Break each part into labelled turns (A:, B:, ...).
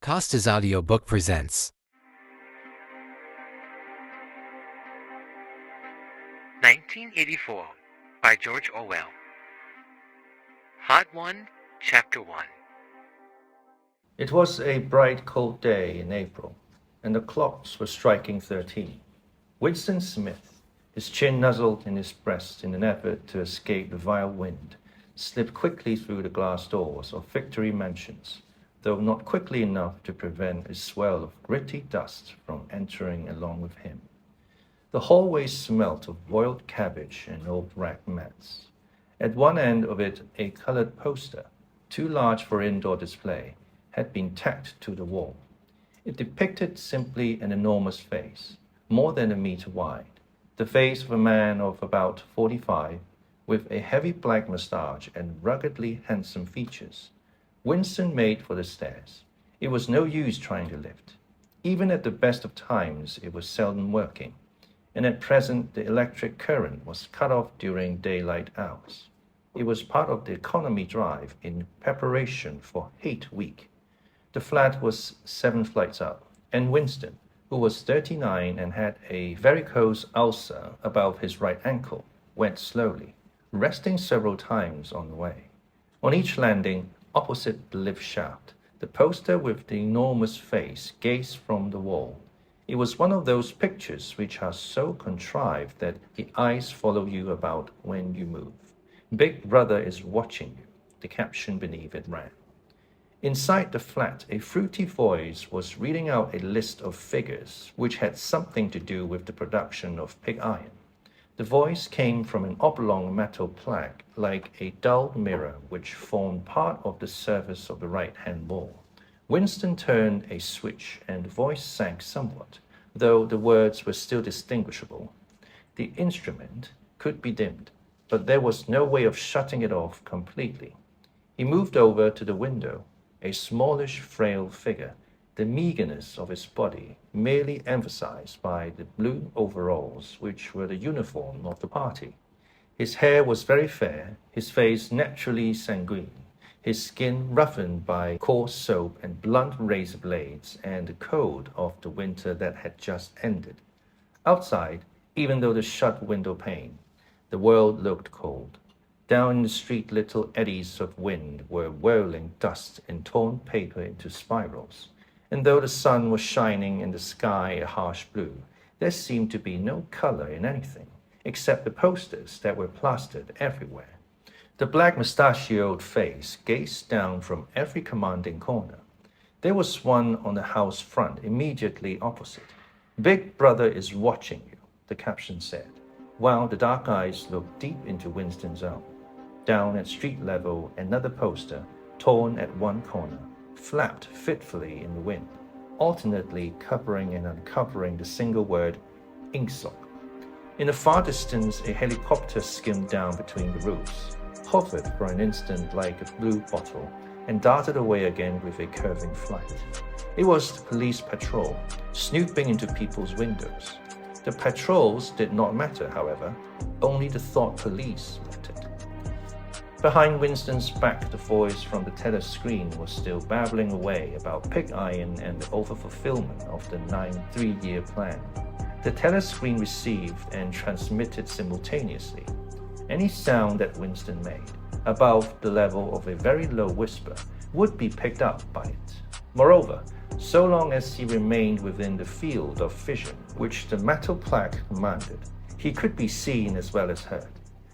A: Costa's audiobook presents
B: 1984 by George Orwell. Part 1, Chapter 1.
C: It was a bright, cold day in April, and the clocks were striking 13. Winston Smith, his chin nuzzled in his breast in an effort to escape the vile wind, slipped quickly through the glass doors of Victory Mansions, though not quickly enough to prevent a swell of gritty dust from entering along with him. The hallway smelt of boiled cabbage and old rag mats. At one end of it, a colored poster, too large for indoor display, had been tacked to the wall. It depicted simply an enormous face, more than a meter wide, the face of a man of about 45, with a heavy black mustache and ruggedly handsome features. Winston made for the stairs. It was no use trying to lift. Even at the best of times, it was seldom working, and at present the electric current was cut off during daylight hours. It was part of the economy drive in preparation for Hate Week. The flat was 7 flights up, and Winston, who was 39 and had a varicose ulcer above his right ankle, went slowly, resting several times on the way. On each landing, opposite the lift shaft, the poster with the enormous face gazed from the wall. It was one of those pictures which are so contrived that the eyes follow you about when you move. Big Brother is watching you, the caption beneath it ran. Inside the flat, a fruity voice was reading out a list of figures which had something to do with the production of pig iron. The voice came from an oblong metal plaque like a dull mirror which formed part of the surface of the right-hand wall. Winston turned a switch and the voice sank somewhat, though the words were still distinguishable. The instrument could be dimmed, but there was no way of shutting it off completely. He moved over to the window, a smallish, frail figure, the meagerness of his body merely emphasized by the blue overalls which were the uniform of the party. His hair was very fair, his face naturally sanguine, his skin roughened by coarse soap and blunt razor blades and the cold of the winter that had just ended. Outside, even though the shut window pane, the world looked cold. Down in the street, little eddies of wind were whirling dust and torn paper into spirals. And though the sun was shining and the sky a harsh blue, there seemed to be no color in anything, except the posters that were plastered everywhere. The black mustachioed face gazed down from every commanding corner. There was one on the house front immediately opposite. Big Brother is watching you, the caption said, while the dark eyes looked deep into Winston's own. Down at street level, another poster, torn at one corner, flapped fitfully in the wind, alternately covering and uncovering the single word, Ingsoc. In the far distance, a helicopter skimmed down between the roofs, hovered for an instant like a blue bottle, and darted away again with a curving flight. It was the police patrol, snooping into people's windows. The patrols did not matter, however, only the thought police mattered. Behind Winston's back, the voice from the telescreen was still babbling away about pig iron and the overfulfillment of the 9 3-year plan. The telescreen received and transmitted simultaneously any sound that Winston made, above the level of a very low whisper, would be picked up by it. Moreover, so long as he remained within the field of vision which the metal plaque commanded, he could be seen as well as heard.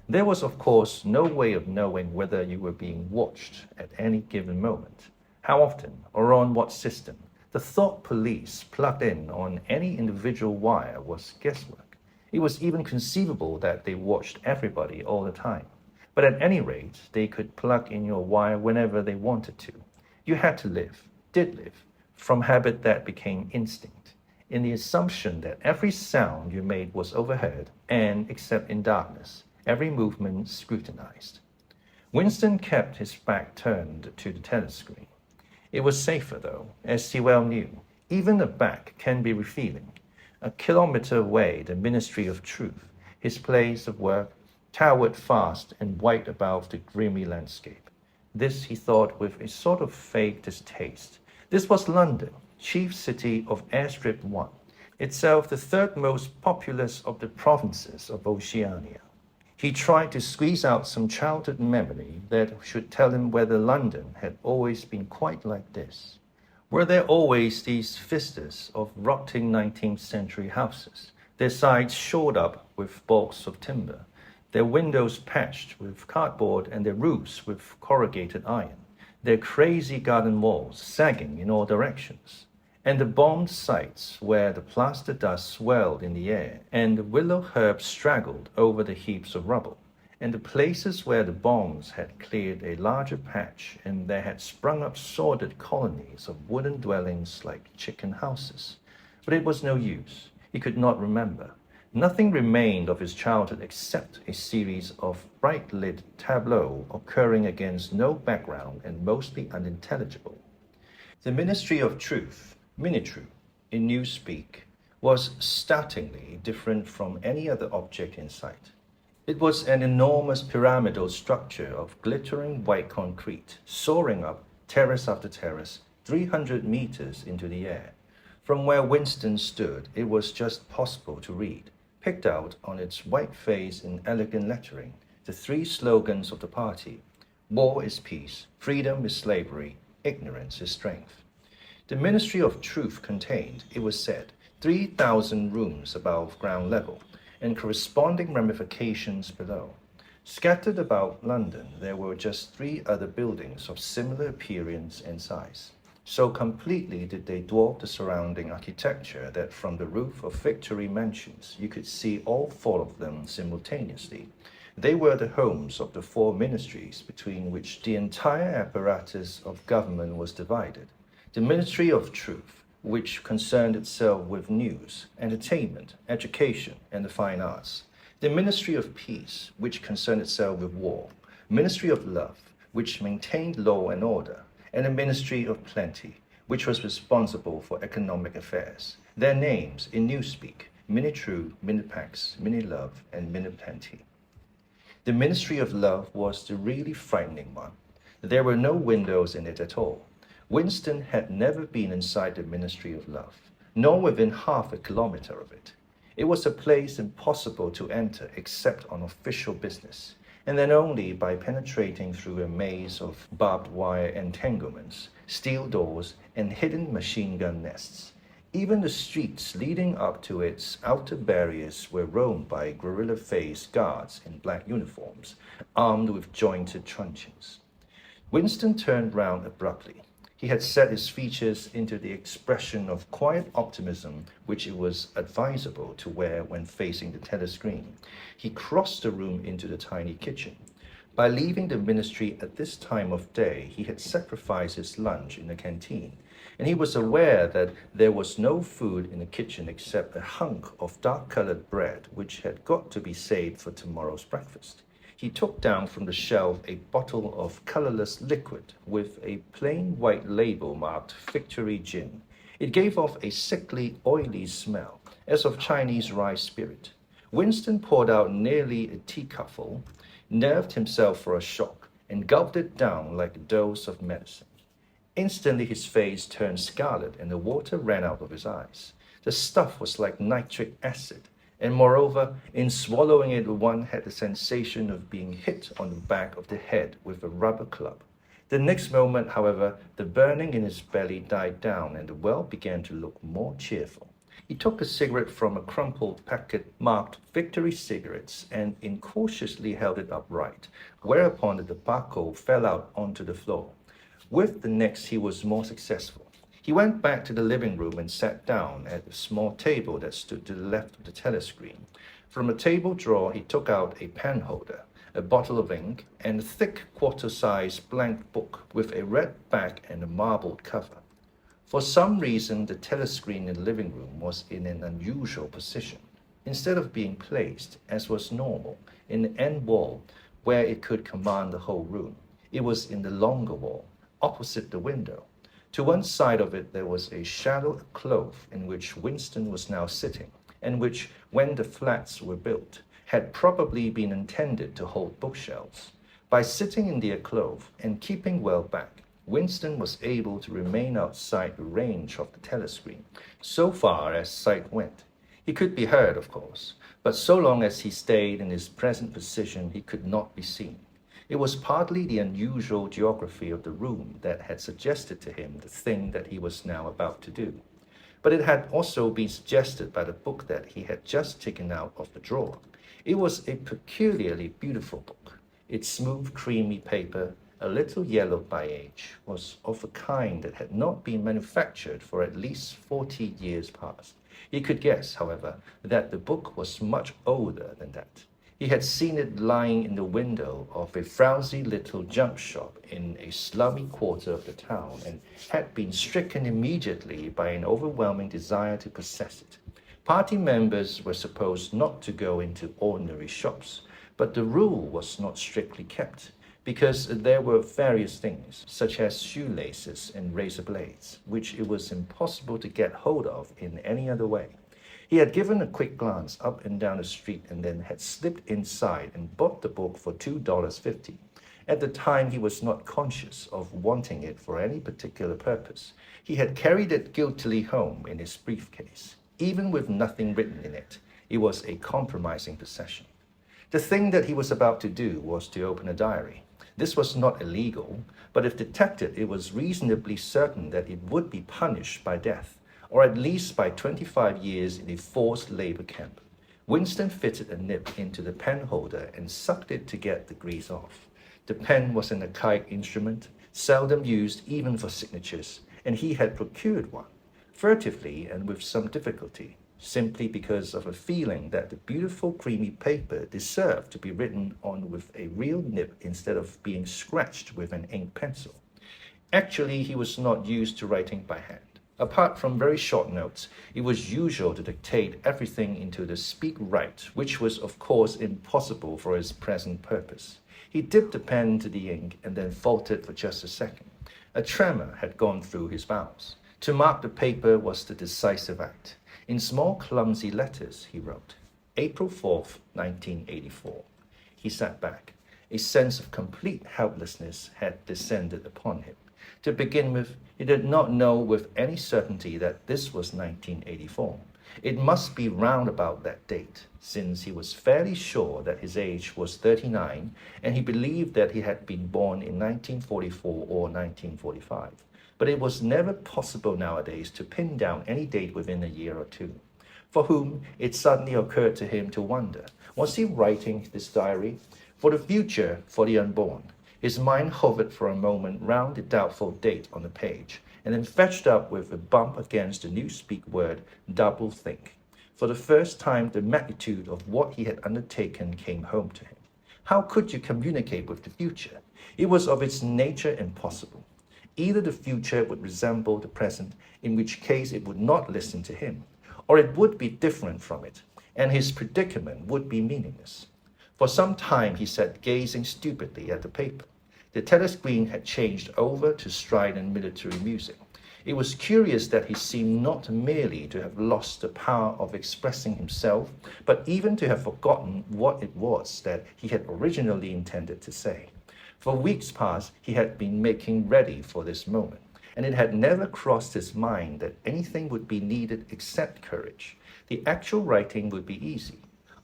C: There was, of course, no way of knowing whether you were being watched at any given moment, how often, or on what system. The thought police plugged in on any individual wire was guesswork. It was even conceivable that they watched everybody all the time. But at any rate, they could plug in your wire whenever they wanted to. You had to live, did live, from habit that became instinct, in the assumption that every sound you made was overheard and, except in darkness, every movement scrutinized. Winston kept his back turned to the telescreen. It was safer, though, as he well knew. Even the back can be revealing. A kilometer away, the Ministry of Truth, his place of work, towered fast and white above the grimy landscape. This he thought with a sort of vague distaste, This was London, chief city of Airstrip 1, itself the third most populous of the provinces of Oceania. He tried to squeeze out some childhood memory that should tell him whether London had always been quite like this. Were there always these vistas of rotting 19th century houses, their sides shored up with balks of timber, their windows patched with cardboard and their roofs with corrugated iron, their crazy garden walls sagging in all directions, and the bombed sites where the plaster dust swirled in the air and the willow herb straggled over the heaps of rubble, and the places where the bombs had cleared a larger patch and there had sprung up sordid colonies of wooden dwellings like chicken houses. But it was no use. He could not remember. Nothing remained of his childhood except a series of bright-lit tableaux occurring against no background and mostly unintelligible. The Ministry of Truth, Minitru, in Newspeak, was startlingly different from any other object in sight. It was an enormous pyramidal structure of glittering white concrete, soaring up, terrace after terrace, 300 meters into the air. From where Winston stood, it was just possible to read, picked out on its white face in elegant lettering, the three slogans of the party: war is peace, freedom is slavery, ignorance is strength. The Ministry of Truth contained, it was said, 3,000 rooms above ground level, and corresponding ramifications below. Scattered about London, there were just 3 other buildings of similar appearance and size. So completely did they dwarf the surrounding architecture that from the roof of Victory Mansions you could see all 4 of them simultaneously. They were the homes of the 4 ministries between which the entire apparatus of government was divided. The Ministry of Truth, which concerned itself with news, entertainment, education, and the fine arts. The Ministry of Peace, which concerned itself with war. Ministry of Love, which maintained law and order. And the Ministry of Plenty, which was responsible for economic affairs. Their names in Newspeak: Minitru, Minipax, Minilove, and Miniplenty. The Ministry of Love was the really frightening one. There were no windows in it at all. Winston had never been inside the Ministry of Love, nor within half a kilometer of it. It was a place impossible to enter except on official business, and then only by penetrating through a maze of barbed wire entanglements, steel doors, and hidden machine gun nests. Even the streets leading up to its outer barriers were roamed by gorilla-faced guards in black uniforms, armed with jointed truncheons. Winston turned round abruptly. He had set his features into the expression of quiet optimism which it was advisable to wear when facing the telescreen. He crossed the room into the tiny kitchen. By leaving the ministry at this time of day, he had sacrificed his lunch in the canteen, and he was aware that there was no food in the kitchen except a hunk of dark-colored bread which had got to be saved for tomorrow's breakfast. He took down from the shelf a bottle of colorless liquid with a plain white label marked Victory Gin. It gave off a sickly, oily smell, as of Chinese rice spirit. Winston poured out nearly a teacupful, nerved himself for a shock, and gulped it down like a dose of medicine. Instantly his face turned scarlet and the water ran out of his eyes. The stuff was like nitric acid, and moreover, in swallowing it, one had the sensation of being hit on the back of the head with a rubber club. The next moment, however, the burning in his belly died down and the well began to look more cheerful. He took a cigarette from a crumpled packet marked Victory Cigarettes and incautiously held it upright, whereupon the tobacco fell out onto the floor. With the next, he was more successful. He went back to the living room and sat down at a small table that stood to the left of the telescreen. From a table drawer, he took out a pen holder, a bottle of ink, and a thick quarter-sized blank book with a red back and a marbled cover. For some reason, the telescreen in the living room was in an unusual position. Instead of being placed, as was normal, in the end wall where it could command the whole room, it was in the longer wall, opposite the window. To one side of it there was a shallow alcove in which Winston was now sitting, and which, when the flats were built, had probably been intended to hold bookshelves. By sitting in the alcove and keeping well back, Winston was able to remain outside the range of the telescreen, so far as sight went. He could be heard, of course, but so long as he stayed in his present position, he could not be seen. It was partly the unusual geography of the room that had suggested to him the thing that he was now about to do. But it had also been suggested by the book that he had just taken out of the drawer. It was a peculiarly beautiful book. Its smooth, creamy paper, a little yellowed by age, was of a kind that had not been manufactured for at least 40 years past. He could guess, however, that the book was much older than that. He had seen it lying in the window of a frowsy little junk shop in a slummy quarter of the town and had been stricken immediately by an overwhelming desire to possess it. Party members were supposed not to go into ordinary shops, but the rule was not strictly kept, because there were various things, such as shoelaces and razor blades, which it was impossible to get hold of in any other way. He had given a quick glance up and down the street and then had slipped inside and bought the book for $2.50. At the time, he was not conscious of wanting it for any particular purpose. He had carried it guiltily home in his briefcase. Even with nothing written in it, it was a compromising possession. The thing that he was about to do was to open a diary. This was not illegal, but if detected, it was reasonably certain that it would be punished by death, or at least by 25 years in a forced labor camp. Winston fitted a nib into the pen holder and sucked it to get the grease off. The pen was an archaic instrument, seldom used even for signatures, and he had procured one, furtively and with some difficulty, simply because of a feeling that the beautiful creamy paper deserved to be written on with a real nib instead of being scratched with an ink pencil. Actually, he was not used to writing by hand. Apart from very short notes, it was usual to dictate everything into the speak-write, which was of course impossible for his present purpose. He dipped the pen into the ink and then faltered for just a second. A tremor had gone through his bowels. To mark the paper was the decisive act. In small clumsy letters, he wrote, April 4th, 1984. He sat back. A sense of complete helplessness had descended upon him. To begin with, he did not know with any certainty that this was 1984. It must be round about that date, since he was fairly sure that his age was 39, and he believed that he had been born in 1944 or 1945. But it was never possible nowadays to pin down any date within a year or two. For whom, it suddenly occurred to him to wonder, was he writing this diary? For the future, for the unborn. His mind hovered for a moment round the doubtful date on the page, and then fetched up with a bump against the newspeak word, double think. For the first time, the magnitude of what he had undertaken came home to him. How could you communicate with the future? It was of its nature impossible. Either the future would resemble the present, in which case it would not listen to him, or it would be different from it, and his predicament would be meaningless. For some time he sat gazing stupidly at the paper. The telescreen had changed over to strident military music. It was curious that he seemed not merely to have lost the power of expressing himself, but even to have forgotten what it was that he had originally intended to say. For weeks past, he had been making ready for this moment, and it had never crossed his mind that anything would be needed except courage. The actual writing would be easy.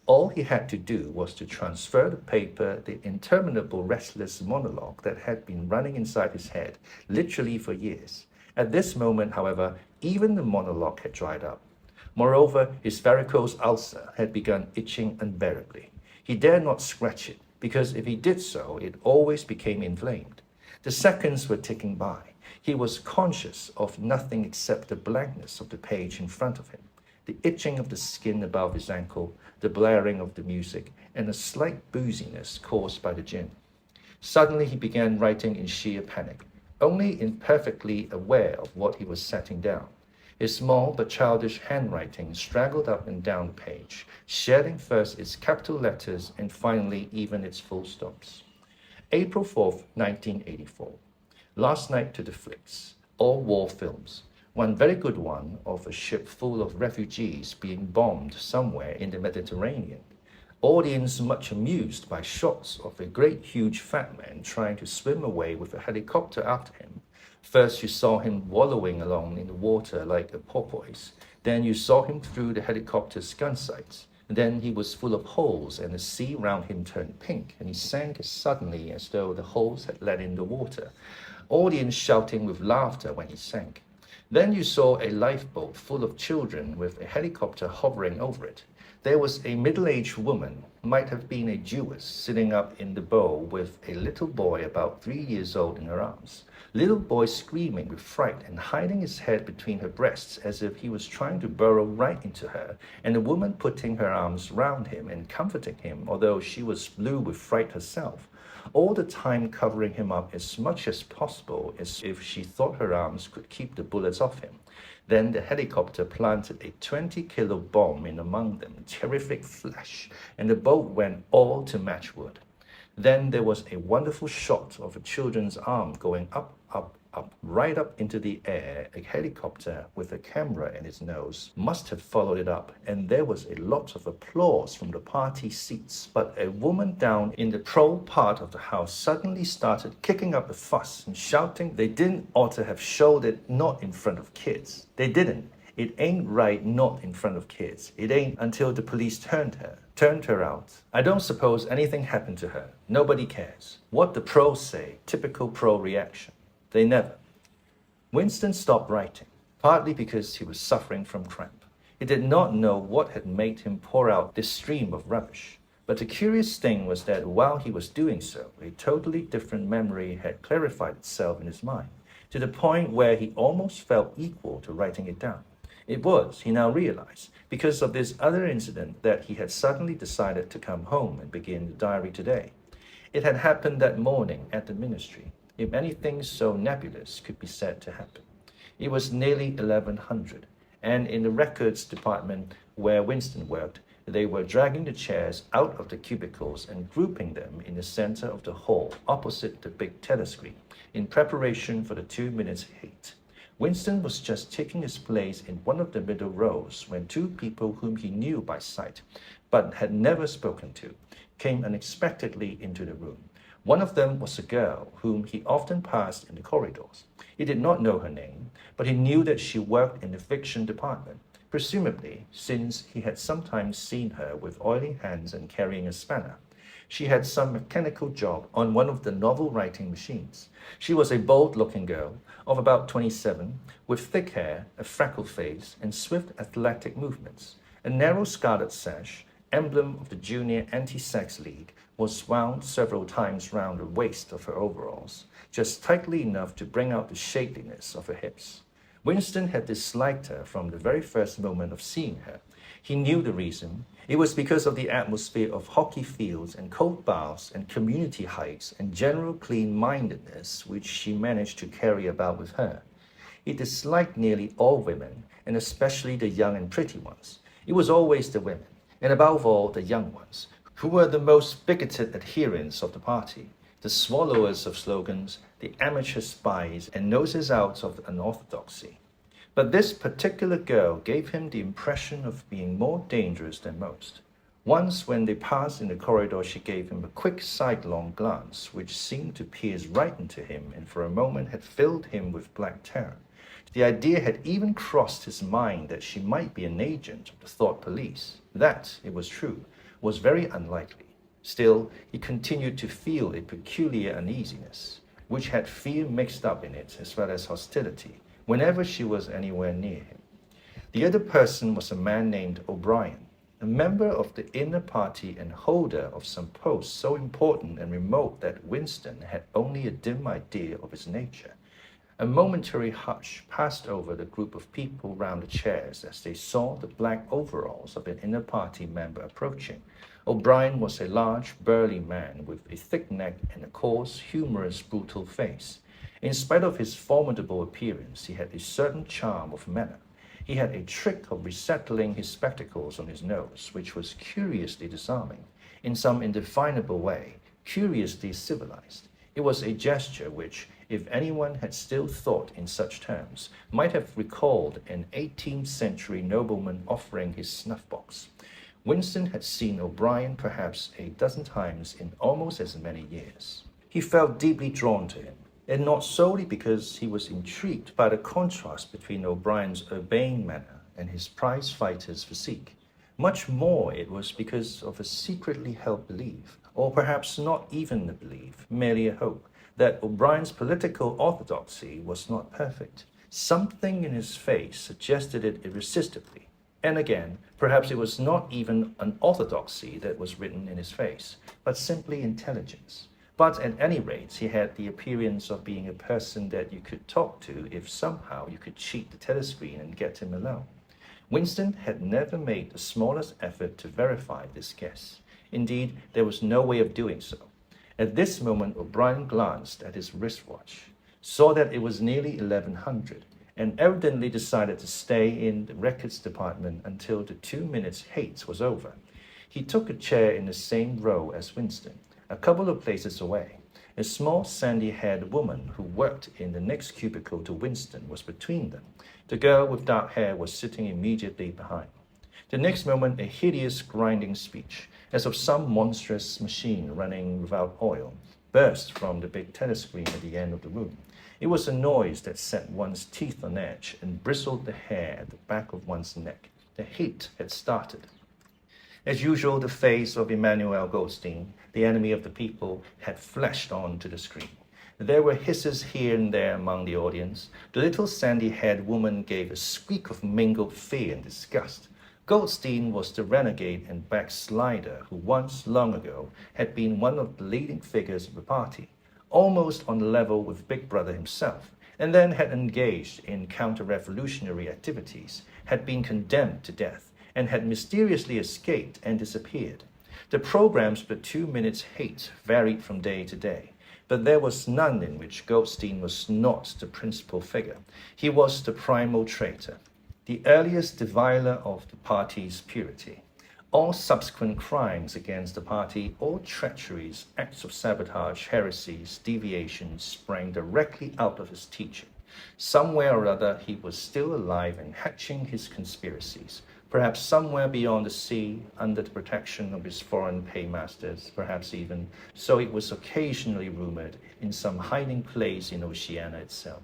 C: All he had to do was to transfer the paper the interminable restless monologue that had been running inside his head, literally for years. At this moment, however, even the monologue had dried up. Moreover, his varicose ulcer had begun itching unbearably. He dared not scratch it, because if he did so, it always became inflamed. The seconds were ticking by. He was conscious of nothing except the blankness of the page in front of him, the itching of the skin above his ankle, the blaring of the music, and a slight booziness caused by the gin. Suddenly he began writing in sheer panic, only imperfectly aware of what he was setting down. His small but childish handwriting straggled up and down the page, shedding first its capital letters and finally even its full stops. April 4th, 1984. Last night to the flicks, all war films. One very good one of a ship full of refugees being bombed somewhere in the Mediterranean. Audience much amused by shots of a great huge fat man trying to swim away with a helicopter after him. First, you saw him wallowing along in the water like a porpoise. Then you saw him through the helicopter's gun sights. Then he was full of holes, and the sea round him turned pink, and he sank as suddenly as though the holes had let in the water, audience shouting with laughter when he sank. Then you saw a lifeboat full of children with a helicopter hovering over it. There was a middle-aged woman, might have been a Jewess, sitting up in the bow with a little boy about 3 years old in her arms. Little boy screaming with fright and hiding his head between her breasts as if he was trying to burrow right into her, and the woman putting her arms round him and comforting him, although she was blue with fright herself, all the time covering him up as much as possible as if she thought her arms could keep the bullets off him. Then the helicopter planted a 20-kilo bomb in among them, terrific flash, and the boat went all to matchwood. Then there was a wonderful shot of a children's arm going up, right up into the air. A helicopter with a camera in its nose must have followed it up, and there was a lot of applause from the party seats. But a woman down in the pro part of the house suddenly started kicking up a fuss and shouting they didn't ought to have showed it, not in front of kids. They didn't. It ain't right, not in front of kids. It ain't until the police turned her out. I don't suppose anything happened to her. Nobody cares. What the pros say, typical pro reaction. They never. Winston stopped writing, partly because he was suffering from cramp. He did not know what had made him pour out this stream of rubbish. But the curious thing was that while he was doing so, a totally different memory had clarified itself in his mind, to the point where he almost felt equal to writing it down. It was, he now realized, because of this other incident that he had suddenly decided to come home and begin the diary today. It had happened that morning at the ministry, if anything so nebulous could be said to happen. It was nearly 1100, and in the records department where Winston worked, they were dragging the chairs out of the cubicles and grouping them in the center of the hall opposite the big telescreen in preparation for the 2 minutes hate. Winston was just taking his place in one of the middle rows when two people whom he knew by sight, but had never spoken to, came unexpectedly into the room. One of them was a girl whom he often passed in the corridors. He did not know her name, but he knew that she worked in the fiction department, presumably since he had sometimes seen her with oily hands and carrying a spanner. She had some mechanical job on one of the novel-writing machines. She was a bold-looking girl of about 27, with thick hair, a freckled face, and swift athletic movements. A narrow scarlet sash, emblem of the Junior Anti-Sex League, was wound several times round the waist of her overalls, just tightly enough to bring out the shapeliness of her hips. Winston had disliked her from the very first moment of seeing her. He knew the reason. It was because of the atmosphere of hockey fields and cold baths and community hikes and general clean-mindedness which she managed to carry about with her. He disliked nearly all women, and especially the young and pretty ones. It was always the women, and above all the young ones, who were the most bigoted adherents of the party, the swallowers of slogans, the amateur spies and noses out of unorthodoxy. But this particular girl gave him the impression of being more dangerous than most. Once when they passed in the corridor, she gave him a quick sidelong glance, which seemed to pierce right into him and for a moment had filled him with black terror. The idea had even crossed his mind that she might be an agent of the thought police. That, it was true, was very unlikely. Still, he continued to feel a peculiar uneasiness, which had fear mixed up in it as well as hostility, whenever she was anywhere near him. The other person was a man named O'Brien, a member of the inner party and holder of some post so important and remote that Winston had only a dim idea of his nature. A momentary hush passed over the group of people round the chairs as they saw the black overalls of an inner party member approaching. O'Brien was a large, burly man with a thick neck and a coarse, humorous, brutal face. In spite of his formidable appearance, he had a certain charm of manner. He had a trick of resettling his spectacles on his nose, which was curiously disarming, in some indefinable way, curiously civilized. It was a gesture which, if anyone had still thought in such terms, might have recalled an 18th century nobleman offering his snuff-box. Winston had seen O'Brien perhaps a dozen times in almost as many years. He felt deeply drawn to him. and not solely because he was intrigued by the contrast between O'Brien's urbane manner and his prize fighter's physique. Much more it was because of a secretly held belief, or perhaps not even a belief, merely a hope, that O'Brien's political orthodoxy was not perfect. Something in his face suggested it irresistibly. And again, perhaps it was not even an orthodoxy that was written in his face, but simply intelligence. But at any rate, he had the appearance of being a person that you could talk to if somehow you could cheat the telescreen and get him alone. Winston had never made the smallest effort to verify this guess. Indeed, there was no way of doing so. At this moment, O'Brien glanced at his wristwatch, saw that it was nearly 1100, and evidently decided to stay in the records department until the 2 minutes hate was over. He took a chair in the same row as Winston, a couple of places away. A small sandy-haired woman who worked in the next cubicle to Winston was between them. The girl with dark hair was sitting immediately behind. The next moment, a hideous grinding speech, as of some monstrous machine running without oil, burst from the big telescreen at the end of the room. It was a noise that set one's teeth on edge and bristled the hair at the back of one's neck. The heat had started. As usual, the face of Emmanuel Goldstein, the enemy of the people, had flashed onto the screen. There were hisses here and there among the audience. The little sandy-haired woman gave a squeak of mingled fear and disgust. Goldstein was the renegade and backslider who once, long ago, had been one of the leading figures of the party, almost on the level with Big Brother himself, and then had engaged in counter-revolutionary activities, had been condemned to death, and had mysteriously escaped and disappeared. The programs for 2 minutes hate varied from day to day, but there was none in which Goldstein was not the principal figure. He was the primal traitor, the earliest defiler of the party's purity. All subsequent crimes against the party, all treacheries, acts of sabotage, heresies, deviations, sprang directly out of his teaching. Somewhere or other he was still alive and hatching his conspiracies, perhaps somewhere beyond the sea, under the protection of his foreign paymasters, perhaps even, so it was occasionally rumored, in some hiding place in Oceania itself.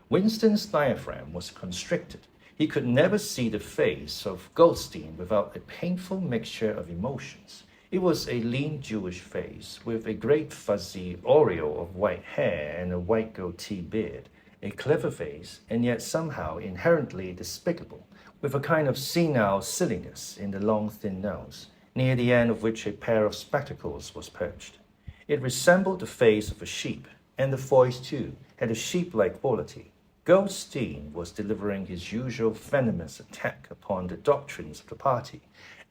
C: Winston's diaphragm was constricted. He could never see the face of Goldstein without a painful mixture of emotions. It was a lean Jewish face with a great fuzzy aureole of white hair and a white goatee beard, a clever face, and yet somehow inherently despicable, with a kind of senile silliness in the long thin nose, near the end of which a pair of spectacles was perched. It resembled the face of a sheep, and the voice, too, had a sheep-like quality. Goldstein was delivering his usual venomous attack upon the doctrines of the party,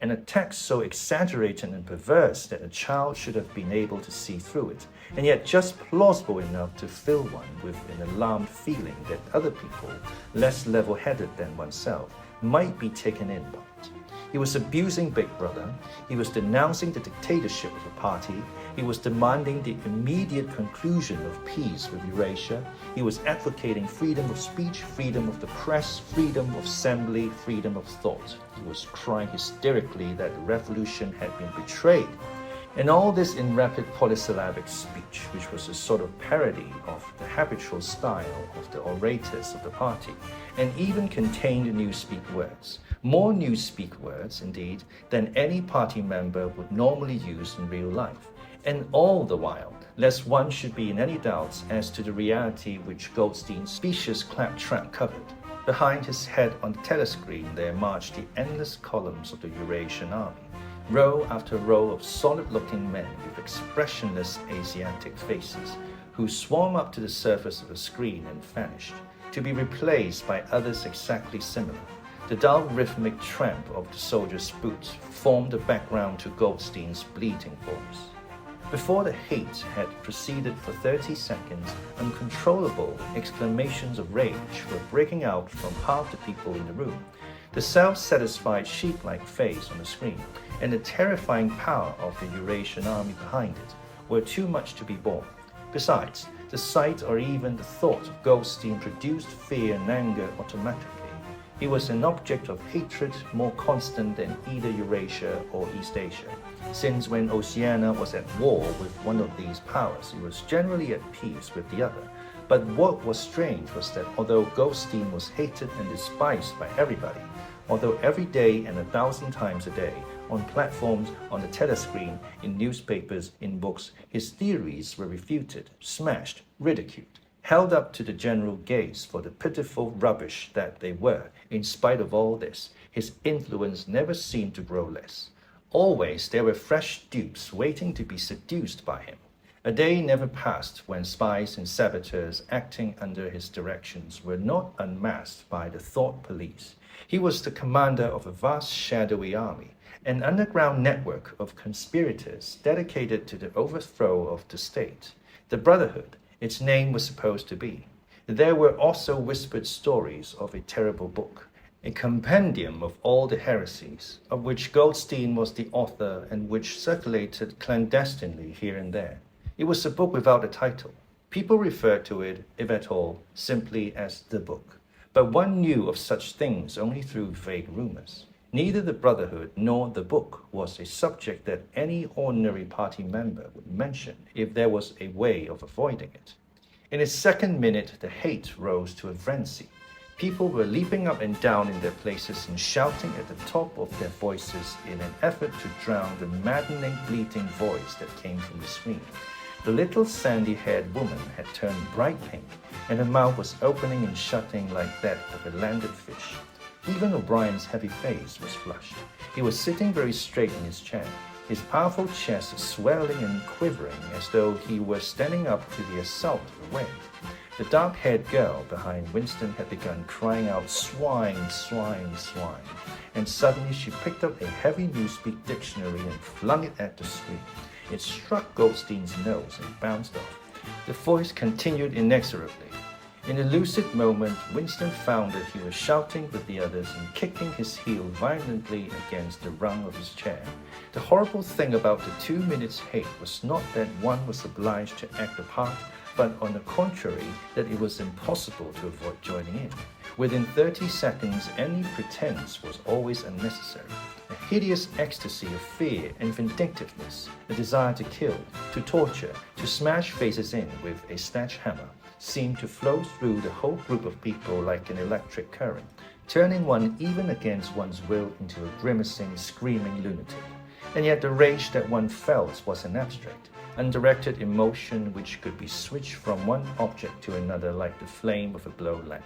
C: an attack so exaggerated and perverse that a child should have been able to see through it, and yet just plausible enough to fill one with an alarmed feeling that other people, less level-headed than oneself, might be taken in by it. He was abusing Big Brother, he was denouncing the dictatorship of the party, he was demanding the immediate conclusion of peace with Eurasia, he was advocating freedom of speech, freedom of the press, freedom of assembly, freedom of thought. He was crying hysterically that the revolution had been betrayed. And all this in rapid polysyllabic speech, which was a sort of parody of the habitual style of the orators of the party, and even contained newspeak words. More newspeak words, indeed, than any party member would normally use in real life. And all the while, lest one should be in any doubts as to the reality which Goldstein's specious claptrap covered, behind his head on the telescreen there marched the endless columns of the Eurasian army, row after row of solid-looking men with expressionless Asiatic faces, who swarmed up to the surface of the screen and vanished, to be replaced by others exactly similar. The dull rhythmic tramp of the soldiers' boots formed the background to Goldstein's bleating voice. Before the hate had proceeded for 30 seconds, uncontrollable exclamations of rage were breaking out from half the people in the room. The self-satisfied sheep-like face on the screen and the terrifying power of the Eurasian army behind it were too much to be borne. Besides, the sight or even the thought of Goldstein produced fear and anger automatically. He was an object of hatred more constant than either Eurasia or East Asia, since when Oceania was at war with one of these powers, it was generally at peace with the other. But what was strange was that although Goldstein was hated and despised by everybody, although every day and 1,000 times a day, on platforms, on the telescreen, in newspapers, in books, his theories were refuted, smashed, ridiculed, held up to the general gaze for the pitiful rubbish that they were. In spite of all this, his influence never seemed to grow less. Always there were fresh dupes waiting to be seduced by him. A day never passed when spies and saboteurs acting under his directions were not unmasked by the thought police. He was the commander of a vast shadowy army, an underground network of conspirators dedicated to the overthrow of the state. The Brotherhood, its name was supposed to be. There were also whispered stories of a terrible book, a compendium of all the heresies, of which Goldstein was the author and which circulated clandestinely here and there. It was a book without a title. People referred to it, if at all, simply as the book. But one knew of such things only through vague rumors. Neither the Brotherhood nor the book was a subject that any ordinary party member would mention if there was a way of avoiding it. In its second minute, the hate rose to a frenzy. People were leaping up and down in their places and shouting at the top of their voices in an effort to drown the maddening, bleating voice that came from the screen. The little sandy-haired woman had turned bright pink, and her mouth was opening and shutting like that of a landed fish. Even O'Brien's heavy face was flushed. He was sitting very straight in his chair, his powerful chest swelling and quivering as though he were standing up to the assault of a wave. The dark-haired girl behind Winston had begun crying out, "Swine, swine, swine," and suddenly she picked up a heavy Newspeak dictionary and flung it at the screen. It struck Goldstein's nose and bounced off. The voice continued inexorably. In a lucid moment, Winston found that he was shouting with the others and kicking his heel violently against the rung of his chair. The horrible thing about the 2 minutes' hate was not that one was obliged to act a part, but on the contrary, that it was impossible to avoid joining in. Within 30 seconds, any pretense was always unnecessary. A hideous ecstasy of fear and vindictiveness, a desire to kill, to torture, to smash faces in with a sledgehammer, seemed to flow through the whole group of people like an electric current, turning one even against one's will into a grimacing, screaming lunatic. And yet the rage that one felt was an abstract, undirected emotion which could be switched from one object to another like the flame of a blow lamp.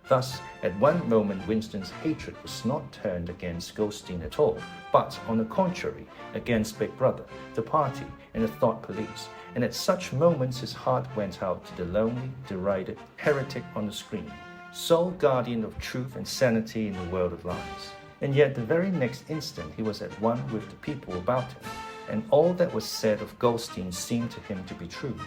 C: Thus, at one moment Winston's hatred was not turned against Goldstein at all, but, on the contrary, against Big Brother, the party, and the thought police. And at such moments his heart went out to the lonely, derided heretic on the screen, sole guardian of truth and sanity in the world of lies. And yet the very next instant he was at one with the people about him, and all that was said of Goldstein seemed to him to be true.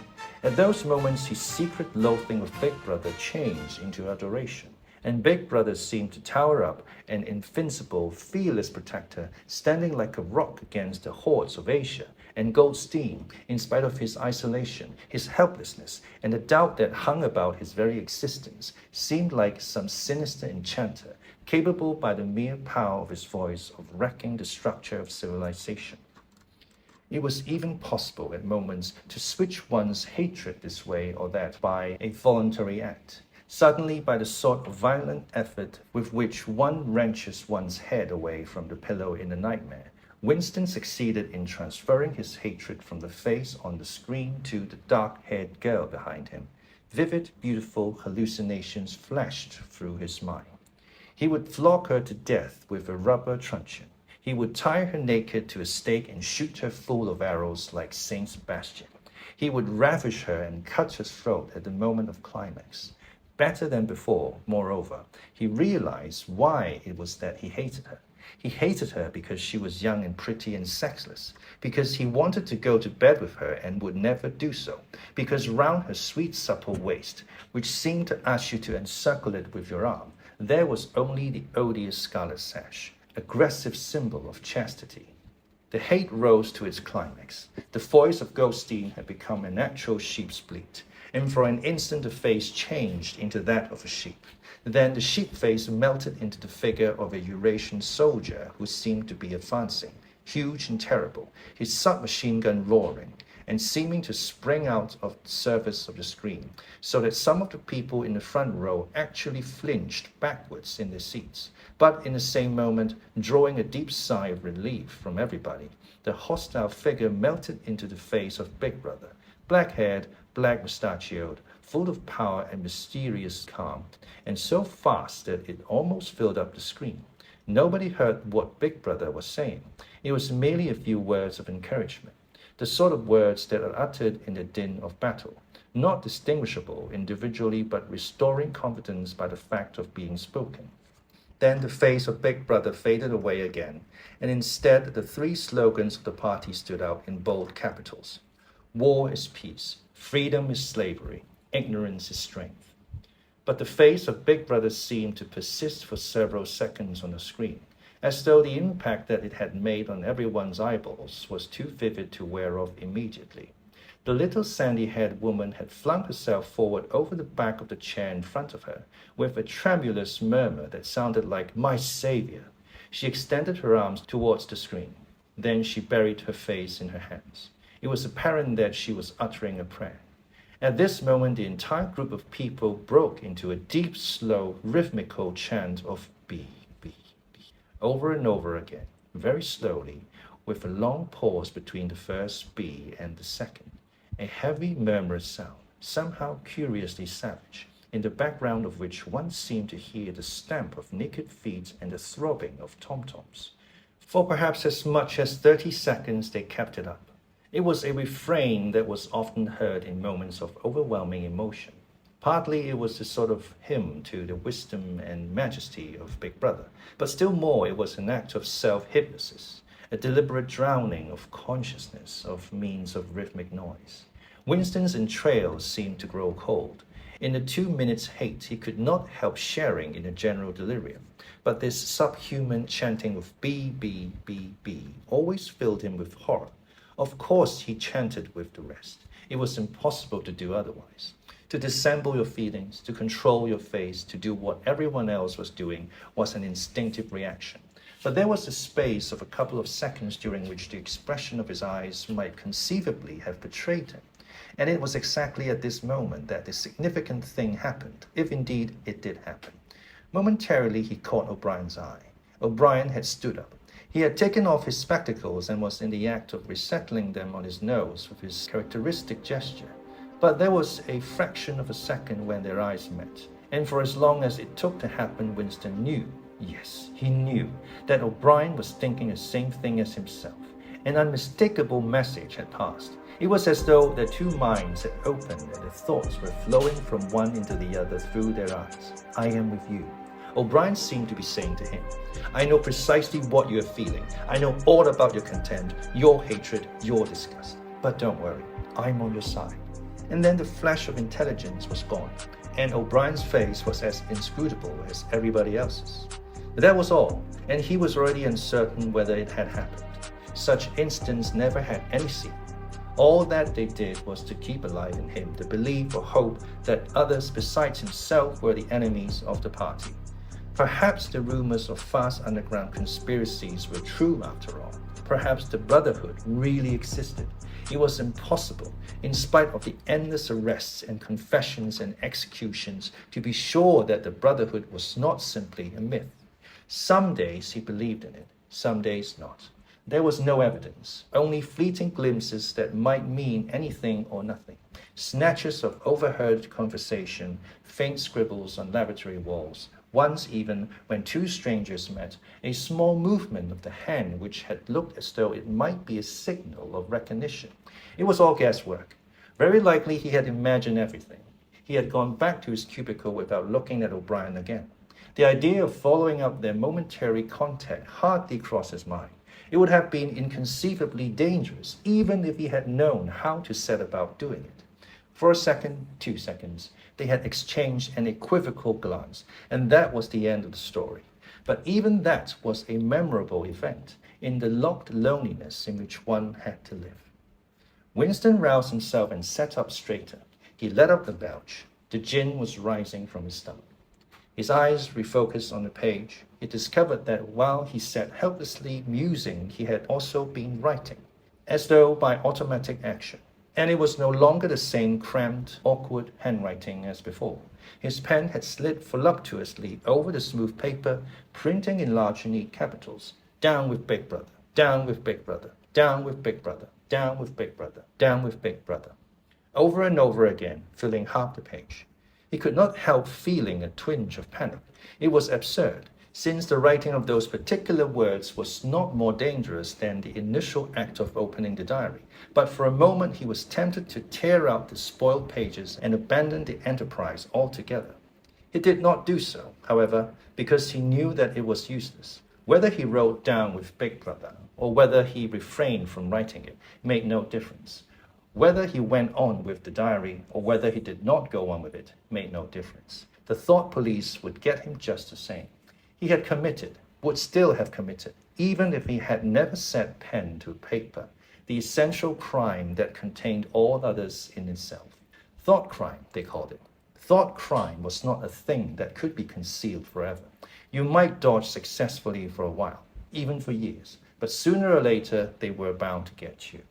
C: At those moments his secret loathing of Big Brother changed into adoration, and Big Brother seemed to tower up, an invincible, fearless protector, standing like a rock against the hordes of Asia. And Goldstein, in spite of his isolation, his helplessness, and the doubt that hung about his very existence, seemed like some sinister enchanter, capable by the mere power of his voice of wrecking the structure of civilization. It was even possible at moments to switch one's hatred this way or that by a voluntary act, suddenly by the sort of violent effort with which one wrenches one's head away from the pillow in a nightmare. Winston succeeded in transferring his hatred from the face on the screen to the dark-haired girl behind him. Vivid, beautiful hallucinations flashed through his mind. He would flog her to death with a rubber truncheon. He would tie her naked to a stake and shoot her full of arrows like Saint Sebastian. He would ravish her and cut her throat at the moment of climax. Better than before, moreover, he realized why it was that he hated her. He hated her because she was young and pretty and sexless, because he wanted to go to bed with her and would never do so, because round her sweet supple waist, which seemed to ask you to encircle it with your arm, there was only the odious scarlet sash, aggressive symbol of chastity. The hate rose to its climax. The voice of Goldstein had become an actual sheep's bleat. and for an instant the face changed into that of a sheep. Then the sheep face melted into the figure of a Eurasian soldier who seemed to be advancing, huge and terrible, his submachine gun roaring, and seeming to spring out of the surface of the screen, so that some of the people in the front row actually flinched backwards in their seats, but in the same moment, drawing a deep sigh of relief from everybody, the hostile figure melted into the face of Big Brother, black-haired, black-mustachioed, full of power and mysterious calm, and so fast that it almost filled up the screen. Nobody heard what Big Brother was saying. It was merely a few words of encouragement, the sort of words that are uttered in the din of battle, not distinguishable individually but restoring confidence by the fact of being spoken. Then the face of Big Brother faded away again, and instead the three slogans of the party stood out in bold capitals. War is peace, freedom is slavery, ignorance is strength. But the face of Big Brother seemed to persist for several seconds on the screen, as though the impact that it had made on everyone's eyeballs was too vivid to wear off immediately. The little sandy-haired woman had flung herself forward over the back of the chair in front of her, with a tremulous murmur that sounded like, "My Savior!" She extended her arms towards the screen. Then she buried her face in her hands. It was apparent that she was uttering a prayer. At this moment, the entire group of people broke into a deep, slow, rhythmical chant of B, B, B, over and over again, very slowly, with a long pause between the first B and the second. A heavy murmurous sound, somehow curiously savage, in the background of which one seemed to hear the stamp of naked feet and the throbbing of tom-toms. For perhaps as much as 30 seconds they kept it up. It was a refrain that was often heard in moments of overwhelming emotion. Partly it was a sort of hymn to the wisdom and majesty of Big Brother, but still more it was an act of self-hypnosis, a deliberate drowning of consciousness of means of rhythmic noise. Winston's entrails seemed to grow cold. In the 2 minutes' hate, he could not help sharing in the general delirium, but this subhuman chanting of B, B, B, B always filled him with horror. Of course, he chanted with the rest. It was impossible to do otherwise. To dissemble your feelings, to control your face, to do what everyone else was doing was an instinctive reaction. But there was a space of a couple of seconds during which the expression of his eyes might conceivably have betrayed him. And it was exactly at this moment that the significant thing happened, if indeed it did happen. Momentarily, he caught O'Brien's eye. O'Brien had stood up. He had taken off his spectacles and was in the act of resettling them on his nose with his characteristic gesture. But there was a fraction of a second when their eyes met, and for as long as it took to happen, Winston knew, yes, he knew, that O'Brien was thinking the same thing as himself. An unmistakable message had passed. It was as though their two minds had opened and the thoughts were flowing from one into the other through their eyes. I am with you. O'Brien seemed to be saying to him, I know precisely what you are feeling. I know all about your contempt, your hatred, your disgust. But don't worry, I'm on your side. And then the flash of intelligence was gone, and O'Brien's face was as inscrutable as everybody else's. That was all, and he was already uncertain whether it had happened. Such instants never had any sequel. All that they did was to keep alive in him the belief or hope that others besides himself were the enemies of the party. Perhaps the rumors of vast underground conspiracies were true after all. Perhaps the Brotherhood really existed. It was impossible, in spite of the endless arrests and confessions and executions, to be sure that the Brotherhood was not simply a myth. Some days he believed in it, some days not. There was no evidence, only fleeting glimpses that might mean anything or nothing. Snatches of overheard conversation, faint scribbles on laboratory walls. Once even, when two strangers met, a small movement of the hand which had looked as though it might be a signal of recognition. It was all guesswork. Very likely he had imagined everything. He had gone back to his cubicle without looking at O'Brien again. The idea of following up their momentary contact hardly crossed his mind. It would have been inconceivably dangerous, even if he had known how to set about doing it. For a second, 2 seconds, they had exchanged an equivocal glance, and that was the end of the story. But even that was a memorable event in the locked loneliness in which one had to live. Winston roused himself and sat up straighter. He let out a belch. The gin was rising from his stomach. His eyes refocused on the page. He discovered that while he sat helplessly musing, he had also been writing, as though by automatic action. And it was no longer the same cramped, awkward handwriting as before. His pen had slid voluptuously over the smooth paper, printing in large, neat capitals, "Down with Big Brother, down with Big Brother, down with Big Brother, down with Big Brother, down with Big Brother," over and over again, filling half the page. He could not help feeling a twinge of panic. It was absurd, since the writing of those particular words was not more dangerous than the initial act of opening the diary. But for a moment he was tempted to tear out the spoiled pages and abandon the enterprise altogether. He did not do so, however, because he knew that it was useless. Whether he wrote "Down with Big Brother" or whether he refrained from writing it made no difference. Whether he went on with the diary or whether he did not go on with it made no difference. The thought police would get him just the same. He had committed, would still have committed, even if he had never set pen to paper, the essential crime that contained all others in itself. Thought crime, they called it. Thought crime was not a thing that could be concealed forever. You might dodge successfully for a while, even for years, but sooner or later they were bound to get you.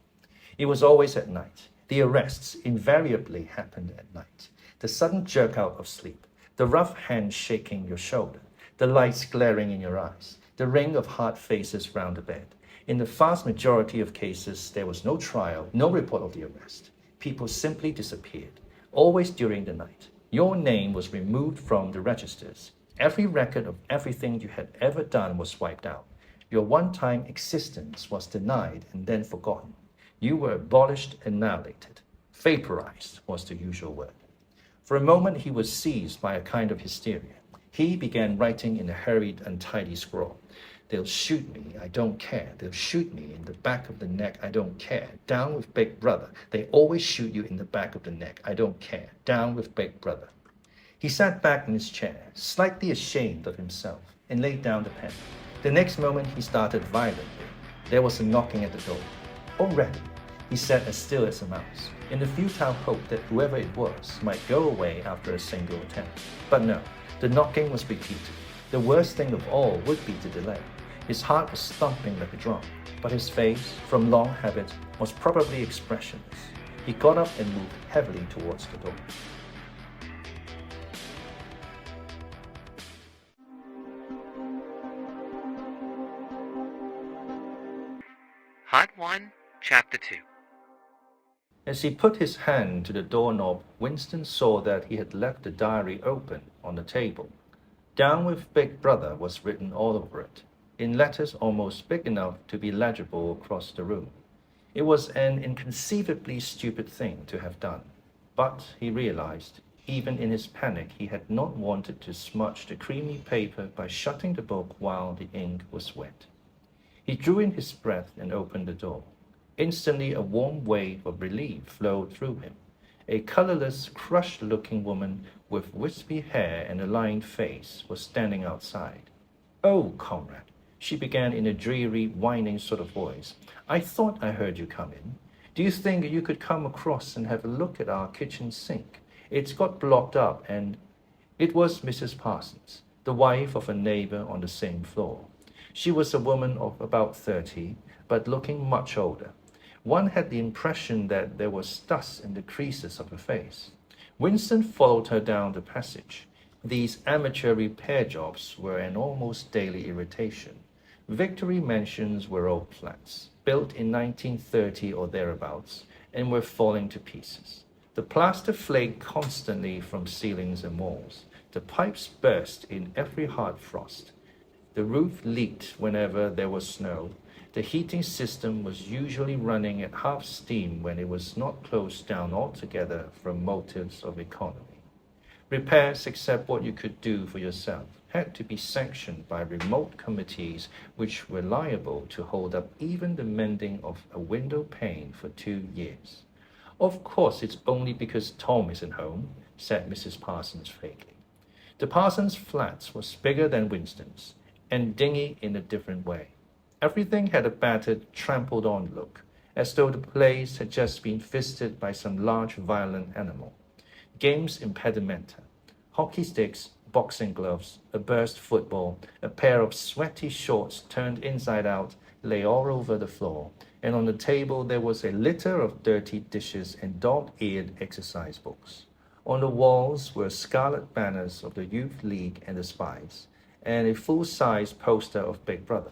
C: It was always at night. The arrests invariably happened at night. The sudden jerk out of sleep, the rough hand shaking your shoulder, the lights glaring in your eyes, the ring of hard faces round the bed. In the vast majority of cases, there was no trial, no report of the arrest. People simply disappeared, always during the night. Your name was removed from the registers. Every record of everything you had ever done was wiped out. Your one-time existence was denied and then forgotten. You were abolished, annihilated. Vaporized was the usual word. For a moment he was seized by a kind of hysteria. He began writing in a hurried, untidy scrawl. "They'll shoot me, I don't care. They'll shoot me in the back of the neck, I don't care. Down with Big Brother. They always shoot you in the back of the neck, I don't care. Down with Big Brother." He sat back in his chair, slightly ashamed of himself, and laid down the pen. The next moment he started violently. There was a knocking at the door. Already, he sat as still as a mouse, in the futile hope that whoever it was might go away after a single attempt. But no, the knocking was repeated. The worst thing of all would be the delay. His heart was thumping like a drum, but his face, from long habit, was probably expressionless. He got up and moved heavily towards the door.
B: Part 1, Chapter 2.
C: As he put his hand to the doorknob, Winston saw that he had left the diary open on the table. "Down with Big Brother" was written all over it, in letters almost big enough to be legible across the room. It was an inconceivably stupid thing to have done, but he realized, even in his panic, he had not wanted to smudge the creamy paper by shutting the book while the ink was wet. He drew in his breath and opened the door. Instantly, a warm wave of relief flowed through him. A colorless, crushed-looking woman with wispy hair and a lined face was standing outside. "Oh, comrade," she began in a dreary, whining sort of voice. "I thought I heard you come in. Do you think you could come across and have a look at our kitchen sink? It's got blocked up and—" It was Mrs. Parsons, the wife of a neighbor on the same floor. She was a woman of about 30, but looking much older. One had the impression that there was dust in the creases of her face. Winston followed her down the passage. These amateur repair jobs were an almost daily irritation. Victory mansions were old flats, built in 1930 or thereabouts, and were falling to pieces. The plaster flaked constantly from ceilings and walls. The pipes burst in every hard frost. The roof leaked whenever there was snow. The heating system was usually running at half steam when it was not closed down altogether from motives of economy. Repairs, except what you could do for yourself, had to be sanctioned by remote committees which were liable to hold up even the mending of a window pane for 2 years. "Of course it's only because Tom isn't home," said Mrs. Parsons vaguely. The Parsons' flat was bigger than Winston's, and dingy in a different way. Everything had a battered, trampled-on look, as though the place had just been visited by some large, violent animal. games impedimenta, hockey sticks, boxing gloves, a burst football, a pair of sweaty shorts turned inside out lay all over the floor, and on the table there was a litter of dirty dishes and dog-eared exercise books. On the walls were scarlet banners of the Youth League and the Spies, and a full-size poster of Big Brother.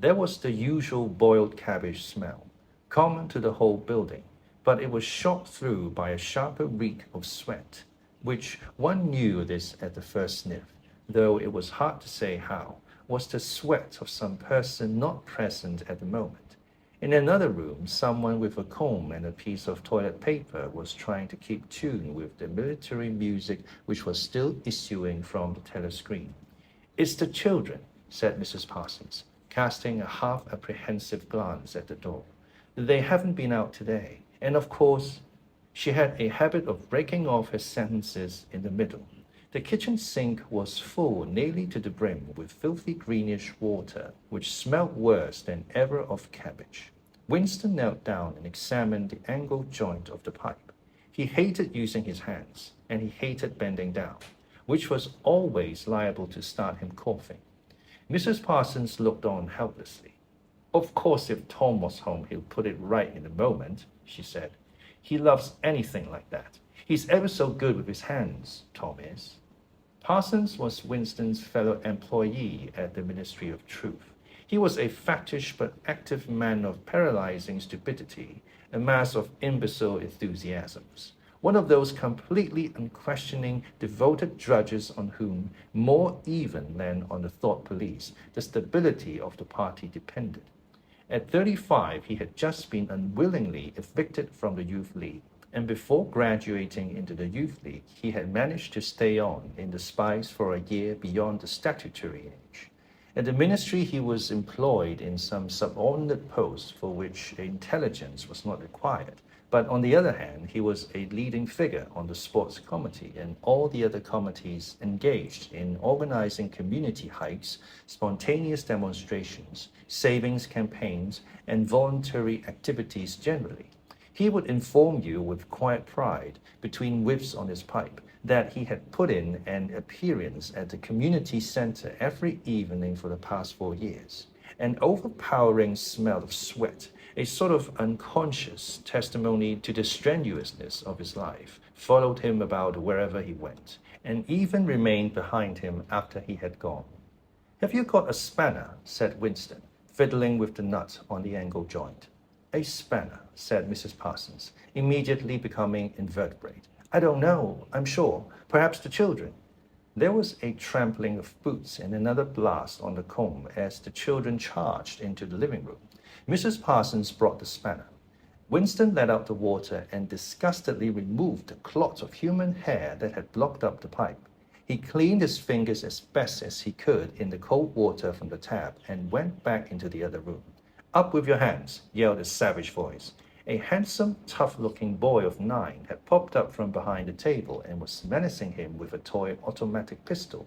C: There was the usual boiled cabbage smell, common to the whole building, but it was shot through by a sharper reek of sweat, which one knew this at the first sniff, though it was hard to say how, was the sweat of some person not present at the moment. In another room, someone with a comb and a piece of toilet paper was trying to keep tune with the military music which was still issuing from the telescreen. "It's the children," said Mrs. Parsons, casting a half-apprehensive glance at the door. "They haven't been out today, and of course," she had a habit of breaking off her sentences in the middle. The kitchen sink was full nearly to the brim with filthy greenish water, which smelt worse than ever of cabbage. Winston knelt down and examined the angled joint of the pipe. He hated using his hands, and he hated bending down, which was always liable to start him coughing. Mrs. Parsons looked on helplessly. "Of course, if Tom was home, he'll put it right in a moment," she said. "He loves anything like that. He's ever so good with his hands, Tom is." Parsons was Winston's fellow employee at the Ministry of Truth. He was a fattish but active man of paralyzing stupidity, a mass of imbecile enthusiasms, one of those completely unquestioning, devoted drudges on whom, more even than on the thought police, the stability of the party depended. At 35, he had just been unwillingly evicted from the Youth League, and before graduating into the Youth League, he had managed to stay on in the Spies for a year beyond the statutory age. At the ministry, he was employed in some subordinate post for which intelligence was not required. But on the other hand, he was a leading figure on the sports committee and all the other committees engaged in organizing community hikes, spontaneous demonstrations, savings campaigns, and voluntary activities generally. He would inform you with quiet pride, between whiffs on his pipe, that he had put in an appearance at the community center every evening for the past 4 years. An overpowering smell of sweat, a sort of unconscious testimony to the strenuousness of his life, followed him about wherever he went, and even remained behind him after he had gone. "Have you got a spanner?" said Winston, fiddling with the nut on the angle joint. "A spanner," said Mrs. Parsons, immediately becoming invertebrate. "I don't know, I'm sure. Perhaps the children." There was a trampling of boots and another blast on the comb as the children charged into the living room. Mrs. Parsons brought the spanner. Winston let out the water and disgustedly removed the clot of human hair that had blocked up the pipe. He cleaned his fingers as best as he could in the cold water from the tap and went back into the other room. "Up with your hands," yelled a savage voice. A handsome, tough-looking boy of 9 had popped up from behind the table and was menacing him with a toy automatic pistol,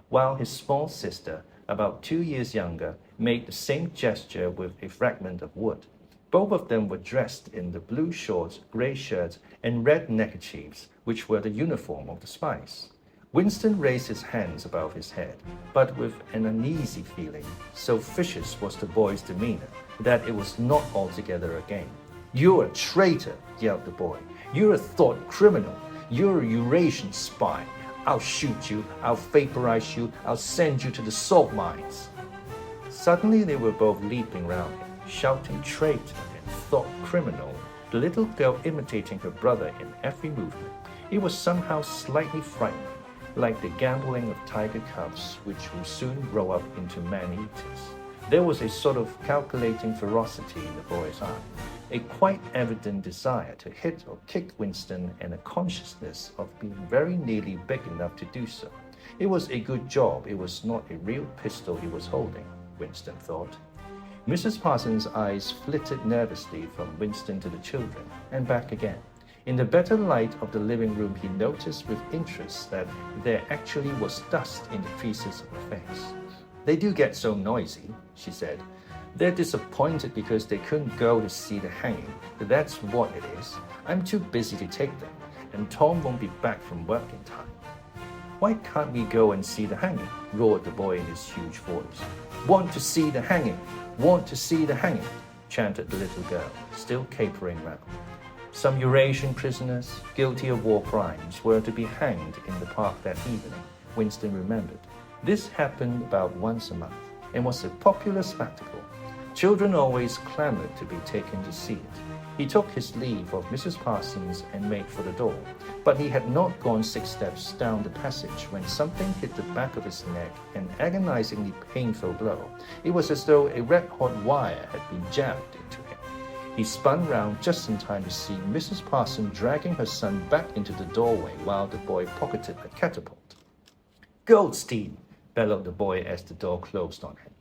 C: while his small sister, about 2 years younger, made the same gesture with a fragment of wood. Both of them were dressed in the blue shorts, gray shirts, and red neckerchiefs, which were the uniform of the Spies. Winston raised his hands above his head, but with an uneasy feeling, so vicious was the boy's demeanor, that it was not altogether a game. "You're a traitor," yelled the boy. "You're a thought criminal. You're a Eurasian spy. I'll shoot you, I'll vaporize you, I'll send you to the salt mines." Suddenly they were both leaping round him, shouting traitor and thought criminal, the little girl imitating her brother in every movement. It was somehow slightly frightening, like the gambolling of tiger cubs, which will soon grow up into man-eaters. There was a sort of calculating ferocity in the boy's eye, a quite evident desire to hit or kick Winston, and a consciousness of being very nearly big enough to do so. It was a good job it was not a real pistol he was holding, Winston thought. Mrs. Parsons' eyes flitted nervously from Winston to the children, and back again. In the better light of the living room, he noticed with interest that there actually was dust in the creases of her face. "They do get so noisy," she said. "They're disappointed because they couldn't go to see the hanging. That's what it is. I'm too busy to take them. and Tom won't be back from work in time. Why can't we go and see the hanging? Roared the boy in his huge voice. Want to see the hanging, want to see the hanging, chanted the little girl, still capering round. Some Eurasian prisoners, guilty of war crimes, were to be hanged in the park that evening, Winston remembered. This happened about once a month, and was a popular spectacle. Children always clamored to be taken to see it. He took his leave of Mrs. Parsons and made for the door, but he had not gone 6 steps down the passage when something hit the back of his neck, an agonizingly painful blow. It was as though a red-hot wire had been jabbed into him. He spun round just in time to see Mrs. Parson dragging her son back into the doorway while the boy pocketed a catapult. "Goldstein!" bellowed the boy as the door closed on him.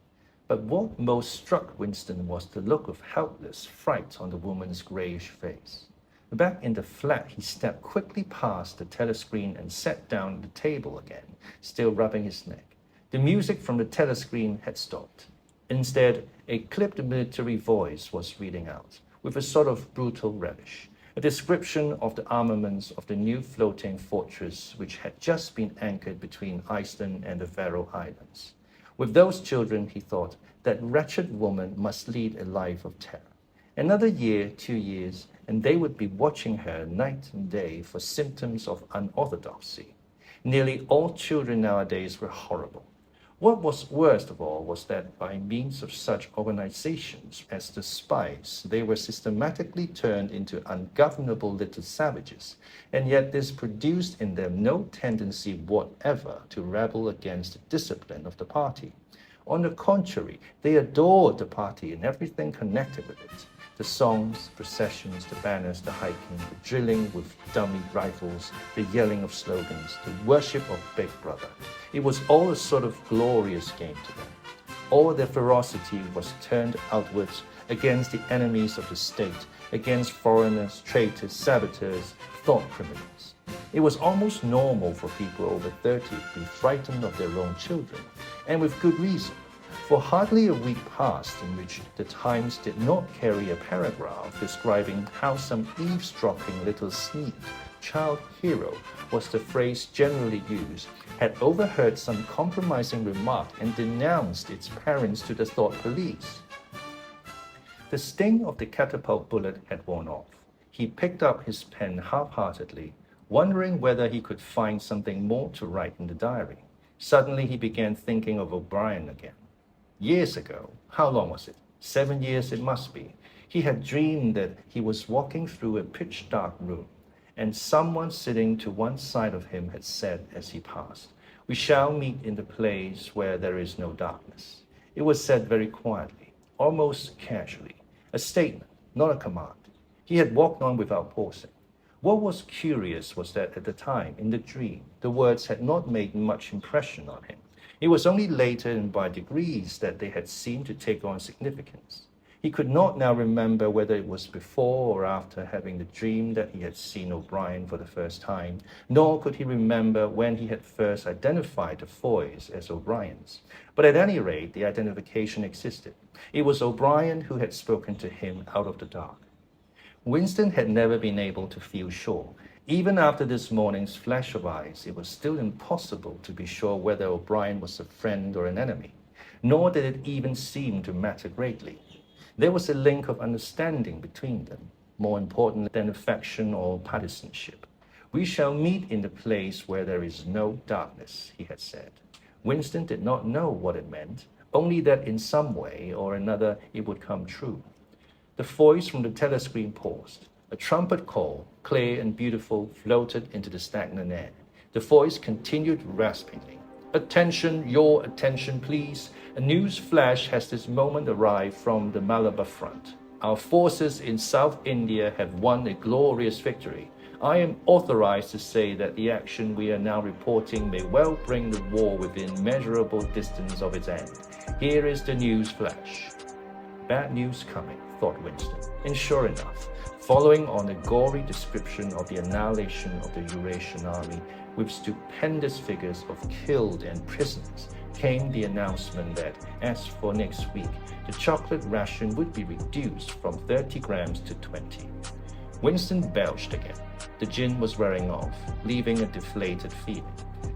C: But what most struck Winston was the look of helpless fright on the woman's grayish face. Back in the flat, he stepped quickly past the telescreen and sat down at the table again, still rubbing his neck. The music from the telescreen had stopped. Instead, a clipped military voice was reading out, with a sort of brutal relish, a description of the armaments of the new floating fortress which had just been anchored between Iceland and the Faroe Islands. With those children, he thought, that wretched woman must lead a life of terror. Another year, 2 years, and they would be watching her night and day for symptoms of unorthodoxy. Nearly all children nowadays were horrible. What was worst of all was that by means of such organizations as the spies, they were systematically turned into ungovernable little savages, and yet this produced in them no tendency whatever to rebel against the discipline of the party. On the contrary, they adored the party and everything connected with it. The songs, processions, the banners, the hiking, the drilling with dummy rifles, the yelling of slogans, the worship of Big Brother. It was all a sort of glorious game to them. All their ferocity was turned outwards against the enemies of the state, against foreigners, traitors, saboteurs, thought criminals. It was almost normal for people over 30 to be frightened of their own children, and with good reason. For hardly a week passed in which the Times did not carry a paragraph describing how some eavesdropping little sneak, child hero was the phrase generally used, had overheard some compromising remark and denounced its parents to the thought police. The sting of the catapult bullet had worn off. He picked up his pen half-heartedly, wondering whether he could find something more to write in the diary. Suddenly he began thinking of O'Brien again. Years ago, how long was it? 7 years it must be. He had dreamed that he was walking through a pitch-dark room, and someone sitting to one side of him had said as he passed, "We shall meet in the place where there is no darkness." It was said very quietly, almost casually, a statement, not a command. He had walked on without pausing. What was curious was that at the time, in the dream, the words had not made much impression on him. It was only later and by degrees that they had seemed to take on significance. He could not now remember whether it was before or after having the dream that he had seen O'Brien for the first time, nor could he remember when he had first identified the voice as O'Brien's. But at any rate, the identification existed. It was O'Brien who had spoken to him out of the dark. Winston had never been able to feel sure. Even after this morning's flash of eyes, it was still impossible to be sure whether O'Brien was a friend or an enemy, nor did it even seem to matter greatly. There was a link of understanding between them, more important than affection or partisanship. "We shall meet in the place where there is no darkness," he had said. Winston did not know what it meant, only that in some way or another it would come true. The voice from the telescreen paused. A trumpet call, clear and beautiful, floated into the stagnant air. The voice continued raspingly. "Attention, your attention, please. A news flash has this moment arrived from the Malabar front. Our forces in South India have won a glorious victory. I am authorized to say that the action we are now reporting may well bring the war within measurable distance of its end. Here is the news flash." Bad news coming, thought Winston. And sure enough, following on a gory description of the annihilation of the Eurasian army with stupendous figures of killed and prisoners, came the announcement that, as for next week, the chocolate ration would be reduced from 30 grams to 20. Winston belched again. The gin was wearing off, leaving a deflated feeling.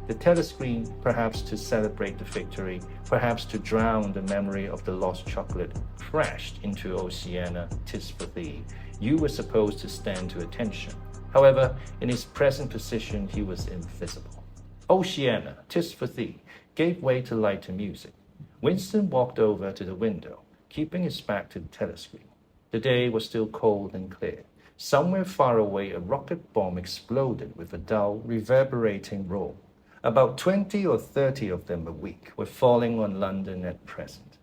C: The telescreen, perhaps to celebrate the victory, perhaps to drown the memory of the lost chocolate, crashed into Oceana, 'tis for thee. You were supposed to stand to attention. However, in his present position, he was invisible. Oceana, 'tis for thee, gave way to lighter music. Winston walked over to the window, keeping his back to the telescreen. The day was still cold and clear. Somewhere far away, a rocket bomb exploded with a dull, reverberating roar. About 20 or 30 of them a week were falling on London at present.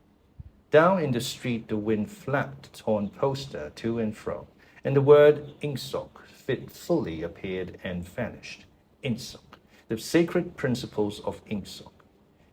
C: Down in the street, the wind flapped the torn poster to and fro, and the word "Ingsoc" fitfully appeared and vanished. Ingsoc, the sacred principles of Ingsoc.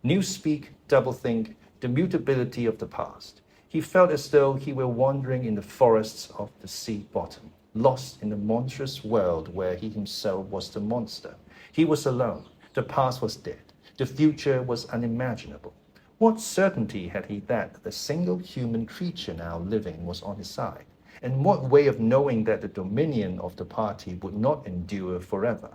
C: Newspeak, doublethink, the mutability of the past. He felt as though he were wandering in the forests of the sea bottom, lost in the monstrous world where he himself was the monster. He was alone. The past was dead. The future was unimaginable. What certainty had he that the single human creature now living was on his side? And what way of knowing that the dominion of the party would not endure forever?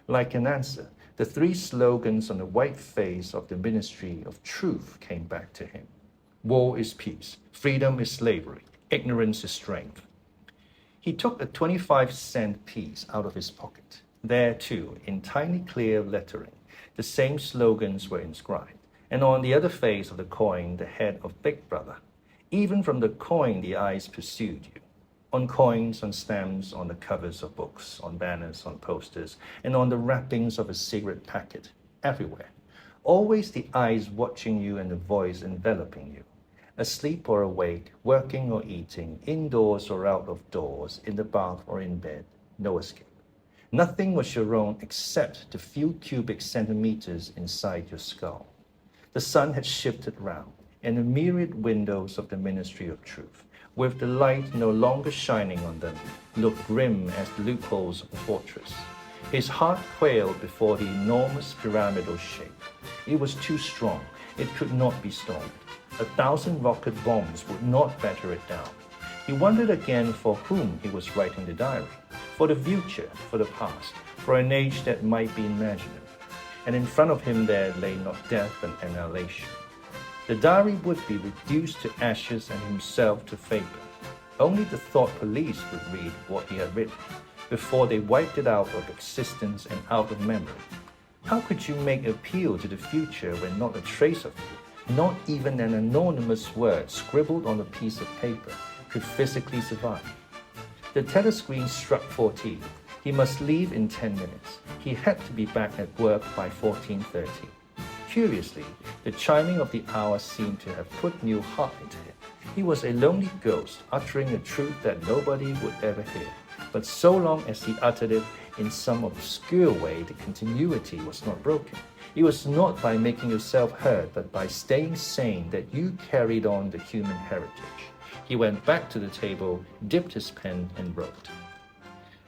C: Like an answer, the three slogans on the white face of the Ministry of Truth came back to him. War is peace. Freedom is slavery. Ignorance is strength. He took a 25-cent piece out of his pocket. There, too, in tiny clear lettering, the same slogans were inscribed, and on the other face of the coin, the head of Big Brother. Even from the coin, the eyes pursued you. On coins, on stamps, on the covers of books, on banners, on posters, and on the wrappings of a cigarette packet, everywhere. Always the eyes watching you and the voice enveloping you. Asleep or awake, working or eating, indoors or out of doors, in the bath or in bed, no escape. Nothing was your own except the few cubic centimeters inside your skull. The sun had shifted round, and the myriad windows of the Ministry of Truth, with the light no longer shining on them, looked grim as the loopholes of a fortress. His heart quailed before the enormous pyramidal shape. It was too strong. It could not be stormed. 1,000 rocket bombs would not batter it down. He wondered again for whom he was writing the diary. For the future, for the past, for an age that might be imaginary. And in front of him there lay not death but annihilation. The diary would be reduced to ashes and himself to vapor. Only the thought police would read what he had written, before they wiped it out of existence and out of memory. How could you make appeal to the future when not a trace of you, not even an anonymous word scribbled on a piece of paper, could physically survive? The telescreen struck 14. He must leave in 10 minutes. He had to be back at work by 14:30. Curiously, the chiming of the hour seemed to have put new heart into him. He was a lonely ghost uttering a truth that nobody would ever hear. But so long as he uttered it in some obscure way, the continuity was not broken. It was not by making yourself heard, but by staying sane that you carried on the human heritage. He went back to the table, dipped his pen, and wrote.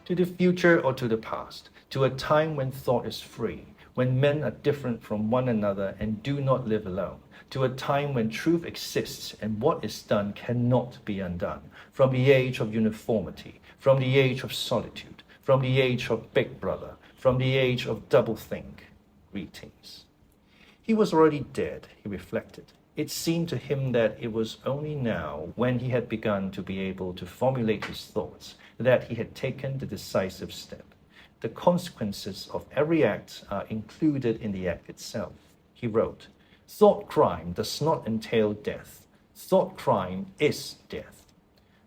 C: To the future or to the past, to a time when thought is free, when men are different from one another and do not live alone, to a time when truth exists and what is done cannot be undone, from the age of uniformity, from the age of solitude, from the age of Big Brother, from the age of doublethink. Greetings. He was already dead, he reflected. It seemed to him that it was only now, when he had begun to be able to formulate his thoughts, that he had taken the decisive step. The consequences of every act are included in the act itself. He wrote, "Thought crime does not entail death. Thought crime is death."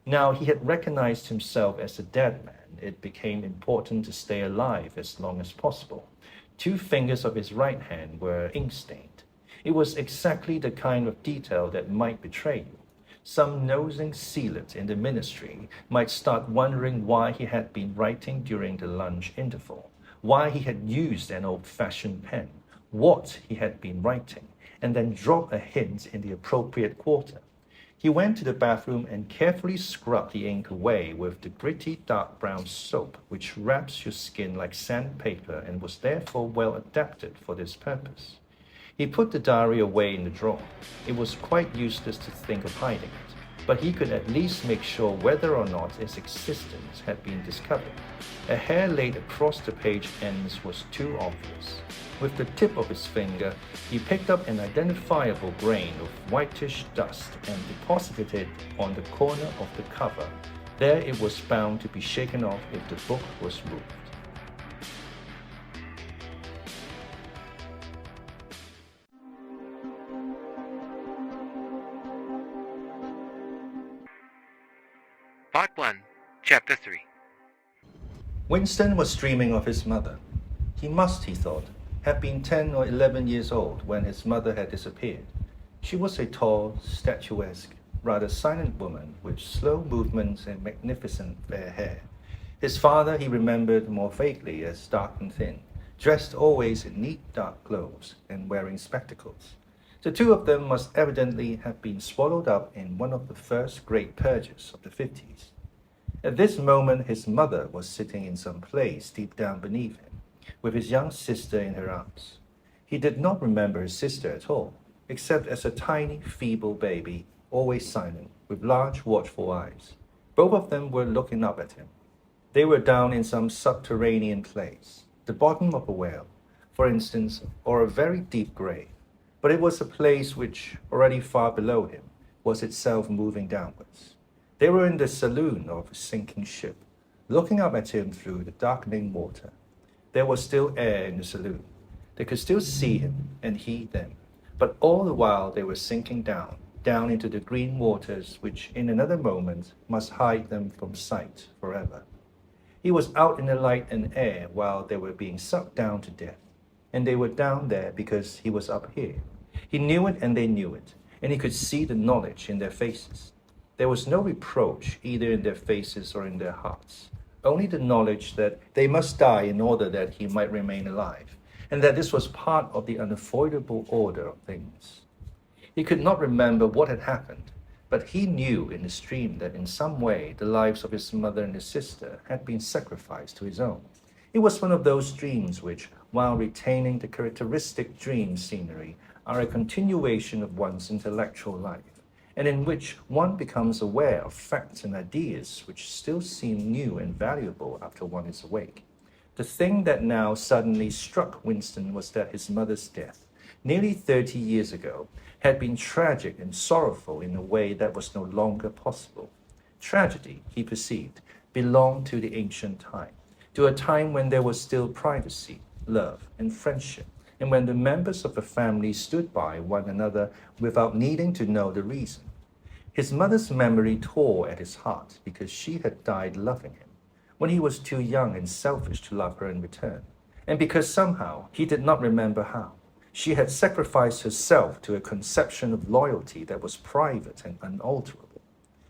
C: Now he had recognized himself as a dead man. It became important to stay alive as long as possible. 2 fingers of his right hand were ink-stained. It was exactly the kind of detail that might betray you. Some nosing zealot in the ministry might start wondering why he had been writing during the lunch interval, why he had used an old-fashioned pen, what he had been writing, and then drop a hint in the appropriate quarter. He went to the bathroom and carefully scrubbed the ink away with the gritty dark brown soap which wraps your skin like sandpaper and was therefore well adapted for this purpose. He put the diary away in the drawer. It was quite useless to think of hiding it. but he could at least make sure whether or not its existence had been discovered. A hair laid across the page ends was too obvious. With the tip of his finger, he picked up an identifiable grain of whitish dust and deposited it on the corner of the cover. There it was bound to be shaken off if the book was moved.
B: Part 1, Chapter 3.
C: Winston was dreaming of his mother. He must, he thought, have been 10 or 11 years old when his mother had disappeared. She was a tall, statuesque, rather silent woman with slow movements and magnificent fair hair. His father he remembered more vaguely as dark and thin, dressed always in neat dark clothes and wearing spectacles. The two of them must evidently have been swallowed up in one of the first great purges of the 50s. At this moment his mother was sitting in some place deep down beneath him, with his young sister in her arms. He did not remember his sister at all, except as a tiny, feeble baby, always silent, with large, watchful eyes. Both of them were looking up at him. They were down in some subterranean place, the bottom of a well, for instance, or a very deep grave. But it was a place which, already far below him, was itself moving downwards. They were in the saloon of a sinking ship, looking up at him through the darkening water. There was still air in the saloon. They could still see him and he them, but all the while they were sinking down into the green waters which in another moment must hide them from sight forever. He was out in the light and air while they were being sucked down to death, and they were down there because he was up here. He knew it and they knew it, and he could see the knowledge in their faces. There was no reproach either in their faces or in their hearts, only the knowledge that they must die in order that he might remain alive, and that this was part of the unavoidable order of things. He could not remember what had happened, but he knew in his dream that in some way the lives of his mother and his sister had been sacrificed to his own. It was one of those dreams which, while retaining the characteristic dream scenery, are a continuation of one's intellectual life, and in which one becomes aware of facts and ideas which still seem new and valuable after one is awake. The thing that now suddenly struck Winston was that his mother's death, nearly 30 years ago, had been tragic and sorrowful in a way that was no longer possible. Tragedy, he perceived, belonged to the ancient time, to a time when there was still privacy, love, and friendship, and when the members of a family stood by one another without needing to know the reason. His mother's memory tore at his heart because she had died loving him, when he was too young and selfish to love her in return, and because somehow he did not remember how. She had sacrificed herself to a conception of loyalty that was private and unalterable.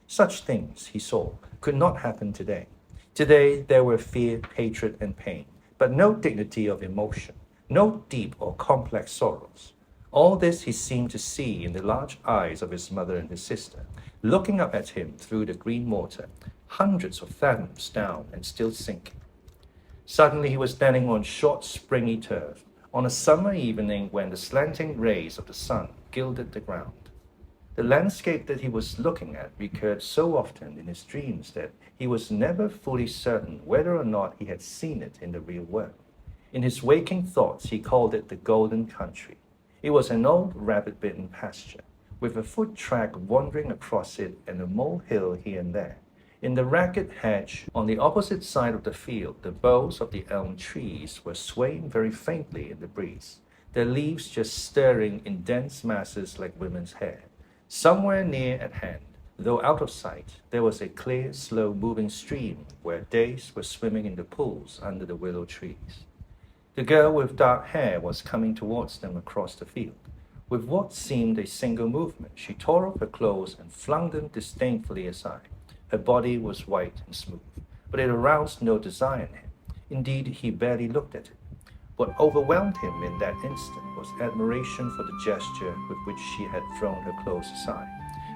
C: Such things, he saw, could not happen today. Today there were fear, hatred, and pain, but no dignity of emotion, no deep or complex sorrows. All this he seemed to see in the large eyes of his mother and his sister, looking up at him through the green water, hundreds of fathoms down and still sinking. Suddenly he was standing on short, springy turf, on a summer evening when the slanting rays of the sun gilded the ground. The landscape that he was looking at recurred so often in his dreams that he was never fully certain whether or not he had seen it in the real world. In his waking thoughts he called it the Golden Country. It was an old rabbit-bitten pasture, with a foot track wandering across it and a molehill here and there. In the ragged hedge on the opposite side of the field, the boughs of the elm trees were swaying very faintly in the breeze, their leaves just stirring in dense masses like women's hair. Somewhere near at hand, though out of sight, there was a clear, slow-moving stream where days were swimming in the pools under the willow trees. The girl with dark hair was coming towards them across the field. With what seemed a single movement, she tore off her clothes and flung them disdainfully aside. Her body was white and smooth, but it aroused no desire in him. Indeed, he barely looked at it. What overwhelmed him in that instant was admiration for the gesture with which she had thrown her clothes aside.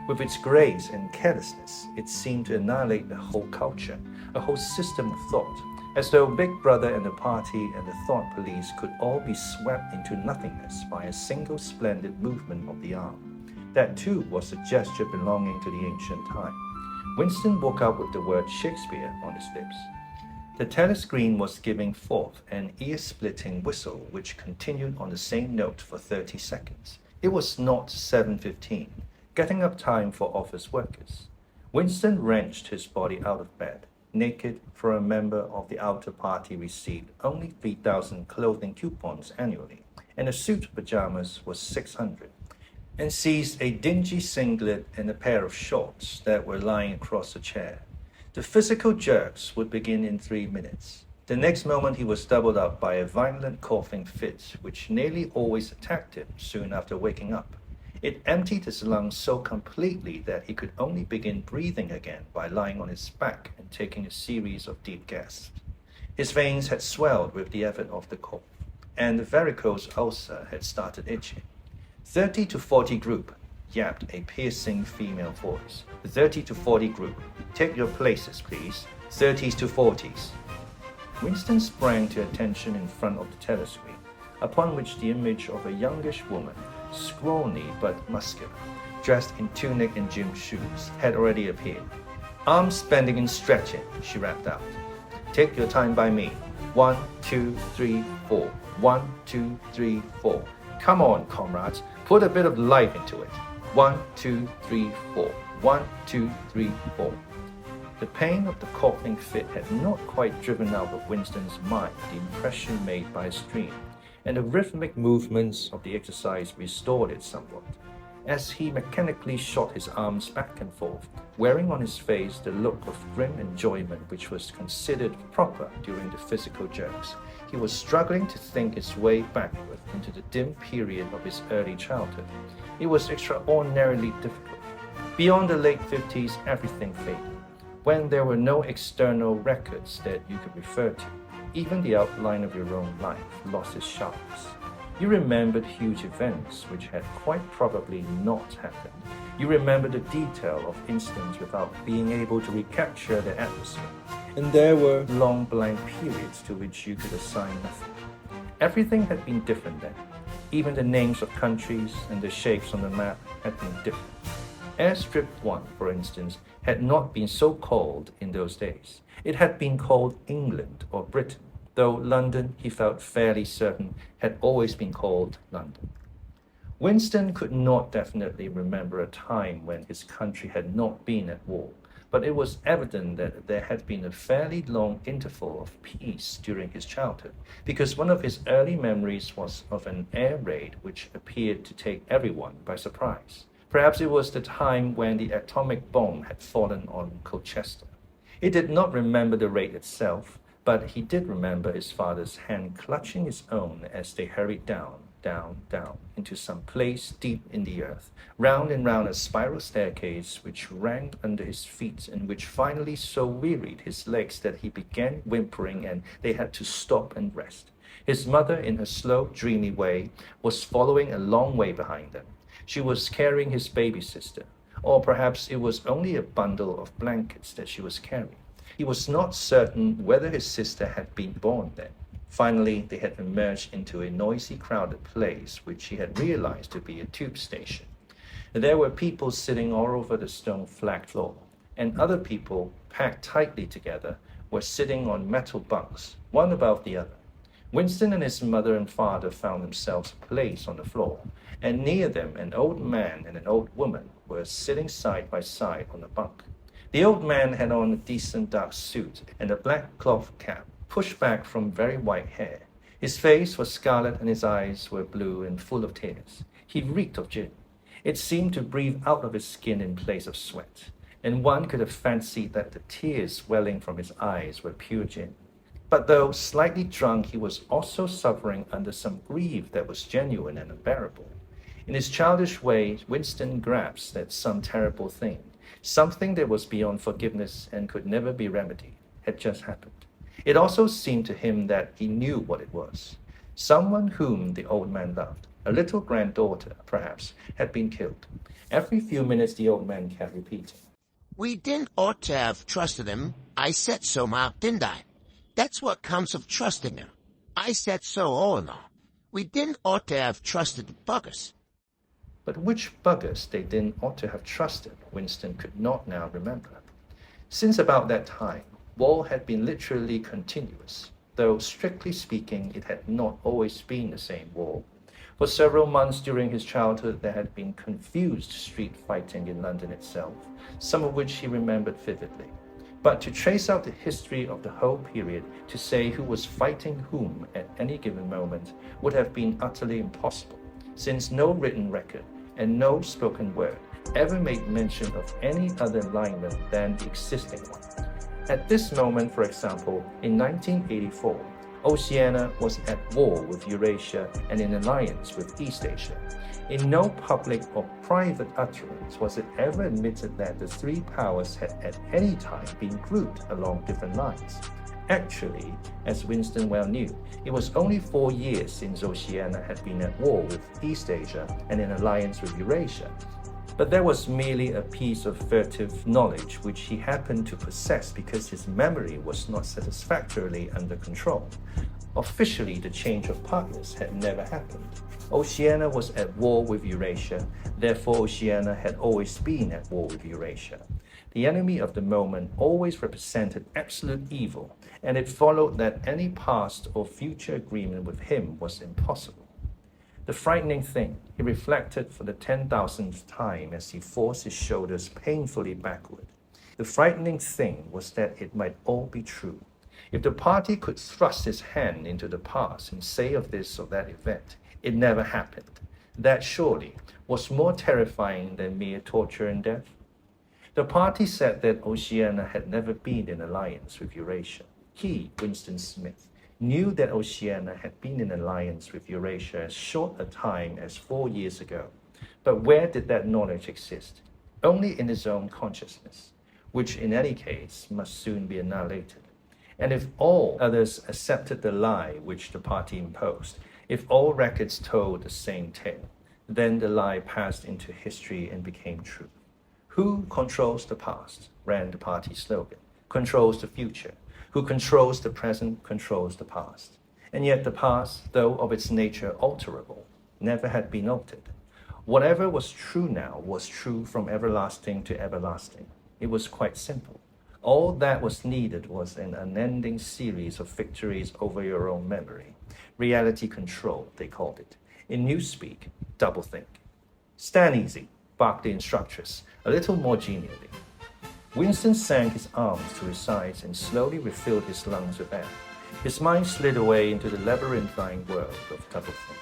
C: With its grace and carelessness, it seemed to annihilate the whole culture, a whole system of thought, as though Big Brother and the party and the thought police could all be swept into nothingness by a single splendid movement of the arm. That too was a gesture belonging to the ancient time. Winston woke up with the word Shakespeare on his lips. The telescreen was giving forth an ear-splitting whistle which continued on the same note for 30 seconds. It was not 7:15, getting up time for office workers. Winston wrenched his body out of bed, naked, for a member of the outer party received only 3,000 clothing coupons annually, and a suit of pajamas was 600, and seized a dingy singlet and a pair of shorts that were lying across a chair. The physical jerks would begin in 3 minutes. The next moment he was doubled up by a violent coughing fit, which nearly always attacked him soon after waking up. It emptied his lungs so completely that he could only begin breathing again by lying on his back and taking a series of deep gasps. His veins had swelled with the effort of the cough, and the varicose ulcer had started itching. 30 to 40 group, yapped a piercing female voice. The 30 to 40 group, take your places, please. 30s to 40s. Winston sprang to attention in front of the telescreen, upon which the image of a youngish woman, scrawny but muscular, dressed in tunic and gym shoes, had already appeared. Arms bending and stretching, she rapped out. Take your time by me. 1, 2, 3, 4. 1, 2, 3, 4. Come on, comrades, put a bit of life into it. 1, 2, 3, 4. 1, 2, 3, 4. The pain of the coughing fit had not quite driven out of Winston's mind the impression made by his dream, and the rhythmic movements of the exercise restored it somewhat. As he mechanically shot his arms back and forth, wearing on his face the look of grim enjoyment which was considered proper during the physical jerks, he was struggling to think his way backward into the dim period of his early childhood. It was extraordinarily difficult. Beyond the late 50s, everything faded. When there were no external records that you could refer to, even the outline of your own life lost its sharpness. You remembered huge events which had quite probably not happened. You remembered the detail of incidents without being able to recapture the atmosphere. And there were long blank periods to which you could assign nothing. Everything had been different then. Even the names of countries and the shapes on the map had been different. Airstrip 1, for instance, had not been so called in those days. It had been called England or Britain, though London, he felt fairly certain, had always been called London. Winston could not definitely remember a time when his country had not been at war, but it was evident that there had been a fairly long interval of peace during his childhood, because one of his early memories was of an air raid which appeared to take everyone by surprise. Perhaps it was the time when the atomic bomb had fallen on Costa. He did not remember the raid itself, but he did remember his father's hand clutching his own as they hurried down, into some place deep in the earth, round and round a spiral staircase which rang under his feet and which finally so wearied his legs that he began whimpering and they had to stop and rest. His mother, in her slow, dreamy way, was following a long way behind them. She was carrying his baby sister, or perhaps it was only a bundle of blankets that she was carrying. He was not certain whether his sister had been born then. Finally, they had emerged into a noisy, crowded place, which he had realized to be a tube station. There were people sitting all over the stone flagged floor, and other people, packed tightly together, were sitting on metal bunks, one above the other. Winston and his mother and father found themselves placed on the floor, and near them an old man and an old woman were sitting side by side on a bunk. The old man had on a decent dark suit and a black cloth cap, pushed back from very white hair. His face was scarlet and his eyes were blue and full of tears. He reeked of gin. It seemed to breathe out of his skin in place of sweat, and one could have fancied that the tears welling from his eyes were pure gin. But though slightly drunk, he was also suffering under some grief that was genuine and unbearable. In his childish way, Winston grasped that some terrible thing, something that was beyond forgiveness and could never be remedied, had just happened. It also seemed to him that he knew what it was. Someone whom the old man loved, a little granddaughter, perhaps, had been killed. Every few minutes the old man kept repeating,
D: "We didn't ought to have trusted him. I said so, Ma, didn't I? That's what comes of trusting him. I said so all along. We didn't ought to have trusted the buggers."
C: But which buggers they then ought to have trusted, Winston could not now remember. Since about that time, war had been literally continuous, though strictly speaking it had not always been the same war. For several months during his childhood there had been confused street fighting in London itself, some of which he remembered vividly. But to trace out the history of the whole period, to say who was fighting whom at any given moment, would have been utterly impossible, since no written record and no spoken word ever made mention of any other lineman than the existing one. At this moment, for example, in 1984, Oceania was at war with Eurasia and in alliance with East Asia. In no public or private utterance was it ever admitted that the three powers had at any time been grouped along different lines. Actually, as Winston well knew, it was only 4 years since Oceania had been at war with East Asia and in alliance with Eurasia. But that was merely a piece of furtive knowledge which he happened to possess because his memory was not satisfactorily under control. Officially, the change of partners had never happened. Oceania was at war with Eurasia, therefore Oceania had always been at war with Eurasia. The enemy of the moment always represented absolute evil, and it followed that any past or future agreement with him was impossible. The frightening thing, he reflected for the 10,000th time as he forced his shoulders painfully backward. The frightening thing was that it might all be true. If the party could thrust his hand into the past and say of this or that event, it never happened. That surely was more terrifying than mere torture and death. The party said that Oceania had never been in alliance with Eurasia. He, Winston Smith, knew that Oceania had been in alliance with Eurasia as short a time as 4 years ago. But where did that knowledge exist? Only in his own consciousness, which in any case must soon be annihilated. And if all others accepted the lie which the party imposed, if all records told the same tale, then the lie passed into history and became true. Who controls the past, ran the party slogan, controls the future. Who controls the present controls the past. And yet the past, though of its nature alterable, never had been altered. Whatever was true now was true from everlasting to everlasting. It was quite simple. All that was needed was an unending series of victories over your own memory. Reality control, they called it. In newspeak, doublethink. Stand easy, barked the instructress, a little more genially. Winston sank his arms to his sides and slowly refilled his lungs with air. His mind slid away into the labyrinthine world of doublethink.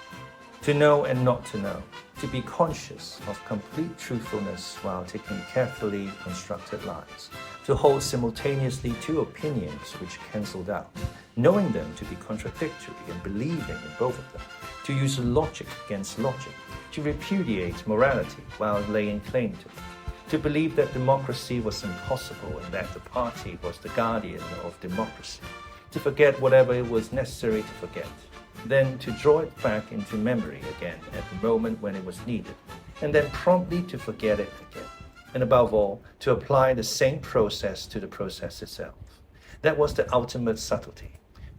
C: To know and not to know, to be conscious of complete truthfulness while taking carefully constructed lies, to hold simultaneously two opinions which cancelled out, knowing them to be contradictory and believing in both of them, to use logic against logic, to repudiate morality while laying claim to it, to believe that democracy was impossible and that the party was the guardian of democracy, to forget whatever it was necessary to forget, then to draw it back into memory again at the moment when it was needed, and then promptly to forget it again, and above all, to apply the same process to the process itself. That was the ultimate subtlety,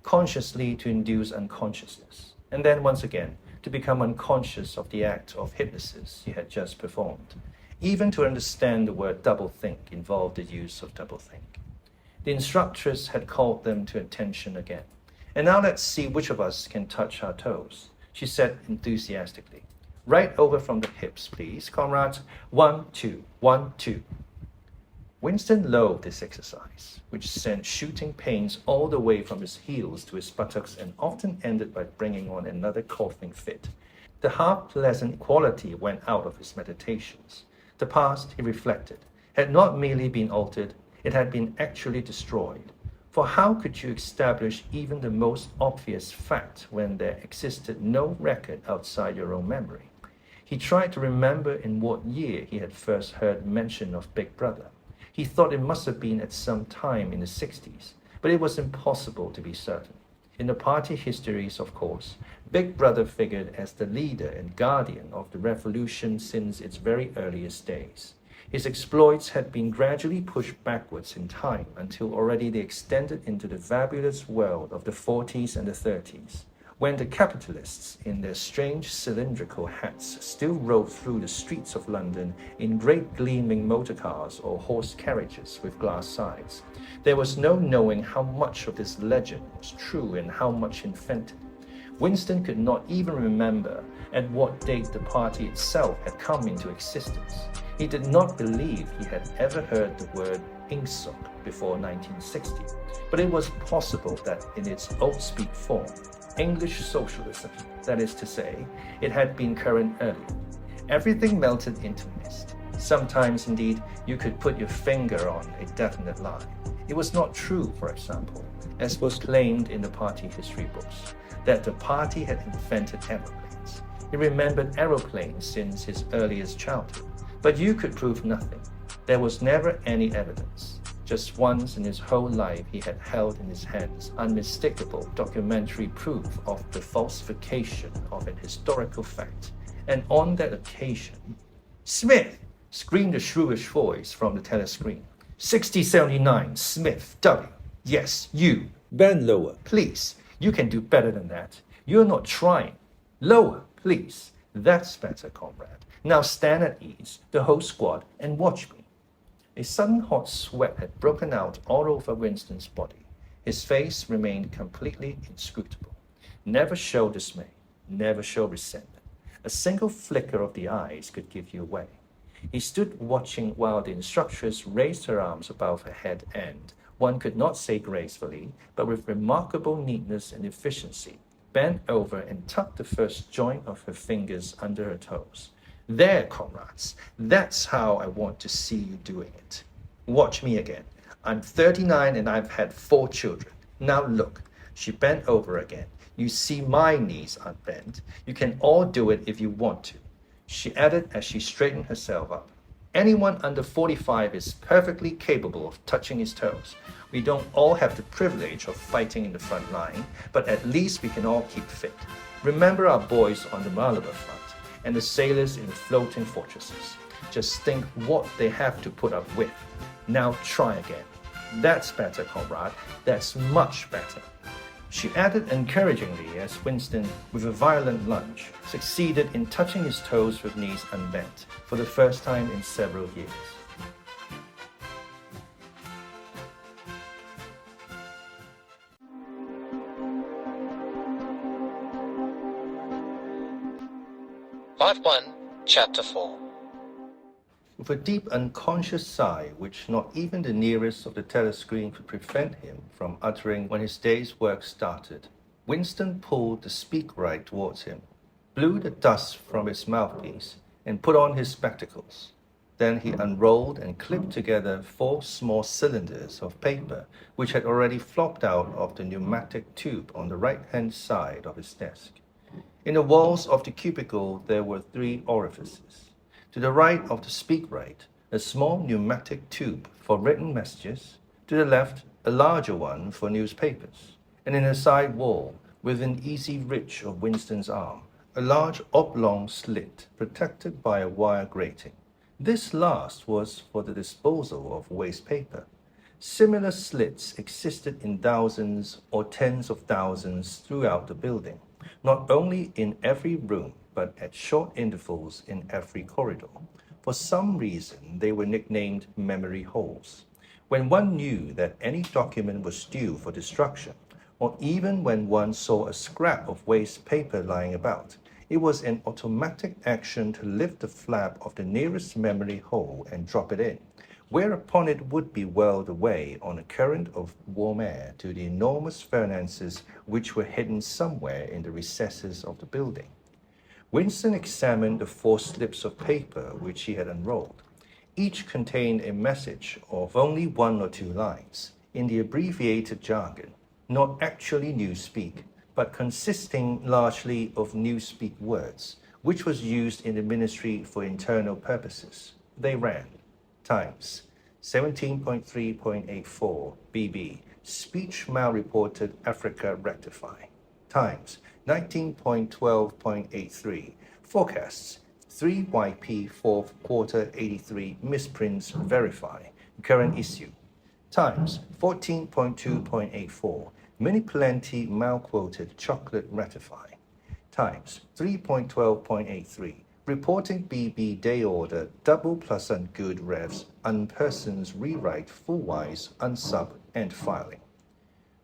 C: consciously to induce unconsciousness, and then once again to become unconscious of the act of hypnosis you had just performed. Even to understand the word doublethink involved the use of doublethink. The instructress had called them to attention again. And now let's see which of us can touch our toes, she said enthusiastically. Right over from the hips, please, comrades. 1, 2, 1, 2. Winston loathed this exercise, which sent shooting pains all the way from his heels to his buttocks and often ended by bringing on another coughing fit. The half-pleasant quality went out of his meditations. The past, he reflected, had not merely been altered, it had been actually destroyed. For how could you establish even the most obvious fact when there existed no record outside your own memory? He tried to remember in what year he had first heard mention of Big Brother. He thought it must have been at some time in the 60s, but it was impossible to be certain. In the party histories, of course, Big Brother figured as the leader and guardian of the revolution since its very earliest days. His exploits had been gradually pushed backwards in time until already they extended into the fabulous world of the 40s and the 30s. When the capitalists in their strange cylindrical hats still rode through the streets of London in great gleaming motor cars or horse carriages with glass sides, there was no knowing how much of this legend was true and how much invented. Winston could not even remember at what date the party itself had come into existence. He did not believe he had ever heard the word ingsoc before 1960, but it was possible that in its old-speak form, English socialism, that is to say, it had been current earlier. Everything melted into mist. Sometimes, indeed, you could put your finger on a definite lie. It was not true, for example, as was claimed in the party history books, that the party had invented aeroplanes. He remembered aeroplanes since his earliest childhood, but you could prove nothing. There was never any evidence. Just once in his whole life he had held in his hands unmistakable documentary proof of the falsification of an historical fact. And on that occasion, "Smith!" screamed a shrewish voice from the telescreen. 6079, Smith, W. Yes, you. Bend lower, please. You can do better than that. You're not trying. Lower, please. That's better, comrade. Now stand at ease, the whole squad, and watch me. A sudden hot sweat had broken out all over Winston's body. His face remained completely inscrutable. Never show dismay, never show resentment. A single flicker of the eyes could give you away. He stood watching while the instructress raised her arms above her head and, one could not say gracefully, but with remarkable neatness and efficiency, bent over and tucked the first joint of her fingers under her toes. There, comrades, that's how I want to see you doing it. Watch me again. I'm 39 and I've had 4 children. Now look, she bent over again. You see my knees aren't bent. You can all do it if you want to. She added as she straightened herself up. Anyone under 45 is perfectly capable of touching his toes. We don't all have the privilege of fighting in the front line, but at least we can all keep fit. Remember our boys on the Malabar front and the sailors in the floating fortresses. Just think what they have to put up with. Now try again. That's better, comrade. That's much better. She added encouragingly as Winston, with a violent lunge, succeeded in touching his toes with knees unbent for the first time in several years.
A: Part 1, Chapter 4.
C: With a deep unconscious sigh which not even the nearest of the telescreen could prevent him from uttering when his day's work started, Winston pulled the speakwrite towards him, blew the dust from his mouthpiece, and put on his spectacles. Then he unrolled and clipped together 4 small cylinders of paper which had already flopped out of the pneumatic tube on the right-hand side of his desk. In the walls of the cubicle there were 3 orifices. To the right of the speakwrite, a small pneumatic tube for written messages. To the left, a larger one for newspapers. And in a side wall, within easy reach of Winston's arm, a large oblong slit protected by a wire grating. This last was for the disposal of waste paper. Similar slits existed in thousands or tens of thousands throughout the building, not only in every room, but at short intervals in every corridor. For some reason, they were nicknamed memory holes. When one knew that any document was due for destruction, or even when one saw a scrap of waste paper lying about, it was an automatic action to lift the flap of the nearest memory hole and drop it in, whereupon it would be whirled away on a current of warm air to the enormous furnaces which were hidden somewhere in the recesses of the building. Winston examined the 4 slips of paper which he had unrolled. Each contained a message of only 1 or 2 lines, in the abbreviated jargon, not actually newspeak, but consisting largely of newspeak words, which was used in the Ministry for Internal Purposes. They ran: Times, 17.3.84 BB, speech malreported Africa rectify. Times, 19.12.83, forecasts, 3YP 4th quarter 83 misprints verify, current issue. Times, 14.2.84, Many plenty mal-quoted chocolate ratify. Times 3.12.83. Reporting BB day order double plus ungood revs, unpersons rewrite full-wise, unsub, and filing.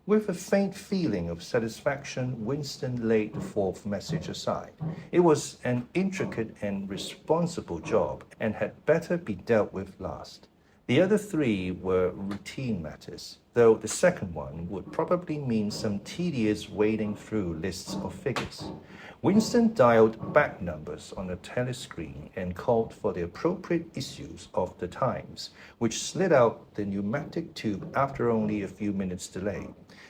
C: With a faint feeling of satisfaction, Winston laid the fourth message aside. It was an intricate and responsible job and had better be dealt with last. The other three were routine matters, though the second one would probably mean some tedious wading through lists of figures. Winston dialed back numbers on the telescreen and called for the appropriate issues of the Times, which slid out the pneumatic tube after only a few minutes' delay.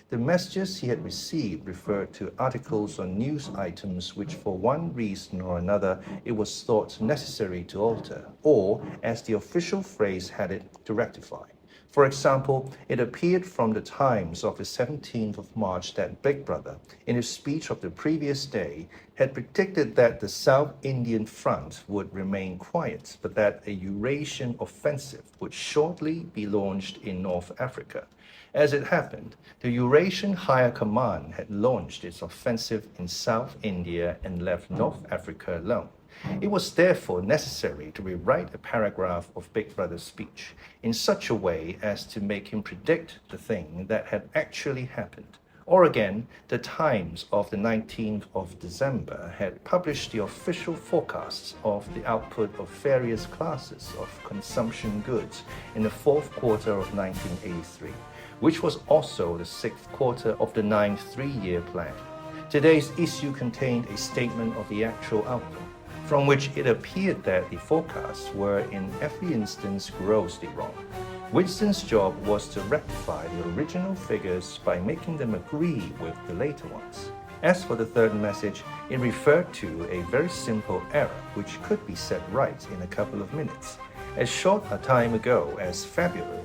C: The messages he had received referred to articles on news items which for one reason or another it was thought necessary to alter, or, as the official phrase had it, to rectify. For example, it appeared from the Times of the 17th of March that Big Brother, in his speech of the previous day, had predicted that the South Indian Front would remain quiet, but that a Eurasian offensive would shortly be launched in North Africa. As it happened, the Eurasian Higher Command had launched its offensive in South India and left North Africa alone. It was therefore necessary to rewrite a paragraph of Big Brother's speech in such a way as to make him predict the thing that had actually happened. Or again, the Times of the 19th of December had published the official forecasts of the output of various classes of consumption goods in the fourth quarter of 1983, which was also the sixth quarter of the ninth three-year plan. Today's issue contained a statement of the actual output, from which it appeared that the forecasts were in every instance grossly wrong. Winston's job was to rectify the original figures by making them agree with the later ones. As for the third message, it referred to a very simple error which could be set right in a couple of minutes. As short a time ago as February,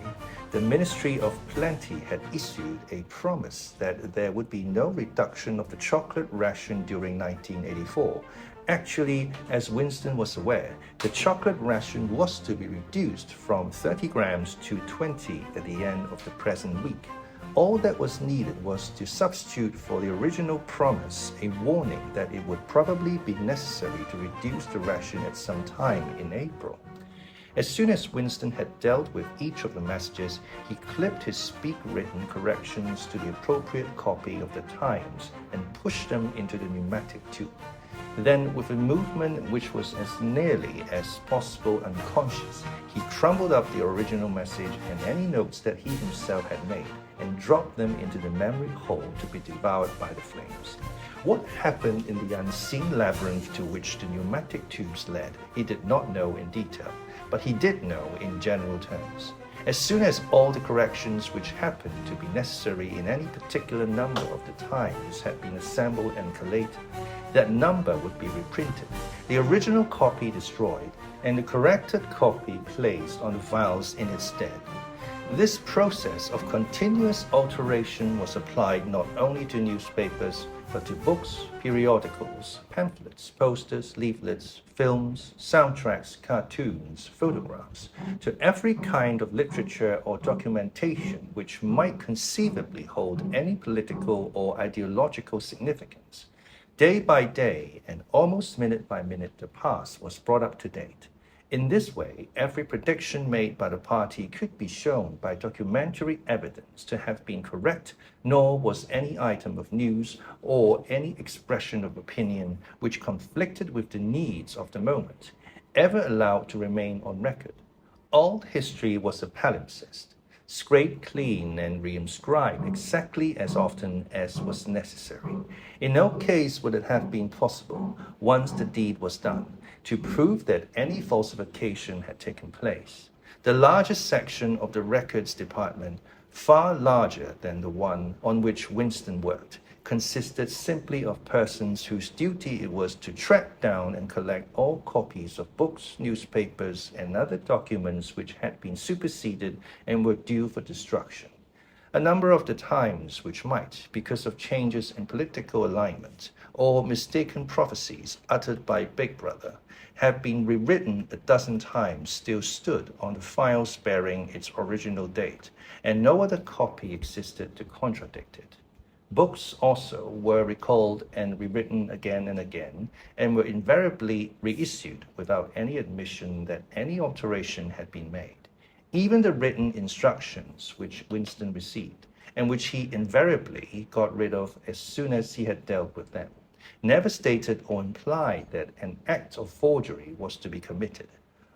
C: the Ministry of Plenty had issued a promise that there would be no reduction of the chocolate ration during 1984. Actually, as Winston was aware, the chocolate ration was to be reduced from 30 grams to 20 at the end of the present week. All that was needed was to substitute for the original promise a warning that it would probably be necessary to reduce the ration at some time in April. As soon as Winston had dealt with each of the messages, he clipped his speak-written corrections to the appropriate copy of the Times and pushed them into the pneumatic tube. Then, with a movement which was as nearly as possible unconscious, he crumbled up the original message and any notes that he himself had made and dropped them into the memory hole to be devoured by the flames. What happened in the unseen labyrinth to which the pneumatic tubes led, he did not know in detail, but he did know in general terms. As soon as all the corrections which happened to be necessary in any particular number of the Times had been assembled and collated, that number would be reprinted, the original copy destroyed, and the corrected copy placed on the files in its stead. This process of continuous alteration was applied not only to newspapers, but to books, periodicals, pamphlets, posters, leaflets, films, soundtracks, cartoons, photographs, to every kind of literature or documentation which might conceivably hold any political or ideological significance. Day by day and almost minute by minute, the past was brought up to date. In this way, every prediction made by the party could be shown by documentary evidence to have been correct, nor was any item of news or any expression of opinion which conflicted with the needs of the moment ever allowed to remain on record. All history was a palimpsest, scraped clean and reinscribed exactly as often as was necessary. In no case would it have been possible, once the deed was done, to prove that any falsification had taken place. The largest section of the records department, far larger than the one on which Winston worked, consisted simply of persons whose duty it was to track down and collect all copies of books, newspapers, and other documents which had been superseded and were due for destruction. A number of the Times which might, because of changes in political alignment or mistaken prophecies uttered by Big Brother, have been rewritten a dozen times still stood on the files bearing its original date, and no other copy existed to contradict it. Books also were recalled and rewritten again and again, and were invariably reissued without any admission that any alteration had been made. Even the written instructions which Winston received, and which he invariably got rid of as soon as he had dealt with them, never stated or implied that an act of forgery was to be committed.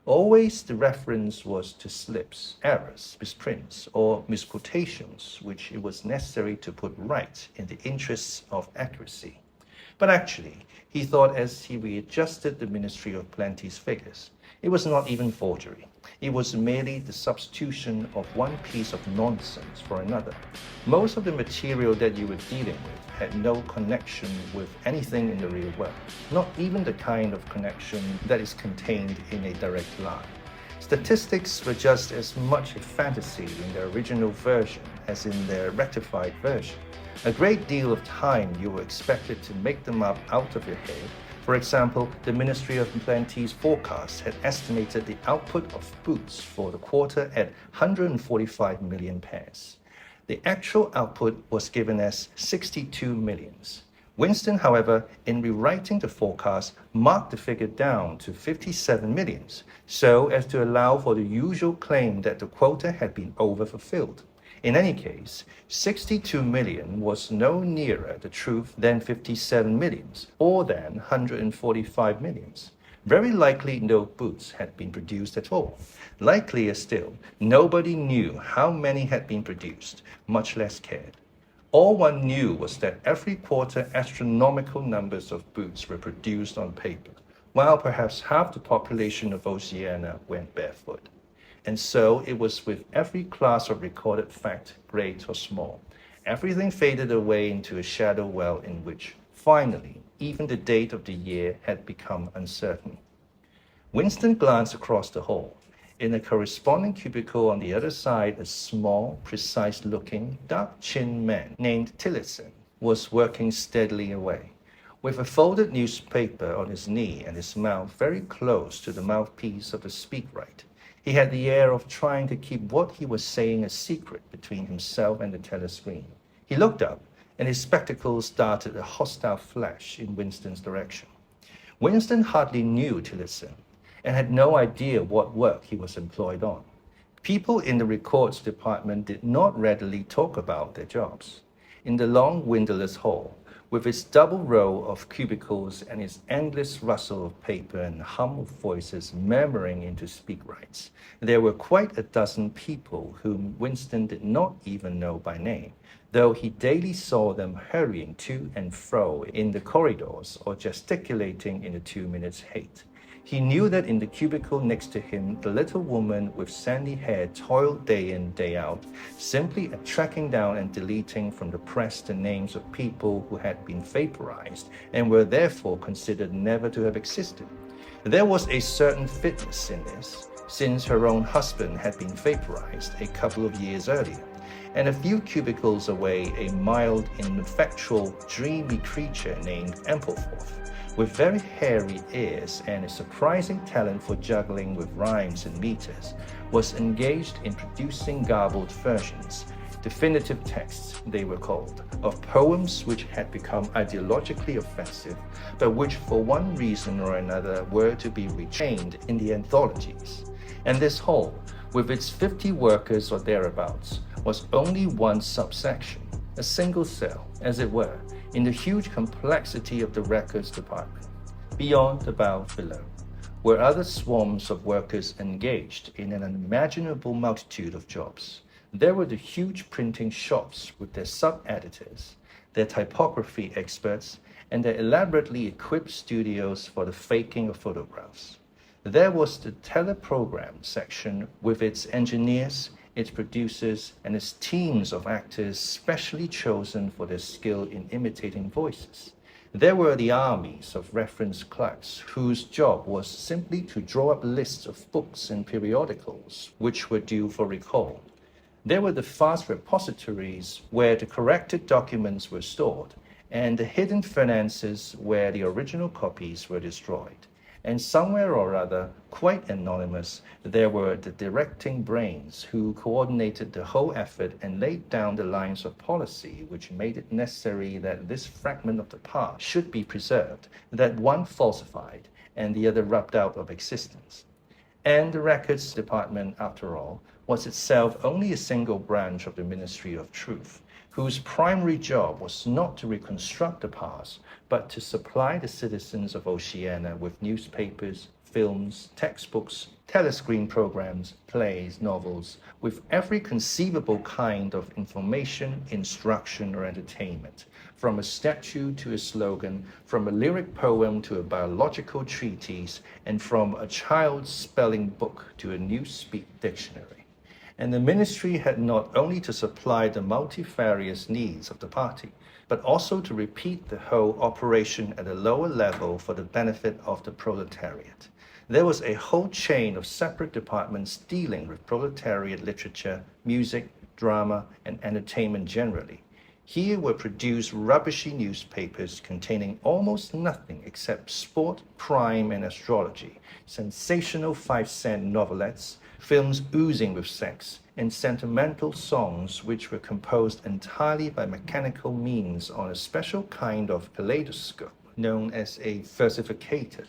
C: Always the reference was to slips, errors, misprints, or misquotations which it was necessary to put right in the interests of accuracy. But actually, he thought as he readjusted the Ministry of Plenty's figures, it was not even forgery. It was merely the substitution of one piece of nonsense for another. Most of the material that you were dealing with had no connection with anything in the real world, not even the kind of connection that is contained in a direct line. Statistics were just as much a fantasy in their original version as in their rectified version. A great deal of time you were expected to make them up out of your head. For example, the Ministry of Plenty's forecast had estimated the output of boots for the quarter at 145 million pairs. The actual output was given as 62 millions. Winston, however, in rewriting the forecast, marked the figure down to 57 millions, so as to allow for the usual claim that the quota had been overfulfilled. In any case, 62 million was no nearer the truth than 57 millions, or than 145 millions. Very likely no boots had been produced at all. Likelier still, nobody knew how many had been produced, much less cared. All one knew was that every quarter astronomical numbers of boots were produced on paper, while perhaps half the population of Oceania went barefoot. And so it was with every class of recorded fact, great or small. Everything faded away into a shadow well in which, finally, even the date of the year had become uncertain. Winston glanced across the hall. In a corresponding cubicle on the other side, a small, precise-looking, dark-chinned man named Tillotson was working steadily away, with a folded newspaper on his knee and his mouth very close to the mouthpiece of the speakwrite. He had the air of trying to keep what he was saying a secret between himself and the telescreen. He looked up, and his spectacles darted a hostile flash in Winston's direction. Winston hardly knew Tillotson, and had no idea what work he was employed on. People in the records department did not readily talk about their jobs. In the long windowless hall, with its double row of cubicles and its endless rustle of paper and hum of voices murmuring into speakwrites, there were quite a dozen people whom Winston did not even know by name, though he daily saw them hurrying to and fro in the corridors or gesticulating in the 2 minutes hate. He knew that in the cubicle next to him, the little woman with sandy hair toiled day in, day out, simply at tracking down and deleting from the press the names of people who had been vaporized and were therefore considered never to have existed. There was a certain fitness in this, since her own husband had been vaporized a couple of years earlier, and a few cubicles away a mild, ineffectual, dreamy creature named Ampleforth, with very hairy ears and a surprising talent for juggling with rhymes and meters, was engaged in producing garbled versions, definitive texts they were called, of poems which had become ideologically offensive, but which for one reason or another were to be retained in the anthologies. And this whole, with its 50 workers or thereabouts, was only one subsection, a single cell, as it were, in the huge complexity of the records department. Beyond, above, below, were other swarms of workers engaged in an unimaginable multitude of jobs. There were the huge printing shops with their sub-editors, their typography experts, and their elaborately equipped studios for the faking of photographs. There was the teleprogram section with its engineers, its producers, and its teams of actors specially chosen for their skill in imitating voices. There were the armies of reference clerks whose job was simply to draw up lists of books and periodicals which were due for recall. There were the vast repositories where the corrected documents were stored, and the hidden finances where the original copies were destroyed. And somewhere or other, quite anonymous, there were the directing brains who coordinated the whole effort and laid down the lines of policy which made it necessary that this fragment of the past should be preserved, that one falsified and the other rubbed out of existence. And the Records Department, after all, was itself only a single branch of the Ministry of Truth, whose primary job was not to reconstruct the past, but to supply the citizens of Oceania with newspapers, films, textbooks, telescreen programs, plays, novels, with every conceivable kind of information, instruction, or entertainment, from a statue to a slogan, from a lyric poem to a biological treatise, and from a child's spelling book to a newspeak dictionary. And the ministry had not only to supply the multifarious needs of the party, but also to repeat the whole operation at a lower level for the benefit of the proletariat. There was a whole chain of separate departments dealing with proletariat literature, music, drama, and entertainment generally. Here were produced rubbishy newspapers containing almost nothing except sport, crime, and astrology, sensational 5-cent novelettes, films oozing with sex, and sentimental songs which were composed entirely by mechanical means on a special kind of kaleidoscope known as a versificator.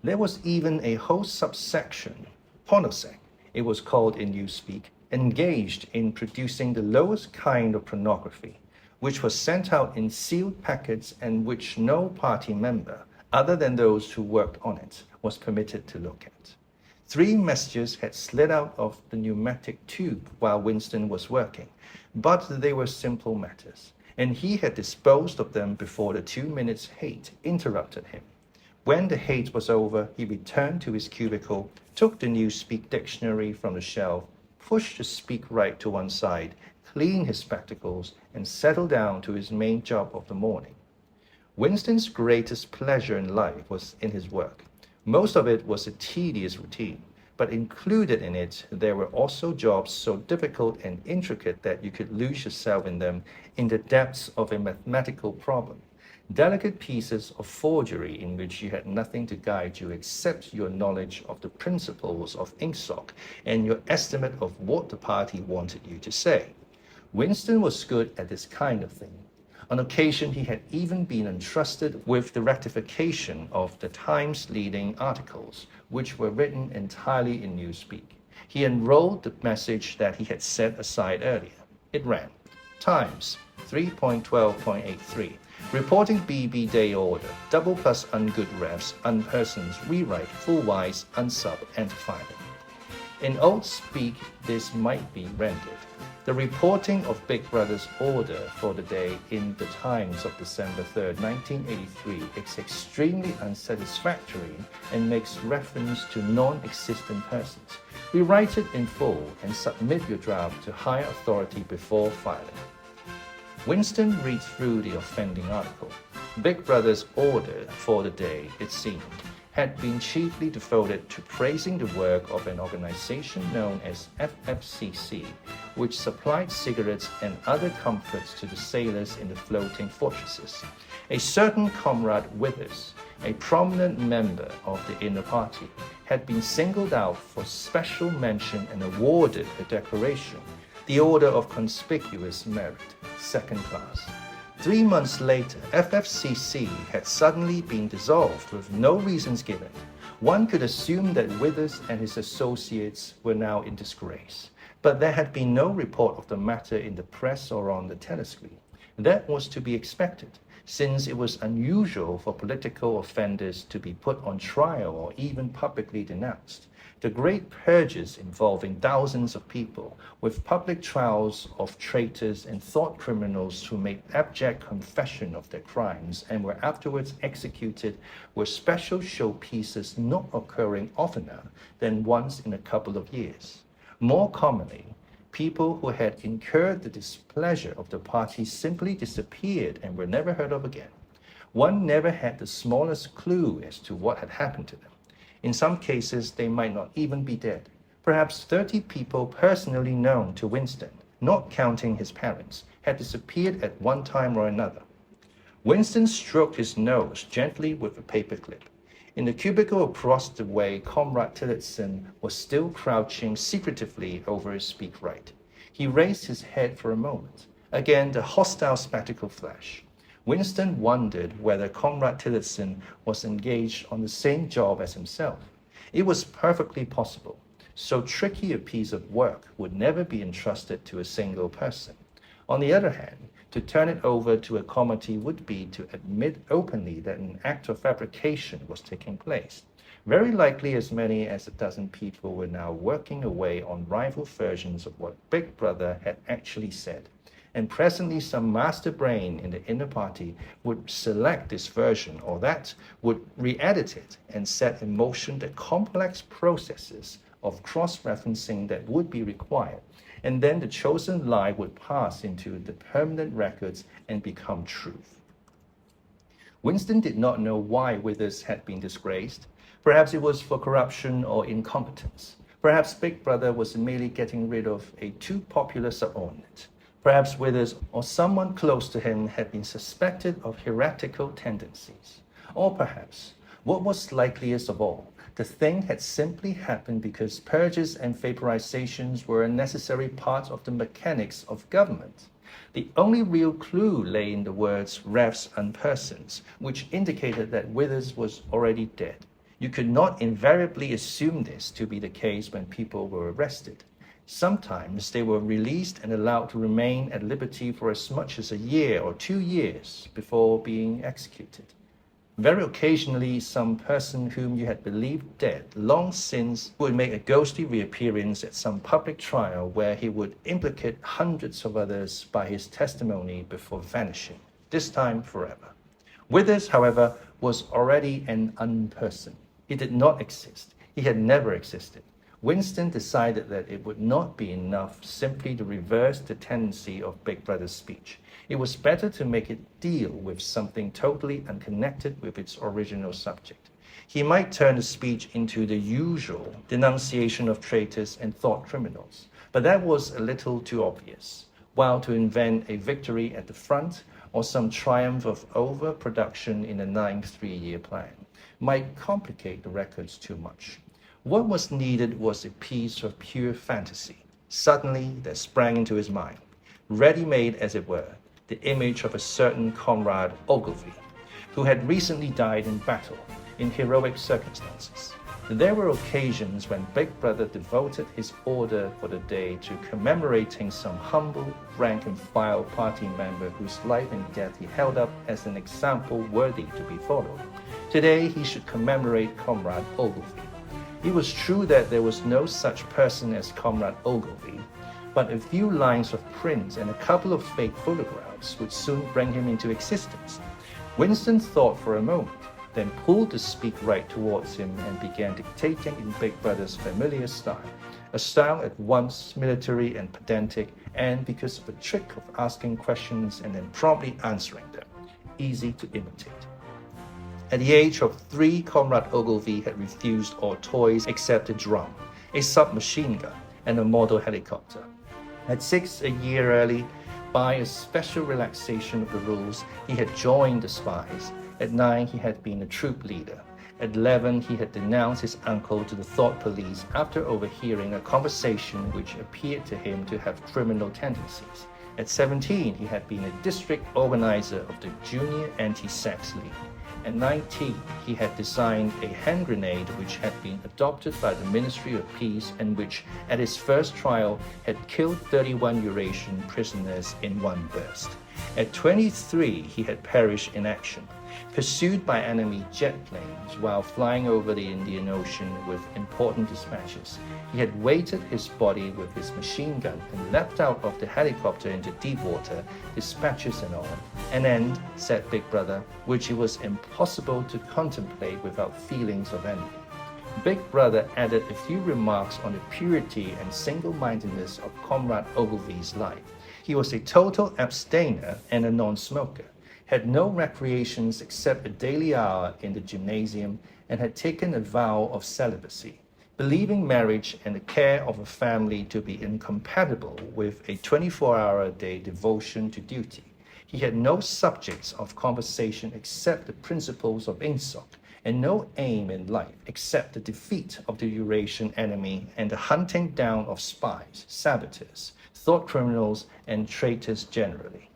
C: There was even a whole subsection, pornosec, it was called in newspeak, engaged in producing the lowest kind of pornography, which was sent out in sealed packets and which no party member, other than those who worked on it, was permitted to look at. 3 messages had slid out of the pneumatic tube while Winston was working, but they were simple matters, and he had disposed of them before the 2 minutes hate interrupted him. When the hate was over, he returned to his cubicle, took the newspeak dictionary from the shelf, pushed the speak right to one side, cleaned his spectacles, and settled down to his main job of the morning. Winston's greatest pleasure in life was in his work. Most of it was a tedious routine, but included in it there were also jobs so difficult and intricate that you could lose yourself in them in the depths of a mathematical problem. Delicate pieces of forgery in which you had nothing to guide you except your knowledge of the principles of inkstock and your estimate of what the party wanted you to say. Winston was good at this kind of thing. On occasion, he had even been entrusted with the rectification of the Times' leading articles, which were written entirely in newspeak. He enrolled the message that he had set aside earlier. It ran, Times, 3.12.83, reporting BB day order, double plus ungood refs, unpersons, rewrite, full wise, unsub, and filing. In old speak, this might be rendered. The reporting of Big Brother's order for the day in the Times of December 3rd, 1983 is extremely unsatisfactory and makes reference to non-existent persons. Rewrite it in full and submit your draft to higher authority before filing. Winston read through the offending article. Big Brother's order for the day, it seemed, had been chiefly devoted to praising the work of an organization known as FFCC, which supplied cigarettes and other comforts to the sailors in the floating fortresses. A certain Comrade Withers, a prominent member of the inner party, had been singled out for special mention and awarded a decoration, the Order of Conspicuous Merit, second class. 3 months later, FFCC had suddenly been dissolved with no reasons given. One could assume that Withers and his associates were now in disgrace, but there had been no report of the matter in the press or on the telescreen. That was to be expected, since it was unusual for political offenders to be put on trial or even publicly denounced. The great purges involving thousands of people, with public trials of traitors and thought criminals who made abject confession of their crimes and were afterwards executed, were special showpieces not occurring oftener than once in a couple of years. More commonly, people who had incurred the displeasure of the party simply disappeared and were never heard of again. One never had the smallest clue as to what had happened to them. In some cases, they might not even be dead. Perhaps 30 people personally known to Winston, not counting his parents, had disappeared at one time or another. Winston stroked his nose gently with a paperclip. In the cubicle across the way, Comrade Tillotson was still crouching secretively over his speakwrite. He raised his head for a moment. Again, the hostile spectacle flashed. Winston wondered whether Comrade Tillotson was engaged on the same job as himself. It was perfectly possible. So tricky a piece of work would never be entrusted to a single person. On the other hand, to turn it over to a committee would be to admit openly that an act of fabrication was taking place. Very likely as many as a dozen people were now working away on rival versions of what Big Brother had actually said. And presently some master brain in the inner party would select this version or that, would re-edit it and set in motion the complex processes of cross-referencing that would be required. And then the chosen lie would pass into the permanent records and become truth. Winston did not know why Withers had been disgraced. Perhaps it was for corruption or incompetence. Perhaps Big Brother was merely getting rid of a too popular subordinate. Perhaps Withers or someone close to him had been suspected of heretical tendencies. Or perhaps, what was likeliest of all, the thing had simply happened because purges and vaporizations were a necessary part of the mechanics of government. The only real clue lay in the words refs and persons, which indicated that Withers was already dead. You could not invariably assume this to be the case when people were arrested. Sometimes they were released and allowed to remain at liberty for as much as a year or 2 years before being executed. Very occasionally, some person whom you had believed dead long since would make a ghostly reappearance at some public trial where he would implicate hundreds of others by his testimony before vanishing, this time forever. Withers, however, was already an unperson. He did not exist. He had never existed. Winston decided that it would not be enough simply to reverse the tendency of Big Brother's speech. It was better to make it deal with something totally unconnected with its original subject. He might turn the speech into the usual denunciation of traitors and thought criminals, but that was a little too obvious, while to invent a victory at the front or some triumph of overproduction in the 9th three-year plan might complicate the records too much. What was needed was a piece of pure fantasy. Suddenly, there sprang into his mind, ready-made as it were, the image of a certain Comrade Ogilvy, who had recently died in battle in heroic circumstances. There were occasions when Big Brother devoted his order for the day to commemorating some humble rank-and-file party member whose life and death he held up as an example worthy to be followed. Today, he should commemorate Comrade Ogilvy. It was true that there was no such person as Comrade Ogilvy, but a few lines of print and a couple of fake photographs would soon bring him into existence. Winston thought for a moment, then pulled the speakwrite towards him and began dictating in Big Brother's familiar style, a style at once military and pedantic, and because of a trick of asking questions and then promptly answering them, easy to imitate. At the age of 3, Comrade Ogilvy had refused all toys except a drum, a submachine gun, and a model helicopter. At 6, a year early, by a special relaxation of the rules, he had joined the spies. At 9, he had been a troop leader. At 11, he had denounced his uncle to the thought police after overhearing a conversation which appeared to him to have criminal tendencies. At 17, he had been a district organizer of the Junior Anti-Sex League. At 19, he had designed a hand grenade which had been adopted by the Ministry of Peace and which, at his first trial, had killed 31 Eurasian prisoners in one burst. At 23, he had perished in action, pursued by enemy jet planes while flying over the Indian Ocean with important dispatches. He had weighted his body with his machine gun and leapt out of the helicopter into deep water, dispatches and all. An end, said Big Brother, which it was impossible to contemplate without feelings of envy. Big Brother added a few remarks on the purity and single-mindedness of Comrade Ogilvy's life. He was a total abstainer and a non-smoker, had no recreations except a daily hour in the gymnasium, and had taken a vow of celibacy, believing marriage and the care of a family to be incompatible with a 24-hour-a-day devotion to duty. He had no subjects of conversation except the principles of Ingsoc and no aim in life except the defeat of the Eurasian enemy and the hunting down of spies, saboteurs, thought criminals, and traitors generally.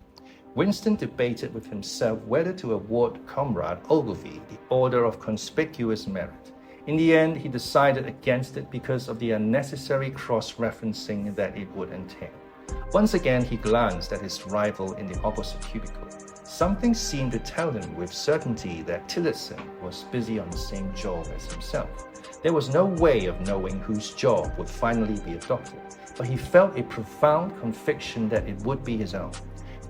C: Winston debated with himself whether to award Comrade Ogilvy the Order of Conspicuous Merit. In the end, he decided against it because of the unnecessary cross-referencing that it would entail. Once again, he glanced at his rival in the opposite cubicle. Something seemed to tell him with certainty that Tillotson was busy on the same job as himself. There was no way of knowing whose job would finally be adopted, but he felt a profound conviction that it would be his own.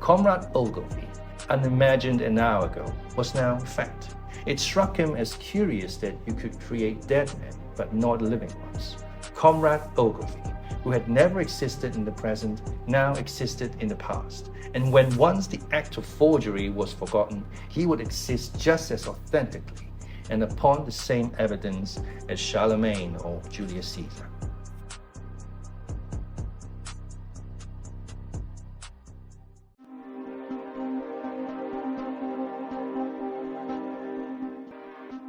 C: Comrade Ogilvy, unimagined an hour ago, was now fact. It struck him as curious that you could create dead men, but not living ones. Comrade Ogilvy, who had never existed in the present, now existed in the past. And when once the act of forgery was forgotten, he would exist just as authentically, and upon the same evidence as Charlemagne or Julius Caesar.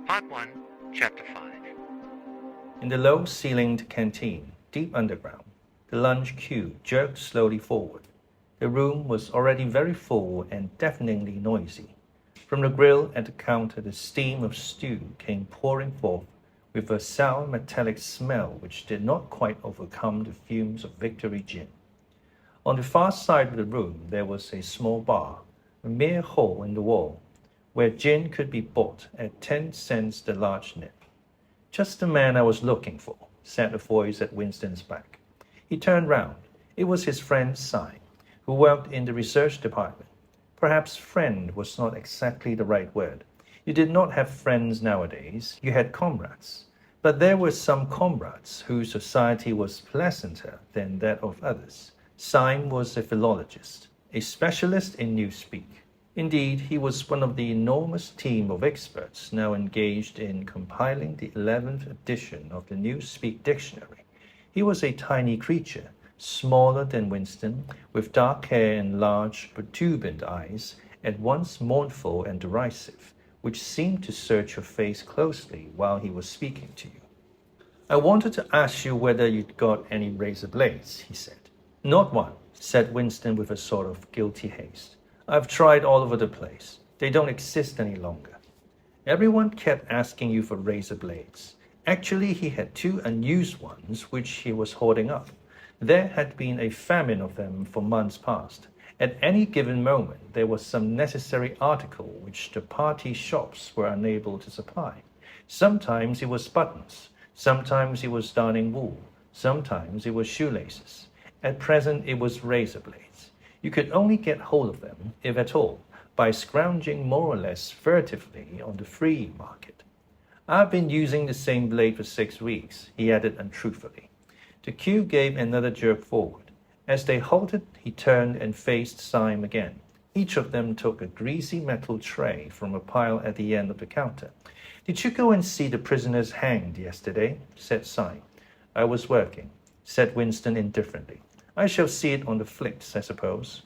B: Part 1, Chapter 5.
C: In the low-ceilinged canteen, deep underground, the lunch queue jerked slowly forward. The room was already very full and deafeningly noisy. From the grill at the counter, the steam of stew came pouring forth with a sour metallic smell which did not quite overcome the fumes of Victory gin. On the far side of the room, there was a small bar, a mere hole in the wall, where gin could be bought at 10 cents the large nip. "Just the man I was looking for," said a voice at Winston's back. He turned round. It was his friend Syme, who worked in the research department. Perhaps friend was not exactly the right word. You did not have friends nowadays, you had comrades. But there were some comrades whose society was pleasanter than that of others. Syme was a philologist, a specialist in newspeak. Indeed, he was one of the enormous team of experts now engaged in compiling the 11th edition of the Newspeak Dictionary. He was a tiny creature, smaller than Winston, with dark hair and large, protuberant eyes, at once mournful and derisive, which seemed to search your face closely while he was speaking to you. "I wanted to ask you whether you'd got any razor blades," he said. "Not one," said Winston with a sort of guilty haste. "I've tried all over the place. They don't exist any longer." Everyone kept asking you for razor blades. Actually, he had 2 unused ones which he was hoarding up. There had been a famine of them for months past. At any given moment, there was some necessary article which the party shops were unable to supply. Sometimes it was buttons, sometimes it was darning wool, sometimes it was shoelaces. At present, it was razor blades. You could only get hold of them, if at all, by scrounging more or less furtively on the free market. "I've been using the same blade for 6 weeks," he added untruthfully. The queue gave another jerk forward. As they halted, he turned and faced Syme again. Each of them took a greasy metal tray from a pile at the end of the counter. "Did you go and see the prisoners hanged yesterday?" said Syme. "I was working," said Winston indifferently. "I shall see it on the flicks, I suppose."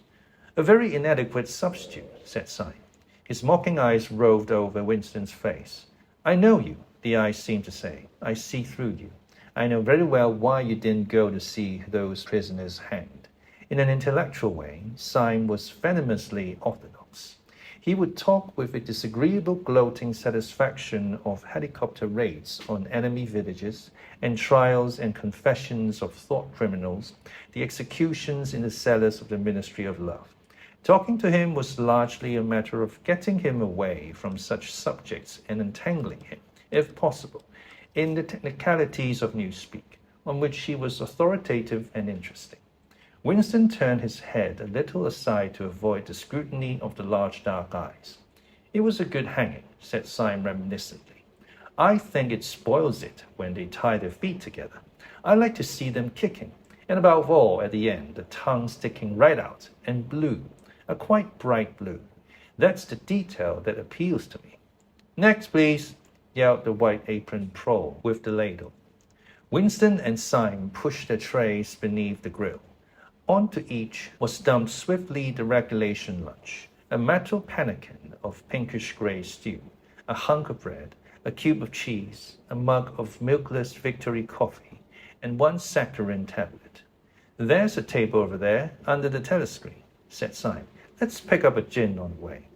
C: "A very inadequate substitute," said Syme. His mocking eyes roved over Winston's face. "I know you," the eyes seemed to say. "I see through you. I know very well why you didn't go to see those prisoners hanged." In an intellectual way, Syme was venomously orthodox. He would talk with a disagreeable gloating satisfaction of helicopter raids on enemy villages and trials and confessions of thought criminals, the executions in the cellars of the Ministry of Love. Talking to him was largely a matter of getting him away from such subjects and entangling him, if possible, in the technicalities of newspeak, on which he was authoritative and interesting. Winston turned his head a little aside to avoid the scrutiny of the large dark eyes. "It was a good hanging," said Syme reminiscently. "I think it spoils it when they tie their feet together. I like to see them kicking, and above all, at the end, the tongue sticking right out, and blue, a quite bright blue. That's the detail that appeals to me." "Next, please," yelled the white-aproned pro with the ladle. Winston and Syme pushed their trays beneath the grill. Onto each was dumped swiftly the regulation lunch, a metal pannikin of pinkish-gray stew, a hunk of bread, a cube of cheese, a mug of milkless Victory coffee, and one saccharin tablet. There's a table over there under the telescreen, said Syme. Let's pick up a gin on the way.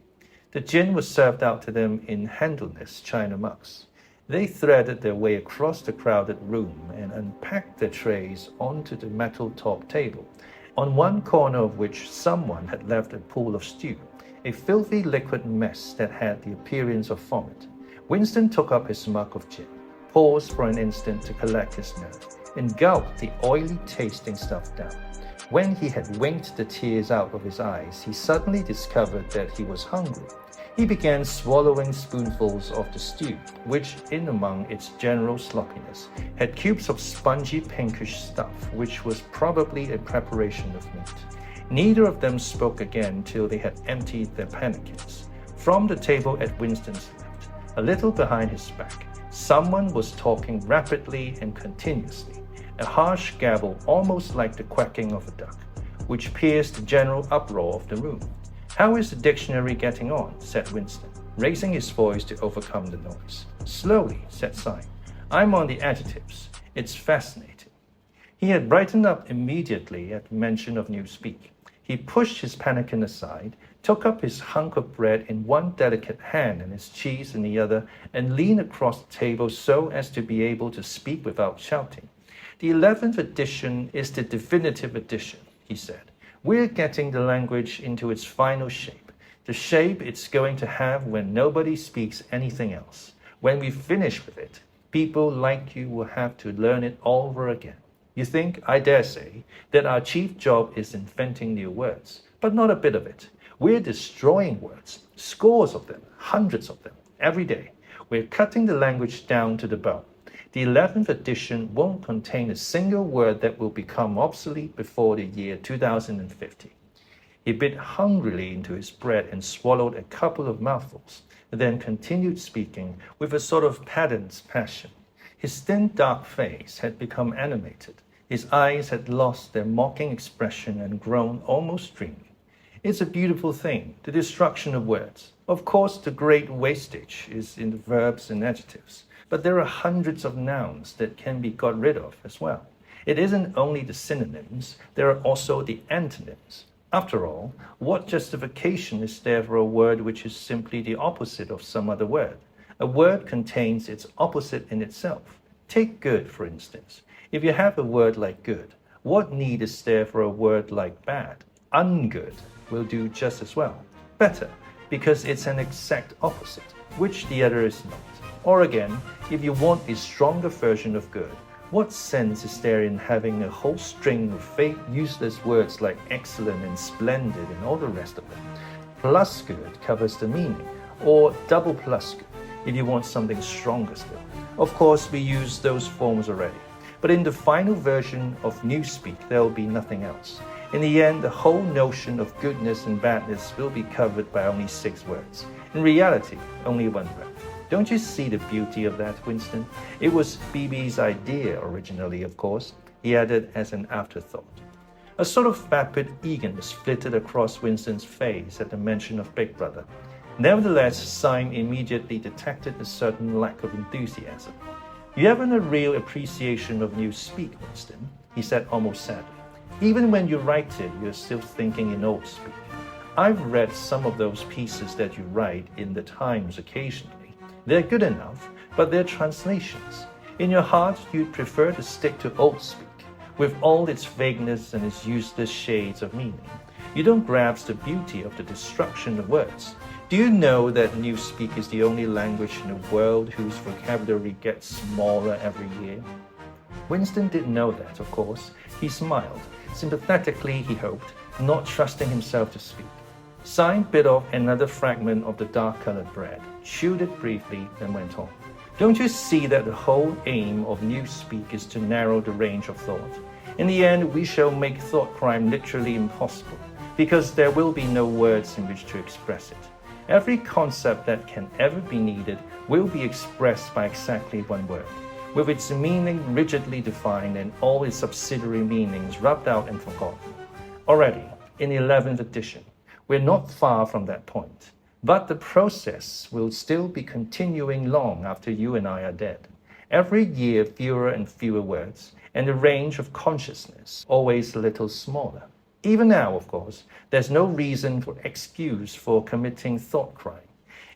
C: The gin was served out to them in handleless china mugs. They threaded their way across the crowded room and unpacked their trays onto the metal-top table, on one corner of which someone had left a pool of stew, a filthy liquid mess that had the appearance of vomit. Winston took up his mug of gin, paused for an instant to collect his nerve, and gulped the oily-tasting stuff down. When he had winked the tears out of his eyes, he suddenly discovered that he was hungry. He began swallowing spoonfuls of the stew, which, in among its general sloppiness, had cubes of spongy pinkish stuff, which was probably a preparation of meat. Neither of them spoke again till they had emptied their pannikins. From the table at Winston's left, a little behind his back, someone was talking rapidly and continuously, a harsh gabble almost like the quacking of a duck, which pierced the general uproar of the room. "How is the dictionary getting on?" said Winston, raising his voice to overcome the noise. "Slowly," said Syme. "I'm on the adjectives. It's fascinating." He had brightened up immediately at mention of newspeak. He pushed his pannikin aside, took up his hunk of bread in one delicate hand and his cheese in the other, and leaned across the table so as to be able to speak without shouting. "The 11th edition is the definitive edition," he said. "We're getting the language into its final shape, the shape it's going to have when nobody speaks anything else. When we finish with it, people like you will have to learn it all over again. You think, I dare say, that our chief job is inventing new words, but not a bit of it. We're destroying words, scores of them, hundreds of them, every day. We're cutting the language down to the bone. The 11th edition won't contain a single word that will become obsolete before the year 2050. He bit hungrily into his bread and swallowed a couple of mouthfuls, then continued speaking with a sort of pedant's passion. His thin, dark face had become animated. His eyes had lost their mocking expression and grown almost dreamy. It's a beautiful thing, the destruction of words. Of course, the great wastage is in the verbs and adjectives. But there are hundreds of nouns that can be got rid of as well. It isn't only the synonyms, there are also the antonyms. After all, what justification is there for a word which is simply the opposite of some other word? A word contains its opposite in itself. Take good, for instance. If you have a word like good, what need is there for a word like bad? Ungood will do just as well. Better, because it's an exact opposite, which the other is not. Or again, if you want a stronger version of good, what sense is there in having a whole string of fake useless words like excellent and splendid and all the rest of them? Plus good covers the meaning, or double plus good, if you want something stronger still. Of course, we use those forms already. But in the final version of Newspeak, there will be nothing else. In the end, the whole notion of goodness and badness will be covered by only 6 words. In reality, only 1 word. Don't you see the beauty of that, Winston? It was BB's idea originally, of course, he added as an afterthought. A sort of vapid eagerness flitted across Winston's face at the mention of Big Brother. Nevertheless, Syme immediately detected a certain lack of enthusiasm. "You haven't a real appreciation of newspeak, Winston," he said almost sadly. "Even when you write it, you're still thinking in old speak. I've read some of those pieces that you write in the Times occasionally. They're good enough, but they're translations. In your heart, you'd prefer to stick to old speak, with all its vagueness and its useless shades of meaning. You don't grasp the beauty of the destruction of words. Do you know that newspeak is the only language in the world whose vocabulary gets smaller every year?" Winston didn't know that, of course. He smiled, sympathetically he hoped, not trusting himself to speak. Syme bit off another fragment of the dark-colored bread, chewed it briefly, and went on. "Don't you see that the whole aim of newspeak is to narrow the range of thought? In the end, we shall make thought crime literally impossible, because there will be no words in which to express it. Every concept that can ever be needed will be expressed by exactly 1 word, with its meaning rigidly defined and all its subsidiary meanings rubbed out and forgotten. Already, in the 11th edition, we're not far from that point. But the process will still be continuing long after you and I are dead. Every year, fewer and fewer words, and the range of consciousness always a little smaller. Even now, of course, there's no reason or excuse for committing thought crime.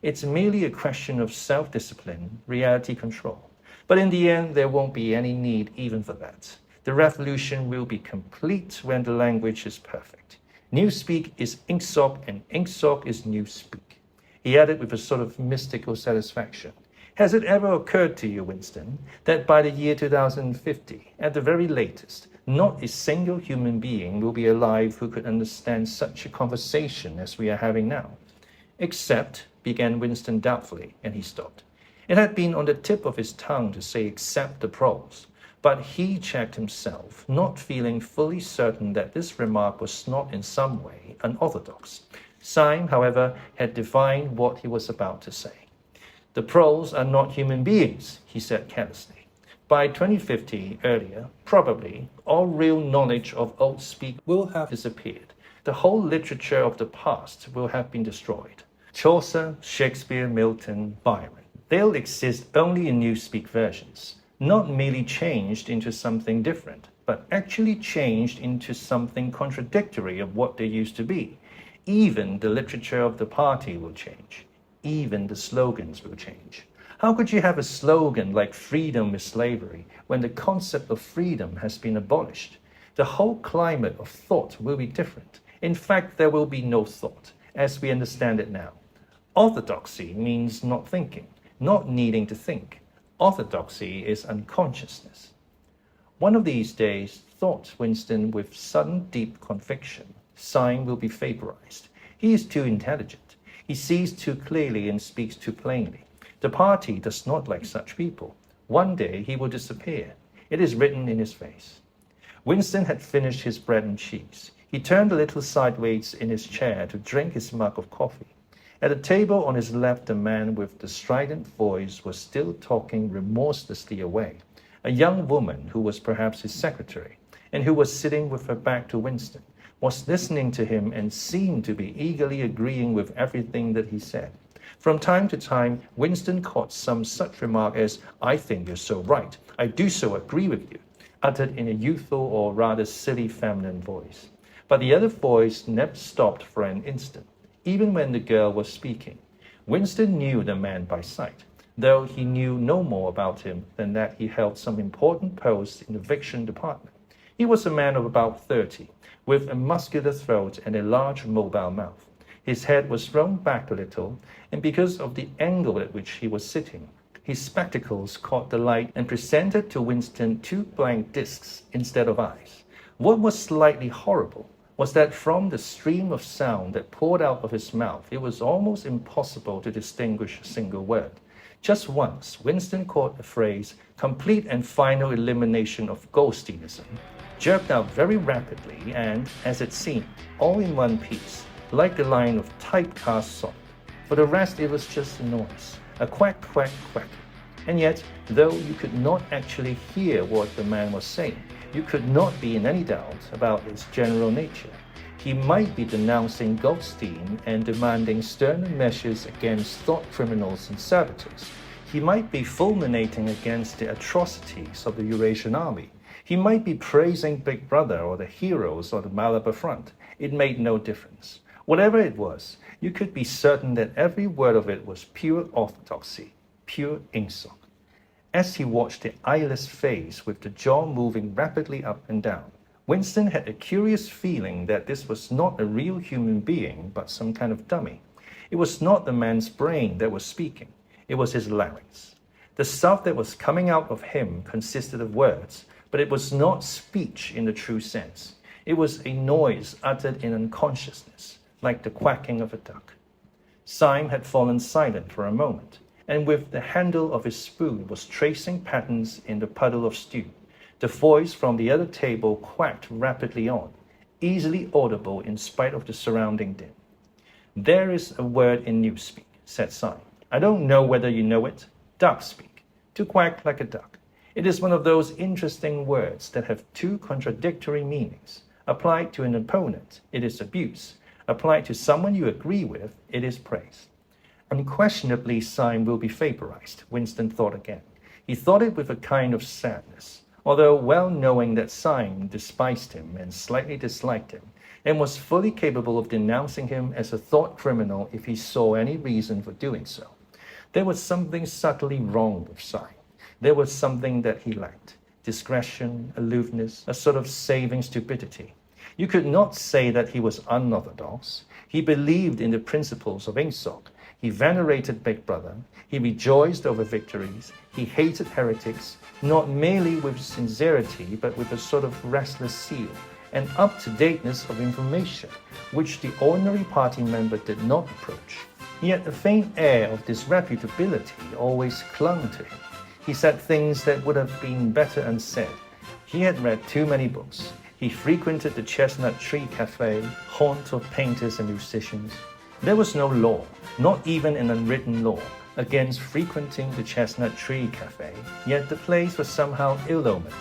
C: It's merely a question of self-discipline, reality control. But in the end, there won't be any need even for that. The revolution will be complete when the language is perfect. Newspeak is Inksock and Inksock is Newspeak. He added with a sort of mystical satisfaction. Has it ever occurred to you, Winston, that by the year 2050, at the very latest, not a single human being will be alive who could understand such a conversation as we are having now? Except, began Winston doubtfully, and he stopped. It had been on the tip of his tongue to say except the proles, but he checked himself, not feeling fully certain that this remark was not in some way unorthodox. Syme, however, had divined what he was about to say. The proles are not human beings, he said carelessly. By 2050, earlier, probably, all real knowledge of old speak will have disappeared. The whole literature of the past will have been destroyed. Chaucer, Shakespeare, Milton, Byron. They'll exist only in Newspeak versions, not merely changed into something different, but actually changed into something contradictory of what they used to be. Even the literature of the party will change. Even the slogans will change. How could you have a slogan like freedom is slavery when the concept of freedom has been abolished? The whole climate of thought will be different. In fact, there will be no thought, as we understand it now. Orthodoxy means not thinking, not needing to think. Orthodoxy is unconsciousness. One of these days, thought Winston with sudden deep conviction, Syme will be vaporized. He is too intelligent. He sees too clearly and speaks too plainly. The party does not like such people. One day he will disappear. It is written in his face. Winston had finished his bread and cheese. He turned a little sideways in his chair to drink his mug of coffee. At the table on his left, the man with the strident voice was still talking remorselessly away. A young woman, who was perhaps his secretary, and who was sitting with her back to Winston, was listening to him and seemed to be eagerly agreeing with everything that he said. From time to time, Winston caught some such remark as, "I think you're so right. I do so agree with you," uttered in a youthful or rather silly feminine voice. But the other voice never stopped for an instant. Even when the girl was speaking, Winston knew the man by sight, though he knew no more about him than that he held some important post in the eviction department. He was a man of about 30, with a muscular throat and a large mobile mouth. His head was thrown back a little, and because of the angle at which he was sitting, his spectacles caught the light and presented to Winston two blank discs instead of eyes. What was slightly horrible was that from the stream of sound that poured out of his mouth, it was almost impossible to distinguish a single word. Just once, Winston caught the phrase, "complete and final elimination of ghostism," jerked out very rapidly and, as it seemed, all in one piece, like the line of typecast salt. For the rest, it was just a noise, a quack, quack, quack. And yet, though you could not actually hear what the man was saying, you could not be in any doubt about its general nature. He might be denouncing Goldstein and demanding sterner measures against thought criminals and saboteurs. He might be fulminating against the atrocities of the Eurasian Army. He might be praising Big Brother or the heroes of the Malabar Front. It made no difference. Whatever it was, you could be certain that every word of it was pure orthodoxy, pure Inksock. As he watched the eyeless face with the jaw moving rapidly up and down, Winston had a curious feeling that this was not a real human being, but some kind of dummy. It was not the man's brain that was speaking. It was his larynx. The stuff that was coming out of him consisted of words, but it was not speech in the true sense. It was a noise uttered in unconsciousness, like the quacking of a duck. Syme had fallen silent for a moment, and with the handle of his spoon was tracing patterns in the puddle of stew. The voice from the other table quacked rapidly on, easily audible in spite of the surrounding din. "There is a word in Newspeak," said Syme. "I don't know whether you know it. Duck speak. To quack like a duck. It is one of those interesting words that have two contradictory meanings. Applied to an opponent, it is abuse. Applied to someone you agree with, it is praise. Unquestionably, Syme will be vaporized, Winston thought again. He thought it with a kind of sadness, although well knowing that Syme despised him and slightly disliked him, and was fully capable of denouncing him as a thought criminal if he saw any reason for doing so. There was something subtly wrong with Syme. There was something that he lacked. Discretion, aloofness, a sort of saving stupidity. You could not say that he was unorthodox. He believed in the principles of Ingsoc. He venerated Big Brother. He rejoiced over victories. He hated heretics, not merely with sincerity, but with a sort of restless zeal, and up-to-dateness of information, which the ordinary party member did not approach. Yet a faint air of disreputability always clung to him. He said things that would have been better unsaid. He had read too many books. He frequented the Chestnut Tree Cafe, haunt of painters and musicians. There was no law, not even an unwritten law, against frequenting the Chestnut Tree Cafe, yet the place was somehow ill-omened.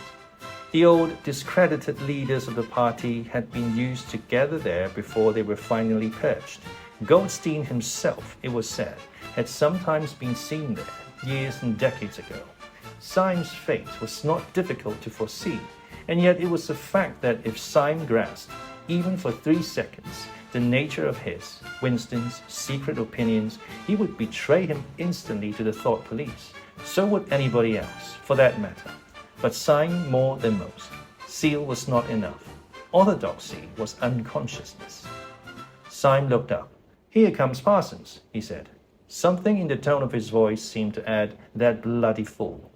C: The old, discredited leaders of the party had been used to gather there before they were finally purged. Goldstein himself, it was said, had sometimes been seen there, years and decades ago. Syme's fate was not difficult to foresee, and yet it was a fact that if Syme grasped, even for 3 seconds, the nature of his, Winston's, secret opinions, he would betray him instantly to the thought police. So would anybody else, for that matter. But Syme more than most. Zeal was not enough. Orthodoxy was unconsciousness. Syme looked up. "Here comes Parsons," he said. Something in the tone of his voice seemed to add, "That bloody fool."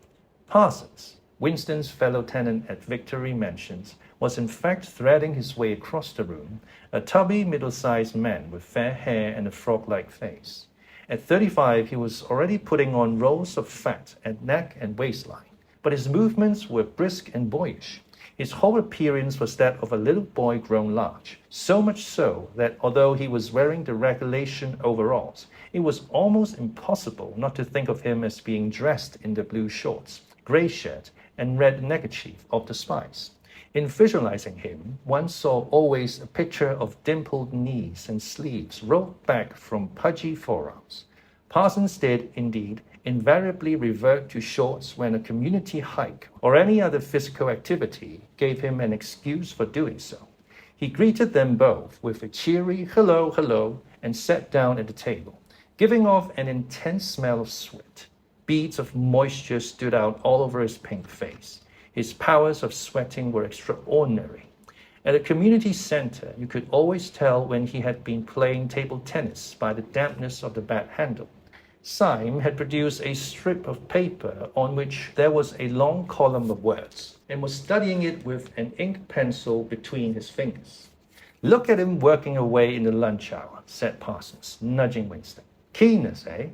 C: Parsons, Winston's fellow tenant at Victory Mansions, was in fact threading his way across the room, a tubby, middle-sized man with fair hair and a frog-like face. At 35, he was already putting on rolls of fat at neck and waistline, but his movements were brisk and boyish. His whole appearance was that of a little boy grown large, so much so that although he was wearing the regulation overalls, it was almost impossible not to think of him as being dressed in the blue shorts, grey shirt, and red neckerchief of the spies. In visualizing him, one saw always a picture of dimpled knees and sleeves rolled back from pudgy forearms. Parsons did, indeed, invariably revert to shorts when a community hike or any other physical activity gave him an excuse for doing so. He greeted them both with a cheery "hello, hello," and sat down at the table, giving off an intense smell of sweat. Beads of moisture stood out all over his pink face. His powers of sweating were extraordinary. At a community center, you could always tell when he had been playing table tennis by the dampness of the bat handle. Syme had produced a strip of paper on which there was a long column of words, and was studying it with an ink pencil between his fingers. "Look at him working away in the lunch hour," said Parsons, nudging Winston. "Keenness, eh?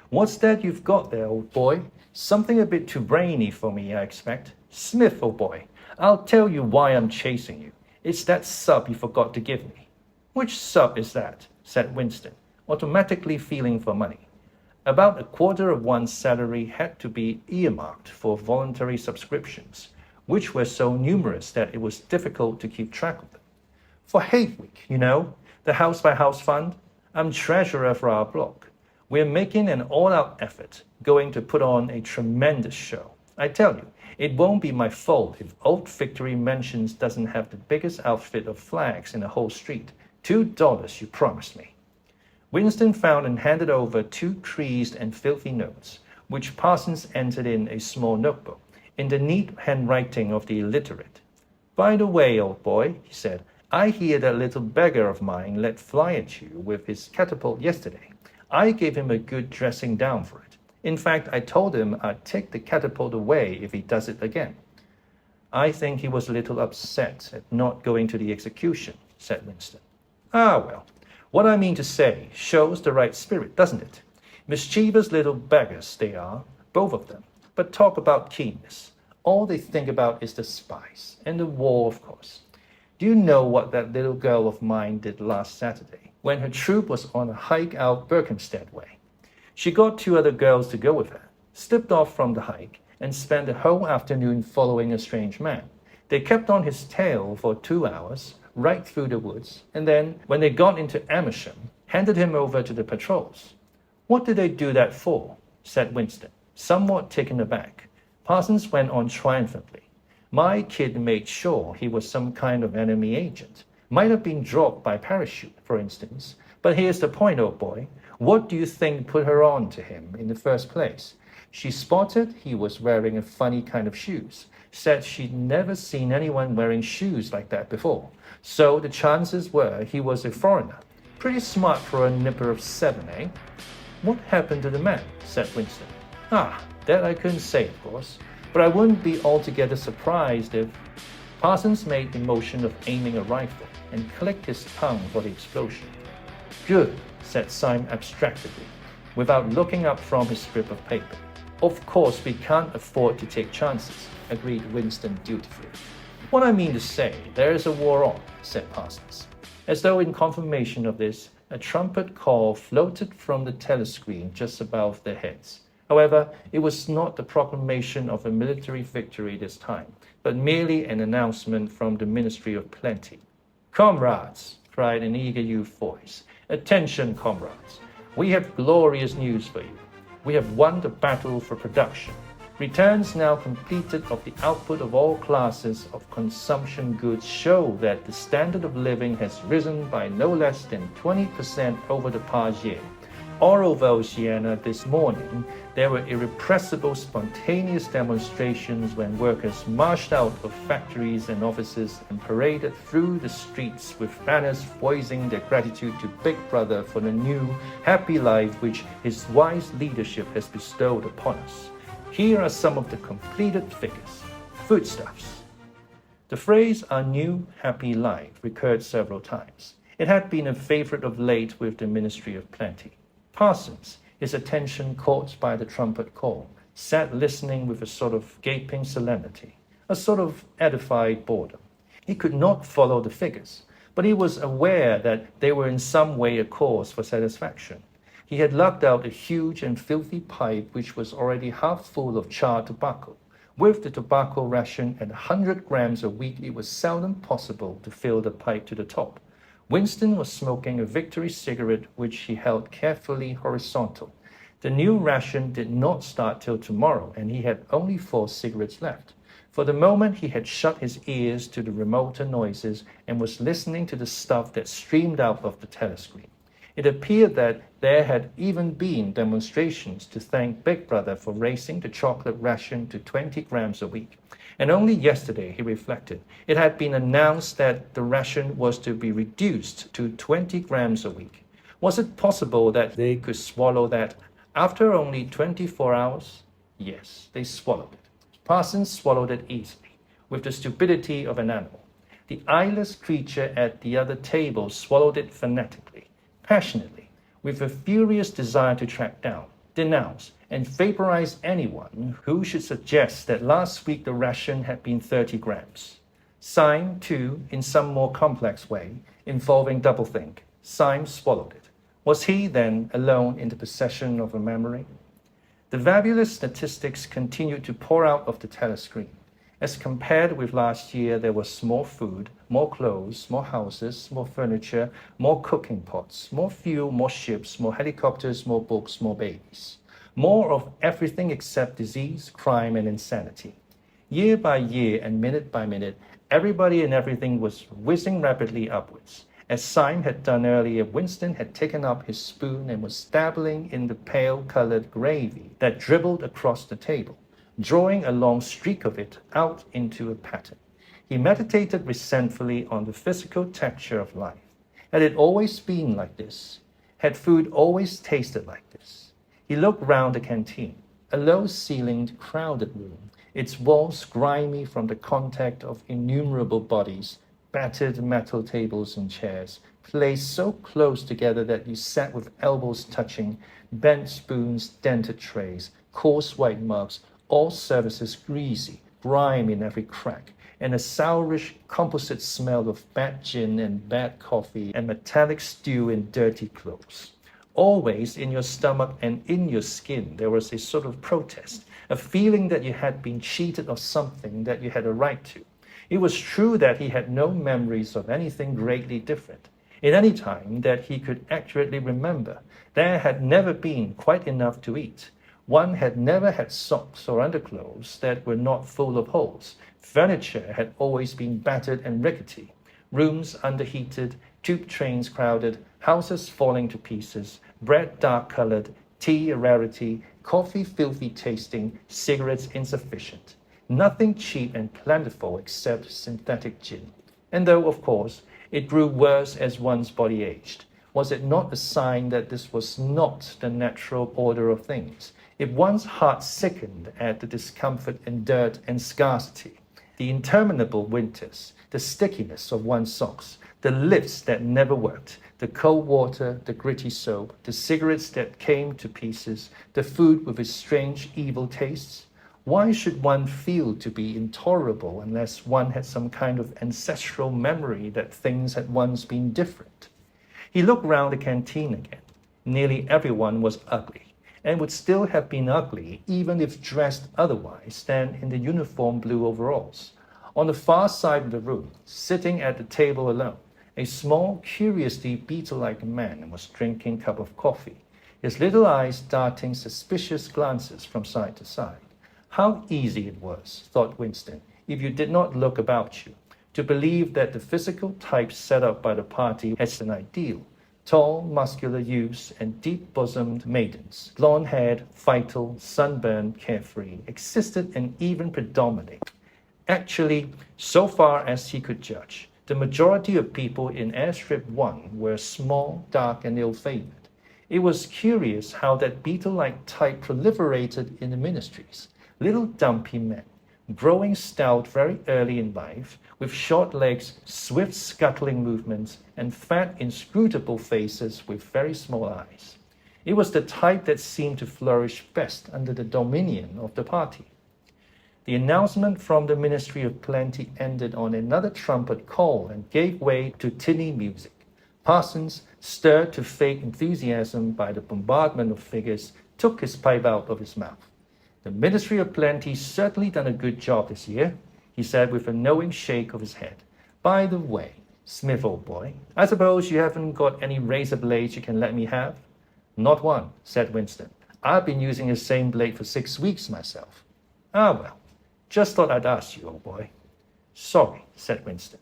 C: What's that you've got there, old boy? Something a bit too brainy for me, I expect. Smith, old boy, I'll tell you why I'm chasing you. It's that sub you forgot to give me." "Which sub is that?" said Winston, automatically feeling for money. About a quarter of one's salary had to be earmarked for voluntary subscriptions, which were so numerous that it was difficult to keep track of them. "For Hate Week, you know, the house-by-house fund. I'm treasurer for our block. We're making an all-out effort, going to put on a tremendous show. I tell you, it won't be my fault if Old Victory Mansions doesn't have the biggest outfit of flags in the whole street. $2 you promised me." Winston found and handed over 2 creased and filthy notes, which Parsons entered in a small notebook, in the neat handwriting of the illiterate. "By the way, old boy," he said, "I hear that little beggar of mine let fly at you with his catapult yesterday. I gave him a good dressing down for it. In fact, I told him I'd take the catapult away if he does it again." "I think he was a little upset at not going to the execution," said Winston. "Ah, well. What I mean to say shows the right spirit, doesn't it? Mischievous little beggars they are, both of them. But talk about keenness. All they think about is the spies, and the war, of course. Do you know what that little girl of mine did last Saturday, when her troop was on a hike out Berkhamsted way? She got 2 other girls to go with her, slipped off from the hike, and spent the whole afternoon following a strange man. They kept on his tail for 2 hours, right through the woods, and then, when they got into Amersham, handed him over to the patrols. What did they do that for? Said Winston, somewhat taken aback. Parsons went on triumphantly. My kid made sure he was some kind of enemy agent. Might have been dropped by parachute, for instance. But here's the point, old boy. What do you think put her on to him in the first place? She spotted he was wearing a funny kind of shoes. Said she'd never seen anyone wearing shoes like that before. So the chances were he was a foreigner. Pretty smart for a nipper of 7, eh? What happened to the man? Said Winston. That I couldn't say, of course. But I wouldn't be altogether surprised if... Parsons made the motion of aiming a rifle and clicked his tongue for the explosion. Good, said Syme abstractedly, without looking up from his strip of paper. Of course, we can't afford to take chances, agreed Winston dutifully. What I mean to say, there is a war on, said Parsons. As though in confirmation of this, a trumpet call floated from the telescreen just above their heads. However, it was not the proclamation of a military victory this time, but merely an announcement from the Ministry of Plenty. Comrades, cried an eager youth voice. Attention, comrades. We have glorious news for you. We have won the battle for production. Returns now completed of the output of all classes of consumption goods show that the standard of living has risen by no less than 20% over the past year. All over Oceania this morning, there were irrepressible, spontaneous demonstrations when workers marched out of factories and offices and paraded through the streets with banners voicing their gratitude to Big Brother for the new, happy life which his wise leadership has bestowed upon us. Here are some of the completed figures. Foodstuffs. The phrase "our new, happy life" recurred several times. It had been a favorite of late with the Ministry of Plenty. Parsons, his attention caught by the trumpet call, sat listening with a sort of gaping solemnity, a sort of edified boredom. He could not follow the figures, but he was aware that they were in some way a cause for satisfaction. He had lugged out a huge and filthy pipe which was already half full of charred tobacco. With the tobacco ration at 100 grams a week, it was seldom possible to fill the pipe to the top. Winston was smoking a Victory cigarette which he held carefully horizontal. The new ration did not start till tomorrow, and he had only 4 cigarettes left. For the moment he had shut his ears to the remoter noises and was listening to the stuff that streamed out of the telescreen. It appeared that there had even been demonstrations to thank Big Brother for raising the chocolate ration to 20 grams a week. And only yesterday, he reflected, it had been announced that the ration was to be reduced to 20 grams a week. Was it possible that they could swallow that after only 24 hours? Yes, they swallowed it. Parsons swallowed it easily, with the stupidity of an animal. The eyeless creature at the other table swallowed it phonetically, passionately, with a furious desire to track down, denounce, and vaporize anyone who should suggest that last week the ration had been 30 grams. Syme, too, in some more complex way, involving doublethink, Syme swallowed it. Was he, then, alone in the possession of a memory? The fabulous statistics continued to pour out of the telescreen. As compared with last year, there was more food, more clothes, more houses, more furniture, more cooking pots, more fuel, more ships, more helicopters, more books, more babies. More of everything except disease, crime, and insanity. Year by year and minute by minute, everybody and everything was whizzing rapidly upwards. As Syme had done earlier, Winston had taken up his spoon and was dabbling in the pale-colored gravy that dribbled across the table, drawing a long streak of it out into a pattern. He meditated resentfully on the physical texture of life. Had it always been like this? Had food always tasted like this? He looked round the canteen, a low-ceilinged, crowded room, its walls grimy from the contact of innumerable bodies, battered metal tables and chairs, placed so close together that you sat with elbows touching, bent spoons, dented trays, coarse white mugs, all surfaces greasy, grime in every crack, and a sourish composite smell of bad gin and bad coffee and metallic stew and dirty clothes. Always in your stomach and in your skin there was a sort of protest, a feeling that you had been cheated of something that you had a right to. It was true that he had no memories of anything greatly different. In any time that he could accurately remember, there had never been quite enough to eat. One had never had socks or underclothes that were not full of holes. Furniture had always been battered and rickety. Rooms underheated, tube trains crowded, houses falling to pieces, bread dark-colored, tea a rarity, coffee filthy tasting, cigarettes insufficient. Nothing cheap and plentiful except synthetic gin. And though, of course, it grew worse as one's body aged, was it not a sign that this was not the natural order of things? If one's heart sickened at the discomfort and dirt and scarcity, the interminable winters, the stickiness of one's socks, the lifts that never worked, the cold water, the gritty soap, the cigarettes that came to pieces, the food with its strange evil tastes, why should one feel to be intolerable unless one had some kind of ancestral memory that things had once been different? He looked round the canteen again. Nearly everyone was ugly, and would still have been ugly even if dressed otherwise than in the uniform blue overalls. On the far side of the room, sitting at the table alone, a small, curiously beetle-like man was drinking a cup of coffee, his little eyes darting suspicious glances from side to side. How easy it was, thought Winston, if you did not look about you, to believe that the physical type set up by the party as an ideal, tall, muscular youths and deep-bosomed maidens, blonde-haired, vital, sunburned, carefree, existed and even predominated. Actually, so far as he could judge, the majority of people in Airstrip 1 were small, dark, and ill-favored. It was curious how that beetle-like type proliferated in the ministries. Little dumpy men, growing stout very early in life, with short legs, swift scuttling movements, and fat, inscrutable faces with very small eyes. It was the type that seemed to flourish best under the dominion of the party. The announcement from the Ministry of Plenty ended on another trumpet call and gave way to tinny music. Parsons, stirred to fake enthusiasm by the bombardment of figures, took his pipe out of his mouth. The Ministry of Plenty's certainly done a good job this year, he said with a knowing shake of his head. By the way, Smith, old boy, I suppose you haven't got any razor blades you can let me have? Not one, said Winston. I've been using the same blade for 6 weeks myself. Ah, well. Just thought I'd ask you, old boy. Sorry, said Winston.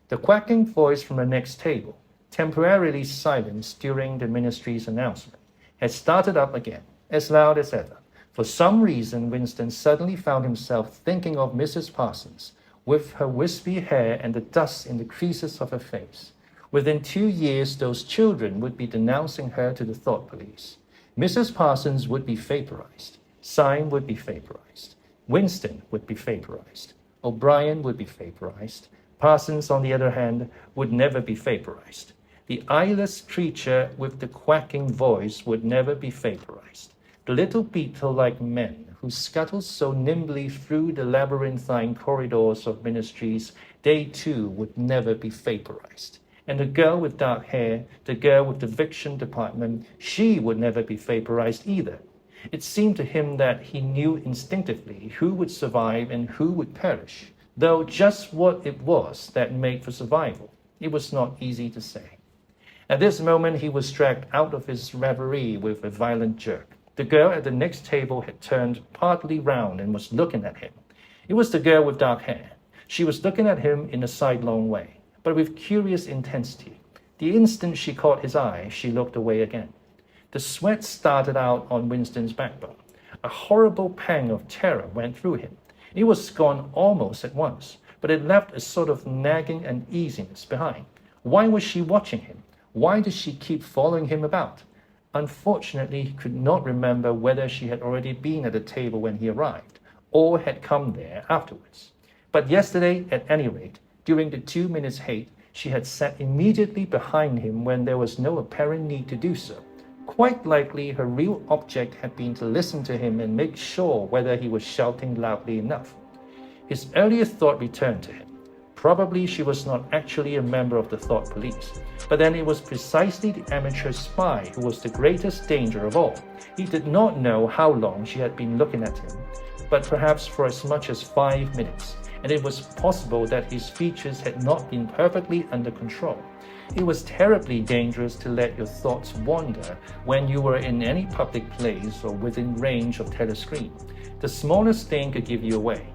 C: The quacking voice from the next table, temporarily silenced during the ministry's announcement, had started up again, as loud as ever. For some reason, Winston suddenly found himself thinking of Mrs. Parsons, with her wispy hair and the dust in the creases of her face. Within 2 years, those children would be denouncing her to the thought police. Mrs. Parsons would be vaporized. Syme would be vaporized. Winston would be vaporized. O'Brien would be vaporized. Parsons, on the other hand, would never be vaporized. The eyeless creature with the quacking voice would never be vaporized. The little beetle-like men who scuttled so nimbly through the labyrinthine corridors of ministries, they too would never be vaporized. And the girl with dark hair, the girl with the Viction department, she would never be vaporized either. It seemed to him that he knew instinctively who would survive and who would perish, though just what it was that made for survival, it was not easy to say. At this moment, he was dragged out of his reverie with a violent jerk. The girl at the next table had turned partly round and was looking at him. It was the girl with dark hair. She was looking at him in a sidelong way, but with curious intensity. The instant she caught his eye, she looked away again. The sweat started out on Winston's backbone. A horrible pang of terror went through him. It was gone almost at once, but it left a sort of nagging uneasiness behind. Why was she watching him? Why did she keep following him about? Unfortunately, he could not remember whether she had already been at the table when he arrived, or had come there afterwards. But yesterday, at any rate, during the 2 minutes' hate, she had sat immediately behind him when there was no apparent need to do so. Quite likely her real object had been to listen to him and make sure whether he was shouting loudly enough. His earlier thought returned to him. Probably she was not actually a member of the thought police, but then it was precisely the amateur spy who was the greatest danger of all. He did not know how long she had been looking at him, but perhaps for as much as 5 minutes, and it was possible that his features had not been perfectly under control. It was terribly dangerous to let your thoughts wander when you were in any public place or within range of telescreen. The smallest thing could give you away.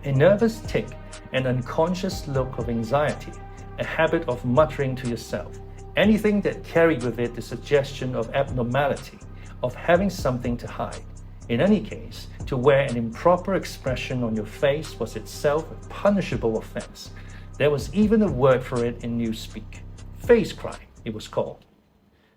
C: A nervous tic, an unconscious look of anxiety, a habit of muttering to yourself, anything that carried with it the suggestion of abnormality, of having something to hide. In any case, to wear an improper expression on your face was itself a punishable offense. There was even a word for it in newspeak. Face crime, it was called.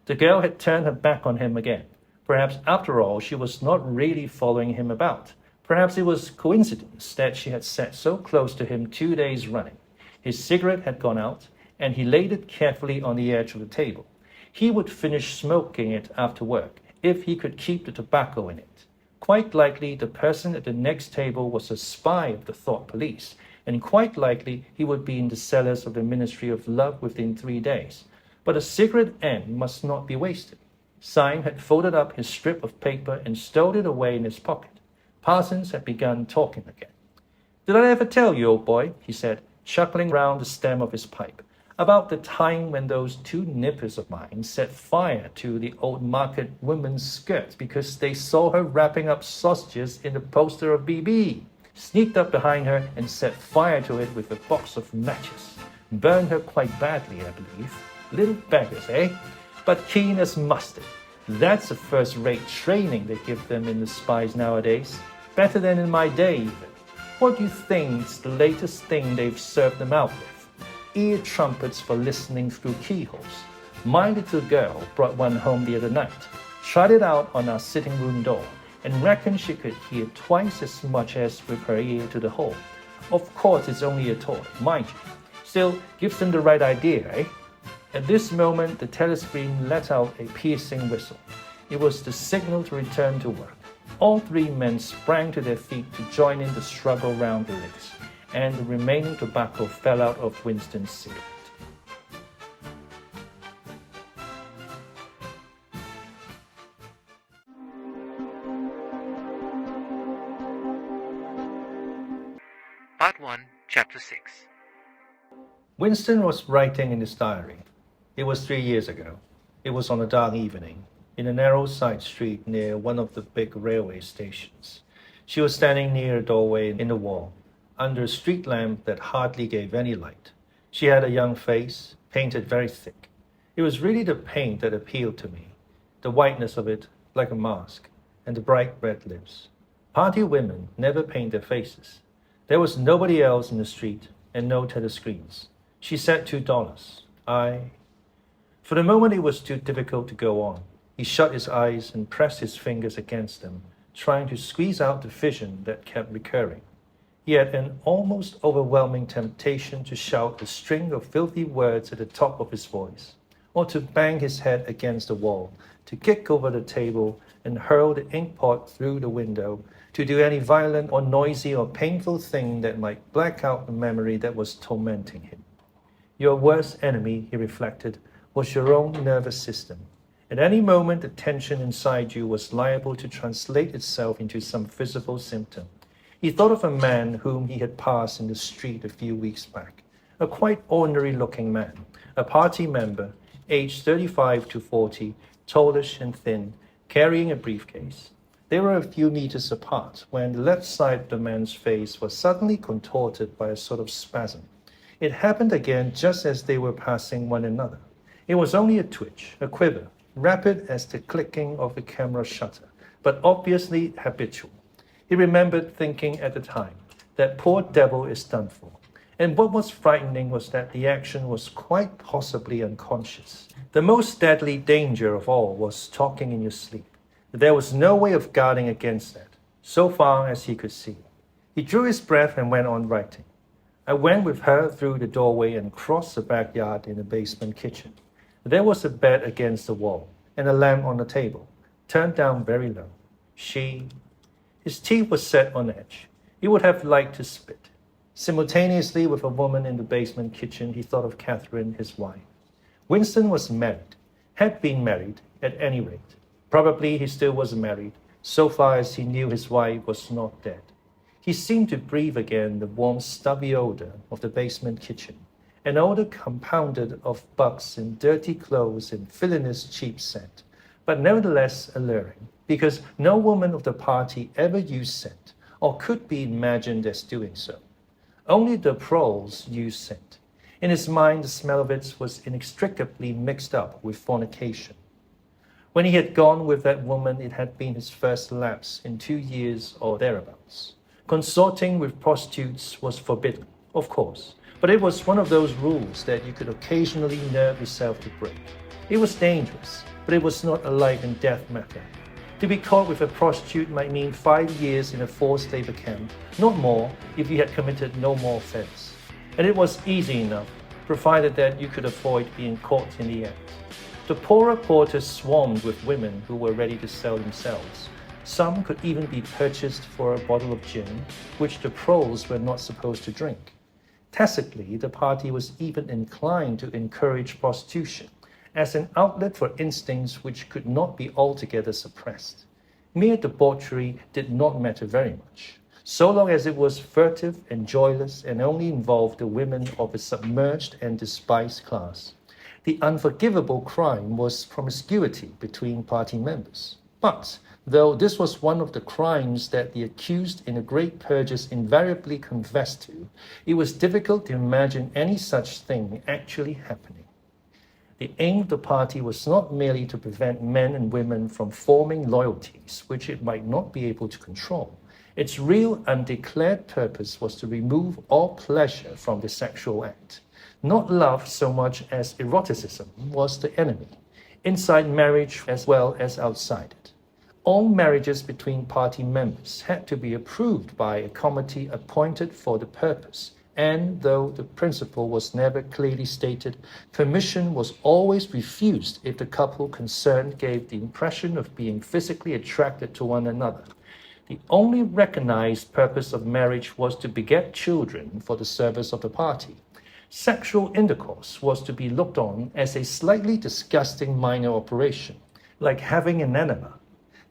C: The girl had turned her back on him again. Perhaps, after all, she was not really following him about. Perhaps it was coincidence that she had sat so close to him 2 days running. His cigarette had gone out, and he laid it carefully on the edge of the table. He would finish smoking it after work, if he could keep the tobacco in it. Quite likely the person at the next table was a spy of the thought police, and quite likely he would be in the cellars of the Ministry of Love within 3 days. But a cigarette end must not be wasted. Syme had folded up his strip of paper and stowed it away in his pocket. Parsons had begun talking again. "Did I ever tell you, old boy," he said, chuckling round the stem of his pipe, "about the time when those 2 nippers of mine set fire to the old market woman's skirt because they saw her wrapping up sausages in the poster of BB? Sneaked up behind her and set fire to it with a box of matches. Burned her quite badly, I believe. Little beggars, eh? But keen as mustard. That's the first-rate training they give them in the spies nowadays. Better than in my day, even. What do you think's the latest thing they've served them out with? Ear trumpets for listening through keyholes. My little girl brought one home the other night, tried it out on our sitting room door, and reckoned she could hear twice as much as with her ear to the hole. Of course, it's only a toy, mind you. Still, gives them the right idea, eh?" At this moment, the telescreen let out a piercing whistle. It was the signal to return to work. All 3 men sprang to their feet to join in the struggle round the legs, and the remaining tobacco fell out of Winston's cigarette.
B: Part 1, Chapter 6.
C: Winston was writing in his diary. It was 3 years ago. It was on a dark evening, in a narrow side street near one of the big railway stations. She was standing near a doorway in the wall, under a street lamp that hardly gave any light. She had a young face, painted very thick. It was really the paint that appealed to me, the whiteness of it, like a mask, and the bright red lips. Party women never paint their faces. There was nobody else in the street, and no telescreens. She said $2. For the moment it was too difficult to go on. He shut his eyes and pressed his fingers against them, trying to squeeze out the vision that kept recurring. He had an almost overwhelming temptation to shout a string of filthy words at the top of his voice, or to bang his head against the wall, to kick over the table and hurl the inkpot through the window, to do any violent or noisy or painful thing that might black out the memory that was tormenting him. Your worst enemy, he reflected, was your own nervous system. At any moment, the tension inside you was liable to translate itself into some physical symptom. He thought of a man whom he had passed in the street a few weeks back, a quite ordinary-looking man, a party member, aged 35 to 40, tallish and thin, carrying a briefcase. They were a few meters apart when the left side of the man's face was suddenly contorted by a sort of spasm. It happened again just as they were passing one another. It was only a twitch, a quiver, rapid as the clicking of a camera shutter, but obviously habitual. He remembered thinking at the time, that poor devil is done for. And what was frightening was that the action was quite possibly unconscious. The most deadly danger of all was talking in your sleep. There was no way of guarding against that, so far as he could see. He drew his breath and went on writing. I went with her through the doorway and crossed the backyard in the basement kitchen. There was a bed against the wall and a lamp on the table, turned down very low. His teeth were set on edge. He would have liked to spit. Simultaneously with a woman in the basement kitchen, he thought of Catherine, his wife. Winston was married, had been married at any rate. Probably he still was married, so far as he knew his wife was not dead. He seemed to breathe again the warm, stubby odor of the basement kitchen, an odor compounded of bugs and dirty clothes and villainous cheap scent, but nevertheless alluring, because no woman of the party ever used scent, or could be imagined as doing so. Only the proles used scent. In his mind, the smell of it was inextricably mixed up with fornication. When he had gone with that woman, it had been his first lapse in 2 years or thereabouts. Consorting with prostitutes was forbidden, of course, but it was one of those rules that you could occasionally nerve yourself to break. It was dangerous, but it was not a life and death matter. To be caught with a prostitute might mean 5 years in a forced labor camp, not more if you had committed no more offense. And it was easy enough, provided that you could avoid being caught in the act. The poorer quarters swarmed with women who were ready to sell themselves. Some could even be purchased for a bottle of gin, which the proles were not supposed to drink. Tacitly, the party was even inclined to encourage prostitution as an outlet for instincts which could not be altogether suppressed. Mere debauchery did not matter very much, so long as it was furtive and joyless and only involved the women of a submerged and despised class. The unforgivable crime was promiscuity between party members. But, though this was one of the crimes that the accused in the great purges invariably confessed to, it was difficult to imagine any such thing actually happening. The aim of the party was not merely to prevent men and women from forming loyalties which it might not be able to control. Its real undeclared purpose was to remove all pleasure from the sexual act. Not love so much as eroticism was the enemy, inside marriage as well as outside it. All marriages between party members had to be approved by a committee appointed for the purpose, and though the principle was never clearly stated, permission was always refused if the couple concerned gave the impression of being physically attracted to one another. The only recognized purpose of marriage was to beget children for the service of the party. Sexual intercourse was to be looked on as a slightly disgusting minor operation, like having an enema.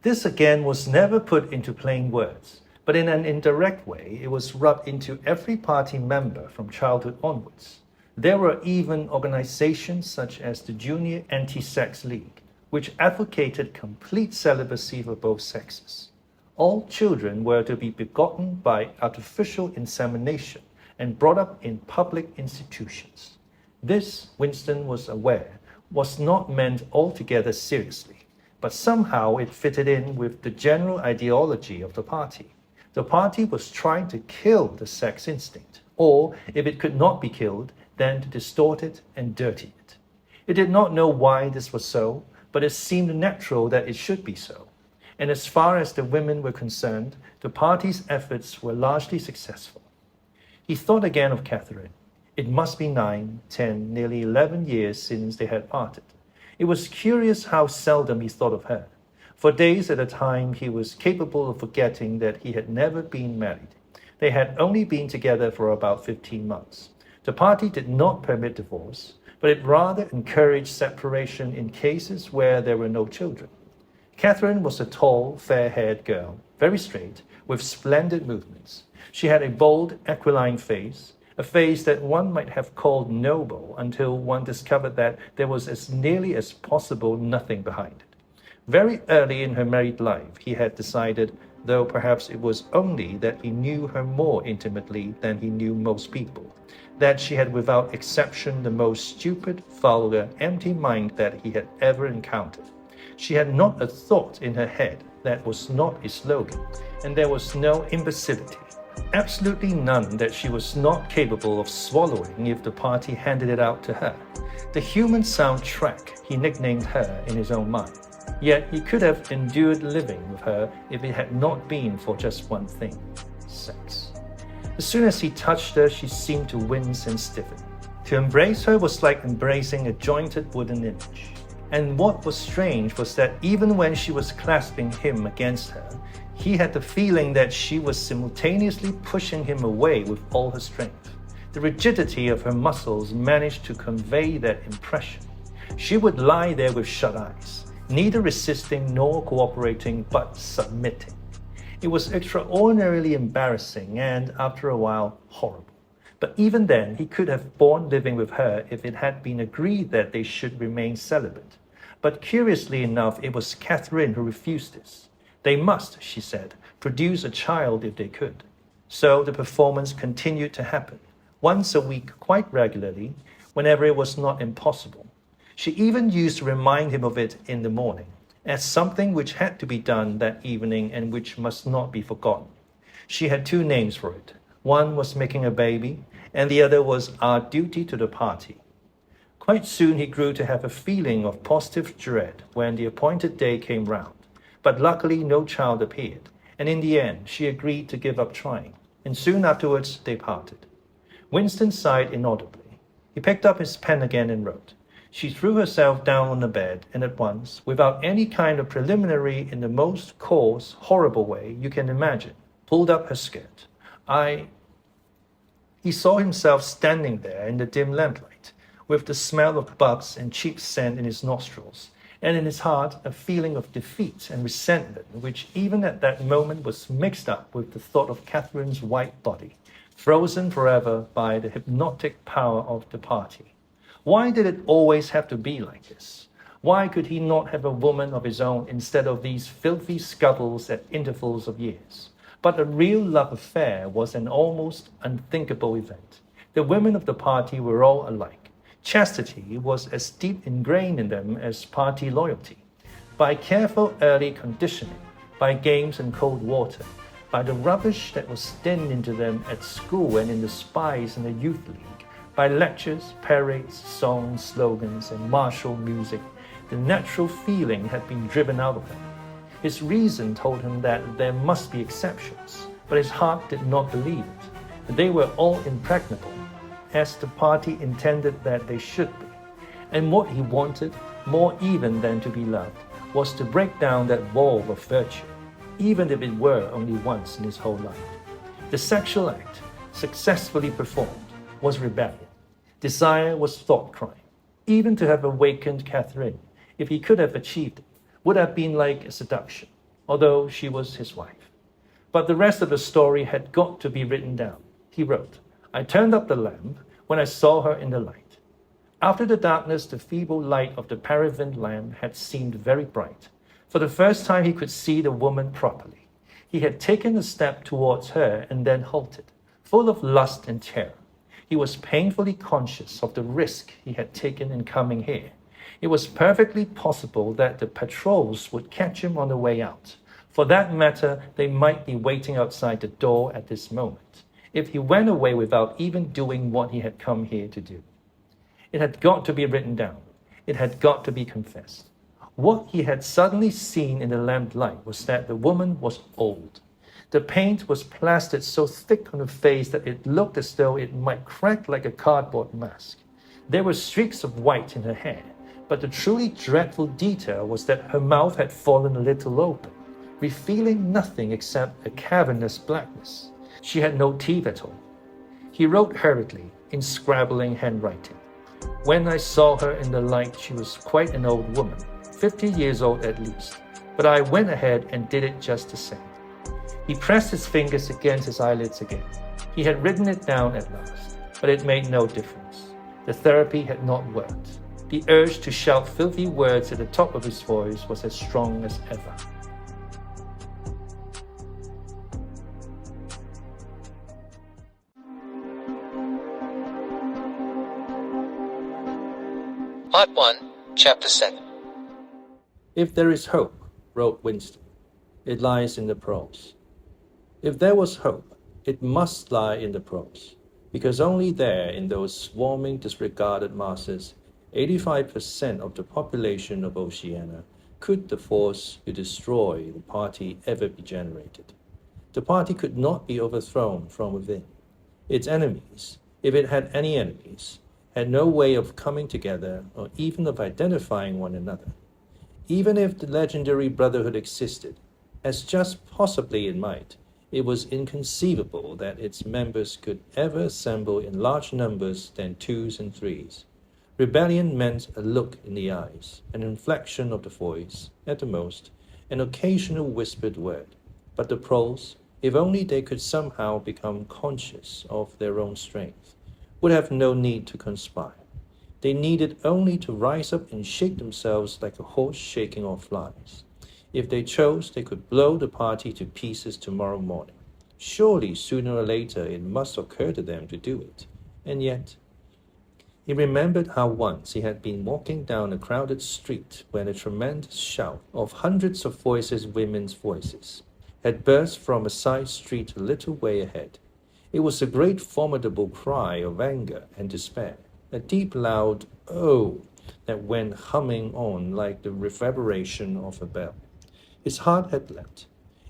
C: This again was never put into plain words, but in an indirect way it was rubbed into every party member from childhood onwards. There were even organizations such as the Junior Anti-Sex League, which advocated complete celibacy for both sexes. All children were to be begotten by artificial insemination and brought up in public institutions. This, Winston was aware, was not meant altogether seriously, but somehow it fitted in with the general ideology of the party. The party was trying to kill the sex instinct, or, if it could not be killed, then to distort it and dirty it. It did not know why this was so, but it seemed natural that it should be so. And as far as the women were concerned, the party's efforts were largely successful. He thought again of Catherine. It must be 9, 10, nearly 11 years since they had parted. It was curious how seldom he thought of her. For days at a time, he was capable of forgetting that he had never been married. They had only been together for about 15 months. The party did not permit divorce, but it rather encouraged separation in cases where there were no children. Catherine was a tall, fair-haired girl, very straight, with splendid movements. She had a bold, aquiline face, a face that one might have called noble until one discovered that there was as nearly as possible nothing behind it. Very early in her married life, he had decided, though perhaps it was only that he knew her more intimately than he knew most people, that she had without exception the most stupid, vulgar, empty mind that he had ever encountered. She had not a thought in her head that was not a slogan, and there was no imbecility, absolutely none that she was not capable of swallowing if the party handed it out to her. The human soundtrack, he nicknamed her in his own mind. Yet he could have endured living with her if it had not been for just one thing: sex. As soon as he touched her, she seemed to wince and stiffen. To embrace her was like embracing a jointed wooden image. And what was strange was that even when she was clasping him against her, he had the feeling that she was simultaneously pushing him away with all her strength. The rigidity of her muscles managed to convey that impression. She would lie there with shut eyes, neither resisting nor cooperating, but submitting. It was extraordinarily embarrassing and, after a while, horrible. But even then, he could have borne living with her if it had been agreed that they should remain celibate. But curiously enough, it was Catherine who refused this. They must, she said, produce a child if they could. So the performance continued to happen, once a week quite regularly, whenever it was not impossible. She even used to remind him of it in the morning, as something which had to be done that evening and which must not be forgotten. She had two names for it. One was making a baby, and the other was our duty to the party. Quite soon he grew to have a feeling of positive dread when the appointed day came round. But luckily no child appeared, and in the end she agreed to give up trying, and soon afterwards they parted. Winston sighed inaudibly. He picked up his pen again and wrote. She threw herself down on the bed, and at once, without any kind of preliminary, in the most coarse, horrible way you can imagine, pulled up her skirt. He saw himself standing there in the dim lamplight, with the smell of bugs and cheap scent in his nostrils, and in his heart a feeling of defeat and resentment which even at that moment was mixed up with the thought of Catherine's white body, frozen forever by the hypnotic power of the party. Why did it always have to be like this? Why could he not have a woman of his own instead of these filthy scuttles at intervals of years? But a real love affair was an almost unthinkable event. The women of the party were all alike. Chastity was as deep ingrained in them as party loyalty. By careful early conditioning, by games and cold water, by the rubbish that was dinned into them at school and in the spies and the youth league, by lectures, parades, songs, slogans, and martial music, the natural feeling had been driven out of him. His reason told him that there must be exceptions, but his heart did not believe it, that they were all impregnable, as the party intended that they should be. And what he wanted, more even than to be loved, was to break down that wall of virtue, even if it were only once in his whole life. The sexual act, successfully performed, was rebellion. Desire was thought crime. Even to have awakened Catherine, if he could have achieved it, would have been like a seduction, although she was his wife. But the rest of the story had got to be written down. He wrote, I turned up the lamp when I saw her in the light. After the darkness, the feeble light of the paraffin lamp had seemed very bright. For the first time he could see the woman properly. He had taken a step towards her and then halted, full of lust and terror. He was painfully conscious of the risk he had taken in coming here. It was perfectly possible that the patrols would catch him on the way out. For that matter, they might be waiting outside the door at this moment, if he went away without even doing what he had come here to do. It had got to be written down. It had got to be confessed. What he had suddenly seen in the lamplight was that the woman was old. The paint was plastered so thick on her face that it looked as though it might crack like a cardboard mask. There were streaks of white in her hair, but the truly dreadful detail was that her mouth had fallen a little open, revealing nothing except a cavernous blackness. She had no teeth at all. He wrote hurriedly, in scrabbling handwriting. When I saw her in the light, she was quite an old woman, 50 years old at least, but I went ahead and did it just the same. He pressed his fingers against his eyelids again. He had written it down at last, but it made no difference. The therapy had not worked. The urge to shout filthy words at the top of his voice was as strong as ever.
A: Part 1, Chapter 7.
C: If there is hope, wrote Winston, it lies in the prose. If there was hope, it must lie in the prose, because only there, in those swarming, disregarded masses, 85% of the population of Oceania, could the force to destroy the party ever be generated. The party could not be overthrown from within. Its enemies, if it had any enemies, had no way of coming together or even of identifying one another. Even if the legendary brotherhood existed, as just possibly it might, it was inconceivable that its members could ever assemble in large numbers than twos and threes. Rebellion meant a look in the eyes, an inflection of the voice, at the most, an occasional whispered word. But the prose, if only they could somehow become conscious of their own strength, would have no need to conspire. They needed only to rise up and shake themselves like a horse shaking off flies. If they chose, they could blow the party to pieces tomorrow morning. Surely, sooner or later, it must occur to them to do it. And yet, he remembered how once he had been walking down a crowded street when a tremendous shout of hundreds of voices, women's voices, had burst from a side street a little way ahead. It was a great formidable cry of anger and despair, a deep loud "oh" that went humming on like the reverberation of a bell. His heart had leapt.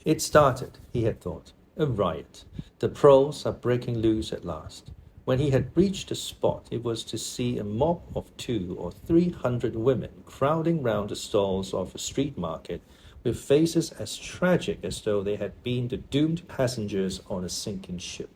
C: It started, he had thought, a riot. The proles are breaking loose at last. When he had reached the spot, it was to see a mob of 200 or 300 women crowding round the stalls of a street market with faces as tragic as though they had been the doomed passengers on a sinking ship.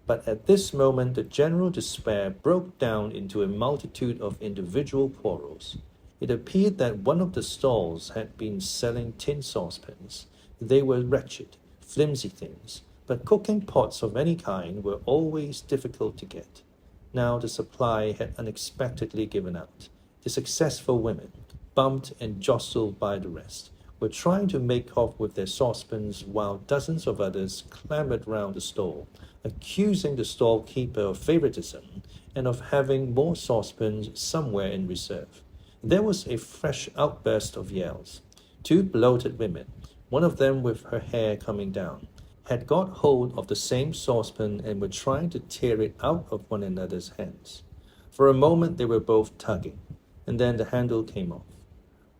C: But at this moment the general despair broke down into a multitude of individual quarrels. It appeared that one of the stalls had been selling tin saucepans. They were wretched, flimsy things, but cooking pots of any kind were always difficult to get. Now the supply had unexpectedly given out. The successful women, bumped and jostled by the rest, were trying to make off with their saucepans while dozens of others clamored round the stall, accusing the stall keeper of favoritism and of having more saucepans somewhere in reserve. There was a fresh outburst of yells. 2 bloated women, one of them with her hair coming down, had got hold of the same saucepan and were trying to tear it out of one another's hands. For a moment they were both tugging, and then the handle came off.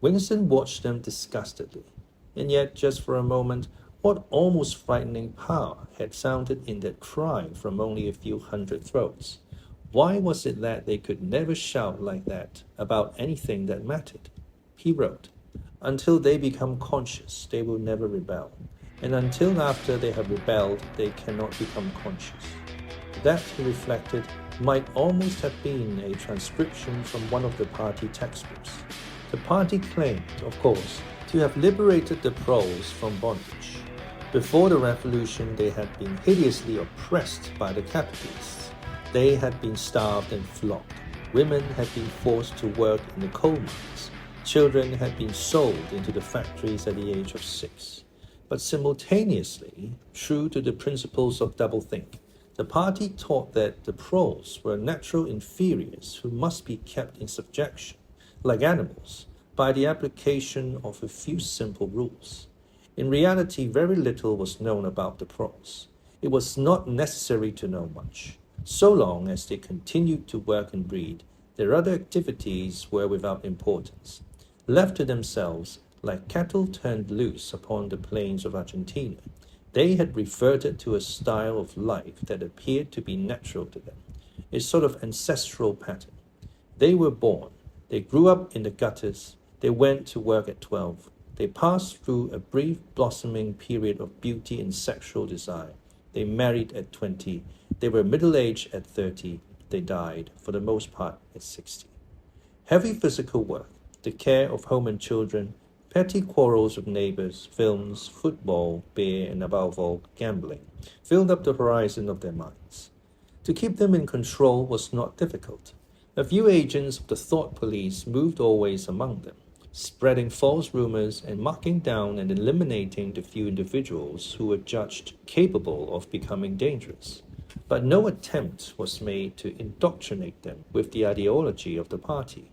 C: Winston watched them disgustedly, and yet just for a moment what almost frightening power had sounded in that cry from only a few hundred throats. Why was it that they could never shout like that about anything that mattered? He wrote, "Until they become conscious, they will never rebel. And until after they have rebelled, they cannot become conscious." That, he reflected, might almost have been a transcription from one of the party textbooks. The party claimed, of course, to have liberated the proles from bondage. Before the revolution, they had been hideously oppressed by the capitalists. They had been starved and flogged. Women had been forced to work in the coal mines. Children had been sold into the factories at the age of 6. But simultaneously, true to the principles of doublethink, the party taught that the proles were natural inferiors who must be kept in subjection, like animals, by the application of a few simple rules. In reality, very little was known about the proles. It was not necessary to know much. So long as they continued to work and breed, their other activities were without importance. Left to themselves, like cattle turned loose upon the plains of Argentina, they had reverted to a style of life that appeared to be natural to them, a sort of ancestral pattern. They were born, they grew up in the gutters, they went to work at 12, they passed through a brief blossoming period of beauty and sexual desire, they married at 20, they were middle-aged at 30, they died, for the most part, at 60. Heavy physical work, the care of home and children, petty quarrels with neighbors, films, football, beer, and above all, gambling, filled up the horizon of their minds. To keep them in control was not difficult. A few agents of the thought police moved always among them, spreading false rumors and marking down and eliminating the few individuals who were judged capable of becoming dangerous. But no attempt was made to indoctrinate them with the ideology of the party.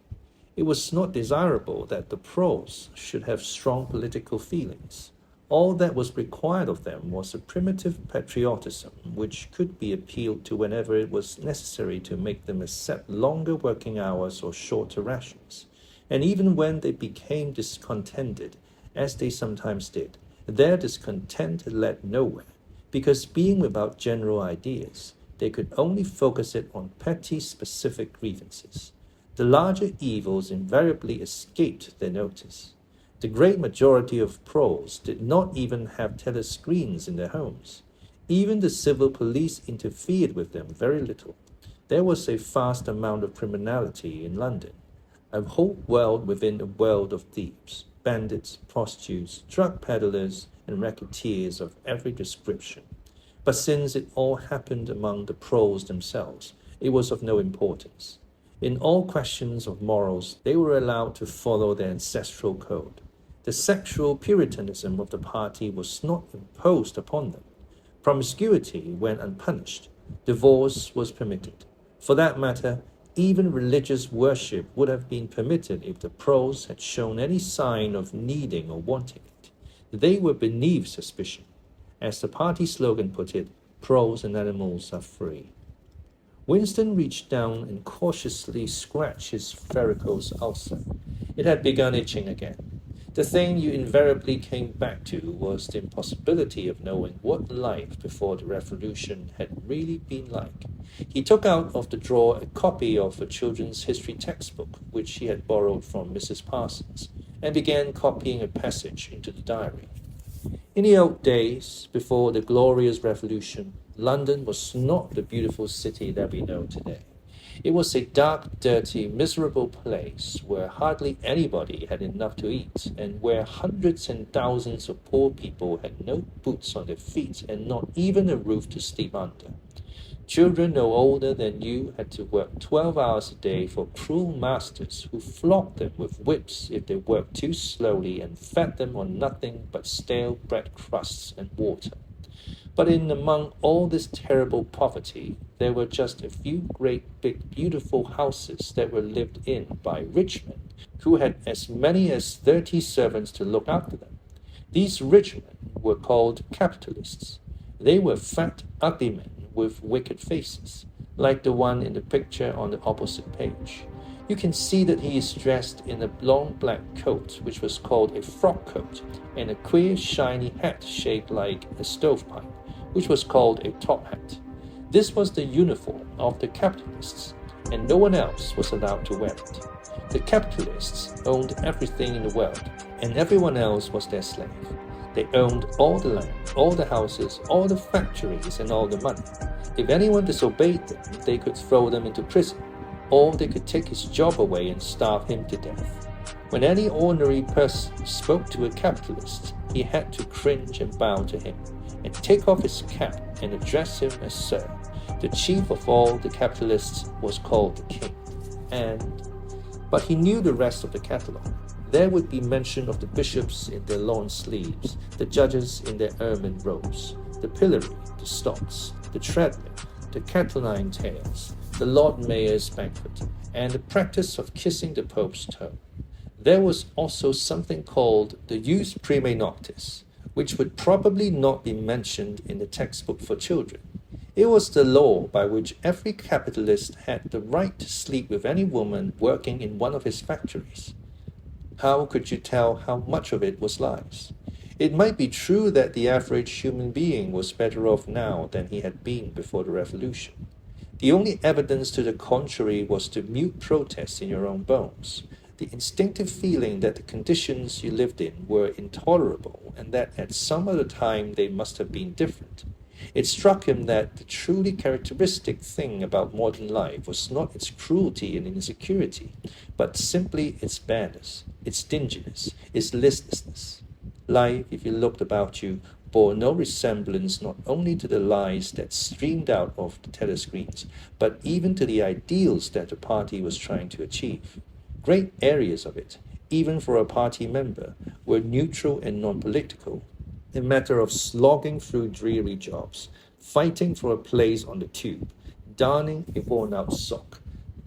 C: It was not desirable that the proles should have strong political feelings. All that was required of them was a primitive patriotism which could be appealed to whenever it was necessary to make them accept longer working hours or shorter rations. And even when they became discontented, as they sometimes did, their discontent led nowhere, because being without general ideas, they could only focus it on petty specific grievances. The larger evils invariably escaped their notice. The great majority of proles did not even have telescreens in their homes. Even the civil police interfered with them very little. There was a vast amount of criminality in London, a whole world within a world of thieves, bandits, prostitutes, drug peddlers, and racketeers of every description. But since it all happened among the pros themselves, it was of no importance. In all questions of morals, they were allowed to follow their ancestral code. The sexual puritanism of the party was not imposed upon them. Promiscuity went unpunished. Divorce was permitted. For that matter, even religious worship would have been permitted if the pros had shown any sign of needing or wanting it. They were beneath suspicion. As the party slogan put it, pros and animals are free. Winston reached down and cautiously scratched his varicose ulcer. It had begun itching again. The thing you invariably came back to was the impossibility of knowing what life before the revolution had really been like. He took out of the drawer a copy of a children's history textbook, which he had borrowed from Mrs. Parsons, and began copying a passage into the diary. In the old days, before the glorious revolution, London was not the beautiful city that we know today. It was a dark, dirty, miserable place where hardly anybody had enough to eat, and where hundreds and thousands of poor people had no boots on their feet and not even a roof to sleep under. Children no older than you had to work 12 hours a day for cruel masters who flogged them with whips if they worked too slowly and fed them on nothing but stale bread crusts and water. But in among all this terrible poverty, there were just a few great big beautiful houses that were lived in by rich men who had as many as 30 servants to look after them. These rich men were called capitalists. They were fat, ugly men with wicked faces, like the one in the picture on the opposite page. You can see that he is dressed in a long black coat, which was called a frock coat, and a queer shiny hat shaped like a stovepipe, which was called a top hat. This was the uniform of the capitalists, and no one else was allowed to wear it. The capitalists owned everything in the world, and everyone else was their slave. They owned all the land, all the houses, all the factories, and all the money. If anyone disobeyed them, they could throw them into prison, or they could take his job away and starve him to death. When any ordinary person spoke to a capitalist, he had to cringe and bow to him, and take off his cap and address him as Sir. The chief of all the capitalists was called the king. But he knew the rest of the catalogue. There would be mention of the bishops in their lawn sleeves, the judges in their ermine robes, the pillory, the stocks, the treadmill, the Catiline tales, the Lord Mayor's banquet, and the practice of kissing the Pope's toe. There was also something called the Jus Primae Noctis, which would probably not be mentioned in the textbook for children. It was the law by which every capitalist had the right to sleep with any woman working in one of his factories. How could you tell how much of it was lies? It might be true that the average human being was better off now than he had been before the revolution. The only evidence to the contrary was the mute protest in your own bones, the instinctive feeling that the conditions you lived in were intolerable and that at some other time they must have been different. It struck him that the truly characteristic thing about modern life was not its cruelty and insecurity, but simply its badness, its dinginess, its listlessness. Life, if you looked about you, bore no resemblance not only to the lies that streamed out of the telescreens, but even to the ideals that the party was trying to achieve. Great areas of it, even for a party member, were neutral and non-political, a matter of slogging through dreary jobs, fighting for a place on the tube, darning a worn-out sock,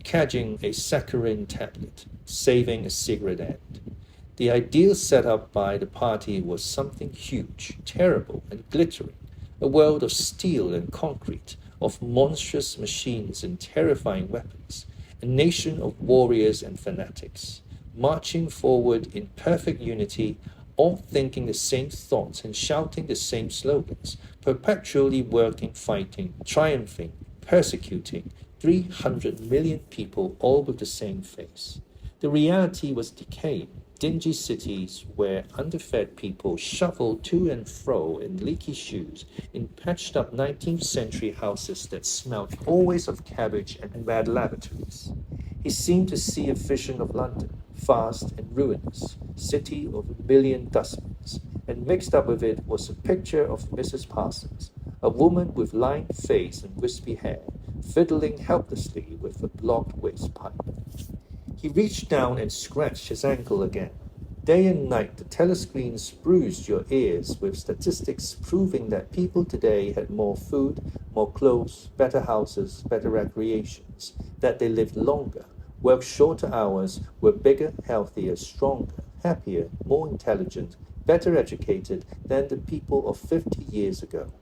C: cadging a saccharine tablet, saving a cigarette end. The ideal set up by the party was something huge, terrible, and glittering, a world of steel and concrete, of monstrous machines and terrifying weapons, a nation of warriors and fanatics, marching forward in perfect unity, all thinking the same thoughts and shouting the same slogans, perpetually working, fighting, triumphing, persecuting, 300 million people all with the same face. The reality was decaying, dingy cities where underfed people shuffled to and fro in leaky shoes, in patched-up 19th century houses that smelled always of cabbage and bad lavatories. He seemed to see a vision of London, vast and ruinous, city of a million dustbins, and mixed up with it was a picture of Mrs. Parsons, a woman with lined face and wispy hair, fiddling helplessly with a blocked waste pipe. He reached down and scratched his ankle again. Day and night, the telescreens bruised your ears with statistics proving that people today had more food, more clothes, better houses, better recreations, that they lived longer, worked shorter hours, were bigger, healthier, stronger, happier, more intelligent, better educated than the people of 50 years ago.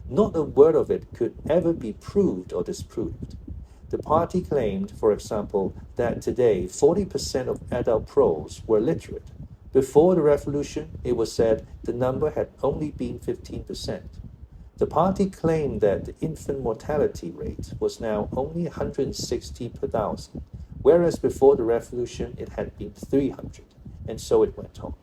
C: Not a word of it could ever be proved or disproved. The party claimed, for example, that today 40% of adult pros were literate. Before the revolution, it was said the number had only been 15%. The party claimed that the infant mortality rate was now only 160 per thousand, whereas before the revolution it had been 300, and so it went on.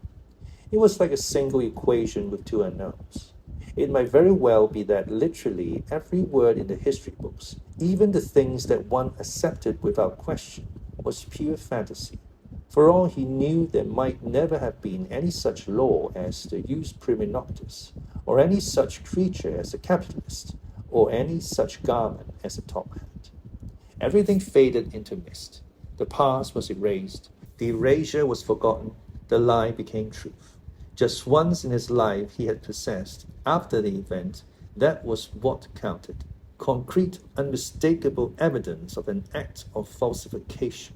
C: It was like a single equation with two unknowns. It might very well be that literally every word in the history books, even the things that one accepted without question, was pure fantasy. For all he knew, there might never have been any such law as the jus prima noctis, or any such creature as a capitalist, or any such garment as a top hat. Everything faded into mist. The past was erased. The erasure was forgotten. The lie became truth. Just once in his life he had possessed, after the event, that was what counted. Concrete, unmistakable evidence of an act of falsification.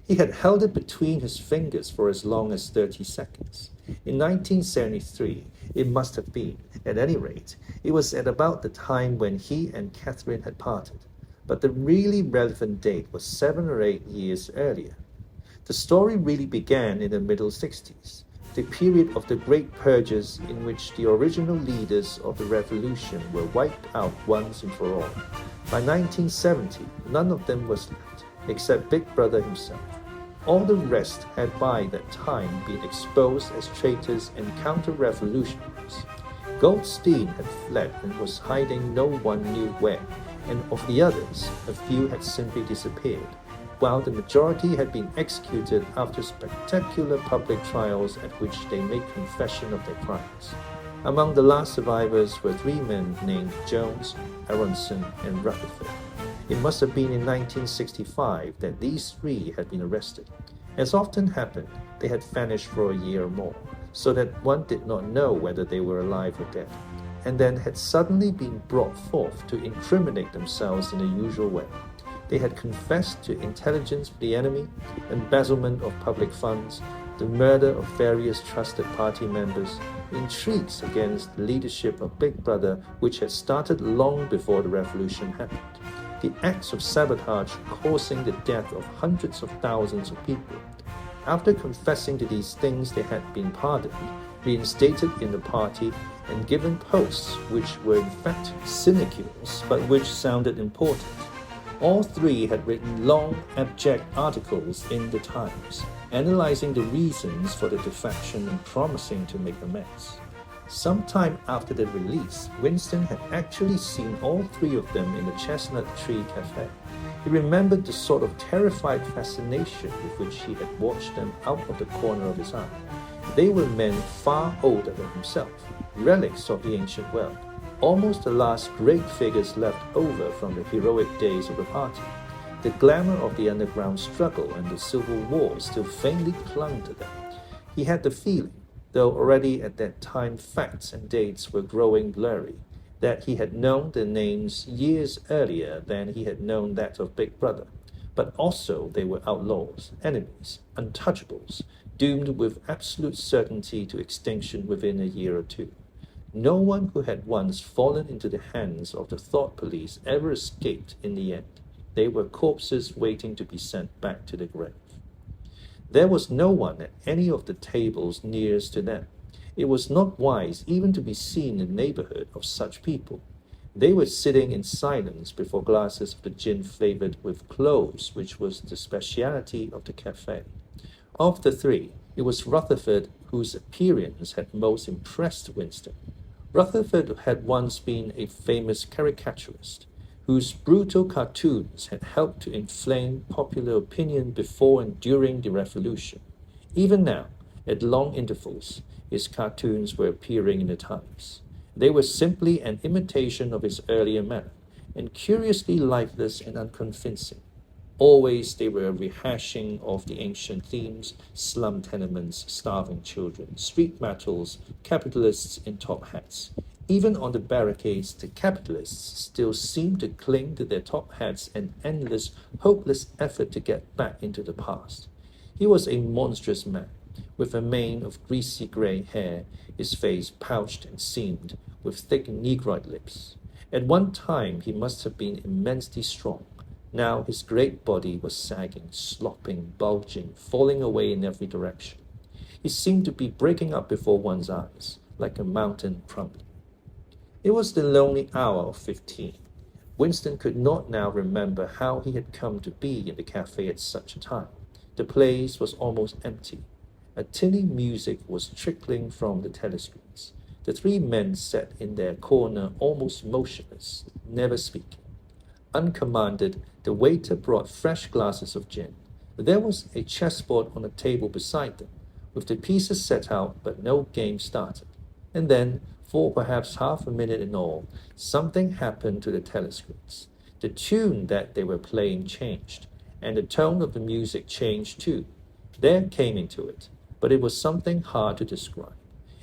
C: He had held it between his fingers for as long as 30 seconds. In 1973, it must have been. At any rate, it was at about the time when he and Catherine had parted. But the really relevant date was 7 or 8 years earlier. The story really began in the middle 60s, the period of the great purges in which the original leaders of the revolution were wiped out once and for all. By 1970, none of them was left, except Big Brother himself. All the rest had by that time been exposed as traitors and counter-revolutionaries. Goldstein had fled and was hiding no one knew where, and of the others, a few had simply disappeared, while the majority had been executed after spectacular public trials at which they made confession of their crimes. Among the last survivors were 3 men named Jones, Aronson, and Rutherford. It must have been in 1965 that these 3 had been arrested. As often happened, they had vanished for a year or more, so that one did not know whether they were alive or dead, and then had suddenly been brought forth to incriminate themselves in the usual way. They had confessed to intelligence with the enemy, embezzlement of public funds, the murder of various trusted party members, intrigues against the leadership of Big Brother, which had started long before the revolution happened, the acts of sabotage causing the death of hundreds of thousands of people. After confessing to these things, they had been pardoned, reinstated in the party, and given posts which were in fact sinecures, but which sounded important. All 3 had written long, abject articles in the Times, analyzing the reasons for the defection and promising to make amends. Sometime after their release, Winston had actually seen all 3 of them in the Chestnut Tree Cafe. He remembered the sort of terrified fascination with which he had watched them out of the corner of his eye. They were men far older than himself, relics of the ancient world, almost the last great figures left over from the heroic days of the party. The glamour of the underground struggle and the Civil War still faintly clung to them. He had the feeling, though already at that time facts and dates were growing blurry, that he had known their names years earlier than he had known that of Big Brother, but also they were outlaws, enemies, untouchables, doomed with absolute certainty to extinction within a year or 2. No one who had once fallen into the hands of the thought police ever escaped in the end. They were corpses waiting to be sent back to the grave. There was no one at any of the tables nearest to them. It was not wise even to be seen in the neighborhood of such people. They were sitting in silence before glasses of the gin flavored with cloves, which was the speciality of the cafe. Of the 3, it was Rutherford whose appearance had most impressed Winston. Rutherford had once been a famous caricaturist, whose brutal cartoons had helped to inflame popular opinion before and during the revolution. Even now, At long intervals, his cartoons were appearing in the Times. They were simply an imitation of his earlier manner, and curiously lifeless and unconvincing. Always they were a rehashing of the ancient themes: slum tenements, starving children, street battles, capitalists in top hats. Even on the barricades, the capitalists still seemed to cling to their top hats, an endless, hopeless effort to get back into the past. He was a monstrous man, with a mane of greasy grey hair, his face pouched and seamed, with thick negroid lips. At one time he must have been immensely strong. Now his great body was sagging, slopping, bulging, falling away in every direction. He seemed to be breaking up before one's eyes, like a mountain crumbling. It was the lonely hour of 15. Winston could not now remember how he had come to be in the cafe at such a time. The place was almost empty. A tinny music was trickling from the telescreens. The three men sat in their corner almost motionless, never speaking. Uncommanded, the waiter brought fresh glasses of gin. There was a chessboard on a table beside them, with the pieces set out, but no game started. And then, for perhaps half a minute in all, something happened to the telescreens. The tune that they were playing changed, and the tone of the music changed too. There came into it, but it was something hard to describe.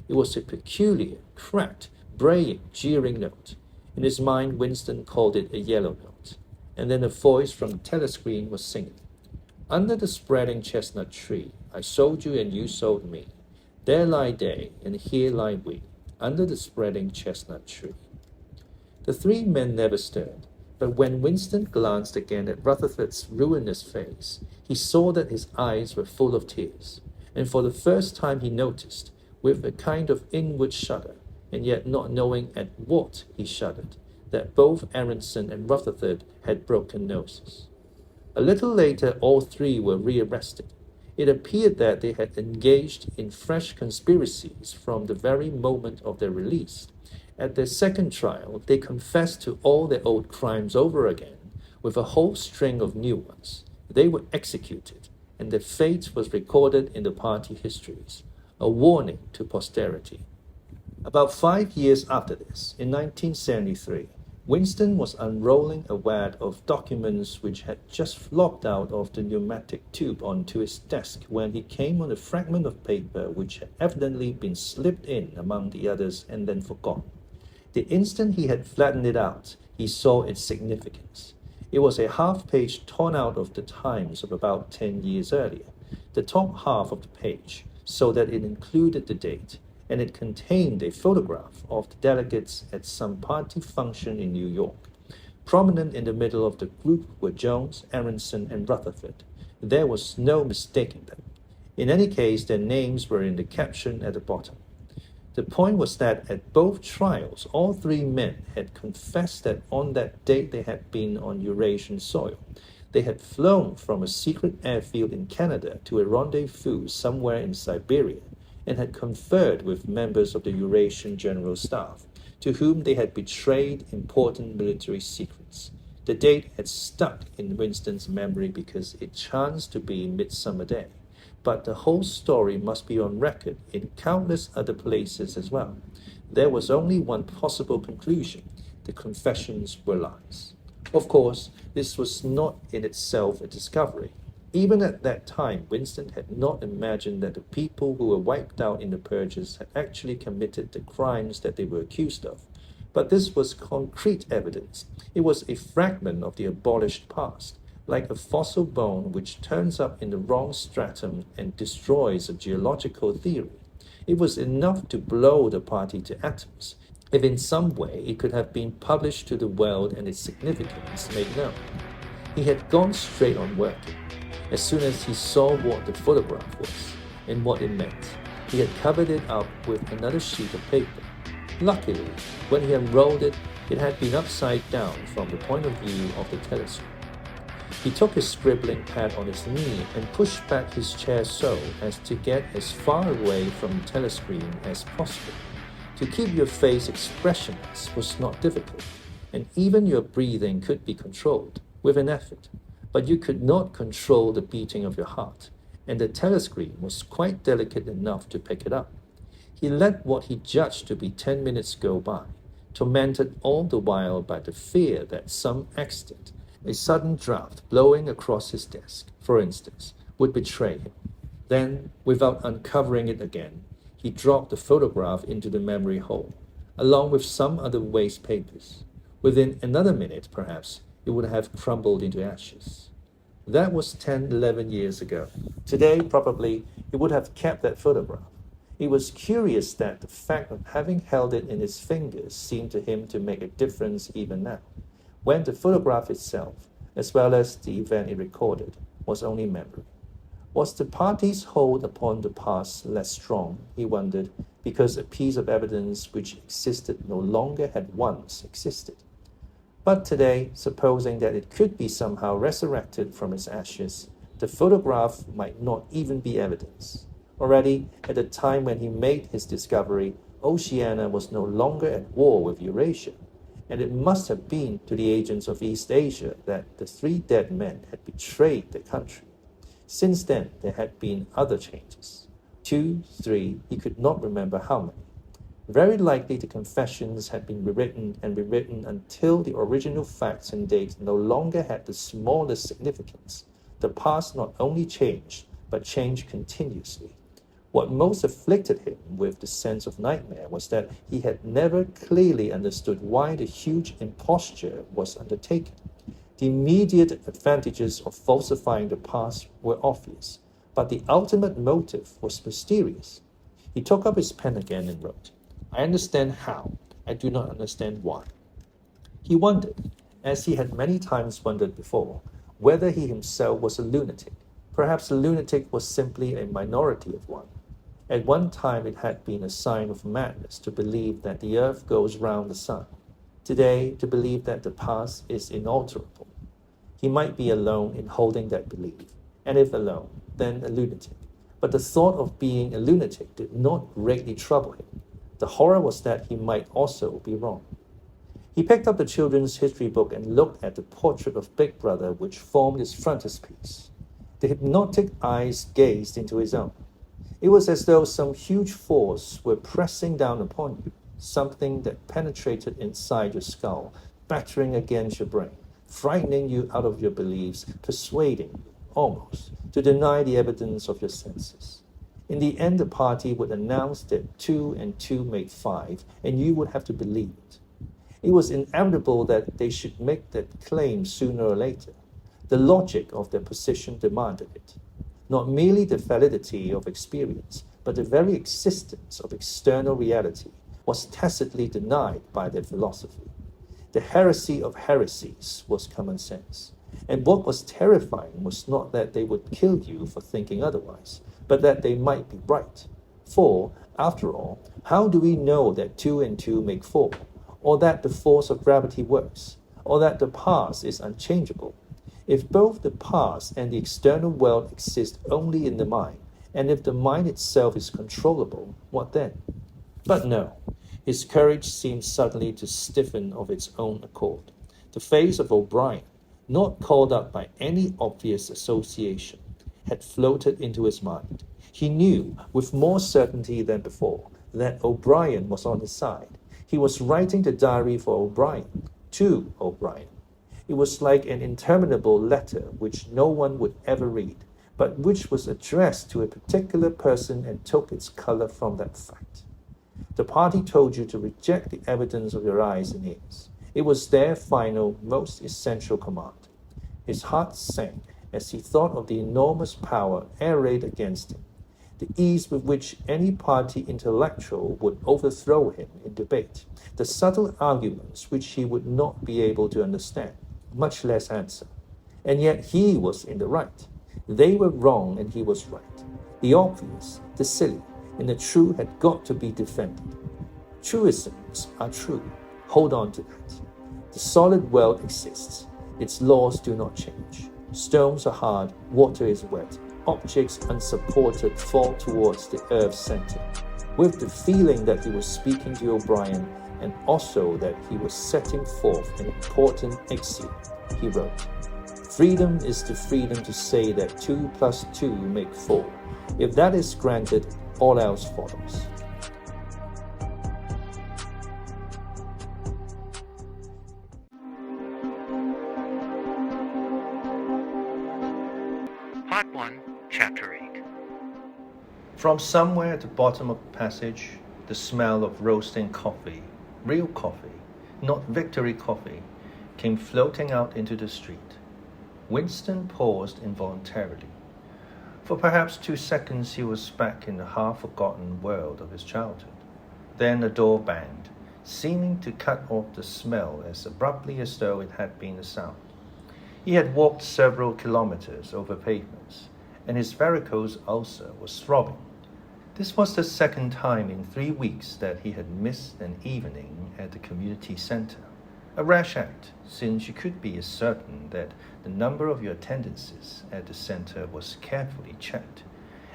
C: It was a peculiar, cracked, braying, jeering note. In his mind, Winston called it a yellow note. And then a voice from the telescreen was singing, "Under the spreading chestnut tree, I sold you and you sold me. There lie they, and here lie we, under the spreading chestnut tree." The three men never stirred, but when Winston glanced again at Rutherford's ruinous face, he saw that his eyes were full of tears, and for the first time he noticed, with a kind of inward shudder, and yet not knowing at what he shuddered, that both Aronson and Rutherford had broken noses. A little later, all three were rearrested. It appeared that they had engaged in fresh conspiracies from the very moment of their release. At their second trial, they confessed to all their old crimes over again, with a whole string of new ones. They were executed, and their fate was recorded in the party histories, a warning to posterity. About 5 years after this, in 1973, Winston was unrolling a wad of documents which had just flopped out of the pneumatic tube onto his desk when he came on a fragment of paper which had evidently been slipped in among the others and then forgotten. The instant he had flattened it out, he saw its significance. It was a half-page torn out of the Times of about 10 years earlier, the top half of the page, so that it included the date, and it contained a photograph of the delegates at some party function in New York. Prominent in the middle of the group were Jones, Aronson, and Rutherford. There was no mistaking them. In any case, their names were in the caption at the bottom. The point was that at both trials, all three men had confessed that on that date they had been on Eurasian soil. They had flown from a secret airfield in Canada to a rendezvous somewhere in Siberia, and had conferred with members of the Eurasian General Staff, to whom they had betrayed important military secrets. The date had stuck in Winston's memory because it chanced to be Midsummer Day, but the whole story must be on record in countless other places as well. There was only one possible conclusion: the confessions were lies. Of course, this was not in itself a discovery. Even at that time, Winston had not imagined that the people who were wiped out in the purges had actually committed the crimes that they were accused of. But this was concrete evidence. It was a fragment of the abolished past, like a fossil bone which turns up in the wrong stratum and destroys a geological theory. It was enough to blow the party to atoms, if in some way it could have been published to the world and its significance made known. He had gone straight on working. As soon as he saw what the photograph was and what it meant, he had covered it up with another sheet of paper. Luckily, when he unrolled it, it had been upside down from the point of view of the telescope. He took his scribbling pad on his knee and pushed back his chair so as to get as far away from the telescreen as possible. To keep your face expressionless was not difficult, and even your breathing could be controlled with an effort. But you could not control the beating of your heart, and the telescreen was quite delicate enough to pick it up. He let what he judged to be 10 minutes go by, tormented all the while by the fear that some accident, a sudden draft blowing across his desk, for instance, would betray him. Then, without uncovering it again, he dropped the photograph into the memory hole, along with some other waste papers. Within another minute, perhaps, it would have crumbled into ashes. That was 10, 11 years ago. Today, probably, he would have kept that photograph. It was curious that the fact of having held it in his fingers seemed to him to make a difference even now, when the photograph itself, as well as the event it recorded, was only memory. Was the party's hold upon the past less strong, he wondered, because a piece of evidence which existed no longer had once existed? But today, supposing that it could be somehow resurrected from its ashes, the photograph might not even be evidence. Already, at the time when he made his discovery, Oceania was no longer at war with Eurasia, and it must have been to the agents of East Asia that the three dead men had betrayed the country. Since then, there had been other changes. 2, 3, he could not remember how many. Very likely the confessions had been rewritten and rewritten until the original facts and dates no longer had the smallest significance. The past not only changed, but changed continuously. What most afflicted him with the sense of nightmare was that he had never clearly understood why the huge imposture was undertaken. The immediate advantages of falsifying the past were obvious, but the ultimate motive was mysterious. He took up his pen again and wrote, "I understand how, I do not understand why." He wondered, as he had many times wondered before, whether he himself was a lunatic. Perhaps a lunatic was simply a minority of one. At one time it had been a sign of madness to believe that the earth goes round the sun. Today, to believe that the past is inalterable. He might be alone in holding that belief, and if alone, then a lunatic. But the thought of being a lunatic did not greatly trouble him. The horror was that he might also be wrong. He picked up the children's history book and looked at the portrait of Big Brother which formed its frontispiece. The hypnotic eyes gazed into his own. It was as though some huge force were pressing down upon you, something that penetrated inside your skull, battering against your brain, frightening you out of your beliefs, persuading you, almost, to deny the evidence of your senses. In the end, the party would announce that 2 and 2 made 5, and you would have to believe it. It was inevitable that they should make that claim sooner or later. The logic of their position demanded it. Not merely the validity of experience, but the very existence of external reality was tacitly denied by their philosophy. The heresy of heresies was common sense. And what was terrifying was not that they would kill you for thinking otherwise, but that they might be right. For, after all, how do we know that 2 and 2 make 4, or that the force of gravity works, or that the past is unchangeable? If both the past and the external world exist only in the mind, and if the mind itself is controllable, what then? But no, his courage seemed suddenly to stiffen of its own accord. The face of O'Brien, not called up by any obvious association, had floated into his mind. He knew, with more certainty than before, that O'Brien was on his side. He was writing the diary for O'Brien, to O'Brien. It was like an interminable letter which no one would ever read, but which was addressed to a particular person and took its color from that fact. The party told you to reject the evidence of your eyes and ears. It was their final, most essential command. His heart sank as he thought of the enormous power arrayed against him, the ease with which any party intellectual would overthrow him in debate, the subtle arguments which he would not be able to understand, much less answer. And yet he was in the right. They were wrong and he was right. The obvious, the silly, and the true had got to be defended. Truisms are true. Hold on to that. The solid world exists. Its laws do not change. Stones are hard, water is wet. Objects unsupported fall towards the earth's center. With the feeling that he was speaking to O'Brien, and also that he was setting forth an important axiom, he wrote, Freedom is the freedom to say that 2 plus 2 make 4. If that is granted, all else follows.
B: Part 1, Chapter 8.
C: From somewhere at the bottom of the passage, the smell of roasting coffee, real coffee, not victory coffee, came floating out into the street. Winston paused involuntarily. For perhaps 2 seconds he was back in the half-forgotten world of his childhood. Then the door banged, seeming to cut off the smell as abruptly as though it had been a sound. He had walked several kilometers over pavements, and his varicose ulcer was throbbing. This was the second time in 3 weeks that he had missed an evening at the community center. A rash act, since you could be certain that the number of your attendances at the center was carefully checked.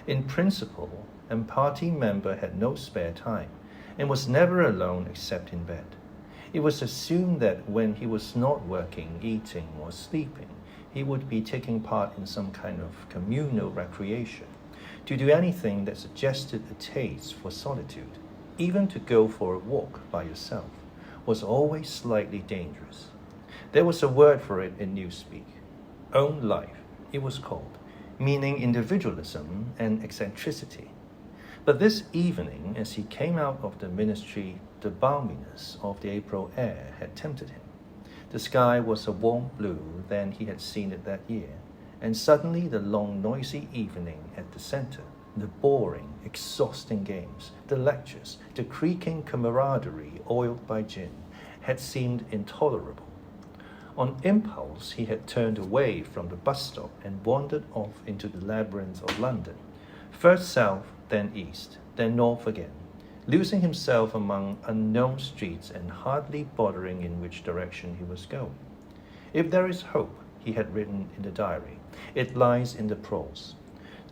C: In principle, a party member had no spare time and was never alone except in bed. It was assumed that when he was not working, eating, or sleeping, he would be taking part in some kind of communal recreation. To do anything that suggested a taste for solitude, even to go for a walk by yourself, was always slightly dangerous. There was a word for it in Newspeak. Own life, it was called, meaning individualism and eccentricity. But this evening, as he came out of the ministry, the balminess of the April air had tempted him. The sky was a warm blue than he had seen it that year, and suddenly the long, noisy evening at the center, the boring, exhausting games, the lectures, the creaking camaraderie oiled by gin, had seemed intolerable. On impulse, he had turned away from the bus stop and wandered off into the labyrinth of London, first south, then east, then north again, losing himself among unknown streets and hardly bothering in which direction he was going. If there is hope, he had written in the diary, it lies in the prose.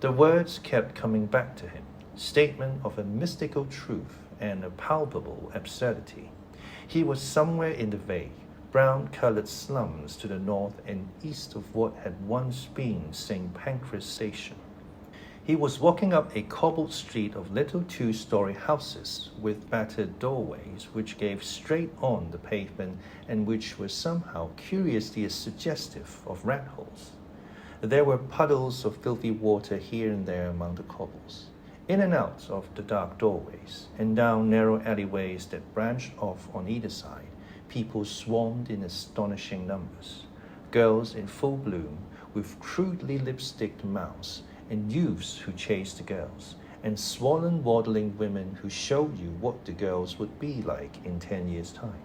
C: The words kept coming back to him, statement of a mystical truth and a palpable absurdity. He was somewhere in the vague, brown-colored slums to the north and east of what had once been St. Pancras Station. He was walking up a cobbled street of little 2-story houses with battered doorways which gave straight on the pavement and which were somehow curiously suggestive of rat holes. There were puddles of filthy water here and there among the cobbles, in and out of the dark doorways, and down narrow alleyways that branched off on either side. People swarmed in astonishing numbers. Girls in full bloom, with crudely lipsticked mouths, and youths who chased the girls, and swollen, waddling women who showed you what the girls would be like in 10 years' time.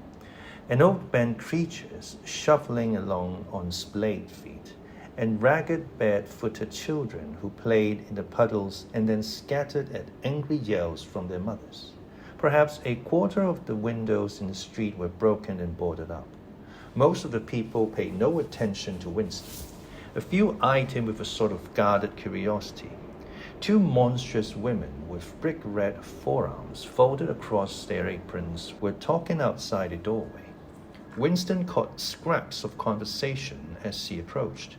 C: And old-bent creatures shuffling along on splayed feet, and ragged, bare-footed children who played in the puddles and then scattered at angry yells from their mothers. Perhaps a quarter of the windows in the street were broken and boarded up. Most of the people paid no attention to Winston. A few eyed him with a sort of guarded curiosity. 2 monstrous women with brick-red forearms folded across their aprons were talking outside a doorway. Winston caught scraps of conversation as he approached.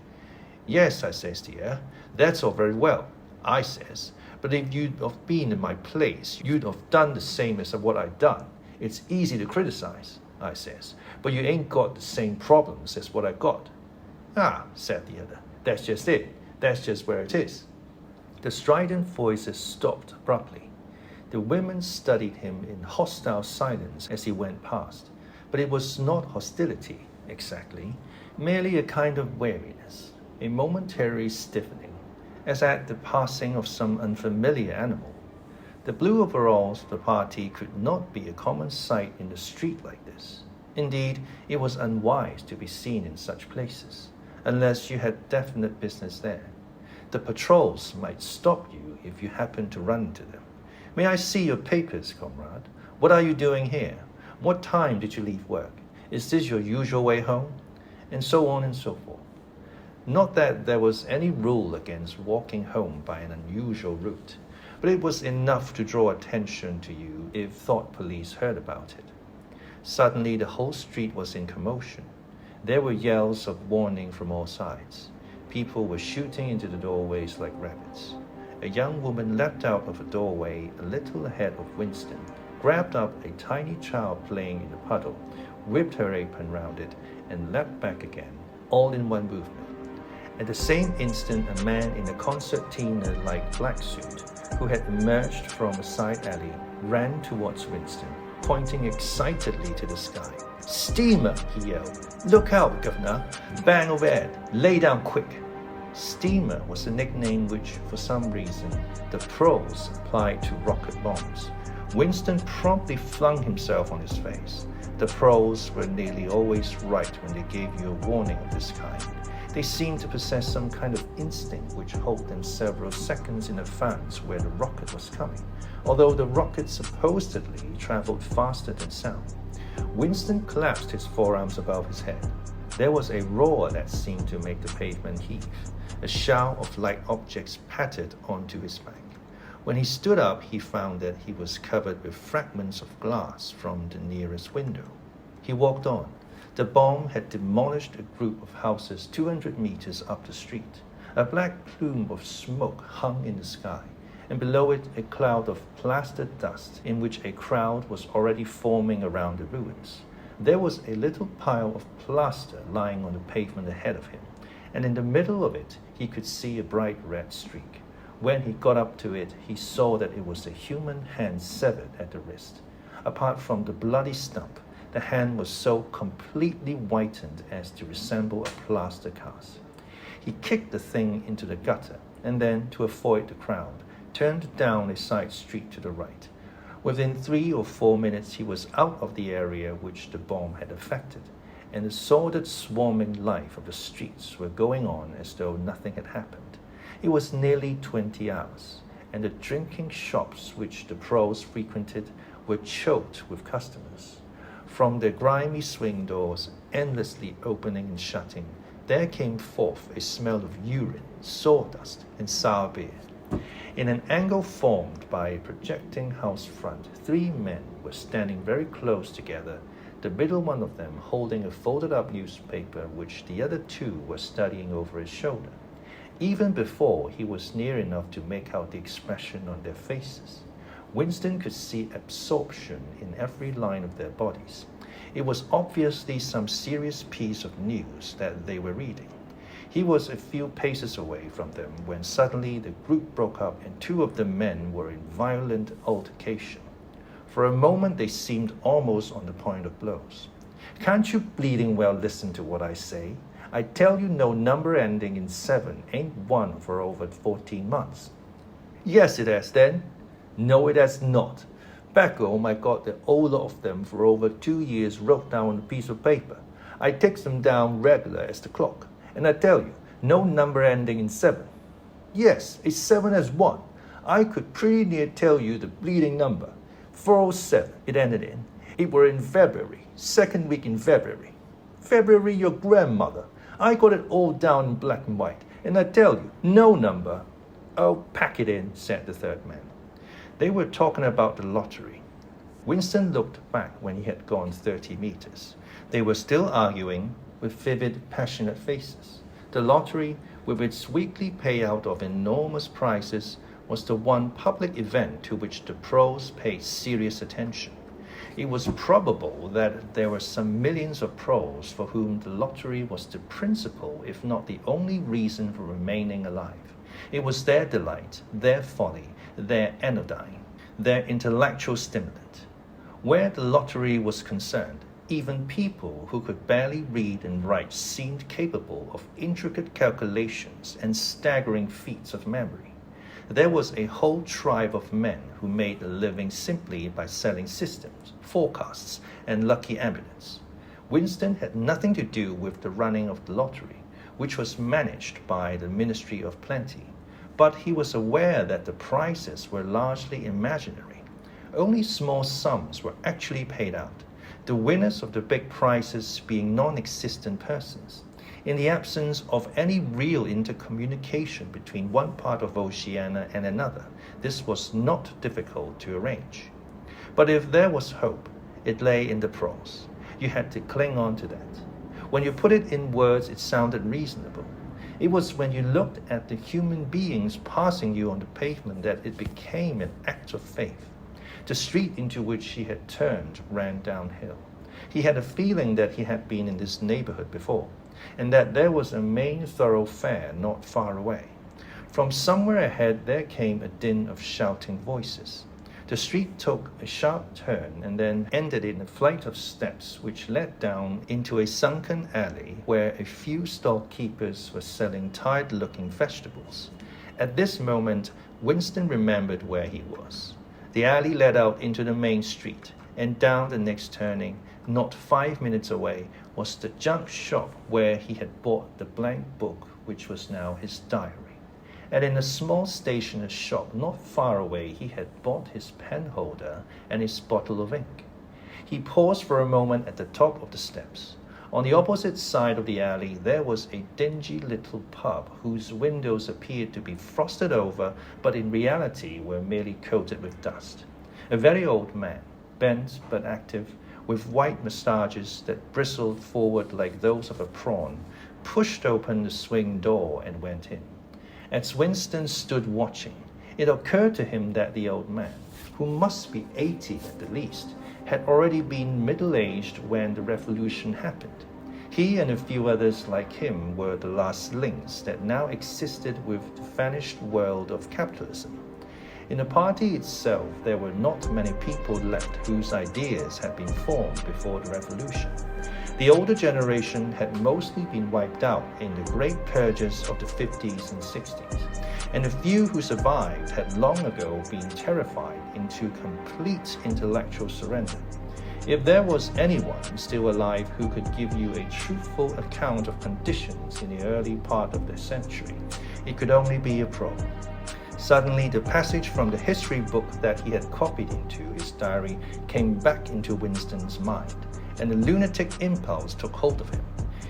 C: "Yes," I says, "dear, that's all very well," I says. "But if you'd have been in my place, you'd have done the same as what I've done. It's easy to criticize," I says, "but you ain't got the same problems as what I got." "Ah," said the other, "that's just it. That's just where it is." The strident voices stopped abruptly. The women studied him in hostile silence as he went past, but it was not hostility, exactly, merely a kind of weariness, a momentary stiffening, as at the passing of some unfamiliar animal. The blue overalls of the party could not be a common sight in the street like this. Indeed, it was unwise to be seen in such places, unless you had definite business there. The patrols might stop you if you happened to run into them. "May I see your papers, comrade? What are you doing here? What time did you leave work? Is this your usual way home?" And so on and so forth. Not that there was any rule against walking home by an unusual route, but it was enough to draw attention to you if thought police heard about it. Suddenly the whole street was in commotion. There were yells of warning from all sides. People were shooting into the doorways like rabbits. A young woman leapt out of a doorway a little ahead of Winston, grabbed up a tiny child playing in a puddle, whipped her apron round it, and leapt back again, all in one movement. At the same instant, a man in a concertina-like black suit, who had emerged from a side alley, ran towards Winston, pointing excitedly to the sky. "Steamer!" he yelled. "Look out, Governor! Bang overhead! Lay down quick!" Steamer was a nickname which, for some reason, the pros applied to rocket bombs. Winston promptly flung himself on his face. The pros were nearly always right when they gave you a warning of this kind. They seemed to possess some kind of instinct which told them several seconds in advance where the rocket was coming, although the rocket supposedly traveled faster than sound. Winston clasped his forearms above his head. There was a roar that seemed to make the pavement heave. A shower of light objects pattered onto his back. When he stood up, he found that he was covered with fragments of glass from the nearest window. He walked on. The bomb had demolished a group of houses 200 meters up the street. A black plume of smoke hung in the sky, and below it a cloud of plastered dust in which a crowd was already forming around the ruins. There was a little pile of plaster lying on the pavement ahead of him, and in the middle of it he could see a bright red streak. When he got up to it, he saw that it was a human hand severed at the wrist. Apart from the bloody stump, the hand was so completely whitened as to resemble a plaster cast. He kicked the thing into the gutter, and then, to avoid the crowd, turned down a side street to the right. Within 3 or 4 minutes, he was out of the area which the bomb had affected, and the sordid, swarming life of the streets were going on as though nothing had happened. It was nearly 20 hours, and the drinking shops which the pros frequented were choked with customers. From their grimy swing doors, endlessly opening and shutting, there came forth a smell of urine, sawdust, and sour beer. In an angle formed by a projecting house front, 3 men were standing very close together, the middle one of them holding a folded-up newspaper which the other 2 were studying over his shoulder. Even before he was near enough to make out the expression on their faces, Winston could see absorption in every line of their bodies. It was obviously some serious piece of news that they were reading. He was a few paces away from them when suddenly the group broke up and 2 of the men were in violent altercation. For a moment they seemed almost on the point of blows. "Can't you bleeding well listen to what I say? I tell you no number ending in 7 ain't won for over 14 months. "Yes, it has then. "No, it has not. Back home, I got the whole lot of them for over 2 years wrote down on a piece of paper. I takes them down regular as the clock. And I tell you, no number ending in 7. "Yes, a 7 has 1. I could pretty near tell you the bleeding number. 407 it ended in. It were in February, 2nd week in February. February, your grandmother. I got it all down in black and white. And I tell you, no number." "Oh, pack it in," said the 3rd man. They were talking about the lottery. Winston looked back when he had gone 30 meters. They were still arguing with vivid, passionate faces. The lottery, with its weekly payout of enormous prizes, was the one public event to which the pros paid serious attention. It was probable that there were some millions of pros for whom the lottery was the principal, if not the only reason for remaining alive. It was their delight, their folly, their anodyne, their intellectual stimulant. Where the lottery was concerned, even people who could barely read and write seemed capable of intricate calculations and staggering feats of memory. There was a whole tribe of men who made a living simply by selling systems, forecasts, and lucky amulets. Winston had nothing to do with the running of the lottery, which was managed by the Ministry of Plenty, but he was aware that the prizes were largely imaginary. Only small sums were actually paid out, the winners of the big prizes being non-existent persons. In the absence of any real intercommunication between one part of Oceania and another, this was not difficult to arrange. But if there was hope, it lay in the prose. You had to cling on to that. When you put it in words, it sounded reasonable. It was when you looked at the human beings passing you on the pavement that it became an act of faith. The street into which he had turned ran downhill. He had a feeling that he had been in this neighborhood before, and that there was a main thoroughfare not far away. From somewhere ahead there came a din of shouting voices. The street took a sharp turn and then ended in a flight of steps which led down into a sunken alley where a few stall-keepers were selling tired-looking vegetables. At this moment, Winston remembered where he was. The alley led out into the main street, and down the next turning, not 5 minutes away, was the junk shop where he had bought the blank book which was now his diary. And in a small stationer's shop not far away he had bought his pen holder and his bottle of ink. He paused for a moment at the top of the steps. On the opposite side of the alley there was a dingy little pub whose windows appeared to be frosted over, but in reality were merely coated with dust. A very old man, bent but active, with white moustaches that bristled forward like those of a prawn, pushed open the swing door and went in. As Winston stood watching, it occurred to him that the old man, who must be 80 at the least, had already been middle-aged when the revolution happened. He and a few others like him were the last links that now existed with the vanished world of capitalism. In the party itself, there were not many people left whose ideas had been formed before the revolution. The older generation had mostly been wiped out in the great purges of the 50s and 60s, and the few who survived had long ago been terrified into complete intellectual surrender. If there was anyone still alive who could give you a truthful account of conditions in the early part of the century, it could only be a pro. Suddenly, the passage from the history book that he had copied into his diary came back into Winston's mind, and a lunatic impulse took hold of him.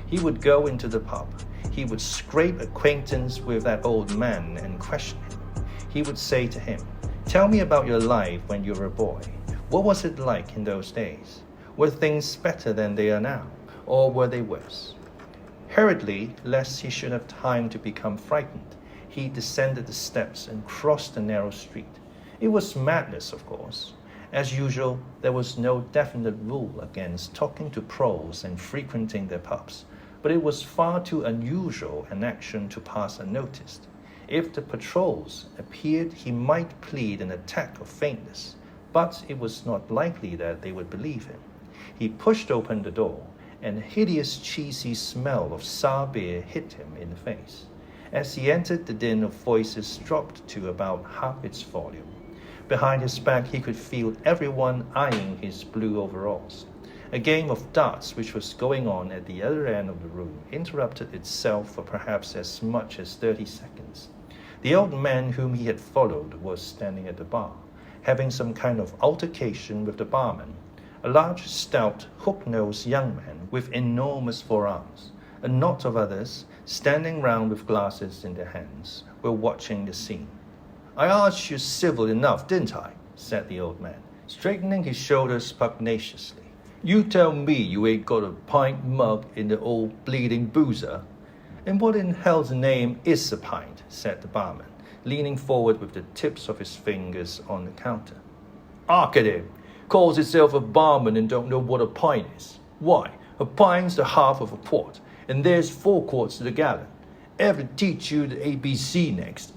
C: He would go into the pub. He would scrape acquaintance with that old man and question him. He would say to him, "Tell me about your life when you were a boy. What was it like in those days? Were things better than they are now, or were they worse?" Hurriedly, lest he should have time to become frightened, he descended the steps and crossed the narrow street. It was madness, of course. As usual, there was no definite rule against talking to pros and frequenting their pubs, but it was far too unusual an action to pass unnoticed. If the patrols appeared, he might plead an attack of faintness, but it was not likely that they would believe him. He pushed open the door, and a hideous cheesy smell of sour beer hit him in the face. As he entered, the din of voices dropped to about half its volume. Behind his back, he could feel everyone eyeing his blue overalls. A game of darts which was going on at the other end of the room interrupted itself for perhaps as much as 30 seconds. The old man whom he had followed was standing at the bar, having some kind of altercation with the barman, a large, stout, hook-nosed young man with enormous forearms. A knot of others, standing round with glasses in their hands, were watching the scene. "I asked you civil enough, didn't I?" said the old man, straightening his shoulders pugnaciously. "You tell me you ain't got a pint mug in the old bleeding boozer." "And what in hell's name is a pint?" said the barman, leaning forward with the tips of his fingers on the counter. "Hark at him! Calls himself a barman and don't know what a pint is. Why, a pint's the half of a quart, and there's 4 quarts to the gallon. Ever teach you the ABC next?"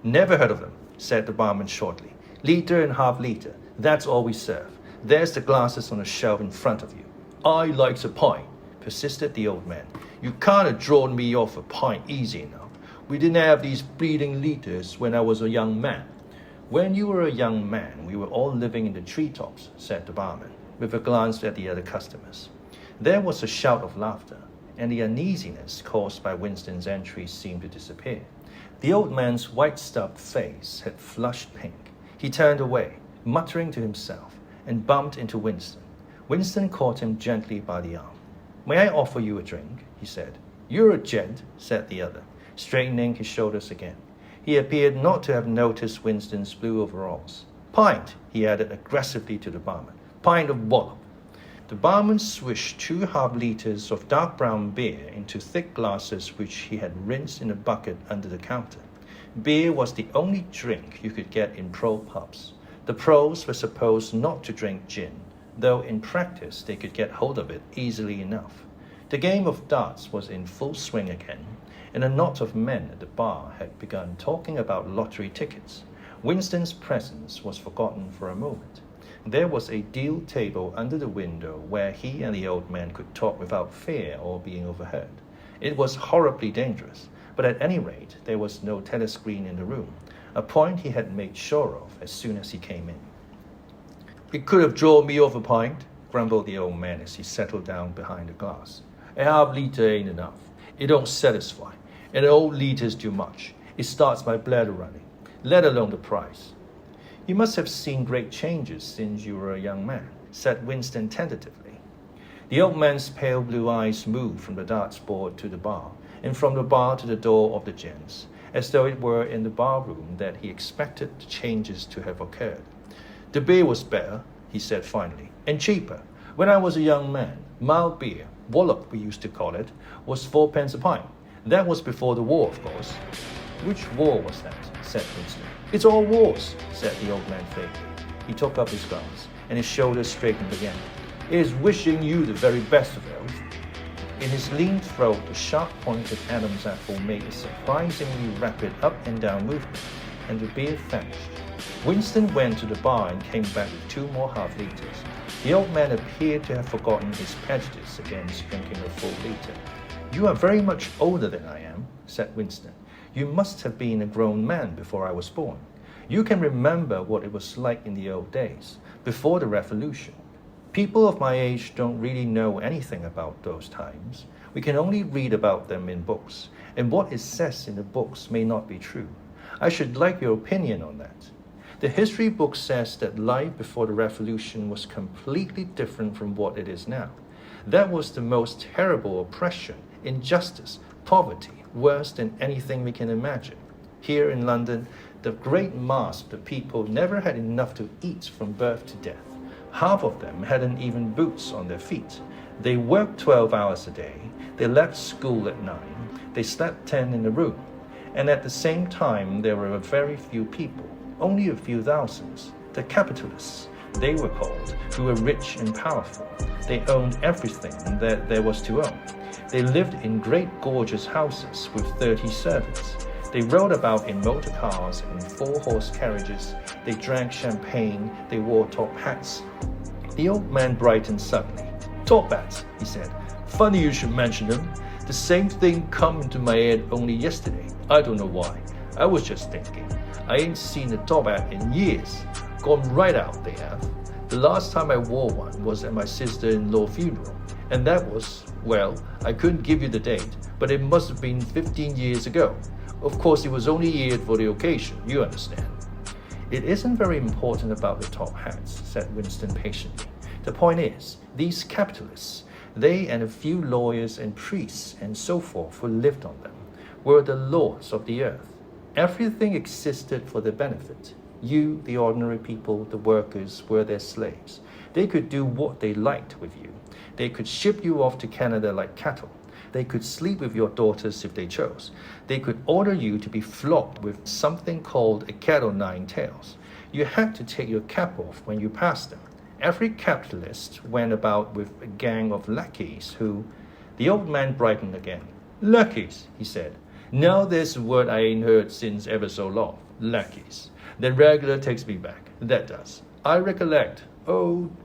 C: "Never heard of them," said the barman shortly. "Liter and half liter, that's all we serve. There's the glasses on the shelf in front of you." "I likes a pint," persisted the old man. "You can't have drawn me off a pint easy enough. We didn't have these bleeding liters when I was a young man." "When you were a young man, we were all living in the treetops," said the barman, with a glance at the other customers. There was a shout of laughter, and the uneasiness caused by Winston's entry seemed to disappear. The old man's white-stubbed face had flushed pink. He turned away, muttering to himself, and bumped into Winston. Winston caught him gently by the arm. "May I offer you a drink?" he said. "You're a gent," said the other, straightening his shoulders again. He appeared not to have noticed Winston's blue overalls. "Pint," he added aggressively to the barman. "Pint of wallop." The barman swished 2 half-liters of dark brown beer into thick glasses which he had rinsed in a bucket under the counter. Beer was the only drink you could get in pro pubs. The pros were supposed not to drink gin, though in practice they could get hold of it easily enough. The game of darts was in full swing again, and a knot of men at the bar had begun talking about lottery tickets. Winston's presence was forgotten for a moment. There was a deal table under the window where he and the old man could talk without fear or being overheard. It was horribly dangerous, but at any rate there was no telescreen in the room, a point he had made sure of as soon as he came in. "It could have drawn me off a pint," grumbled the old man as he settled down behind the glass. "A half-liter ain't enough. It don't satisfy, and an old liter's too much. It starts my bladder running, let alone the price." "You must have seen great changes since you were a young man," said Winston tentatively. The old man's pale blue eyes moved from the darts board to the bar, and from the bar to the door of the gents, as though it were in the bar room that he expected the changes to have occurred. "The beer was better," he said finally, "and cheaper. When I was a young man, mild beer, wallop we used to call it, was 4 pence a pint. That was before the war, of course." "Which war was that?" said Winston. "It's all wars," said the old man vaguely. He took up his glass, and his shoulders straightened again. "It is wishing you the very best of health." In his lean throat, the sharp-pointed Adam's apple made a surprisingly rapid up-and-down movement, and the beer vanished. Winston went to the bar and came back with 2 more half-liters. The old man appeared to have forgotten his prejudice against drinking a full liter. "You are very much older than I am," said Winston. "You must have been a grown man before I was born. You can remember what it was like in the old days, before the Revolution. People of my age don't really know anything about those times. We can only read about them in books, and what it says in the books may not be true. I should like your opinion on that. The history book says that life before the Revolution was completely different from what it is now. That was the most terrible oppression, injustice, poverty, worse than anything we can imagine. Here in London, the great mass of the people never had enough to eat from birth to death. Half of them hadn't even boots on their feet. They worked 12 hours a day. They left school at 9. They slept 10 in a room. And at the same time, there were very few people, only a few thousands, the capitalists, they were called, who were rich and powerful. They owned everything that there was to own. They lived in great gorgeous houses with 30 servants. They rode about in motor cars and 4-horse carriages. They drank champagne. They wore top hats. The old man brightened suddenly. "Top hats," he said. "Funny you should mention them. The same thing come into my head only yesterday. I don't know why. I was just thinking. I ain't seen a top hat in years. Gone right out, they have. The last time I wore one was at my sister-in-law's funeral. And that was, well, I couldn't give you the date, but it must have been 15 years ago. Of course, it was only eared for the occasion, you understand." "It isn't very important about the top hats," said Winston patiently. "The point is, these capitalists, they and a few lawyers and priests and so forth who lived on them, were the lords of the earth. Everything existed for their benefit. You, the ordinary people, the workers, were their slaves. They could do what they liked with you. They could ship you off to Canada like cattle. They could sleep with your daughters if they chose. They could order you to be flogged with something called a cat o' nine tails. You had to take your cap off when you passed them. Every capitalist went about with a gang of lackeys who..." The old man brightened again. "Lackeys," he said. "Now there's a word I ain't heard since ever so long. Lackeys. That regular takes me back. That does. I recollect,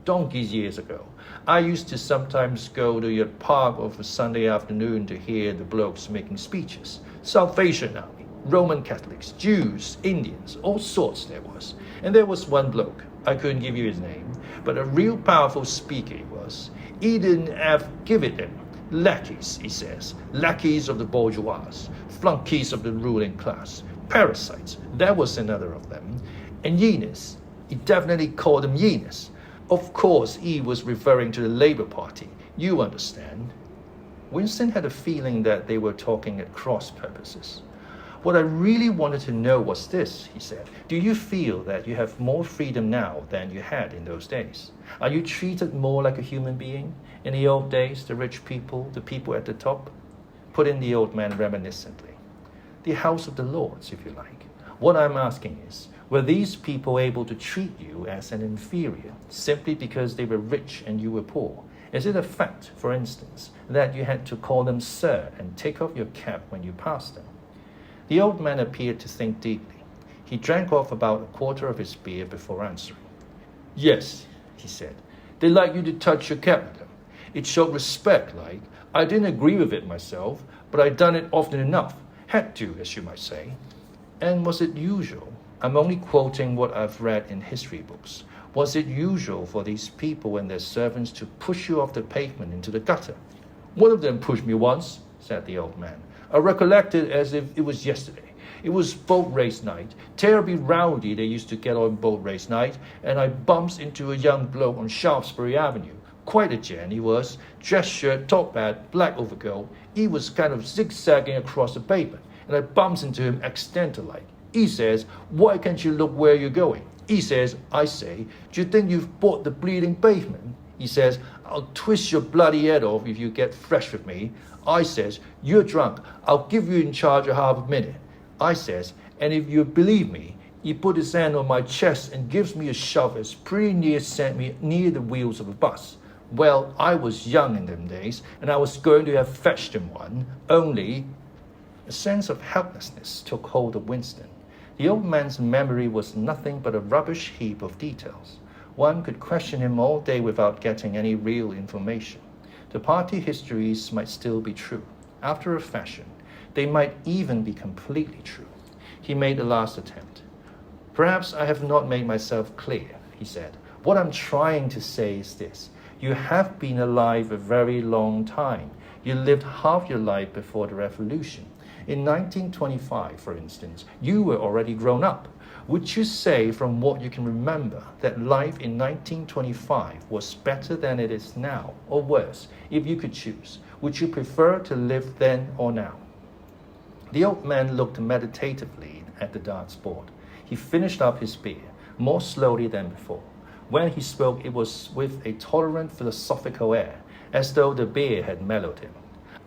C: donkey's years ago, I used to sometimes go to your park of a Sunday afternoon to hear the blokes making speeches. Salvation Army, Roman Catholics, Jews, Indians, all sorts there was. And there was one bloke, I couldn't give you his name, but a real powerful speaker he was. He didn't have give it him. Lackeys, he says, lackeys of the bourgeois, flunkies of the ruling class, parasites, that was another of them. And Yenis, he definitely called them Yenis. Of course, he was referring to the Labour Party. You understand." Winston had a feeling that they were talking at cross purposes. What I really wanted to know was this, he said. Do you feel that you have more freedom now than you had in those days? Are you treated more like a human being? In the old days, the rich people, the people at the top? Put in the old man reminiscently. The House of the Lords, if you like. What I'm asking is, were these people able to treat you as an inferior simply because they were rich and you were poor? Is it a fact, for instance, that you had to call them sir and take off your cap when you passed them? The old man appeared to think deeply. He drank off about a quarter of his beer before answering. Yes, he said. They like you to touch your cap with them. It showed respect, like. I didn't agree with it myself, but I'd done it often enough. Had to, as you might say. And was it usual? I'm only quoting what I've read in history books. Was it usual for these people and their servants to push you off the pavement into the gutter? One of them pushed me once, said the old man. I recollect it as if it was yesterday. It was boat race night. Terribly rowdy they used to get on boat race night, and I bumps into a young bloke on Shaftesbury Avenue. Quite a gent he was. Dress shirt, top hat, black overcoat. He was kind of zigzagging across the pavement, and I bumps into him accidental-like. He says, why can't you look where you're going? He says, I say, do you think you've bought the bleeding pavement? He says, I'll twist your bloody head off if you get fresh with me. I says, you're drunk. I'll give you in charge a half a minute. I says, and if you believe me, he put his hand on my chest and gives me a shove as pretty near sent me near the wheels of a bus. Well, I was young in them days, and I was going to have fetched him one, only... A sense of helplessness took hold of Winston. The old man's memory was nothing but a rubbish heap of details. One could question him all day without getting any real information. The party histories might still be true. After a fashion, they might even be completely true. He made a last attempt. Perhaps I have not made myself clear, he said. What I'm trying to say is this. You have been alive a very long time. You lived half your life before the revolution. In 1925, for instance, you were already grown up. Would you say, from what you can remember, that life in 1925 was better than it is now, or worse, if you could choose? Would you prefer to live then or now? The old man looked meditatively at the darts board. He finished up his beer, more slowly than before. When he spoke, it was with a tolerant, philosophical air, as though the beer had mellowed him.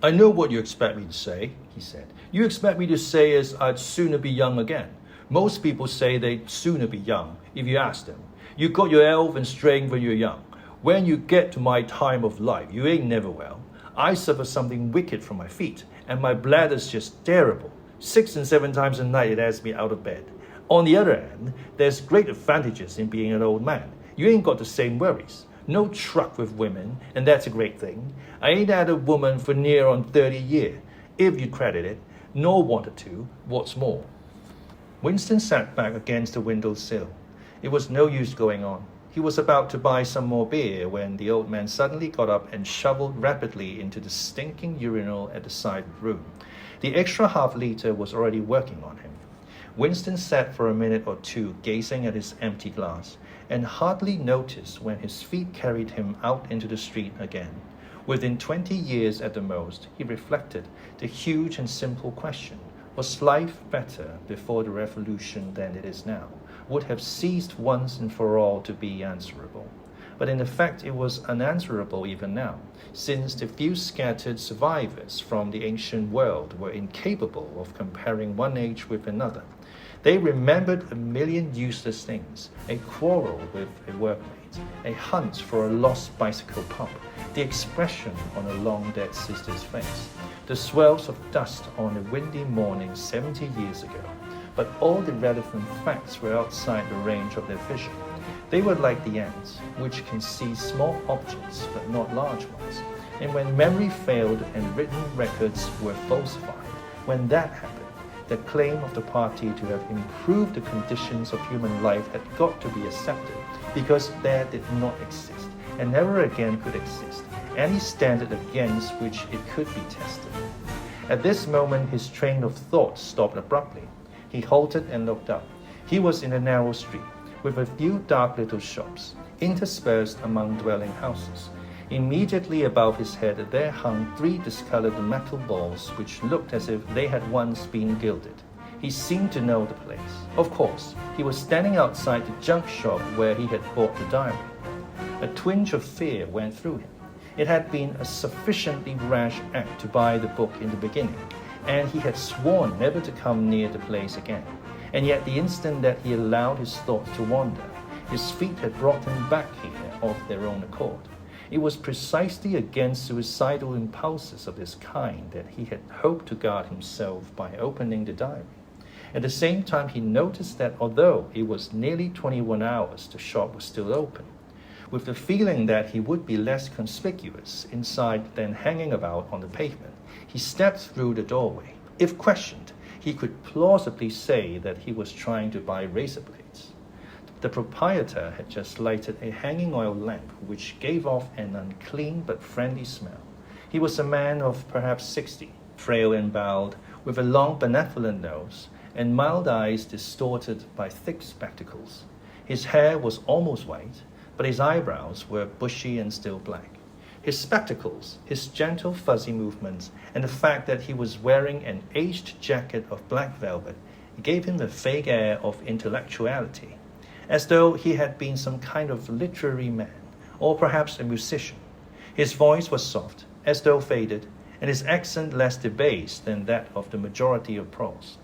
C: I know what you expect me to say, he said. You expect me to say is I'd sooner be young again. Most people say they'd sooner be young, if you ask them. You got your elven strength when you're young. When you get to my time of life, you ain't never well. I suffer something wicked from my feet, and my bladder's just terrible. 6 and 7 times a night it has me out of bed. On the other hand, there's great advantages in being an old man. You ain't got the same worries. No truck with women, and that's a great thing. I ain't had a woman for near on 30 years, if you credit it, nor wanted to, what's more. Winston sat back against the windowsill. It was no use going on. He was about to buy some more beer when the old man suddenly got up and shoveled rapidly into the stinking urinal at the side of the room. The extra half-liter was already working on him. Winston sat for a minute or two gazing at his empty glass, and hardly noticed when his feet carried him out into the street again. Within 20 years at the most, he reflected the huge and simple question, was life better before the revolution than it is now? Would have ceased once and for all to be answerable. But in effect it was unanswerable even now, since the few scattered survivors from the ancient world were incapable of comparing one age with another. They remembered a million useless things, a quarrel with a workmate, a hunt for a lost bicycle pump, the expression on a long-dead sister's face, the swirls of dust on a windy morning 70 years ago. But all the relevant facts were outside the range of their vision. They were like the ants, which can see small objects but not large ones. And when memory failed and written records were falsified, when that happened, the claim of the party to have improved the conditions of human life had got to be accepted, because there did not exist, and never again could exist, any standard against which it could be tested. At this moment his train of thought stopped abruptly. He halted and looked up. He was in a narrow street, with a few dark little shops, interspersed among dwelling houses. Immediately above his head there hung 3 discolored metal balls which looked as if they had once been gilded. He seemed to know the place. Of course, he was standing outside the junk shop where he had bought the diary. A twinge of fear went through him. It had been a sufficiently rash act to buy the book in the beginning, and he had sworn never to come near the place again. And yet the instant that he allowed his thoughts to wander, his feet had brought him back here of their own accord. It was precisely against suicidal impulses of this kind that he had hoped to guard himself by opening the diary. At the same time, he noticed that although it was nearly 21 hours, the shop was still open. With the feeling that he would be less conspicuous inside than hanging about on the pavement, he stepped through the doorway. If questioned, he could plausibly say that he was trying to buy razor blades. The proprietor had just lighted a hanging oil lamp which gave off an unclean but friendly smell. He was a man of perhaps 60, frail and bowed, with a long benevolent nose, and mild eyes distorted by thick spectacles. His hair was almost white, but his eyebrows were bushy and still black. His spectacles, his gentle fuzzy movements, and the fact that he was wearing an aged jacket of black velvet gave him a vague air of intellectuality, as though he had been some kind of literary man, or perhaps a musician. His voice was soft, as though faded, and his accent less debased than that of the majority of prose.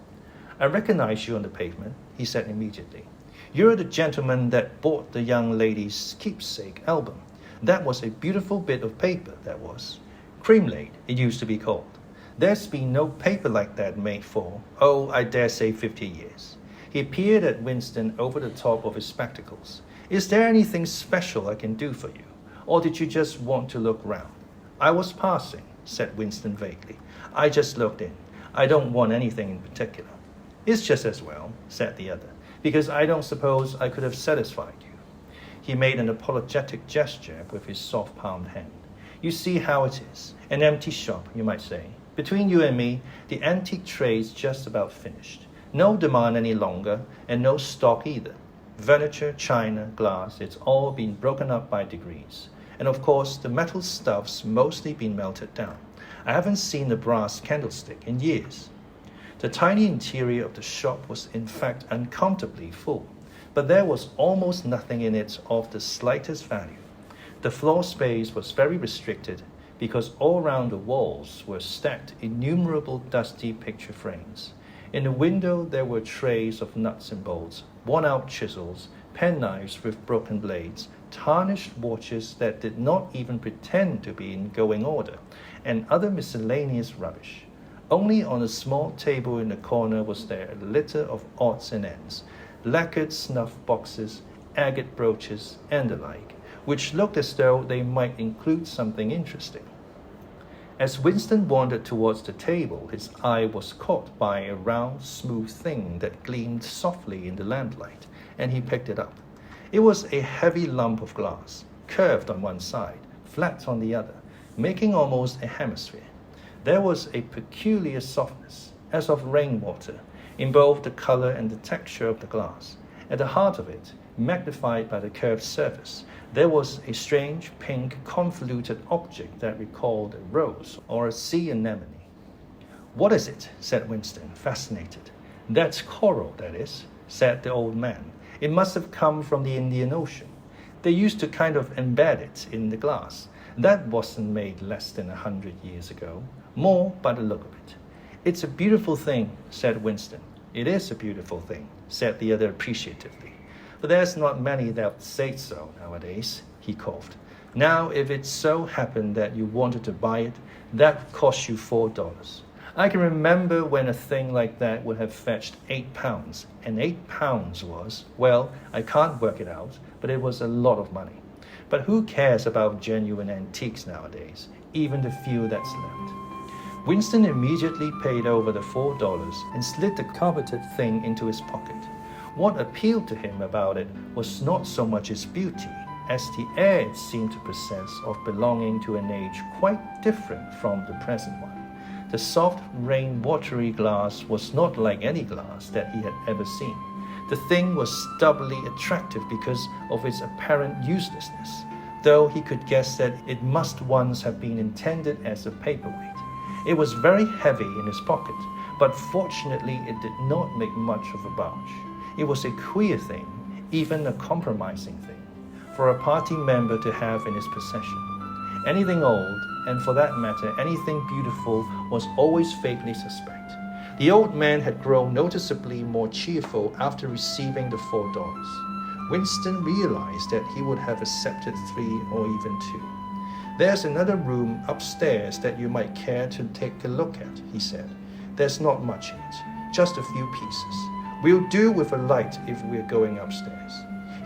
C: "I recognize you on the pavement," he said immediately. "You're the gentleman that bought the young lady's keepsake album. That was a beautiful bit of paper, that was. Cream-laid, it used to be called. There's been no paper like that made for, I dare say 50 years. He peered at Winston over the top of his spectacles. "Is there anything special I can do for you? Or did you just want to look round?" "I was passing," said Winston vaguely. "I just looked in. I don't want anything in particular." "It's just as well," said the other, "because I don't suppose I could have satisfied you." He made an apologetic gesture with his soft-palmed hand. "You see how it is. An empty shop, you might say. Between you and me, the antique trade's just about finished. No demand any longer, and no stock either. Furniture, china, glass, it's all been broken up by degrees. And of course, the metal stuff's mostly been melted down. I haven't seen a brass candlestick in years." The tiny interior of the shop was in fact uncomfortably full, but there was almost nothing in it of the slightest value. The floor space was very restricted because all round the walls were stacked innumerable dusty picture frames. In the window there were trays of nuts and bolts, worn-out chisels, penknives with broken blades, tarnished watches that did not even pretend to be in going order, and other miscellaneous rubbish. Only on a small table in the corner was there a litter of odds and ends, lacquered snuff boxes, agate brooches, and the like, which looked as though they might include something interesting. As Winston wandered towards the table, his eye was caught by a round, smooth thing that gleamed softly in the lamplight, and he picked it up. It was a heavy lump of glass, curved on one side, flat on the other, making almost a hemisphere. There was a peculiar softness, as of rainwater, in both the color and the texture of the glass. At the heart of it, magnified by the curved surface, there was a strange pink convoluted object that recalled a rose or a sea anemone. "What is it?" said Winston, fascinated. "That's coral, that is," said the old man. "It must have come from the Indian Ocean. They used to kind of embed it in the glass. That wasn't made less than 100 years ago. More by the look of it." "It's a beautiful thing," said Winston. "It is a beautiful thing," said the other appreciatively. "But there's not many that say so nowadays," he coughed. "Now, if it so happened that you wanted to buy it, that would cost you $4. I can remember when a thing like that would have fetched £8, and £8 was, well, I can't work it out, but it was a lot of money. But who cares about genuine antiques nowadays, even the few that's left?" Winston immediately paid over the $4 and slid the coveted thing into his pocket. What appealed to him about it was not so much its beauty as the air it seemed to possess of belonging to an age quite different from the present one. The soft, rain-watery glass was not like any glass that he had ever seen. The thing was doubly attractive because of its apparent uselessness, though he could guess that it must once have been intended as a paperweight. It was very heavy in his pocket, but fortunately it did not make much of a bulge. It was a queer thing, even a compromising thing, for a party member to have in his possession. Anything old, and for that matter, anything beautiful, was always vaguely suspect. The old man had grown noticeably more cheerful after receiving the $4. Winston realized that he would have accepted 3 or even 2. There's another room upstairs that you might care to take a look at, he said. There's not much in it, just a few pieces. We'll do with a light if we're going upstairs.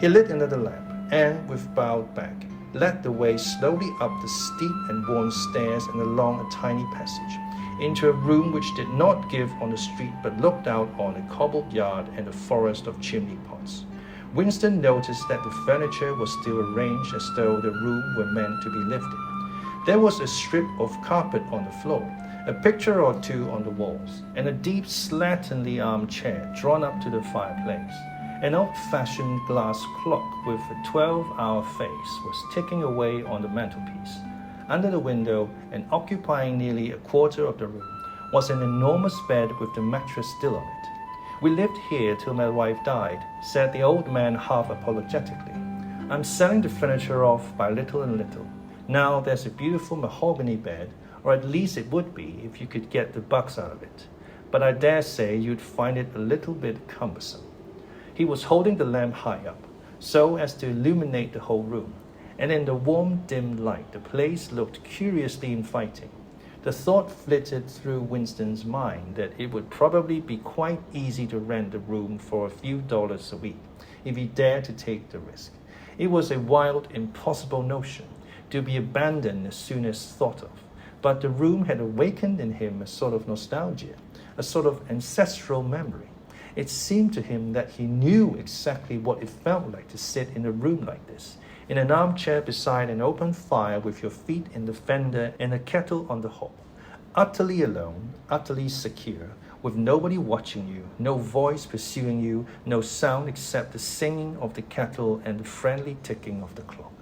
C: He lit another lamp and, with bowed back, led the way slowly up the steep and worn stairs and along a tiny passage, into a room which did not give on the street but looked out on a cobbled yard and a forest of chimney pots. Winston noticed that the furniture was still arranged as though the room were meant to be lived in. There was a strip of carpet on the floor, a picture or two on the walls, and a deep slatternly armchair drawn up to the fireplace. An old-fashioned glass clock with a 12-hour face was ticking away on the mantelpiece. Under the window, and occupying nearly a quarter of the room, was an enormous bed with the mattress still on it. We lived here till my wife died, said the old man half apologetically. I'm selling the furniture off by little and little. Now there's a beautiful mahogany bed, or at least it would be if you could get the bugs out of it. But I dare say you'd find it a little bit cumbersome. He was holding the lamp high up, so as to illuminate the whole room, and in the warm, dim light the place looked curiously inviting. The thought flitted through Winston's mind that it would probably be quite easy to rent the room for a few dollars a week, if he dared to take the risk. It was a wild, impossible notion, to be abandoned as soon as thought of, but the room had awakened in him a sort of nostalgia, a sort of ancestral memory. It seemed to him that he knew exactly what it felt like to sit in a room like this, in an armchair beside an open fire with your feet in the fender and a kettle on the hob, utterly alone, utterly secure, with nobody watching you, no voice pursuing you, no sound except the singing of the kettle and the friendly ticking of the clock.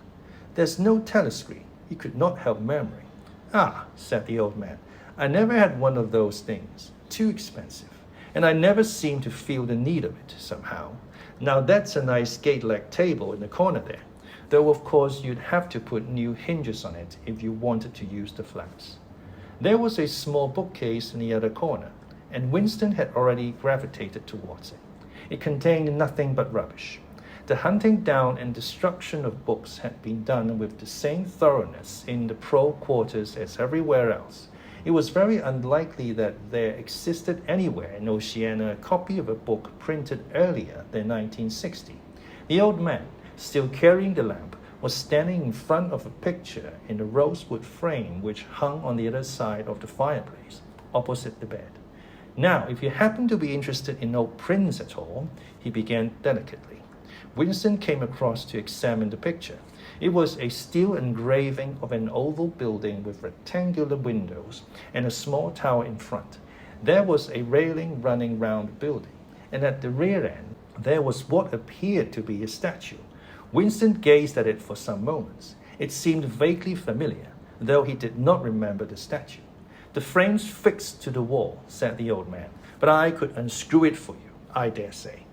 C: There's no telescreen, he could not help murmuring. Ah, said the old man, I never had one of those things, too expensive, and I never seemed to feel the need of it, somehow. Now that's a nice gate-leg table in the corner there, though of course you'd have to put new hinges on it if you wanted to use the flats. There was a small bookcase in the other corner, and Winston had already gravitated towards it. It contained nothing but rubbish. The hunting down and destruction of books had been done with the same thoroughness in the pro quarters as everywhere else. It was very unlikely that there existed anywhere in Oceania a copy of a book printed earlier than 1960. The old man, still carrying the lamp, was standing in front of a picture in a rosewood frame which hung on the other side of the fireplace, opposite the bed. Now, if you happen to be interested in old prints at all, he began delicately. Winston came across to examine the picture. It was a steel engraving of an oval building with rectangular windows and a small tower in front. There was a railing running round the building, and at the rear end there was what appeared to be a statue. Winston gazed at it for some moments. It seemed vaguely familiar, though he did not remember the statue. The frame's fixed to the wall, said the old man, but I could unscrew it for you, I dare say.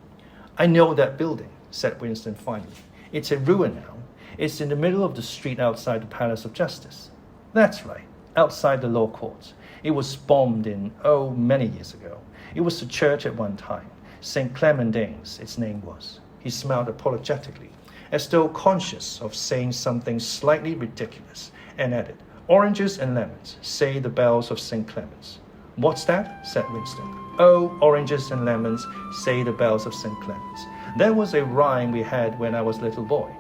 C: I know that building, said Winston finally. It's a ruin now. It's in the middle of the street outside the Palace of Justice. That's right, outside the law courts. It was bombed in, many years ago. It was a church at one time. St. Clement Danes, its name was. He smiled apologetically, as though conscious of saying something slightly ridiculous, and added, Oranges and lemons, say the bells of St. Clement's. What's that? Said Winston. Oh, oranges and lemons, say the bells of St. Clement's. That was a rhyme we had when I was a little boy.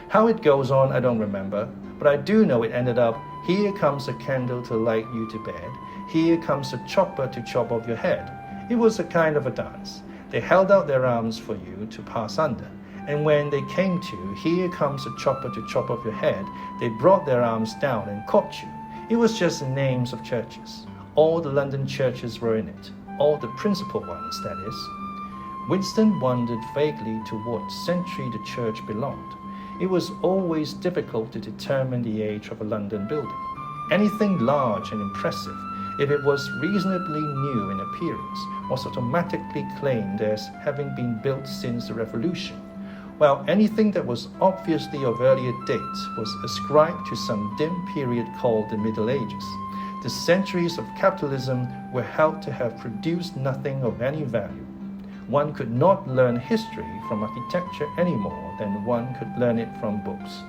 C: How it goes on, I don't remember, but I do know it ended up, here comes a candle to light you to bed, here comes a chopper to chop off your head. It was a kind of a dance. They held out their arms for you to pass under, and when they came to, here comes a chopper to chop off your head, they brought their arms down and caught you. It was just the names of churches. All the London churches were in it, all the principal ones, that is. Winston wondered vaguely to what century the church belonged. It was always difficult to determine the age of a London building. Anything large and impressive, if it was reasonably new in appearance, was automatically claimed as having been built since the Revolution, while anything that was obviously of earlier date was ascribed to some dim period called the Middle Ages. The centuries of capitalism were held to have produced nothing of any value. One could not learn history from architecture any more than one could learn it from books.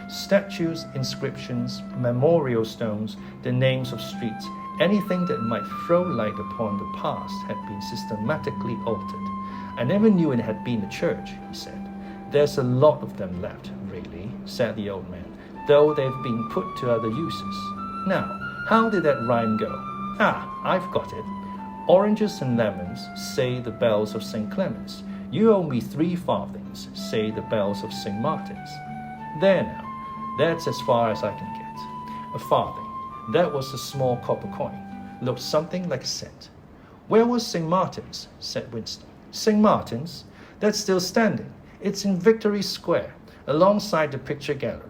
C: Statues, inscriptions, memorial stones, the names of streets, anything that might throw light upon the past had been systematically altered. I never knew it had been a church, he said. There's a lot of them left, really, said the old man, though they've been put to other uses. Now, how did that rhyme go? I've got it. Oranges and lemons, say the bells of St. Clement's. You owe me 3 farthings, say the bells of St. Martin's. There now, that's as far as I can get. A farthing. That was a small copper coin. Looked something like a cent. Where was St. Martin's? Said Winston. St. Martin's? That's still standing. It's in Victory Square, alongside the picture gallery.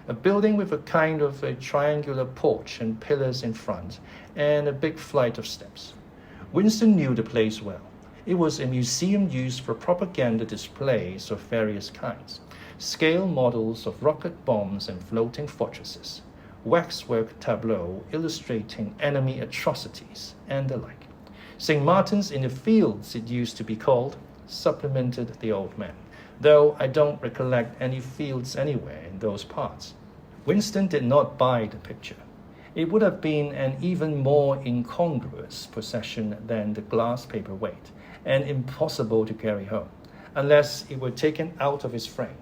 C: A building with a kind of a triangular porch and pillars in front, and a big flight of steps. Winston knew the place well. It was a museum used for propaganda displays of various kinds. Scale models of rocket bombs and floating fortresses. Waxwork tableaux illustrating enemy atrocities, and the like. St. Martin's in the Fields, it used to be called, supplemented the old man, though I don't recollect any fields anywhere in those parts. Winston did not buy the picture. It would have been an even more incongruous possession than the glass paperweight, and impossible to carry home, unless it were taken out of his frame.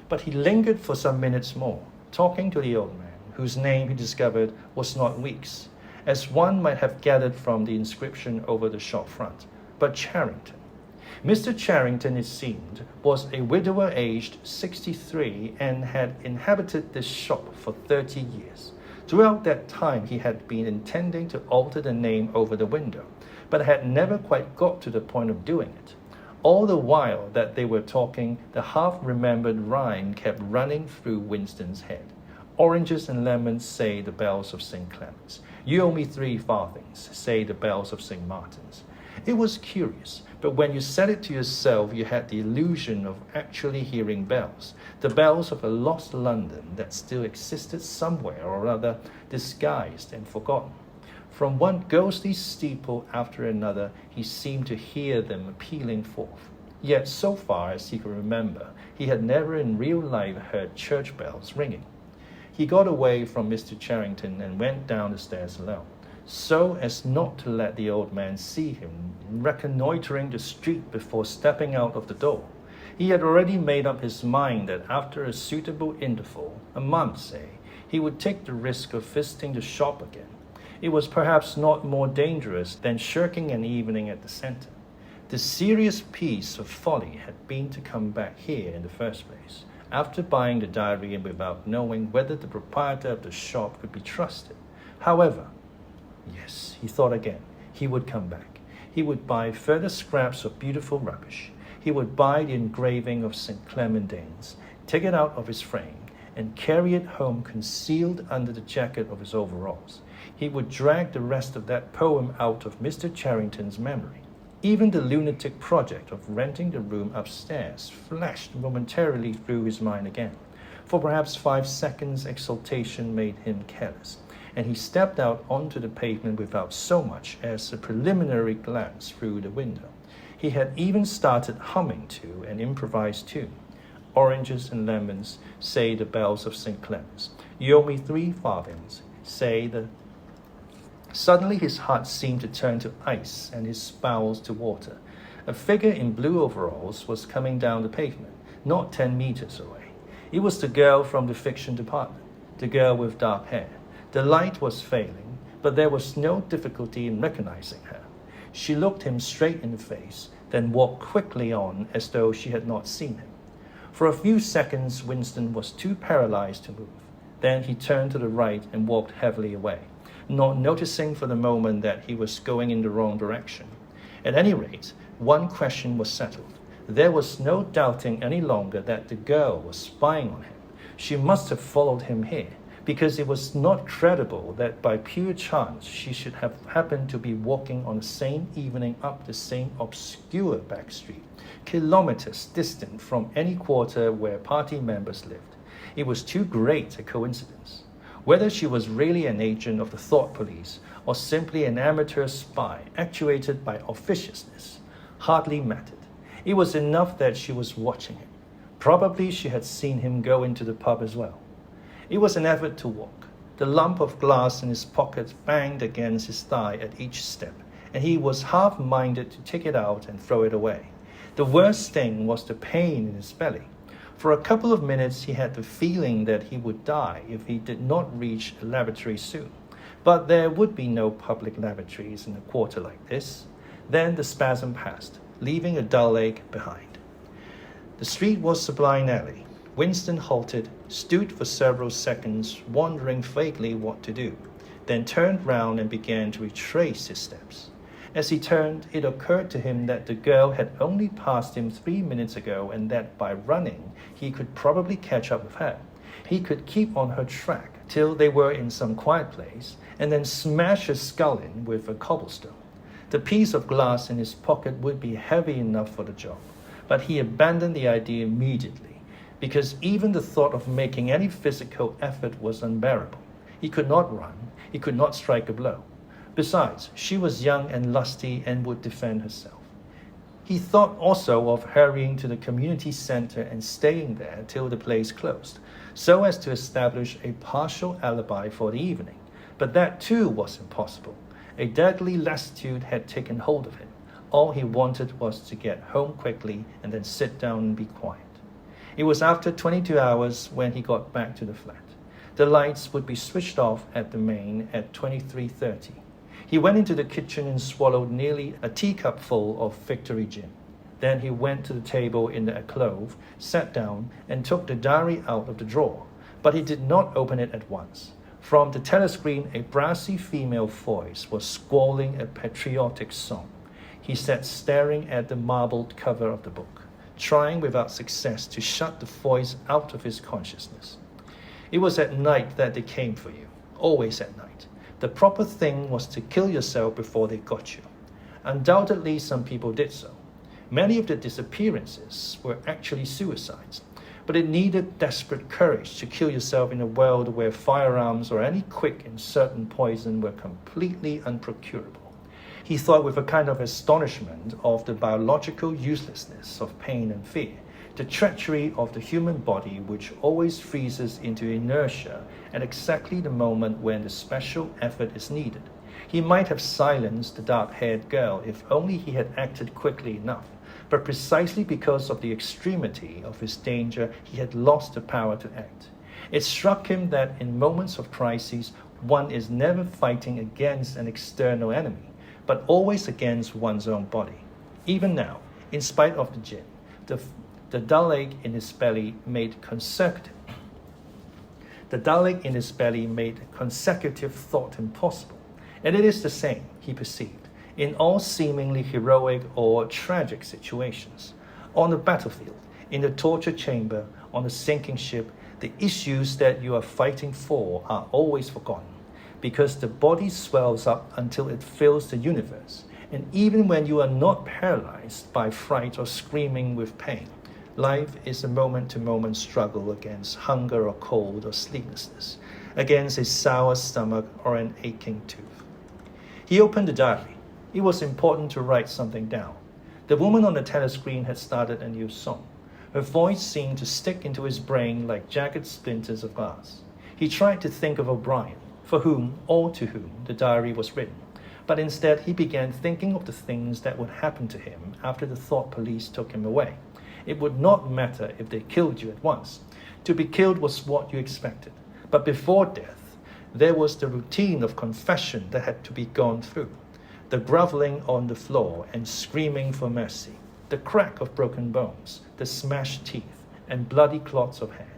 C: But he lingered for some minutes more, talking to the old man, whose name he discovered was not Weeks, as one might have gathered from the inscription over the shop front, but Charrington. Mr. Charrington, it seemed, was a widower aged 63 and had inhabited this shop for 30 years. Throughout that time he had been intending to alter the name over the window, but had never quite got to the point of doing it. All the while that they were talking, the half-remembered rhyme kept running through Winston's head. Oranges and lemons, say the bells of St. Clement's. You owe me 3 farthings, say the bells of St. Martin's. It was curious, but when you said it to yourself, you had the illusion of actually hearing bells, the bells of a lost London that still existed somewhere or other, disguised and forgotten. From one ghostly steeple after another, he seemed to hear them pealing forth. Yet, so far as he could remember, he had never in real life heard church bells ringing. He got away from Mr. Charrington and went down the stairs alone, so as not to let the old man see him reconnoitering the street before stepping out of the door. He had already made up his mind that after a suitable interval, a month say, he would take the risk of visiting the shop again. It was perhaps not more dangerous than shirking an evening at the centre. The serious piece of folly had been to come back here in the first place, after buying the diary and without knowing whether the proprietor of the shop could be trusted. However, yes, he thought again, he would come back. He would buy further scraps of beautiful rubbish. He would buy the engraving of St. Clement Danes, take it out of his frame, and carry it home concealed under the jacket of his overalls. He would drag the rest of that poem out of Mr. Charrington's memory. Even the lunatic project of renting the room upstairs flashed momentarily through his mind again. For perhaps 5 seconds, exultation made him careless, and he stepped out onto the pavement without so much as a preliminary glance through the window. He had even started humming to an improvised tune. Oranges and lemons, say the bells of St. Clement's. You owe me 3 farthings, say the... Suddenly his heart seemed to turn to ice and his bowels to water. A figure in blue overalls was coming down the pavement, not 10 meters away. It was the girl from the fiction department, the girl with dark hair. The light was failing, but there was no difficulty in recognizing her. She looked him straight in the face, then walked quickly on as though she had not seen him. For a few seconds, Winston was too paralyzed to move. Then he turned to the right and walked heavily away, not noticing for the moment that he was going in the wrong direction. At any rate, one question was settled. There was no doubting any longer that the girl was spying on him. She must have followed him here, because it was not credible that by pure chance she should have happened to be walking on the same evening up the same obscure back street, kilometers distant from any quarter where party members lived. It was too great a coincidence. Whether she was really an agent of the thought police or simply an amateur spy actuated by officiousness hardly mattered. It was enough that she was watching him. Probably she had seen him go into the pub as well. It was an effort to walk. The lump of glass in his pocket banged against his thigh at each step, and he was half-minded to take it out and throw it away. The worst thing was the pain in his belly. For a couple of minutes he had the feeling that he would die if he did not reach a lavatory soon. But there would be no public lavatories in a quarter like this. Then the spasm passed, leaving a dull ache behind. The street was a blind alley. Winston halted, stood for several seconds, wondering vaguely what to do, then turned round and began to retrace his steps. As he turned, it occurred to him that the girl had only passed him 3 minutes ago and that by running, he could probably catch up with her. He could keep on her track till they were in some quiet place and then smash his skull in with a cobblestone. The piece of glass in his pocket would be heavy enough for the job, but he abandoned the idea immediately, because even the thought of making any physical effort was unbearable. He could not run, he could not strike a blow. Besides, she was young and lusty and would defend herself. He thought also of hurrying to the community center and staying there till the place closed, so as to establish a partial alibi for the evening. But that too was impossible. A deadly lassitude had taken hold of him. All he wanted was to get home quickly and then sit down and be quiet. It was after 22 hours when he got back to the flat. The lights would be switched off at the main at 23:30. He went into the kitchen and swallowed nearly a teacupful of Victory gin. Then he went to the table in the alcove, sat down, and took the diary out of the drawer. But he did not open it at once. From the telescreen, a brassy female voice was squalling a patriotic song. He sat staring at the marbled cover of the book, trying without success to shut the voice out of his consciousness. It was at night that they came for you, always at night. The proper thing was to kill yourself before they got you. Undoubtedly, some people did so. Many of the disappearances were actually suicides, but it needed desperate courage to kill yourself in a world where firearms or any quick and certain poison were completely unprocurable. He thought with a kind of astonishment of the biological uselessness of pain and fear, the treachery of the human body which always freezes into inertia at exactly the moment when the special effort is needed. He might have silenced the dark-haired girl if only he had acted quickly enough, but precisely because of the extremity of his danger, he had lost the power to act. It struck him that in moments of crisis, one is never fighting against an external enemy, but always against one's own body. Even now, in spite of the gin, the dull ache in his belly made consecutive thought impossible. And it is the same, he perceived, in all seemingly heroic or tragic situations. On the battlefield, in the torture chamber, on a sinking ship, the issues that you are fighting for are always forgotten, because the body swells up until it fills the universe. And even when you are not paralyzed by fright or screaming with pain, life is a moment-to-moment struggle against hunger or cold or sleeplessness, against a sour stomach or an aching tooth. He opened the diary. It was important to write something down. The woman on the telescreen had started a new song. Her voice seemed to stick into his brain like jagged splinters of glass. He tried to think of O'Brien, for whom or to whom the diary was written, but instead he began thinking of the things that would happen to him after the thought police took him away. It would not matter if they killed you at once. To be killed was what you expected. But before death, there was the routine of confession that had to be gone through. The groveling on the floor and screaming for mercy. The crack of broken bones, the smashed teeth, and bloody clots of hair.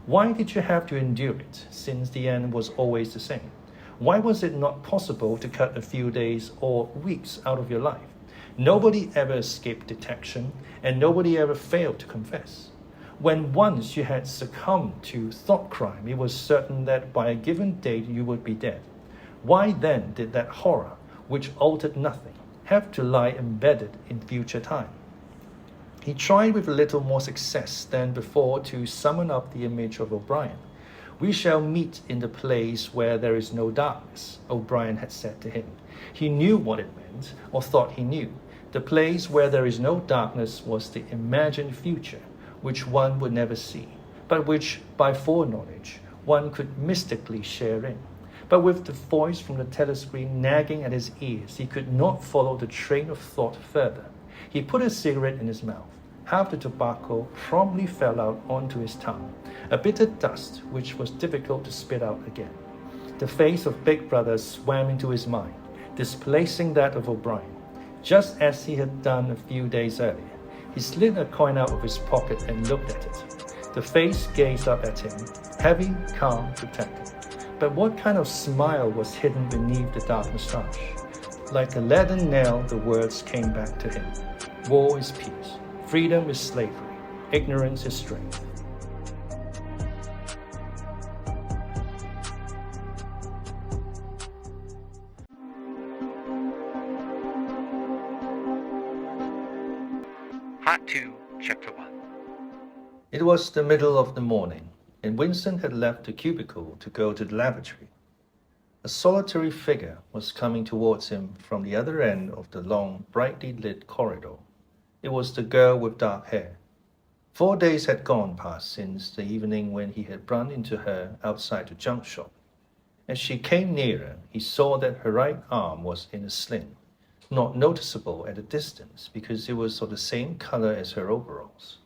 C: Why did you have to endure it, since the end was always the same? Why was it not possible to cut a few days or weeks out of your life? Nobody ever escaped detection, and nobody ever failed to confess. When once you had succumbed to thought crime, it was certain that by a given date you would be dead. Why then did that horror, which altered nothing, have to lie embedded in future time? He tried with a little more success than before to summon up the image of O'Brien. We shall meet in the place where there is no darkness, O'Brien had said to him. He knew what it meant, or thought he knew. The place where there is no darkness was the imagined future, which one would never see, but which, by foreknowledge, one could mystically share in. But with the voice from the telescreen nagging at his ears, he could not follow the train of thought further. He put a cigarette in his mouth. Half the tobacco promptly fell out onto his tongue, a bitter dust which was difficult to spit out again. The face of Big Brother swam into his mind, displacing that of O'Brien, just as he had done a few days earlier. He slid a coin out of his pocket and looked at it. The face gazed up at him, heavy, calm, protected. But what kind of smile was hidden beneath the dark moustache? Like a leaden nail, the words came back to him. War is peace. Freedom is slavery. Ignorance is strength.
B: Part 2, Chapter 1.
C: It was the middle of the morning, and Winston had left the cubicle to go to the lavatory. A solitary figure was coming towards him from the other end of the long, brightly lit corridor. It was the girl with dark hair. 4 days had gone past since the evening when he had run into her outside the junk shop. As she came nearer, he saw that her right arm was in a sling, not noticeable at a distance because it was of the same color as her overalls.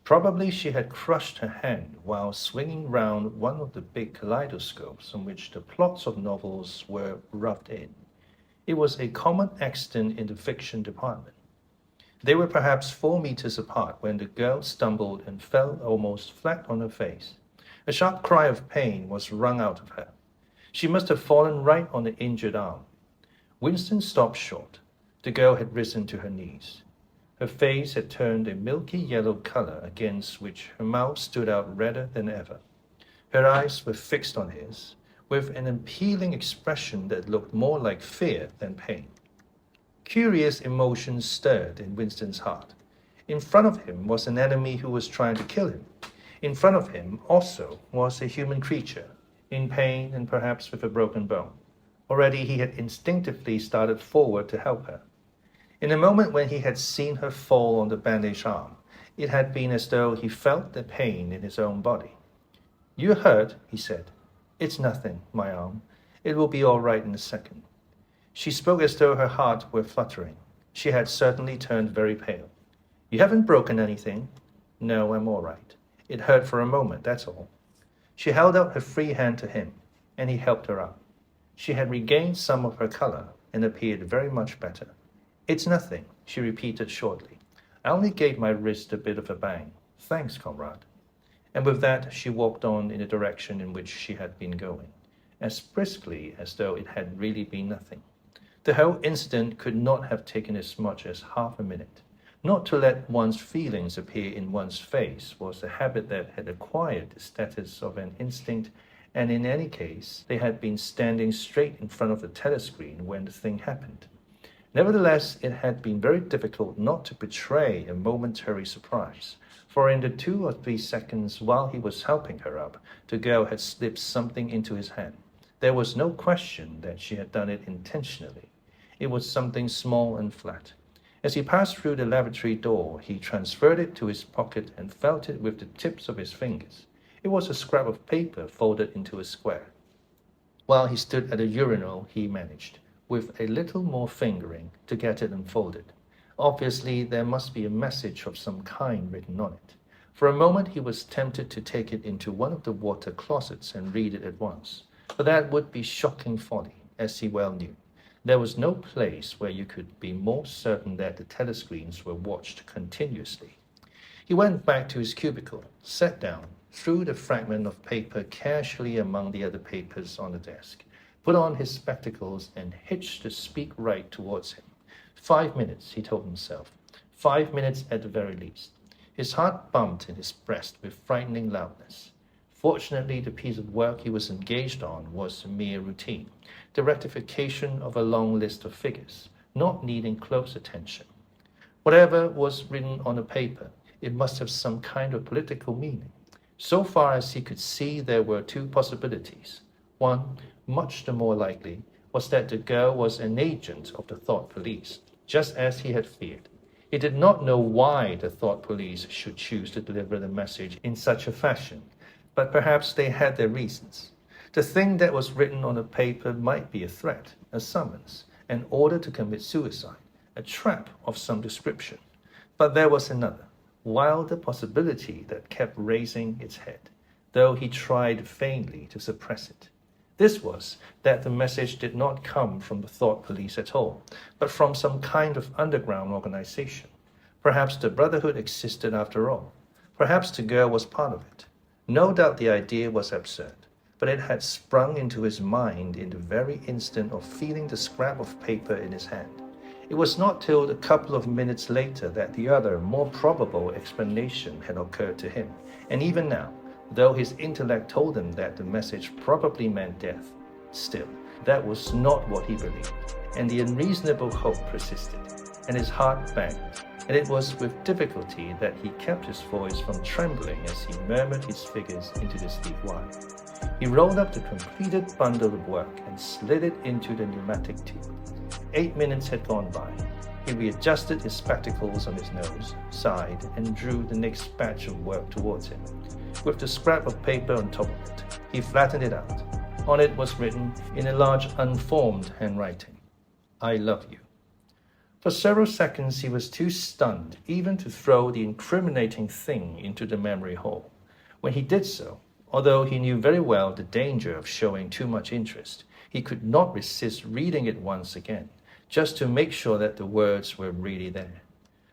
C: Probably she had crushed her hand while swinging round one of the big kaleidoscopes on which the plots of novels were rubbed in. It was a common accident in the fiction department. They were perhaps 4 meters apart when the girl stumbled and fell almost flat on her face. A sharp cry of pain was wrung out of her. She must have fallen right on the injured arm. Winston stopped short. The girl had risen to her knees. Her face had turned a milky yellow color against which her mouth stood out redder than ever. Her eyes were fixed on his, with an appealing expression that looked more like fear than pain. Curious emotions stirred in Winston's heart. In front of him was an enemy who was trying to kill him. In front of him also was a human creature, in pain and perhaps with a broken bone. Already he had instinctively started forward to help her. In the moment when he had seen her fall on the bandaged arm, it had been as though he felt the pain in his own body. "You're hurt," he said. "It's nothing, my arm. It will be all right in a second." She spoke as though her heart were fluttering. She had certainly turned very pale. "You haven't broken anything?" "No, I'm all right. It hurt for a moment, that's all." She held out her free hand to him, and he helped her up. She had regained some of her color and appeared very much better. "It's nothing," she repeated shortly. "I only gave my wrist a bit of a bang. Thanks, comrade." And with that, she walked on in the direction in which she had been going, as briskly as though it had really been nothing. The whole incident could not have taken as much as half a minute. Not to let one's feelings appear in one's face was a habit that had acquired the status of an instinct, and in any case, they had been standing straight in front of the telescreen when the thing happened. Nevertheless, it had been very difficult not to betray a momentary surprise, for in the 2 or 3 seconds while he was helping her up, the girl had slipped something into his hand. There was no question that she had done it intentionally. It was something small and flat. As he passed through the lavatory door, he transferred it to his pocket and felt it with the tips of his fingers. It was a scrap of paper folded into a square. While he stood at the urinal, he managed, with a little more fingering, to get it unfolded. Obviously, there must be a message of some kind written on it. For a moment, he was tempted to take it into one of the water closets and read it at once. But that would be shocking folly, as he well knew. There was no place where you could be more certain that the telescreens were watched continuously. He went back to his cubicle, sat down, threw the fragment of paper casually among the other papers on the desk, put on his spectacles, and hitched the speak right towards him. 5 minutes, he told himself. 5 minutes at the very least. His heart bumped in his breast with frightening loudness. Fortunately, the piece of work he was engaged on was a mere routine, the rectification of a long list of figures, not needing close attention. Whatever was written on the paper, it must have some kind of political meaning. So far as he could see, there were two possibilities. One, much the more likely, was that the girl was an agent of the thought police, just as he had feared. He did not know why the thought police should choose to deliver the message in such a fashion, but perhaps they had their reasons. The thing that was written on the paper might be a threat, a summons, an order to commit suicide, a trap of some description. But there was another, wilder possibility that kept raising its head, though he tried vainly to suppress it. This was that the message did not come from the thought police at all, but from some kind of underground organization. Perhaps the Brotherhood existed after all. Perhaps the girl was part of it. No doubt the idea was absurd, but it had sprung into his mind in the very instant of feeling the scrap of paper in his hand. It was not till a couple of minutes later that the other, more probable explanation had occurred to him, and even now, though his intellect told him that the message probably meant death, still, that was not what he believed, and the unreasonable hope persisted, and his heart banged, and it was with difficulty that he kept his voice from trembling as he murmured his figures into the sleep wire. He rolled up the completed bundle of work and slid it into the pneumatic tube. 8 minutes had gone by. He readjusted his spectacles on his nose, sighed, and drew the next batch of work towards him. With the scrap of paper on top of it, he flattened it out. On it was written in a large, unformed handwriting, "I love you." For several seconds he was too stunned even to throw the incriminating thing into the memory hole. When he did so, although he knew very well the danger of showing too much interest, he could not resist reading it once again, just to make sure that the words were really there.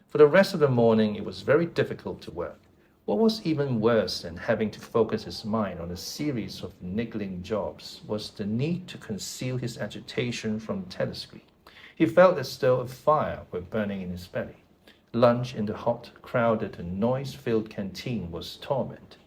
C: For the rest of the morning it was very difficult to work. What was even worse than having to focus his mind on a series of niggling jobs was the need to conceal his agitation from the telescreen. He felt as though a fire were burning in his belly. Lunch in the hot, crowded, and noise-filled canteen was torment.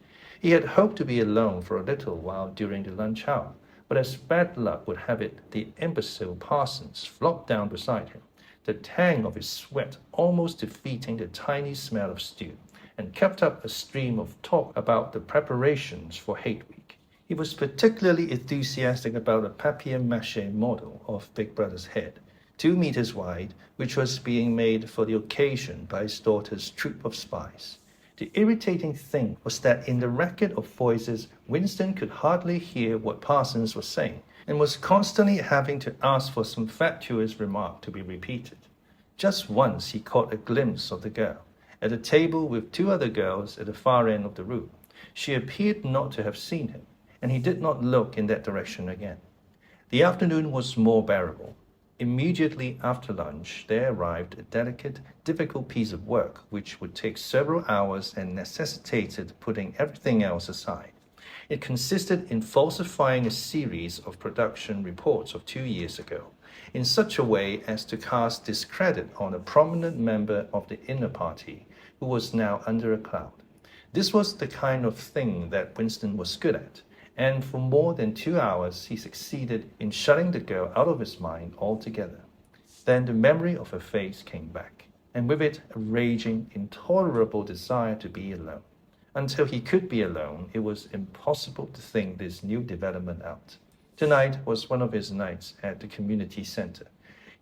C: He had hoped to be alone for a little while during the lunch hour, but as bad luck would have it, the imbecile Parsons flopped down beside him, the tang of his sweat almost defeating the tiny smell of stew, and kept up a stream of talk about the preparations for Hate Week. He was particularly enthusiastic about a papier-mâché model of Big Brother's head, 2 meters wide, which was being made for the occasion by his daughter's troop of spies. The irritating thing was that in the racket of voices, Winston could hardly hear what Parsons was saying, and was constantly having to ask for some fatuous remark to be repeated. Just once he caught a glimpse of the girl, at a table with 2 other girls at the far end of the room. She appeared not to have seen him, and he did not look in that direction again. The afternoon was more bearable. Immediately after lunch, there arrived a delicate, difficult piece of work which would take several hours and necessitated putting everything else aside. It consisted in falsifying a series of production reports of 2 years ago, in such a way as to cast discredit on a prominent member of the inner party who was now under a cloud. This was the kind of thing that Winston was good at, and for more than 2 hours he succeeded in shutting the girl out of his mind altogether. Then the memory of her face came back, and with it a raging, intolerable desire to be alone. Until he could be alone, it was impossible to think this new development out. Tonight was one of his nights at the community center.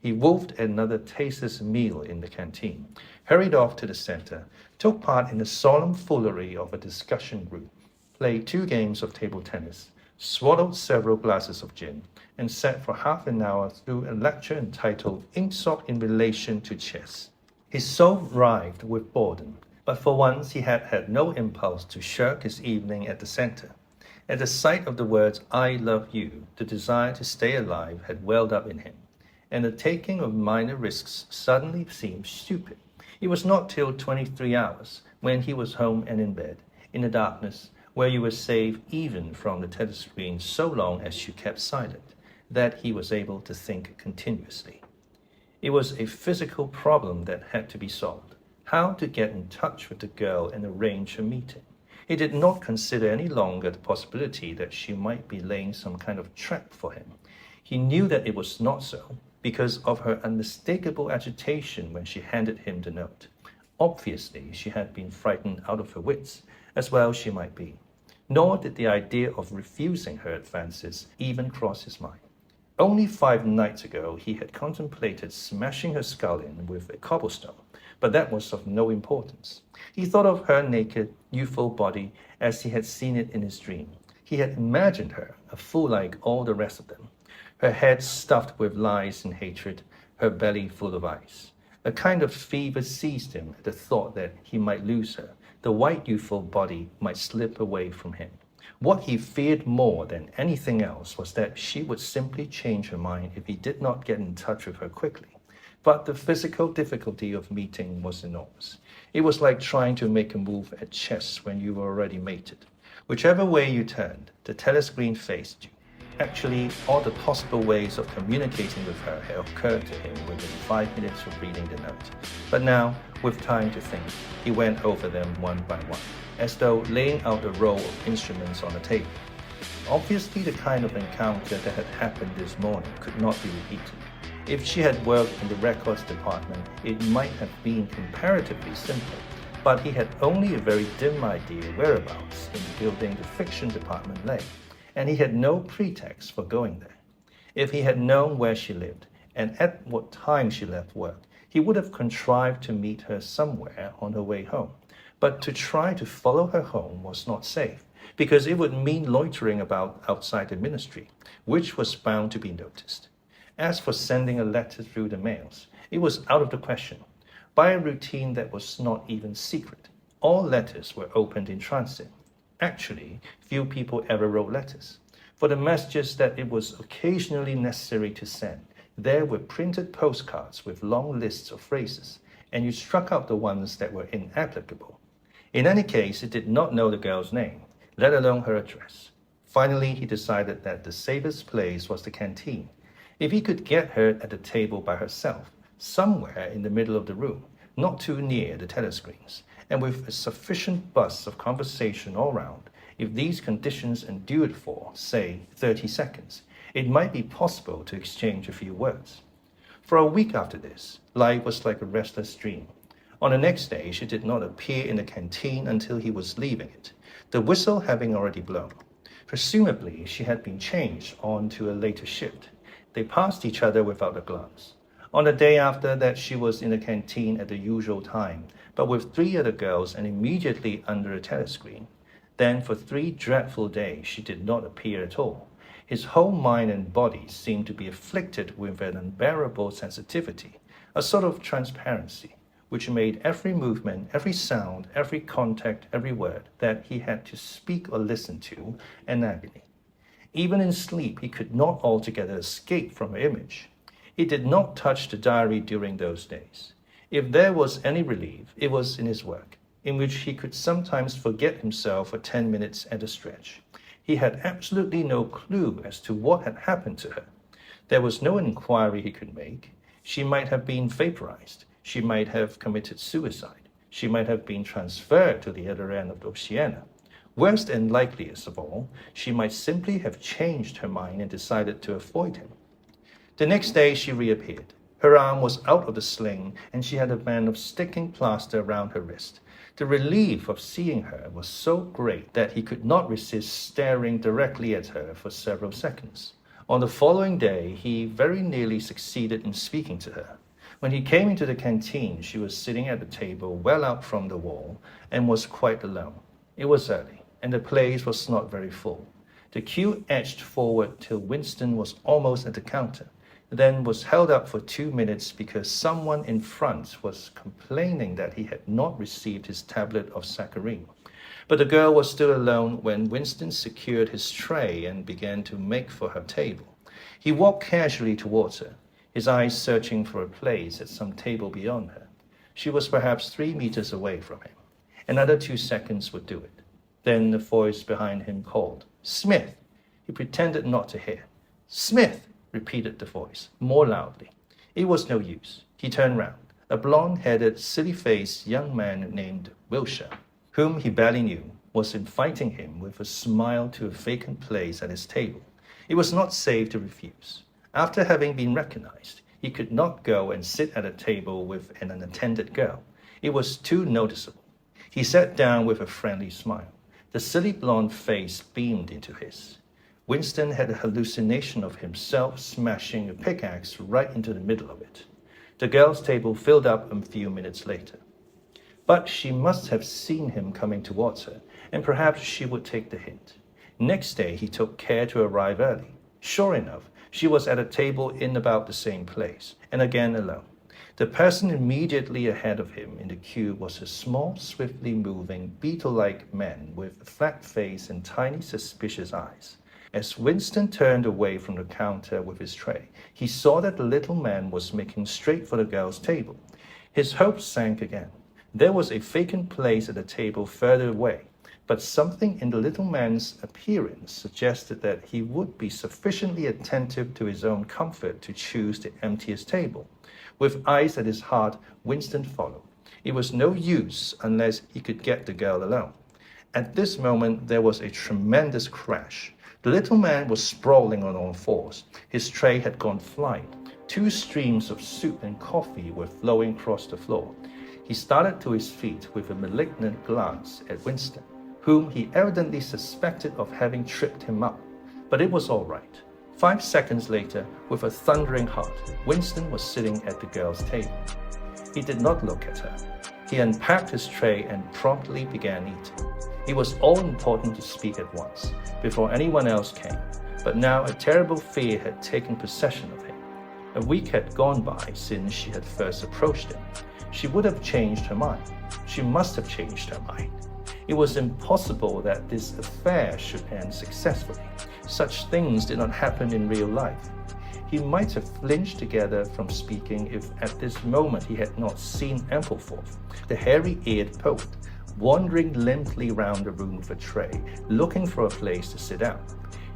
C: He wolfed another tasteless meal in the canteen, hurried off to the center, took part in the solemn foolery of a discussion group, played 2 games of table tennis, swallowed several glasses of gin, and sat for half an hour through a lecture entitled Inksock in Relation to Chess. His soul writhed with boredom, but for once he had had no impulse to shirk his evening at the center. At the sight of the words, "I love you," the desire to stay alive had welled up in him, and the taking of minor risks suddenly seemed stupid. It was not till 23 hours, when he was home and in bed, in the darkness, where you were safe even from the telescreen so long as you kept silent, that he was able to think continuously. It was a physical problem that had to be solved. how to get in touch with the girl and arrange a meeting. He did not consider any longer the possibility that she might be laying some kind of trap for him. He knew that it was not so, because of her unmistakable agitation when she handed him the note. Obviously, she had been frightened out of her wits, as well she might be. Nor did the idea of refusing her advances even cross his mind. Only 5 nights ago, he had contemplated smashing her skull in with a cobblestone, but that was of no importance. He thought of her naked, youthful body as he had seen it in his dream. He had imagined her a fool like all the rest of them, her head stuffed with lies and hatred, her belly full of ice. A kind of fever seized him at the thought that he might lose her. The white youthful body might slip away from him. What he feared more than anything else was that she would simply change her mind if he did not get in touch with her quickly. But the physical difficulty of meeting was enormous. It was like trying to make a move at chess when you were already mated. Whichever way you turned, the telescreen faced you. Actually, all the possible ways of communicating with her had occurred to him within 5 minutes of reading the note. But now, with time to think, he went over them one by one, as though laying out a row of instruments on a table. Obviously, the kind of encounter that had happened this morning could not be repeated. If she had worked in the records department, it might have been comparatively simple, but he had only a very dim idea whereabouts in the building the fiction department lay, and he had no pretext for going there. If he had known where she lived, and at what time she left work, he would have contrived to meet her somewhere on her way home. But to try to follow her home was not safe, because it would mean loitering about outside the ministry, which was bound to be noticed. As for sending a letter through the mails, it was out of the question. By a routine that was not even secret, all letters were opened in transit. Actually, few people ever wrote letters. For the messages that it was occasionally necessary to send, there were printed postcards with long lists of phrases, and you struck out the ones that were inapplicable. In any case, he did not know the girl's name, let alone her address. Finally, he decided that the safest place was the canteen. If he could get her at the table by herself, somewhere in the middle of the room, not too near the telescreens, and with a sufficient buzz of conversation all round, if these conditions endured for, say, 30 seconds, it might be possible to exchange a few words. For a week after this, life was like a restless dream. On the next day, she did not appear in the canteen until he was leaving it, the whistle having already blown. Presumably, she had been changed on to a later shift. They passed each other without a glance. On the day after that, she was in the canteen at the usual time, but with 3 other girls and immediately under a telescreen. Then for 3 dreadful days, she did not appear at all. His whole mind and body seemed to be afflicted with an unbearable sensitivity, a sort of transparency, which made every movement, every sound, every contact, every word that he had to speak or listen to an agony. Even in sleep, he could not altogether escape from her image. He did not touch the diary during those days. If there was any relief, it was in his work, in which he could sometimes forget himself for 10 minutes at a stretch. He had absolutely no clue as to what had happened to her. There was no inquiry he could make. She might have been vaporized. She might have committed suicide. She might have been transferred to the other end of the Oceania. Worst and likeliest of all, she might simply have changed her mind and decided to avoid him. The next day she reappeared. Her arm was out of the sling, and she had a band of sticking plaster around her wrist. The relief of seeing her was so great that he could not resist staring directly at her for several seconds. On the following day, he very nearly succeeded in speaking to her. When he came into the canteen, she was sitting at the table well out from the wall and was quite alone. It was early, and the place was not very full. The queue edged forward till Winston was almost at the counter, then was held up for 2 minutes because someone in front was complaining that he had not received his tablet of saccharin. But the girl was still alone when Winston secured his tray and began to make for her table. He walked casually towards her, his eyes searching for a place at some table beyond her. She was perhaps 3 meters away from him. Another 2 seconds would do it. Then a voice behind him called, "Smith!" He pretended not to hear. "Smith!" repeated the voice, more loudly. It was no use. He turned round. a blonde-headed, silly-faced young man named Wilshire, whom he barely knew, was inviting him with a smile to a vacant place at his table. It was not safe to refuse. After having been recognized, he could not go and sit at a table with an unattended girl. It was too noticeable. He sat down with a friendly smile. The silly blonde face beamed into his. Winston had a hallucination of himself smashing a pickaxe right into the middle of it. The girl's table filled up a few minutes later. But she must have seen him coming towards her, and perhaps she would take the hint. Next day, he took care to arrive early. Sure enough, she was at a table in about the same place, and again alone. The person immediately ahead of him in the queue was a small, swiftly moving, beetle-like man with a flat face and tiny, suspicious eyes. As Winston turned away from the counter with his tray, he saw that the little man was making straight for the girl's table. His hopes sank again. There was a vacant place at the table further away, but something in the little man's appearance suggested that he would be sufficiently attentive to his own comfort to choose the emptiest table. With eyes at his heart, Winston followed. It was no use unless he could get the girl alone. At this moment, there was a tremendous crash. The little man was sprawling on all fours. His tray had gone flying. 2 streams of soup and coffee were flowing across the floor. He started to his feet with a malignant glance at Winston, whom he evidently suspected of having tripped him up. But it was all right. 5 seconds later, with a thundering heart, Winston was sitting at the girl's table. He did not look at her. He unpacked his tray and promptly began eating. It was all important to speak at once, before anyone else came, but now a terrible fear had taken possession of him. A week had gone by since she had first approached him. She would have changed her mind. She must have changed her mind. It was impossible that this affair should end successfully. Such things did not happen in real life. He might have flinched together from speaking if at this moment he had not seen Ampleforth, the hairy-eared poet, wandering limply round the room with a tray, looking for a place to sit down.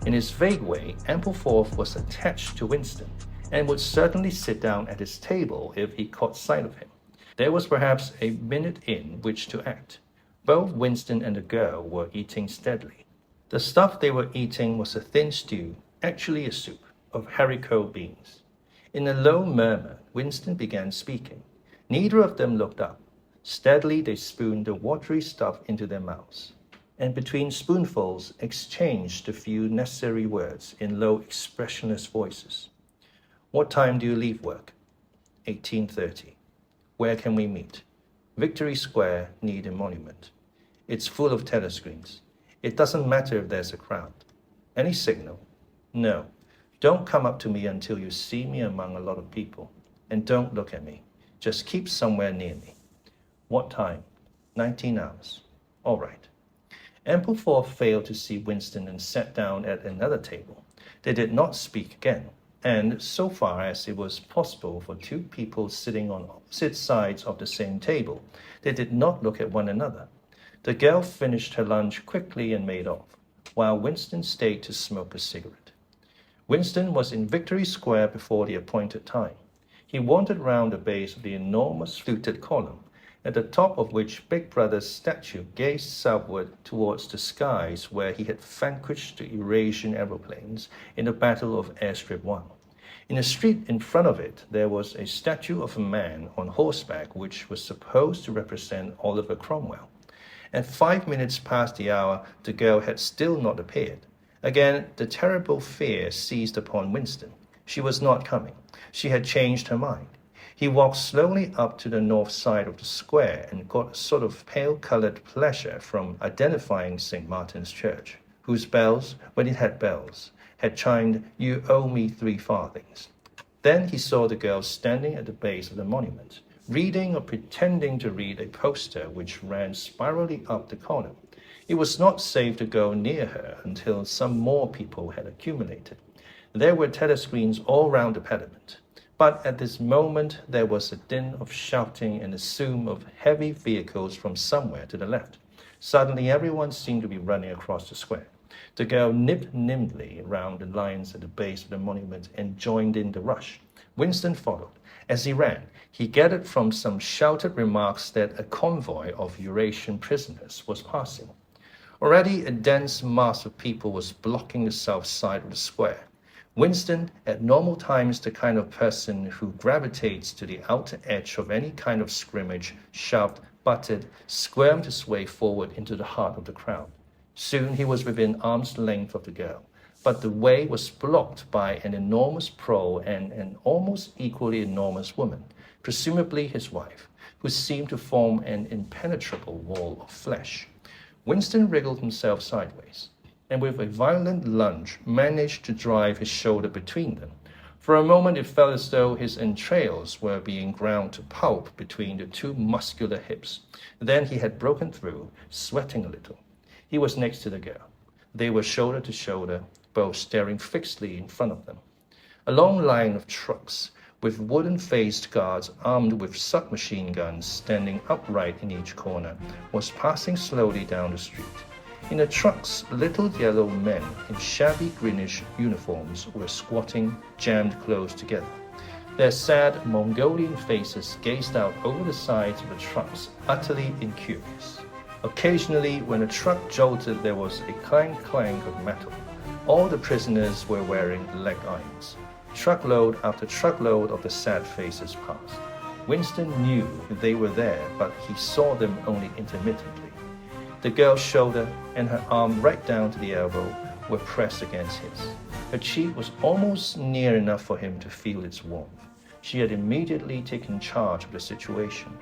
C: In his vague way, Ampleforth was attached to Winston, and would certainly sit down at his table if he caught sight of him. There was perhaps a minute in which to act. Both Winston and the girl were eating steadily. The stuff they were eating was a thin stew, actually a soup, of haricot beans. In a low murmur, Winston began speaking. Neither of them looked up. Steadily they spooned the watery stuff into their mouths, and between spoonfuls exchanged the few necessary words in low, expressionless voices. What time do you leave work? 18:30. Where can we meet? Victory Square near the monument. It's full of telescreens. It doesn't matter if there's a crowd. Any signal? No. Don't come up to me until you see me among a lot of people. And don't look at me. Just keep somewhere near me. What time? 19 hours. All right. Ampleforth failed to see Winston and sat down at another table. They did not speak again, and so far as it was possible for 2 people sitting on opposite sides of the same table, they did not look at one another. The girl finished her lunch quickly and made off, while Winston stayed to smoke a cigarette. Winston was in Victory Square before the appointed time. He wandered round the base of the enormous fluted column, at the top of which Big Brother's statue gazed southward towards the skies where he had vanquished the Eurasian aeroplanes in the Battle of Airstrip 1. In the street in front of it, there was a statue of a man on horseback which was supposed to represent Oliver Cromwell. At 5 minutes past the hour, the girl had still not appeared. Again, the terrible fear seized upon Winston. She was not coming. She had changed her mind. He walked slowly up to the north side of the square and got a sort of pale-colored pleasure from identifying St. Martin's Church, whose bells, when it had bells, had chimed, "You owe me 3 farthings." Then he saw the girl standing at the base of the monument, reading or pretending to read a poster which ran spirally up the column. It was not safe to go near her until some more people had accumulated. There were telescreens all round the pediment. But at this moment there was a din of shouting and a zoom of heavy vehicles from somewhere to the left. Suddenly everyone seemed to be running across the square. The girl nipped nimbly around the lions at the base of the monument and joined in the rush. Winston followed. As he ran, he gathered from some shouted remarks that a convoy of Eurasian prisoners was passing. Already a dense mass of people was blocking the south side of the square. Winston, at normal times the kind of person who gravitates to the outer edge of any kind of scrimmage, shoved, butted, squirmed his way forward into the heart of the crowd. Soon he was within arm's length of the girl, but the way was blocked by an enormous pro and an almost equally enormous woman, presumably his wife, who seemed to form an impenetrable wall of flesh. Winston wriggled himself sideways, and with a violent lunge managed to drive his shoulder between them. For a moment it felt as though his entrails were being ground to pulp between the two muscular hips. Then he had broken through, sweating a little. He was next to the girl. They were shoulder to shoulder, both staring fixedly in front of them. A long line of trucks, with wooden-faced guards armed with submachine guns standing upright in each corner, was passing slowly down the street. In the trucks, little yellow men in shabby greenish uniforms were squatting, jammed close together. Their sad Mongolian faces gazed out over the sides of the trucks, utterly incurious. Occasionally, when a truck jolted, there was a clank-clank of metal. All the prisoners were wearing leg irons. Truckload after truckload of the sad faces passed. Winston knew they were there, but he saw them only intermittently. The girl's shoulder and her arm right down to the elbow were pressed against his. Her cheek was almost near enough for him to feel its warmth. She had immediately taken charge of the situation,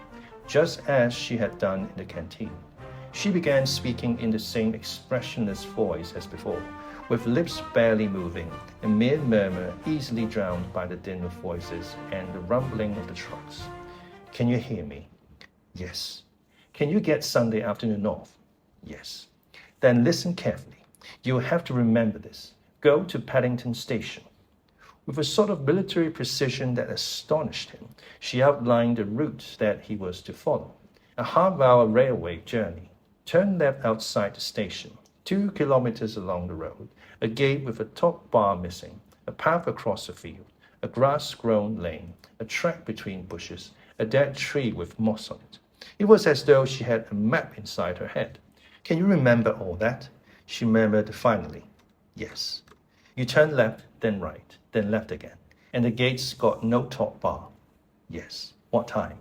C: just as she had done in the canteen. She began speaking in the same expressionless voice as before, with lips barely moving, a mere murmur easily drowned by the din of voices and the rumbling of the trucks. Can you hear me? Yes. Can you get Sunday afternoon off? Yes. Then listen carefully. You will have to remember this. Go to Paddington Station. With a sort of military precision that astonished him, she outlined the route that he was to follow. A half-hour railway journey. Turn left outside the station. 2 kilometers along the road, a gate with a top bar missing, a path across the field, a grass-grown lane, a track between bushes, a dead tree with moss on it. It was as though she had a map inside her head. Can you remember all that? She murmured finally. Yes. You turn left, then right, then left again, and the gate's got no top bar. Yes. What time?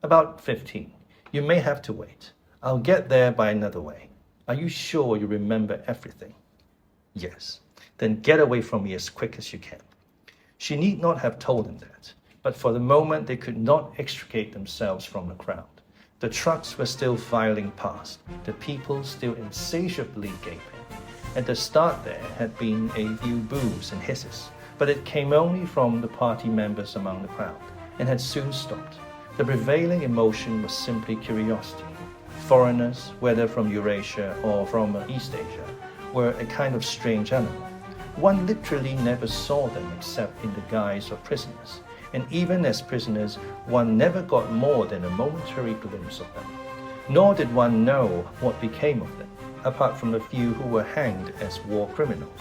C: About 15. You may have to wait. I'll get there by another way. Are you sure you remember everything? Yes. Then get away from me as quick as you can. She need not have told him that, but for the moment they could not extricate themselves from the crowd. The trucks were still filing past, the people still insatiably gaping. At the start there had been a few boos and hisses, but it came only from the party members among the crowd, and had soon stopped. The prevailing emotion was simply curiosity. Foreigners, whether from Eurasia or from East Asia, were a kind of strange animal. One literally never saw them except in the guise of prisoners, and even as prisoners, one never got more than a momentary glimpse of them. Nor did one know what became of them, apart from the few who were hanged as war criminals.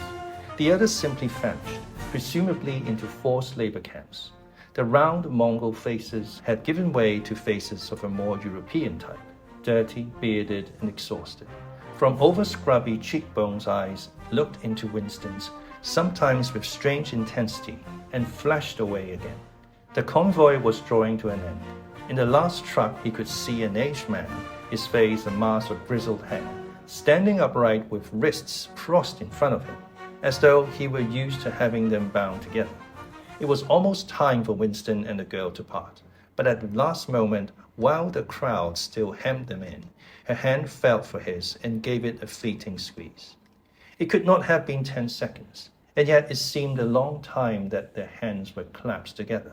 C: The others simply vanished, presumably into forced labor camps. The round Mongol faces had given way to faces of a more European type, dirty, bearded, and exhausted. From over scrubby cheekbones, eyes looked into Winston's, sometimes with strange intensity, and flashed away again. The convoy was drawing to an end. In the last truck he could see an aged man, his face a mass of grizzled hair, standing upright with wrists crossed in front of him, as though he were used to having them bound together. It was almost time for Winston and the girl to part, but at the last moment, while the crowd still hemmed them in, her hand felt for his and gave it a fleeting squeeze. It could not have been 10 seconds, and yet it seemed a long time that their hands were clasped together.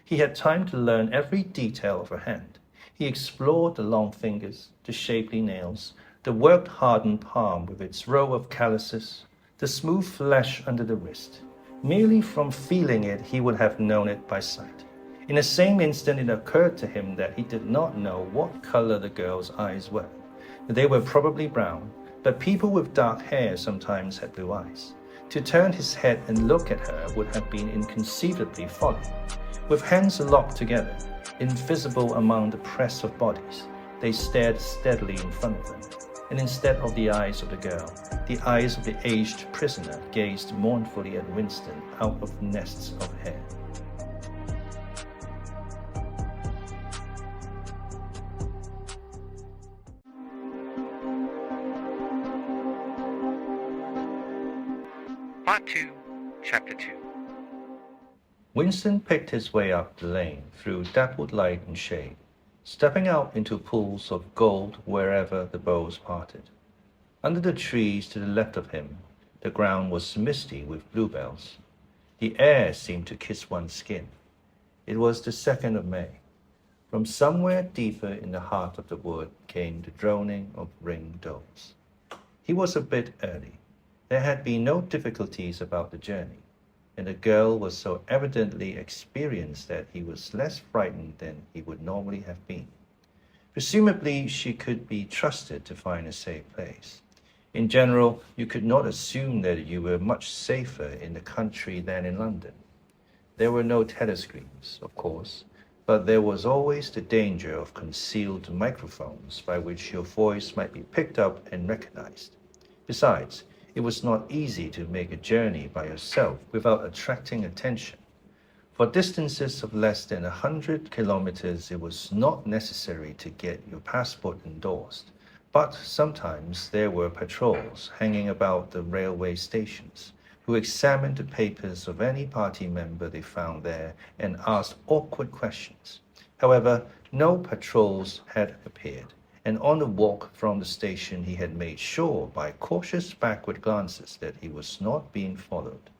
C: He had time to learn every detail of her hand. He explored the long fingers, the shapely nails, the work-hardened palm with its row of calluses, the smooth flesh under the wrist. Merely from feeling it, he would have known it by sight. In the same instant, it occurred to him that he did not know what color the girl's eyes were. They were probably brown, But people with dark hair sometimes had blue eyes. To turn his head and look at her would have been inconceivably folly. With hands locked together, invisible among the press of bodies, they stared steadily in front of them. And instead of the eyes of the girl, the eyes of the aged prisoner gazed mournfully at Winston out of nests of hair.
B: Part 2, Chapter 2.
C: Winston picked his way up the lane through dappled light and shade, stepping out into pools of gold wherever the boughs parted. Under the trees to the left of him, the ground was misty with bluebells. The air seemed to kiss one's skin. It was the 2nd of May. From somewhere deeper in the heart of the wood came the droning of ringed doves. He was a bit early. There had been no difficulties about the journey, and the girl was so evidently experienced that he was less frightened than he would normally have been. Presumably, she could be trusted to find a safe place. In general, you could not assume that you were much safer in the country than in London. There were no telescreens, of course, but there was always the danger of concealed microphones by which your voice might be picked up and recognized. Besides, it was not easy to make a journey by yourself without attracting attention. For distances of less than 100 kilometers, it was not necessary to get your passport endorsed, but sometimes there were patrols hanging about the railway stations who examined the papers of any party member they found there and asked awkward questions. However, no patrols had appeared, and on the walk from the station he had made sure by cautious backward glances that he was not being followed.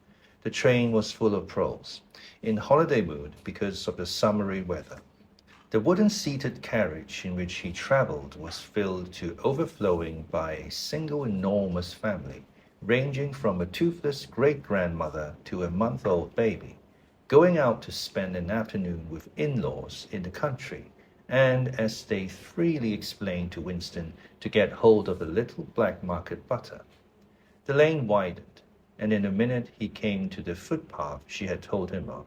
C: The train was full of proles, in holiday mood because of the summery weather. The wooden-seated carriage in which he travelled was filled to overflowing by a single enormous family, ranging from a toothless great-grandmother to a month-old baby, going out to spend an afternoon with in-laws in the country, and, as they freely explained to Winston, to get hold of a little black market butter. The lane widened, and in a minute he came to the footpath she had told him of,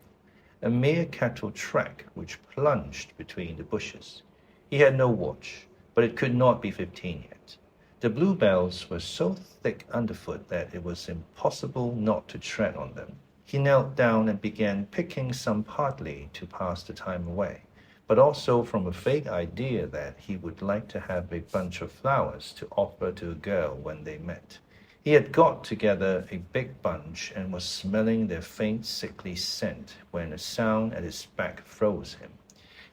C: a mere cattle track which plunged between the bushes. He had no watch, but it could not be 15 yet. The bluebells were so thick underfoot that it was impossible not to tread on them. He knelt down and began picking some partly to pass the time away, but also from a vague idea that he would like to have a bunch of flowers to offer to a girl when they met. He had got together a big bunch and was smelling their faint sickly scent when a sound at his back froze him,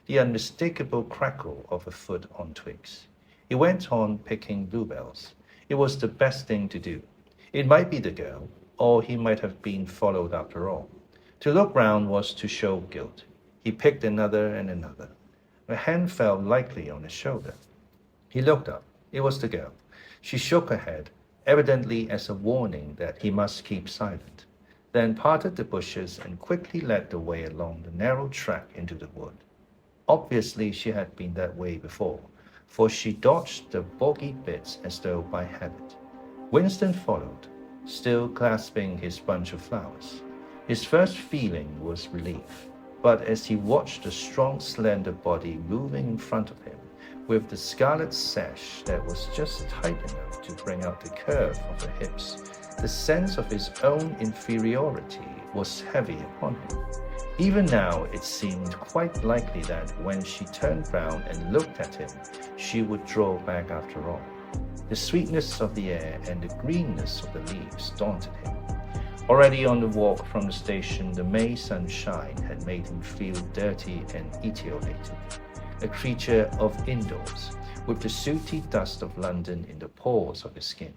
C: the unmistakable crackle of a foot on twigs. He went on picking bluebells. It was the best thing to do. It might be the girl, or he might have been followed after all. To look round was to show guilt. He picked another and another. A hand fell lightly on his shoulder. He looked up. It was the girl. She shook her head, evidently as a warning that he must keep silent, then parted the bushes and quickly led the way along the narrow track into the wood. Obviously, she had been that way before, for she dodged the boggy bits as though by habit. Winston followed, still clasping his bunch of flowers. His first feeling was relief. But as he watched the strong, slender body moving in front of him, with the scarlet sash that was just tight enough to bring out the curve of her hips, the sense of his own inferiority was heavy upon him. Even now, it seemed quite likely that when she turned round and looked at him, she would draw back after all. The sweetness of the air and the greenness of the leaves daunted him. Already on the walk from the station, the May sunshine had made him feel dirty and etiolated, a creature of indoors, with the sooty dust of London in the pores of his skin.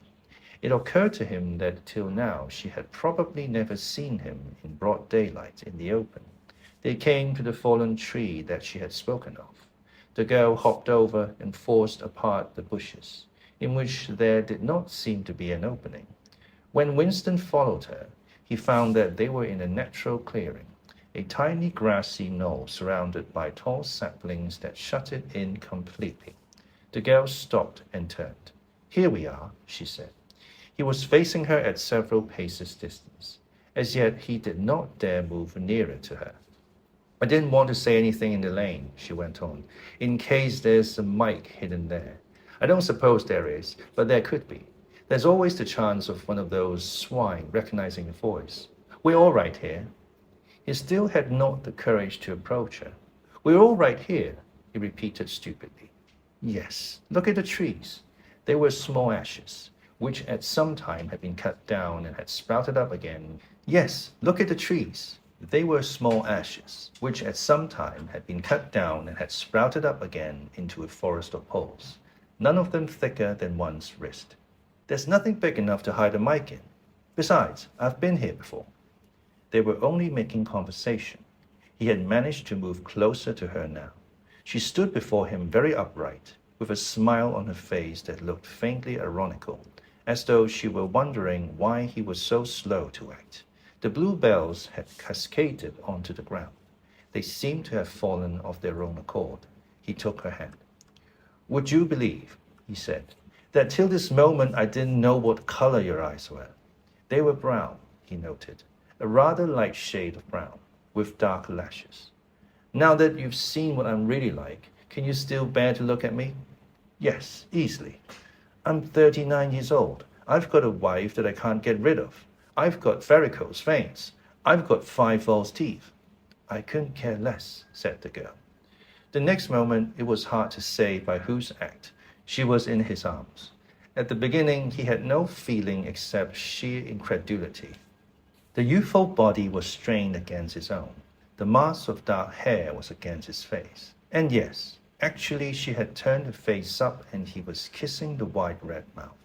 C: It occurred to him that till now she had probably never seen him in broad daylight in the open. They came to the fallen tree that she had spoken of. The girl hopped over and forced apart the bushes, in which there did not seem to be an opening. When Winston followed her, he found that they were in a natural clearing, a tiny grassy knoll surrounded by tall saplings that shut it in completely. The girl stopped and turned. Here we are, she said. He was facing her at several paces distance. As yet, he did not dare move nearer to her. I didn't want to say anything in the lane, she went on, in case there's a mic hidden there. I don't suppose there is, but there could be. There's always the chance of one of those swine recognizing the voice. We're all right here. He still had not the courage to approach her. We're all right here, he repeated stupidly. Yes, look at the trees. They were small ashes, which at some time had been cut down and had sprouted up again. Yes, look at the trees. They were small ashes, which at some time had been cut down and had sprouted up again into a forest of poles, none of them thicker than one's wrist. There's nothing big enough to hide a mic in. Besides, I've been here before. They were only making conversation. He had managed to move closer to her now. She stood before him very upright, with a smile on her face that looked faintly ironical, as though she were wondering why he was so slow to act. The bluebells had cascaded onto the ground. They seemed to have fallen of their own accord. He took her hand. Would you believe, he said, that till this moment I didn't know what color your eyes were? They were brown, he noted, a rather light shade of brown, with dark lashes. Now that you've seen what I'm really like, can you still bear to look at me? Yes, easily. I'm 39 years old. I've got a wife that I can't get rid of. I've got varicose veins. I've got 5 false teeth. I couldn't care less, said the girl. The next moment, it was hard to say by whose act. She was in his arms. At the beginning, he had no feeling except sheer incredulity. The youthful body was strained against his own. The mass of dark hair was against his face. And yes, actually she had turned her face up and he was kissing the wide red mouth.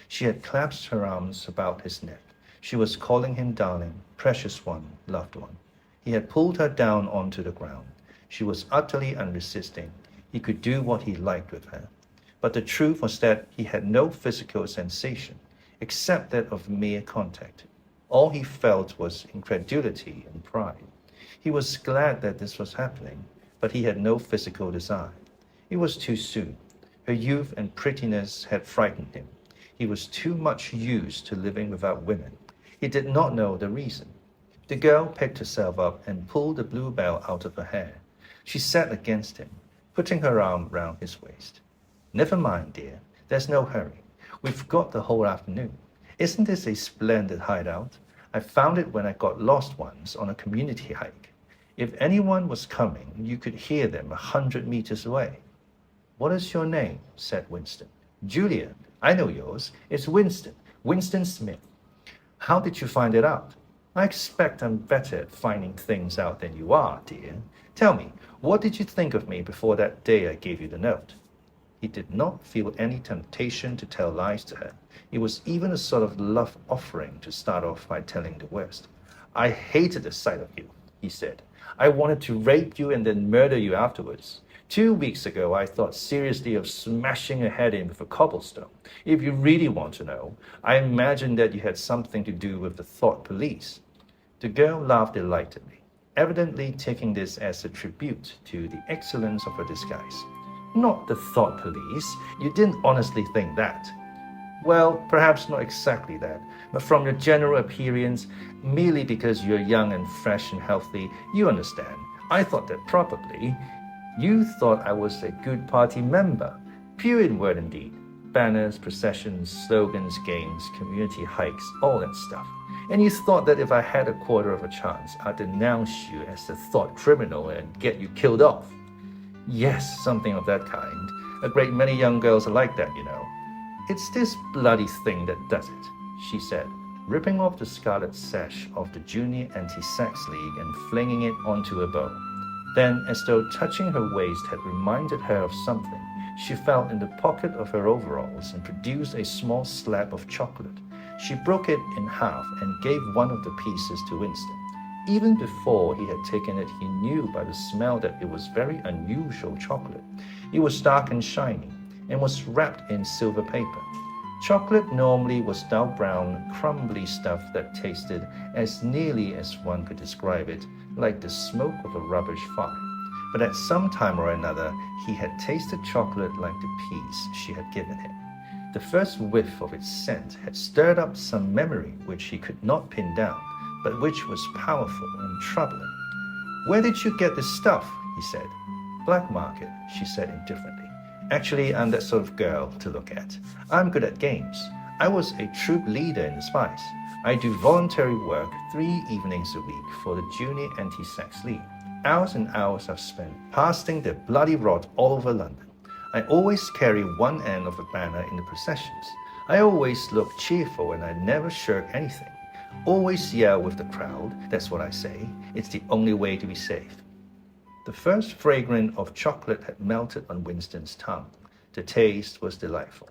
C: She had clasped her arms about his neck. She was calling him darling, precious one, loved one. He had pulled her down onto the ground. She was utterly unresisting. He could do what he liked with her. But the truth was that he had no physical sensation, except that of mere contact. All he felt was incredulity and pride. He was glad that this was happening, but he had no physical desire. It was too soon. Her youth and prettiness had frightened him. He was too much used to living without women. He did not know the reason. The girl picked herself up and pulled the bluebell out of her hair. She sat against him, putting her arm round his waist. Never mind, dear. There's no hurry. We've got the whole afternoon. Isn't this a splendid hideout? I found it when I got lost once on a community hike. If anyone was coming, you could hear them 100 meters away. What is your name? Said Winston. Julia. I know yours. It's Winston. Winston Smith. How did you find it out? I expect I'm better at finding things out than you are, dear. Tell me, what did you think of me before that day I gave you the note? He did not feel any temptation to tell lies to her. It was even a sort of love offering to start off by telling the worst. I hated the sight of you, he said. I wanted to rape you and then murder you afterwards. 2 weeks ago, I thought seriously of smashing your head in with a cobblestone. If you really want to know, I imagined that you had something to do with the thought police. The girl laughed delightedly, evidently taking this as a tribute to the excellence of her disguise. Not the thought police. You didn't honestly think that. Well, perhaps not exactly that, but from your general appearance, merely because you're young and fresh and healthy, you understand. I thought that probably you thought I was a good party member. Pure in word indeed. Banners, processions, slogans, games, community hikes, all that stuff. And you thought that if I had a quarter of a chance, I'd denounce you as a thought criminal and get you killed off. Yes, something of that kind. A great many young girls are like that, you know. It's this bloody thing that does it, she said, ripping off the scarlet sash of the Junior Anti-Sex League and flinging it onto a bow. Then, as though touching her waist had reminded her of something, she felt in the pocket of her overalls and produced a small slab of chocolate. She broke it in half and gave one of the pieces to Winston. Even before he had taken it, he knew by the smell that it was very unusual chocolate. It was dark and shiny, and was wrapped in silver paper. Chocolate normally was dull brown, crumbly stuff that tasted, as nearly as one could describe it, like the smoke of a rubbish fire. But at some time or another, he had tasted chocolate like the piece she had given him. The first whiff of its scent had stirred up some memory which he could not pin down, but which was powerful and troubling. "Where did you get this stuff?" he said. "Black market," she said indifferently. "Actually, I'm that sort of girl to look at. I'm good at games. I was a troop leader in the Spice. I do voluntary work 3 evenings a week for the Junior Anti-Sex League. Hours and hours I've spent casting their bloody rod all over London. I always carry one end of a banner in the processions. I always look cheerful and I never shirk anything. Always yell with the crowd, that's what I say. It's the only way to be safe." The first fragrance of chocolate had melted on Winston's tongue. The taste was delightful.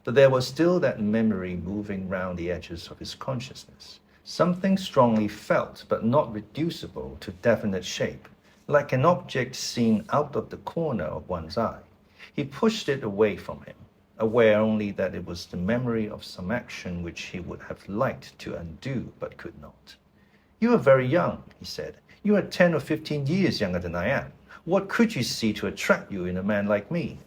C: But there was still that memory moving round the edges of his consciousness. Something strongly felt but not reducible to definite shape, like an object seen out of the corner of one's eye. He pushed it away from him, aware only that it was the memory of some action which he would have liked to undo but could not. "You are very young," he said. "You are 10 or 15 years younger than I am. What could you see to attract you in a man like me?"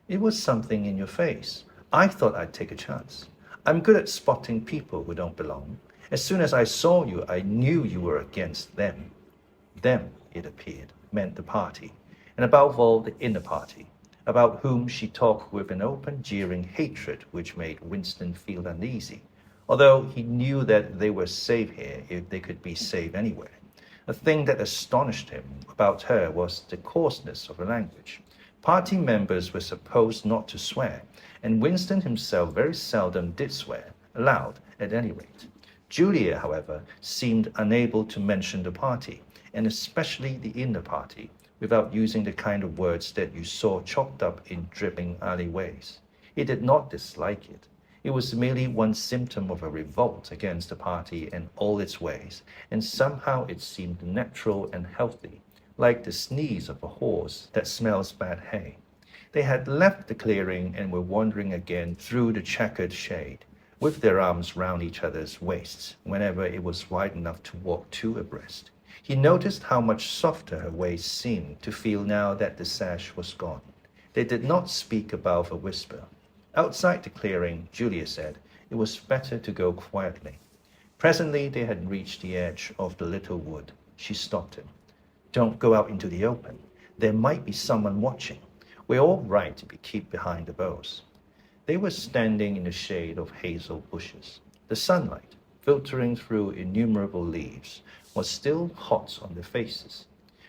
C: "It was something in your face. I thought I'd take a chance. I'm good at spotting people who don't belong. As soon as I saw you, I knew you were against them." Them, it appeared, meant the party, and above all the inner party, about whom she talked with an open, jeering hatred which made Winston feel uneasy, although he knew that they were safe here if they could be safe anywhere. A thing that astonished him about her was the coarseness of her language. Party members were supposed not to swear, and Winston himself very seldom did swear, aloud at any rate. Julia, however, seemed unable to mention the party, and especially the inner party, without using the kind of words that you saw chalked up in dripping alleyways. He did not dislike it. It was merely one symptom of a revolt against the party and all its ways, and somehow it seemed natural and healthy, like the sneeze of a horse that smells bad hay. They had left the clearing and were wandering again through the checkered shade, with their arms round each other's waists whenever it was wide enough to walk 2 abreast. He noticed how much softer her waist seemed to feel now that the sash was gone. They did not speak above a whisper. Outside the clearing, Julia said, it was better to go quietly. Presently they had reached the edge of the little wood. She stopped him. "Don't go out into the open. There might be someone watching. We're all right to keep behind the boughs." They were standing in the shade of hazel bushes. The sunlight, filtering through innumerable leaves, was still hot on their faces.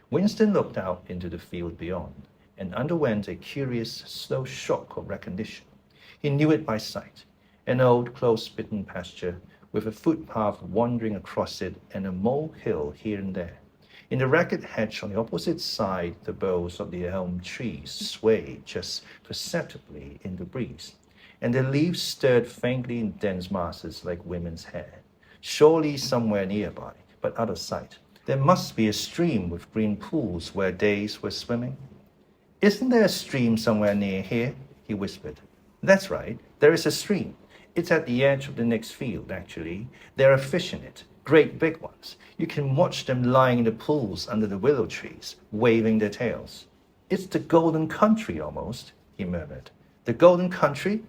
C: Winston looked out into the field beyond and underwent a curious, slow shock of recognition. He knew it by sight, an old, close-bitten pasture with a footpath wandering across it and a molehill here and there. In the ragged hedge on the opposite side, the boughs of the elm trees swayed just perceptibly in the breeze, and their leaves stirred faintly in dense masses like women's hair. Surely somewhere nearby, but out of sight, there must be a stream with green pools where days were swimming. "Isn't there a stream somewhere near here?" he whispered. "That's right, there is a stream. It's at the edge of the next field, actually. There are fish in it, great big ones. You can watch them lying in the pools under the willow trees, waving their tails." "It's the golden country almost," he murmured. "The golden country?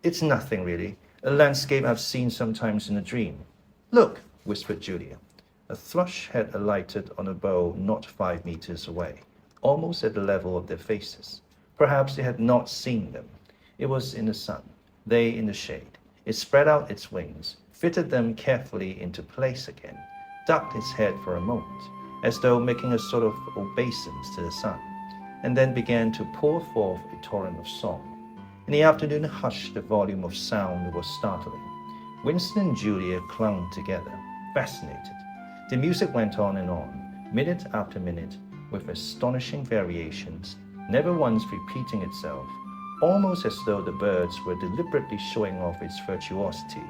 C: It's nothing really, a landscape I've seen sometimes in a dream." "Look," whispered Julia. A thrush had alighted on a bough not 5 meters away, almost at the level of their faces. Perhaps they had not seen them. It was in the sun, they in the shade. It spread out its wings, fitted them carefully into place again, ducked its head for a moment, as though making a sort of obeisance to the sun, and then began to pour forth a torrent of song. In the afternoon hush, the volume of sound was startling. Winston and Julia clung together, fascinated. The music went on and on, minute after minute, with astonishing variations, never once repeating itself, almost as though the birds were deliberately showing off its virtuosity.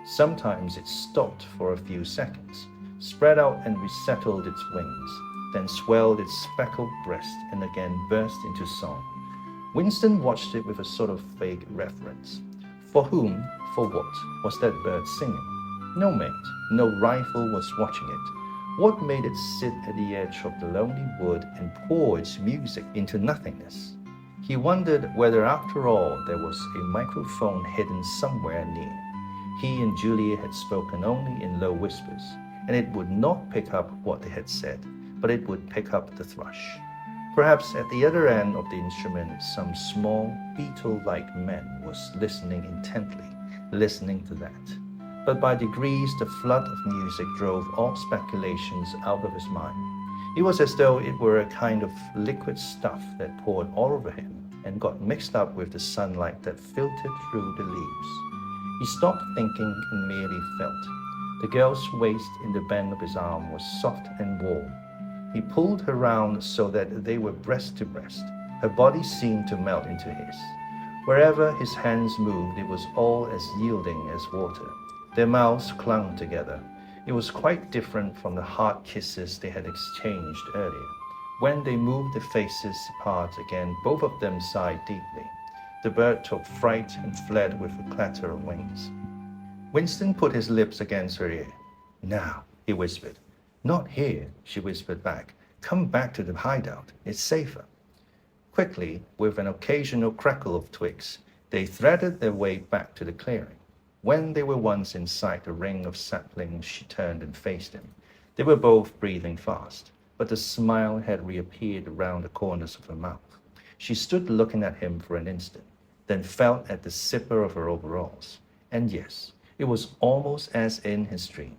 C: Sometimes it stopped for a few seconds, spread out and resettled its wings, then swelled its speckled breast and again burst into song. Winston watched it with a sort of vague reverence. For whom, for what, was that bird singing? No mate, no rifle was watching it. What made it sit at the edge of the lonely wood and pour its music into nothingness? He wondered whether after all there was a microphone hidden somewhere near. He and Julia had spoken only in low whispers, and it would not pick up what they had said, but it would pick up the thrush. Perhaps at the other end of the instrument some small, beetle-like man was listening intently, listening to that. But by degrees the flood of music drove all speculations out of his mind. It was as though it were a kind of liquid stuff that poured all over him and got mixed up with the sunlight that filtered through the leaves. He stopped thinking and merely felt. The girl's waist in the bend of his arm was soft and warm. He pulled her round so that they were breast to breast. Her body seemed to melt into his. Wherever his hands moved, it was all as yielding as water. Their mouths clung together. It was quite different from the hard kisses they had exchanged earlier. When they moved their faces apart again, both of them sighed deeply. The bird took fright and fled with a clatter of wings. Winston put his lips against her ear. "Now," he whispered. "Not here," she whispered back. "Come back to the hideout. It's safer." Quickly, with an occasional crackle of twigs, they threaded their way back to the clearing. When they were once inside the ring of saplings, she turned and faced him. They were both breathing fast, but the smile had reappeared around the corners of her mouth. She stood looking at him for an instant, then felt at the zipper of her overalls. And yes, it was almost as in his dream,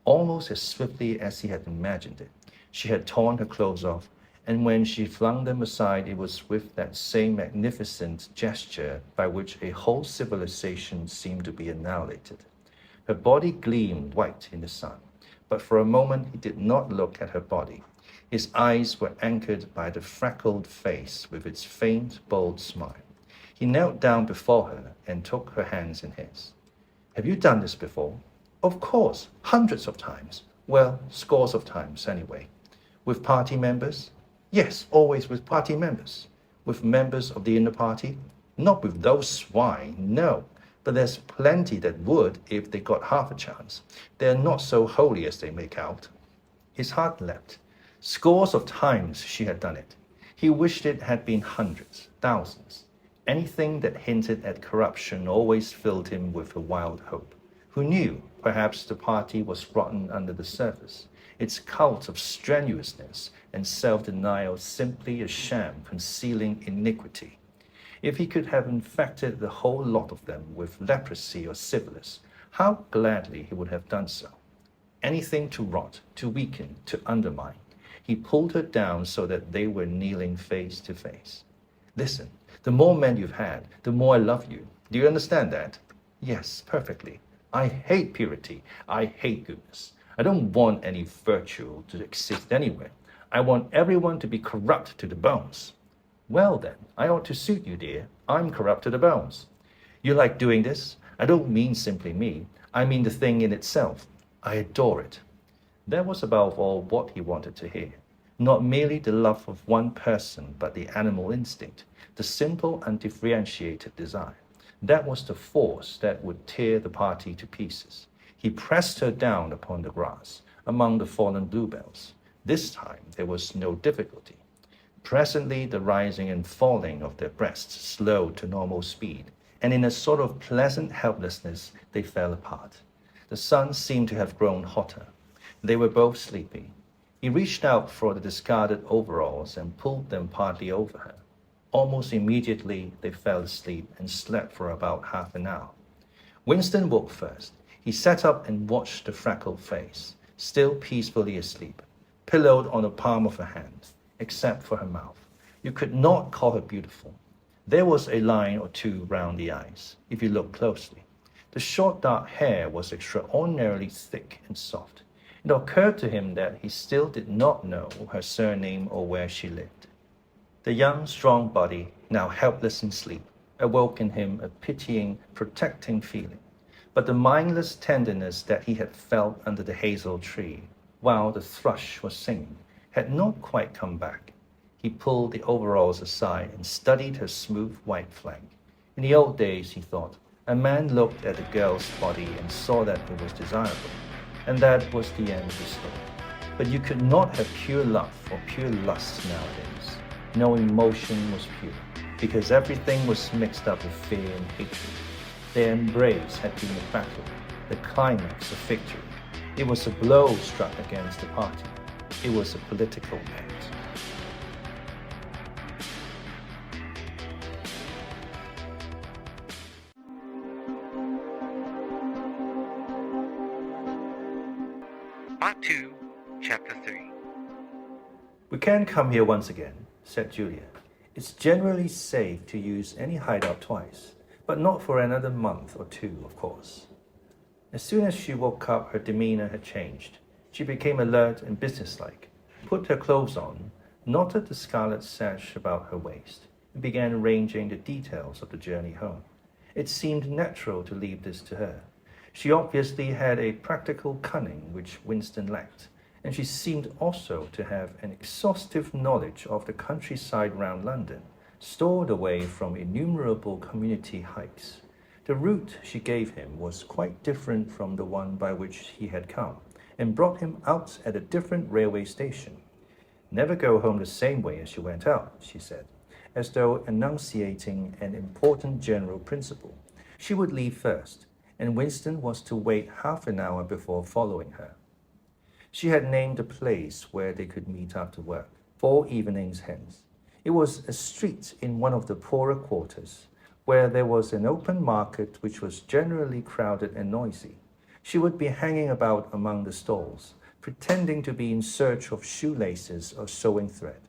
C: almost as swiftly as he had imagined it. She had torn her clothes off, and when she flung them aside, it was with that same magnificent gesture by which a whole civilization seemed to be annihilated. Her body gleamed white in the sun, but for a moment he did not look at her body. His eyes were anchored by the freckled face with its faint, bold smile. He knelt down before her and took her hands in his. "Have you done this before?" "Of course, hundreds of times. Well, scores of times anyway." "With party members?" "Yes, always with party members." "With members of the inner party?" "Not with those swine, no. But there's plenty that would if they got half a chance. They're not so holy as they make out." His heart leapt. Scores of times she had done it. He wished it had been hundreds, thousands. Anything that hinted at corruption always filled him with a wild hope. Who knew? Perhaps the party was rotten under the surface, its cult of strenuousness and self-denial simply a sham concealing iniquity. If he could have infected the whole lot of them with leprosy or syphilis, how gladly he would have done so. Anything to rot, to weaken, to undermine. He pulled her down so that they were kneeling face to face. "Listen, the more men you've had, the more I love you. Do you understand that?" "Yes, perfectly. I hate purity. I hate goodness. I don't want any virtue to exist anywhere. I want everyone to be corrupt to the bones." "Well then, I ought to suit you, dear. I'm corrupt to the bones." "You like doing this? I don't mean simply me. I mean the thing in itself. I adore it." That was above all what he wanted to hear. Not merely the love of one person, but the animal instinct, the simple undifferentiated desire. That was the force that would tear the party to pieces. He pressed her down upon the grass, among the fallen bluebells. This time there was no difficulty. Presently the rising and falling of their breasts slowed to normal speed, and in a sort of pleasant helplessness they fell apart. The sun seemed to have grown hotter. They were both sleepy. He reached out for the discarded overalls and pulled them partly over her. Almost immediately they fell asleep and slept for about half an hour. Winston woke first. He sat up and watched the freckled face, still peacefully asleep, pillowed on the palm of her hand, except for her mouth. You could not call her beautiful. There was a line or two round the eyes, if you looked closely. The short dark hair was extraordinarily thick and soft. It occurred to him that he still did not know her surname or where she lived. The young, strong body, now helpless in sleep, awoke in him a pitying, protecting feeling. But the mindless tenderness that he had felt under the hazel tree, while the thrush was singing, had not quite come back. He pulled the overalls aside and studied her smooth white flank. In the old days, he thought, a man looked at a girl's body and saw that it was desirable, and that was the end of the story. But you could not have pure love or pure lust nowadays. No emotion was pure. because everything was mixed up with fear and hatred. Their embrace had been a battle, the climax of victory. It was a blow struck against the party. It was a political act.
B: Part 2, Chapter 3.
C: We can't come here once again, said Julia. It's generally safe to use any hideout twice, but not for another month or two, of course. As soon as she woke up, her demeanor had changed. She became alert and businesslike, put her clothes on, knotted the scarlet sash about her waist, and began arranging the details of the journey home. It seemed natural to leave this to her. She obviously had a practical cunning which Winston lacked, and she seemed also to have an exhaustive knowledge of the countryside round London, stored away from innumerable community hikes. The route she gave him was quite different from the one by which he had come, and brought him out at a different railway station. Never go home the same way as you went out, she said, as though enunciating an important general principle. She would leave first, and Winston was to wait half an hour before following her. She had named a place where they could meet after work, 4 evenings hence. It was a street in one of the poorer quarters, where there was an open market which was generally crowded and noisy. She would be hanging about among the stalls, pretending to be in search of shoelaces or sewing thread.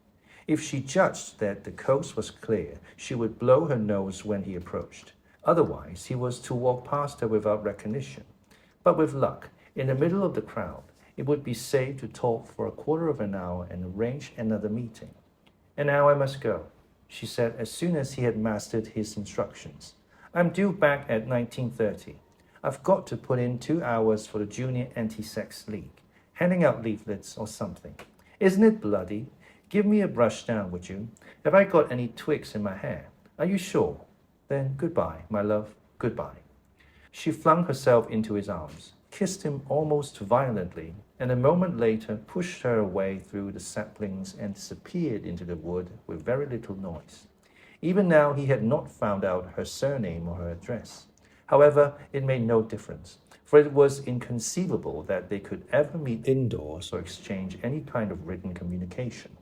C: If she judged that the coast was clear, she would blow her nose when he approached. Otherwise, he was to walk past her without recognition. But with luck, in the middle of the crowd, it would be safe to talk for a quarter of an hour and arrange another meeting. And now I must go, she said as soon as he had mastered his instructions. I'm due back at 19:30. I've got to put in 2 hours for the Junior Anti-Sex League, handing out leaflets or something. Isn't it bloody? Give me a brush down, would you? Have I got any twigs in my hair? Are you sure? Then goodbye, my love, goodbye. She flung herself into his arms, kissed him almost violently, and a moment later pushed her away through the saplings and disappeared into the wood with very little noise. Even now he had not found out her surname or her address. However, it made no difference, for it was inconceivable that they could ever meet indoors or exchange any kind of written communication.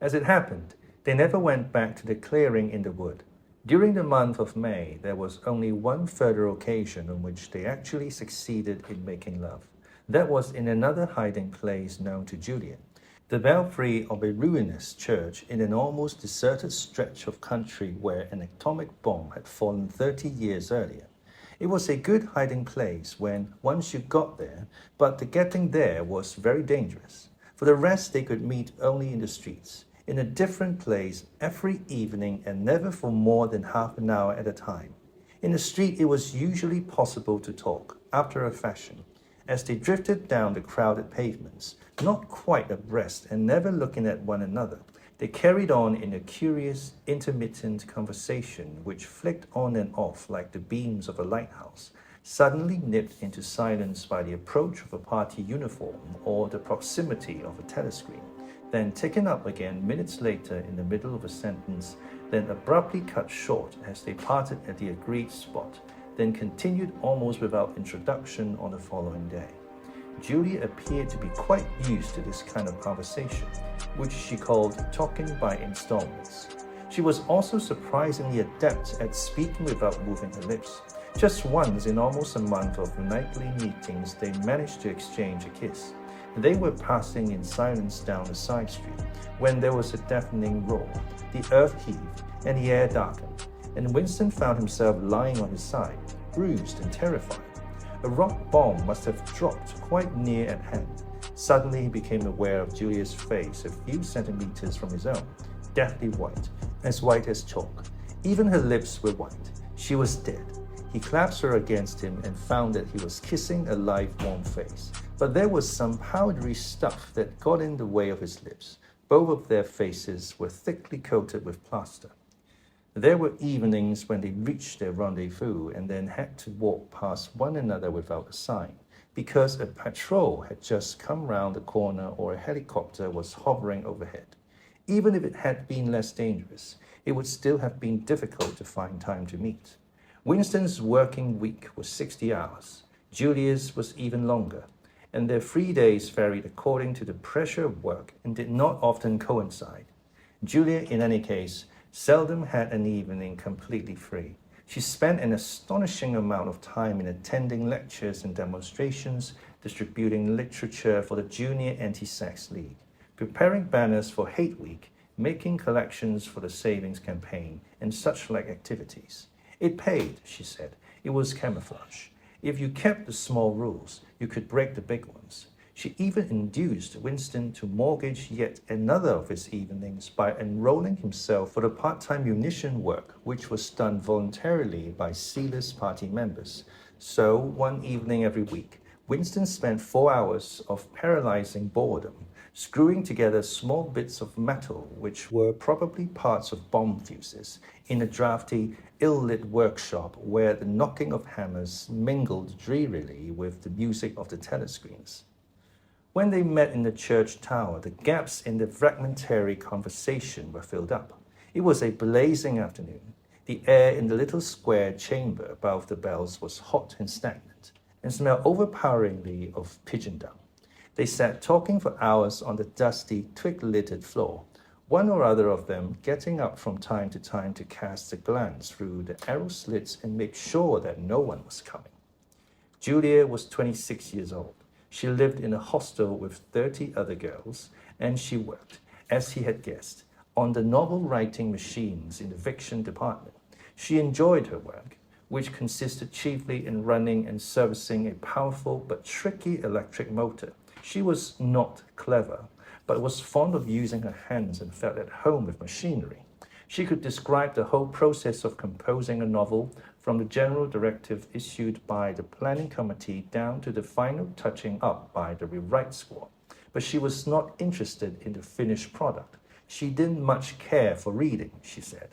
C: As it happened, they never went back to the clearing in the wood. During the month of May, there was only one further occasion on which they actually succeeded in making love. That was in another hiding place known to Julia, the belfry of a ruinous church in an almost deserted stretch of country where an atomic bomb had fallen 30 years earlier. It was a good hiding place when once you got there, but the getting there was very dangerous. For the rest, they could meet only in the streets, in a different place every evening and never for more than half an hour at a time. In the street, it was usually possible to talk, after a fashion, as they drifted down the crowded pavements, not quite abreast and never looking at one another. They carried on in a curious, intermittent conversation which flicked on and off like the beams of a lighthouse, suddenly nipped into silence by the approach of a party uniform or the proximity of a telescreen, then taken up again minutes later in the middle of a sentence, then abruptly cut short as they parted at the agreed spot, then continued almost without introduction on the following day. Julia appeared to be quite used to this kind of conversation, which she called talking by installments. She was also surprisingly adept at speaking without moving her lips. Just once in almost a month of nightly meetings, they managed to exchange a kiss. They were passing in silence down a side street when there was a deafening roar, the earth heaved, and the air darkened, and Winston found himself lying on his side, bruised and terrified. A rock bomb must have dropped quite near at hand. Suddenly he became aware of Julia's face a few centimeters from his own, deathly white as chalk. Even her lips were white. She was dead. He clasped her against him and found that he was kissing a live, warm face. But there was some powdery stuff that got in the way of his lips. Both of their faces were thickly coated with plaster. There were evenings when they reached their rendezvous and then had to walk past one another without a sign, because a patrol had just come round the corner or a helicopter was hovering overhead. Even if it had been less dangerous, it would still have been difficult to find time to meet. Winston's working week was 60 hours. Julia's was even longer, and their free days varied according to the pressure of work and did not often coincide. Julia, in any case, seldom had an evening completely free. She spent an astonishing amount of time in attending lectures and demonstrations, distributing literature for the Junior Anti-Sex League, preparing banners for Hate Week, making collections for the Savings Campaign, and such like activities. It paid, she said. It was camouflage. If you kept the small rules, you could break the big ones. She even induced Winston to mortgage yet another of his evenings by enrolling himself for the part-time munition work, which was done voluntarily by zealous party members. So, one evening every week, Winston spent 4 hours of paralyzing boredom, screwing together small bits of metal, which were probably parts of bomb fuses, in a drafty, ill-lit workshop where the knocking of hammers mingled drearily with the music of the telescreens. When they met in the church tower, the gaps in the fragmentary conversation were filled up. It was a blazing afternoon. The air in the little square chamber above the bells was hot and stagnant, and smelled overpoweringly of pigeon dung. They sat talking for hours on the dusty, twig-littered floor, one or other of them getting up from time to time to cast a glance through the arrow slits and make sure that no one was coming. Julia was 26 years old. She lived in a hostel with 30 other girls, and she worked, as he had guessed, on the novel-writing machines in the fiction department. She enjoyed her work, which consisted chiefly in running and servicing a powerful but tricky electric motor. She was not clever, but was fond of using her hands and felt at home with machinery. She could describe the whole process of composing a novel, from the general directive issued by the planning committee down to the final touching up by the rewrite squad. But she was not interested in the finished product. She didn't much care for reading, she said.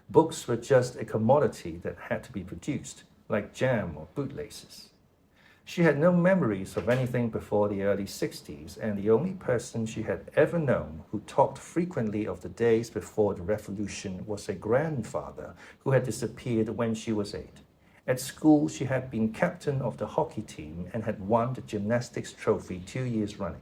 C: Books were just a commodity that had to be produced, like jam or bootlaces. She had no memories of anything before the early 60s, and the only person she had ever known who talked frequently of the days before the revolution was a grandfather who had disappeared when she was 8. At school, she had been captain of the hockey team and had won the gymnastics trophy 2 years running.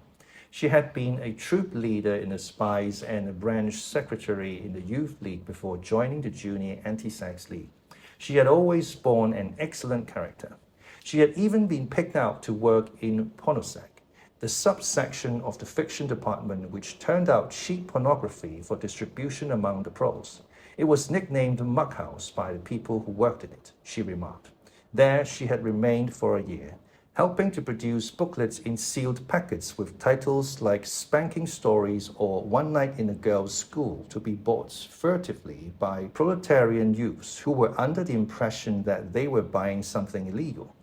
C: She had been a troop leader in the Spies and a branch secretary in the Youth League before joining the Junior Anti-Sex League. She had always borne an excellent character. She had even been picked out to work in Pornosec, the subsection of the fiction department which turned out cheap pornography for distribution among the pros. It was nicknamed Muckhouse by the people who worked in it, she remarked. There she had remained for a year, helping to produce booklets in sealed packets with titles like Spanking Stories or One Night in a Girls' School, to be bought furtively by proletarian youths who were under the impression that they were buying something illegal.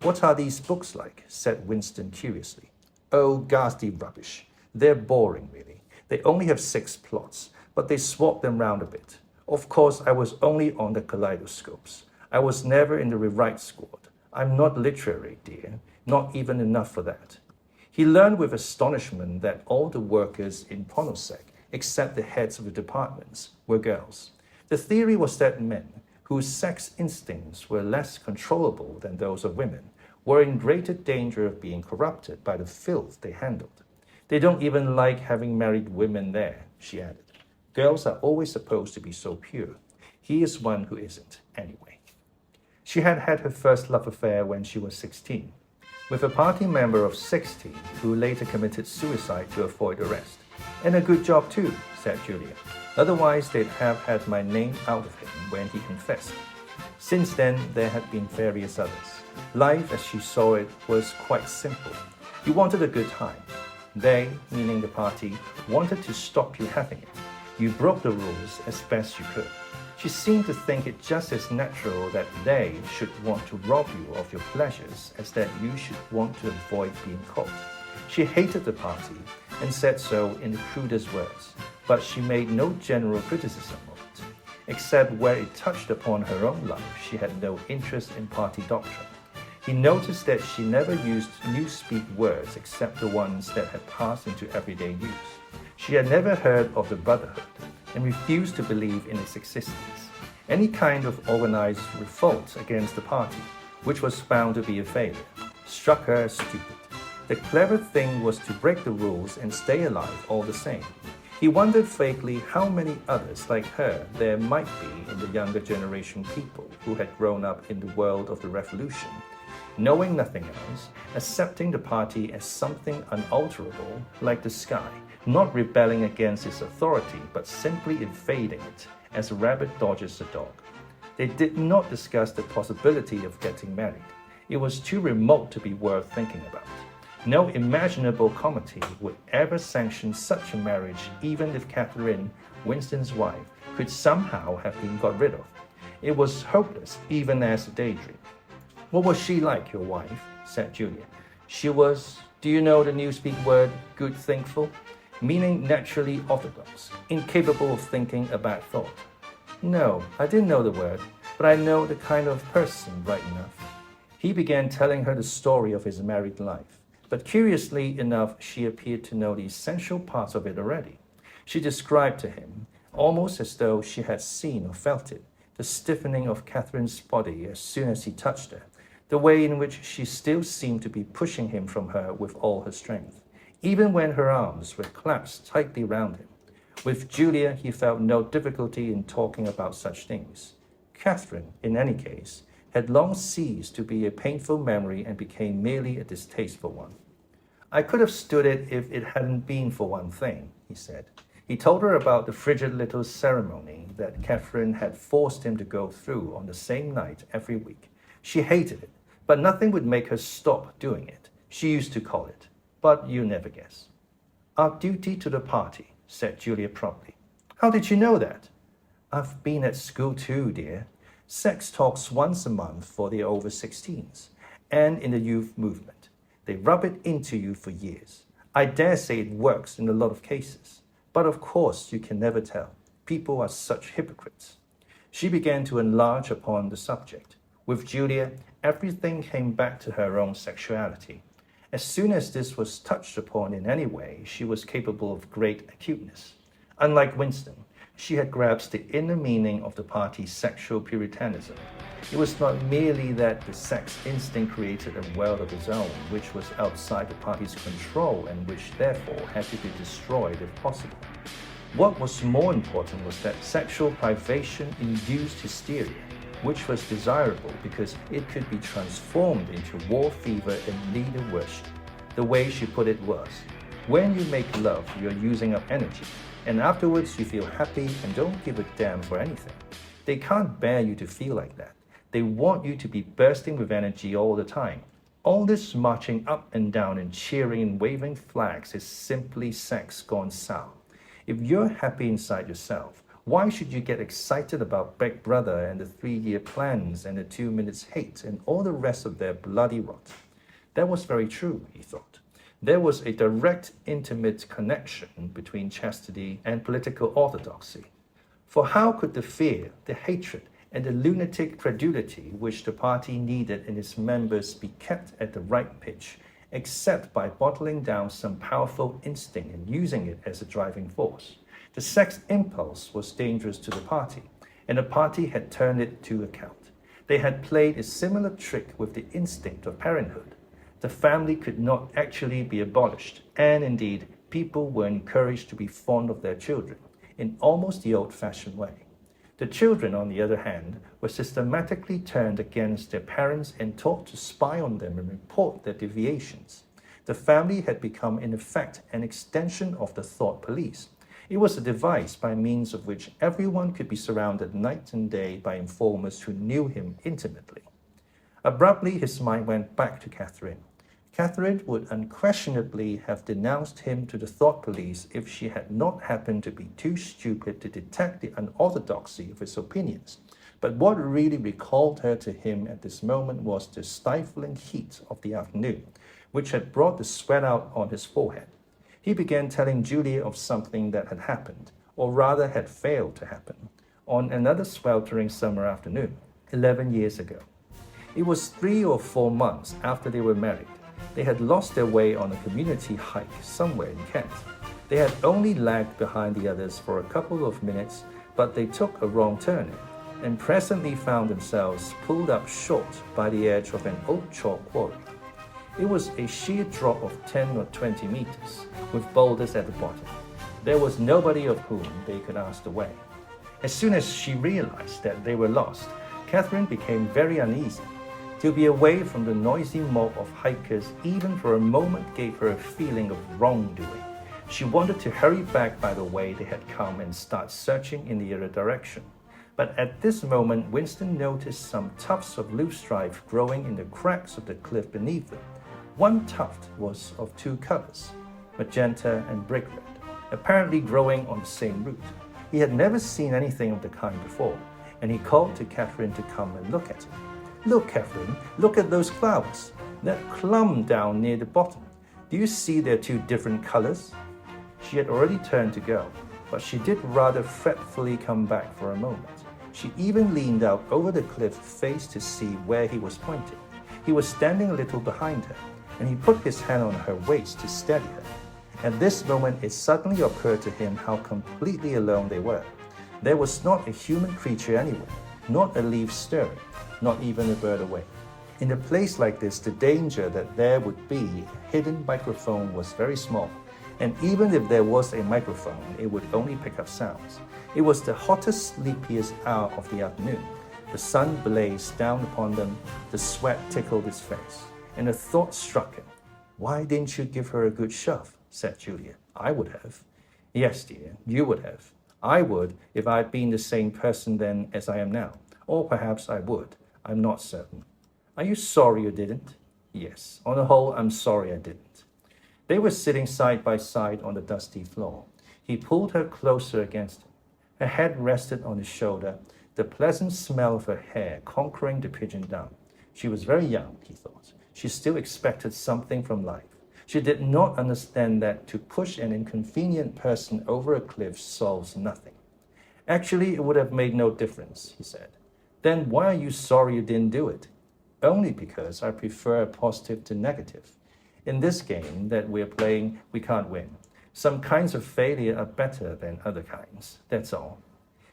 C: "What are these books like?" said Winston curiously. "Oh, ghastly rubbish. They're boring, really. They only have 6 plots, but they swap them round a bit. Of course, I was only on the kaleidoscopes. I was never in the rewrite squad. I'm not literary, dear, not even enough for that." He learned with astonishment that all the workers in Pornosec, except the heads of the departments, were girls. The theory was that men, whose sex instincts were less controllable than those of women, were in greater danger of being corrupted by the filth they handled. "They don't even like having married women there," she added. "Girls are always supposed to be so pure. He is one who isn't, anyway." She had had her first love affair when she was 16, with a party member of 60 who later committed suicide to avoid arrest. "And a good job too," said Julia. "Otherwise they'd have had my name out of him when he confessed." Since then, there had been various others. Life, as she saw it, was quite simple. You wanted a good time. They, meaning the party, wanted to stop you having it. You broke the rules as best you could. She seemed to think it just as natural that they should want to rob you of your pleasures as that you should want to avoid being caught. She hated the party and said so in the crudest words, but she made no general criticism of it. Except where it touched upon her own life, she had no interest in party doctrine. He noticed that she never used newspeak words except the ones that had passed into everyday use. She had never heard of the Brotherhood and refused to believe in its existence. Any kind of organized revolt against the party, which was found to be a failure, struck her as stupid. The clever thing was to break the rules and stay alive all the same. He wondered vaguely how many others like her there might be in the younger generation people who had grown up in the world of the revolution, knowing nothing else, accepting the party as something unalterable like the sky, not rebelling against its authority but simply invading it as a rabbit dodges a dog. They did not discuss the possibility of getting married. It was too remote to be worth thinking about. No imaginable committee would ever sanction such a marriage, even if Catherine, Winston's wife, could somehow have been got rid of. It was hopeless, even as a daydream. "What was she like, your wife?" said Julia. "She was, do you know the newspeak word, good thinkful? Meaning naturally orthodox, incapable of thinking a bad thought." "No, I didn't know the word, but I know the kind of person right enough." He began telling her the story of his married life, but curiously enough, she appeared to know the essential parts of it already. She described to him, almost as though she had seen or felt it, the stiffening of Catherine's body as soon as he touched her, the way in which she still seemed to be pushing him from her with all her strength, even when her arms were clasped tightly round him. With Julia, he felt no difficulty in talking about such things. Catherine, in any case, had long ceased to be a painful memory and became merely a distasteful one. "I could have stood it if it hadn't been for one thing," he said. He told her about the frigid little ceremony that Catherine had forced him to go through on the same night every week. She hated it, but nothing would make her stop doing it. She used to call it, but you never guess. "Our duty to the party," said Julia promptly. "How did you know that?" "I've been at school too, dear. Sex talks once a month for the over 16s, and in the youth movement. They rub it into you for years. I dare say it works in a lot of cases. But of course you can never tell. People are such hypocrites." She began to enlarge upon the subject. With Julia, everything came back to her own sexuality. As soon as this was touched upon in any way, she was capable of great acuteness. Unlike Winston, she had grasped the inner meaning of the party's sexual puritanism. It was not merely that the sex instinct created a world of its own, which was outside the party's control and which therefore had to be destroyed if possible. What was more important was that sexual privation induced hysteria, which was desirable because it could be transformed into war fever and leader worship. The way she put it was, when you make love, you're using up energy, and afterwards you feel happy and don't give a damn for anything. They can't bear you to feel like that. They want you to be bursting with energy all the time. All this marching up and down and cheering and waving flags is simply sex gone sour. If you're happy inside yourself, why should you get excited about Big Brother and the 3-year plans and the 2 minutes hate and all the rest of their bloody rot? That was very true, he thought. There was a direct, intimate connection between chastity and political orthodoxy. For how could the fear, the hatred, and the lunatic credulity which the party needed in its members be kept at the right pitch, except by bottling down some powerful instinct and using it as a driving force? The sex impulse was dangerous to the party, and the party had turned it to account. They had played a similar trick with the instinct of parenthood. The family could not actually be abolished, and indeed, people were encouraged to be fond of their children, in almost the old-fashioned way. The children, on the other hand, were systematically turned against their parents and taught to spy on them and report their deviations. The family had become, in effect, an extension of the thought police. It was a device by means of which everyone could be surrounded night and day by informers who knew him intimately. Abruptly, his mind went back to Catherine. Catherine would unquestionably have denounced him to the thought police if she had not happened to be too stupid to detect the unorthodoxy of his opinions. But what really recalled her to him at this moment was the stifling heat of the afternoon, which had brought the sweat out on his forehead. He began telling Julia of something that had happened, or rather had failed to happen, on another sweltering summer afternoon, 11 years ago. It was 3 or 4 months after they were married. They had lost their way on a community hike somewhere in Kent. They had only lagged behind the others for a couple of minutes, but they took a wrong turning and presently found themselves pulled up short by the edge of an old chalk quarry. It was a sheer drop of 10 or 20 meters, with boulders at the bottom. There was nobody of whom they could ask the way. As soon as she realized that they were lost, Catherine became very uneasy. To be away from the noisy mob of hikers even for a moment gave her a feeling of wrongdoing. She wanted to hurry back by the way they had come and start searching in the other direction. But at this moment, Winston noticed some tufts of loosestrife growing in the cracks of the cliff beneath them. One tuft was of two colors, magenta and brick red, apparently growing on the same root. He had never seen anything of the kind before, and he called to Catherine to come and look at it. Look, Catherine, look at those flowers. That clump down near the bottom. Do you see they're two different colors? She had already turned to go, but she did rather fretfully come back for a moment. She even leaned out over the cliff face to see where he was pointing. He was standing a little behind her, and he put his hand on her waist to steady her. At this moment, it suddenly occurred to him how completely alone they were. There was not a human creature anywhere, not a leaf stirring, not even a bird away. In a place like this, the danger that there would be a hidden microphone was very small, and even if there was a microphone, it would only pick up sounds. It was the hottest, sleepiest hour of the afternoon. The sun blazed down upon them, the sweat tickled his face, and a thought struck him. "Why didn't you give her a good shove?" said Julia. "I would have." "Yes, dear, you would have. I would if I'd been the same person then as I am now. Or perhaps I would. I'm not certain." "Are you sorry you didn't?" "Yes, on the whole, I'm sorry I didn't." They were sitting side by side on the dusty floor. He pulled her closer against him. Her head rested on his shoulder, the pleasant smell of her hair conquering the pigeon down. She was very young, he thought. She still expected something from life. She did not understand that to push an inconvenient person over a cliff solves nothing. "Actually, it would have made no difference," he said. "Then why are you sorry you didn't do it?" "Only because I prefer positive to negative. In this game that we're playing, we can't win. Some kinds of failure are better than other kinds, that's all."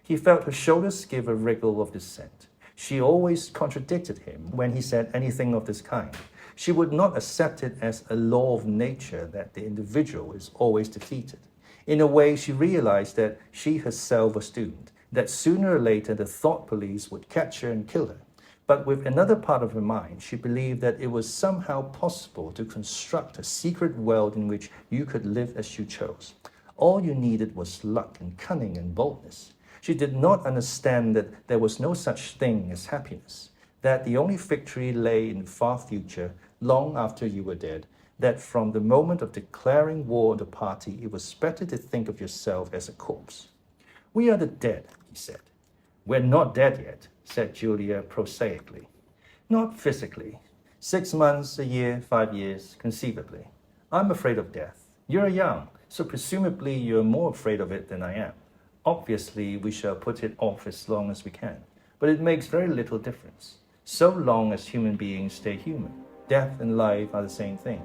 C: He felt her shoulders give a wriggle of dissent. She always contradicted him when he said anything of this kind. She would not accept it as a law of nature that the individual is always defeated. In a way, she realized that she herself was doomed, that sooner or later the thought police would catch her and kill her. But with another part of her mind, she believed that it was somehow possible to construct a secret world in which you could live as you chose. All you needed was luck and cunning and boldness. She did not understand that there was no such thing as happiness, that the only victory lay in the far future, long after you were dead, that from the moment of declaring war on the party, it was better to think of yourself as a corpse. "We are the dead," he said. "We're not dead yet," said Julia prosaically. "Not physically. 6 months, a year, 5 years, conceivably. I'm afraid of death. You're young, so presumably you're more afraid of it than I am. Obviously, we shall put it off as long as we can, but it makes very little difference, so long as human beings stay human. Death and life are the same thing."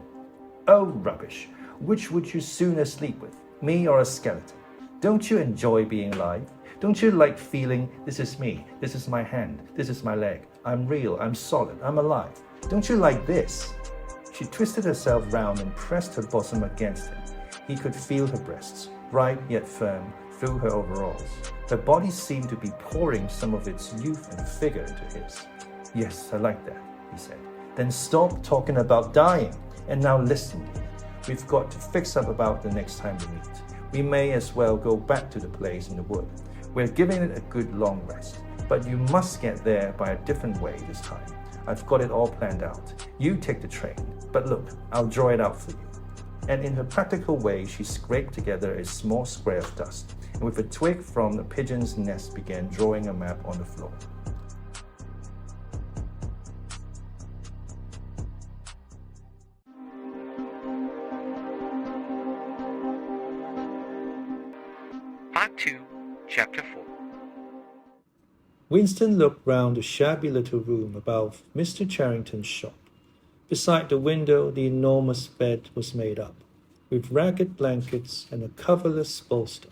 C: "Oh, rubbish. Which would you sooner sleep with, me or a skeleton? Don't you enjoy being alive? Don't you like feeling, this is me, this is my hand, this is my leg, I'm real, I'm solid, I'm alive? Don't you like this?" She twisted herself round and pressed her bosom against him. He could feel her breasts, bright yet firm, through her overalls. Her body seemed to be pouring some of its youth and vigor into his. "Yes, I like that," he said. "Then stop talking about dying, and now listen, dear. We've got to fix up about the next time we meet. We may as well go back to the place in the wood. We're giving it a good long rest, but you must get there by a different way this time. I've got it all planned out. You take the train, but look, I'll draw it out for you." And in her practical way, she scraped together a small square of dust, and with a twig from the pigeon's nest began drawing a map on the floor.
B: Part 2, Chapter 4.
C: Winston looked round the shabby little room above Mr. Charrington's shop. Beside the window, the enormous bed was made up, with ragged blankets and a coverless bolster.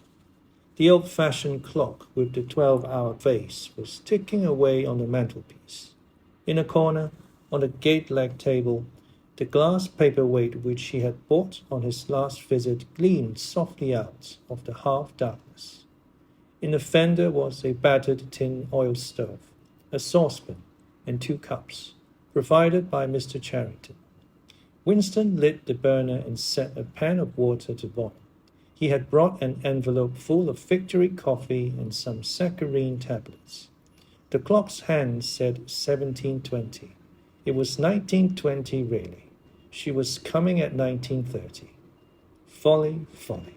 C: The old-fashioned clock with the 12-hour face was ticking away on the mantelpiece. In a corner, on the gate-leg table, the glass paperweight which he had bought on his last visit gleamed softly out of the half-darkness. In the fender was a battered tin oil stove, a saucepan, and 2 cups, provided by Mr. Charrington. Winston lit the burner and set a pan of water to boil. He had brought an envelope full of Victory coffee and some saccharine tablets. The clock's hand said 1720. It was 1920 really. She was coming at 1930. Folly, folly,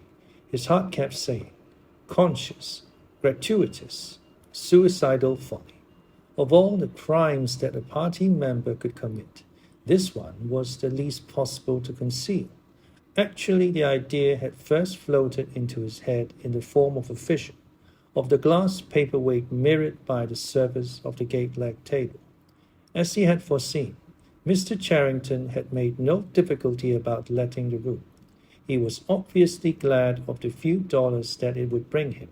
C: his heart kept saying. Conscious, gratuitous, suicidal folly. Of all the crimes that a party member could commit, this one was the least possible to conceal. Actually, the idea had first floated into his head in the form of a vision, of the glass paperweight mirrored by the surface of the gate-leg table. As he had foreseen, Mr. Charrington had made no difficulty about letting the room. He was obviously glad of the few dollars that it would bring him,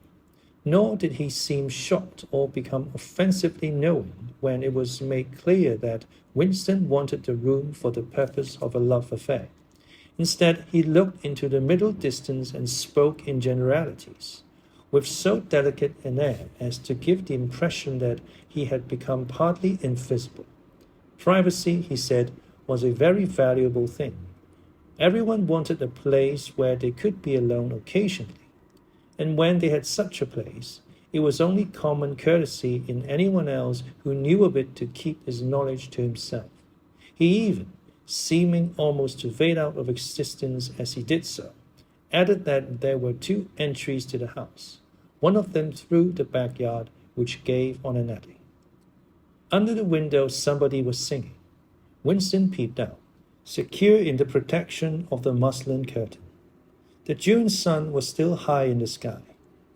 C: nor did he seem shocked or become offensively knowing when it was made clear that Winston wanted the room for the purpose of a love affair. Instead, he looked into the middle distance and spoke in generalities, with so delicate an air as to give the impression that he had become partly invisible. Privacy, he said, was a very valuable thing. Everyone wanted a place where they could be alone occasionally, and when they had such a place, it was only common courtesy in anyone else who knew of it to keep his knowledge to himself. He even, seeming almost to fade out of existence as he did so, added that there were 2 entries to the house, one of them through the backyard, which gave on an alley. Under the window somebody was singing. Winston peeped out, secure in the protection of the muslin curtain. The June sun was still high in the sky,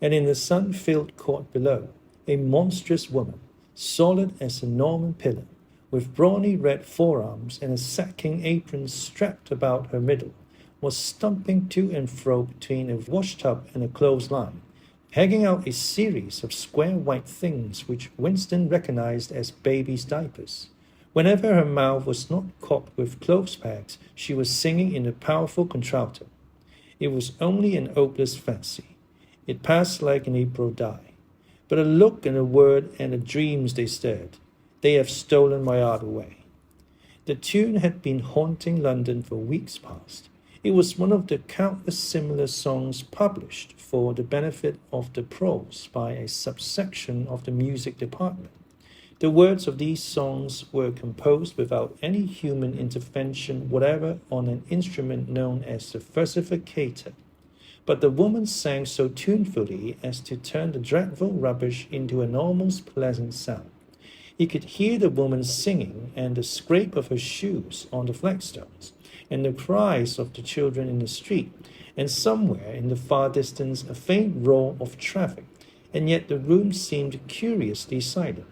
C: and in the sun-filled court below, a monstrous woman, solid as a Norman pillar, with brawny red forearms and a sacking apron strapped about her middle, was stumping to and fro between a washtub and a clothesline, pegging out a series of square white things which Winston recognized as babies' diapers. Whenever her mouth was not corked with clothes pegs, she was singing in a powerful contralto. It was only an hopeless fancy. It passed like an April dye. But a look and a word and the dreams they stirred, they have stolen my heart away. The tune had been haunting London for weeks past. It was one of the countless similar songs published for the benefit of the pros by a subsection of the music department. The words of these songs were composed without any human intervention whatever on an instrument known as the versificator. But the woman sang so tunefully as to turn the dreadful rubbish into an almost pleasant sound. He could hear the woman singing and the scrape of her shoes on the flagstones, and the cries of the children in the street, and somewhere in the far distance a faint roar of traffic, and yet the room seemed curiously silent,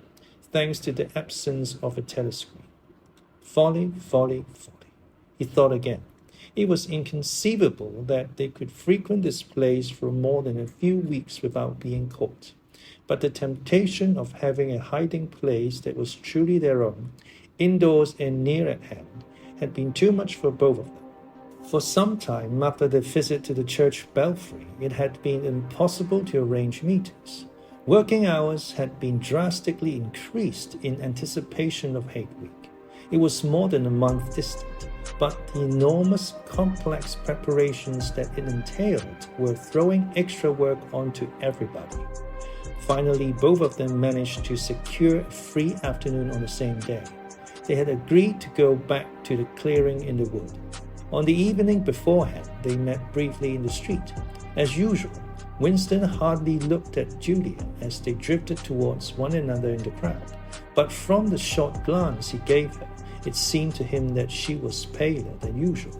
C: thanks to the absence of a telescreen. Folly, folly, folly, he thought again. It was inconceivable that they could frequent this place for more than a few weeks without being caught. But the temptation of having a hiding place that was truly their own, indoors and near at hand, had been too much for both of them. For some time after their visit to the church belfry, it had been impossible to arrange meetings. Working hours had been drastically increased in anticipation of Hate Week. It was more than a month distant, but the enormous, complex preparations that it entailed were throwing extra work onto everybody. Finally, both of them managed to secure a free afternoon on the same day. They had agreed to go back to the clearing in the wood. On the evening beforehand, they met briefly in the street. As usual, Winston hardly looked at Julia as they drifted towards one another in the crowd, but from the short glance he gave her, it seemed to him that she was paler than usual.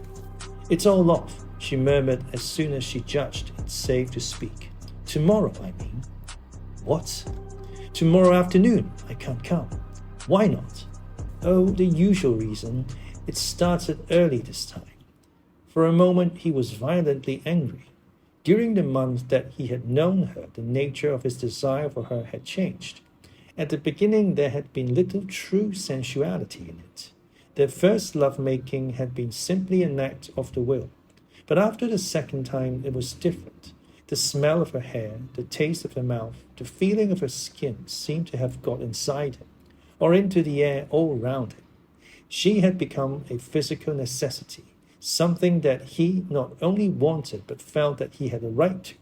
C: "It's all off," she murmured as soon as she judged it safe to speak. "Tomorrow, I mean." "What?" "Tomorrow afternoon. I can't come." "Why not?" "Oh, the usual reason. It started early this time." For a moment he was violently angry. During the month that he had known her, the nature of his desire for her had changed. At the beginning there had been little true sensuality in it. Their first love-making had been simply an act of the will. But after the second time it was different. The smell of her hair, the taste of her mouth, the feeling of her skin seemed to have got inside him, or into the air all round him. She had become a physical necessity, something that he not only wanted but felt that he had a right to.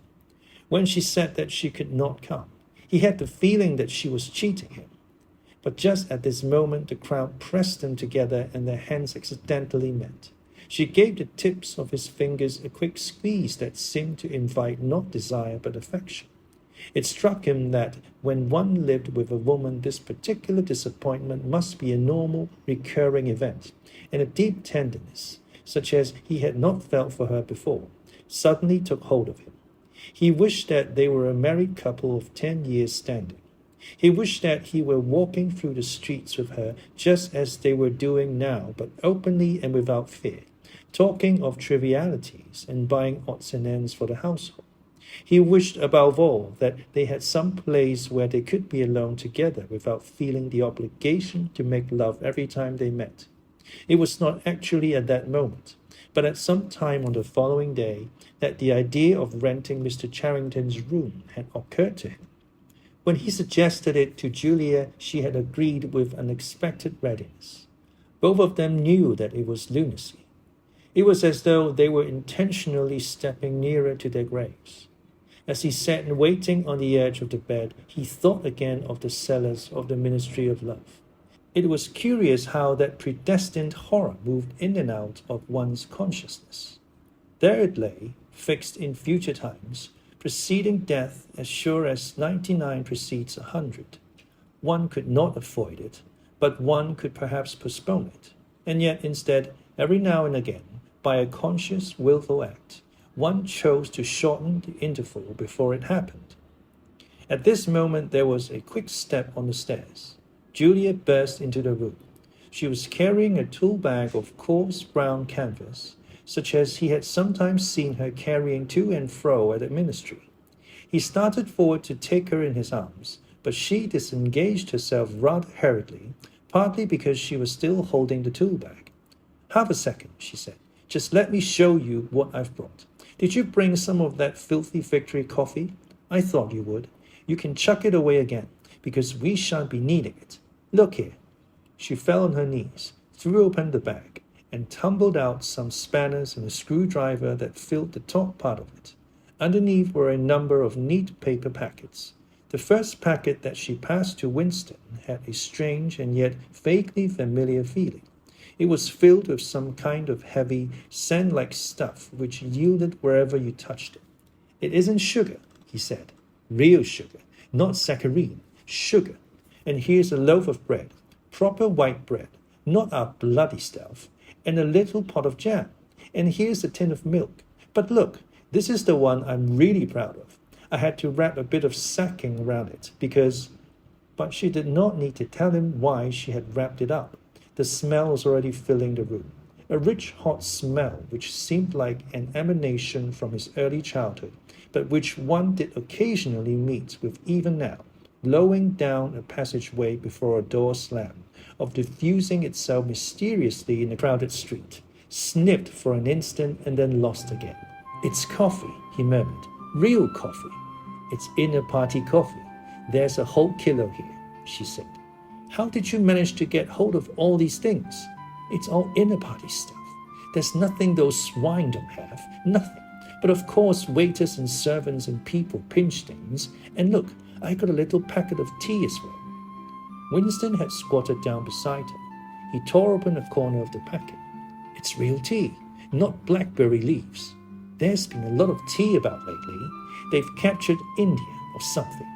C: When she said that she could not come, he had the feeling that she was cheating him. But just at this moment the crowd pressed them together and their hands accidentally met. She gave the tips of his fingers a quick squeeze that seemed to invite not desire but affection. It struck him that when one lived with a woman, this particular disappointment must be a normal, recurring event, and a deep tenderness, such as he had not felt for her before, suddenly took hold of him. He wished that they were a married couple of 10 years standing. He wished that he were walking through the streets with her just as they were doing now, but openly and without fear, talking of trivialities and buying odds and ends for the household. He wished above all that they had some place where they could be alone together without feeling the obligation to make love every time they met. It was not actually at that moment, but at some time on the following day, that the idea of renting Mr. Charrington's room had occurred to him. When he suggested it to Julia, she had agreed with unexpected readiness. Both of them knew that it was lunacy. It was as though they were intentionally stepping nearer to their graves. As he sat waiting on the edge of the bed, he thought again of the cellars of the Ministry of Love. It was curious how that predestined horror moved in and out of one's consciousness. There it lay, fixed in future times, preceding death as sure as 99 precedes 100. One could not avoid it, but one could perhaps postpone it. And yet instead, every now and again, by a conscious, willful act, one chose to shorten the interval before it happened. At this moment there was a quick step on the stairs. Julia burst into the room. She was carrying a tool bag of coarse brown canvas, such as he had sometimes seen her carrying to and fro at the ministry. He started forward to take her in his arms, but she disengaged herself rather hurriedly, partly because she was still holding the tool bag. "Half a second," she said. "Just let me show you what I've brought. Did you bring some of that filthy Victory coffee? I thought you would. You can chuck it away again, because we shan't be needing it. Look here." She fell on her knees, threw open the bag, and tumbled out some spanners and a screwdriver that filled the top part of it. Underneath were a number of neat paper packets. The first packet that she passed to Winston had a strange and yet vaguely familiar feeling. It was filled with some kind of heavy, sand-like stuff which yielded wherever you touched it. "It isn't sugar," he said. "Real sugar, not saccharine, sugar. And here's a loaf of bread, proper white bread, not our bloody stuff, and a little pot of jam. And here's a tin of milk. But look, this is the one I'm really proud of. I had to wrap a bit of sacking around it because..." But she did not need to tell him why she had wrapped it up. The smell was already filling the room, a rich hot smell which seemed like an emanation from his early childhood, but which one did occasionally meet with even now, blowing down a passageway before a door slam, of diffusing itself mysteriously in a crowded street, sniffed for an instant and then lost again. "It's coffee," he murmured. "Real coffee. It's inner-party coffee. There's a whole kilo here," she said. "How did you manage to get hold of all these things?" "It's all inner-party stuff. There's nothing those swine don't have, nothing. But of course waiters and servants and people pinch things. And look, I got a little packet of tea as well." Winston had squatted down beside her. He tore open a corner of the packet. "It's real tea, not blackberry leaves. There's been a lot of tea about lately. They've captured India or something,"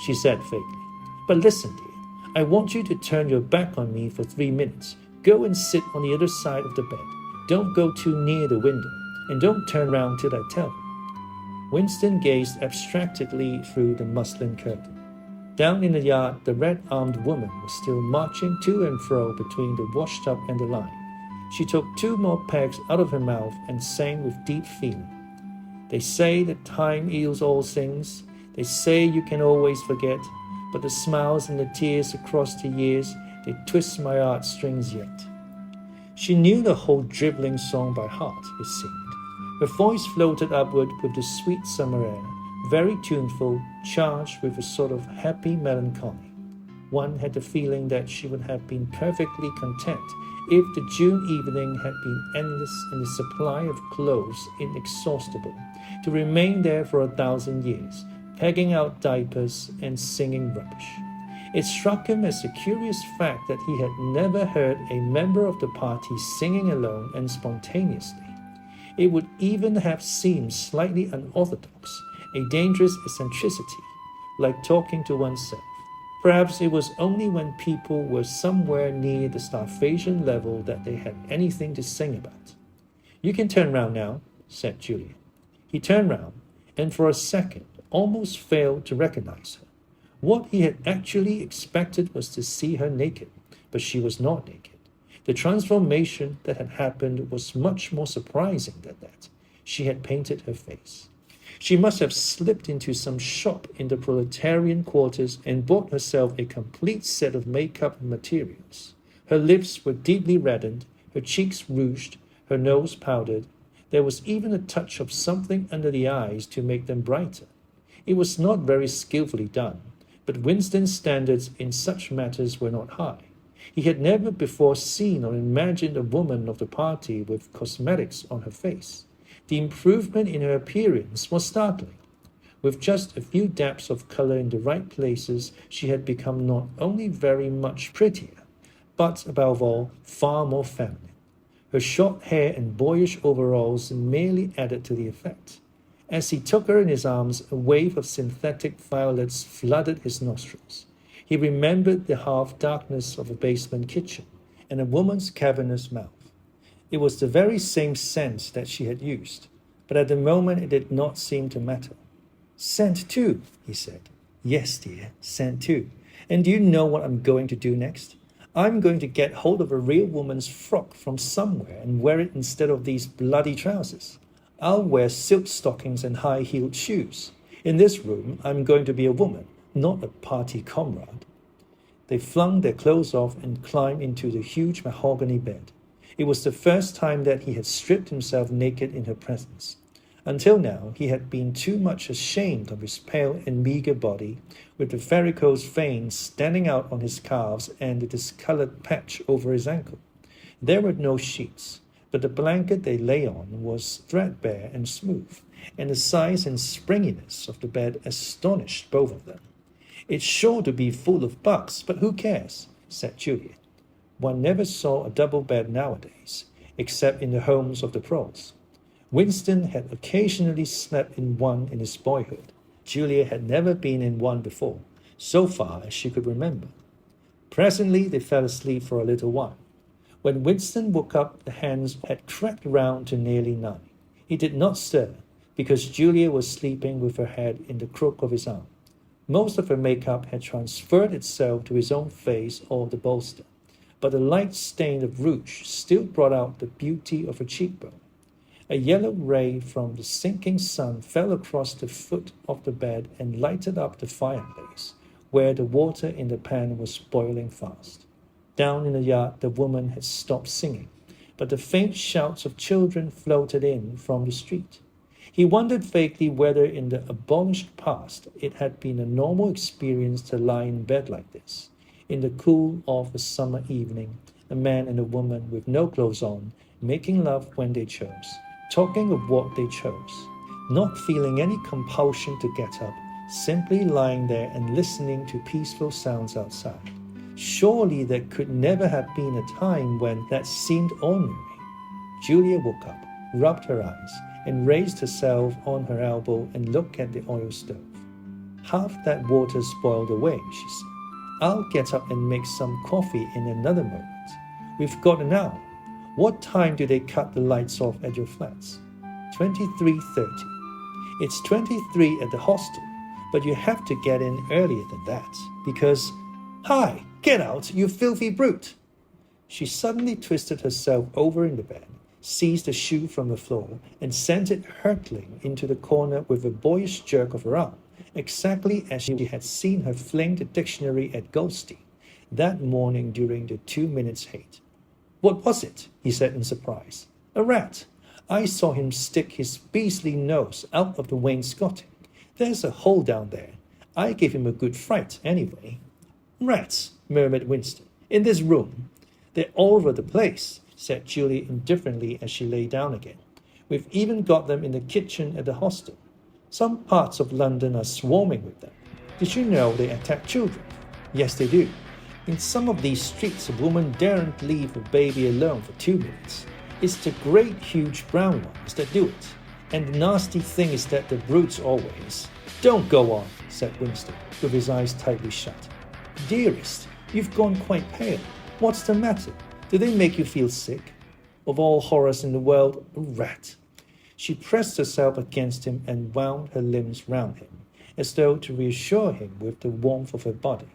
C: she said vaguely. "But listen, dear, I want you to turn your back on me for 3 minutes. Go and sit on the other side of the bed. Don't go too near the window, and don't turn round till I tell you." Winston gazed abstractedly through the muslin curtain. Down in the yard, the red-armed woman was still marching to and fro between the washtub and the line. She took 2 more pegs out of her mouth and sang with deep feeling. They say that time heals all things. They say you can always forget. But the smiles and the tears across the years, they twist my heartstrings yet. She knew the whole dribbling song by heart, it seemed. Her voice floated upward with the sweet summer air, very tuneful, charged with a sort of happy melancholy. One had the feeling that she would have been perfectly content if the June evening had been endless and the supply of clothes inexhaustible, to remain there for 1,000 years, pegging out diapers and singing rubbish. It struck him as a curious fact that he had never heard a member of the party singing alone and spontaneously. It would even have seemed slightly unorthodox, a dangerous eccentricity, like talking to oneself. Perhaps it was only when people were somewhere near the starvation level that they had anything to sing about. "You can turn round now," said Julia. He turned round, and for a second almost failed to recognize her. What he had actually expected was to see her naked, but she was not naked. The transformation that had happened was much more surprising than that. She had painted her face. She must have slipped into some shop in the proletarian quarters and bought herself a complete set of makeup materials. Her lips were deeply reddened, her cheeks rouged, her nose powdered. There was even a touch of something under the eyes to make them brighter. It was not very skillfully done, but Winston's standards in such matters were not high. He had never before seen or imagined a woman of the party with cosmetics on her face. The improvement in her appearance was startling. With just a few dabs of color in the right places, she had become not only very much prettier, but above all, far more feminine. Her short hair and boyish overalls merely added to the effect. As he took her in his arms, a wave of synthetic violets flooded his nostrils. He remembered the half-darkness of a basement kitchen and a woman's cavernous mouth. It was the very same scent that she had used, but at the moment it did not seem to matter. "Scent too," he said. "Yes, dear, scent too. And do you know what I'm going to do next? I'm going to get hold of a real woman's frock from somewhere and wear it instead of these bloody trousers. I'll wear silk stockings and high-heeled shoes. In this room, I'm going to be a woman, not a party comrade." They flung their clothes off and climbed into the huge mahogany bed. It was the first time that he had stripped himself naked in her presence. Until now, he had been too much ashamed of his pale and meager body, with the varicose veins standing out on his calves and the discolored patch over his ankle. There were no sheets, but the blanket they lay on was threadbare and smooth, and the size and springiness of the bed astonished both of them. "It's sure to be full of bugs, but who cares?" said Julia. One never saw a double bed nowadays, except in the homes of the pros. Winston had occasionally slept in one in his boyhood. Julia had never been in one before, so far as she could remember. Presently they fell asleep for a little while. When Winston woke up, the hands had crept round to nearly 9. He did not stir, because Julia was sleeping with her head in the crook of his arm. Most of her makeup had transferred itself to his own face or the bolster, but the light stain of rouge still brought out the beauty of her cheekbone. A yellow ray from the sinking sun fell across the foot of the bed and lighted up the fireplace, where the water in the pan was boiling fast. Down in the yard, the woman had stopped singing, but the faint shouts of children floated in from the street. He wondered vaguely whether in the abolished past it had been a normal experience to lie in bed like this, in the cool of a summer evening, a man and a woman with no clothes on, making love when they chose, talking of what they chose, not feeling any compulsion to get up, simply lying there and listening to peaceful sounds outside. Surely there could never have been a time when that seemed ordinary. Julia woke up, rubbed her eyes, and raised herself on her elbow and looked at the oil stove. "Half that water's boiled away," she said. "I'll get up and make some coffee in another moment. We've got an hour. What time do they cut the lights off at your flats?" 23:30. "It's 23 at the hostel, but you have to get in earlier than that, because—" "Hi, get out, you filthy brute!" She suddenly twisted herself over in the bed, seized a shoe from the floor, and sent it hurtling into the corner with a boyish jerk of her arm, exactly as she had seen her fling the dictionary at Goldstein that morning during the 2 minutes hate. "What was it?" he said in surprise. "A rat. I saw him stick his beastly nose out of the wainscoting. There's a hole down there. I gave him a good fright, anyway." "Rats," murmured Winston. "In this room?" "They're all over the place," said Julie indifferently as she lay down again. "We've even got them in the kitchen at the hostel. Some parts of London are swarming with them. Did you know they attack children?" "Yes, they do. In some of these streets, a woman daren't leave a baby alone for 2 minutes. It's the great, huge brown ones that do it. And the nasty thing is that the brutes always—" "Don't go on," said Winston, with his eyes tightly shut. "Dearest, you've gone quite pale. What's the matter? Do they make you feel sick? Of all horrors in the world, a rat." She pressed herself against him and wound her limbs round him, as though to reassure him with the warmth of her body.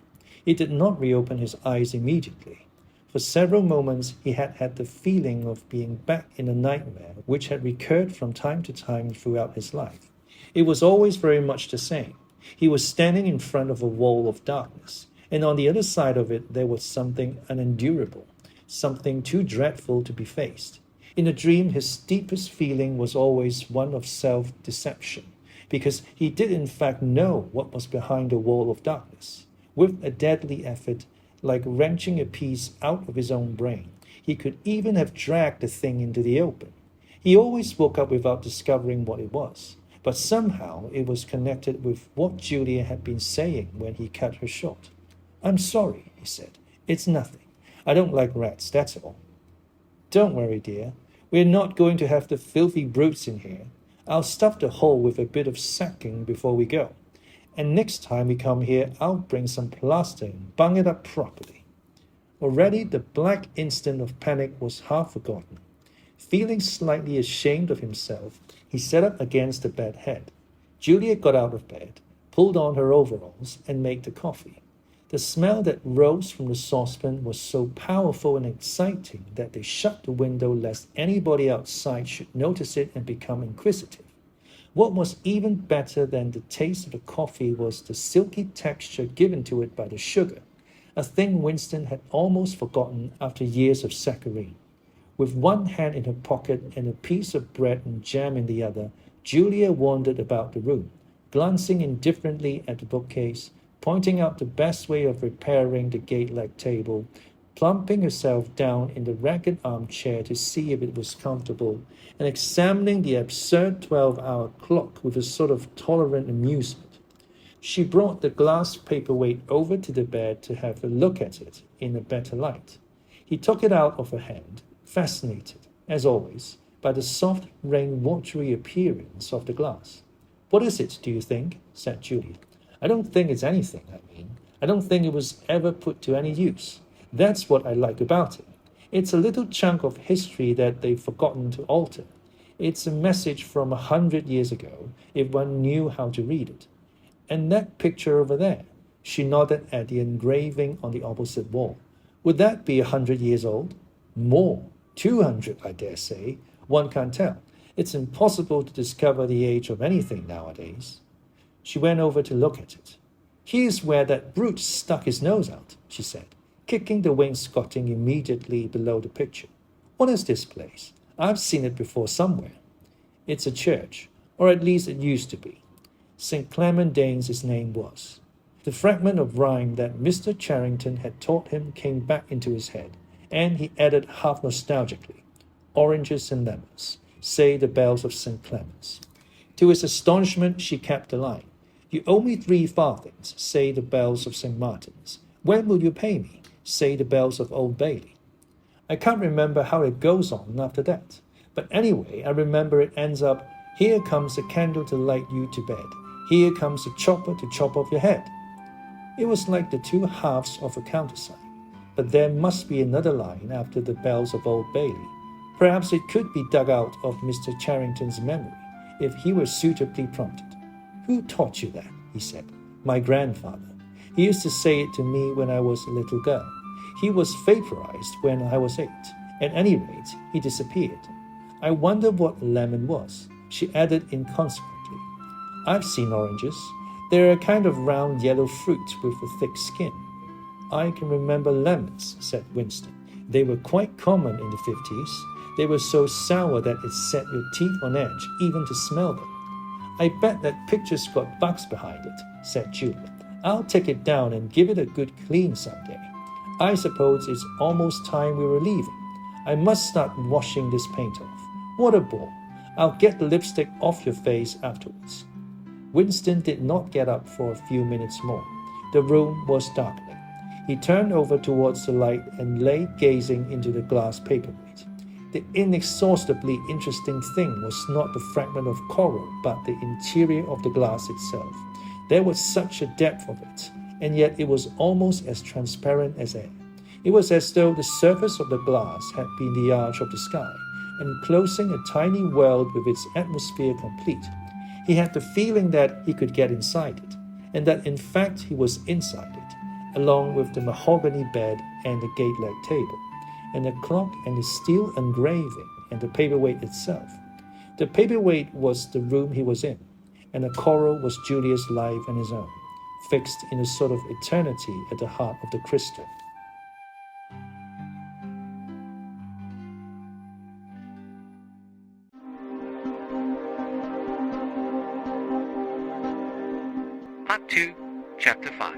C: He did not reopen his eyes immediately. For several moments he had had the feeling of being back in a nightmare which had recurred from time to time throughout his life. It was always very much the same. He was standing in front of a wall of darkness, and on the other side of it there was something unendurable, something too dreadful to be faced. In a dream, his deepest feeling was always one of self-deception, because he did in fact know what was behind the wall of darkness. With a deadly effort, like wrenching a piece out of his own brain, he could even have dragged the thing into the open. He always woke up without discovering what it was, but somehow it was connected with what Julia had been saying when he cut her short. "I'm sorry," he said. "It's nothing. I don't like rats, that's all." "Don't worry, dear. We're not going to have the filthy brutes in here. I'll stuff the hole with a bit of sacking before we go. And next time we come here, I'll bring some plaster and bung it up properly." Already the black instant of panic was half forgotten. Feeling slightly ashamed of himself, he sat up against the bed head. Julia got out of bed, pulled on her overalls, and made the coffee. The smell that rose from the saucepan was so powerful and exciting that they shut the window lest anybody outside should notice it and become inquisitive. What was even better than the taste of the coffee was the silky texture given to it by the sugar, a thing Winston had almost forgotten after years of saccharine. With one hand in her pocket and a piece of bread and jam in the other, Julia wandered about the room, glancing indifferently at the bookcase, pointing out the best way of repairing the gate-leg table, plumping herself down in the ragged armchair to see if it was comfortable, and examining the absurd 12-hour clock with a sort of tolerant amusement. She brought the glass paperweight over to the bed to have a look at it in a better light. He took it out of her hand, fascinated, as always, by the soft, rain-watery appearance of the glass. "What is it, do you think?" said Julia. "I don't think it's anything, I don't think it was ever put to any use. That's what I like about it. It's a little chunk of history that they've forgotten to alter. It's a message from 100 years ago, if one knew how to read it. And that picture over there," she nodded at the engraving on the opposite wall. "Would that be 100 years old? More, 200, I dare say. One can't tell. It's impossible to discover the age of anything nowadays." She went over to look at it. "Here's where that brute stuck his nose out," she said, kicking the wainscoting immediately below the picture. "What is this place? I've seen it before somewhere." "It's a church, or at least it used to be. St. Clement Danes his name was." The fragment of rhyme that Mr. Charrington had taught him came back into his head, and he added half nostalgically, "Oranges and lemons, say the bells of St. Clement's." To his astonishment, she kept the line. "You owe me 3 farthings, say the bells of St. Martin's. When will you pay me? Say the bells of Old Bailey." I can't remember how it goes on after that, but anyway, I remember it ends up, "Here comes a candle to light you to bed. Here comes a chopper to chop off your head." It was like the 2 halves of a countersign, but there must be another line after the bells of Old Bailey. Perhaps it could be dug out of Mr. Charrington's memory, if he were suitably prompted. "Who taught you that?" he said. "My grandfather. He used to say it to me when I was a little girl.
E: He was vaporized when I was 8. At any rate, he disappeared. I wonder what lemon was, she added inconsequently. I've seen oranges. They're a kind of round yellow fruit with a thick skin. I can remember lemons, said Winston. They were quite common in the 50s. They were so sour that it set your teeth on edge even to smell them. I bet that picture's got bugs behind it, said Julia. I'll take it down and give it a good clean someday. I suppose it's almost time we were leaving. I must start washing this paint off. What a bore. I'll get the lipstick off your face afterwards. Winston did not get up for a few minutes more. The room was darkening. He turned over towards the light and lay gazing into the glass paperweight. The inexhaustibly interesting thing was not the fragment of coral, but the interior of the glass itself. There was such a depth of it, and yet it was almost as transparent as air. It was as though the surface of the glass had been the arch of the sky, enclosing a tiny world with its atmosphere complete. He had the feeling that he could get inside it, and that in fact he was inside it, along with the mahogany bed and the gate-leg table, and the clock and the steel engraving and the paperweight itself. The paperweight was the room he was in, and the coral was Julia's life and his own, fixed in a sort of eternity at the heart of the crystal.
B: Part 2, Chapter 5.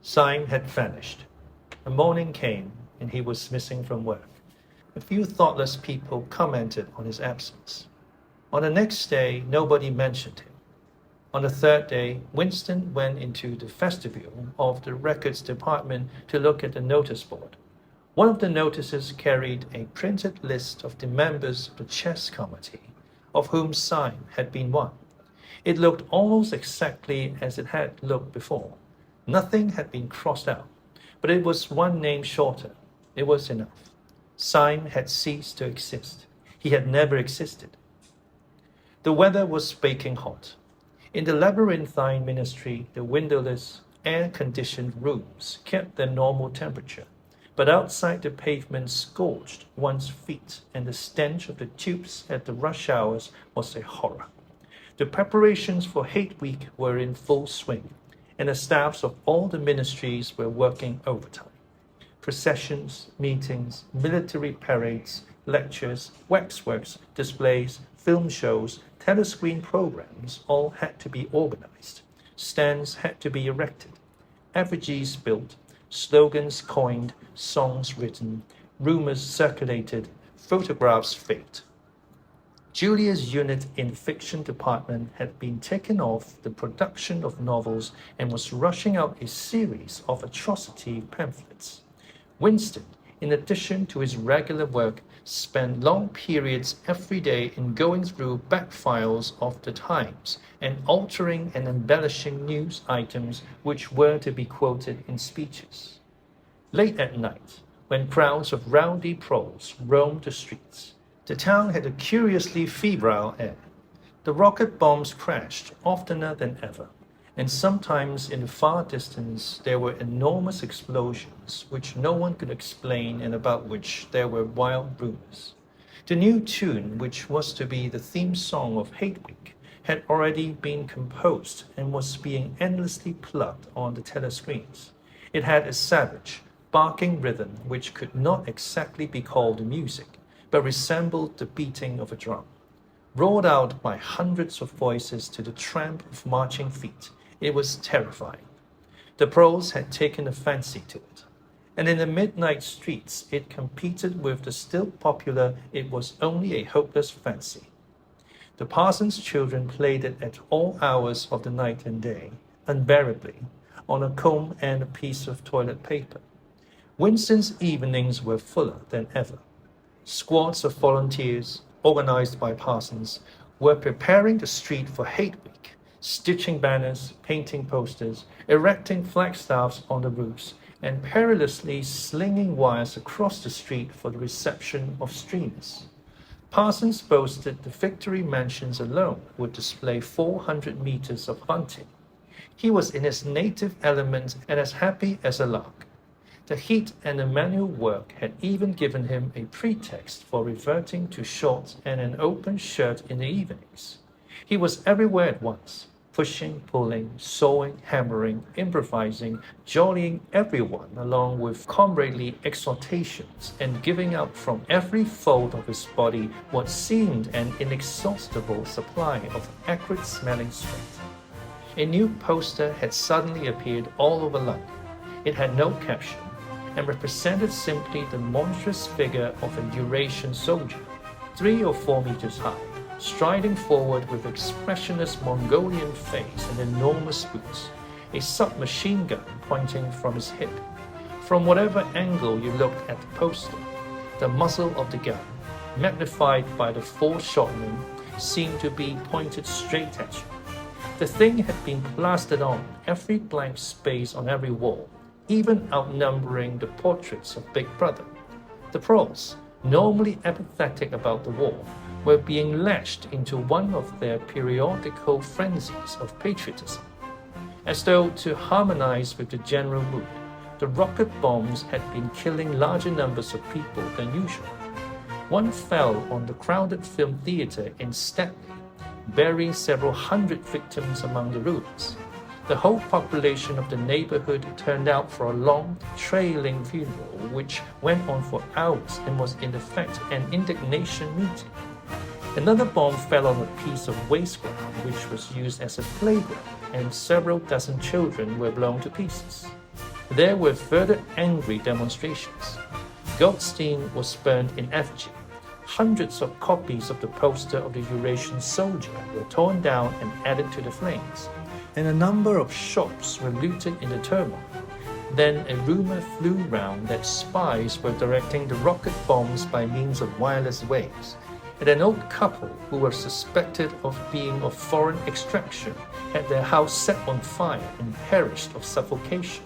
C: Syme had vanished. The morning came, and he was missing from work. A few thoughtless people commented on his absence. On the next day, nobody mentioned him. On the third day, Winston went into the vestibule of the records department to look at the notice board. One of the notices carried a printed list of the members of the chess committee, of whom Syme had been one. It looked almost exactly as it had looked before. Nothing had been crossed out, but it was one name shorter. It was enough. Syme had ceased to exist. He had never existed. The weather was baking hot. In the labyrinthine ministry, the windowless, air-conditioned rooms kept their normal temperature, but outside the pavement scorched one's feet, and the stench of the tubes at the rush hours was a horror. The preparations for Hate Week were in full swing, and the staffs of all the ministries were working overtime. Processions, meetings, military parades, lectures, waxworks, displays, film shows, telescreen programs all had to be organized. Stands had to be erected, effigies built, slogans coined, songs written, rumors circulated, photographs faked. Julia's unit in the fiction department had been taken off the production of novels and was rushing out a series of atrocity pamphlets. Winston, in addition to his regular work, spent long periods every day in going through back files of the Times and altering and embellishing news items which were to be quoted in speeches. Late at night, when crowds of rowdy proles roamed the streets, the town had a curiously febrile air. The rocket bombs crashed oftener than ever, and sometimes in the far distance there were enormous explosions which no one could explain and about which there were wild rumors. The new tune, which was to be the theme song of Hate Week, had already been composed and was being endlessly plugged on the telescreens. It had a savage, barking rhythm which could not exactly be called music, but resembled the beating of a drum. Roared out by hundreds of voices to the tramp of marching feet, it was terrifying. The proles had taken a fancy to it, and in the midnight streets it competed with the still popular It Was Only a Hopeless Fancy. The parson's children played it at all hours of the night and day, unbearably, on a comb and a piece of toilet paper. Winston's evenings were fuller than ever. Squads of volunteers, organized by parsons, were preparing the street for Hate Week, stitching banners, painting posters, erecting flagstaffs on the roofs, and perilously slinging wires across the street for the reception of streamers. Parsons boasted the Victory Mansions alone would display 400 meters of bunting. He was in his native element and as happy as a lark. The heat and the manual work had even given him a pretext for reverting to shorts and an open shirt in the evenings. He was everywhere at once, pushing, pulling, sawing, hammering, improvising, jollying everyone along with comradely exhortations and giving out from every fold of his body what seemed an inexhaustible supply of acrid-smelling sweat. A new poster had suddenly appeared all over London. It had no caption and represented simply the monstrous figure of a Eurasian soldier, 3 or 4 meters high, striding forward with expressionless Mongolian face and enormous boots, a submachine gun pointing from his hip. From whatever angle you looked at the poster, the muzzle of the gun, magnified by the foreshortening, seemed to be pointed straight at you. The thing had been plastered on every blank space on every wall, even outnumbering the portraits of Big Brother. The proles, normally apathetic about the war, were being lashed into one of their periodical frenzies of patriotism. As though to harmonize with the general mood, the rocket bombs had been killing larger numbers of people than usual. One fell on the crowded film theater in Stanley, burying several hundred victims among the ruins. The whole population of the neighborhood turned out for a long, trailing funeral which went on for hours and was in effect an indignation meeting. Another bomb fell on a piece of waste ground which was used as a playground, and several dozen children were blown to pieces. There were further angry demonstrations. Goldstein was burned in effigy. Hundreds of copies of the poster of the Eurasian soldier were torn down and added to the flames, and a number of shops were looted in the turmoil. Then a rumor flew round that spies were directing the rocket bombs by means of wireless waves, and an old couple who were suspected of being of foreign extraction had their house set on fire and perished of suffocation.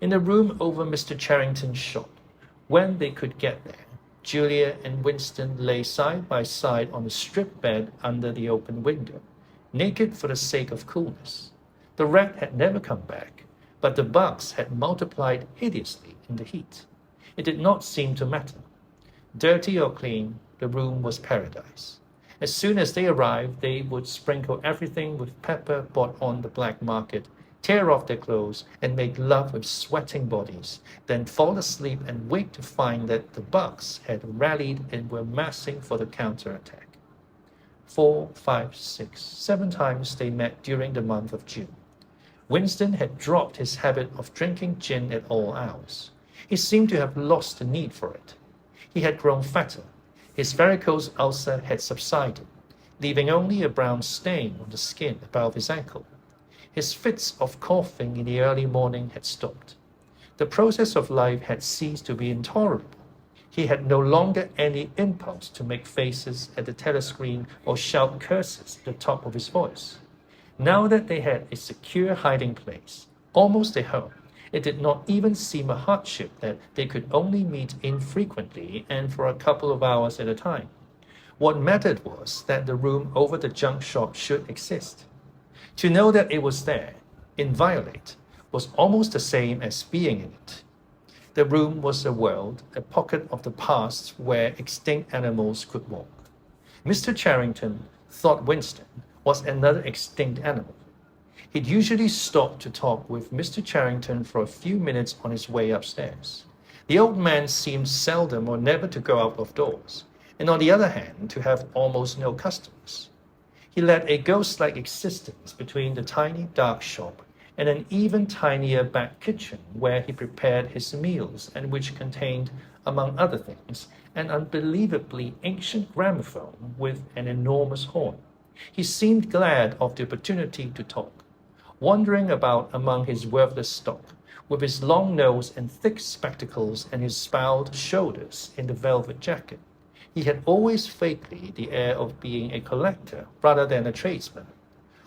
C: In the room over Mr. Charrington's shop, when they could get there, Julia and Winston lay side by side on a strip bed under the open window, naked for the sake of coolness. The rat had never come back, but the bugs had multiplied hideously in the heat. It did not seem to matter. Dirty or clean, the room was paradise. As soon as they arrived, they would sprinkle everything with pepper bought on the black market, tear off their clothes, and make love with sweating bodies, then fall asleep and wake to find that the bugs had rallied and were massing for the counterattack. 4, 5, 6, 7 times they met during the month of June. Winston had dropped his habit of drinking gin at all hours. He seemed to have lost the need for it. He had grown fatter. His varicose ulcer had subsided, leaving only a brown stain on the skin above his ankle. His fits of coughing in the early morning had stopped. The process of life had ceased to be intolerable. He had no longer any impulse to make faces at the telescreen or shout curses at the top of his voice. Now that they had a secure hiding place, almost a home, it did not even seem a hardship that they could only meet infrequently and for a couple of hours at a time. What mattered was that the room over the junk shop should exist. To know that it was there, inviolate, was almost the same as being in it. The room was a world, a pocket of the past where extinct animals could walk. Mr. Charrington thought Winston was another extinct animal. He'd usually stop to talk with Mr. Charrington for a few minutes on his way upstairs. The old man seemed seldom or never to go out of doors, and on the other hand, to have almost no customers. He led a ghost-like existence between the tiny dark shop and an even tinier back kitchen where he prepared his meals and which contained, among other things, an unbelievably ancient gramophone with an enormous horn. He seemed glad of the opportunity to talk, wandering about among his worthless stock, with his long nose and thick spectacles and his bowed shoulders in the velvet jacket. He had always vaguely the air of being a collector rather than a tradesman.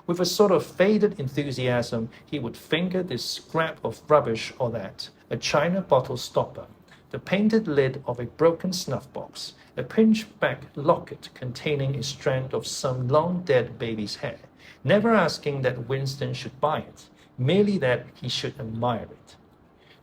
C: With a sort of faded enthusiasm, he would finger this scrap of rubbish or that, a china bottle stopper, the painted lid of a broken snuff-box, a pinch-back locket containing a strand of some long-dead baby's hair, never asking that Winston should buy it, merely that he should admire it.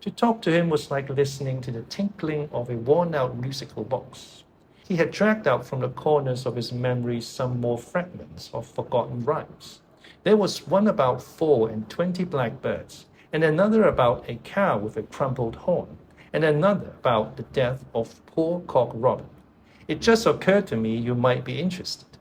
C: To talk to him was like listening to the tinkling of a worn-out musical box. He had dragged out from the corners of his memory some more fragments of forgotten rhymes. There was one about 4 and 20 blackbirds, and another about a cow with a crumpled horn, and another about the death of poor Cock Robin. It just occurred to me you might be interested,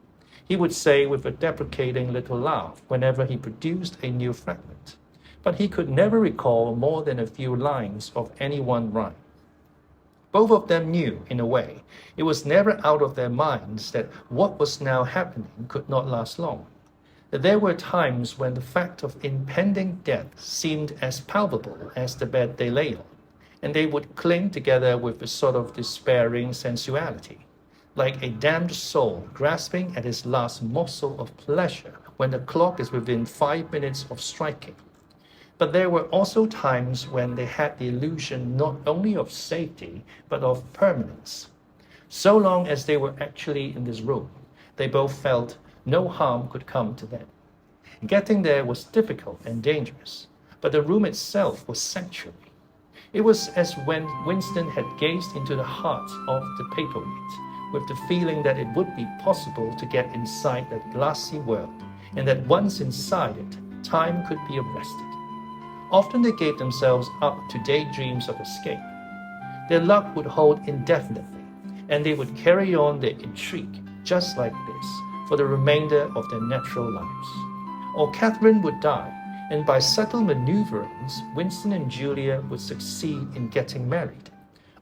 C: he would say with a deprecating little laugh whenever he produced a new fragment. But he could never recall more than a few lines of any one rhyme. Both of them knew, in a way, it was never out of their minds that what was now happening could not last long. That there were times when the fact of impending death seemed as palpable as the bed they lay on, and they would cling together with a sort of despairing sensuality, like a damned soul grasping at its last morsel of pleasure when the clock is within 5 minutes of striking. But there were also times when they had the illusion not only of safety, but of permanence. So long as they were actually in this room, they both felt no harm could come to them. Getting there was difficult and dangerous, but the room itself was sanctuary. It was as when Winston had gazed into the heart of the paperweight, with the feeling that it would be possible to get inside that glassy world, and that once inside it, time could be arrested. Often they gave themselves up to daydreams of escape. Their luck would hold indefinitely, and they would carry on their intrigue just like this for the remainder of their natural lives. Or Catherine would die, and by subtle maneuverings, Winston and Julia would succeed in getting married.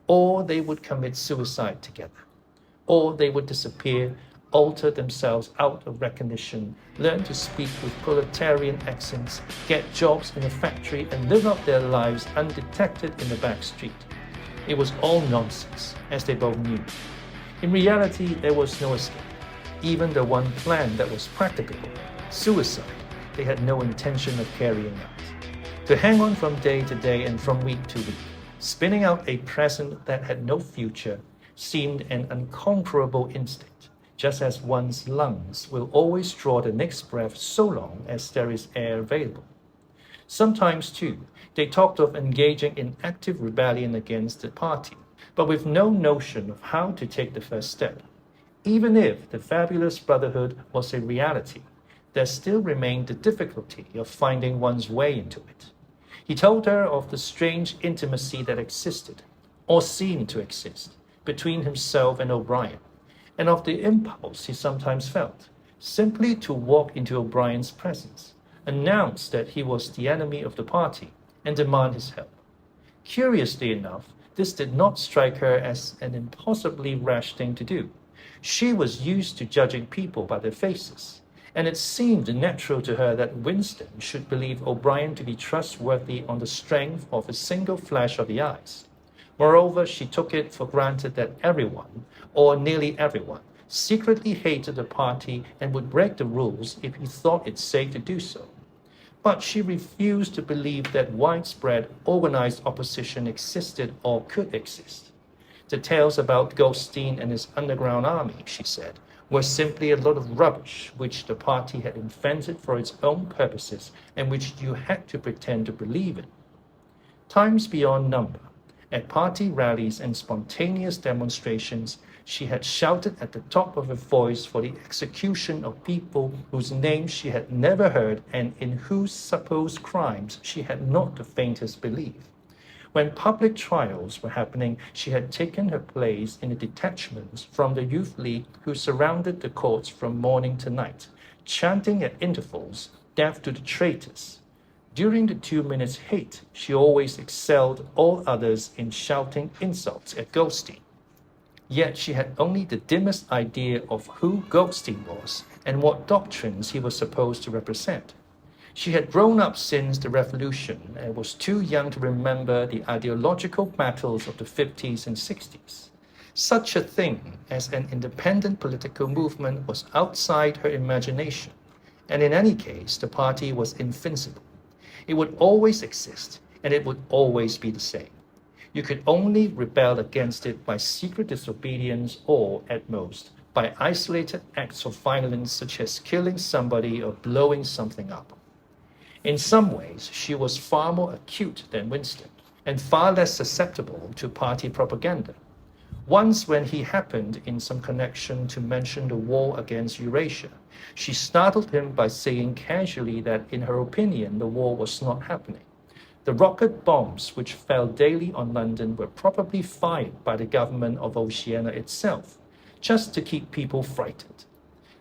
C: Or they would commit suicide together. Or they would disappear, alter themselves out of recognition, learn to speak with proletarian accents, get jobs in a factory, and live out their lives undetected in the back street. It was all nonsense, as they both knew. In reality, there was no escape. Even the one plan that was practicable, suicide, they had no intention of carrying out. To hang on from day to day and from week to week, spinning out a present that had no future, seemed an unconquerable instinct, just as one's lungs will always draw the next breath so long as there is air available. Sometimes, too, they talked of engaging in active rebellion against the party, but with no notion of how to take the first step. Even if the fabulous brotherhood was a reality, there still remained the difficulty of finding one's way into it. He told her of the strange intimacy that existed, or seemed to exist, between himself and O'Brien, and of the impulse he sometimes felt, simply to walk into O'Brien's presence, announce that he was the enemy of the party, and demand his help. Curiously enough, this did not strike her as an impossibly rash thing to do. She was used to judging people by their faces, and it seemed natural to her that Winston should believe O'Brien to be trustworthy on the strength of a single flash of the eyes. Moreover, she took it for granted that everyone, or nearly everyone, secretly hated the party and would break the rules if he thought it safe to do so. But she refused to believe that widespread organized opposition existed or could exist. The tales about Goldstein and his underground army, she said, were simply a lot of rubbish which the party had invented for its own purposes and which you had to pretend to believe in. Times beyond number, at party rallies and spontaneous demonstrations, she had shouted at the top of her voice for the execution of people whose names she had never heard and in whose supposed crimes she had not the faintest belief. When public trials were happening, she had taken her place in the detachments from the Youth League who surrounded the courts from morning to night, chanting at intervals, "Death to the traitors." During the 2 minutes hate, she always excelled all others in shouting insults at Goldstein. Yet she had only the dimmest idea of who Goldstein was and what doctrines he was supposed to represent. She had grown up since the Revolution and was too young to remember the ideological battles of the 50s and 60s. Such a thing as an independent political movement was outside her imagination, and in any case, the party was invincible. It would always exist, and it would always be the same. You could only rebel against it by secret disobedience or, at most, by isolated acts of violence such as killing somebody or blowing something up. In some ways, she was far more acute than Winston, and far less susceptible to party propaganda. Once when he happened in some connection to mention the war against Eurasia, she startled him by saying casually that in her opinion the war was not happening. The rocket bombs which fell daily on London were probably fired by the government of Oceania itself, just to keep people frightened.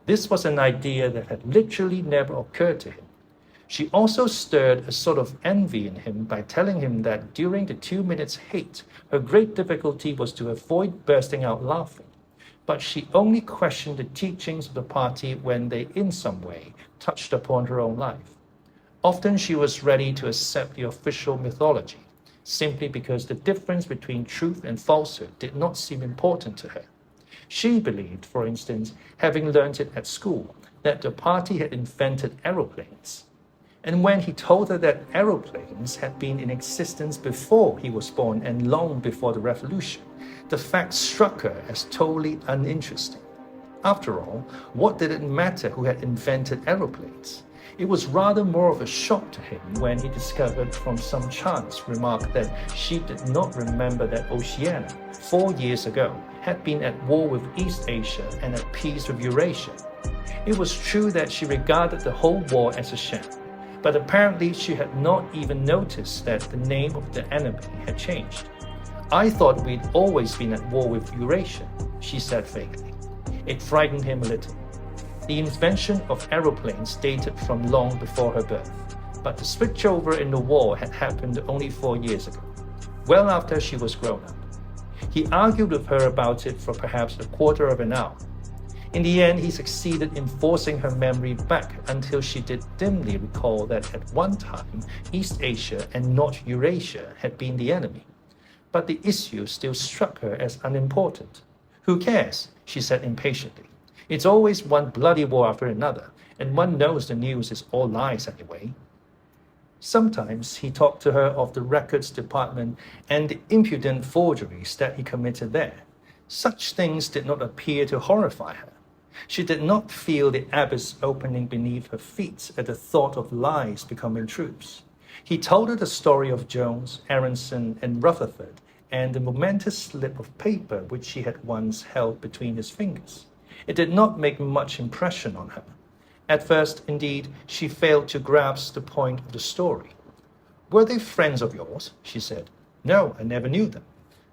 C: This was an idea that had literally never occurred to him. She also stirred a sort of envy in him by telling him that during the 2 minutes hate, her great difficulty was to avoid bursting out laughing. But she only questioned the teachings of the party when they in some way touched upon her own life. Often she was ready to accept the official mythology, simply because the difference between truth and falsehood did not seem important to her. She believed, for instance, having learned it at school, that the party had invented aeroplanes. And when he told her that aeroplanes had been in existence before he was born and long before the revolution, the fact struck her as totally uninteresting. After all, what did it matter who had invented aeroplanes? It was rather more of a shock to him when he discovered from some chance remark that she did not remember that Oceania, 4 years ago, had been at war with East Asia and at peace with Eurasia. It was true that she regarded the whole war as a sham, but apparently she had not even noticed that the name of the enemy had changed. I thought we'd always been at war with Eurasia, she said vaguely. It frightened him a little. The invention of aeroplanes dated from long before her birth, but the switchover in the war had happened only 4 years ago, well after she was grown up. He argued with her about it for perhaps a quarter of an hour. In the end, he succeeded in forcing her memory back until she did dimly recall that at one time, East Asia and not Eurasia had been the enemy. But the issue still struck her as unimportant. Who cares? She said impatiently. It's always one bloody war after another, and one knows the news is all lies anyway. Sometimes he talked to her of the records department and the impudent forgeries that he committed there. Such things did not appear to horrify her. She did not feel the abyss opening beneath her feet at the thought of lies becoming truths. He told her the story of Jones, Aronson, and Rutherford, and the momentous slip of paper which he had once held between his fingers. It did not make much impression on her. At first, indeed, she failed to grasp the point of the story. Were they friends of yours? She said. No, I never knew them.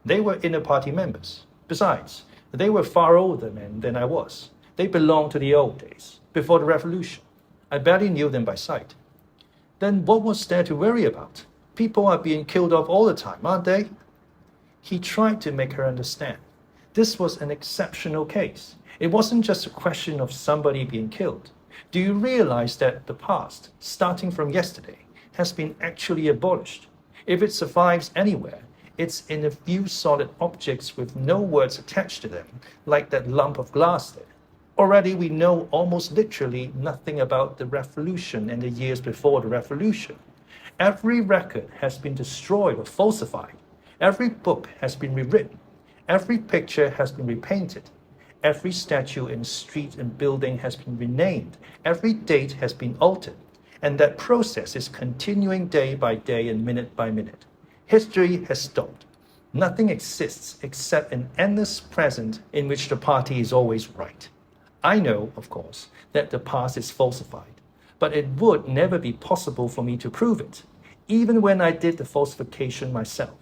C: They were inner party members. Besides, they were far older men than I was. They belonged to the old days, before the revolution. I barely knew them by sight. Then what was there to worry about? People are being killed off all the time, aren't they? He tried to make her understand. This was an exceptional case. It wasn't just a question of somebody being killed. Do you realize that the past, starting from yesterday, has been actually abolished? If it survives anywhere, it's in a few solid objects with no words attached to them, like that lump of glass there. Already we know almost literally nothing about the revolution and the years before the revolution. Every record has been destroyed or falsified. Every book has been rewritten. Every picture has been repainted. Every statue in street and building has been renamed. Every date has been altered. And that process is continuing day by day and minute by minute. History has stopped. Nothing exists except an endless present in which the party is always right. I know, of course, that the past is falsified, but it would never be possible for me to prove it, even when I did the falsification myself.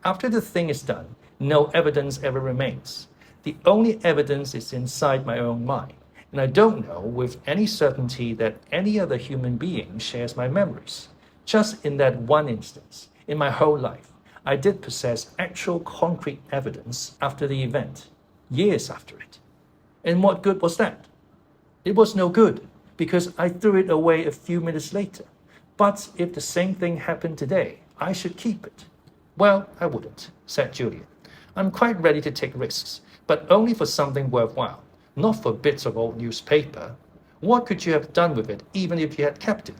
C: After the thing is done, no evidence ever remains. The only evidence is inside my own mind, and I don't know with any certainty that any other human being shares my memories. Just in that one instance, in my whole life, I did possess actual concrete evidence after the event, years after it. And what good was that? It was no good, because I threw it away a few minutes later. But if the same thing happened today, I should keep it. Well, I wouldn't, said Julian. I'm quite ready to take risks, but only for something worthwhile, not for bits of old newspaper. What could you have done with it, even if you had kept it?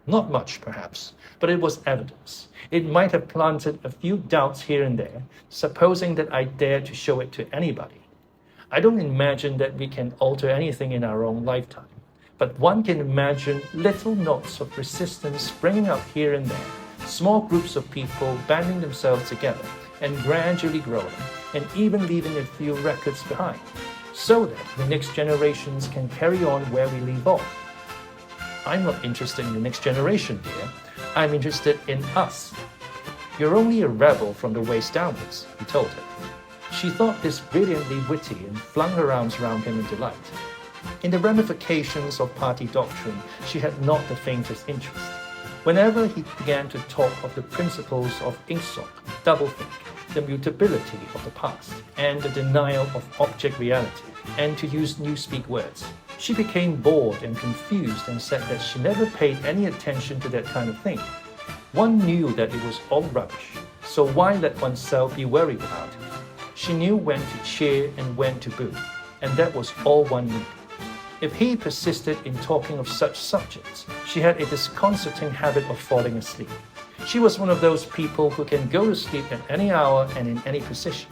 C: Not much, perhaps, but it was evidence. It might have planted a few doubts here and there, supposing that I dared to show it to anybody. I don't imagine that we can alter anything in our own lifetime, but one can imagine little knots of resistance springing up here and there, small groups of people banding themselves together and gradually growing, and even leaving a few records behind, so that the next generations can carry on where we leave off. I'm not interested in the next generation, dear. I'm interested in us. You're only a rebel from the waist downwards, he told her. She thought this brilliantly witty and flung her arms around him in delight. In the ramifications of party doctrine, she had not the faintest interest. Whenever he began to talk of the principles of Ingsoc, doublethink, the mutability of the past, and the denial of object reality, and to use newspeak words, she became bored and confused and said that she never paid any attention to that kind of thing. One knew that it was all rubbish, so why let oneself be worried about it? She knew when to cheer and when to boo, and that was all one needed. If he persisted in talking of such subjects, she had a disconcerting habit of falling asleep. She was one of those people who can go to sleep at any hour and in any position.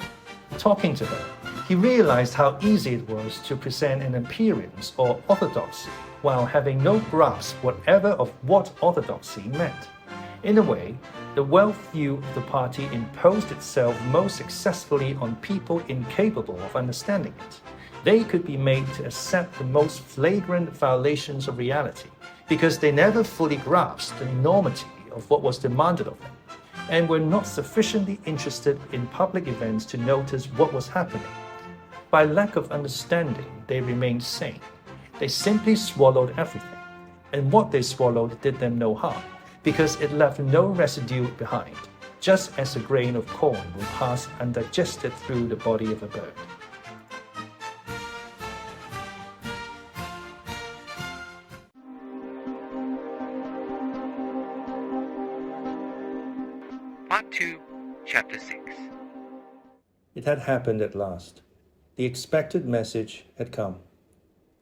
C: Talking to her, he realized how easy it was to present an appearance or orthodoxy while having no grasp whatever of what orthodoxy meant. In a way, the wealth view of the party imposed itself most successfully on people incapable of understanding it. They could be made to accept the most flagrant violations of reality because they never fully grasped the enormity of what was demanded of them, and were not sufficiently interested in public events to notice what was happening. By lack of understanding, they remained sane. They simply swallowed everything, and what they swallowed did them no harm, because it left no residue behind, just as a grain of corn will pass undigested through the body of a bird.
B: Part 2, Chapter 6.
E: It had happened at last. The expected message had come.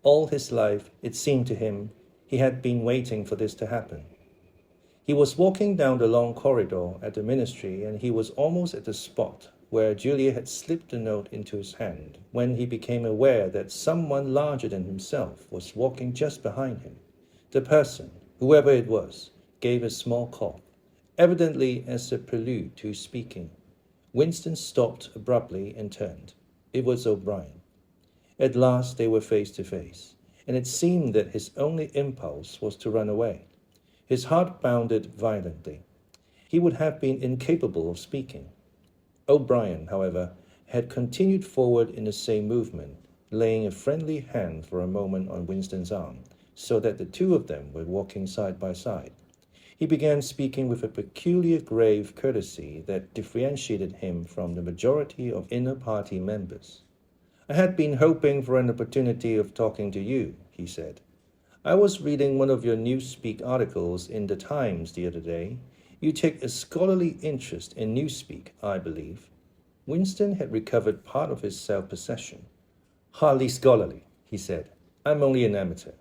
E: All his life, it seemed to him, he had been waiting for this to happen. He was walking down the long corridor at the ministry, and he was almost at the spot where Julia had slipped the note into his hand when he became aware that someone larger than himself was walking just behind him. The person, whoever it was, gave a small cough, evidently as a prelude to speaking. Winston stopped abruptly and turned. It was O'Brien. At last they were face to face, and it seemed that his only impulse was to run away. His heart pounded violently. He would have been incapable of speaking. O'Brien, however, had continued forward in the same movement, laying a friendly hand for a moment on Winston's arm, so that the two of them were walking side by side. He began speaking with a peculiar grave courtesy that differentiated him from the majority of inner party members. "I had been hoping for an opportunity of talking to you," he said. "I was reading one of your Newspeak articles in the Times the other day. You take a scholarly interest in Newspeak, I believe." Winston had recovered part of his self-possession. "Hardly scholarly," he said. "I'm only an amateur.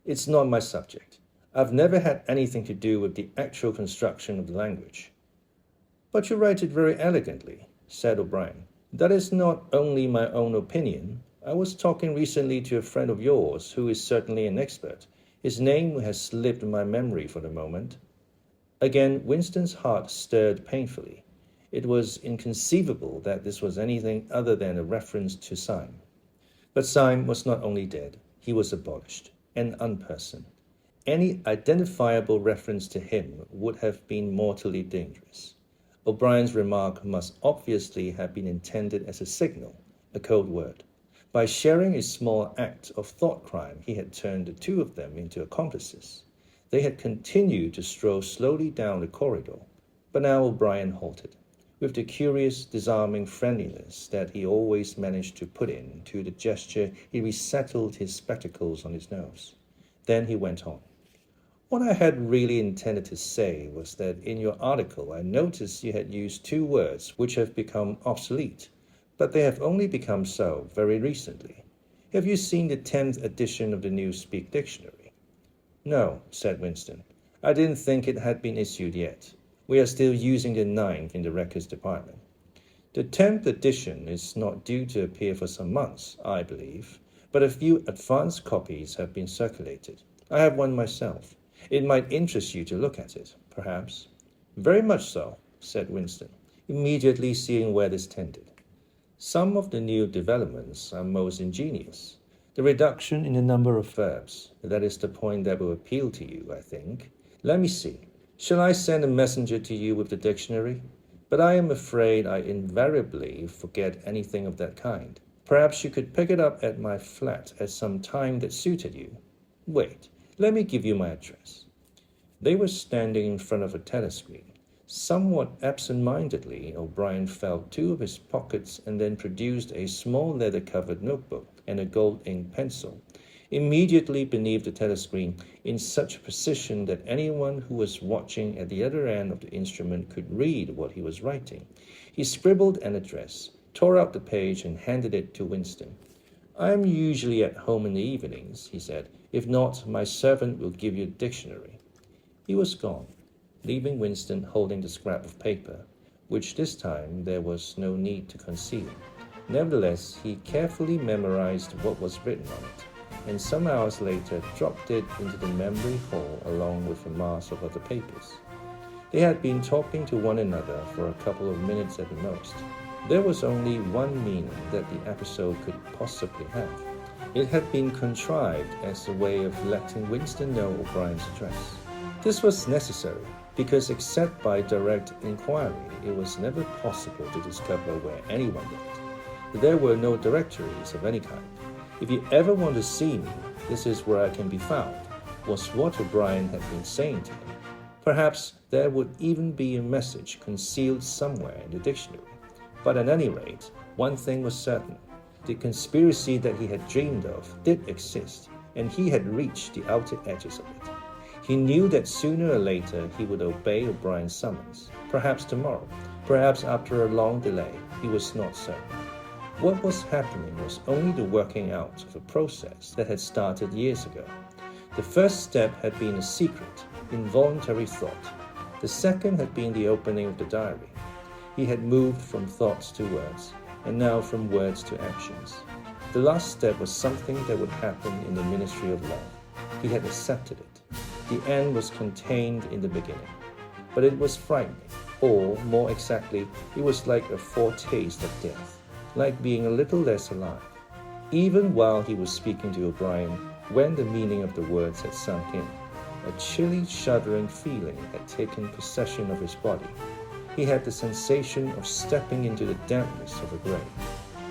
E: It's not my subject. I've never had anything to do with the actual construction of the language." "But you write it very elegantly," said O'Brien. "That is not only my own opinion. I was talking recently to a friend of yours who is certainly an expert. His name has slipped my memory for the moment." Again, Winston's heart stirred painfully. It was inconceivable that this was anything other than a reference to Syme. But Syme was not only dead, he was abolished, an unperson. Any identifiable reference to him would have been mortally dangerous. O'Brien's remark must obviously have been intended as a signal, a code word. By sharing a small act of thought crime, he had turned the two of them into accomplices. They had continued to stroll slowly down the corridor, but now O'Brien halted. With the curious, disarming friendliness that he always managed to put into the gesture, he resettled his spectacles on his nose. Then he went on. "What I had really intended to say was that in your article I noticed you had used two words which have become obsolete, but they have only become so very recently. Have you seen the 10th edition of the Newspeak Dictionary?" "No," said Winston. "I didn't think it had been issued yet. We are still using the 9th in the records department." "The 10th edition is not due to appear for some months, I believe, but a few advance copies have been circulated. I have one myself. It might interest you to look at it, perhaps."
C: Very much so, said Winston, immediately seeing where this tended. Some of the new developments are most ingenious. The reduction in the number of verbs, that is the point that will appeal to you, I think. Let me see. Shall I send a messenger to you with the dictionary? But I am afraid I invariably forget anything of that kind. Perhaps you could pick it up at my flat at some time that suited you. Wait, let me give you my address. They were standing in front of a telescreen. Somewhat absent-mindedly, O'Brien felt two of his pockets and then produced a small leather-covered notebook and a gold ink pencil. Immediately beneath the telescreen, in such a position that anyone who was watching at the other end of the instrument could read what he was writing, he scribbled an address, tore out the page, and handed it to Winston. I am usually at home in the evenings, he said. If not, my servant will give you a dictionary. He was gone, leaving Winston holding the scrap of paper, which this time there was no need to conceal. Nevertheless, he carefully memorized what was written on it, and some hours later dropped it into the memory hole along with a mass of other papers. They had been talking to one another for a couple of minutes at the most. There was only one meaning that the episode could possibly have. It had been contrived as a way of letting Winston know O'Brien's address. This was necessary because except by direct inquiry, it was never possible to discover where anyone lived. There were no directories of any kind. If you ever want to see me, this is where I can be found, was what O'Brien had been saying to him. Perhaps there would even be a message concealed somewhere in the dictionary. But at any rate, one thing was certain. The conspiracy that he had dreamed of did exist, and he had reached the outer edges of it. He knew that sooner or later he would obey O'Brien's summons. Perhaps tomorrow, perhaps after a long delay, he was not certain. What was happening was only the working out of a process that had started years ago. The first step had been a secret, involuntary thought. The second had been the opening of the diary. He had moved from thoughts to words, and now from words to actions. The last step was something that would happen in the Ministry of Law. He had accepted it. The end was contained in the beginning. But it was frightening, or more exactly, it was like a foretaste of death, like being a little less alive. Even while he was speaking to O'Brien, when the meaning of the words had sunk in, a chilly, shuddering feeling had taken possession of his body. He had the sensation of stepping into the dampness of a grave,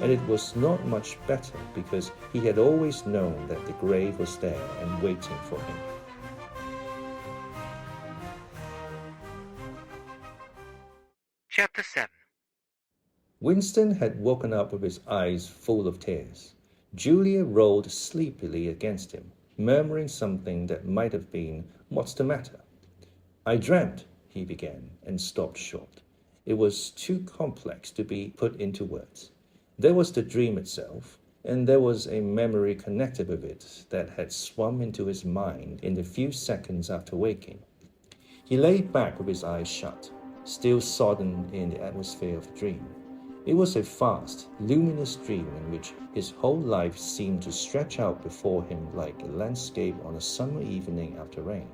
C: and it was not much better because he had always known that the grave was there and waiting for him.
B: Chapter 7.
C: Winston had woken up with his eyes full of tears. Julia rolled sleepily against him, murmuring something that might have been, "What's the matter?" "I dreamt," he began, and stopped short. It was too complex to be put into words. There was the dream itself, and there was a memory connected with it that had swum into his mind in the few seconds after waking. He lay back with his eyes shut, still sodden in the atmosphere of the dream. It was a vast, luminous dream in which his whole life seemed to stretch out before him like a landscape on a summer evening after rain.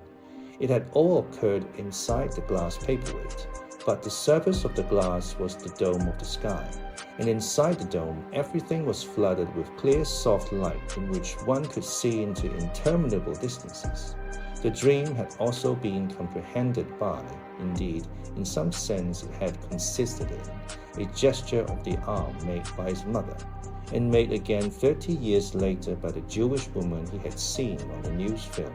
C: It had all occurred inside the glass paperweight, but the surface of the glass was the dome of the sky, and inside the dome everything was flooded with clear, soft light in which one could see into interminable distances. The dream had also been comprehended by, indeed, in some sense it had consisted in, a gesture of the arm made by his mother, and made again 30 years later by the Jewish woman he had seen on the news film,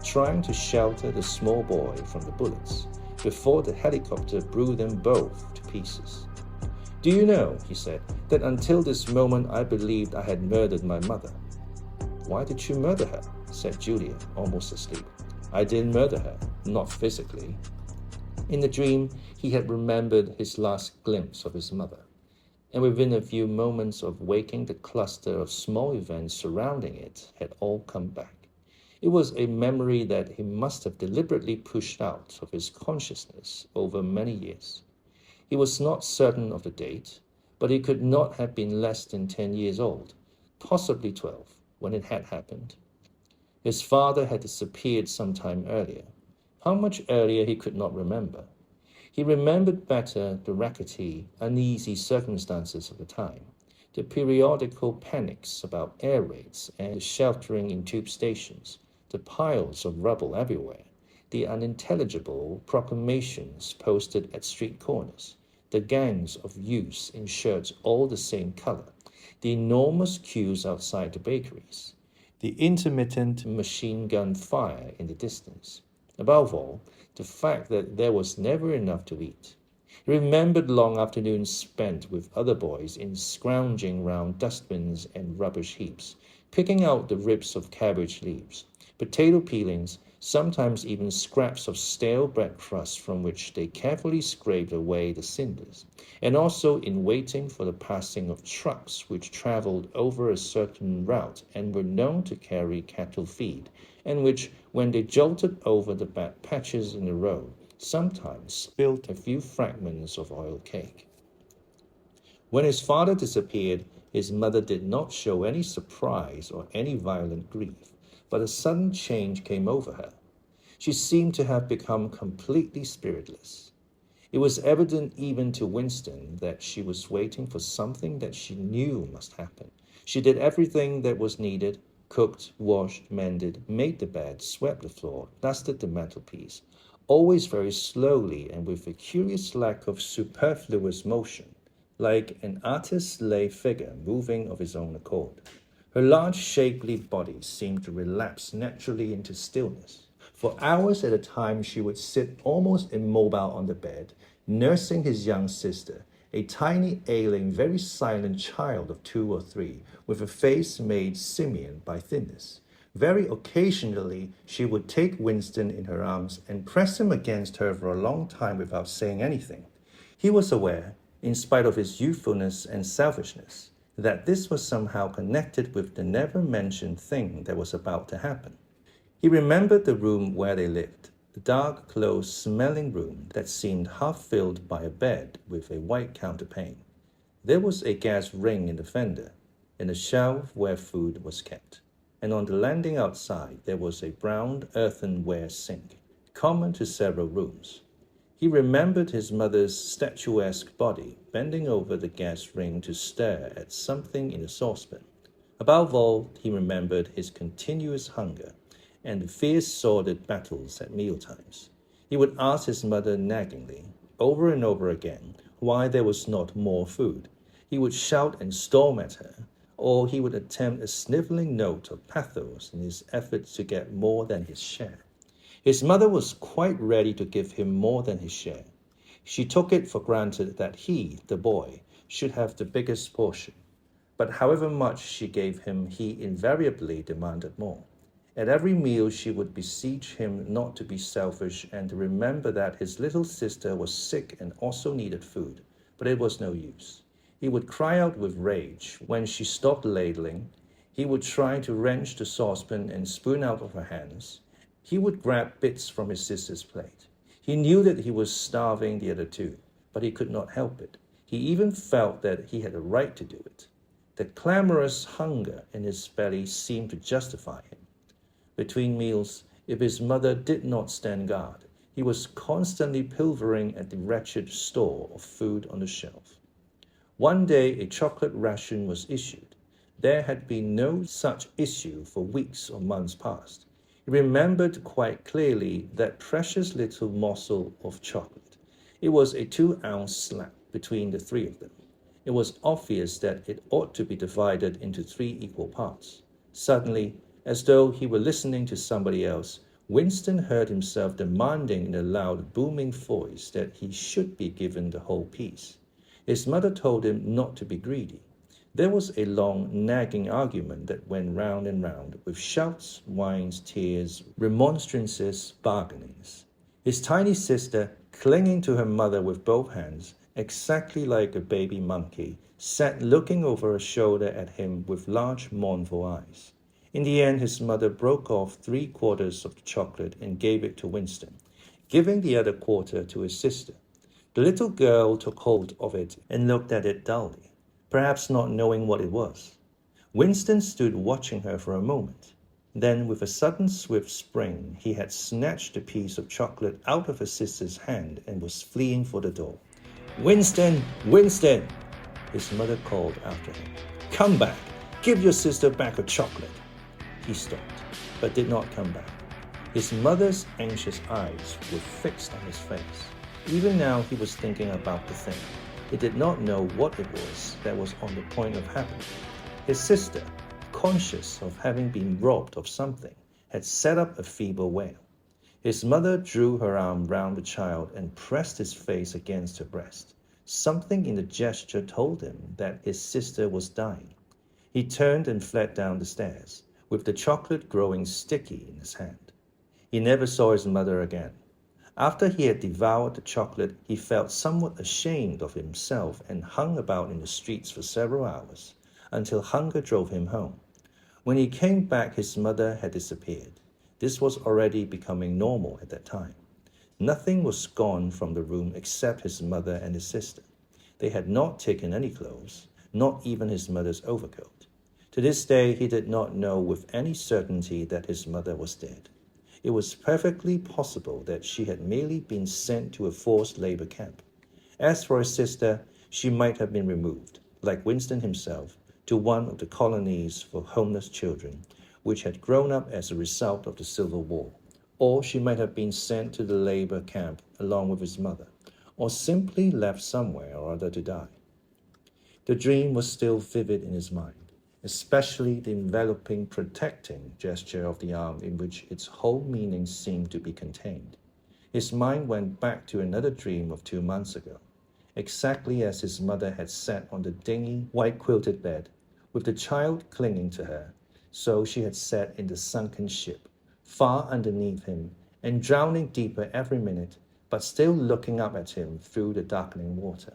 C: trying to shelter the small boy from the bullets, before the helicopter blew them both to pieces. "Do you know," he said, "that until this moment I believed I had murdered my mother." "Why did you murder her?" said Julia, almost asleep. "I didn't murder her, not physically." In the dream, he had remembered his last glimpse of his mother, and within a few moments of waking, the cluster of small events surrounding it had all come back. It was a memory that he must have deliberately pushed out of his consciousness over many years. He was not certain of the date, but he could not have been less than 10 years old, possibly 12, when it had happened. His father had disappeared some time earlier. How much earlier he could not remember. He remembered better the rackety, uneasy circumstances of the time, the periodical panics about air raids and sheltering in tube stations, the piles of rubble everywhere, the unintelligible proclamations posted at street corners, the gangs of youths in shirts all the same color, the enormous queues outside the bakeries, the intermittent machine gun fire in the distance. Above all, the fact that there was never enough to eat. He remembered long afternoons spent with other boys in scrounging round dustbins and rubbish heaps, picking out the ribs of cabbage leaves, potato peelings, sometimes even scraps of stale bread crust from which they carefully scraped away the cinders, and also in waiting for the passing of trucks which traveled over a certain route and were known to carry cattle feed, and which, when they jolted over the bad patches in the road, sometimes spilled a few fragments of oil cake. When his father disappeared, his mother did not show any surprise or any violent grief, but a sudden change came over her. She seemed to have become completely spiritless. It was evident even to Winston that she was waiting for something that she knew must happen. She did everything that was needed, cooked, washed, mended, made the bed, swept the floor, dusted the mantelpiece, always very slowly and with a curious lack of superfluous motion, like an artist's lay figure moving of his own accord. Her large, shapely body seemed to relapse naturally into stillness. For hours at a time she would sit almost immobile on the bed, nursing his young sister, a tiny, ailing, very silent child of 2 or 3, with a face made simian by thinness. Very occasionally she would take Winston in her arms and press him against her for a long time without saying anything. He was aware, in spite of his youthfulness and selfishness, that this was somehow connected with the never-mentioned thing that was about to happen. He remembered the room where they lived, the dark, close, smelling room that seemed half filled by a bed with a white counterpane. There was a gas ring in the fender, and a shelf where food was kept, and on the landing outside there was a brown earthenware sink, common to several rooms. He remembered his mother's statuesque body bending over the gas ring to stare at something in the saucepan. Above all, he remembered his continuous hunger and the fierce sordid battles at mealtimes. He would ask his mother naggingly, over and over again, why there was not more food. He would shout and storm at her, or he would attempt a sniveling note of pathos in his efforts to get more than his share. His mother was quite ready to give him more than his share. She took it for granted that he, the boy, should have the biggest portion. But however much she gave him, he invariably demanded more. At every meal she would beseech him not to be selfish and to remember that his little sister was sick and also needed food, but it was no use. He would cry out with rage when she stopped ladling. He would try to wrench the saucepan and spoon out of her hands. He would grab bits from his sister's plate. He knew that he was starving the other two, but he could not help it. He even felt that he had a right to do it. The clamorous hunger in his belly seemed to justify him. Between meals, if his mother did not stand guard, he was constantly pilfering at the wretched store of food on the shelf. One day a chocolate ration was issued. There had been no such issue for weeks or months past. He remembered quite clearly that precious little morsel of chocolate. It was a 2-ounce slab between the 3 of them. It was obvious that it ought to be divided into 3 equal parts. Suddenly, as though he were listening to somebody else, Winston heard himself demanding in a loud, booming voice that he should be given the whole piece. His mother told him not to be greedy. There was a long, nagging argument that went round and round, with shouts, whines, tears, remonstrances, bargainings. His tiny sister, clinging to her mother with both hands, exactly like a baby monkey, sat looking over her shoulder at him with large, mournful eyes. In the end, his mother broke off 3/4 of the chocolate and gave it to Winston, giving the other quarter to his sister. The little girl took hold of it and looked at it dully, perhaps not knowing what it was. Winston stood watching her for a moment. Then, with a sudden swift spring, he had snatched a piece of chocolate out of his sister's hand and was fleeing for the door. "Winston! Winston!" his mother called after him. "Come back! Give your sister back her chocolate!" He stopped, but did not come back. His mother's anxious eyes were fixed on his face. Even now he was thinking about the thing. He did not know what it was that was on the point of happening. His sister, conscious of having been robbed of something, had set up a feeble wail. His mother drew her arm round the child and pressed his face against her breast. Something in the gesture told him that his sister was dying. He turned and fled down the stairs, with the chocolate growing sticky in his hand. He never saw his mother again. After he had devoured the chocolate, he felt somewhat ashamed of himself and hung about in the streets for several hours, until hunger drove him home. When he came back, his mother had disappeared. This was already becoming normal at that time. Nothing was gone from the room except his mother and his sister. They had not taken any clothes, not even his mother's overcoat. To this day, he did not know with any certainty that his mother was dead. It was perfectly possible that she had merely been sent to a forced labor camp. As for his sister, she might have been removed, like Winston himself, to one of the colonies for homeless children, which had grown up as a result of the Civil War. Or she might have been sent to the labor camp along with his mother, or simply left somewhere or other to die. The dream was still vivid in his mind, especially the enveloping, protecting gesture of the arm in which its whole meaning seemed to be contained. His mind went back to another dream of 2 months ago, exactly as his mother had sat on the dingy, white-quilted bed, with the child clinging to her. So she had sat in the sunken ship, far underneath him, and drowning deeper every minute, but still looking up at him through the darkening water.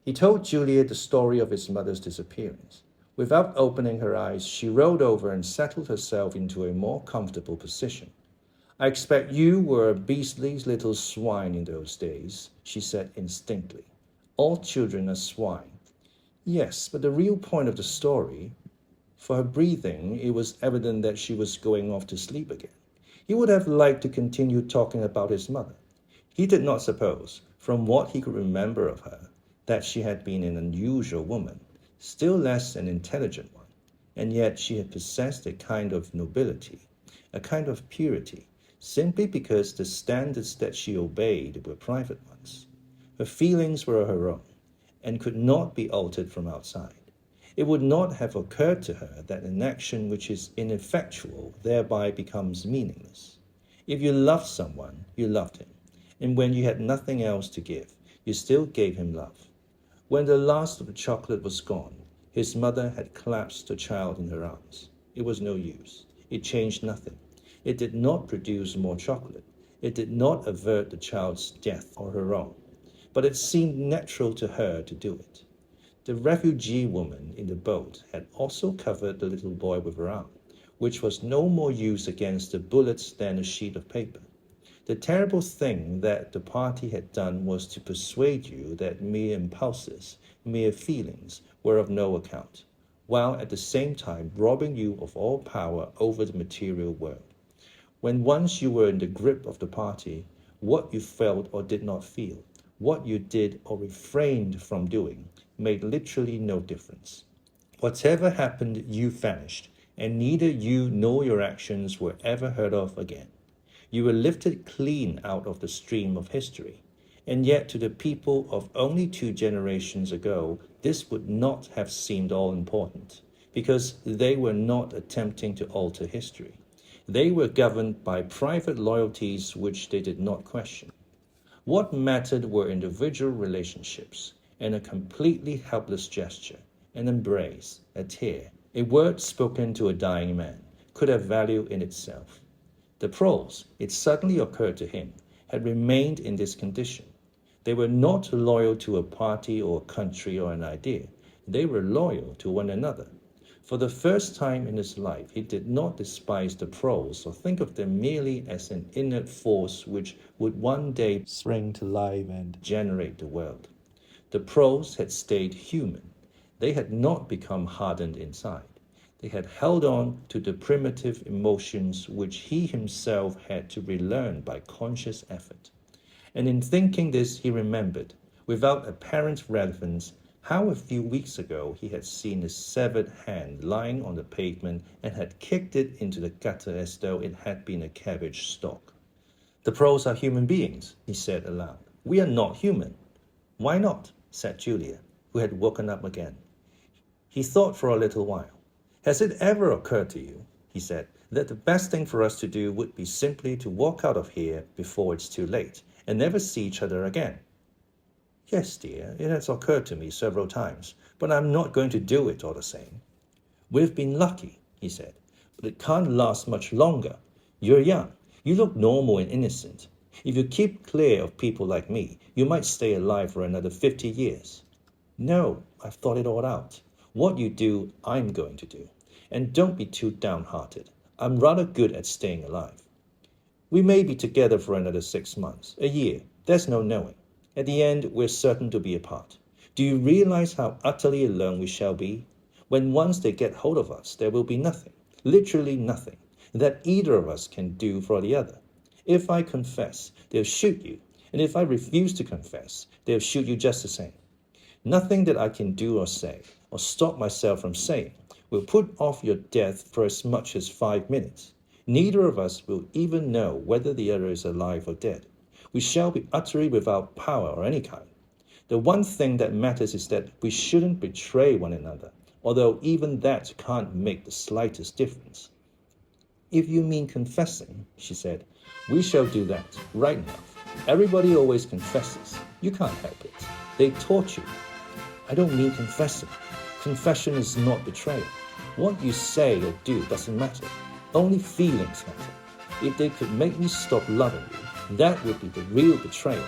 C: He told Juliet the story of his mother's disappearance. Without opening her eyes, she rolled over and settled herself into a more comfortable position. "I expect you were a beastly little swine in those days," she said indistinctly. "All children are swine." "Yes, but the real point of the story..." For her breathing, it was evident that she was going off to sleep again. He would have liked to continue talking about his mother. He did not suppose, from what he could remember of her, that she had been an unusual woman, still less an intelligent one, and yet she had possessed a kind of nobility, a kind of purity, simply because the standards that she obeyed were private ones. Her feelings were her own, and could not be altered from outside. It would not have occurred to her that an action which is ineffectual thereby becomes meaningless. If you loved someone, you loved him, and when you had nothing else to give, you still gave him love. When the last of the chocolate was gone, his mother had clasped the child in her arms. It was no use. It changed nothing. It did not produce more chocolate. It did not avert the child's death or her own. But it seemed natural to her to do it. The refugee woman in the boat had also covered the little boy with her arm, which was no more use against the bullets than a sheet of paper. The terrible thing that the party had done was to persuade you that mere impulses, mere feelings, were of no account, while at the same time robbing you of all power over the material world. When once you were in the grip of the party, what you felt or did not feel, what you did or refrained from doing, made literally no difference. Whatever happened, you vanished, and neither you nor your actions were ever heard of again. You were lifted clean out of the stream of history, and yet to the people of only 2 generations ago, this would not have seemed all important, because they were not attempting to alter history. They were governed by private loyalties which they did not question. What mattered were individual relationships, and a completely helpless gesture, an embrace, a tear, a word spoken to a dying man, could have value in itself. The proles, it suddenly occurred to him, had remained in this condition. They were not loyal to a party or a country or an idea. They were loyal to one another. For the first time in his life, he did not despise the proles or think of them merely as an inert force which would one day spring to life and generate the world. The proles had stayed human. They had not become hardened inside.
E: They had held on to the primitive emotions which he himself had to relearn by conscious effort. And in thinking this, he remembered, without apparent relevance, how a few weeks ago he had seen a severed hand lying on the pavement and had kicked it into the gutter as though it had been a cabbage stalk. The pros are human beings, he said aloud. We are not human. Why not? Said Julia, who had woken up again. He thought for a little while. Has it ever occurred to you, he said, that the best thing for us to do would be simply to walk out of here before it's too late and never see each other again? Yes, dear, it has occurred to me several times, but I'm not going to do it all the same. We've been lucky, he said, but it can't last much longer. You're young. You look normal and innocent. If you keep clear of people like me, you might stay alive for another 50 years. No, I've thought it all out. What you do, I'm going to do. And don't be too downhearted. I'm rather good at staying alive. We may be together for another 6 months, a year. There's no knowing. At the end, we're certain to be apart. Do you realize how utterly alone we shall be? When once they get hold of us, there will be nothing, literally nothing, that either of us can do for the other. If I confess, they'll shoot you, and if I refuse to confess, they'll shoot you just the same. Nothing that I can do or say, or stop myself from saying, will put off your death for as much as 5 minutes. Neither of us will even know whether the other is alive or dead. We shall be utterly without power of any kind. The one thing that matters is that we shouldn't betray one another, although even that can't make the slightest difference. If you mean confessing, she said, we shall do that, right enough. Everybody always confesses. You can't help it. They taught you. I don't mean confessing. Confession is not betrayal. What you say or do doesn't matter. Only feelings matter. If they could make me stop loving you, that would be the real betrayal.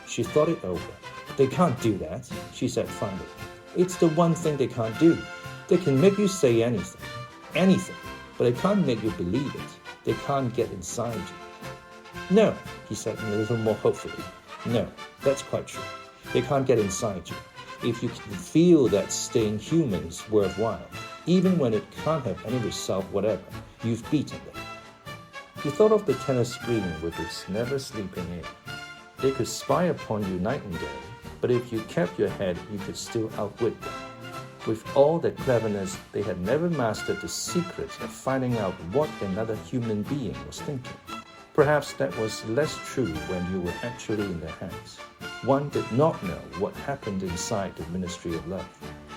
E: She thought it over. They can't do that, she said finally. It's the one thing they can't do. They can make you say anything, but they can't make you believe it. They can't get inside you. No, he said a little more hopefully. No, that's quite true. They can't get inside you. If you can feel that staying human is worthwhile, even when it can't have any result whatever, you've beaten them. He thought of the telescreen with its never sleeping in. They could spy upon you night and day, but if you kept your head, you could still outwit them. With all their cleverness, they had never mastered the secret of finding out what another human being was thinking. Perhaps that was less true when you were actually in their hands. One did not know what happened inside the Ministry of Love,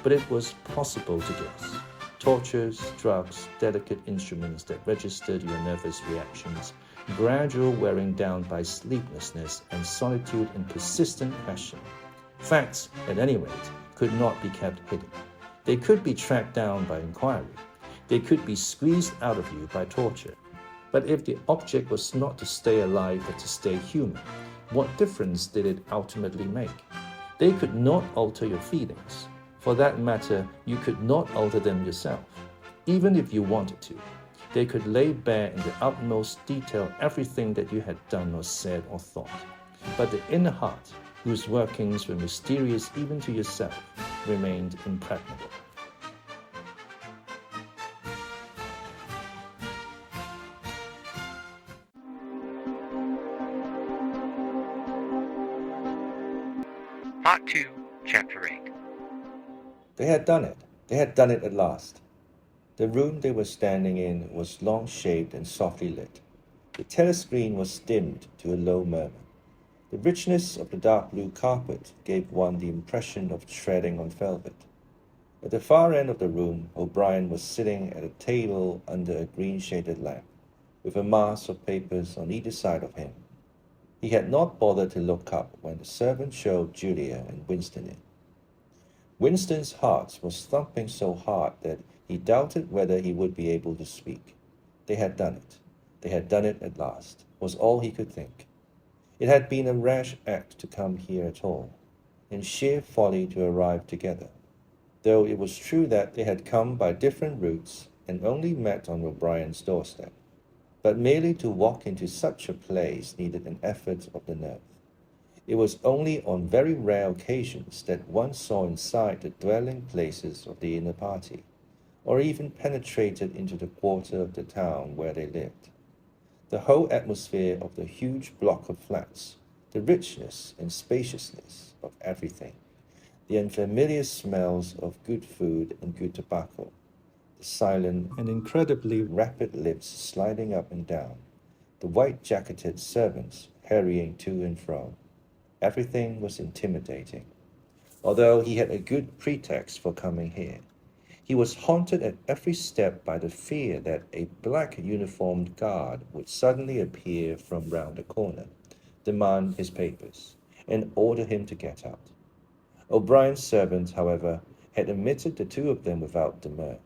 E: but it was possible to guess. Tortures, drugs, delicate instruments that registered your nervous reactions, gradual wearing down by sleeplessness and solitude and persistent passion. Facts, at any rate, could not be kept hidden. They could be tracked down by inquiry. They could be squeezed out of you by torture. But if the object was not to stay alive but to stay human, what difference did it ultimately make? They could not alter your feelings. For that matter, you could not alter them yourself, even if you wanted to. They could lay bare in the utmost detail everything that you had done or said or thought. But the inner heart, whose workings were mysterious even to yourself, remained impregnable.
B: Part 2, Chapter 8.
C: They had done it. They had done it at last. The room they were standing in was long-shaped and softly lit. The telescreen was dimmed to a low murmur. The richness of the dark blue carpet gave one the impression of treading on velvet. At the far end of the room, O'Brien was sitting at a table under a green-shaded lamp, with a mass of papers on either side of him. He had not bothered to look up when the servant showed Julia and Winston in. Winston's heart was thumping so hard that he doubted whether he would be able to speak. They had done it. They had done it at last, was all he could think. It had been a rash act to come here at all, and sheer folly to arrive together, though it was true that they had come by different routes and only met on O'Brien's doorstep. But merely to walk into such a place needed an effort of the nerve. It was only on very rare occasions that one saw inside the dwelling places of the inner party, or even penetrated into the quarter of the town where they lived. The whole atmosphere of the huge block of flats, the richness and spaciousness of everything, the unfamiliar smells of good food and good tobacco, the silent and incredibly rapid lips sliding up and down, the white-jacketed servants hurrying to and fro. Everything was intimidating. Although he had a good pretext for coming here, he was haunted at every step by the fear that a black uniformed guard would suddenly appear from round the corner, demand his papers, and order him to get out. O'Brien's servant, however, had admitted the two of them without demur.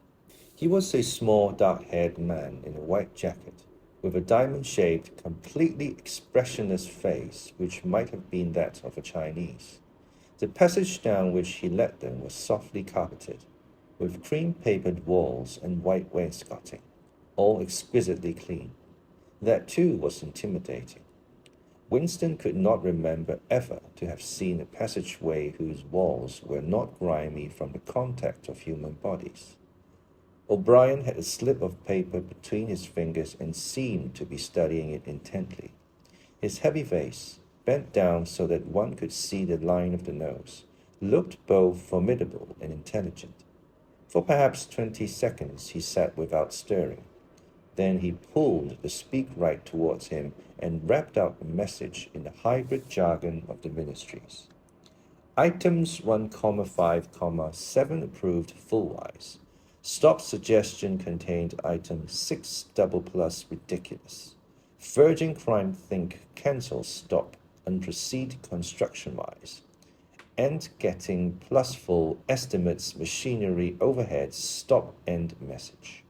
C: He was a small, dark-haired man in a white jacket, with a diamond-shaped, completely expressionless face which might have been that of a Chinese. The passage down which he led them was softly carpeted, with cream-papered walls and white wainscoting, all exquisitely clean. That too was intimidating. Winston could not remember ever to have seen a passageway whose walls were not grimy from the contact of human bodies. O'Brien had a slip of paper between his fingers and seemed to be studying it intently. His heavy face, bent down so that one could see the line of the nose, looked both formidable and intelligent. For perhaps 20 seconds he sat without stirring. Then he pulled the speak right towards him and rapped out a message in the hybrid jargon of the ministries. Items 1,5, 7 approved full-wise. Stop suggestion contained item 6 double plus ridiculous. Virgin crime think cancel stop unproceed construction-wise. End getting plus full estimates machinery overhead stop end message.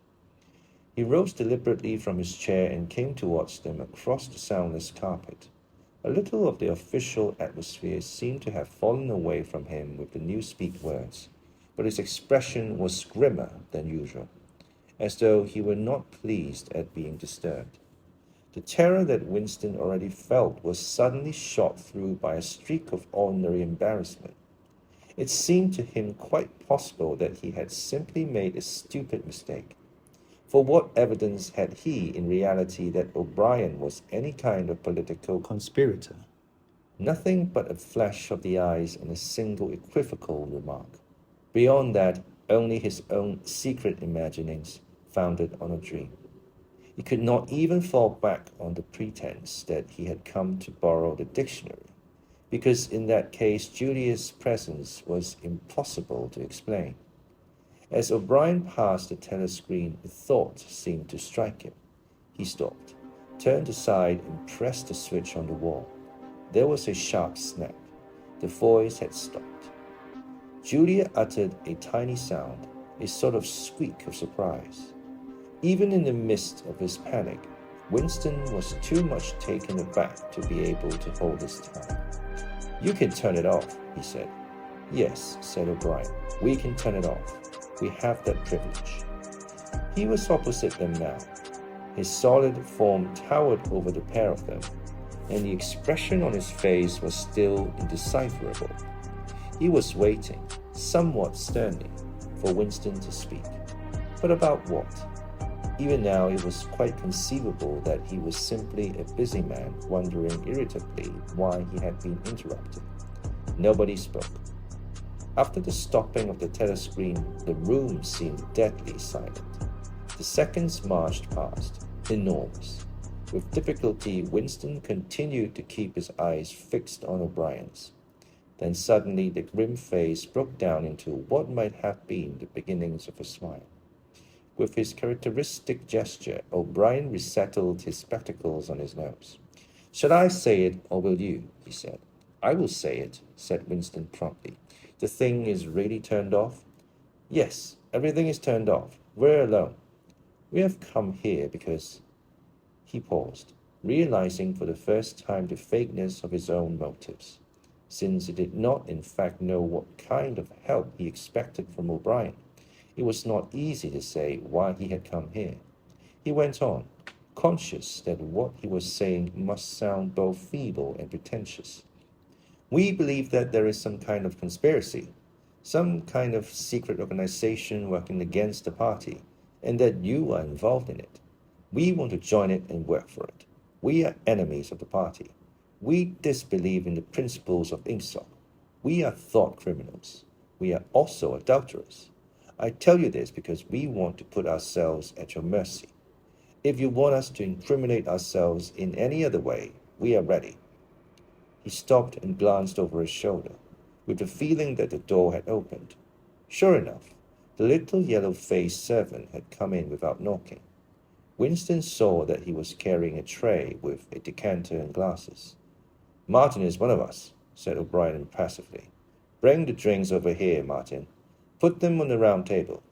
C: He rose deliberately from his chair and came towards them across the soundless carpet. A little of the official atmosphere seemed to have fallen away from him with the newspeak words, but his expression was grimmer than usual, as though he were not pleased at being disturbed. The terror that Winston already felt was suddenly shot through by a streak of ordinary embarrassment. It seemed to him quite possible that he had simply made a stupid mistake. For what evidence had he in reality that O'Brien was any kind of political conspirator? Nothing but a flash of the eyes and a single equivocal remark. Beyond that, only his own secret imaginings founded on a dream. He could not even fall back on the pretense that he had come to borrow the dictionary, because in that case Julia's presence was impossible to explain. As O'Brien passed the telescreen, a thought seemed to strike him. He stopped, turned aside and pressed the switch on the wall. There was a sharp snap. The voice had stopped. Julia uttered a tiny sound, a sort of squeak of surprise. Even in the midst of his panic, Winston was too much taken aback to be able to hold his tongue. "You can turn it off," he said. "Yes," said O'Brien, "we can turn it off. We have that privilege." He was opposite them now. His solid form towered over the pair of them, and the expression on his face was still indecipherable. He was waiting, somewhat sternly, for Winston to speak. But about what? Even now it was quite conceivable that he was simply a busy man wondering irritably why he had been interrupted. Nobody spoke. After the stopping of the telescreen, the room seemed deadly silent. The seconds marched past, enormous. With difficulty, Winston continued to keep his eyes fixed on O'Brien's. Then suddenly the grim face broke down into what might have been the beginnings of a smile. With his characteristic gesture, O'Brien resettled his spectacles on his nose. "Shall I say it, or will you?" he said. "I will say it," said Winston promptly. "The thing is really turned off?" "Yes, everything is turned off. We're alone. We have come here because—" He paused, realizing for the first time the vagueness of his own motives, since he did not in fact know what kind of help he expected from O'Brien. It was not easy to say why he had come here. He went on, conscious that what he was saying must sound both feeble and pretentious. "We believe that there is some kind of conspiracy. some kind of secret organization working against the party, and that you are involved in it. We want to join it and work for it. We are enemies of the party. We disbelieve in the principles of INSOC. We are thought criminals. We are also adulterers. I tell you this because we want to put ourselves at your mercy. If you want us to incriminate ourselves in any other way, we are ready. He stopped and glanced over his shoulder, with the feeling that the door had opened. Sure enough, the little yellow-faced servant had come in without knocking. Winston saw that he was carrying a tray with a decanter and glasses. "Martin is one of us," said O'Brien impassively. "Bring the drinks over here, Martin. Put them on the round table.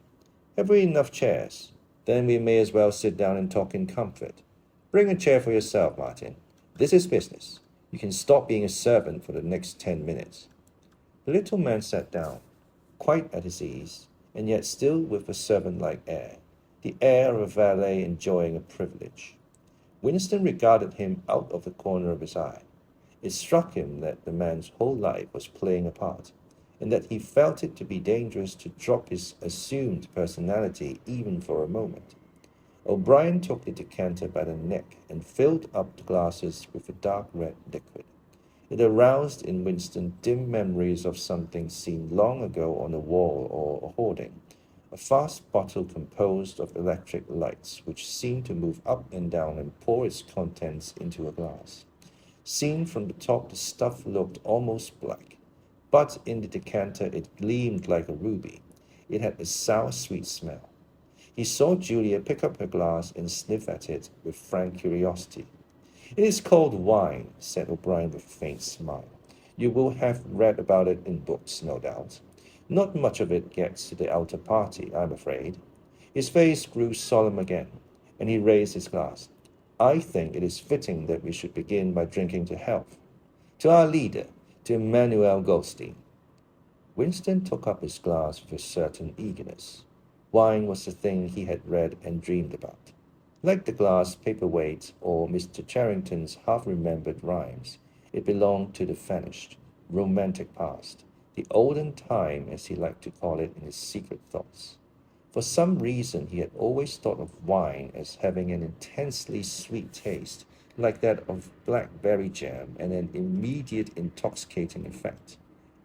C: Have we enough chairs? Then we may as well sit down and talk in comfort. Bring a chair for yourself, Martin. This is business. You can stop being a servant for the next 10 minutes. The little man sat down, quite at his ease, and yet still with a servant-like air, the air of a valet enjoying a privilege. Winston regarded him out of the corner of his eye. It struck him that the man's whole life was playing a part, and that he felt it to be dangerous to drop his assumed personality even for a moment. O'Brien took the decanter by the neck and filled up the glasses with a dark red liquid. It aroused in Winston dim memories of something seen long ago on a wall or a hoarding, a vast bottle composed of electric lights which seemed to move up and down and pour its contents into a glass. Seen from the top, the stuff looked almost black, but in the decanter it gleamed like a ruby. It had a sour-sweet smell. He saw Julia pick up her glass and sniff at it with frank curiosity. "It is called wine," said O'Brien with a faint smile. "You will have read about it in books, no doubt. Not much of it gets to the outer party, I'm afraid." His face grew solemn again, and he raised his glass. "I think it is fitting that we should begin by drinking to health. To our leader, to Emmanuel Goldstein." Winston took up his glass with a certain eagerness. Wine was the thing he had read and dreamed about. Like the glass paperweight or Mr. Charrington's half-remembered rhymes, it belonged to the vanished, romantic past, the olden time as he liked to call it in his secret thoughts. For some reason he had always thought of wine as having an intensely sweet taste, like that of blackberry jam, and an immediate intoxicating effect.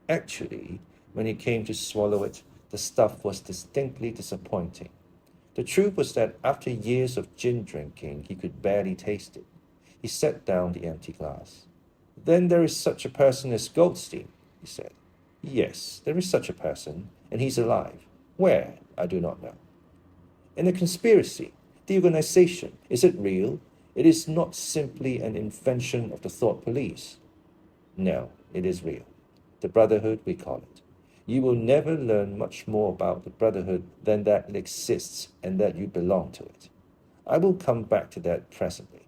C: Actually, when he came to swallow it, the stuff was distinctly disappointing. The truth was that after years of gin drinking, he could barely taste it. He set down the empty glass. "Then there is such a person as Goldstein," he said. "Yes, there is such a person, and he's alive. Where? I do not know." "And the conspiracy, the organization, is it real? It is not simply an invention of the thought police." "No, it is real. The Brotherhood, we call it. You will never learn much more about the Brotherhood than that it exists and that you belong to it. I will come back to that presently."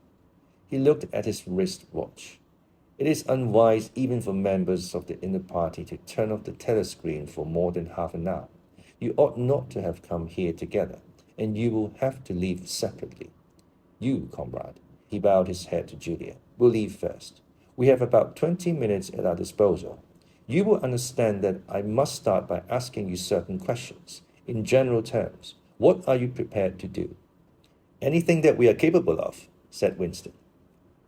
C: He looked at his wrist watch. "It is unwise even for members of the inner party to turn off the telescreen for more than half an hour. You ought not to have come here together, and you will have to leave separately. You, comrade," he bowed his head to Julia, "will leave first. We have about 20 minutes at our disposal. You will understand that I must start by asking you certain questions. In general terms, what are you prepared to do?" "Anything that we are capable of," said Winston.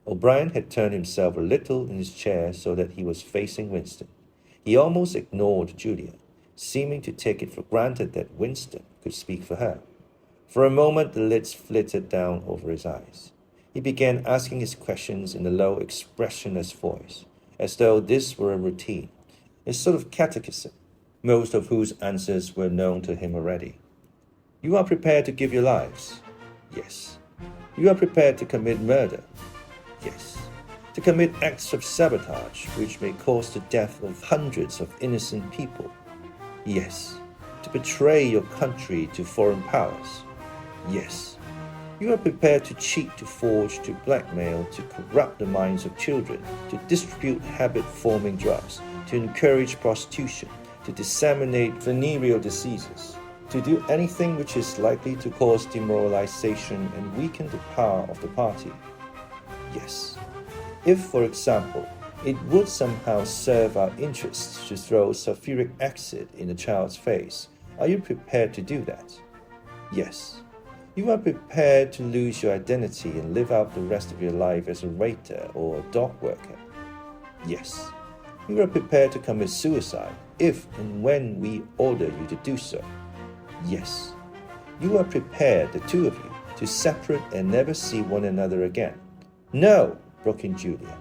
C: O'Brien had turned himself a little in his chair so that he was facing Winston. He almost ignored Julia, seeming to take it for granted that Winston could speak for her. For a moment the lids flitted down over his eyes. He began asking his questions in a low, expressionless voice, as though this were a routine, a sort of catechism, most of whose answers were known to him already. "You are prepared to give your lives?" "Yes." "You are prepared to commit murder?" "Yes." "To commit acts of sabotage which may cause the death of hundreds of innocent people?" "Yes." "To betray your country to foreign powers?" "Yes." "You are prepared to cheat, to forge, to blackmail, to corrupt the minds of children, to distribute habit-forming drugs, to encourage prostitution, to disseminate venereal diseases, to do anything which is likely to cause demoralization and weaken the power of the party?" "Yes." "If, for example, It would somehow serve our interests to throw sulfuric acid in a child's face. Are you prepared to do that? Yes. You are prepared to lose your identity and live out the rest of your life as a waiter or a dog worker? Yes. You are prepared to commit suicide if and when we order you to do so? Yes. You are prepared, the two of you, to separate and never see one another again? No, broke in Julia.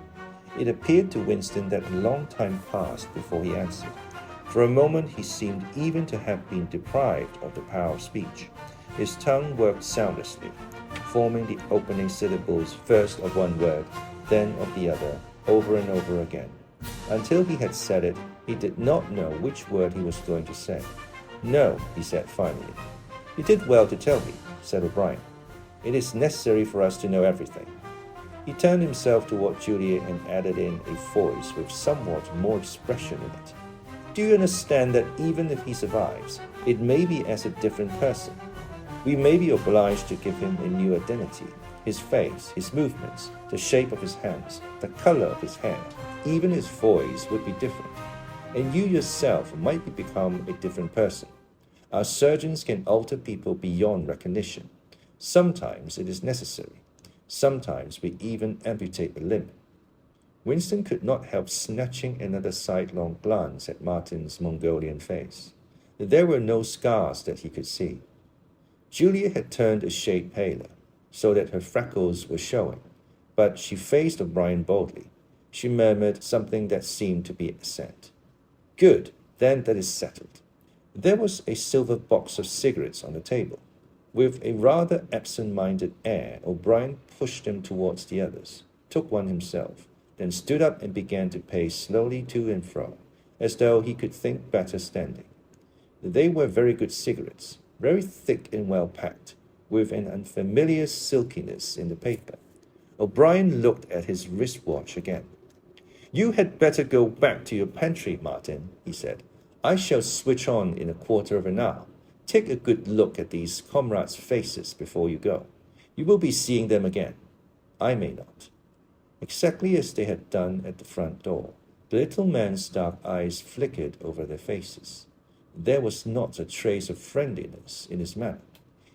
C: It appeared to Winston that a long time passed before he answered. For a moment he seemed even to have been deprived of the power of speech. His tongue worked soundlessly, forming the opening syllables first of one word, then of the other, over and over again. Until he had said it, he did not know which word he was going to say. No, he said finally. You did well to tell me, said O'Brien. It is necessary for us to know everything. He turned himself toward Julia and added in a voice with somewhat more expression in it. Do you understand that even if he survives, it may be as a different person? We may be obliged to give him a new identity. His face, his movements, the shape of his hands, the color of his hair, even his voice would be different. And you yourself might become a different person. Our surgeons can alter people beyond recognition. Sometimes it is necessary. Sometimes we even amputate a limb. Winston could not help snatching another sidelong glance at Martin's Mongolian face. There were no scars that he could see. Julia had turned a shade paler, so that her freckles were showing, but she faced O'Brien boldly. She murmured something that seemed to be assent. Good, then that is settled. There was a silver box of cigarettes on the table. With a rather absent-minded air, O'Brien pushed them towards the others, took one himself, then stood up and began to pace slowly to and fro, as though he could think better standing. They were very good cigarettes, very thick and well-packed, with an unfamiliar silkiness in the paper. O'Brien looked at his wristwatch again. You had better go back to your pantry, Martin, he said. I shall switch on in a quarter of an hour. Take a good look at these comrades' faces before you go. You will be seeing them again. I may not. Exactly as they had done at the front door, the little man's dark eyes flickered over their faces. There was not a trace of friendliness in his manner.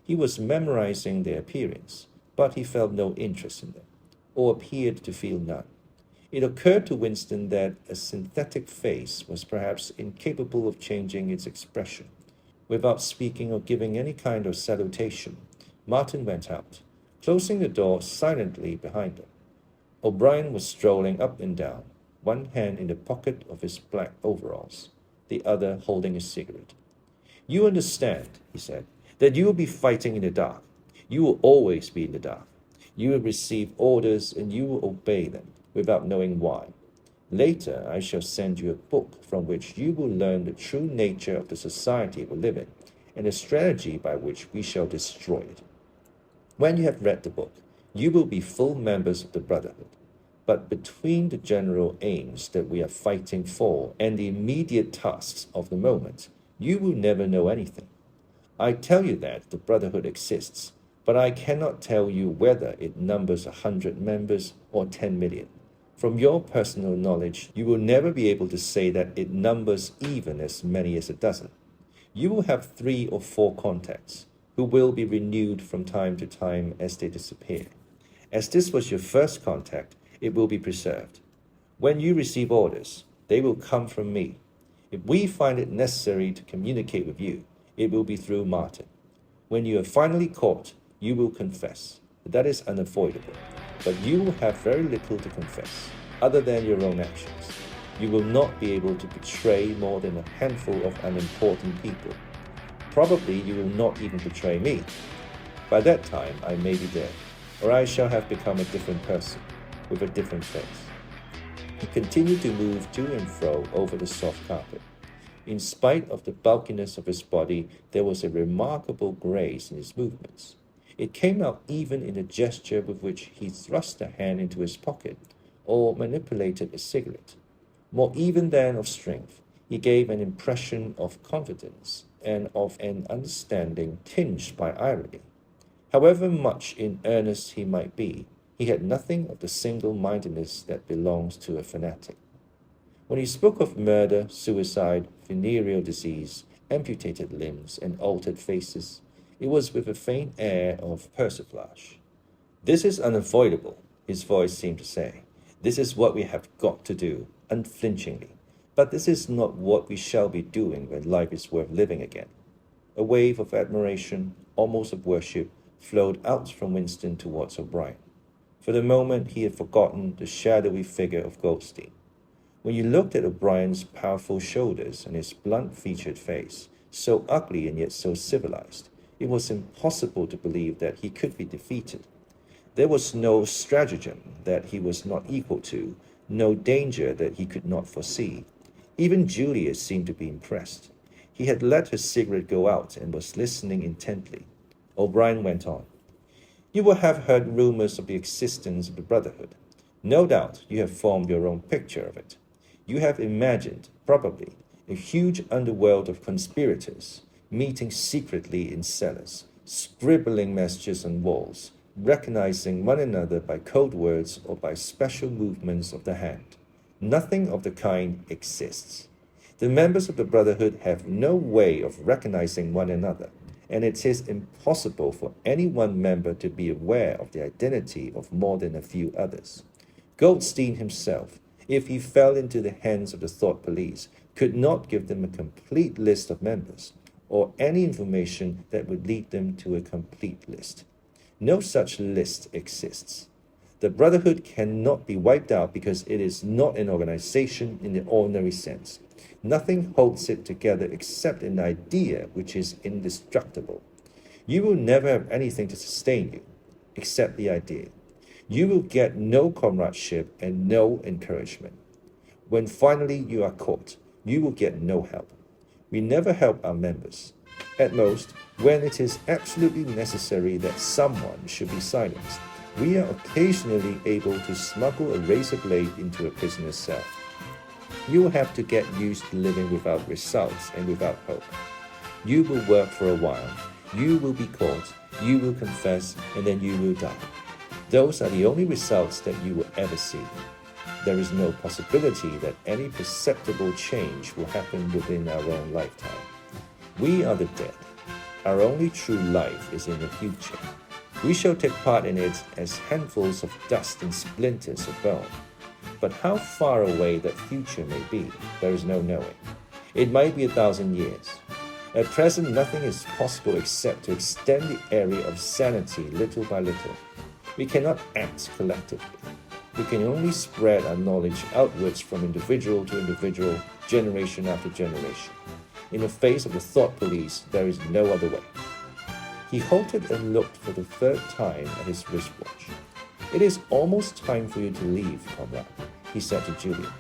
C: He was memorizing their appearance, but he felt no interest in them, or appeared to feel none. It occurred to Winston that a synthetic face was perhaps incapable of changing its expression. Without speaking or giving any kind of salutation, Martin went out, closing the door silently behind him. O'Brien was strolling up and down, one hand in the pocket of his black overalls, the other holding a cigarette. You understand, he said, that you will be fighting in the dark. You will always be in the dark. You will receive orders and you will obey them without knowing why. Later, I shall send you a book from which you will learn the true nature of the society we live in and the strategy by which we shall destroy it. When you have read the book, you will be full members of the Brotherhood. But between the general aims that we are fighting for and the immediate tasks of the moment, you will never know anything. I tell you that the Brotherhood exists, but I cannot tell you whether it numbers 100 members or 10 million. From your personal knowledge, you will never be able to say that it numbers even as many as a dozen. You will have 3 or 4 contacts, who will be renewed from time to time as they disappear. As this was your first contact, it will be preserved. When you receive orders, they will come from me. If we find it necessary to communicate with you, it will be through Martin. When you are finally caught, you will confess. That is unavoidable. But you will have very little to confess, other than your own actions. You will not be able to betray more than a handful of unimportant people. Probably you will not even betray me. By that time, I may be dead, or I shall have become a different person, with a different face. He continued to move to and fro over the soft carpet. In spite of the bulkiness of his body, there was a remarkable grace in his movements. It came out even in the gesture with which he thrust a hand into his pocket or manipulated a cigarette. More even than of strength, he gave an impression of confidence and of an understanding tinged by irony. However much in earnest he might be, He had nothing of the single-mindedness that belongs to a fanatic. When he spoke of murder, suicide, venereal disease, amputated limbs, and altered faces, it was with a faint air of persiflage. "This is unavoidable," his voice seemed to say. "This is what we have got to do, unflinchingly. But this is not what we shall be doing when life is worth living again." A wave of admiration, almost of worship, flowed out from Winston towards O'Brien. For the moment, he had forgotten the shadowy figure of Goldstein. When you looked at O'Brien's powerful shoulders and his blunt-featured face, so ugly and yet so civilized, it was impossible to believe that he could be defeated. There was no stratagem that he was not equal to, no danger that he could not foresee. Even Julia seemed to be impressed. He had let her cigarette go out and was listening intently. O'Brien went on. "You will have heard rumors of the existence of the Brotherhood. No doubt you have formed your own picture of it. You have imagined, probably, a huge underworld of conspirators, meeting secretly in cellars, scribbling messages on walls, recognizing one another by code words or by special movements of the hand. Nothing of the kind exists. The members of the Brotherhood have no way of recognizing one another, and it is impossible for any one member to be aware of the identity of more than a few others. Goldstein himself, if he fell into the hands of the thought police, could not give them a complete list of members, or any information that would lead them to a complete list. No such list exists. The Brotherhood cannot be wiped out because it is not an organization in the ordinary sense. Nothing holds it together except an idea which is indestructible. You will never have anything to sustain you, except the idea. You will get no comradeship and no encouragement. When finally you are caught, you will get no help. We never help our members. At most, when it is absolutely necessary that someone should be silenced, we are occasionally able to smuggle a razor blade into a prisoner's cell. You will have to get used to living without results and without hope. You will work for a while, you will be caught, you will confess, and then you will die. Those are the only results that you will ever see. There is no possibility that any perceptible change will happen within our own lifetime. We are the dead. Our only true life is in the future. We shall take part in it as handfuls of dust and splinters of bone. But how far away that future may be, there is no knowing. It might be 1,000 years. At present, nothing is possible except to extend the area of sanity little by little. We cannot act collectively. We can only spread our knowledge outwards from individual to individual, generation after generation. In the face of the thought police, there is no other way. He halted and looked for the third time at his wristwatch. "It is almost time for you to leave, comrade," he said to Julia.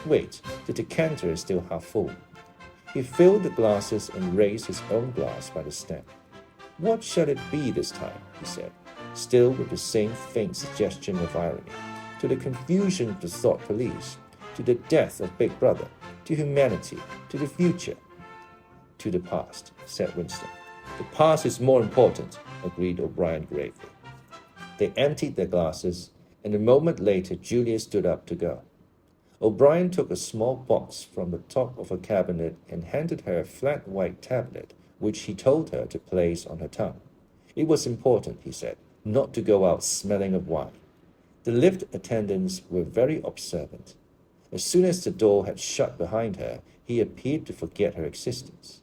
C: "Wait, the decanter is still half full." He filled the glasses and raised his own glass by the stem. "What shall it be this time?" he said, still with the same faint suggestion of irony. "To the confusion of the thought police, to the death of Big Brother, to humanity, to the future." "To the past," said Winston. "The past is more important," agreed O'Brien gravely. They emptied their glasses, and a moment later Julia stood up to go. O'Brien took a small box from the top of a cabinet and handed her a flat white tablet, which he told her to place on her tongue. It was important, he said, not to go out smelling of wine. The lift attendants were very observant. As soon as the door had shut behind her, he appeared to forget her existence.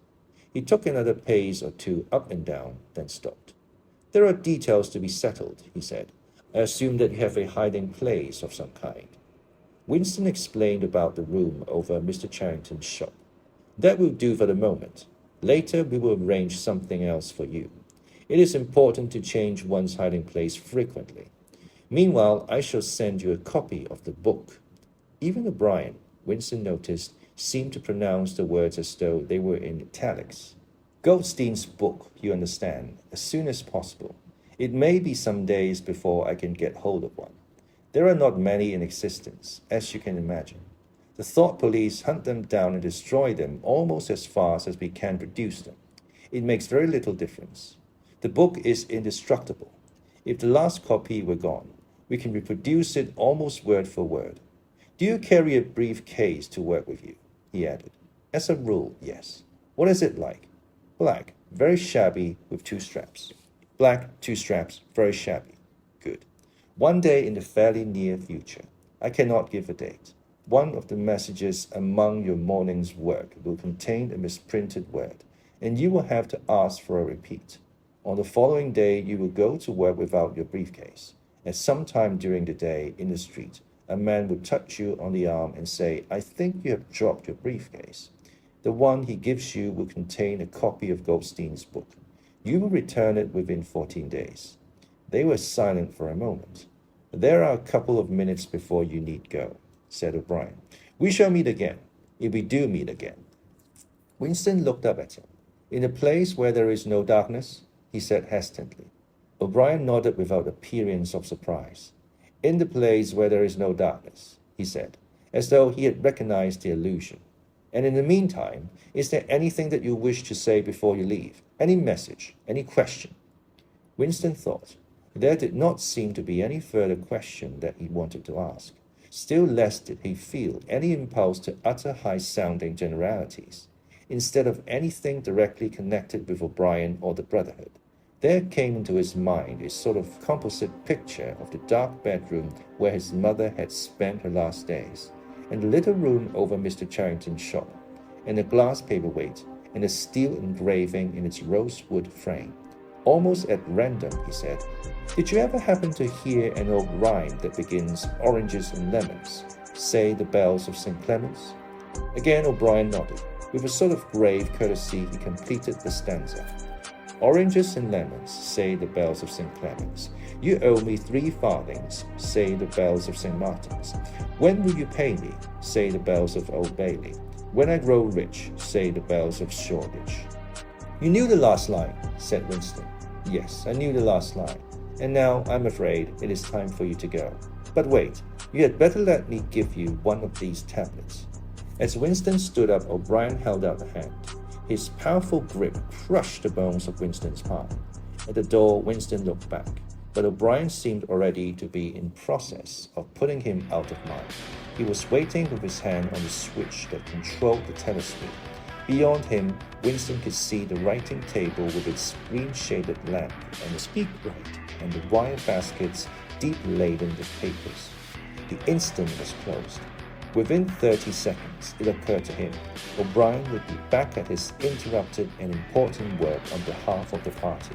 C: He took another pace or two up and down, then stopped. "There are details to be settled," he said. "I assume that you have a hiding place of some kind." Winston explained about the room over Mr. Charrington's shop. "That will do for the moment. Later we will arrange something else for you. It is important to change one's hiding place frequently. Meanwhile, I shall send you a copy of the book." Even O'Brien, Winston noticed, seemed to pronounce the words as though they were in italics. "Goldstein's book, you understand, as soon as possible. It may be some days before I can get hold of one. There are not many in existence, as you can imagine. The thought police hunt them down and destroy them almost as fast as we can produce them. It makes very little difference. The book is indestructible. If the last copy were gone, We can reproduce it almost word for word. Do you carry a briefcase to work with you? He added. As a rule, yes. What is it like? Black, very shabby, with 2 straps. Black, 2 straps, very shabby. Good. One day in the fairly near future, I cannot give a date. One of the messages among your morning's work will contain a misprinted word, and you will have to ask for a repeat. On the following day, you will go to work without your briefcase. At some time during the day, in the street, a man will touch you on the arm and say, I think you have dropped your briefcase. The one he gives you will contain a copy of Goldstein's book. You will return it within 14 days. They were silent for a moment. There are a couple of minutes before you need go, said O'Brien. We shall meet again, if we do meet again. Winston looked up at him. In a place where there is no darkness, he said hesitantly. O'Brien nodded without appearance of surprise. In the place where there is no darkness, he said, as though he had recognized the allusion. And in the meantime, is there anything that you wish to say before you leave? Any message? Any question? Winston thought. There did not seem to be any further question that he wanted to ask. Still less did he feel any impulse to utter high-sounding generalities. Instead of anything directly connected with O'Brien or the Brotherhood, there came into his mind a sort of composite picture of the dark bedroom where his mother had spent her last days, and the little room over Mr. Charrington's shop, and a glass paperweight, and a steel engraving in its rosewood frame. Almost at random, he said, Did you ever happen to hear an old rhyme that begins, Oranges and lemons, say the bells of St. Clement's? Again O'Brien nodded. With a sort of grave courtesy, he completed the stanza. Oranges and lemons, say the bells of St. Clement's. You owe me 3 farthings, say the bells of St. Martin's. When will you pay me, say the bells of Old Bailey. When I grow rich, say the bells of Shoreditch. You knew the last line, said Winston. Yes, I knew the last line. And now, I'm afraid, it is time for you to go. But wait, you had better let me give you one of these tablets. As Winston stood up, O'Brien held out a hand. His powerful grip crushed the bones of Winston's palm. At the door, Winston looked back, but O'Brien seemed already to be in process of putting him out of mind. He was waiting with his hand on the switch that controlled the telescreen. Beyond him, Winston could see the writing table with its green-shaded lamp and the speak bright, and the wire baskets deep laden with papers. The instant was closed. Within 30 seconds, it occurred to him, O'Brien would be back at his interrupted and important work on behalf of the party.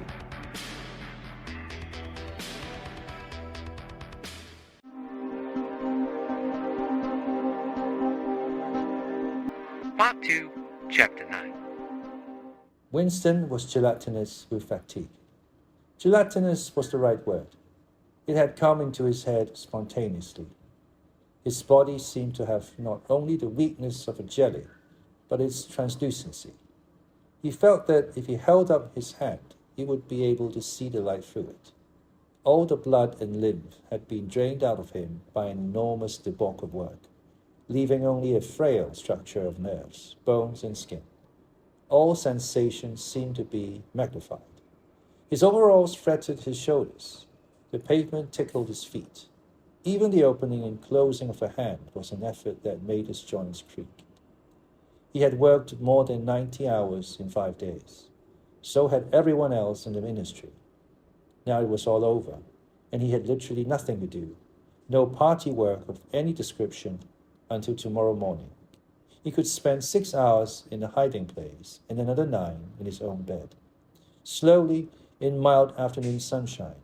B: Part 2, Chapter 9.
E: Winston was gelatinous with fatigue. Gelatinous was the right word. It had come into his head spontaneously. His body seemed to have not only the weakness of a jelly, but its translucency. He felt that if he held up his hand, he would be able to see the light through it. All the blood and lymph had been drained out of him by an enormous debauch of work, leaving only a frail structure of nerves, bones, and skin. All sensations seemed to be magnified. His overalls fretted his shoulders. The pavement tickled his feet. Even the opening and closing of a hand was an effort that made his joints creak. He had worked more than 90 hours in 5 days. So had everyone else in the ministry. Now it was all over, and he had literally nothing to do, no party work of any description until tomorrow morning. He could spend 6 hours in a hiding place and another 9 in his own bed. Slowly, in mild afternoon sunshine,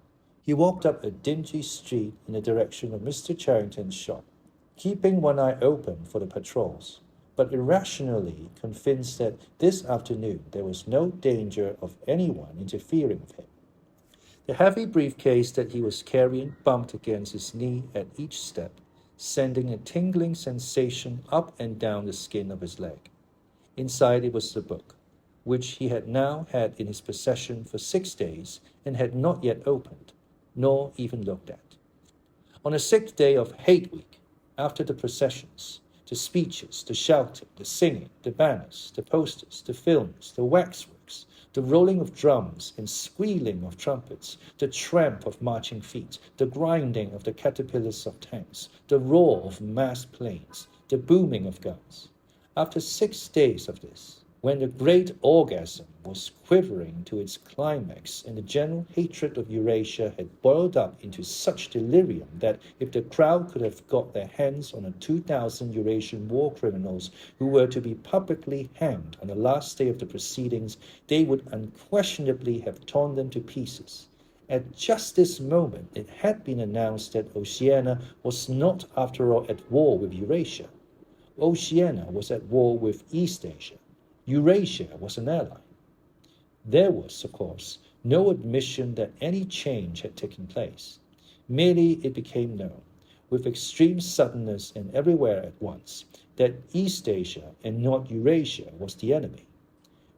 E: he walked up a dingy street in the direction of Mr. Charrington's shop, keeping one eye open for the patrols, but irrationally convinced that this afternoon there was no danger of anyone interfering with him. The heavy briefcase that he was carrying bumped against his knee at each step, sending a tingling sensation up and down the skin of his leg. Inside it was the book, which he had now had in his possession for 6 days and had not yet opened, nor even looked at. On the 6th day of Hate Week, after the processions, the speeches, the shouting, the singing, the banners, the posters, the films, the waxwork, fireworks, the rolling of drums and squealing of trumpets, the tramp of marching feet, the grinding of the caterpillars of tanks, the roar of massed planes, the booming of guns. After 6 days of this, when the great orgasm was quivering to its climax and the general hatred of Eurasia had boiled up into such delirium that if the crowd could have got their hands on the 2,000 Eurasian war criminals who were to be publicly hanged on the last day of the proceedings, they would unquestionably have torn them to pieces. At just this moment, it had been announced that Oceania was not, after all, at war with Eurasia. Oceania was at war with East Asia. Eurasia was an ally. There was, of course, no admission that any change had taken place. Merely it became known, with extreme suddenness and everywhere at once, that East Asia and not Eurasia was the enemy.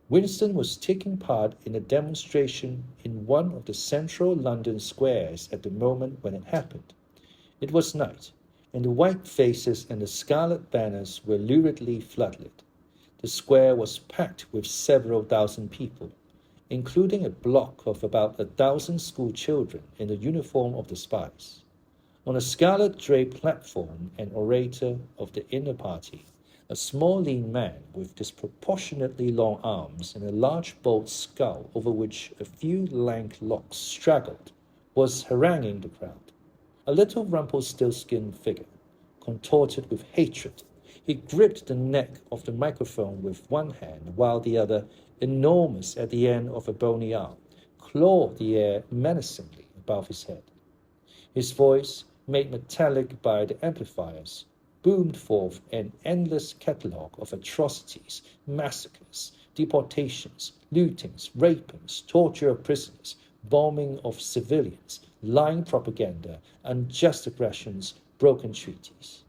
E: Winston was taking part in a demonstration in one of the central London squares at the moment when it happened. It was night, and the white faces and the scarlet banners were luridly floodlit. The square was packed with several thousand people, including a block of about 1,000 school children in the uniform of the spies. On a scarlet-draped platform, an orator of the inner party, a small lean man with disproportionately long arms and a large bald skull over which a few lank locks straggled, was haranguing the crowd. A little Rumpelstiltskin figure, contorted with hatred, he gripped the neck of the microphone with one hand while the other, enormous at the end of a bony arm, clawed the air menacingly above his head. His voice, made metallic by the amplifiers, boomed forth an endless catalogue of atrocities, massacres, deportations, lootings, rapings, torture of prisoners, bombing of civilians, lying propaganda, unjust aggressions, broken treaties.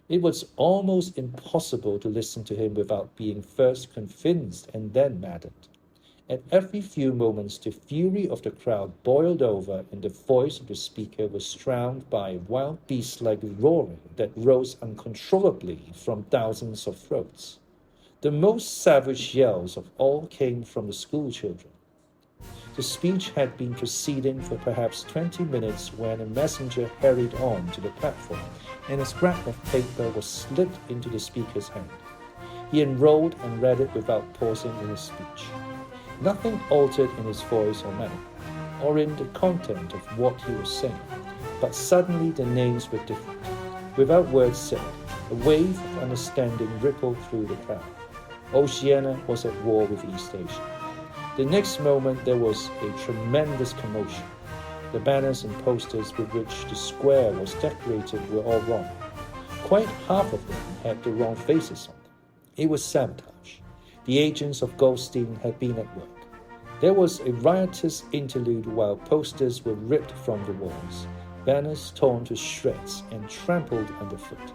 E: It was almost impossible to listen to him without being first convinced and then maddened. At every few moments, the fury of the crowd boiled over, and the voice of the speaker was drowned by a wild beast-like roaring that rose uncontrollably from thousands of throats. The most savage yells of all came from the school children. The speech had been proceeding for perhaps 20 minutes when a messenger hurried on to the platform, and a scrap of paper was slipped into the speaker's hand. He unrolled and read it without pausing in his speech. Nothing altered in his voice or manner, or in the content of what he was saying, but suddenly the names were different. Without words said, a wave of understanding rippled through the crowd. Oceania was at war with East Asia. The next moment there was a tremendous commotion. The banners and posters with which the square was decorated were all wrong. Quite half of them had the wrong faces on them. It was sabotage. The agents of Goldstein had been at work. There was a riotous interlude while posters were ripped from the walls, banners torn to shreds and trampled underfoot.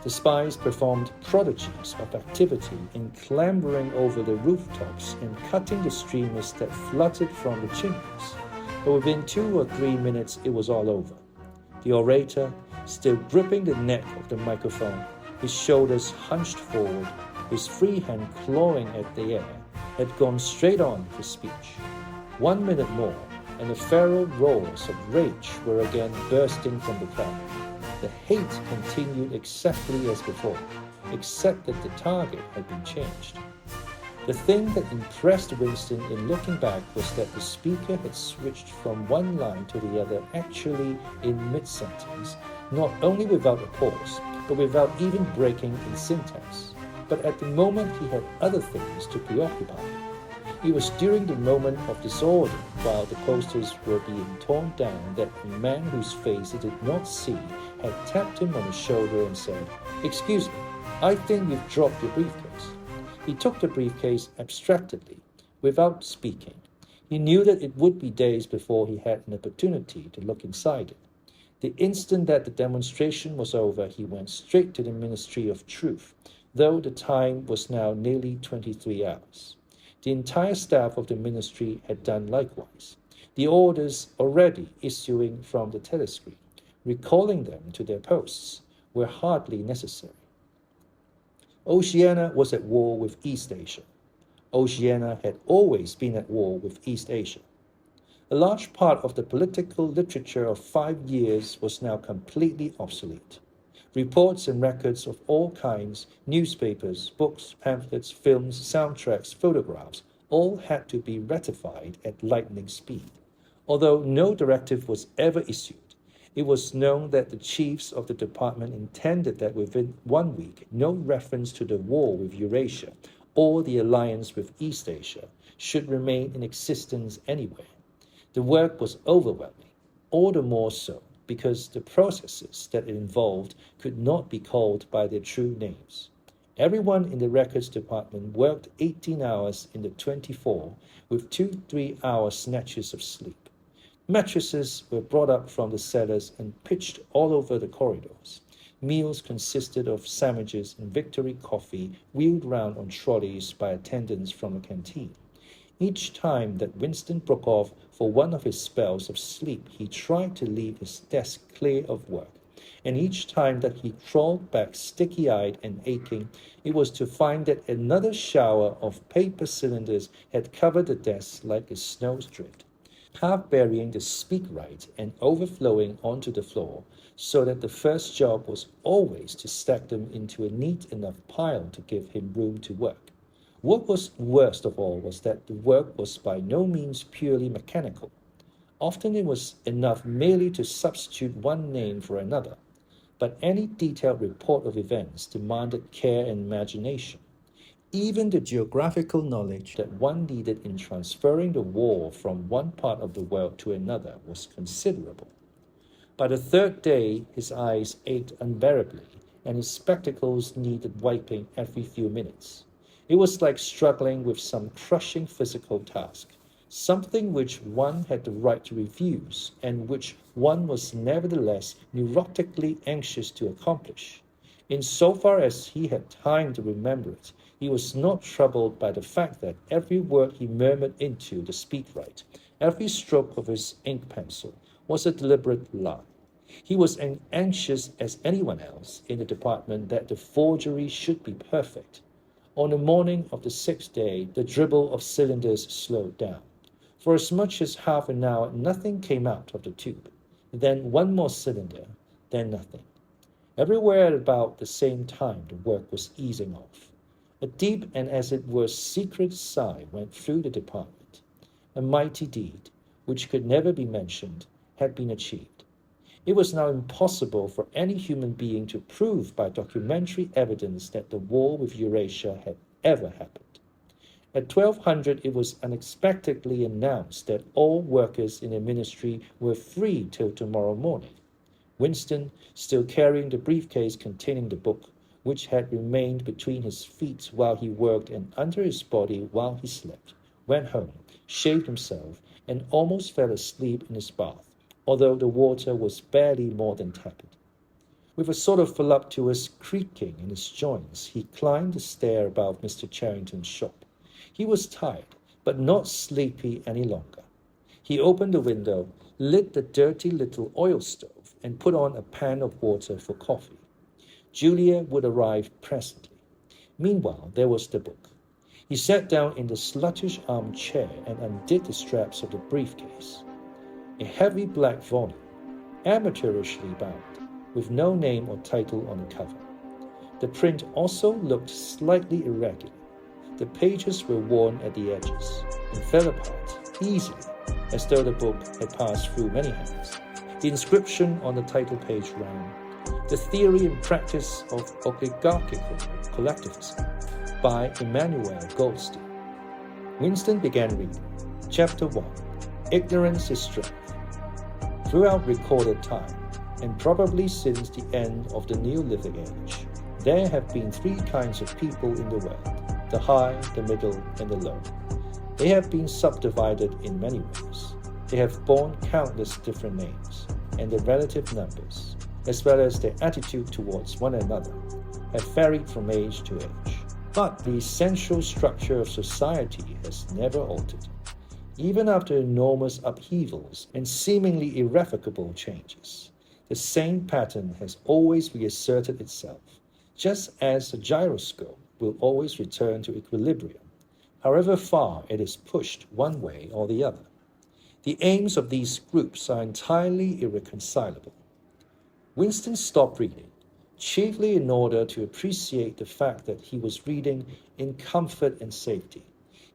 E: The spies performed prodigies of activity in clambering over the rooftops and cutting the streamers that fluttered from the chimneys. But within 2 or 3 minutes, it was all over. The orator, still gripping the neck of the microphone, his shoulders hunched forward, his free hand clawing at the air, had gone straight on with his speech. 1 minute more, and the feral roars of rage were again bursting from the crowd. The hate continued exactly as before, except that the target had been changed. The thing that impressed Winston in looking back was that the speaker had switched from one line to the other actually in mid-sentence, not only without a pause, but without even breaking in syntax. But at the moment he had other things to preoccupy him. It was during the moment of disorder, while the posters were being torn down, that a man whose face he did not see had tapped him on the shoulder and said, "Excuse me, I think you've dropped your briefcase." He took the briefcase abstractedly, without speaking. He knew that it would be days before he had an opportunity to look inside it. The instant that the demonstration was over, he went straight to the Ministry of Truth, though the time was now nearly 23 hours. The entire staff of the ministry had done likewise, the orders already issuing from the telescreen, recalling them to their posts, were hardly necessary. Oceania was at war with East Asia. Oceania had always been at war with East Asia. A large part of the political literature of 5 years was now completely obsolete. Reports and records of all kinds, newspapers, books, pamphlets, films, soundtracks, photographs, all had to be ratified at lightning speed. Although no directive was ever issued, it was known that the chiefs of the department intended that within 1 week, no reference to the war with Eurasia or the alliance with East Asia should remain in existence anywhere. The work was overwhelming, all the more so because the processes that it involved could not be called by their true names. Everyone in the records department worked 18 hours in the 24 with 2-3 hour snatches of sleep. Mattresses were brought up from the cellars and pitched all over the corridors. Meals consisted of sandwiches and Victory coffee wheeled round on trolleys by attendants from the canteen. Each time that Winston broke off for one of his spells of sleep, he tried to leave his desk clear of work. And each time that he crawled back sticky-eyed and aching, it was to find that another shower of paper cylinders had covered the desk like a snowdrift, half burying the speakwrite and overflowing onto the floor, so that the first job was always to stack them into a neat enough pile to give him room to work. What was worst of all was that the work was by no means purely mechanical. Often it was enough merely to substitute one name for another, but any detailed report of events demanded care and imagination. Even the geographical knowledge that one needed in transferring the war from one part of the world to another was considerable. By the third day, his eyes ached unbearably, and his spectacles needed wiping every few minutes. It was like struggling with some crushing physical task, something which one had the right to refuse, and which one was nevertheless neurotically anxious to accomplish. Insofar as he had time to remember it, he was not troubled by the fact that every word he murmured into the speakwrite, every stroke of his ink pencil, was a deliberate lie. He was as anxious as anyone else in the department that the forgery should be perfect. On the morning of the 6th day, the dribble of cylinders slowed down. For as much as half an hour, nothing came out of the tube. Then one more cylinder, then nothing. Everywhere at about the same time, the work was easing off. A deep and as it were secret sigh went through the department. A mighty deed, which could never be mentioned, had been achieved. It was now impossible for any human being to prove by documentary evidence that the war with Eurasia had ever happened. At 1200, it was unexpectedly announced that all workers in the ministry were free till tomorrow morning. Winston, still carrying the briefcase containing the book, which had remained between his feet while he worked and under his body while he slept, went home, shaved himself, and almost fell asleep in his bath, although the water was barely more than tepid. With a sort of voluptuous creaking in his joints, he climbed the stair above Mr. Charrington's shop. He was tired, but not sleepy any longer. He opened the window, lit the dirty little oil stove, and put on a pan of water for coffee. Julia would arrive presently. Meanwhile, there was the book. He sat down in the sluttish armchair and undid the straps of the briefcase. A heavy black volume, amateurishly bound, with no name or title on the cover. The print also looked slightly irregular. The pages were worn at the edges and fell apart easily, as though the book had passed through many hands. The inscription on the title page ran, "The Theory and Practice of Oligarchical Collectivism" by Emmanuel Goldstein. Winston began reading. Chapter 1. Ignorance is Strength. Throughout recorded time, and probably since the end of the Neolithic Age, there have been 3 kinds of people in the world: the high, the middle, and the low. They have been subdivided in many ways. They have borne countless different names, and their relative numbers, as well as their attitude towards one another, have varied from age to age. But the essential structure of society has never altered. Even after enormous upheavals and seemingly irrevocable changes, the same pattern has always reasserted itself, just as a gyroscope will always return to equilibrium, however far it is pushed one way or the other. The aims of these groups are entirely irreconcilable. Winston stopped reading, chiefly in order to appreciate the fact that he was reading in comfort and safety.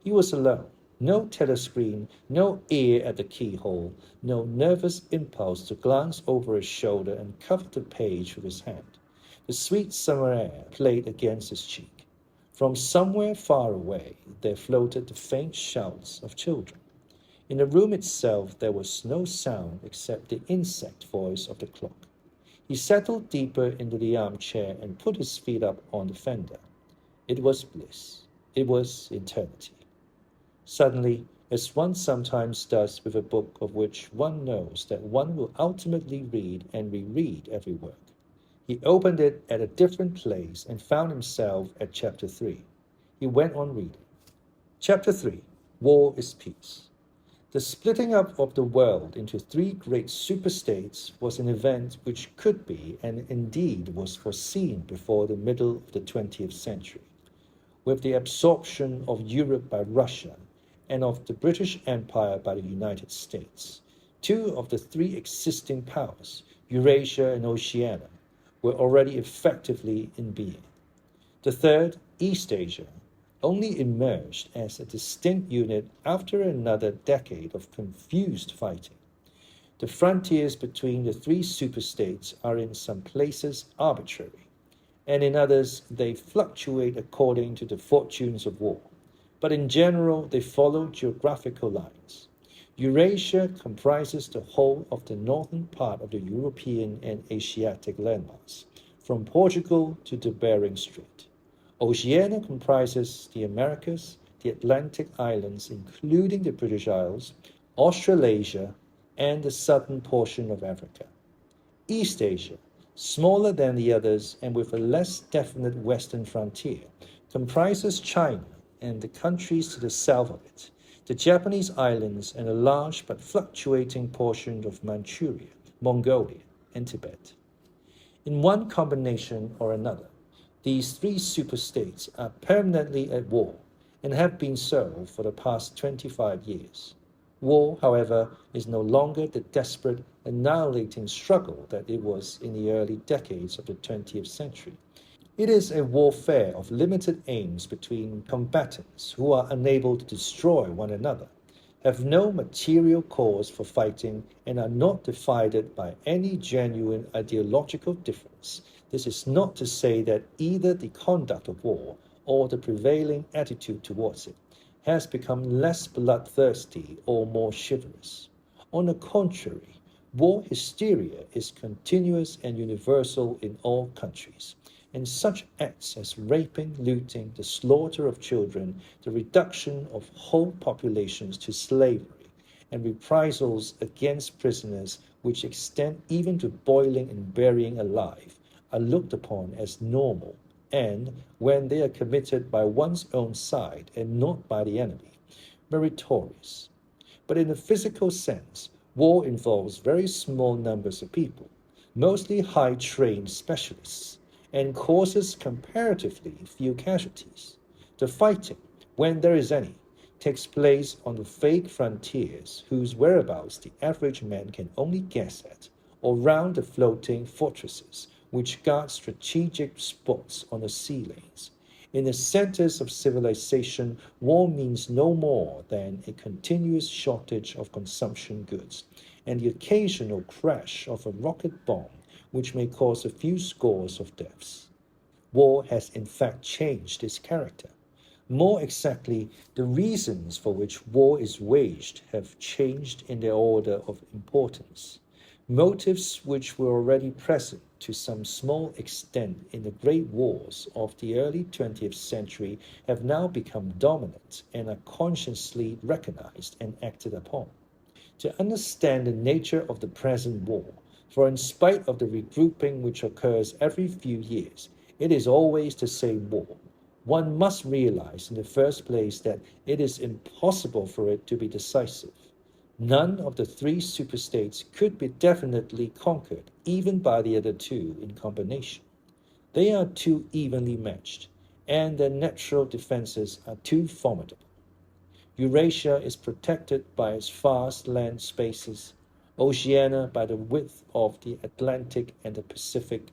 E: He was alone. No telescreen, no ear at the keyhole, no nervous impulse to glance over his shoulder and cover the page with his hand. The sweet summer air played against his cheek. From somewhere far away, there floated the faint shouts of children. In the room itself, there was no sound except the insect voice of the clock. He settled deeper into the armchair and put his feet up on the fender. It was bliss. It was eternity. Suddenly, as one sometimes does with a book of which one knows that one will ultimately read and reread every word, he opened it at a different place and found himself at Chapter 3. He went on reading. Chapter 3, War is Peace. The splitting up of the world into three great superstates was an event which could be, and indeed was foreseen before the middle of the 20th century. With the absorption of Europe by Russia and of the British Empire by the United States, two of the three existing powers, Eurasia and Oceania, were already effectively in being. The third, East Asia, only emerged as a distinct unit after another decade of confused fighting. The frontiers between the three superstates are in some places arbitrary, and in others they fluctuate according to the fortunes of war. But in general, they follow geographical lines. Eurasia comprises the whole of the northern part of the European and Asiatic landmass, from Portugal to the Bering Strait. Oceania comprises the Americas, the Atlantic Islands, including the British Isles, Australasia, and the southern portion of Africa. East Asia, smaller than the others and with a less definite western frontier, comprises China and the countries to the south of it, the Japanese islands, and a large but fluctuating portion of Manchuria, Mongolia, and Tibet. In one combination or another, these three superstates are permanently at war and have been so for the past 25 years. War, however, is no longer the desperate, annihilating struggle that it was in the early decades of the 20th century. It is a warfare of limited aims between combatants who are unable to destroy one another, have no material cause for fighting, and are not divided by any genuine ideological difference. This is not to say that either the conduct of war or the prevailing attitude towards it has become less bloodthirsty or more chivalrous. On the contrary, war hysteria is continuous and universal in all countries, and such acts as raping, looting, the slaughter of children, the reduction of whole populations to slavery, and reprisals against prisoners which extend even to boiling and burying alive, are looked upon as normal, and, when they are committed by one's own side and not by the enemy, meritorious. But in a physical sense, war involves very small numbers of people, mostly high-trained specialists, and causes comparatively few casualties. The fighting, when there is any, takes place on the vague frontiers whose whereabouts the average man can only guess at, or round the floating fortresses which guard strategic spots on the sea lanes. In the centers of civilization, war means no more than a continuous shortage of consumption goods, and the occasional crash of a rocket bomb which may cause a few scores of deaths. War has in fact changed its character. More exactly, the reasons for which war is waged have changed in their order of importance. Motives which were already present to some small extent in the great wars of the early 20th century have now become dominant and are consciously recognized and acted upon. To understand the nature of the present war, for in spite of the regrouping which occurs every few years, it is always the same war. One must realize in the first place that it is impossible for it to be decisive. None of the three superstates could be definitely conquered, even by the other two in combination. They are too evenly matched, and their natural defenses are too formidable. Eurasia is protected by its vast land spaces, Oceania by the width of the Atlantic and the Pacific,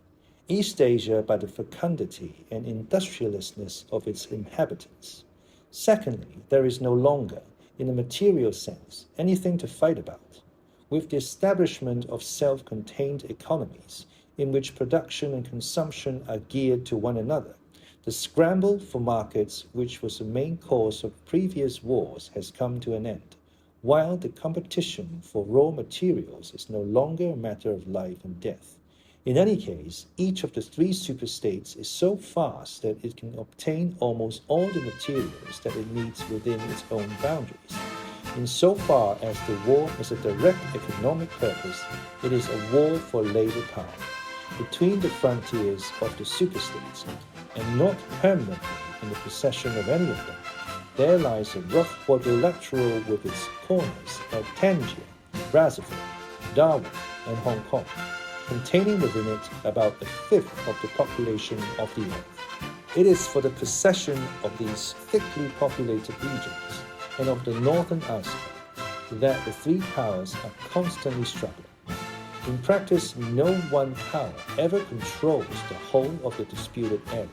E: East Asia by the fecundity and industrialistness of its inhabitants. Secondly, there is no longer, in a material sense, anything to fight about. With the establishment of self-contained economies, in which production and consumption are geared to one another, the scramble for markets, which was the main cause of previous wars, has come to an end, while the competition for raw materials is no longer a matter of life and death. In any case, each of the three superstates is so vast that it can obtain almost all the materials that it needs within its own boundaries. Insofar as the war has a direct economic purpose, it is a war for labor power between the frontiers of the superstates, and not permanently in the possession of any of them. There lies a rough quadrilateral with its corners at Tangier, Brazzaville, Darwin, and Hong Kong, containing within it about a fifth of the population of the earth. It is for the possession of these thickly populated regions and of the northern iceberg that the three powers are constantly struggling. In practice, no one power ever controls the whole of the disputed area.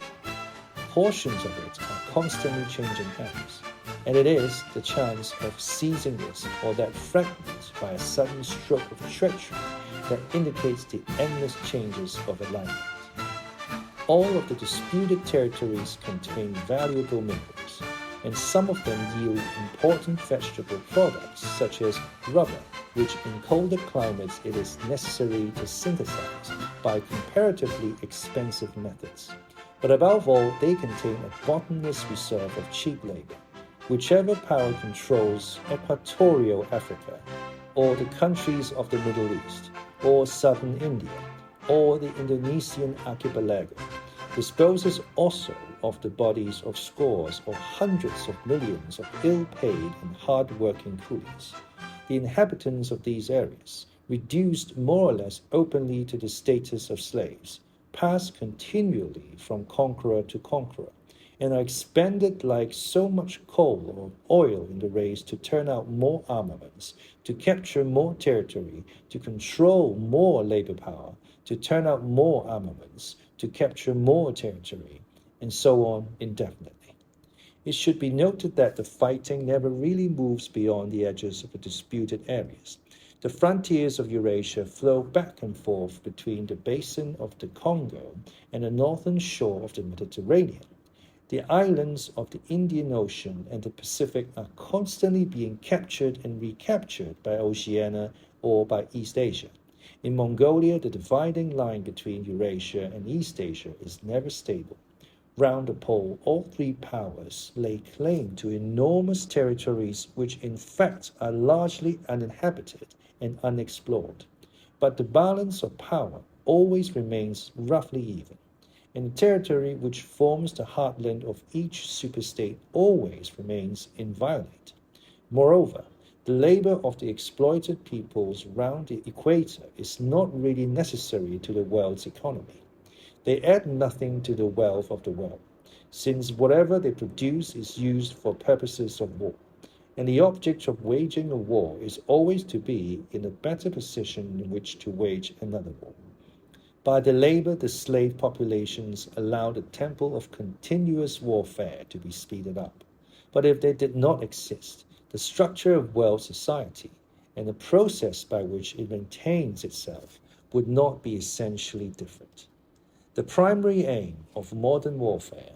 E: Portions of it are constantly changing hands, and it is the chance of seizing this or that fragment by a sudden stroke of treachery that indicates the endless changes of alignment. All of the disputed territories contain valuable minerals, and some of them yield important vegetable products such as rubber, which in colder climates it is necessary to synthesize by comparatively expensive methods. But above all, they contain a bottomless reserve of cheap labor. Whichever power controls Equatorial Africa, or the countries of the Middle East, or southern India, or the Indonesian archipelago, disposes also of the bodies of scores or hundreds of millions of ill-paid and hard-working coolies. The inhabitants of these areas, reduced more or less openly to the status of slaves, pass continually from conqueror to conqueror, and are expended like so much coal or oil in the race to turn out more armaments, to capture more territory, to control more labor power, to turn out more armaments, to capture more territory, and so on indefinitely. It should be noted that the fighting never really moves beyond the edges of the disputed areas. The frontiers of Eurasia flow back and forth between the basin of the Congo and the northern shore of the Mediterranean. The islands of the Indian Ocean and the Pacific are constantly being captured and recaptured by Oceania or by East Asia. In Mongolia, the dividing line between Eurasia and East Asia is never stable. Round the pole, all three powers lay claim to enormous territories which in fact are largely uninhabited and unexplored. But the balance of power always remains roughly even, and the territory which forms the heartland of each superstate always remains inviolate. Moreover, the labor of the exploited peoples round the equator is not really necessary to the world's economy. They add nothing to the wealth of the world, since whatever they produce is used for purposes of war, and the object of waging a war is always to be in a better position in which to wage another war. By the labor, the slave populations allow the temple of continuous warfare to be speeded up. But if they did not exist, the structure of world society and the process by which it maintains itself would not be essentially different. The primary aim of modern warfare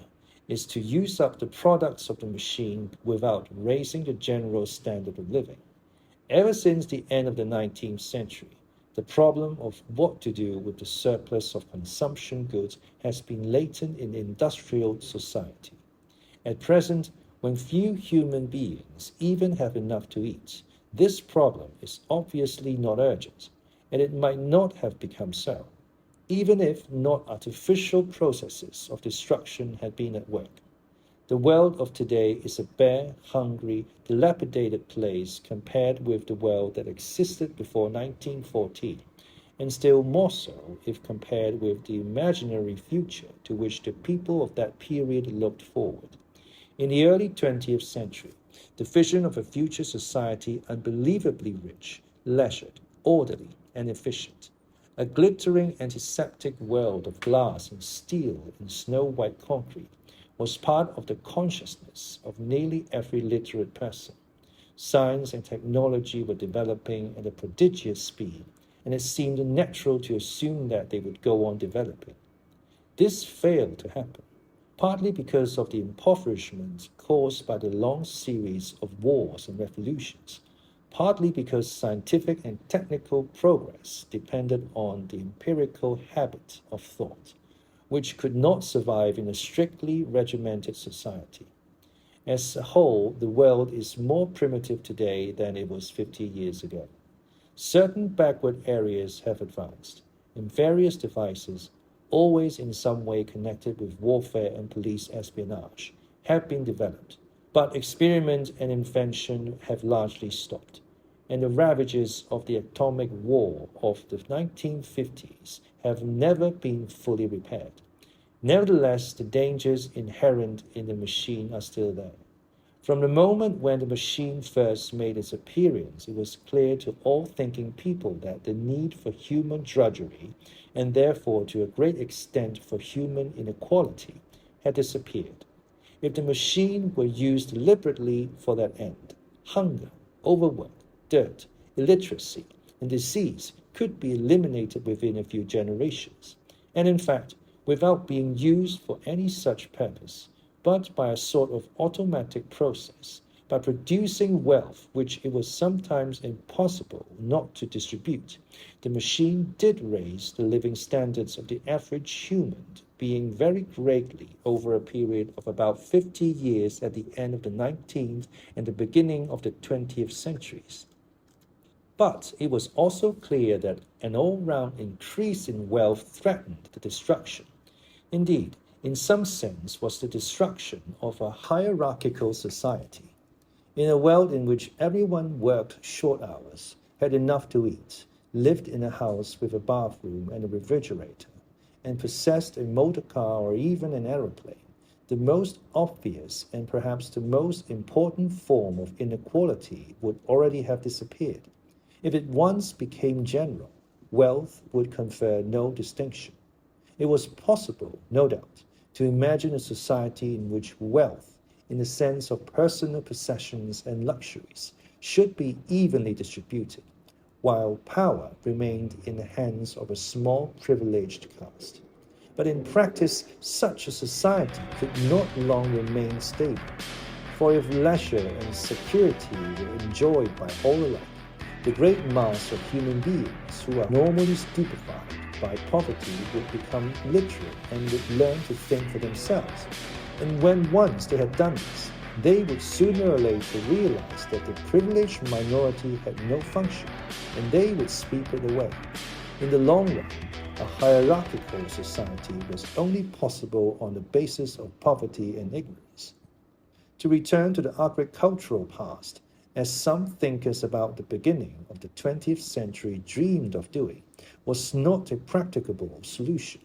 E: is to use up the products of the machine without raising the general standard of living. Ever since the end of the 19th century, the problem of what to do with the surplus of consumption goods has been latent in industrial society. At present, when few human beings even have enough to eat, this problem is obviously not urgent, and it might not have become so, even if not artificial processes of destruction had been at work. The world of today is a bare, hungry, dilapidated place compared with the world that existed before 1914, and still more so if compared with the imaginary future to which the people of that period looked forward. In the early 20th century, the vision of a future society unbelievably rich, leisured, orderly, and efficient. A glittering antiseptic world of glass and steel and snow-white concrete was part of the consciousness of nearly every literate person. Science and technology were developing at a prodigious speed, and it seemed natural to assume that they would go on developing. This failed to happen, partly because of the impoverishment caused by the long series of wars and revolutions, partly because scientific and technical progress depended on the empirical habit of thought, which could not survive in a strictly regimented society. As a whole, the world is more primitive today than it was 50 years ago. Certain backward areas have advanced, and various devices, always in some way connected with warfare and police espionage, have been developed, but experiment and invention have largely stopped, and the ravages of the atomic war of the 1950s have never been fully repaired. Nevertheless, the dangers inherent in the machine are still there. From the moment when the machine first made its appearance, it was clear to all thinking people that the need for human drudgery, and therefore to a great extent for human inequality, had disappeared. If the machine were used deliberately for that end, hunger, overwork, dirt, illiteracy, and disease could be eliminated within a few generations, and in fact, without being used for any such purpose, but by a sort of automatic process, by producing wealth which it was sometimes impossible not to distribute, the machine did raise the living standards of the average human being very greatly over a period of about 50 years at the end of the 19th and the beginning of the 20th centuries. But it was also clear that an all-round increase in wealth threatened the destruction. Indeed, in some sense was the destruction of a hierarchical society. In a world in which everyone worked short hours, had enough to eat, lived in a house with a bathroom and a refrigerator, and possessed a motor car or even an aeroplane, the most obvious and perhaps the most important form of inequality would already have disappeared. If it once became general, wealth would confer no distinction. It was possible, no doubt, to imagine a society in which wealth, in the sense of personal possessions and luxuries, should be evenly distributed, while power remained in the hands of a small privileged caste. But in practice, such a society could not long remain stable, for if leisure and security were enjoyed by all alike, the great mass of human beings who are normally stupefied by poverty would become literate and would learn to think for themselves. And when once they had done this, they would sooner or later realize that the privileged minority had no function, and they would sweep it away. In the long run, a hierarchical society was only possible on the basis of poverty and ignorance. To return to the agricultural past, as some thinkers about the beginning of the 20th century dreamed of doing, was not a practicable solution.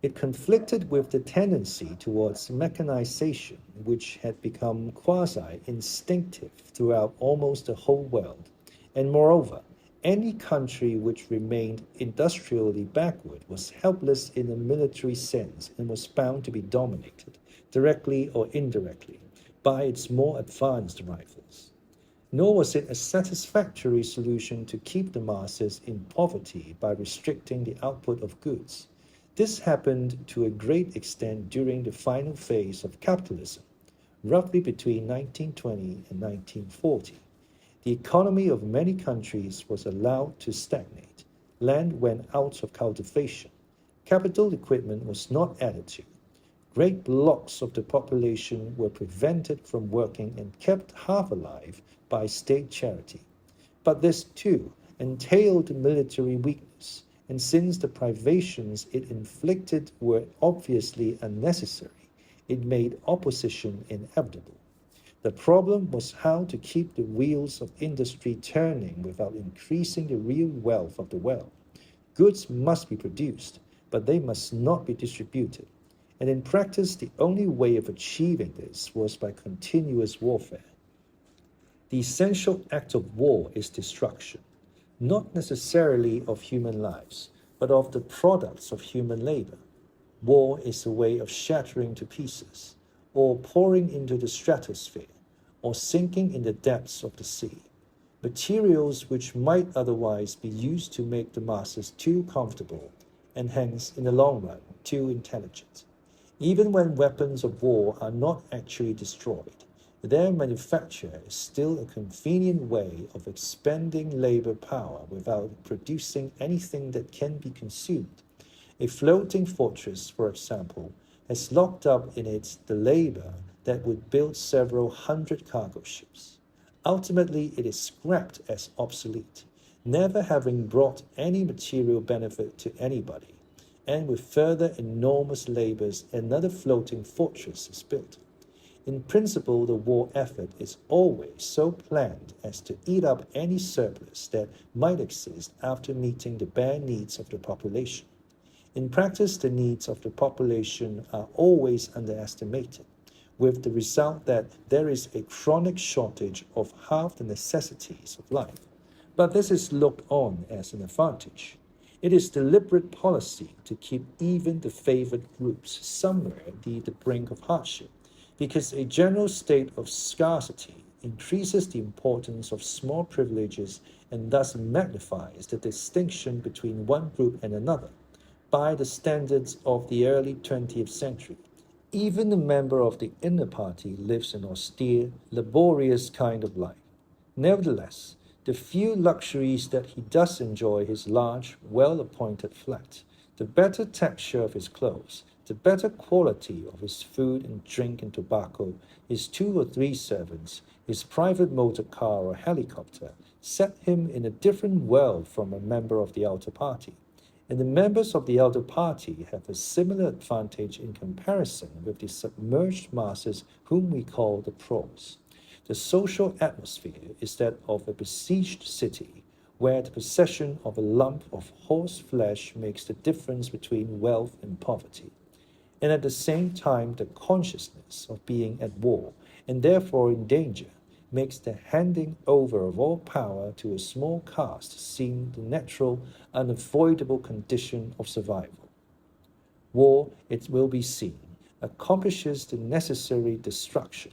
E: It conflicted with the tendency towards mechanization, which had become quasi-instinctive throughout almost the whole world, and moreover, any country which remained industrially backward was helpless in a military sense and was bound to be dominated, directly or indirectly, by its more advanced rivals. Nor was it a satisfactory solution to keep the masses in poverty by restricting the output of goods. This happened to a great extent during the final phase of capitalism, roughly between 1920 and 1940. The economy of many countries was allowed to stagnate. Land went out of cultivation. Capital equipment was not added to. Great blocks of the population were prevented from working and kept half alive by state charity. But this, too, entailed military weakness, and since the privations it inflicted were obviously unnecessary, it made opposition inevitable. The problem was how to keep the wheels of industry turning without increasing the real wealth of the world. Goods must be produced, but they must not be distributed. And in practice, the only way of achieving this was by continuous warfare. The essential act of war is destruction, not necessarily of human lives, but of the products of human labor. War is a way of shattering to pieces, or pouring into the stratosphere, or sinking in the depths of the sea. Materials which might otherwise be used to make the masses too comfortable, and hence, in the long run, too intelligent. Even when weapons of war are not actually destroyed, their manufacture is still a convenient way of expending labor power without producing anything that can be consumed. A floating fortress, for example, has locked up in it the labor that would build several hundred cargo ships. Ultimately, it is scrapped as obsolete, never having brought any material benefit to anybody, and with further enormous labors, another floating fortress is built. In principle, the war effort is always so planned as to eat up any surplus that might exist after meeting the bare needs of the population. In practice, the needs of the population are always underestimated, with the result that there is a chronic shortage of half the necessities of life. But this is looked on as an advantage. It is deliberate policy to keep even the favored groups somewhere at the brink of hardship, because a general state of scarcity increases the importance of small privileges and thus magnifies the distinction between one group and another. By the standards of the early 20th century, even a member of the inner party lives an austere, laborious kind of life. Nevertheless, the few luxuries that he does enjoy, his large, well-appointed flat, the better texture of his clothes, the better quality of his food and drink and tobacco, his 2 or 3 servants, his private motor car or helicopter, set him in a different world from a member of the outer party. And the members of the outer party have a similar advantage in comparison with the submerged masses whom we call the pros. The social atmosphere is that of a besieged city, where the possession of a lump of horse flesh makes the difference between wealth and poverty. And at the same time, the consciousness of being at war, and therefore in danger, makes the handing over of all power to a small caste seem the natural, unavoidable condition of survival. War, it will be seen, accomplishes the necessary destruction,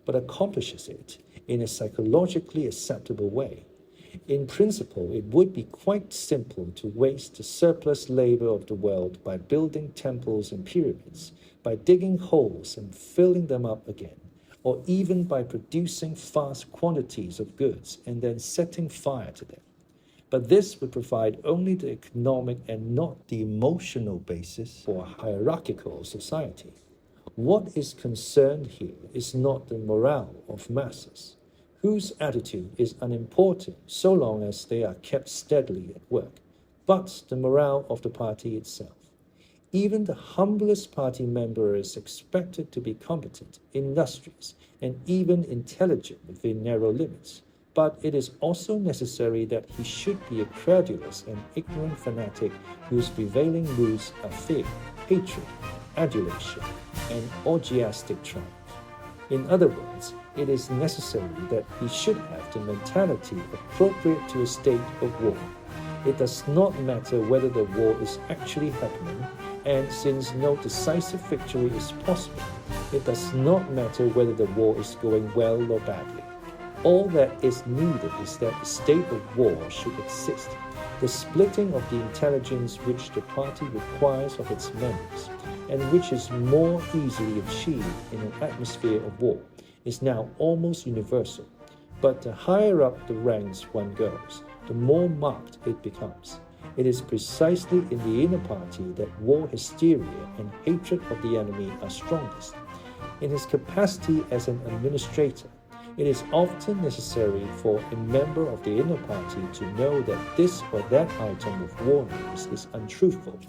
E: but accomplishes it in a psychologically acceptable way. In principle, it would be quite simple to waste the surplus labor of the world by building temples and pyramids, by digging holes and filling them up again, or even by producing vast quantities of goods and then setting fire to them. But this would provide only the economic and not the emotional basis for a hierarchical society. What is concerned here is not the morale of masses, whose attitude is unimportant so long as they are kept steadily at work, but the morale of the party itself. Even the humblest party member is expected to be competent, industrious, and even intelligent within narrow limits. But it is also necessary that he should be a credulous and ignorant fanatic whose prevailing moods are fear, hatred, adulation, and orgiastic triumph. In other words, it is necessary that he should have the mentality appropriate to a state of war. It does not matter whether the war is actually happening, and since no decisive victory is possible, it does not matter whether the war is going well or badly. All that is needed is that a state of war should exist. The splitting of the intelligence which the party requires of its members, and which is more easily achieved in an atmosphere of war, is now almost universal. But the higher up the ranks one goes, the more marked it becomes. It is precisely in the inner party that war hysteria and hatred of the enemy are strongest. In his capacity as an administrator, it is often necessary for a member of the inner party to know that this or that item of war news is untruthful,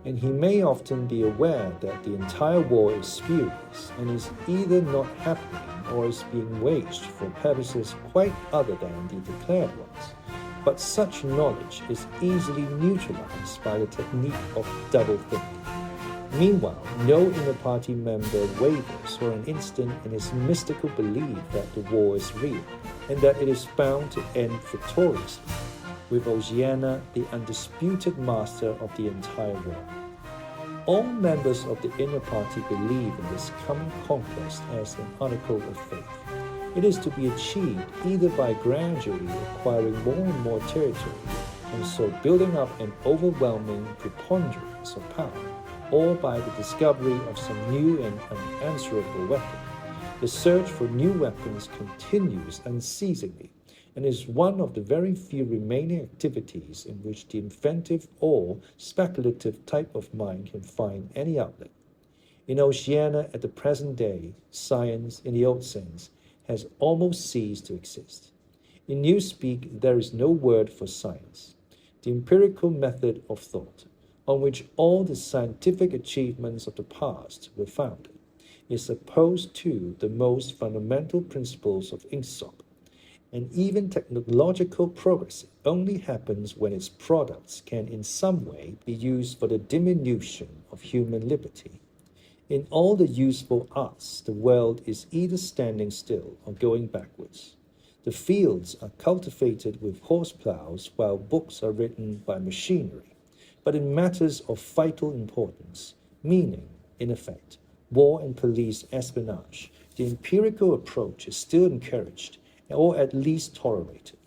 E: and he may often be aware that the entire war is spurious and is either not happening or is being waged for purposes quite other than the declared ones. But such knowledge is easily neutralized by the technique of double thinking. Meanwhile, no inner party member wavers for an instant in his mystical belief that the war is real and that it is bound to end victoriously, with Oceana the undisputed master of the entire war. All members of the inner party believe in this coming conquest as an article of faith. It is to be achieved either by gradually acquiring more and more territory, and so building up an overwhelming preponderance of power, or by the discovery of some new and unanswerable weapon. The search for new weapons continues unceasingly, and is one of the very few remaining activities in which the inventive or speculative type of mind can find any outlet. In Oceania at the present day, science, in the old sense, has almost ceased to exist. In Newspeak, there is no word for science. The empirical method of thought, on which all the scientific achievements of the past were founded, is opposed to the most fundamental principles of Ingsoc, and even technological progress only happens when its products can in some way be used for the diminution of human liberty. In all the useful arts, the world is either standing still or going backwards. The fields are cultivated with horse plows while books are written by machinery. But in matters of vital importance, meaning, in effect, war and police espionage, the empirical approach is still encouraged, or at least tolerated.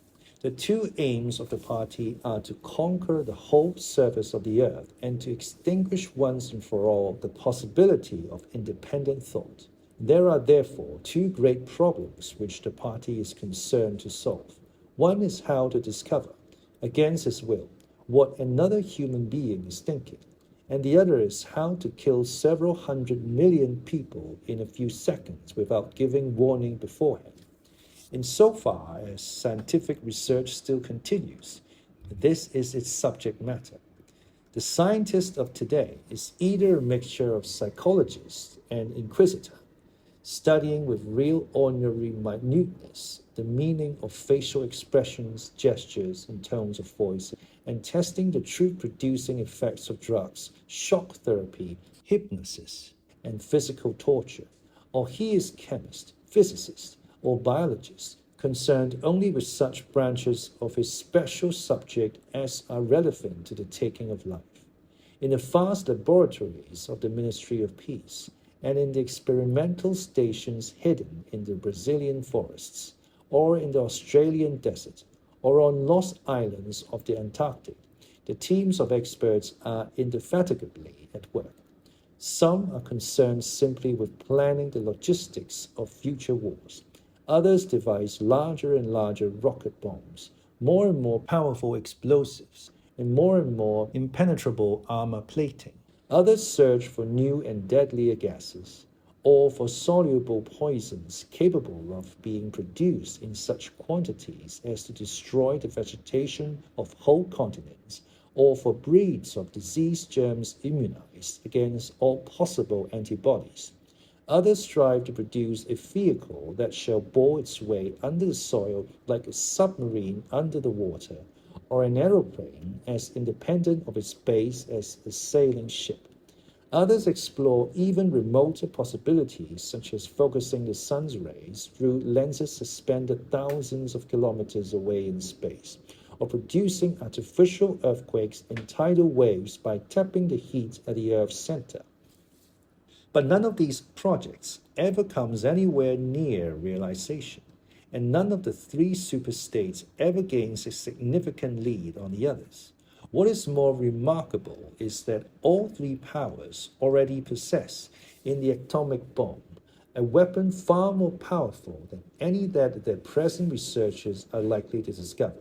E: The two aims of the party are to conquer the whole surface of the earth and to extinguish once and for all the possibility of independent thought. There are therefore two great problems which the party is concerned to solve. One is how to discover, against his will, what another human being is thinking, and the other is how to kill several 100 million people in a few seconds without giving warning beforehand. Insofar as scientific research still continues, this is its subject matter. The scientist of today is either a mixture of psychologist and inquisitor, studying with real ordinary minuteness the meaning of facial expressions, gestures, and tones of voice, and testing the truth-producing effects of drugs, shock therapy, hypnosis, and physical torture. Or he is chemist, physicist, or biologist, concerned only with such branches of his special subject as are relevant to the taking of life. In the vast laboratories of the Ministry of Peace, and in the experimental stations hidden in the Brazilian forests, or in the Australian desert, or on lost islands of the Antarctic, the teams of experts are indefatigably at work. Some are concerned simply with planning the logistics of future wars. Others devise larger and larger rocket bombs, more and more powerful explosives, and more impenetrable armor plating. Others search for new and deadlier gases, or for soluble poisons capable of being produced in such quantities as to destroy the vegetation of whole continents, or for breeds of disease germs immunized against all possible antibodies. Others strive to produce a vehicle that shall bore its way under the soil like a submarine under the water, or an aeroplane as independent of its base as a sailing ship. Others explore even remoter possibilities, such as focusing the sun's rays through lenses suspended thousands of kilometers away in space, or producing artificial earthquakes and tidal waves by tapping the heat at the Earth's center. But none of these projects ever comes anywhere near realization, and none of the three superstates ever gains a significant lead on the others. What is more remarkable is that all three powers already possess, in the atomic bomb, a weapon far more powerful than any that their present researchers are likely to discover.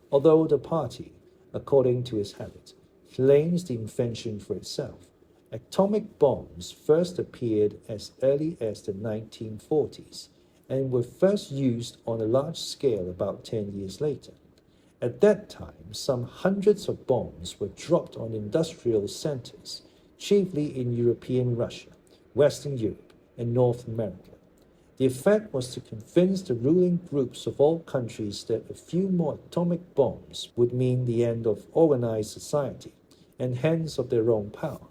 E: Although the party, according to its habit, claims the invention for itself, atomic bombs first appeared as early as the 1940s and were first used on a large scale about 10 years later. At that time, some hundreds of bombs were dropped on industrial centers, chiefly in European Russia, Western Europe, and North America. The effect was to convince the ruling groups of all countries that a few more atomic bombs would mean the end of organized society, and hence of their own power.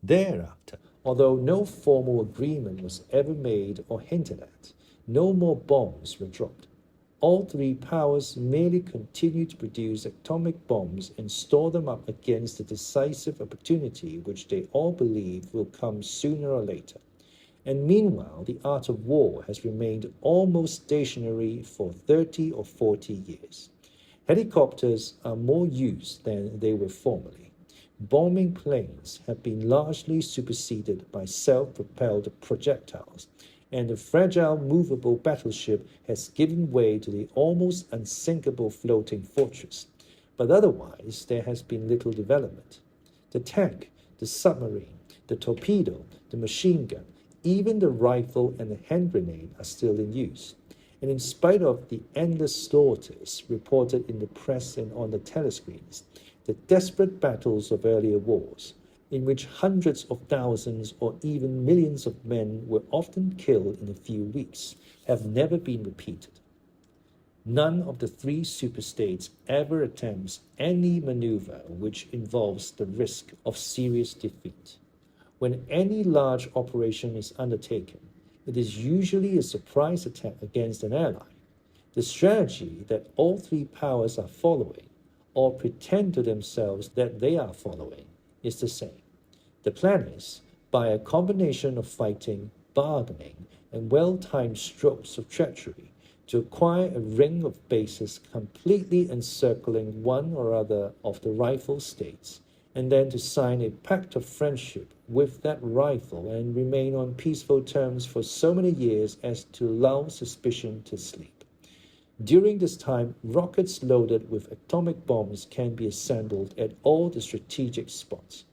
E: Thereafter, although no formal agreement was ever made or hinted at, no more bombs were dropped. All three powers merely continued to produce atomic bombs and store them up against the decisive opportunity which they all believe will come sooner or later. And meanwhile, the art of war has remained almost stationary for 30 or 40 years. Helicopters are more used than they were formerly. Bombing planes have been largely superseded by self-propelled projectiles, and the fragile movable battleship has given way to the almost unsinkable floating fortress. But otherwise, there has been little development. The tank, the submarine, the torpedo, the machine gun, even the rifle and the hand grenade are still in use. And in spite of the endless slaughters reported in the press and on the telescreens, the desperate battles of earlier wars, in which hundreds of thousands or even millions of men were often killed in a few weeks, have never been repeated. None of the three superstates ever attempts any maneuver which involves the risk of serious defeat. When any large operation is undertaken, it is usually a surprise attack against an ally. The strategy that all three powers are following, or pretend to themselves that they are following, is the same. The plan is, by a combination of fighting, bargaining, and well-timed strokes of treachery, to acquire a ring of bases completely encircling one or other of the rival states, and then to sign a pact of friendship with that rival and remain on peaceful terms for so many years as to lull suspicion to sleep. During this time, rockets loaded with atomic bombs can be assembled at all the strategic spots.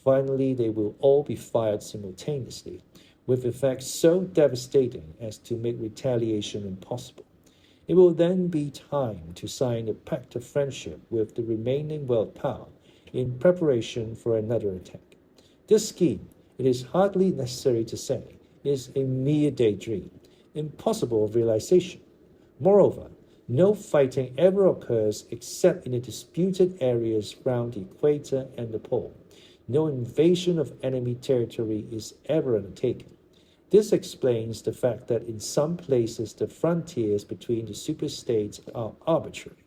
E: Finally, they will all be fired simultaneously, with effects so devastating as to make retaliation impossible. It will then be time to sign a pact of friendship with the remaining world power in preparation for another attack. This scheme, it is hardly necessary to say, is a mere daydream, impossible of realization. Moreover, no fighting ever occurs except in the disputed areas round the equator and the pole. No invasion of enemy territory is ever undertaken. This explains the fact that in some places the frontiers between the superstates are arbitrary.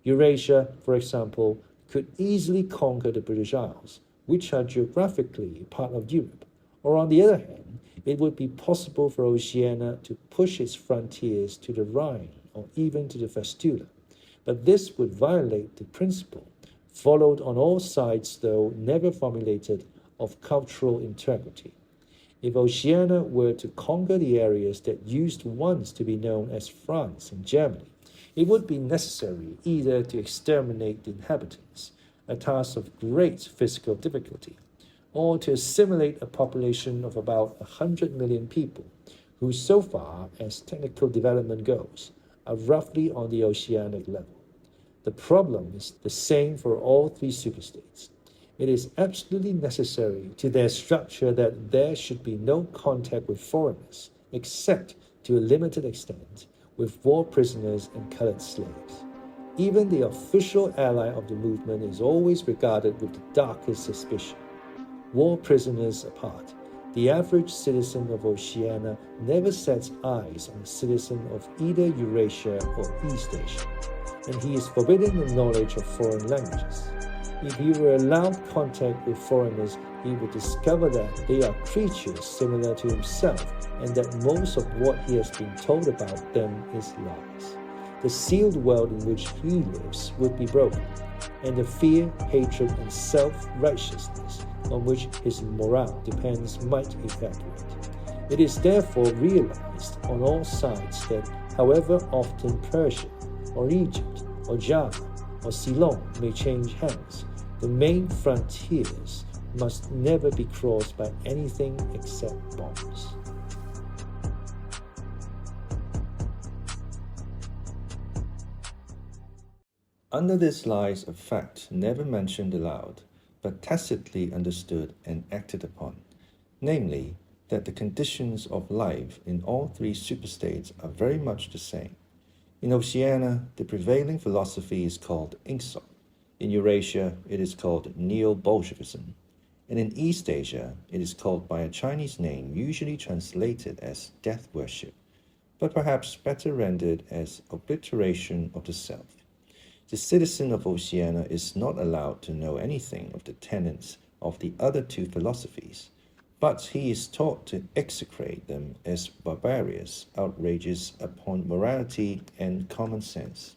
E: Eurasia, for example, could easily conquer the British Isles, which are geographically part of Europe, or on the other hand, it would be possible for Oceania to push its frontiers to the Rhine or even to the Vistula. But this would violate the principle, followed on all sides though never formulated, of cultural integrity. If Oceania were to conquer the areas that used once to be known as France and Germany, it would be necessary either to exterminate the inhabitants, a task of great physical difficulty, or to assimilate a population of about 100 million people, who so far as technical development goes, are roughly on the oceanic level. The problem is the same for all three superstates. It is absolutely necessary to their structure that there should be no contact with foreigners, except to a limited extent with war prisoners and colored slaves. Even the official ally of the movement is always regarded with the darkest suspicion. War prisoners apart, the average citizen of Oceania never sets eyes on a citizen of either Eurasia or East Asia, and he is forbidden the knowledge of foreign languages. If he were allowed contact with foreigners, he would discover that they are creatures similar to himself and that most of what he has been told about them is lies. The sealed world in which he lives would be broken, and the fear, hatred, and self-righteousness on which his morale depends might evaporate. It is therefore realized on all sides that however often Persia, or Egypt, or Java, or Ceylon may change hands, the main frontiers must never be crossed by anything except bombs.
C: Under this lies a fact never mentioned aloud, but tacitly understood and acted upon, namely, that the conditions of life in all three superstates are very much the same. In Oceania, the prevailing philosophy is called Ingsoc. In Eurasia, it is called Neo-Bolshevism. and in East Asia, it is called by a Chinese name usually translated as death worship, but perhaps better rendered as obliteration of the self. The citizen of Oceania is not allowed to know anything of the tenets of the other two philosophies, but he is taught to execrate them as barbarous outrages upon morality and common sense.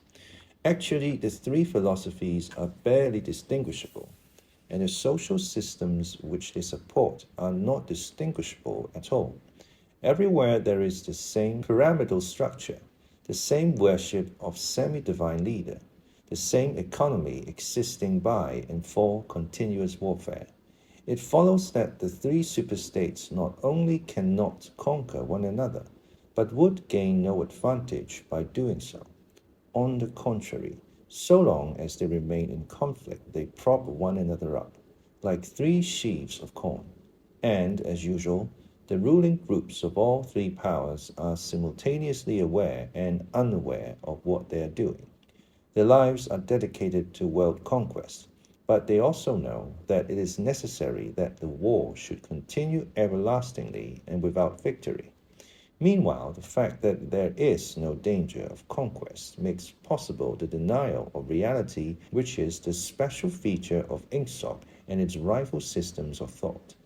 C: Actually, the three philosophies are barely distinguishable, and the social systems which they support are not distinguishable at all. Everywhere there is the same pyramidal structure, the same worship of semi-divine leader, the same economy existing by and for continuous warfare. It follows that the three superstates not only cannot conquer one another, but would gain no advantage by doing so. On the contrary, so long as they remain in conflict, they prop one another up, like three sheaves of corn. And, as usual, the ruling groups of all three powers are simultaneously aware and unaware of what they are doing. Their lives are dedicated to world conquest, but they also know that it is necessary that the war should continue everlastingly and without victory. Meanwhile, the fact that there is no danger of conquest makes possible the denial of reality, which is the special feature of Ingsoc and its rival systems of thought.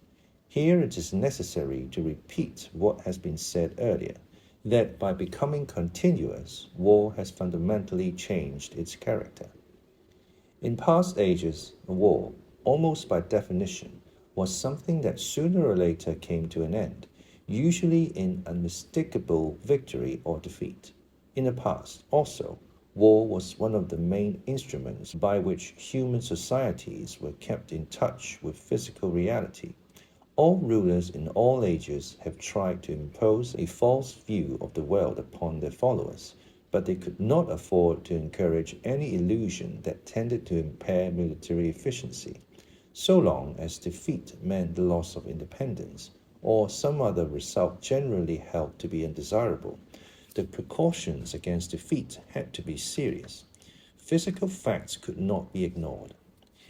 C: Here it is necessary to repeat what has been said earlier, that by becoming continuous, war has fundamentally changed its character. In past ages, a war, almost by definition, was something that sooner or later came to an end, usually in unmistakable victory or defeat. In the past, also, war was one of the main instruments by which human societies were kept in touch with physical reality. All rulers in all ages have tried to impose a false view of the world upon their followers, but they could not afford to encourage any illusion that tended to impair military efficiency. So long as defeat meant the loss of independence, or some other result generally held to be undesirable, the precautions against defeat had to be serious. Physical facts could not be ignored.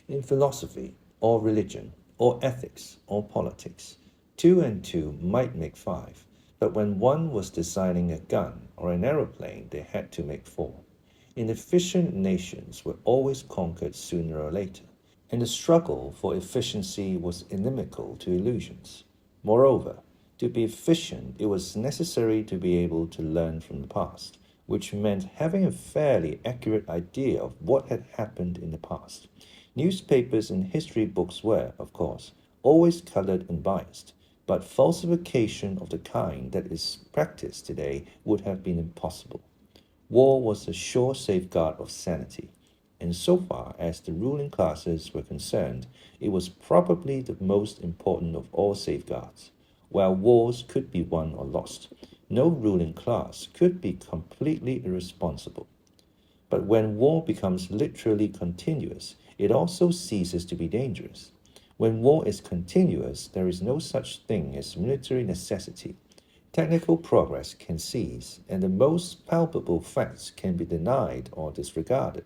C: In philosophy, or religion, or ethics, or politics, 2 and 2 might make 5, but when one was designing a gun or an aeroplane, they had to make 4. Inefficient nations were always conquered sooner or later, and the struggle for efficiency was inimical to illusions. Moreover, to be efficient, it was necessary to be able to learn from the past, which meant having a fairly accurate idea of what had happened in the past. Newspapers and history books were, of course, always colored and biased, but falsification of the kind that is practiced today would have been impossible. War was a sure safeguard of sanity, and so far as the ruling classes were concerned, it was probably the most important of all safeguards. While wars could be won or lost, no ruling class could be completely irresponsible. But when war becomes literally continuous, it also ceases to be dangerous. When war is continuous, there is no such thing as military necessity. Technical progress can cease, and the most palpable facts can be denied or disregarded.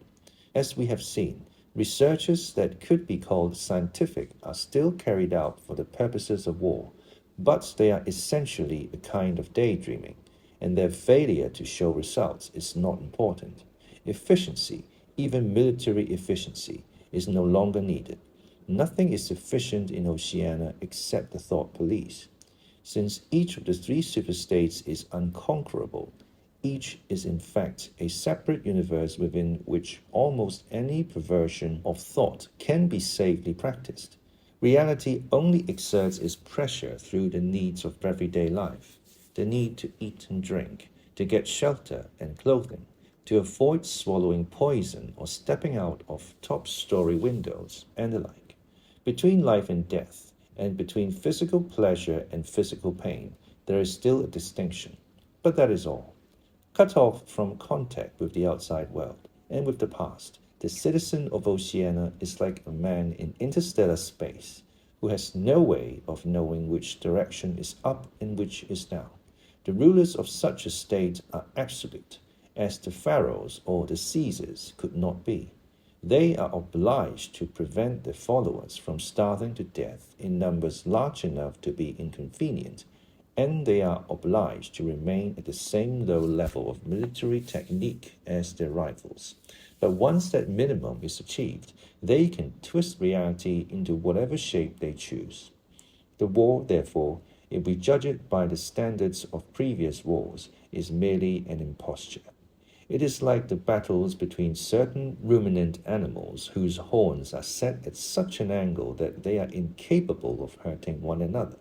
C: As we have seen, researches that could be called scientific are still carried out for the purposes of war, but they are essentially a kind of daydreaming, and their failure to show results is not important. Efficiency, even military efficiency, is no longer needed. Nothing is sufficient in Oceania except the thought police. Since each of the three superstates is unconquerable, each is in fact a separate universe within which almost any perversion of thought can be safely practiced. Reality only exerts its pressure through the needs of everyday life, the need to eat and drink, to get shelter and clothing, to avoid swallowing poison or stepping out of top-story windows, and the like. Between life and death, and between physical pleasure and physical pain, there is still a distinction, but that is all. Cut off from contact with the outside world and with the past, the citizen of Oceania is like a man in interstellar space who has no way of knowing which direction is up and which is down. The rulers of such a state are absolute, as the pharaohs or the Caesars could not be. they are obliged to prevent their followers from starving to death in numbers large enough to be inconvenient, and they are obliged to remain at the same low level of military technique as their rivals. But once that minimum is achieved, they can twist reality into whatever shape they choose. The war, therefore, if we judge it by the standards of previous wars, is merely an imposture. It is like the battles between certain ruminant animals whose horns are set at such an angle that they are incapable of hurting one another.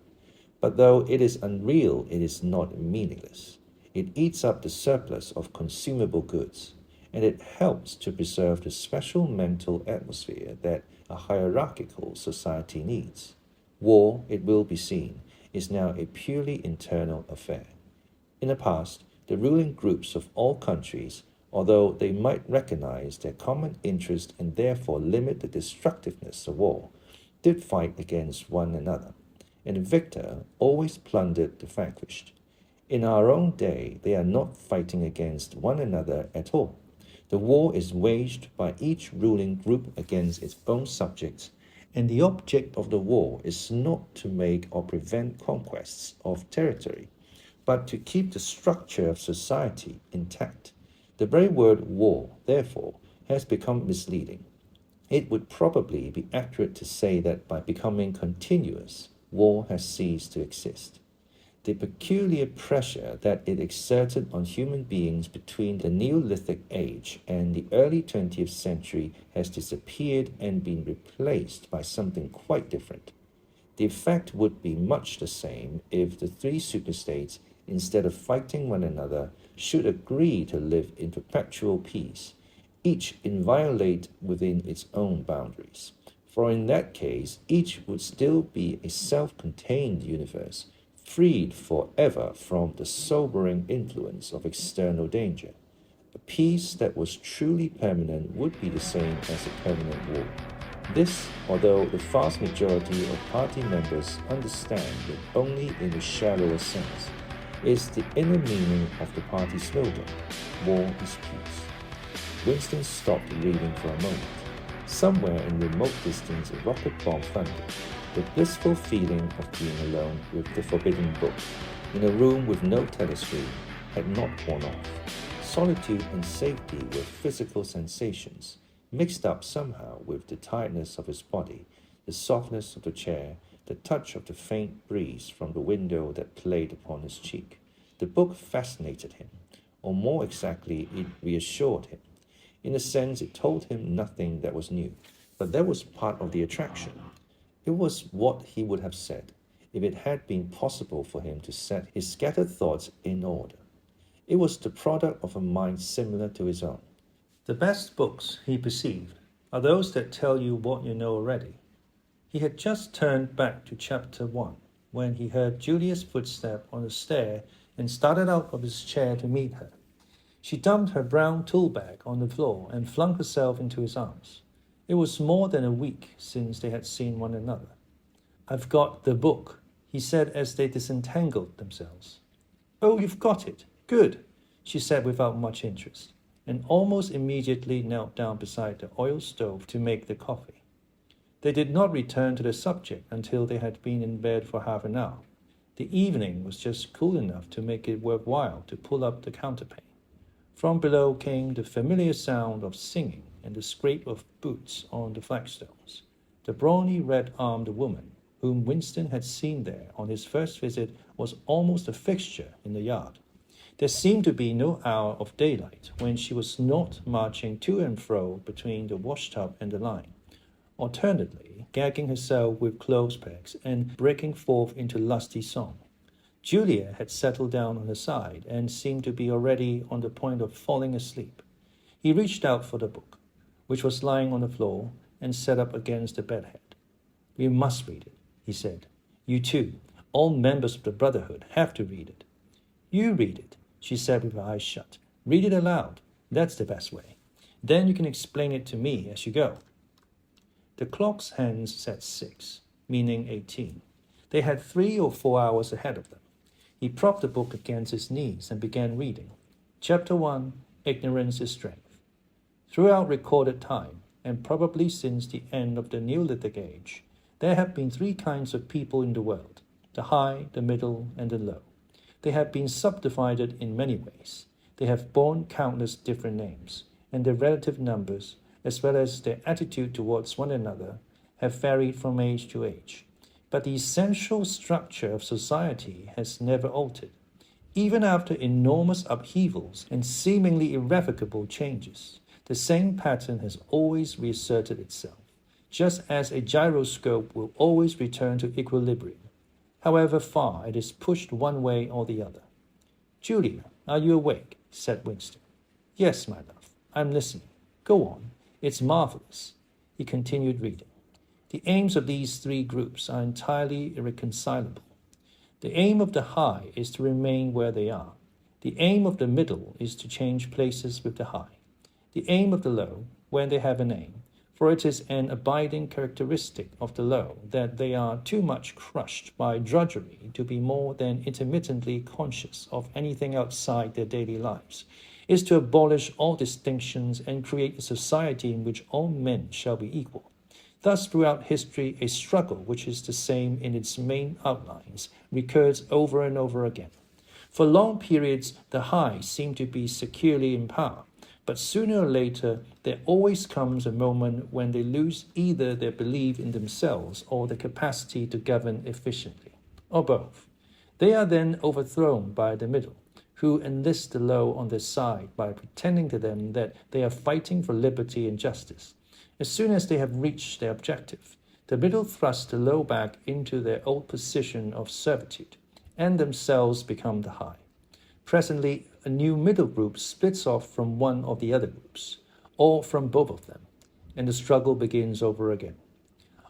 C: But though it is unreal, it is not meaningless. It eats up the surplus of consumable goods, and it helps to preserve the special mental atmosphere that a hierarchical society needs. War, it will be seen, is now a purely internal affair. In the past, the ruling groups of all countries, although they might recognize their common interest and therefore limit the destructiveness of war, did fight against one another, and the victor always plundered the vanquished. In our own day, they are not fighting against one another at all. The war is waged by each ruling group against its own subjects, and the object of the war is not to make or prevent conquests of territory, but to keep the structure of society intact. The very word war, therefore, has become misleading. It would probably be accurate to say that by becoming continuous, war has ceased to exist. The peculiar pressure that it exerted on human beings between the Neolithic age and the early 20th century has disappeared and been replaced by something quite different. The effect would be much the same if the three superstates, instead of fighting one another, should agree to live in perpetual peace, each inviolate within its own boundaries. For in that case, each would still be a self-contained universe, freed forever from the sobering influence of external danger. A peace that was truly permanent would be the same as a permanent war. This, although the vast majority of party members understand it only in a shallower sense, is the inner meaning of the party slogan, war is peace. Winston stopped reading for a moment. Somewhere in remote distance, a rocket bomb thundered. The blissful feeling of being alone with the forbidden book, in a room with no telescreen, had not worn off. Solitude and safety were physical sensations, mixed up somehow with the tiredness of his body, the softness of the chair, the touch of the faint breeze from the window that played upon his cheek. The book fascinated him, or more exactly, it reassured him. In a sense, it told him nothing that was new, but that was part of the attraction. It was what he would have said if it had been possible for him to set his scattered thoughts in order. It was the product of a mind similar to his own. The best books, he perceived, are those that tell you what you know already. He had just turned back to chapter 1 when he heard Julia's footstep on the stair and started out of his chair to meet her. She dumped her brown tool bag on the floor and flung herself into his arms. It was more than a week since they had seen one another. "I've got the book," he said as they disentangled themselves. "Oh, you've got it. Good," she said without much interest, and almost immediately knelt down beside the oil stove to make the coffee. They did not return to the subject until they had been in bed for half an hour. The evening was just cool enough to make it worthwhile to pull up the counterpane. From below came the familiar sound of singing and the scrape of boots on the flagstones. The brawny red-armed woman, whom Winston had seen there on his first visit, was almost a fixture in the yard. There seemed to be no hour of daylight when she was not marching to and fro between the washtub and the line, alternately gagging herself with clothes pegs and breaking forth into lusty song. Julia had settled down on her side and seemed to be already on the point of falling asleep. He reached out for the book, which was lying on the floor, and set up against the bedhead. "We must read it," he said. "You too. All members of the Brotherhood have to read it." "You read it," she said with her eyes shut. "Read it aloud. That's the best way. Then you can explain it to me as you go." The clock's hands said 6, meaning 18. They had 3 or 4 hours ahead of them. He propped the book against his knees and began reading. Chapter 1, Ignorance is Strength. Throughout recorded time,
E: and probably since the end of the Neolithic Age, there have been three kinds of people in the world: the high, the middle, and the low. They have been subdivided in many ways. They have borne countless different names, and their relative numbers, as well as their attitude towards one another, have varied from age to age. But the essential structure of society has never altered. Even after enormous upheavals and seemingly irrevocable changes, the same pattern has always reasserted itself, just as a gyroscope will always return to equilibrium, however far it is pushed one way or the other. "Julia, are you awake?" said Winston. "Yes, my love, I'm listening. Go on. It's marvelous." He continued reading. "The aims of these three groups are entirely irreconcilable. The aim of the high is to remain where they are. The aim of the middle is to change places with the high. The aim of the low, when they have an aim, for it is an abiding characteristic of the low that they are too much crushed by drudgery to be more than intermittently conscious of anything outside their daily lives, is to abolish all distinctions and create a society in which all men shall be equal. Thus, throughout history, a struggle which is the same in its main outlines recurs over and over again. For long periods, the high seem to be securely in power, but sooner or later, there always comes a moment when they lose either their belief in themselves or the capacity to govern efficiently, or both. They are then overthrown by the middle, who enlist the low on their side by pretending to them that they are fighting for liberty and justice. As soon as they have reached their objective, the middle thrust the low back into their old position of servitude, and themselves become the high. Presently, a new middle group splits off from one of the other groups, or from both of them, and the struggle begins over again.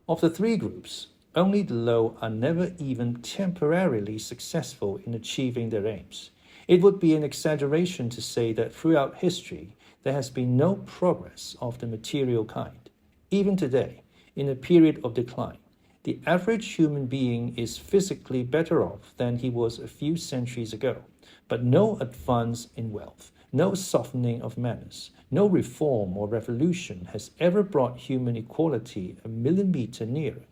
E: Of the three groups, only the low are never even temporarily successful in achieving their aims. It would be an exaggeration to say that throughout history, there has been no progress of the material kind. Even today, in a period of decline, the average human being is physically better off than he was a few centuries ago, but no advance in wealth, no softening of manners, no reform or revolution has ever brought human equality a millimeter nearer.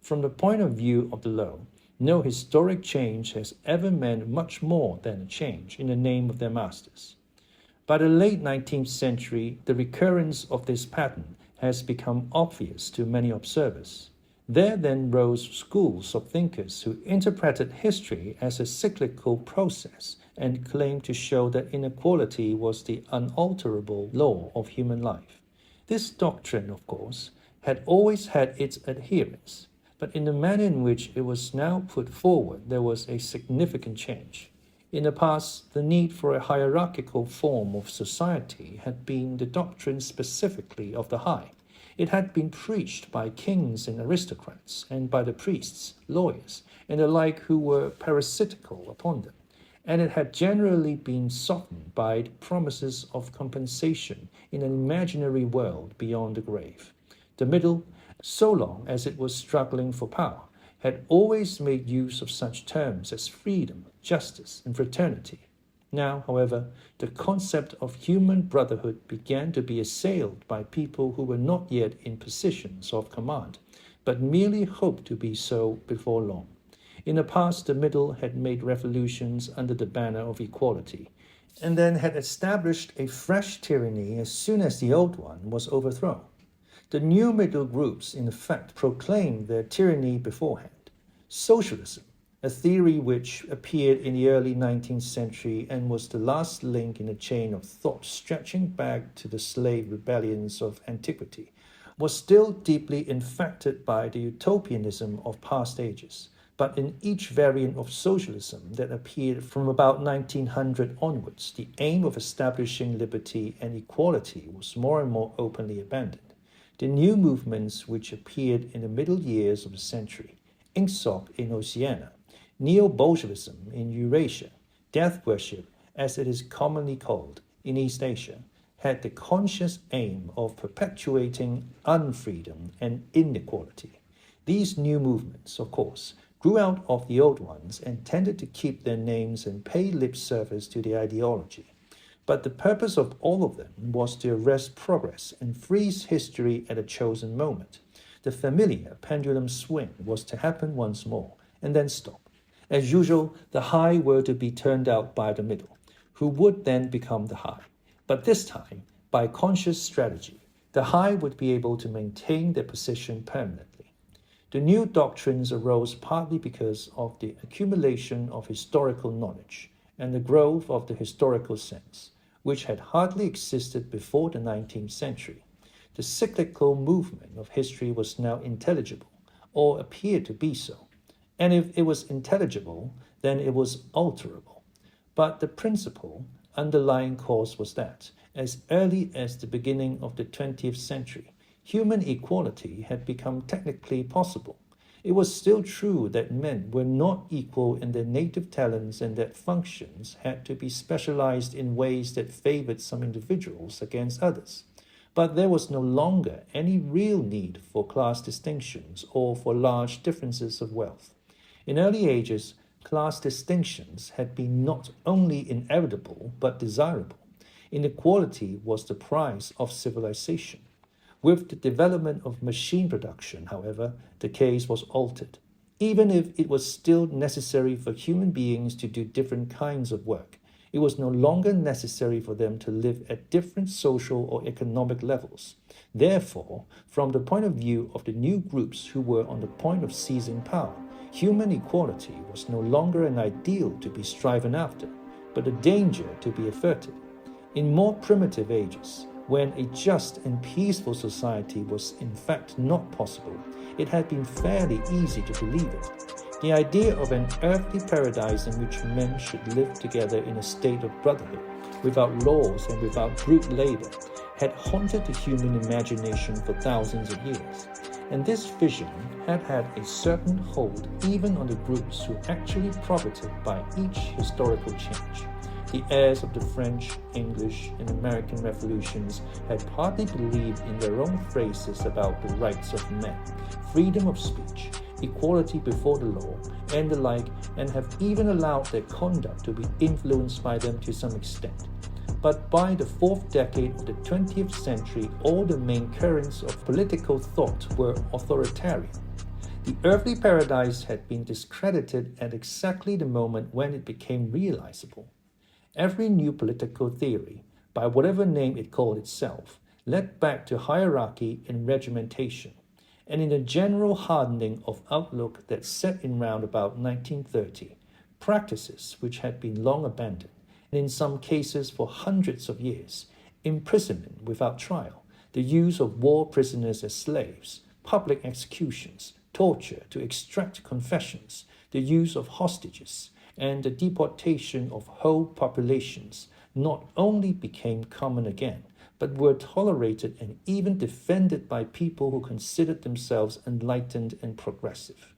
E: From the point of view of the low, no historic change has ever meant much more than a change in the name of their masters. By the late 19th century, the recurrence of this pattern has become obvious to many observers. There then rose schools of thinkers who interpreted history as a cyclical process and claimed to show that inequality was the unalterable law of human life. This doctrine, of course, had always had its adherents, but in the manner in which it was now put forward, there was a significant change. In the past, the need for a hierarchical form of society had been the doctrine specifically of the high. It had been preached by kings and aristocrats, and by the priests, lawyers, and the like who were parasitical upon them, and it had generally been softened by the promises of compensation in an imaginary world beyond the grave. The middle, so long as it was struggling for power, had always made use of such terms as freedom, justice, and fraternity. Now, however, the concept of human brotherhood began to be assailed by people who were not yet in positions of command, but merely hoped to be so before long. In the past, the middle had made revolutions under the banner of equality, and then had established a fresh tyranny as soon as the old one was overthrown. The new middle groups, in effect, proclaimed their tyranny beforehand. Socialism, a theory which appeared in the early 19th century and was the last link in a chain of thought stretching back to the slave rebellions of antiquity, was still deeply infected by the utopianism of past ages. But in each variant of socialism that appeared from about 1900 onwards, the aim of establishing liberty and equality was more and more openly abandoned. The new movements which appeared in the middle years of the century, Ingsoc in Oceania, Neo-Bolshevism in Eurasia, death worship, as it is commonly called, in East Asia, had the conscious aim of perpetuating unfreedom and inequality. These new movements, of course, grew out of the old ones and tended to keep their names and pay lip service to the ideology. But the purpose of all of them was to arrest progress and freeze history at a chosen moment. The familiar pendulum swing was to happen once more, and then stop. As usual, the high were to be turned out by the middle, who would then become the high. But this time, by conscious strategy, the high would be able to maintain their position permanently. The new doctrines arose partly because of the accumulation of historical knowledge and the growth of the historical sense, which had hardly existed before the 19th century. The cyclical movement of history was now intelligible, or appeared to be so. And if it was intelligible, then it was alterable. But the principal underlying cause was that, as early as the beginning of the 20th century, human equality had become technically possible. It was still true that men were not equal in their native talents and that functions had to be specialized in ways that favored some individuals against others. But there was no longer any real need for class distinctions or for large differences of wealth. In early ages, class distinctions had been not only inevitable but desirable. Inequality was the price of civilization. With the development of machine production, however, the case was altered. Even if it was still necessary for human beings to do different kinds of work, it was no longer necessary for them to live at different social or economic levels. Therefore, from the point of view of the new groups who were on the point of seizing power, human equality was no longer an ideal to be striven after, but a danger to be averted. In more primitive ages, when a just and peaceful society was in fact not possible, it had been fairly easy to believe it. The idea of an earthly paradise in which men should live together in a state of brotherhood, without laws and without brute labor, had haunted the human imagination for thousands of years. And this vision had had a certain hold even on the groups who actually profited by each historical change. The heirs of the French, English, and American revolutions had partly believed in their own phrases about the rights of men, freedom of speech, equality before the law, and the like, and have even allowed their conduct to be influenced by them to some extent. But by the fourth decade of the 20th century, all the main currents of political thought were authoritarian. The earthly paradise had been discredited at exactly the moment when it became realizable. Every new political theory, by whatever name it called itself, led back to hierarchy and regimentation, and in a general hardening of outlook that set in round about 1930, practices which had been long abandoned, and in some cases for hundreds of years, imprisonment without trial, the use of war prisoners as slaves, public executions, torture to extract confessions, the use of hostages, and the deportation of whole populations not only became common again, but were tolerated and even defended by people who considered themselves enlightened and progressive.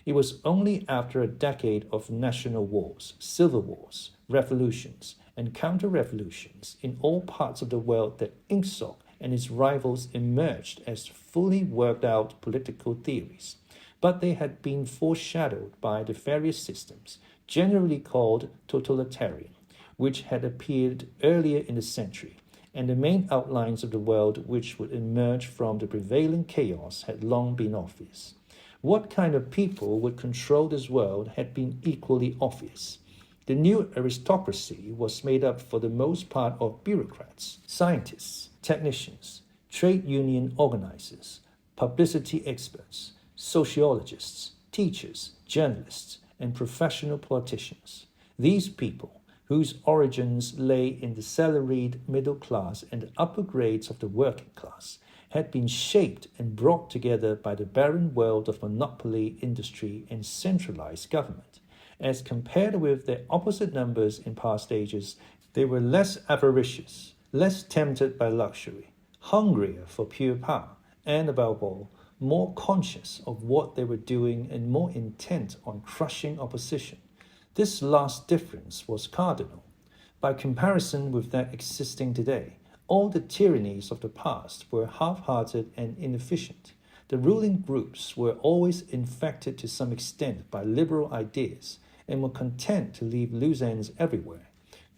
E: It was only after a decade of national wars, civil wars, revolutions, and counter-revolutions in all parts of the world that Ingsoc and his rivals emerged as fully worked-out political theories. But they had been foreshadowed by the various systems, generally called totalitarian, which had appeared earlier in the century, and the main outlines of the world which would emerge from the prevailing chaos had long been obvious. What kind of people would control this world had been equally obvious. The new aristocracy was made up for the most part of bureaucrats, scientists, technicians, trade union organizers, publicity experts, sociologists, teachers, journalists, and professional politicians. These people, whose origins lay in the salaried middle class and the upper grades of the working class, had been shaped and brought together by the barren world of monopoly, industry, and centralized government. As compared with their opposite numbers in past ages, they were less avaricious, less tempted by luxury, hungrier for pure power, and above all, more conscious of what they were doing and more intent on crushing opposition. This last difference was cardinal. By comparison with that existing today, all the tyrannies of the past were half-hearted and inefficient. The ruling groups were always infected to some extent by liberal ideas and were content to leave loose ends everywhere.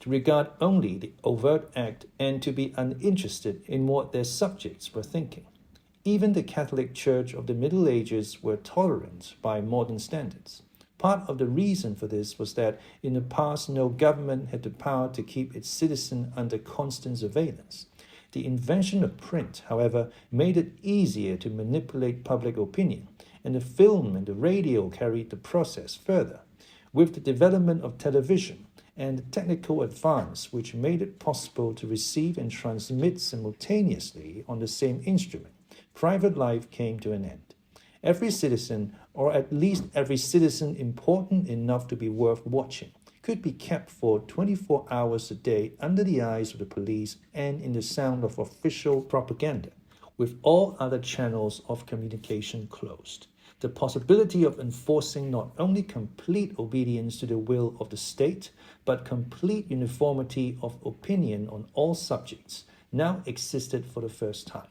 E: to regard only the overt act and to be uninterested in what their subjects were thinking. Even the Catholic Church of the Middle Ages were tolerant by modern standards. Part of the reason for this was that in the past no government had the power to keep its citizens under constant surveillance. The invention of print, however, made it easier to manipulate public opinion, and the film and the radio carried the process further. With the development of television and the technical advance which made it possible to receive and transmit simultaneously on the same instrument, private life came to an end. Every citizen, or at least every citizen important enough to be worth watching, could be kept for 24 hours a day under the eyes of the police and in the sound of official propaganda, with all other channels of communication closed. The possibility of enforcing not only complete obedience to the will of the state, but complete uniformity of opinion on all subjects, now existed for the first time.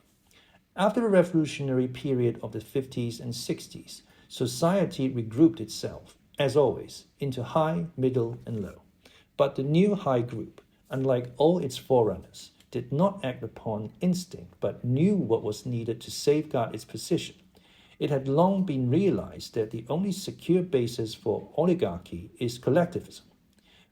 E: After the revolutionary period of the 50s and 60s, society regrouped itself, as always, into high, middle, and low. But the new high group, unlike all its forerunners, did not act upon instinct but knew what was needed to safeguard its position. It had long been realized that the only secure basis for oligarchy is collectivism.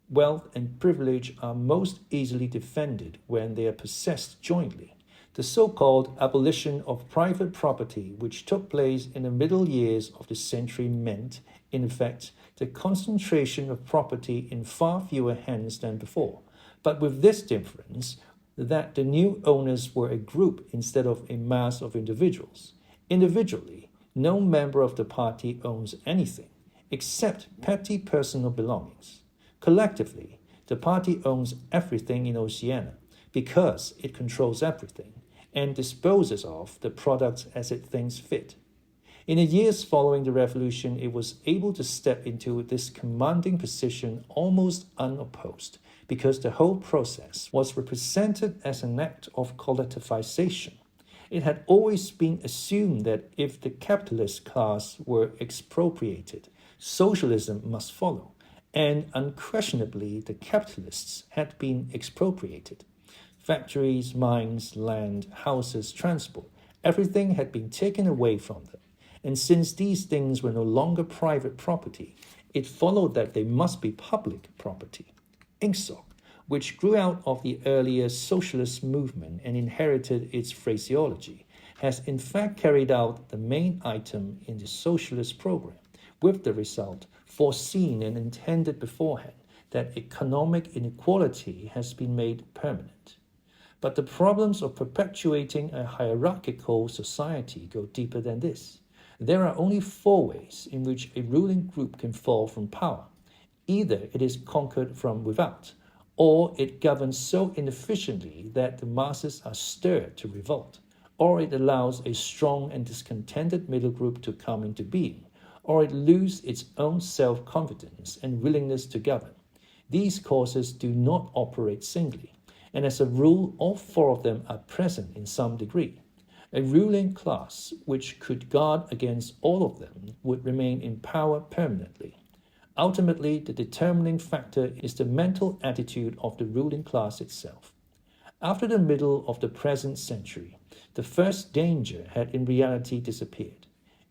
E: Wealth and privilege are most easily defended when they are possessed jointly. The so-called abolition of private property, which took place in the middle years of the century, meant, in effect, the concentration of property in far fewer hands than before, but with this difference that the new owners were a group instead of a mass of individuals. Individually, no member of the party owns anything, except petty personal belongings. Collectively, the party owns everything in Oceania, because it controls everything, and disposes of the products as it thinks fit. In the years following the revolution, it was able to step into this commanding position almost unopposed, because the whole process was represented as an act of collectivization. It had always been assumed that if the capitalist class were expropriated, socialism must follow, and unquestionably the capitalists had been expropriated. Factories, mines, land, houses, transport, everything had been taken away from them. And since these things were no longer private property, it followed that they must be public property. INCSOC, which grew out of the earlier socialist movement and inherited its phraseology, has in fact carried out the main item in the socialist program, with the result, foreseen and intended beforehand, that economic inequality has been made permanent. But the problems of perpetuating a hierarchical society go deeper than this. There are only four ways in which a ruling group can fall from power. Either it is conquered from without, or it governs so inefficiently that the masses are stirred to revolt, or it allows a strong and discontented middle group to come into being, or it loses its own self-confidence and willingness to govern. These causes do not operate singly, and as a rule, all four of them are present in some degree. A ruling class which could guard against all of them would remain in power permanently. Ultimately, the determining factor is the mental attitude of the ruling class itself. After the middle of the present century, the first danger had in reality disappeared.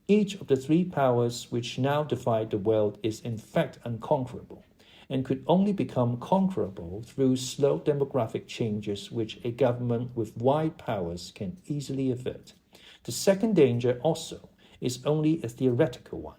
E: Each of the three powers which now divide the world is in fact unconquerable, and could only become conquerable through slow demographic changes which a government with wide powers can easily avert. The second danger also is only a theoretical one.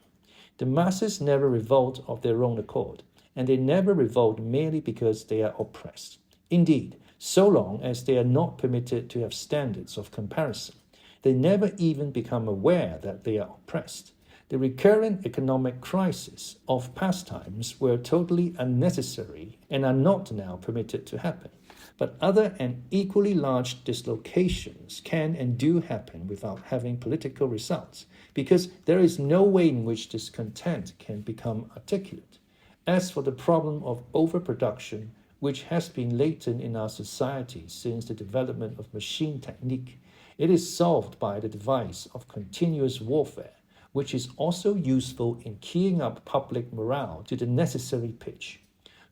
E: The masses never revolt of their own accord, and they never revolt merely because they are oppressed. Indeed, so long as they are not permitted to have standards of comparison, they never even become aware that they are oppressed. The recurrent economic crises of past times were totally unnecessary and are not now permitted to happen. But other and equally large dislocations can and do happen without having political results, because there is no way in which discontent can become articulate. As for the problem of overproduction, which has been latent in our society since the development of machine technique, it is solved by the device of continuous warfare, which is also useful in keying up public morale to the necessary pitch.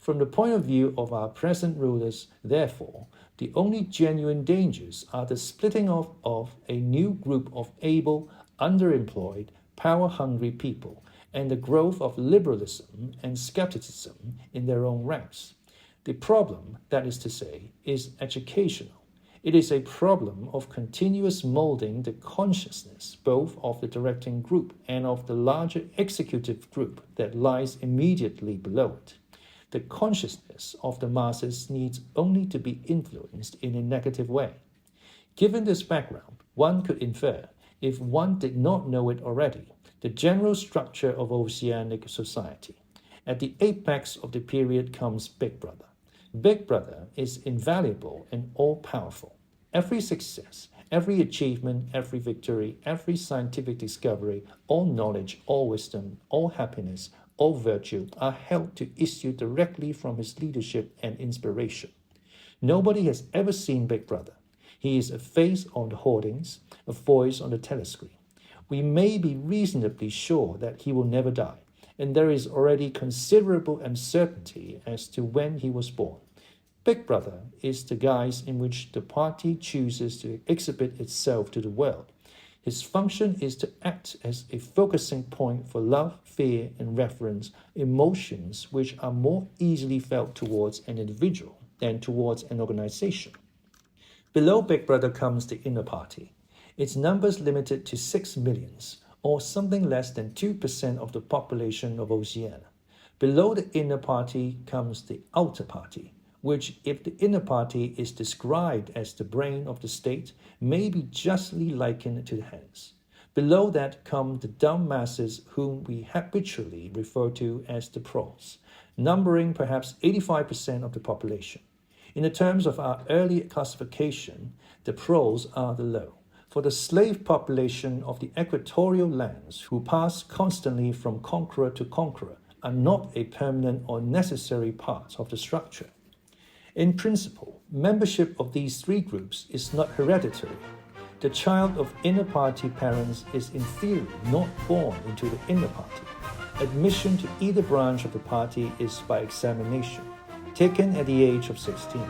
E: From the point of view of our present rulers, therefore, the only genuine dangers are the splitting off of a new group of able, underemployed, power-hungry people, and the growth of liberalism and skepticism in their own ranks. The problem, that is to say, is educational. It is a problem of continuous molding the consciousness both of the directing group and of the larger executive group that lies immediately below it. The consciousness of the masses needs only to be influenced in a negative way. Given this background, one could infer, if one did not know it already, the general structure of Oceanic society. At the apex of the period comes Big Brother. Big Brother is invaluable and all-powerful. Every success, every achievement, every victory, every scientific discovery, all knowledge, all wisdom, all happiness, all virtue are held to issue directly from his leadership and inspiration. Nobody has ever seen Big Brother. He is a face on the hoardings, a voice on the telescreen. We may be reasonably sure that he will never die, and there is already considerable uncertainty as to when he was born. Big Brother is the guise in which the party chooses to exhibit itself to the world. His function is to act as a focusing point for love, fear, and reverence, emotions which are more easily felt towards an individual than towards an organization. Below Big Brother comes the inner party. Its numbers limited to 6 millions, or something less than 2% of the population of Oceania. Below the inner party comes the outer party, which, if the inner party is described as the brain of the state, may be justly likened to the hands. Below that come the dumb masses whom we habitually refer to as the proles, numbering perhaps 85% of the population. In the terms of our early classification, the proles are the low. For the slave population of the equatorial lands who pass constantly from conqueror to conqueror are not a permanent or necessary part of the structure. In principle, membership of these three groups is not hereditary. The child of inner party parents is in theory not born into the inner party. Admission to either branch of the party is by examination, taken at the age of 16.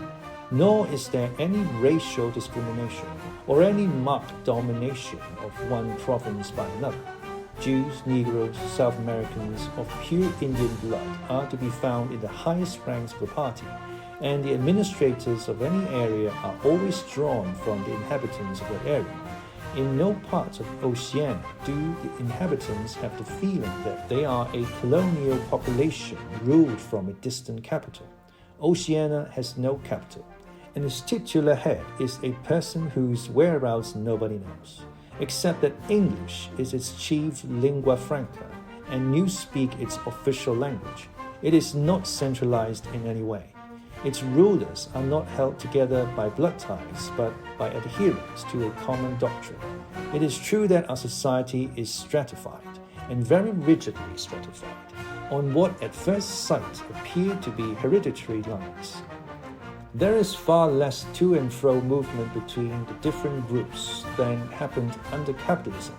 E: Nor is there any racial discrimination or any marked domination of one province by another. Jews, Negroes, South Americans of pure Indian blood are to be found in the highest ranks of the party, and the administrators of any area are always drawn from the inhabitants of that area. In no part of Oceania do the inhabitants have the feeling that they are a colonial population ruled from a distant capital. Oceania has no capital, and its titular head is a person whose whereabouts nobody knows, except that English is its chief lingua franca, and newspeak its official language. It is not centralized in any way. Its rulers are not held together by blood ties, but by adherence to a common doctrine. It is true that our society is stratified, and very rigidly stratified, on what at first sight appear to be hereditary lines. There is far less to and fro movement between the different groups than happened under capitalism,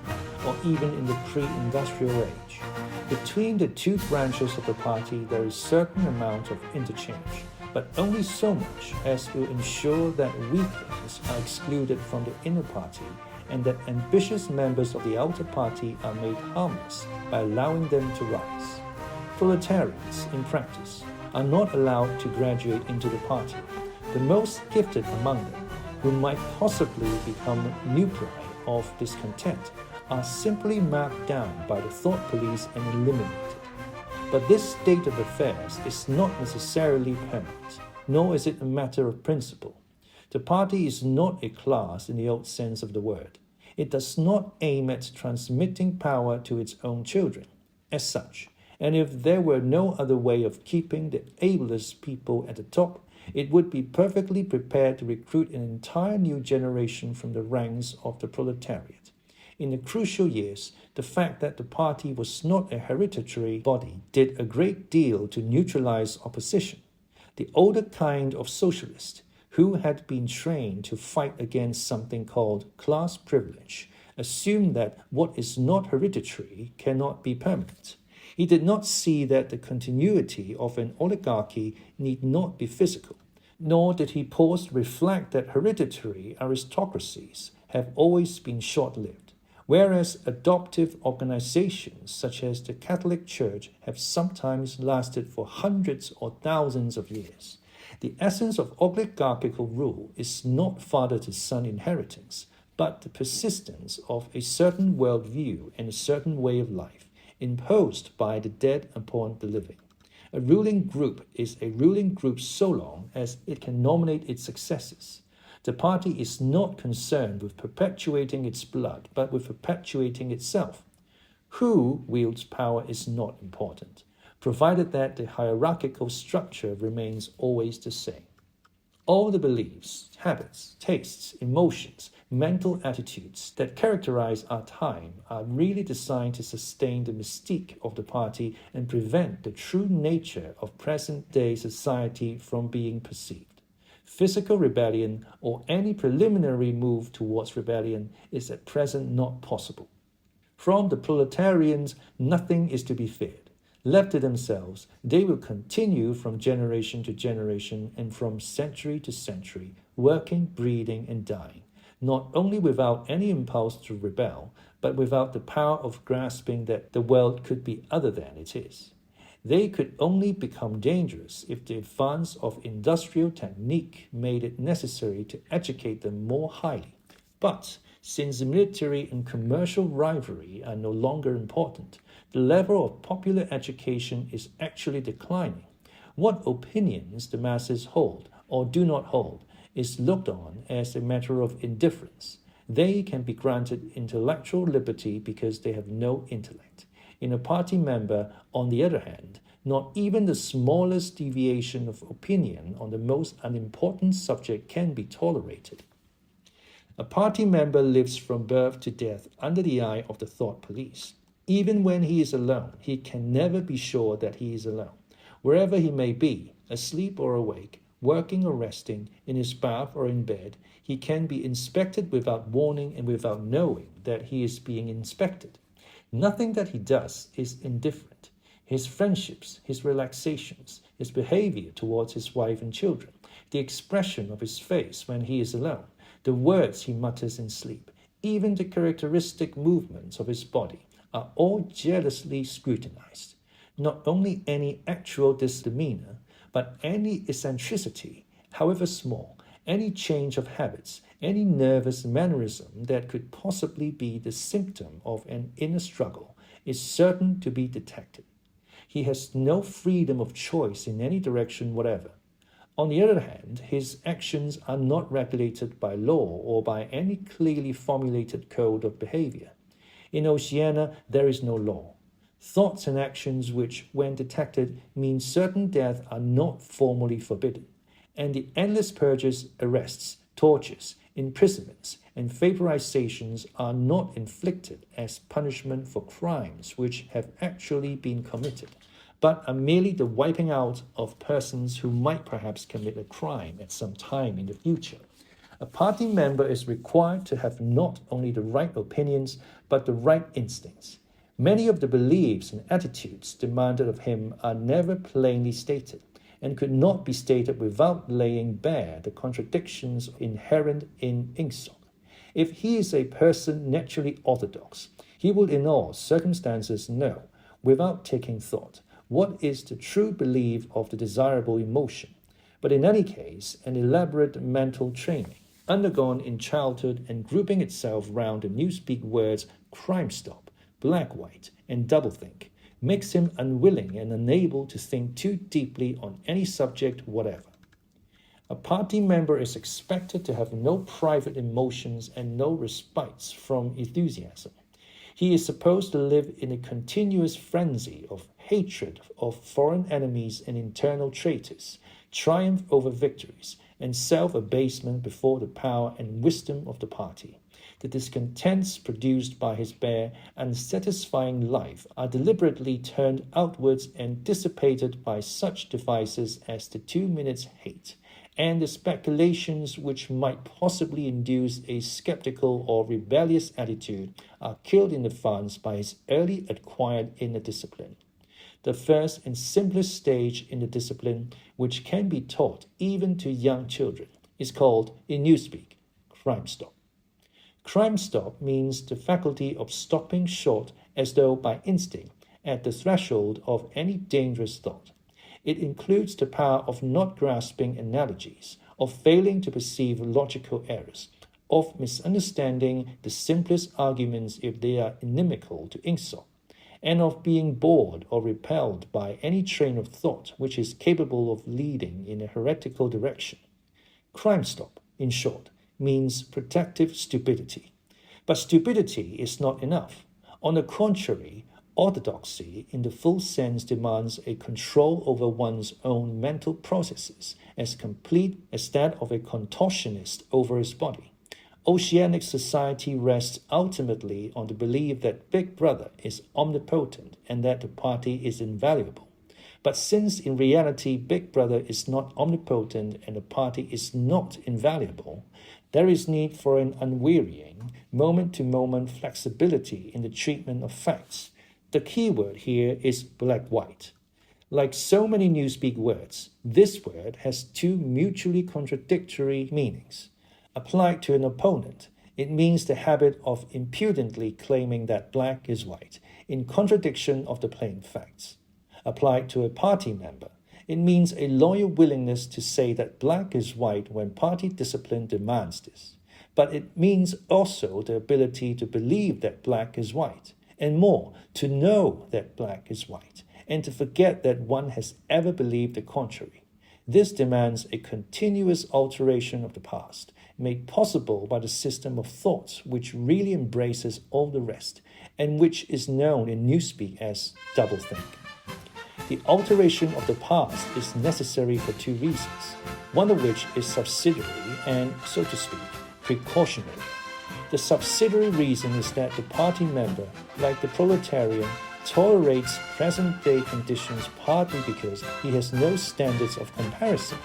E: or even in the pre-industrial age. Between the two branches of the party there is certain amount of interchange, but only so much as will ensure that weaklings are excluded from the inner party and that ambitious members of the outer party are made harmless by allowing them to rise. Proletarians, in practice, are not allowed to graduate into the party. The most gifted among them, who might possibly become nuclei of discontent, are simply marked down by the thought police and eliminated. But this state of affairs is not necessarily permanent, nor is it a matter of principle. The party is not a class in the old sense of the word. It does not aim at transmitting power to its own children, as such, and if there were no other way of keeping the ablest people at the top, it would be perfectly prepared to recruit an entire new generation from the ranks of the proletariat. In the crucial years, the fact that the party was not a hereditary body did a great deal to neutralize opposition. The older kind of socialist, who had been trained to fight against something called class privilege, assumed that what is not hereditary cannot be permanent. He did not see that the continuity of an oligarchy need not be physical, nor did he pause to reflect that hereditary aristocracies have always been short-lived, whereas adoptive organizations such as the Catholic Church have sometimes lasted for hundreds or thousands of years. The essence of oligarchical rule is not father-to-son inheritance, but the persistence of a certain worldview and a certain way of life, imposed by the dead upon the living. A ruling group is a ruling group so long as it can nominate its successors. The party is not concerned with perpetuating its blood, but with perpetuating itself. Who wields power is not important, provided that the hierarchical structure remains always the same. All the beliefs, habits, tastes, emotions, mental attitudes that characterize our time are really designed to sustain the mystique of the party and prevent the true nature of present-day society from being perceived. Physical rebellion or any preliminary move towards rebellion is at present not possible. From the proletarians, nothing is to be feared. Left to themselves, they will continue from generation to generation and from century to century, working, breeding, and dying, not only without any impulse to rebel, but without the power of grasping that the world could be other than it is. They could only become dangerous if the advance of industrial technique made it necessary to educate them more highly. But since the military and commercial rivalry are no longer important, the level of popular education is actually declining. What opinions the masses hold or do not hold is looked on as a matter of indifference. They can be granted intellectual liberty because they have no intellect. In a party member, on the other hand, not even the smallest deviation of opinion on the most unimportant subject can be tolerated. A party member lives from birth to death under the eye of the thought police. Even when he is alone, he can never be sure that he is alone. Wherever he may be, asleep or awake, working or resting, in his bath or in bed, he can be inspected without warning and without knowing that he is being inspected. Nothing that he does is indifferent. His friendships, his relaxations, his behavior towards his wife and children, the expression of his face when he is alone, the words he mutters in sleep, even the characteristic movements of his body, are all jealously scrutinized. Not only any actual disdemeanor, but any eccentricity, however small, any change of habits, any nervous mannerism that could possibly be the symptom of an inner struggle, is certain to be detected. He has no freedom of choice in any direction whatever. On the other hand, his actions are not regulated by law or by any clearly formulated code of behavior. In Oceania, there is no law. Thoughts and actions which, when detected, mean certain death are not formally forbidden, and the endless purges, arrests, tortures, imprisonments, and vaporizations are not inflicted as punishment for crimes which have actually been committed, but are merely the wiping out of persons who might perhaps commit a crime at some time in the future. A party member is required to have not only the right opinions, but the right instincts. Many of the beliefs and attitudes demanded of him are never plainly stated, and could not be stated without laying bare the contradictions inherent in Ingsoc. If he is a person naturally orthodox, he will in all circumstances know, without taking thought, what is the true belief of the desirable emotion. But in any case, an elaborate mental training, undergone in childhood and grouping itself round the newspeak words crime stop, black-white, and doublethink, makes him unwilling and unable to think too deeply on any subject whatever. A party member is expected to have no private emotions and no respites from enthusiasm. He is supposed to live in a continuous frenzy of hatred of foreign enemies and internal traitors, triumph over victories, and self-abasement before the power and wisdom of the party. The discontents produced by his bare, unsatisfying life are deliberately turned outwards and dissipated by such devices as the 2 minutes hate, and the speculations which might possibly induce a skeptical or rebellious attitude are killed in advance by his early acquired inner discipline. the first and simplest stage in the discipline, which can be taught even to young children, is called, in newspeak, crime stop. Crime stop means the faculty of stopping short as though by instinct at the threshold of any dangerous thought. It includes the power of not grasping analogies, of failing to perceive logical errors, of misunderstanding the simplest arguments if they are inimical to insult, and of being bored or repelled by any train of thought which is capable of leading in a heretical direction. Crime stop, in short, means protective stupidity. But stupidity is not enough. On the contrary, orthodoxy in the full sense demands a control over one's own mental processes as complete as that of a contortionist over his body. Oceanic society rests ultimately on the belief that Big Brother is omnipotent and that the party is invaluable. But since in reality Big Brother is not omnipotent and the party is not invaluable, there is need for an unwearying, moment-to-moment flexibility in the treatment of facts. The key word here is black-white. Like so many newspeak words, this word has two mutually contradictory meanings. Applied to an opponent, it means the habit of impudently claiming that black is white, in contradiction of the plain facts. Applied to a party member, it means a loyal willingness to say that black is white when party discipline demands this. But it means also the ability to believe that black is white, and more, to know that black is white, and to forget that one has ever believed the contrary. This demands a continuous alteration of the past, made possible by the system of thoughts which really embraces all the rest, and which is known in newspeak as doublethink. The alteration of the past is necessary for two reasons, one of which is subsidiary and, so to speak, precautionary. The subsidiary reason is that the party member, like the proletarian, tolerates present-day conditions partly because he has no standards of comparison.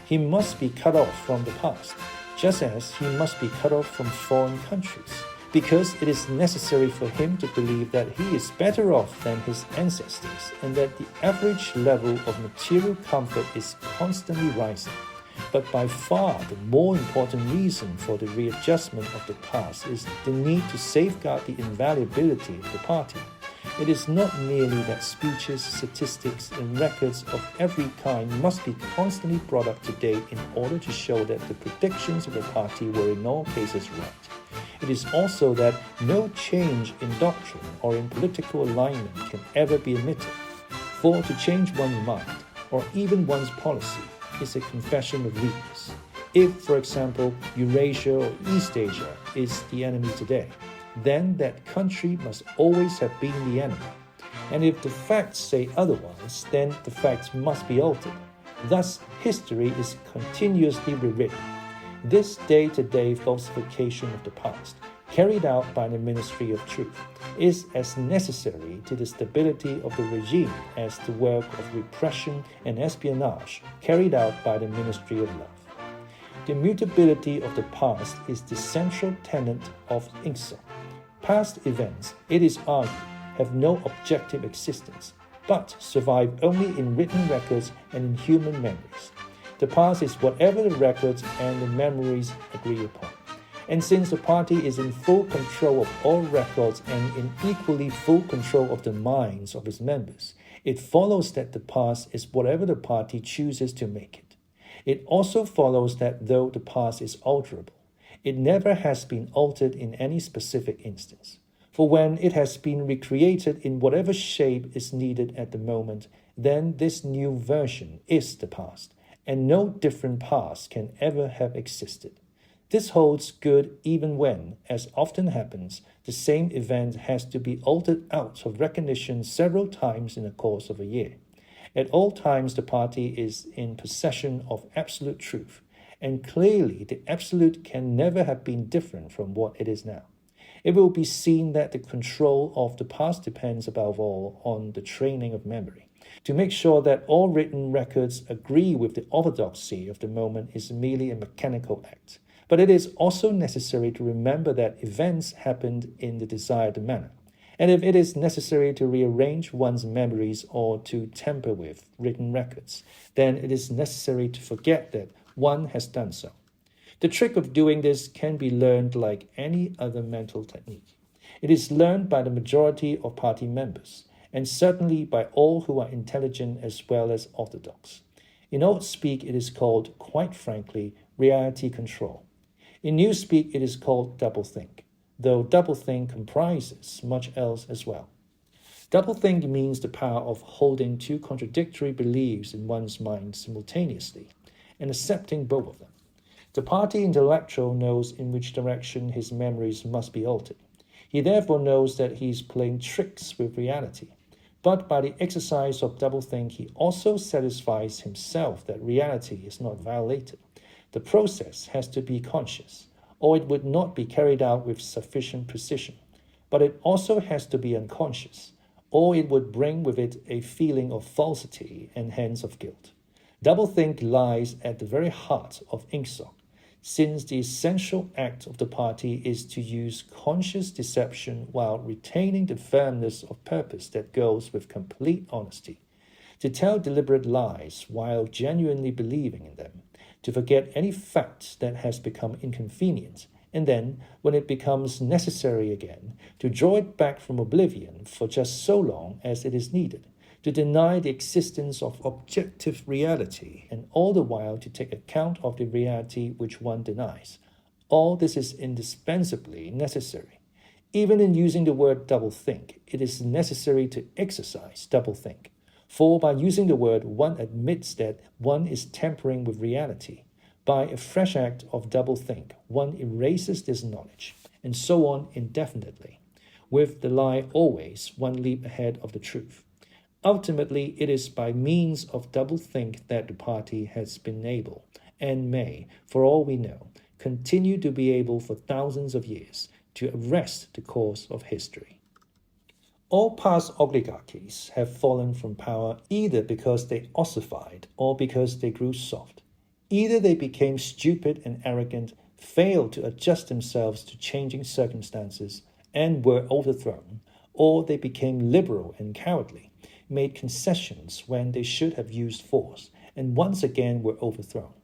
E: He must be cut off from the past, just as he must be cut off from foreign countries, because it is necessary for him to believe that he is better off than his ancestors and that the average level of material comfort is constantly rising. But by far the more important reason for the readjustment of the past is the need to safeguard the invaluability of the party. It is not merely that speeches, statistics, and records of every kind must be constantly brought up to date in order to show that the predictions of the party were in all cases right. It is also that no change in doctrine or in political alignment can ever be omitted. For to change one's mind, or even one's policy, is a confession of weakness. If, for example, Eurasia or East Asia is the enemy today, then that country must always have been the enemy. And if the facts say otherwise, then the facts must be altered. Thus, history is continuously rewritten. This day-to-day falsification of the past, carried out by the Ministry of Truth, is as necessary to the stability of the regime as the work of repression and espionage carried out by the Ministry of Love. The mutability of the past is the central tenet of insult. Past events, it is argued, have no objective existence, but survive only in written records and in human memories. The past is whatever the records and the memories agree upon. And since the party is in full control of all records and in equally full control of the minds of its members, it follows that the past is whatever the party chooses to make it. It also follows that though the past is alterable, it never has been altered in any specific instance. For when it has been recreated in whatever shape is needed at the moment, then this new version is the past, and no different past can ever have existed. This holds good even when, as often happens, the same event has to be altered out of recognition several times in the course of a year. At all times the party is in possession of absolute truth, and clearly the absolute can never have been different from what it is now. It will be seen that the control of the past depends above all on the training of memory. To make sure that all written records agree with the orthodoxy of the moment is merely a mechanical act. But it is also necessary to remember that events happened in the desired manner, And if it is necessary to rearrange one's memories or to tamper with written records, then it is necessary to forget that one has done so. The trick of doing this can be learned like any other mental technique. It is learned by the majority of party members, and certainly by all who are intelligent as well as orthodox. In old speak, it is called, quite frankly, reality control. In new speak, it is called doublethink, though doublethink comprises much else as well. Doublethink means the power of holding two contradictory beliefs in one's mind simultaneously and accepting both of them. The party intellectual knows in which direction his memories must be altered. He therefore knows that he is playing tricks with reality. But by the exercise of doublethink, he also satisfies himself that reality is not violated. The process has to be conscious, or it would not be carried out with sufficient precision. But it also has to be unconscious, or it would bring with it a feeling of falsity and hence of guilt. Doublethink lies at the very heart of inksock, since the essential act of the party is to use conscious deception while retaining the firmness of purpose that goes with complete honesty, to tell deliberate lies while genuinely believing in them, to forget any fact that has become inconvenient, and then, when it becomes necessary again, to draw it back from oblivion for just so long as it is needed, to deny the existence of objective reality, and all the while to take account of the reality which one denies. All this is indispensably necessary. Even in using the word doublethink, it is necessary to exercise doublethink. For by using the word, one admits that one is tampering with reality. By a fresh act of doublethink, one erases this knowledge, and so on indefinitely, with the lie always one leap ahead of the truth. Ultimately, it is by means of doublethink that the party has been able, and may, for all we know, continue to be able for thousands of years, to arrest the course of history. All past oligarchies have fallen from power either because they ossified or because they grew soft. Either they became stupid and arrogant, failed to adjust themselves to changing circumstances, and were overthrown, or they became liberal and cowardly, made concessions when they should have used force, and once again were overthrown.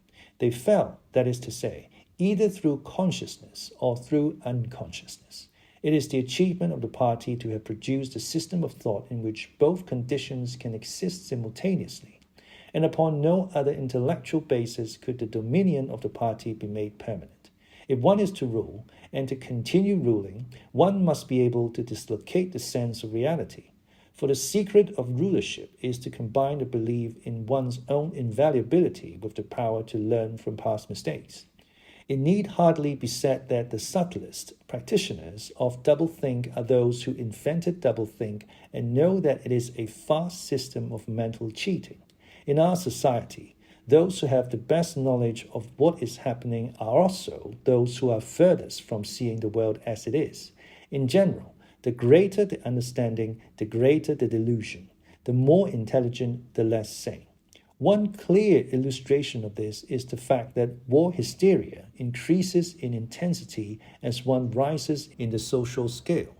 E: They fell, that is to say, either through consciousness or through unconsciousness. It is the achievement of the party to have produced a system of thought in which both conditions can exist simultaneously, and upon no other intellectual basis could the dominion of the party be made permanent. If one is to rule, and to continue ruling, one must be able to dislocate the sense of reality. For the secret of rulership is to combine the belief in one's own invaluability with the power to learn from past mistakes. It need hardly be said that the subtlest practitioners of doublethink are those who invented doublethink and know that it is a fast system of mental cheating. In our society, those who have the best knowledge of what is happening are also those who are furthest from seeing the world as it is. In general, the greater the understanding, the greater the delusion. The more intelligent, the less sane. One clear illustration of this is the fact that war hysteria increases in intensity as one rises in the social scale.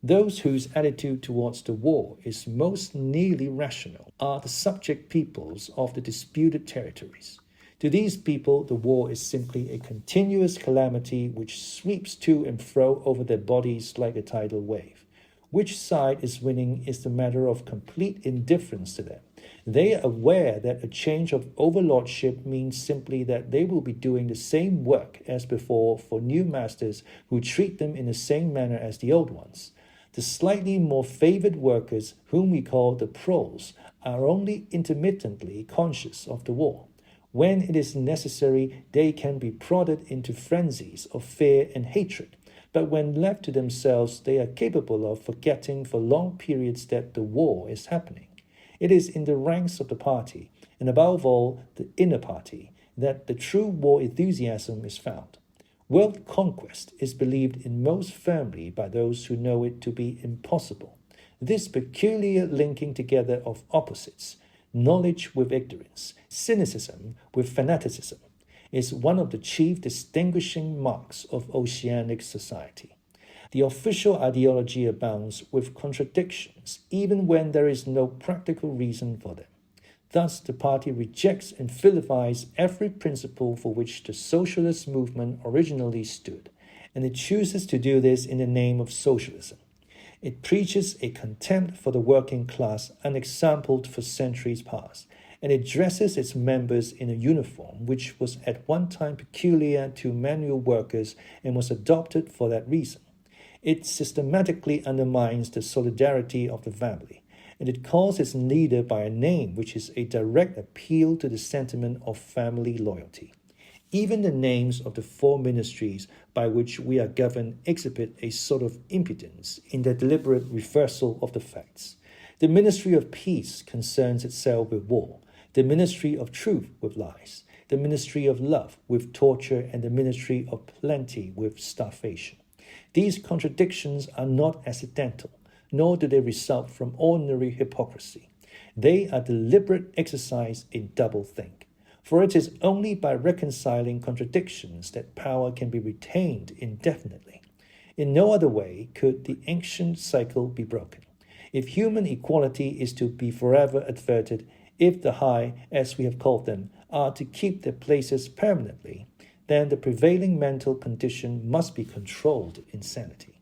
E: Those whose attitude towards the war is most nearly rational are the subject peoples of the disputed territories. To these people, the war is simply a continuous calamity which sweeps to and fro over their bodies like a tidal wave. Which side is winning is the matter of complete indifference to them. They are aware that a change of overlordship means simply that they will be doing the same work as before for new masters who treat them in the same manner as the old ones. The slightly more favored workers, whom we call the proles, are only intermittently conscious of the war. When it is necessary, they can be prodded into frenzies of fear and hatred, but when left to themselves, they are capable of forgetting for long periods that the war is happening. It is in the ranks of the party, and above all, the inner party, that the true war enthusiasm is found. World conquest is believed in most firmly by those who know it to be impossible. This peculiar linking together of opposites, knowledge with ignorance, cynicism with fanaticism, is one of the chief distinguishing marks of oceanic society. The official ideology abounds with contradictions, even when there is no practical reason for them. Thus, the party rejects and vilifies every principle for which the socialist movement originally stood, and it chooses to do this in the name of socialism. It preaches a contempt for the working class unexampled for centuries past, and it dresses its members in a uniform which was at one time peculiar to manual workers and was adopted for that reason. It systematically undermines the solidarity of the family, and it calls its leader by a name which is a direct appeal to the sentiment of family loyalty. Even the names of the four ministries by which we are governed exhibit a sort of impudence in their deliberate reversal of the facts. The Ministry of Peace concerns itself with war, the Ministry of Truth with lies, the Ministry of Love with torture, and the Ministry of Plenty with starvation. These contradictions are not accidental, nor do they result from ordinary hypocrisy. They are deliberate exercise in doublethink. For it is only by reconciling contradictions that power can be retained indefinitely. In no other way could the ancient cycle be broken. If human equality is to be forever adverted, if the high, as we have called them, are to keep their places permanently, then the prevailing mental condition must be controlled insanity.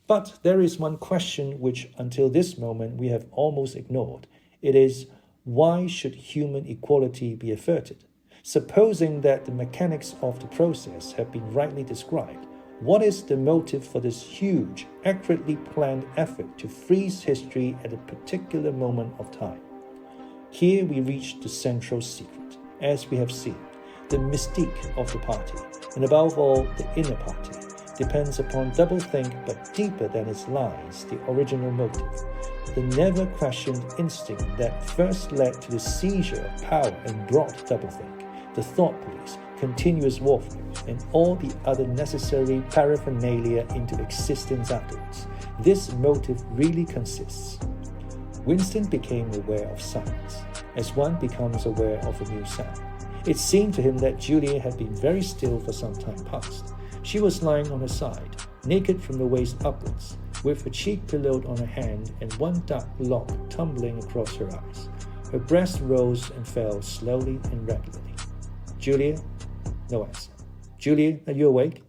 E: But there is one question which until this moment we have almost ignored. It is, why should human equality be averted? Supposing that the mechanics of the process have been rightly described, what is the motive for this huge, accurately planned effort to freeze history at a particular moment of time? Here we reach the central secret, as we have seen. The mystique of the party, and above all the inner party, depends upon doublethink, but deeper than its lies, the original motive. The never-questioned instinct that first led to the seizure of power and brought doublethink, the thought police, continuous warfare, and all the other necessary paraphernalia into existence afterwards. This motive really consists. Winston became aware of silence, as one becomes aware of a new sound. It seemed to him that Julia had been very still for some time past. She was lying on her side, naked from the waist upwards, with her cheek pillowed on her hand and one dark lock tumbling across her eyes. Her breast rose and fell slowly and regularly. Julia? No answer. Julia, are you awake?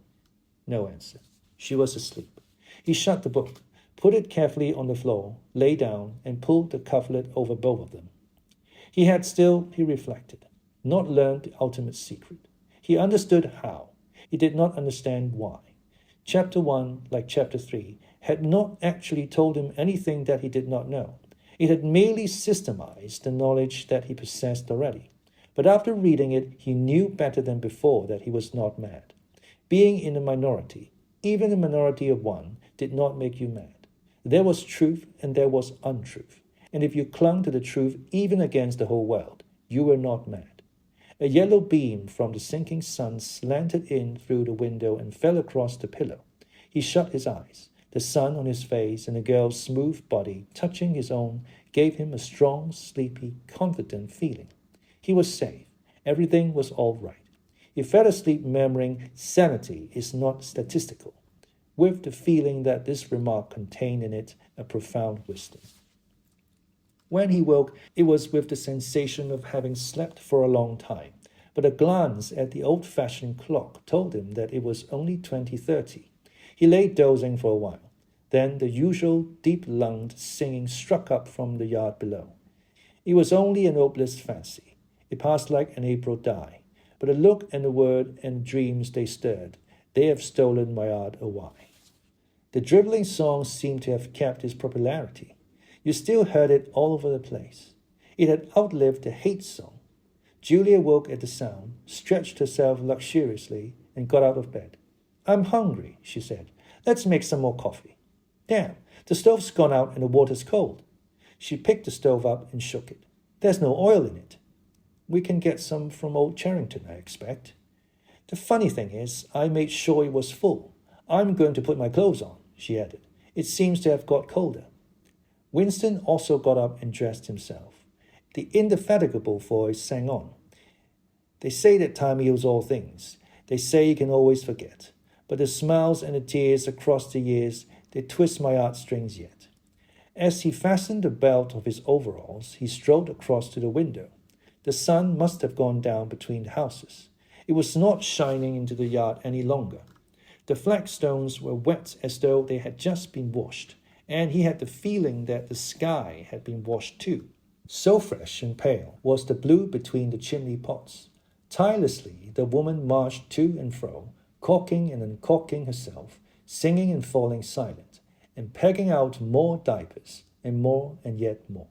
E: No answer. She was asleep. He shut the book, put it carefully on the floor, lay down, and pulled the coverlet over both of them. He had still, he reflected, not learned the ultimate secret. He understood how. He did not understand why. Chapter 1, like Chapter 3, had not actually told him anything that he did not know. It had merely systemized the knowledge that he possessed already. But after reading it, he knew better than before that he was not mad. Being in a minority, even a minority of one, did not make you mad. There was truth and there was untruth. And if you clung to the truth even against the whole world, you were not mad. A yellow beam from the sinking sun slanted in through the window and fell across the pillow. He shut his eyes. The sun on his face and the girl's smooth body touching his own gave him a strong, sleepy, confident feeling. He was safe. Everything was all right. He fell asleep murmuring, "Sanity is not statistical," with the feeling that this remark contained in it a profound wisdom. When he woke, it was with the sensation of having slept for a long time, but a glance at the old-fashioned clock told him that it was only 20:30. He lay dozing for a while. Then the usual deep-lunged singing struck up from the yard below. It was only an hopeless fancy. It passed like an April dye. But the look and the word and the dreams they stirred, they have stolen my art awhile. The drivelling song seemed to have kept its popularity. You still heard it all over the place. It had outlived the hate song. Julia woke at the sound, stretched herself luxuriously, and got out of bed. "I'm hungry," she said. "Let's make some more coffee." "Damn, the stove's gone out and the water's cold." She picked the stove up and shook it. "There's no oil in it." "We can get some from Old Charrington, I expect." "The funny thing is, I made sure it was full. I'm going to put my clothes on," she added. "It seems to have got colder." Winston also got up and dressed himself. The indefatigable voice sang on. "They say that time heals all things. They say you can always forget. but the smiles and the tears across the years, they twist my heartstrings yet. As he fastened the belt of his overalls, he strode across to the window. The sun must have gone down between the houses. It was not shining into the yard any longer. The flagstones were wet as though they had just been washed, and he had the feeling that the sky had been washed too. So fresh and pale was the blue between the chimney pots. Tirelessly, the woman marched to and fro, corking and uncorking herself, singing and falling silent, and pegging out more diapers, and more and yet more.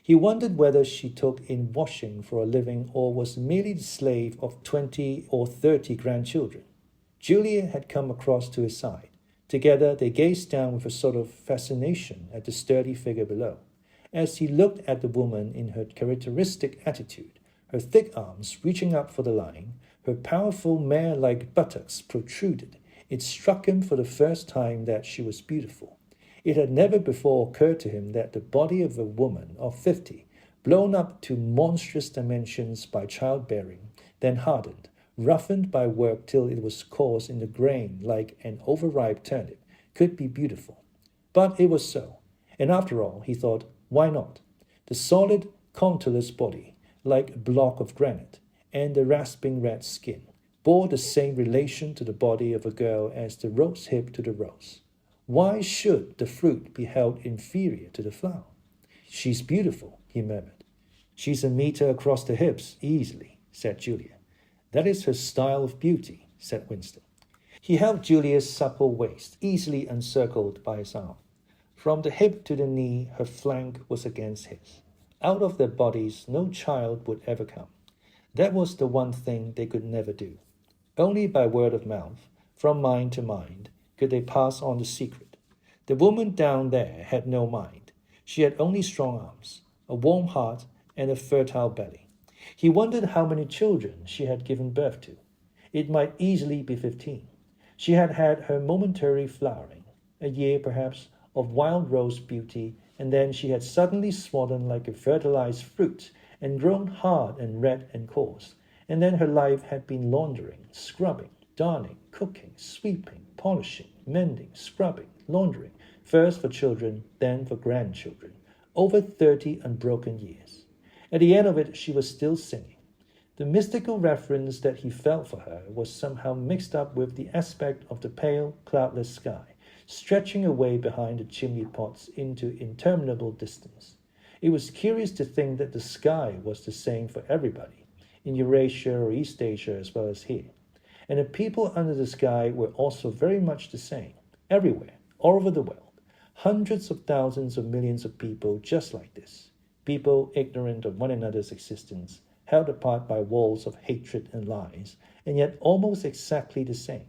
E: He wondered whether she took in washing for a living or was merely the slave of 20 or 30 grandchildren. Julia had come across to his side. Together they gazed down with a sort of fascination at the sturdy figure below. As he looked at the woman in her characteristic attitude, her thick arms reaching up for the line, her powerful mare-like buttocks protruded, it struck him for the first time that she was beautiful. It had never before occurred to him that the body of a woman of 50, blown up to monstrous dimensions by childbearing, then hardened, roughened by work till it was coarse in the grain like an overripe turnip, could be beautiful. But it was so, and after all, he thought, why not? The solid, contourless body, like a block of granite, and the rasping red skin, bore the same relation to the body of a girl as the rose hip to the rose. Why should the fruit be held inferior to the flower? She's beautiful, he murmured. She's a meter across the hips, easily, said Julia. That is her style of beauty, said Winston. He held Julia's supple waist, easily encircled by his arm. From the hip to the knee, her flank was against his. Out of their bodies, no child would ever come. That was the one thing they could never do. Only by word of mouth, from mind to mind, could they pass on the secret. The woman down there had no mind. She had only strong arms, a warm heart, and a fertile belly. He wondered how many children she had given birth to. It might easily be 15. She had had her momentary flowering, a year perhaps, of wild rose beauty, and then she had suddenly swollen like a fertilized fruit and grown hard and red and coarse, and then her life had been laundering, scrubbing, darning, cooking, sweeping, polishing, mending, scrubbing, laundering, first for children, then for grandchildren, over 30 unbroken years. At the end of it, she was still singing. The mystical reverence that he felt for her was somehow mixed up with the aspect of the pale, cloudless sky, stretching away behind the chimney pots into interminable distance. It was curious to think that the sky was the same for everybody, in Eurasia or East Asia as well as here. And the people under the sky were also very much the same, everywhere, all over the world. Hundreds of thousands of millions of people just like this. People ignorant of one another's existence, held apart by walls of hatred and lies, and yet almost exactly the same.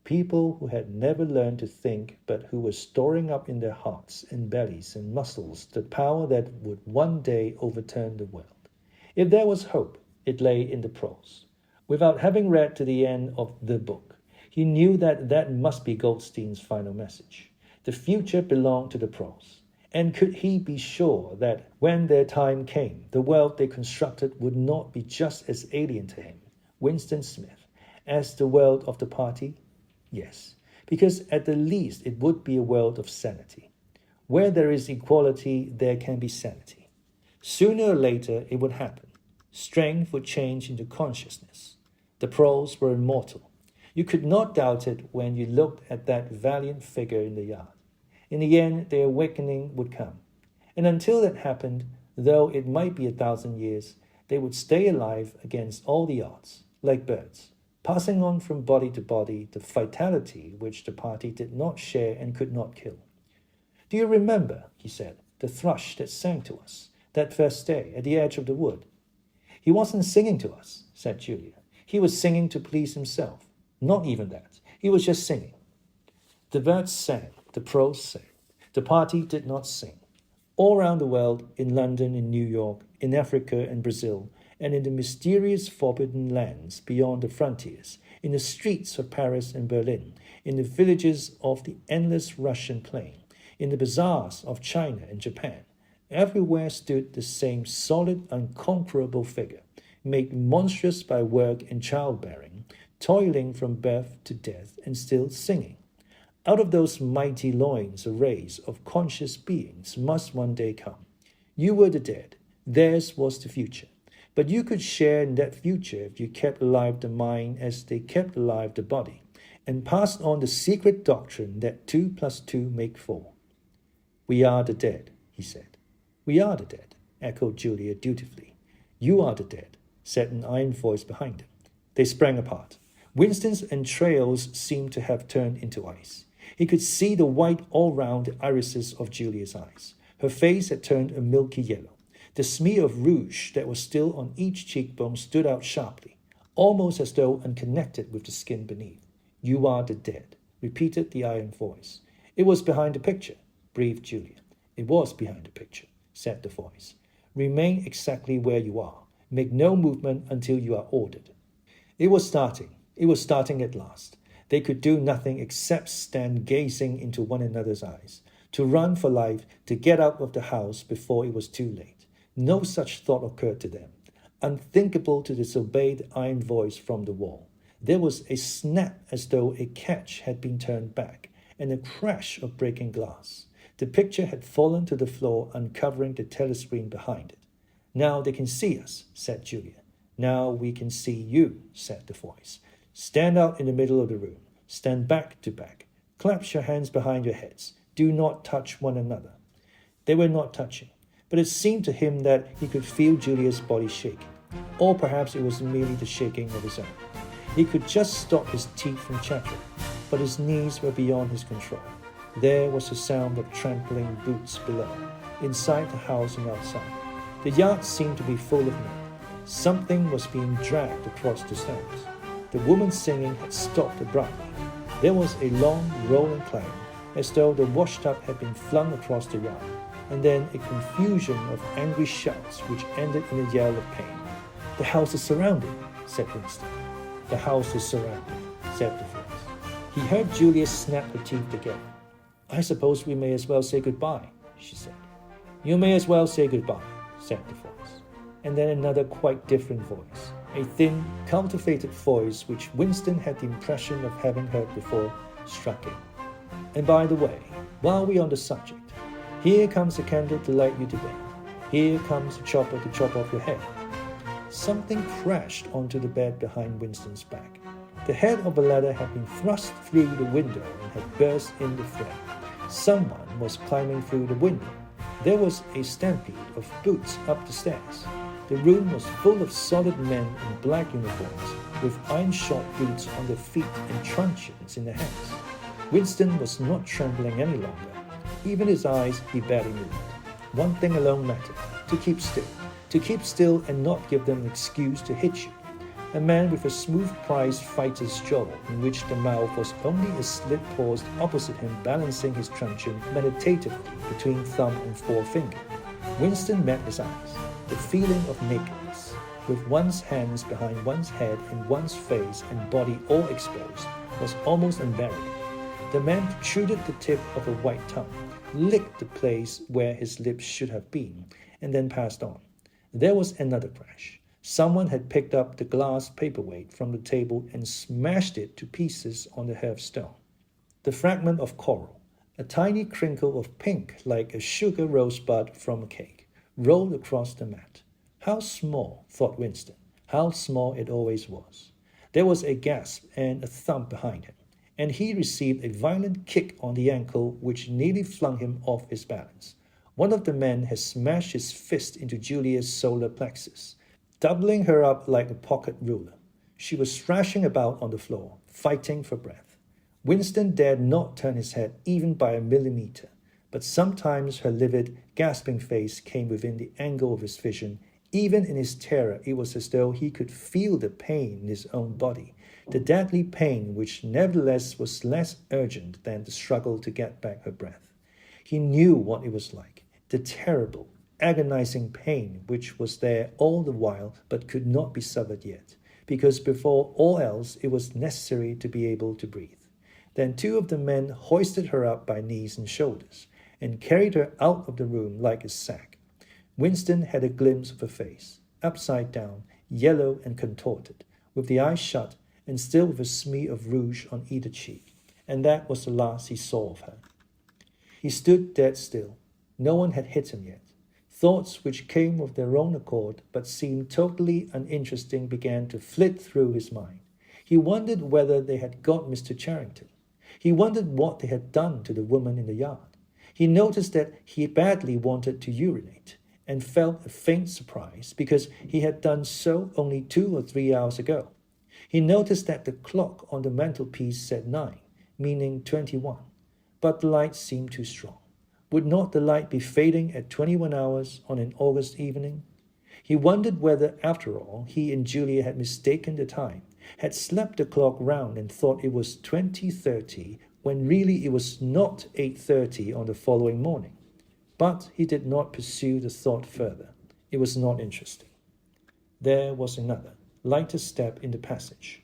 E: People who had never learned to think, but who were storing up in their hearts and bellies and muscles the power that would one day overturn the world. If there was hope, it lay in the prose. Without having read to the end of the book, he knew that that must be Goldstein's final message. The future belonged to the prose. And could he be sure that when their time came, the world they constructed would not be just as alien to him, Winston Smith, as the world of the party? Yes, because at the least it would be a world of sanity. Where there is equality, there can be sanity. Sooner or later, it would happen. Strength would change into consciousness. The prose were immortal. You could not doubt it when you looked at that valiant figure in the yard. In the end, the awakening would come. And until that happened, though it might be 1,000 years, they would stay alive against all the odds, like birds, passing on from body to body the vitality which the party did not share and could not kill. Do you remember, he said, the thrush that sang to us, that first day at the edge of the wood? He wasn't singing to us, said Julia. He was singing to please himself. Not even that. He was just singing. The birds sang. The prose sang. The party did not sing. All around the world, in London, in New York, in Africa and Brazil, and in the mysterious forbidden lands beyond the frontiers, in the streets of Paris and Berlin, in the villages of the endless Russian plain, in the bazaars of China and Japan, everywhere stood the same solid, unconquerable figure, made monstrous by work and childbearing, toiling from birth to death and still singing. Out of those mighty loins a race of conscious beings must one day come. You were the dead, theirs was the future. But you could share in that future if you kept alive the mind as they kept alive the body, and passed on the secret doctrine that 2 + 2 make 4. We are the dead, he said. We are the dead, echoed Julia dutifully. You are the dead, said an iron voice behind him. They sprang apart. Winston's entrails seemed to have turned into ice. He could see the white all round the irises of Julia's eyes. Her face had turned a milky yellow. The smear of rouge that was still on each cheekbone stood out sharply, almost as though unconnected with the skin beneath. You are the dead, repeated the iron voice. It was behind the picture, breathed Julia. It was behind the picture, said the voice. Remain exactly where you are. Make no movement until you are ordered. It was starting at last. They could do nothing except stand gazing into one another's eyes, to run for life, to get out of the house before it was too late. No such thought occurred to them. Unthinkable to disobey the iron voice from the wall. There was a snap as though a catch had been turned back, and a crash of breaking glass. The picture had fallen to the floor, uncovering the telescreen behind it. Now they can see us, said Julia. Now we can see you, said the voice. Stand out in the middle of the room. Stand back to back. Clasp your hands behind your heads. Do not touch one another. They were not touching, but it seemed to him that he could feel Julia's body shaking. Or perhaps it was merely the shaking of his own. He could just stop his teeth from chattering, but his knees were beyond his control. There was the sound of trampling boots below, inside the house and outside. The yard seemed to be full of men. Something was being dragged across the stones. The woman singing had stopped abruptly. There was a long, rolling clang, as though the washtub had been flung across the yard, and then a confusion of angry shouts which ended in a yell of pain. The house is surrounded, said Winston. The house is surrounded, said the voice. He heard Julia snap her teeth together. I suppose we may as well say goodbye, she said. You may as well say goodbye, said the voice. And then another quite different voice, a thin, cultivated voice which Winston had the impression of having heard before, struck in. And by the way, while we're on the subject, here comes a candle to light you to bed. Here comes a chopper to chop off your head. Something crashed onto the bed behind Winston's back. The head of a ladder had been thrust through the window and had burst in the frame. Someone was climbing through the window. There was a stampede of boots up the stairs. The room was full of solid men in black uniforms, with iron-shod boots on their feet and truncheons in their hands. Winston was not trembling any longer. Even his eyes he barely moved. One thing alone mattered, to keep still. To keep still and not give them an excuse to hit you. A man with a smooth prize fighter's jaw, in which the mouth was only a slit paused opposite him, balancing his truncheon meditatively between thumb and forefinger. Winston met his eyes. The feeling of nakedness, with one's hands behind one's head and one's face and body all exposed, was almost unbearable. The man protruded the tip of a white tongue, licked the place where his lips should have been, and then passed on. There was another crash. Someone had picked up the glass paperweight from the table and smashed it to pieces on the hearthstone. The fragment of coral, a tiny crinkle of pink like a sugar rosebud from a cake, rolled across the mat. How small, thought Winston, how small it always was. There was a gasp and a thump behind him, and he received a violent kick on the ankle which nearly flung him off his balance. One of the men had smashed his fist into Julia's solar plexus, doubling her up like a pocket ruler. She was thrashing about on the floor, fighting for breath. Winston dared not turn his head even by a millimeter, but sometimes her livid, gasping face came within the angle of his vision. Even in his terror, it was as though he could feel the pain in his own body, the deadly pain which nevertheless was less urgent than the struggle to get back her breath. He knew what it was like, the terrible, agonizing pain which was there all the while but could not be suffered yet, because before all else it was necessary to be able to breathe. Then two of the men hoisted her up by knees and shoulders and carried her out of the room like a sack. Winston had a glimpse of her face, upside down, yellow and contorted, with the eyes shut and still with a smear of rouge on either cheek, and that was the last he saw of her. He stood dead still. No one had hit him yet. Thoughts which came of their own accord but seemed totally uninteresting began to flit through his mind. He wondered whether they had got Mr. Charrington. He wondered what they had done to the woman in the yard. He noticed that he badly wanted to urinate, and felt a faint surprise because he had done so only 2 or 3 hours ago. He noticed that the clock on the mantelpiece said 9, meaning 21, but the light seemed too strong. Would not the light be fading at 21 hours on an August evening? He wondered whether, after all, he and Julia had mistaken the time, had slept the clock round and thought it was 20:30, when really it was not 8:30 on the following morning. But he did not pursue the thought further. It was not interesting. There was another, lighter step in the passage.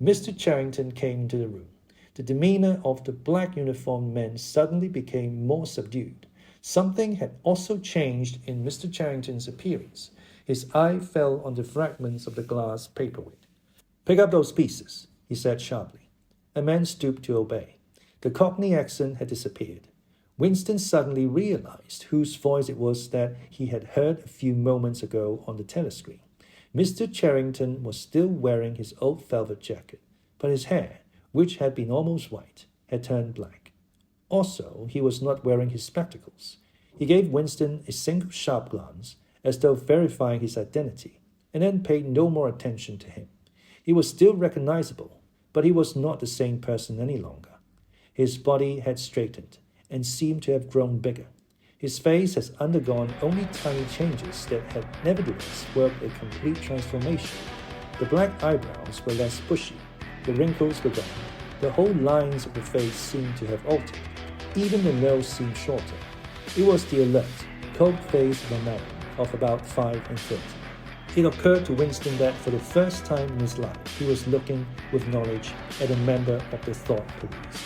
E: Mr. Charrington came into the room. The demeanor of the black uniformed men suddenly became more subdued. Something had also changed in Mr. Charrington's appearance. His eye fell on the fragments of the glass paperweight. "Pick up those pieces," he said sharply. A man stooped to obey. The Cockney accent had disappeared. Winston suddenly realized whose voice it was that he had heard a few moments ago on the telescreen. Mr. Charrington was still wearing his old velvet jacket, but his hair, which had been almost white, had turned black. Also, he was not wearing his spectacles. He gave Winston a single sharp glance, as though verifying his identity, and then paid no more attention to him. He was still recognizable, but he was not the same person any longer. His body had straightened, and seemed to have grown bigger. His face has undergone only tiny changes that had nevertheless worked a complete transformation. The black eyebrows were less bushy. The wrinkles were gone. The whole lines of the face seemed to have altered. Even the nose seemed shorter. It was the alert, cold face of a man of about 35. It occurred to Winston that for the first time in his life, he was looking with knowledge at a member of the thought police.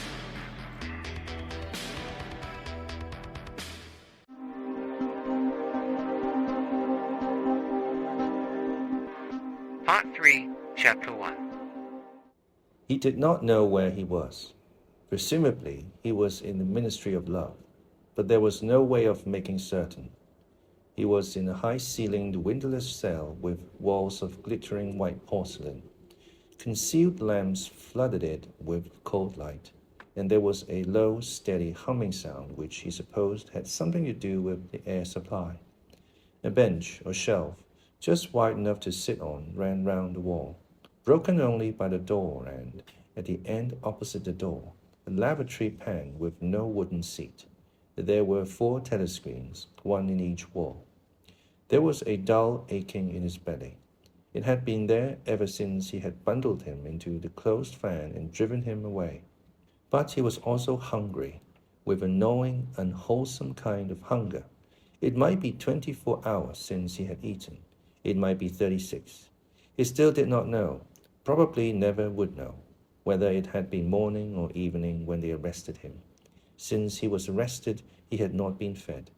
B: Part 3, Chapter 1.
C: He did not know where he was. Presumably, he was in the Ministry of Love, but there was no way of making certain. He was in a high-ceilinged, windowless cell with walls of glittering white porcelain. Concealed lamps flooded it with cold light, and there was a low, steady humming sound which he supposed had something to do with the air supply. A bench or shelf, just wide enough to sit on, ran round the wall, broken only by the door, and, at the end opposite the door, a lavatory pan with no wooden seat. There were 4 telescreens, 1 in each wall. There was a dull aching in his belly. It had been there ever since he had bundled him into the closed fan and driven him away. But he was also hungry, with a gnawing, unwholesome kind of hunger. It might be 24 hours since he had eaten. It might be 36. He still did not know, probably never would know, whether it had been morning or evening when they arrested him. Since he was arrested, he had not been fed.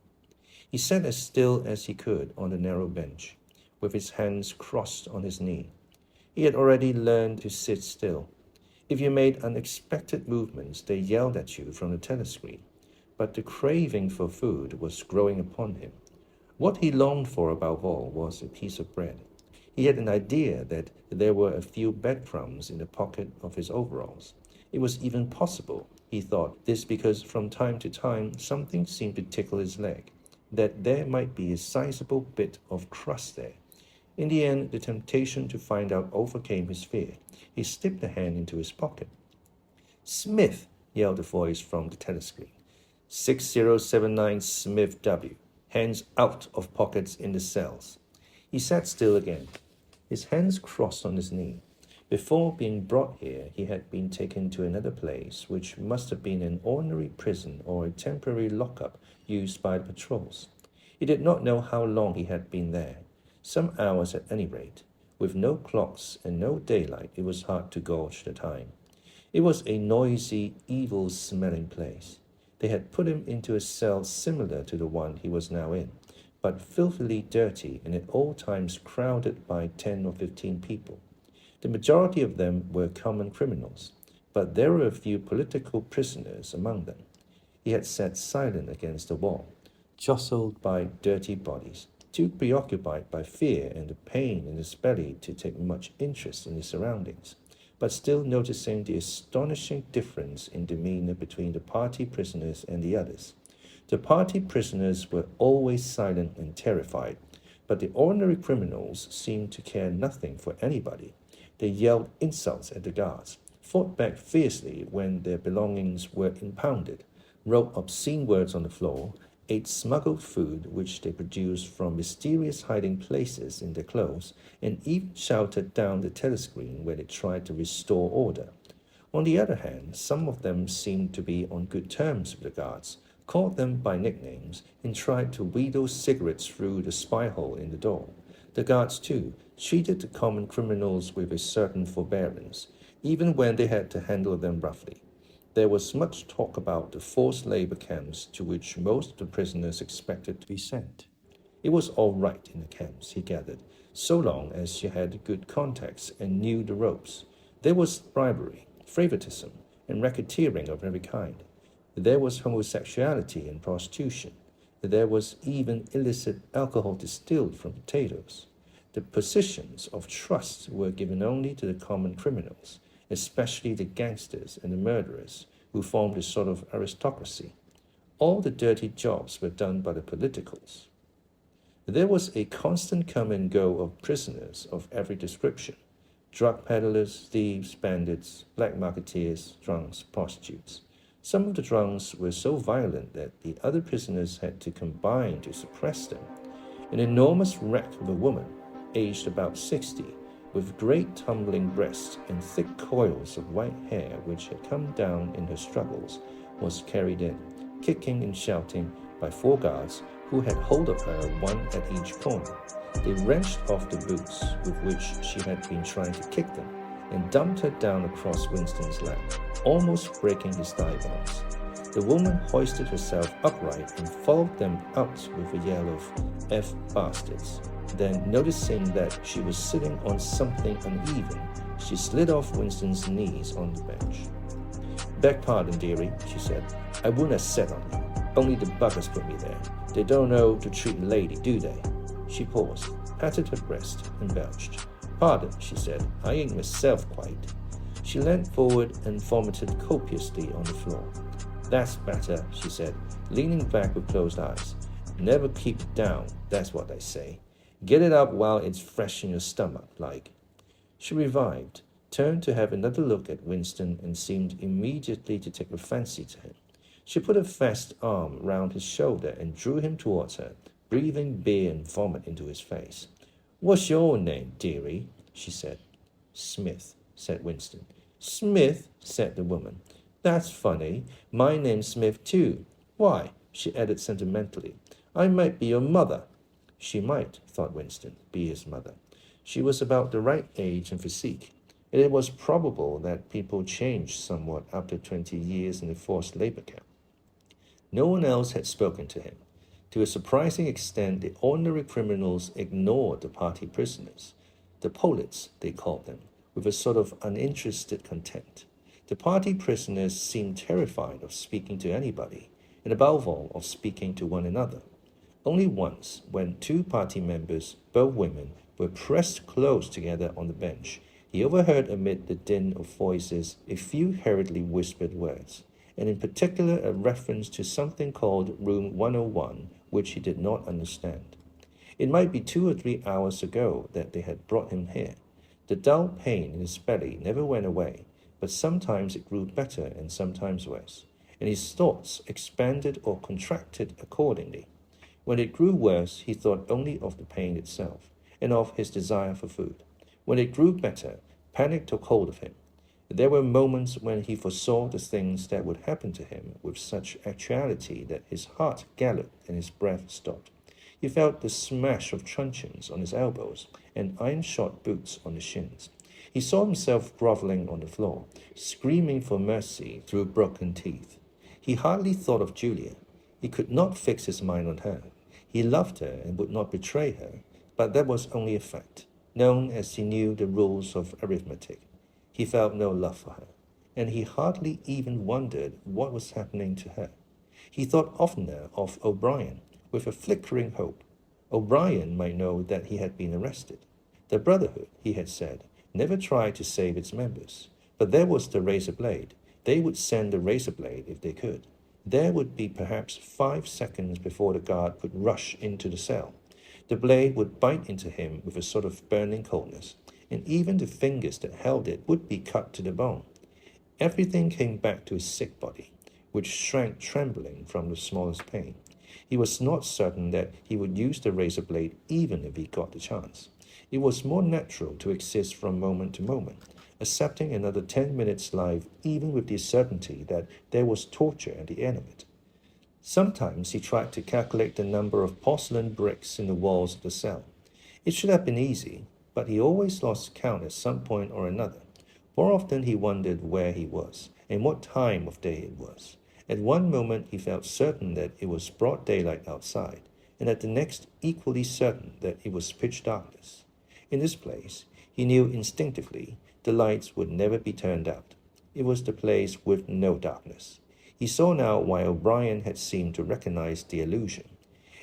C: He sat as still as he could on the narrow bench, with his hands crossed on his knee. He had already learned to sit still. If you made unexpected movements, they yelled at you from the telescreen. But the craving for food was growing upon him. What he longed for above all was a piece of bread. He had an idea that there were a few breadcrumbs in the pocket of his overalls. It was even possible, he thought, this because from time to time something seemed to tickle his leg, that there might be a sizable bit of crust there. In the end, the temptation to find out overcame his fear. He slipped a hand into his pocket. "Smith," yelled a voice from the telescreen. 6079 Smith W. Hands out of pockets in the cells. He sat still again, his hands crossed on his knee. Before being brought here, he had been taken to another place, which must have been an ordinary prison or a temporary lockup used by the patrols. He did not know how long he had been there. Some hours at any rate. With no clocks and no daylight, it was hard to gauge the time. It was a noisy, evil-smelling place. They had put him into a cell similar to the one he was now in, but filthily dirty and at all times crowded by 10 or 15 people. The majority of them were common criminals, but there were a few political prisoners among them. He had sat silent against the wall, jostled by dirty bodies, too preoccupied by fear and the pain in his belly to take much interest in his surroundings, but still noticing the astonishing difference in demeanor between the party prisoners and the others. The party prisoners were always silent and terrified, but the ordinary criminals seemed to care nothing for anybody. They yelled insults at the guards, fought back fiercely when their belongings were impounded, wrote obscene words on the floor, ate smuggled food which they produced from mysterious hiding places in their clothes, and even shouted down the telescreen when they tried to restore order. On the other hand, some of them seemed to be on good terms with the guards, called them by nicknames, and tried to wheedle cigarettes through the spy hole in the door. The guards, too, treated the common criminals with a certain forbearance, even when they had to handle them roughly. There was much talk about the forced labor camps to which most of the prisoners expected to be sent. It was all right in the camps, he gathered, so long as you had good contacts and knew the ropes. There was bribery, favoritism, and racketeering of every kind. There was homosexuality and prostitution. There was even illicit alcohol distilled from potatoes. The positions of trust were given only to the common criminals, especially the gangsters and the murderers, who formed a sort of aristocracy. All the dirty jobs were done by the politicals. There was a constant come and go of prisoners of every description: drug peddlers, thieves, bandits, black marketeers, drunks, prostitutes. Some of the drunks were so violent that the other prisoners had to combine to suppress them. An enormous wreck of a woman, aged about 60, with great tumbling breasts and thick coils of white hair which had come down in her struggles, was carried in, kicking and shouting, by 4 guards who had hold of her, one at each corner. They wrenched off the boots with which she had been trying to kick them and dumped her down across Winston's lap, almost breaking his thigh bones. The woman hoisted herself upright and followed them out with a yell of "F bastards." Then, noticing that she was sitting on something uneven, she slid off Winston's knees on the bench. "Beg pardon, dearie," she said. "I wouldn't have sat on you. Only the buggers put me there. They don't know to treat a lady, do they?" She paused, patted her breast, and belched. "Pardon," she said. "I ain't myself quite." She leant forward and vomited copiously on the floor. "That's better," she said, leaning back with closed eyes. "Never keep it down, that's what I say. Get it up while it's fresh in your stomach, like." She revived, turned to have another look at Winston, and seemed immediately to take a fancy to him. She put a fast arm round his shoulder and drew him towards her, breathing beer and vomit into his face. "What's your name, dearie?" she said. "Smith," said Winston. "Smith?" said the woman. "That's funny. My name's Smith, too. Why," she added sentimentally, "I might be your mother." She might, thought Winston, be his mother. She was about the right age and physique, and it was probable that people changed somewhat after 20 years in the forced labor camp. No one else had spoken to him. To a surprising extent, the ordinary criminals ignored the party prisoners. The polites, they called them, with a sort of uninterested contempt. The party prisoners seemed terrified of speaking to anybody, and above all, of speaking to one another. Only once, when 2 party members, both women, were pressed close together on the bench, he overheard amid the din of voices a few hurriedly whispered words, and in particular a reference to something called Room 101, which he did not understand. It might be 2 or 3 hours ago that they had brought him here. The dull pain in his belly never went away, but sometimes it grew better and sometimes worse, and his thoughts expanded or contracted accordingly. When it grew worse, he thought only of the pain itself, and of his desire for food. When it grew better, panic took hold of him. There were moments when he foresaw the things that would happen to him with such actuality that his heart galloped and his breath stopped. He felt the smash of truncheons on his elbows and iron-shod boots on the shins. He saw himself groveling on the floor, screaming for mercy through broken teeth. He hardly thought of Julia. He could not fix his mind on her. He loved her and would not betray her, but that was only a fact. known as he knew the rules of arithmetic. He felt no love for her, and he hardly even wondered what was happening to her. He thought oftener of O'Brien, with a flickering hope. O'Brien might know that he had been arrested. The Brotherhood, he had said, never tried to save its members. But there was the razor blade. They would send the razor blade if they could. There would be perhaps 5 seconds before the guard could rush into the cell. The blade would bite into him with a sort of burning coldness, and even the fingers that held it would be cut to the bone. Everything came back to his sick body, which shrank trembling from the smallest pain. He was not certain that he would use the razor blade even if he got the chance. It was more natural to exist from moment to moment, accepting another 10 minutes' life even with the certainty that there was torture at the end of it. Sometimes he tried to calculate the number of porcelain bricks in the walls of the cell. It should have been easy, but he always lost count at some point or another. More often he wondered where he was and what time of day it was. At one moment he felt certain that it was broad daylight outside, and at the next equally certain that it was pitch darkness. In this place, he knew instinctively the lights would never be turned out. It was the place with no darkness. He saw now why O'Brien had seemed to recognize the illusion.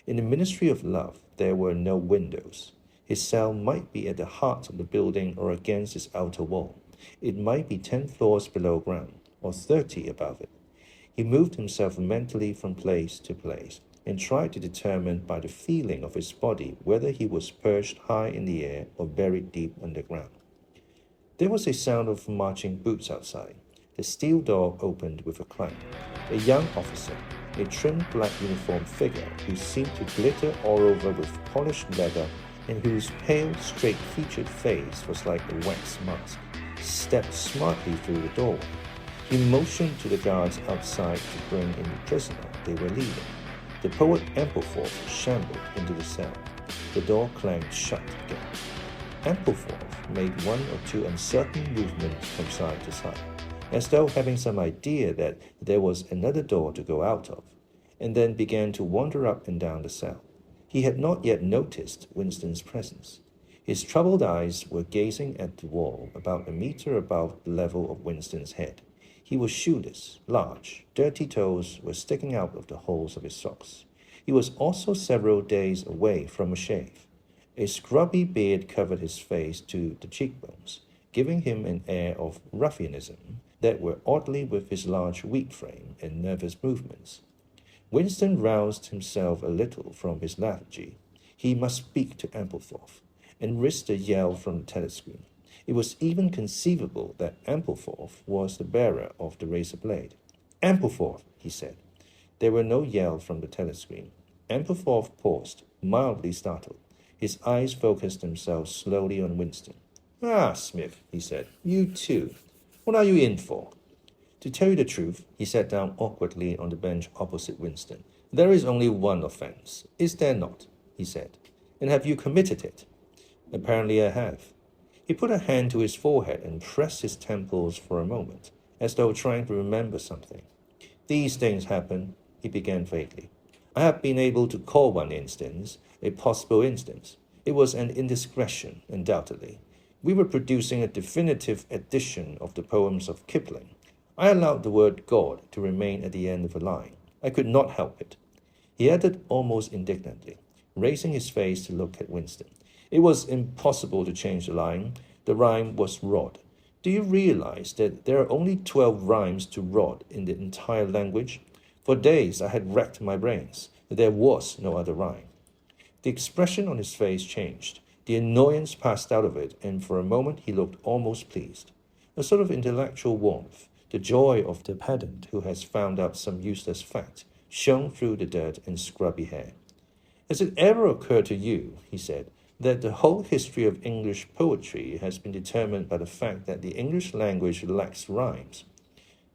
C: In the Ministry of Love, there were no windows. His cell might be at the heart of the building or against its outer wall. It might be 10 floors below ground, or 30 above it. He moved himself mentally from place to place, and tried to determine by the feeling of his body whether he was perched high in the air or buried deep underground. There was a sound of marching boots outside. The steel door opened with a clank. A young officer, a trim black uniformed figure who seemed to glitter all over with polished leather and whose pale, straight-featured face was like a wax mask, stepped smartly through the doorway. He motioned to the guards outside to bring in the prisoner they were leading. The poet Ampleforth shambled into the cell. The door clanged shut again. Ampleforth made 1 or 2 uncertain movements from side to side, as though having some idea that there was another door to go out of, and then began to wander up and down the cell. He had not yet noticed Winston's presence. His troubled eyes were gazing at the wall about a meter above the level of Winston's head. He was shoeless, large, dirty toes were sticking out of the holes of his socks. He was also several days away from a shave. A scrubby beard covered his face to the cheekbones, giving him an air of ruffianism that were oddly with his large weak frame and nervous movements. Winston roused himself a little from his lethargy. He must speak to Ampleforth, and risked a yell from the telescreen. It was even conceivable that Ampleforth was the bearer of the razor blade. "Ampleforth," he said. There were no yell from the telescreen. Ampleforth paused, mildly startled. His eyes focused themselves slowly on Winston. "Ah, Smith," he said, "you too. What are you in for?" "To tell you the truth," he sat down awkwardly on the bench opposite Winston. "There is only one offense, is there not?" he said. "And have you committed it?" "Apparently I have." He put a hand to his forehead and pressed his temples for a moment, as though trying to remember something. "These things happen," he began vaguely. "I have been able to call one instance a possible instance. It was an indiscretion, undoubtedly. We were producing a definitive edition of the poems of Kipling. I allowed the word God to remain at the end of a line. I could not help it." He added almost indignantly, raising his face to look at Winston. "It was impossible to change the line. The rhyme was rod. Do you realize that there are only 12 rhymes to rod in the entire language? For days I had racked my brains. There was no other rhyme." The expression on his face changed. The annoyance passed out of it, and for a moment he looked almost pleased. A sort of intellectual warmth, the joy of the pedant who has found out some useless fact, shone through the dirt and scrubby hair. "Has it ever occurred to you," he said, "that the whole history of English poetry has been determined by the fact that the English language lacks rhymes?"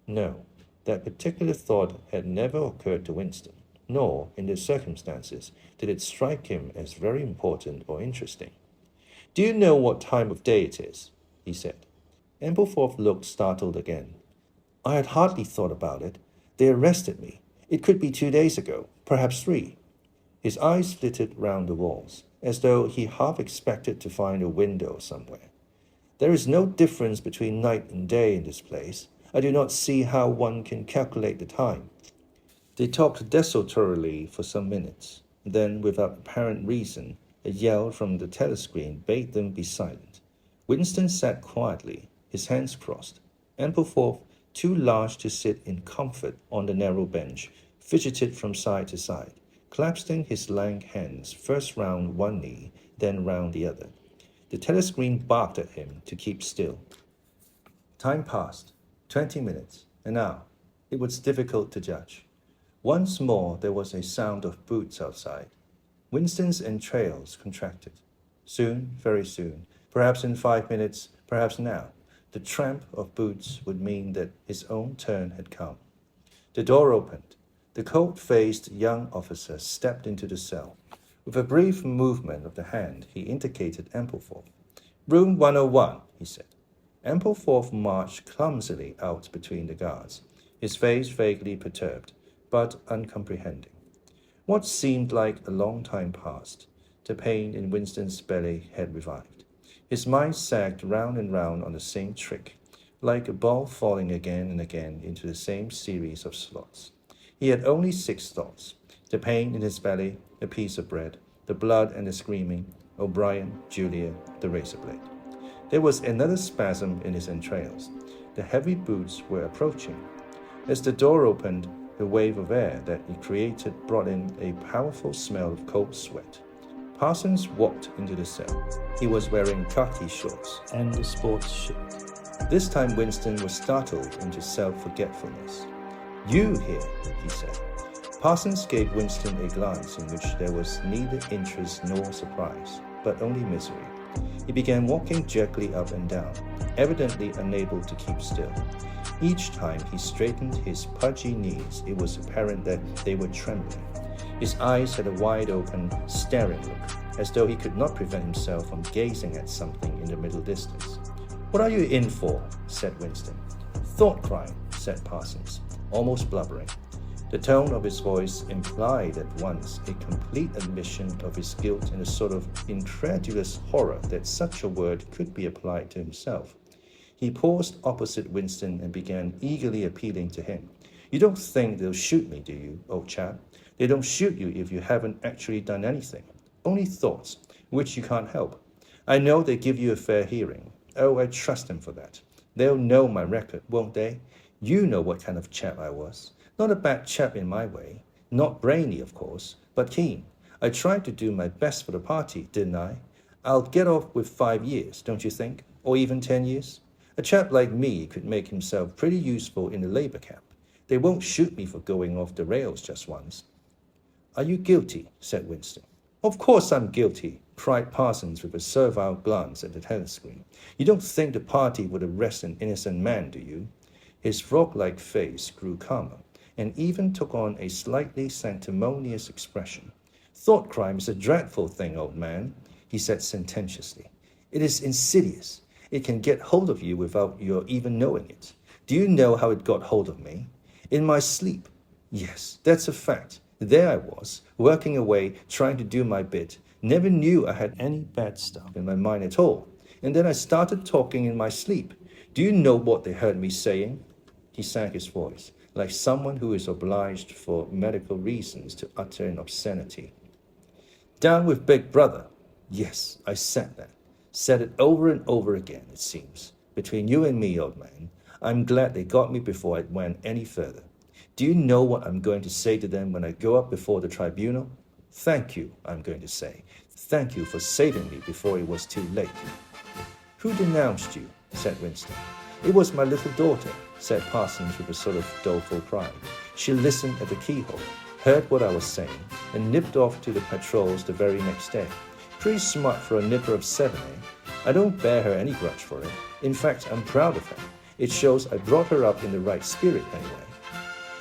C: No, that particular thought had never occurred to Winston, nor, in the circumstances, did it strike him as very important or interesting. "Do you know what time of day it is?" he said. Ampleforth looked startled again. "I had hardly thought about it. They arrested me. It could be 2 days ago, perhaps 3. His eyes flitted round the walls. as though he half expected to find a window somewhere. There is no difference between night and day in this place. I do not see how one can calculate the time. They talked desultorily for some minutes. Then, without apparent reason, a yell from the telescreen bade them be silent. Winston sat quietly, his hands crossed. Ampleforth, too large to sit in comfort on the narrow bench, fidgeted from side to side, clasping his lank hands first round one knee, then round the other. The telescreen barked at him to keep still. Time passed, 20 minutes, an hour. It was difficult to judge. Once more there was a sound of boots outside. Winston's entrails contracted. Soon, very soon, perhaps in 5 minutes, perhaps now, the tramp of boots would mean that his own turn had come. The door opened. The cold-faced young officer stepped into the cell. With a brief movement of the hand, he indicated Ampleforth. "Room 101, he said. Ampleforth marched clumsily out between the guards, his face vaguely perturbed, but uncomprehending. What seemed like a long time passed. The pain in Winston's belly had revived. His mind sagged round and round on the same trick, like a ball falling again and again into the same series of slots. He had only 6 thoughts: the pain in his belly, a piece of bread, the blood and the screaming, O'Brien, Julia, the razor blade. There was another spasm in his entrails. The heavy boots were approaching. As the door opened, the wave of air that it created brought in a powerful smell of cold sweat. Parsons walked into the cell. He was wearing khaki shorts and a sports shirt. This time Winston was startled into self-forgetfulness. "You here," he said. Parsons gave Winston a glance in which there was neither interest nor surprise, but only misery. He began walking jerkily up and down, evidently unable to keep still. Each time he straightened his pudgy knees, it was apparent that they were trembling. His eyes had a wide-open, staring look, as though he could not prevent himself from gazing at something in the middle distance. "What are you in for?" said Winston. "Thought crime," said Parsons, almost blubbering. The tone of his voice implied at once a complete admission of his guilt and a sort of incredulous horror that such a word could be applied to himself. He paused opposite Winston and began eagerly appealing to him. "You don't think they'll shoot me, do you, old chap? They don't shoot you if you haven't actually done anything. Only thoughts, which you can't help. I know they give you a fair hearing. Oh, I trust them for that. They'll know my record, won't they? You know what kind of chap I was. Not a bad chap in my way. Not brainy, of course, but keen. I tried to do my best for the party, didn't I? I'll get off with 5 years, don't you think? Or even 10 years? A chap like me could make himself pretty useful in the labor camp. They won't shoot me for going off the rails just once." "Are you guilty?" said Winston. "Of course I'm guilty," cried Parsons with a servile glance at the telescreen. "You don't think the party would arrest an innocent man, do you?" His frog-like face grew calmer, and even took on a slightly sanctimonious expression. "Thought crime is a dreadful thing, old man," he said sententiously. "It is insidious. It can get hold of you without your even knowing it. Do you know how it got hold of me? In my sleep. Yes, that's a fact. There I was, working away, trying to do my bit. Never knew I had any bad stuff in my mind at all. And then I started talking in my sleep. Do you know what they heard me saying?" He sank his voice, like someone who is obliged for medical reasons to utter an obscenity. "Down with Big Brother." Yes, I said that. Said it over and over again, it seems. Between you and me, old man, I'm glad they got me before I went any further. Do you know what I'm going to say to them when I go up before the tribunal? Thank you, I'm going to say. Thank you for saving me before it was too late. "Who denounced you?" said Winston. "It was my little daughter," said Parsons with a sort of doleful pride. "She listened at the keyhole, heard what I was saying, and nipped off to the patrols the very next day. Pretty smart for a nipper of 7, eh? I don't bear her any grudge for it. In fact, I'm proud of her. It shows I brought her up in the right spirit anyway."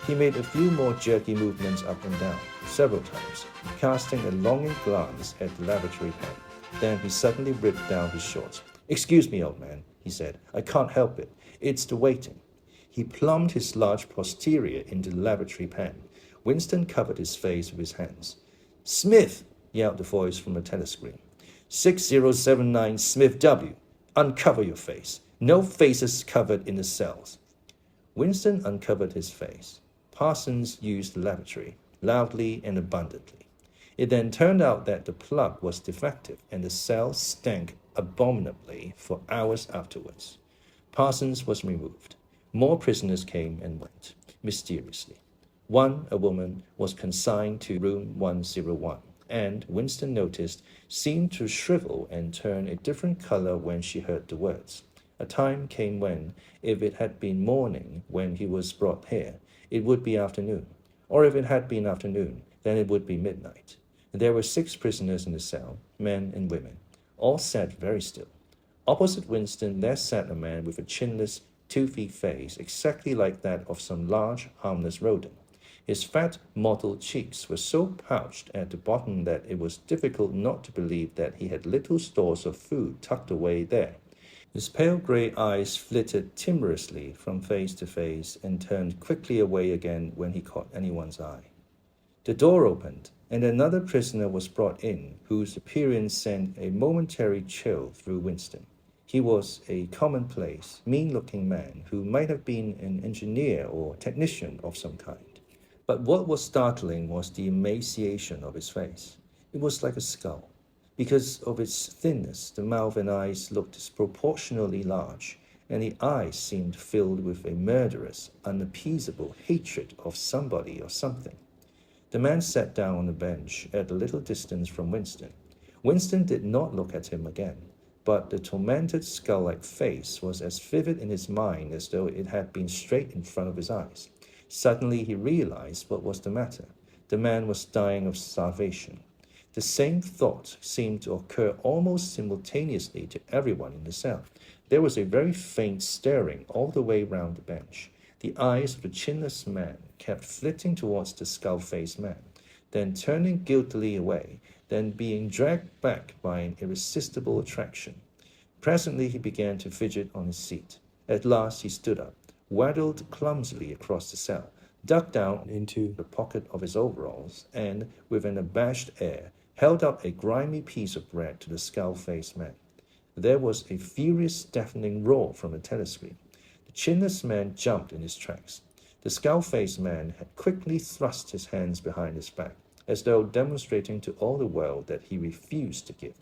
C: He made a few more jerky movements up and down, several times, casting a longing glance at the lavatory pen. Then he suddenly ripped down his shorts. "Excuse me, old man," he said. "I can't help it. It's the waiting." He plumbed his large posterior into the lavatory pen. Winston covered his face with his hands. "Smith!" yelled the voice from the telescreen. 6079 Smith W. Uncover your face. No faces covered in the cells. Winston uncovered his face. Parsons used the lavatory, loudly and abundantly. It then turned out that the plug was defective and the cell stank abominably for hours afterwards. Parsons was removed. More prisoners came and went, mysteriously. One, a woman, was consigned to room 101, and, Winston noticed, seemed to shrivel and turn a different color when she heard the words. A time came when, if it had been morning when he was brought here, it would be afternoon, or if it had been afternoon, then it would be midnight. There were 6 prisoners in the cell, men and women. All sat very still. Opposite Winston there sat a man with a chinless, toothy face exactly like that of some large, harmless rodent. His fat, mottled cheeks were so pouched at the bottom that it was difficult not to believe that he had little stores of food tucked away there. His pale grey eyes flitted timorously from face to face and turned quickly away again when he caught anyone's eye. The door opened, and another prisoner was brought in, whose appearance sent a momentary chill through Winston. He was a commonplace, mean-looking man who might have been an engineer or technician of some kind. But what was startling was the emaciation of his face. It was like a skull. Because of its thinness, the mouth and eyes looked disproportionately large, and the eyes seemed filled with a murderous, unappeasable hatred of somebody or something. The man sat down on a bench at a little distance from Winston. Winston did not look at him again, but the tormented skull-like face was as vivid in his mind as though it had been straight in front of his eyes. Suddenly he realized what was the matter. The man was dying of starvation. The same thought seemed to occur almost simultaneously to everyone in the cell. There was a very faint stirring all the way round the bench. The eyes of the chinless man kept flitting towards the skull-faced man, then turning guiltily away, then being dragged back by an irresistible attraction. Presently he began to fidget on his seat. At last he stood up, waddled clumsily across the cell, ducked down into the pocket of his overalls, and, with an abashed air, held out a grimy piece of bread to the skull-faced man. There was a furious, deafening roar from the telescreen. The chinless man jumped in his tracks. The skull-faced man had quickly thrust his hands behind his back, as though demonstrating to all the world that he refused to give.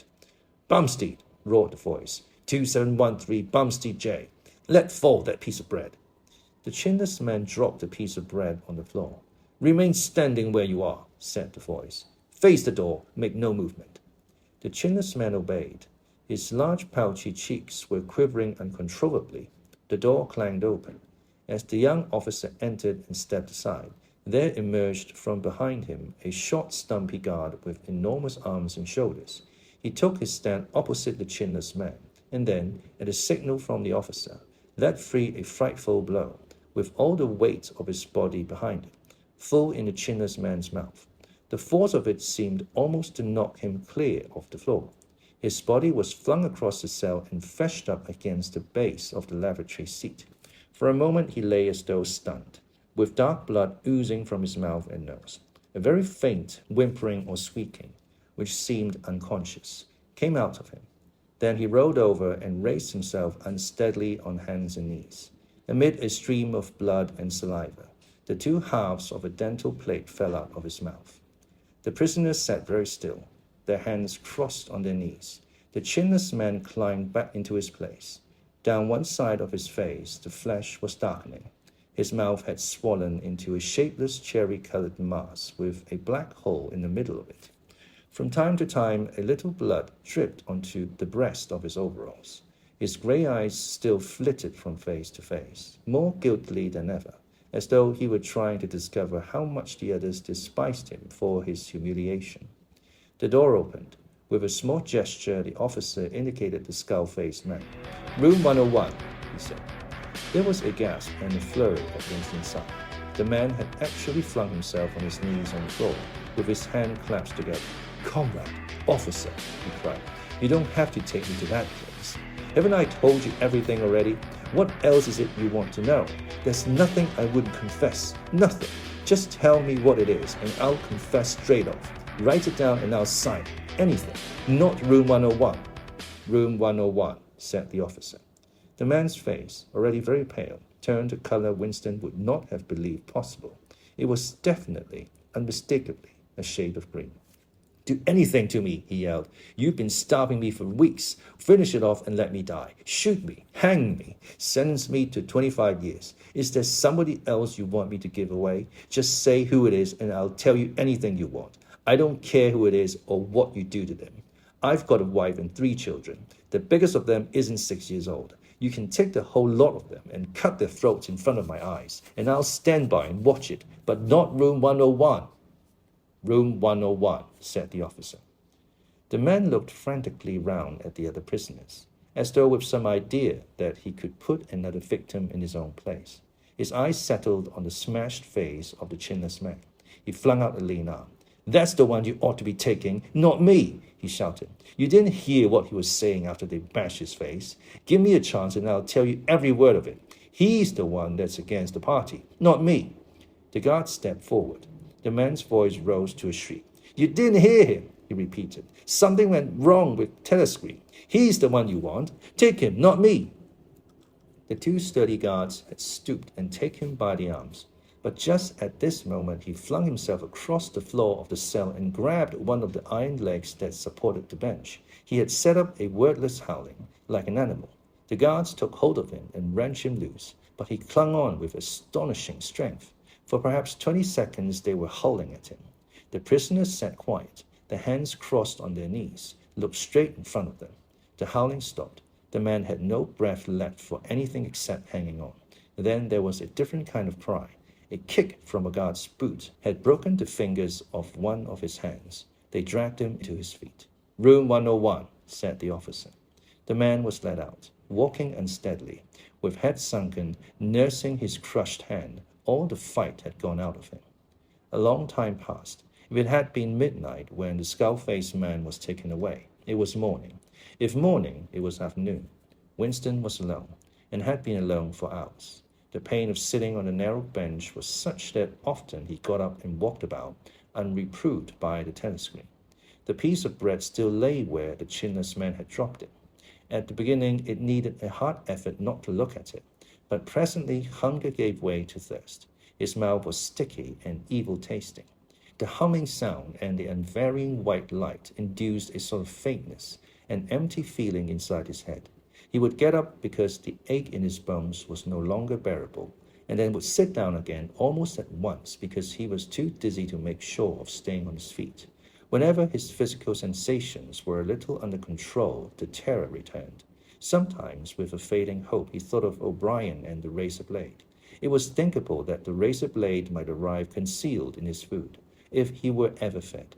C: "Bumstead!" roared the voice. 2713 Bumstead J. Let fall that piece of bread. The chinless man dropped the piece of bread on the floor. "Remain standing where you are," said the voice. "Face the door, make no movement." The chinless man obeyed. His large pouchy cheeks were quivering uncontrollably. The door clanged open. As the young officer entered and stepped aside, there emerged from behind him a short, stumpy guard with enormous arms and shoulders. He took his stand opposite the chinless man, and then, at a signal from the officer, let free a frightful blow, with all the weight of his body behind it, full in the chinless man's mouth. The force of it seemed almost to knock him clear of the floor. His body was flung across the cell and fetched up against the base of the lavatory seat. For a moment he lay as though stunned, with dark blood oozing from his mouth and nose. A very faint whimpering or squeaking, which seemed unconscious, came out of him. Then he rolled over and raised himself unsteadily on hands and knees. Amid a stream of blood and saliva, the 2 halves of a dental plate fell out of his mouth. The prisoners sat very still, their hands crossed on their knees. The chinless man climbed back into his place. Down one side of his face, the flesh was darkening. His mouth had swollen into a shapeless cherry-colored mass with a black hole in the middle of it. From time to time, a little blood dripped onto the breast of his overalls. His grey eyes still flitted from face to face, more guiltily than ever, as though he were trying to discover how much the others despised him for his humiliation. The door opened. With a small gesture, the officer indicated the skull-faced man. "Room 101, he said. There was a gasp and a flurry at Winston's side. The man had actually flung himself on his knees on the floor, with his hands clasped together. "Comrade, officer," he cried, "you don't have to take me to that place. Haven't I told you everything already? What else is it you want to know? There's nothing I wouldn't confess, nothing. Just tell me what it is, and I'll confess straight off.
E: Write it down and I'll sign it. Anything. Not room 101. Room 101, said the officer. The man's face, already very pale, turned a color Winston would not have believed possible. It was definitely, unmistakably, a shade of green. Do anything to me, he yelled. You've been starving me for weeks. Finish it off and let me die. Shoot me. Hang me. Sentence me to 25 years. Is there somebody else you want me to give away? Just say who it is and I'll tell you anything you want. I don't care who it is or what you do to them. I've got a wife and 3 children. The biggest of them isn't 6 years old. You can take the whole lot of them and cut their throats in front of my eyes, and I'll stand by and watch it, but not room 101. Room 101, said the officer. The man looked frantically round at the other prisoners, as though with some idea that he could put another victim in his own place. His eyes settled on the smashed face of the chinless man. He flung out a lean arm. That's the one you ought to be taking, not me, he shouted. You didn't hear what he was saying after they bashed his face. Give me a chance and I'll tell you every word of it. He's the one that's against the party, not me. The guard stepped forward. The man's voice rose to a shriek. You didn't hear him, he repeated. Something went wrong with telescreen. He's the one you want. Take him, not me. The 2 sturdy guards had stooped and taken him by the arms. But just at this moment, he flung himself across the floor of the cell and grabbed one of the iron legs that supported the bench. He had set up a wordless howling, like an animal. The guards took hold of him and wrenched him loose, but he clung on with astonishing strength. For perhaps 20 seconds, they were howling at him. The prisoners sat quiet, their hands crossed on their knees, looked straight in front of them. The howling stopped. The man had no breath left for anything except hanging on. Then there was a different kind of cry. A kick from a guard's boot had broken the fingers of one of his hands. They dragged him to his feet. Room 101, said the officer. The man was led out, walking unsteadily, with head sunken, nursing his crushed hand. All the fight had gone out of him. A long time passed. If it had been midnight when the skull-faced man was taken away, it was morning. If morning, it was afternoon. Winston was alone, and had been alone for hours. The pain of sitting on a narrow bench was such that often he got up and walked about, unreproved by the telescreen. The piece of bread still lay where the chinless man had dropped it. At the beginning, it needed a hard effort not to look at it, but presently hunger gave way to thirst. His mouth was sticky and evil-tasting. The humming sound and the unvarying white light induced a sort of faintness, an empty feeling inside his head. He would get up because the ache in his bones was no longer bearable, and then would sit down again almost at once because he was too dizzy to make sure of staying on his feet. Whenever his physical sensations were a little under control, the terror returned. Sometimes, with a fading hope, he thought of O'Brien and the razor blade. It was thinkable that the razor blade might arrive concealed in his food, if he were ever fed.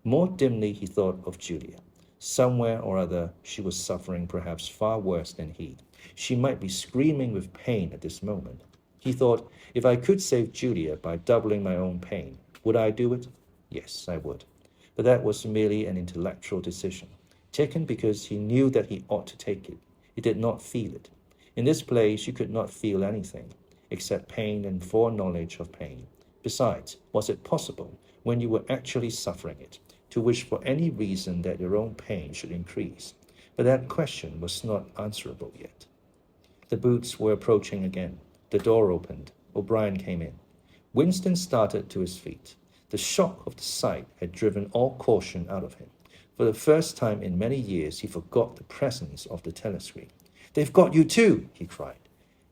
E: More dimly, he thought of Julia. Somewhere or other, she was suffering perhaps far worse than he. She might be screaming with pain at this moment. He thought, if I could save Julia by doubling my own pain, would I do it? Yes, I would. But that was merely an intellectual decision, taken because he knew that he ought to take it. He did not feel it. In this place, you could not feel anything, except pain and foreknowledge of pain. Besides, was it possible, when you were actually suffering it, to wish for any reason that your own pain should increase? But that question was not answerable yet. The boots were approaching again. The door opened. O'Brien came in. Winston started to his feet. The shock of the sight had driven all caution out of him. For the first time in many years, he forgot the presence of the telescreen. They've got you too, he cried.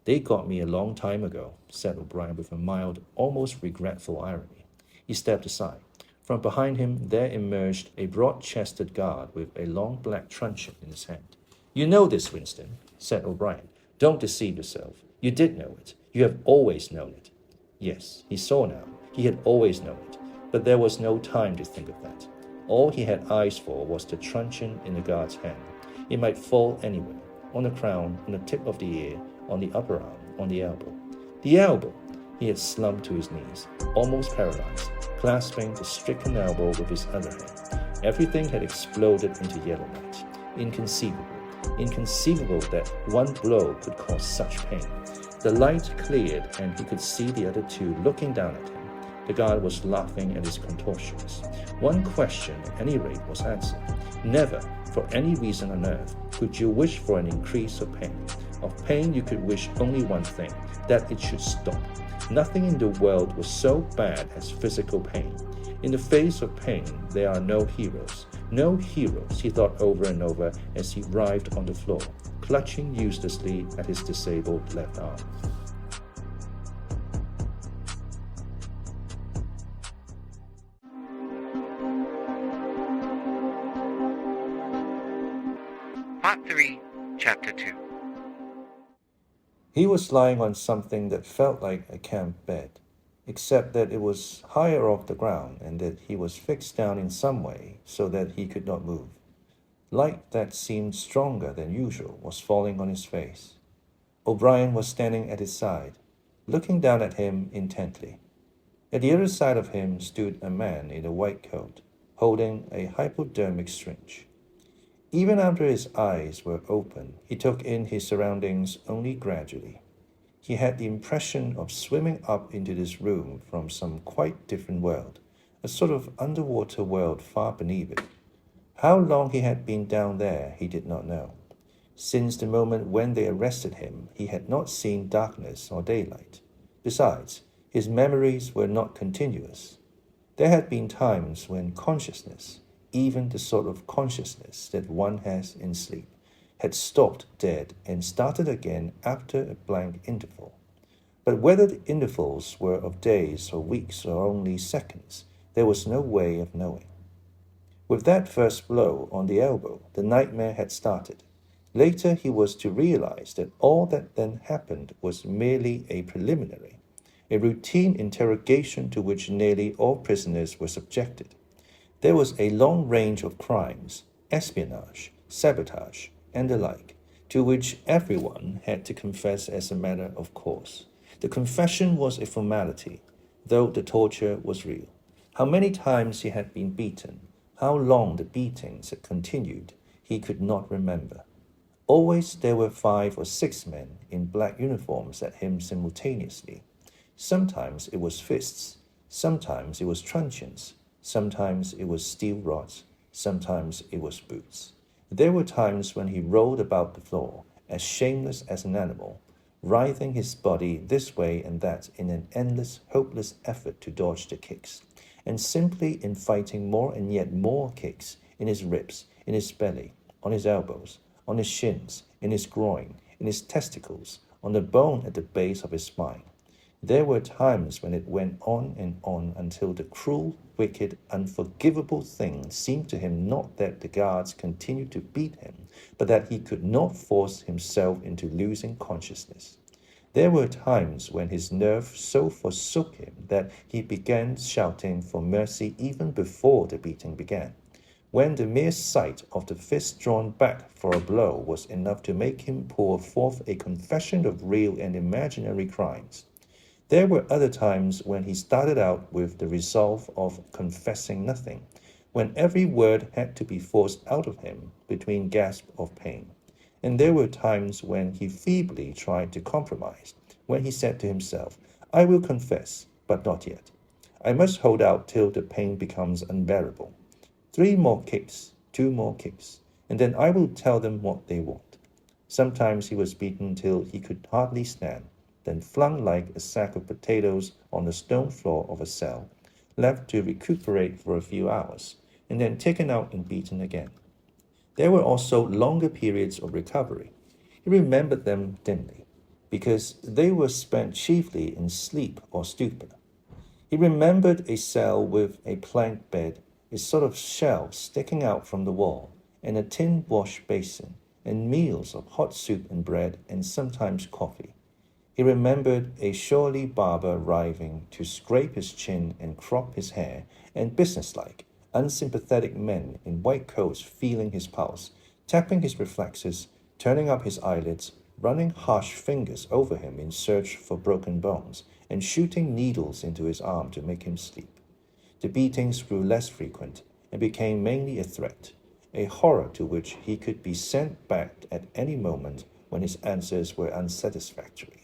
E: They got me a long time ago, said O'Brien with a mild, almost regretful irony. He stepped aside. From behind him, there emerged a broad-chested guard with a long black truncheon in his hand. You know this, Winston, said O'Brien. Don't deceive yourself. You did know it. You have always known it. Yes, he saw now. He had always known it. But there was no time to think of that. All he had eyes for was the truncheon in the guard's hand. It might fall anywhere, on the crown, on the tip of the ear, on the upper arm, on the elbow. The elbow! He had slumped to his knees, almost paralyzed, clasping the stricken elbow with his other hand. Everything had exploded into yellow light. Inconceivable that one blow could cause such pain. The light cleared and he could see the other two looking down at him.
C: The guard was laughing at his contortions. One question, at any rate, was answered. Never, for any reason on earth, could you wish for an increase of pain. Of pain, you could wish only one thing, that it should stop. Nothing in the world was so bad as physical pain. In the face of pain, there are no heroes. No heroes, he thought over and over as he writhed on the floor, clutching uselessly at his disabled left arm.
B: Part 3, Chapter 2.
C: He was lying on something that felt like a camp bed, except that it was higher off the ground and that he was fixed down in some way so that he could not move. Light that seemed stronger than usual was falling on his face. O'Brien was standing at his side, looking down at him intently. At the other side of him stood a man in a white coat, holding a hypodermic syringe. Even after his eyes were open, he took in his surroundings only gradually. He had the impression of swimming up into this room from some quite different world, a sort of underwater world far beneath it. How long he had been down there, he did not know. Since the moment when they arrested him, he had not seen darkness or daylight. Besides, his memories were not continuous. There had been times when consciousness, even the sort of consciousness that one has in sleep, had stopped dead and started again after a blank interval. But whether the intervals were of days or weeks or only seconds, there was no way of knowing. With that first blow on the elbow, the nightmare had started. Later he was to realize that all that then happened was merely a preliminary, a routine interrogation to which nearly all prisoners were subjected. There was a long range of crimes, espionage, sabotage, and the like, to which everyone had to confess as a matter of course. The confession was a formality, though the torture was real. How many times he had been beaten, how long the beatings had continued, he could not remember. Always there were 5 or 6 men in black uniforms at him simultaneously. Sometimes it was fists, sometimes it was truncheons, sometimes it was steel rods, sometimes it was boots. There were times when he rolled about the floor, as shameless as an animal, writhing his body this way and that in an endless, hopeless effort to dodge the kicks, and simply in fighting more and yet more kicks in his ribs, in his belly, on his elbows, on his shins, in his groin, in his testicles, on the bone at the base of his spine. There were times when it went on and on until the cruel, wicked, unforgivable thing seemed to him not that the guards continued to beat him, but that he could not force himself into losing consciousness. There were times when his nerve so forsook him that he began shouting for mercy even before the beating began, when the mere sight of the fist drawn back for a blow was enough to make him pour forth a confession of real and imaginary crimes. There were other times when he started out with the resolve of confessing nothing, when every word had to be forced out of him between gasps of pain. And there were times when he feebly tried to compromise, when he said to himself, "I will confess, but not yet. I must hold out till the pain becomes unbearable. 3 more kicks, 2 more kicks, and then I will tell them what they want." Sometimes he was beaten till he could hardly stand, then flung like a sack of potatoes on the stone floor of a cell, left to recuperate for a few hours, and then taken out and beaten again. There were also longer periods of recovery. He remembered them dimly, because they were spent chiefly in sleep or stupor. He remembered a cell with a plank bed, a sort of shelf sticking out from the wall, and a tin wash basin, and meals of hot soup and bread, and sometimes coffee. He remembered a surly barber arriving to scrape his chin and crop his hair, and businesslike, unsympathetic men in white coats feeling his pulse, tapping his reflexes, turning up his eyelids, running harsh fingers over him in search for broken bones, and shooting needles into his arm to make him sleep. The beatings grew less frequent and became mainly a threat, a horror to which he could be sent back at any moment when his answers were unsatisfactory.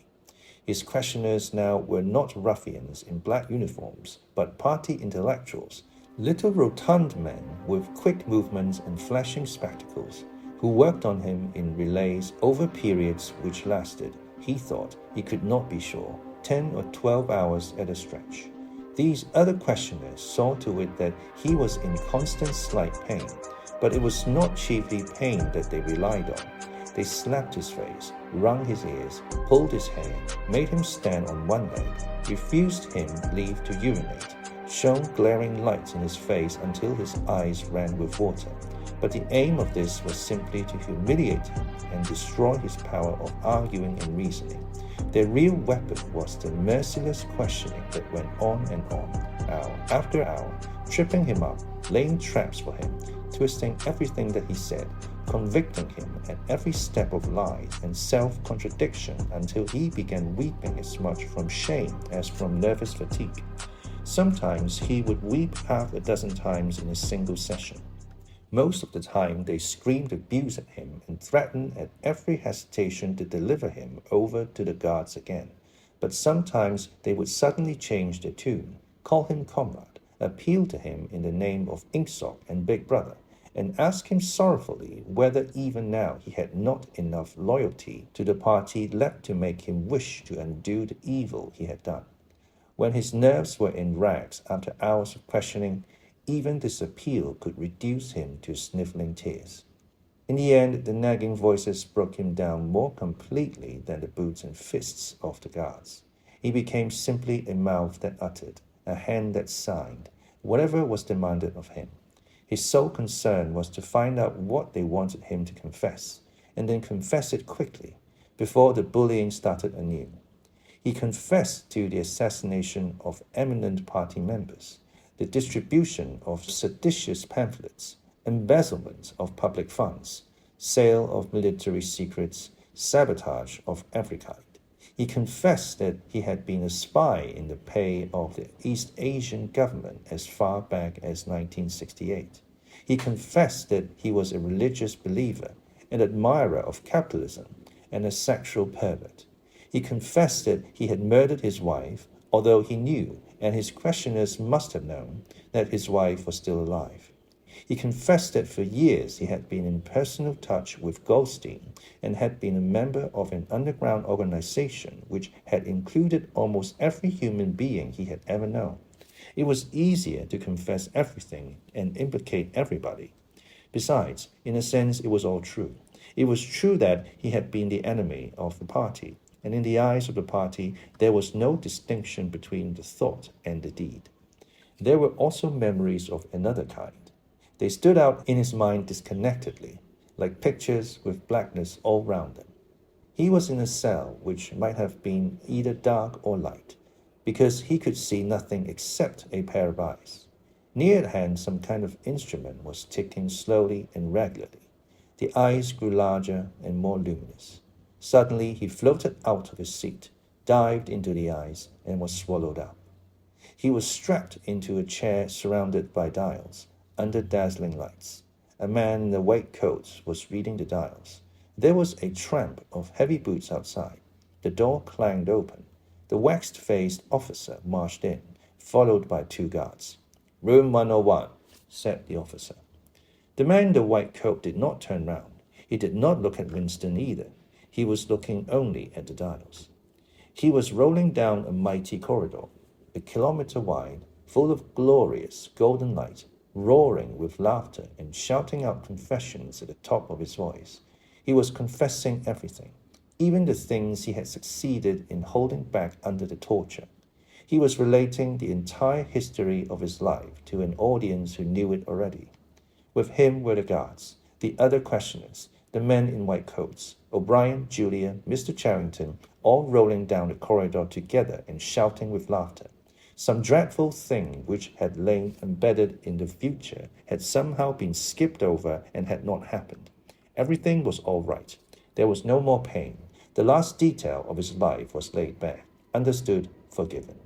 C: His questioners now were not ruffians in black uniforms, but party intellectuals, little rotund men with quick movements and flashing spectacles, who worked on him in relays over periods which lasted, he thought, he could not be sure, 10 or 12 hours at a stretch. These other questioners saw to it that he was in constant slight pain, but it was not chiefly pain that they relied on. They slapped his face, wrung his ears, pulled his hair, made him stand on one leg, refused him leave to urinate, shone glaring lights in his face until his eyes ran with water. But the aim of this was simply to humiliate him and destroy his power of arguing and reasoning. Their real weapon was the merciless questioning that went on and on, hour after hour, tripping him up, laying traps for him, twisting everything that he said, convicting him at every step of lies and self-contradiction until he began weeping as much from shame as from nervous fatigue. Sometimes he would weep half a dozen times in a single session. Most of the time they screamed abuse at him and threatened at every hesitation to deliver him over to the guards again. But sometimes they would suddenly change their tune, call him comrade, appeal to him in the name of Inksock and Big Brother, and ask him sorrowfully whether even now he had not enough loyalty to the party left to make him wish to undo the evil he had done. When his nerves were in rags after hours of questioning, even this appeal could reduce him to sniffling tears. In the end, the nagging voices broke him down more completely than the boots and fists of the guards. He became simply a mouth that uttered, a hand that signed, whatever was demanded of him. His sole concern was to find out what they wanted him to confess, and then confess it quickly, before the bullying started anew. He confessed to the assassination of eminent party members, the distribution of seditious pamphlets, embezzlement of public funds, sale of military secrets, sabotage of every kind. He confessed that he had been a spy in the pay of the East Asian government as far back as 1968. He confessed that he was a religious believer, an admirer of capitalism, and a sexual pervert. He confessed that he had murdered his wife, although he knew, and his questioners must have known, that his wife was still alive. He confessed that for years he had been in personal touch with Goldstein and had been a member of an underground organization which had included almost every human being he had ever known. It was easier to confess everything and implicate everybody. Besides, in a sense, it was all true. It was true that he had been the enemy of the party, and in the eyes of the party, there was no distinction between the thought and the deed. There were also memories of another kind. They stood out in his mind disconnectedly, like pictures with blackness all round them. He was in a cell which might have been either dark or light, because he could see nothing except a pair of eyes. Near at hand, some kind of instrument was ticking slowly and regularly. The eyes grew larger and more luminous. Suddenly, he floated out of his seat, dived into the eyes, and was swallowed up. He was strapped into a chair surrounded by dials, under dazzling lights. A man in a white coat was reading the dials. There was a tramp of heavy boots outside. The door clanged open. The waxed-faced officer marched in, followed by two guards. "Room 101, said the officer. The man in the white coat did not turn round. He did not look at Winston either. He was looking only at the dials. He was rolling down a mighty corridor, a kilometer wide, full of glorious golden light, roaring with laughter and shouting out confessions at the top of his voice. He was confessing everything, even the things he had succeeded in holding back under the torture. He was relating the entire history of his life to an audience who knew it already. With him were the guards, the other questioners, the men in white coats, O'Brien, Julia, Mr. Charrington, all rolling down the corridor together and shouting with laughter. Some dreadful thing which had lain embedded in the future had somehow been skipped over and had not happened. Everything was all right. There was no more pain. The last detail of his life was laid bare, understood, forgiven.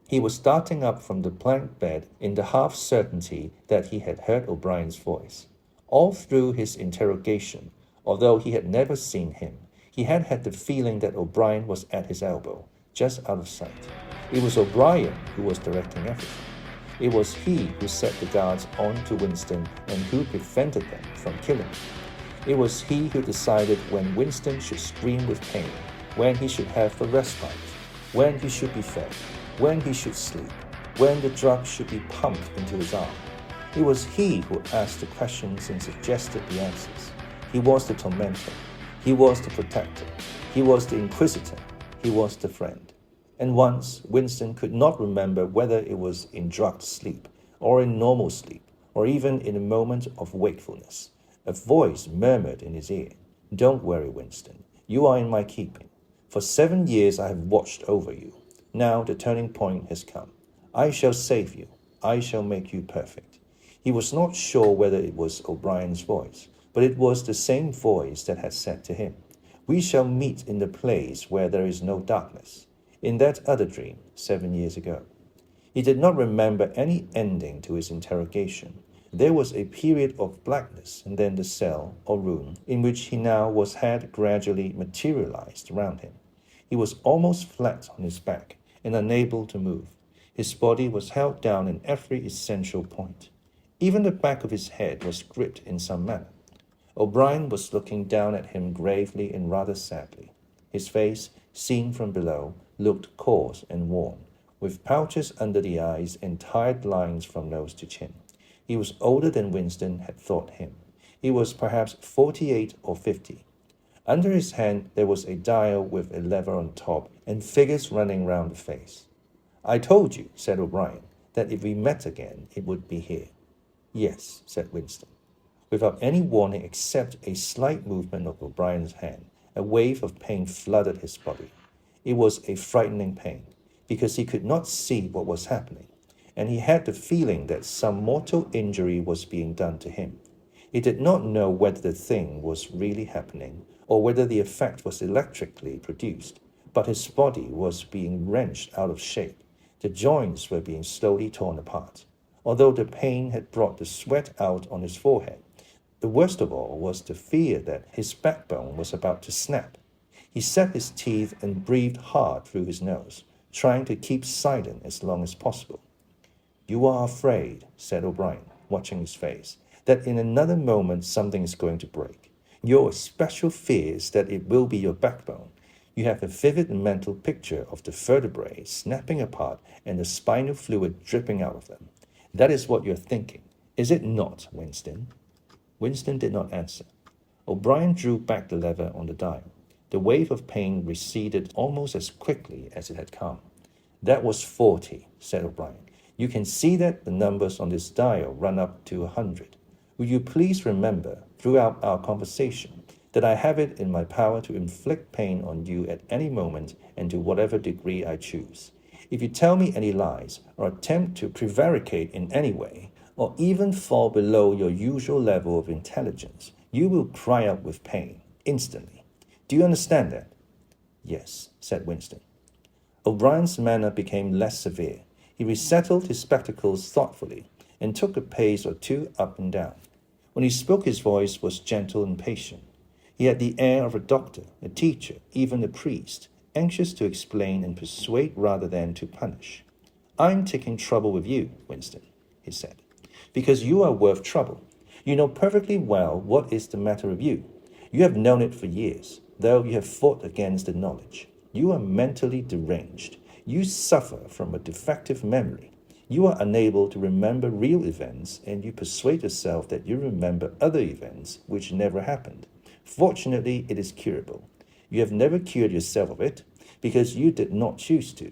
C: He was starting up from the plank bed in the half-certainty that he had heard O'Brien's voice. All through his interrogation, although he had never seen him, He had had the feeling that O'Brien was at his elbow, just out of sight. It was O'Brien who was directing everything. It was he who set the guards on to Winston and who prevented them from killing him. It was he who decided when Winston should scream with pain, when he should have a respite, when he should be fed, when he should sleep, when the drug should be pumped into his arm. It was he who asked the questions and suggested the answers. He was the tormentor. He was the protector. He was the inquisitor. He was the friend. And once, Winston could not remember whether it was in drugged sleep, or in normal sleep, or even in a moment of wakefulness. A voice murmured in his ear, "Don't worry, Winston. You are in my keeping. For 7 years I have watched over you. Now the turning point has come. I shall save you. I shall make you perfect." He was not sure whether it was O'Brien's voice, but it was the same voice that had said to him, "We shall meet in the place where there is no darkness," in that other dream 7 years ago. He did not remember any ending to his interrogation. There was a period of blackness, and then the cell or room in which he now was had gradually materialized around him. He was almost flat on his back and unable to move. His body was held down in every essential point. Even the back of his head was gripped in some manner. O'Brien was looking down at him gravely and rather sadly. His face, seen from below, looked coarse and worn, with pouches under the eyes and tired lines from nose to chin. He was older than Winston had thought him. He was perhaps 48 or 50. Under his hand there was a dial with a lever on top and figures running round the face. "I told you," said O'Brien, "that if we met again, it would be here." "Yes," said Winston. Without any warning except a slight movement of O'Brien's hand, a wave of pain flooded his body. It was a frightening pain, because he could not see what was happening, and he had the feeling that some mortal injury was being done to him. He did not know whether the thing was really happening, or whether the effect was electrically produced, but his body was being wrenched out of shape. The joints were being slowly torn apart, although the pain had brought the sweat out on his forehead. The worst of all was the fear that his backbone was about to snap. He set his teeth and breathed hard through his nose, trying to keep silent as long as possible. "You are afraid," said O'Brien, watching his face, "that in another moment something is going to break. Your especial fear is that it will be your backbone. You have a vivid mental picture of the vertebrae snapping apart and the spinal fluid dripping out of them. That is what you're thinking, is it not, Winston?" Winston did not answer. O'Brien drew back the lever on the dial. The wave of pain receded almost as quickly as it had come. "That was 40, said O'Brien. "You can see that the numbers on this dial run up to 100. Will you please remember, throughout our conversation, that I have it in my power to inflict pain on you at any moment and to whatever degree I choose. If you tell me any lies, or attempt to prevaricate in any way, or even fall below your usual level of intelligence, you will cry out with pain, instantly. Do you understand that?" "Yes," said Winston. O'Brien's manner became less severe. He resettled his spectacles thoughtfully and took a pace or two up and down. When he spoke, his voice was gentle and patient. He had the air of a doctor, a teacher, even a priest, anxious to explain and persuade rather than to punish. "I'm taking trouble with you, Winston," he said, "because you are worth trouble. You know perfectly well what is the matter with you. You have known it for years, though you have fought against the knowledge. You are mentally deranged. You suffer from a defective memory. You are unable to remember real events, and you persuade yourself that you remember other events which never happened. Fortunately, it is curable. You have never cured yourself of it, because you did not choose to.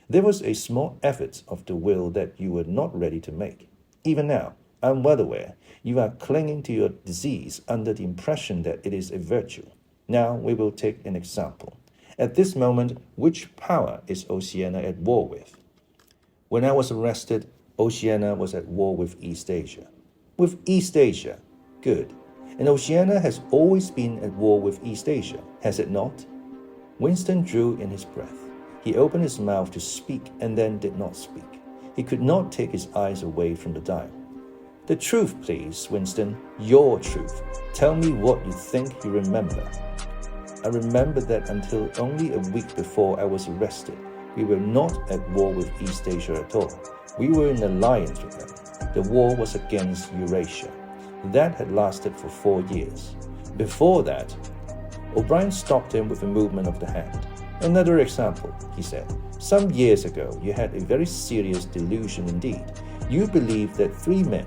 C: There was a small effort of the will that you were not ready to make. Even now, I am well aware, you are clinging to your disease under the impression that it is a virtue. Now we will take an example. At this moment, which power is Oceania at war with?" "When I was arrested, Oceania was at war with East Asia." "With East Asia? Good. And Oceania has always been at war with East Asia, has it not?" Winston drew in his breath. He opened his mouth to speak and then did not speak. He could not take his eyes away from the dial. "The truth, please, Winston. Your truth. Tell me what you think you remember." I remember that until only a week before I was arrested, we were not at war with East Asia at all. We were in alliance with them. The war was against Eurasia. That had lasted for 4 years. Before that, O'Brien stopped him with a movement of the hand. Another example, he said. Some years ago, you had a very serious delusion indeed. You believed that 3 men,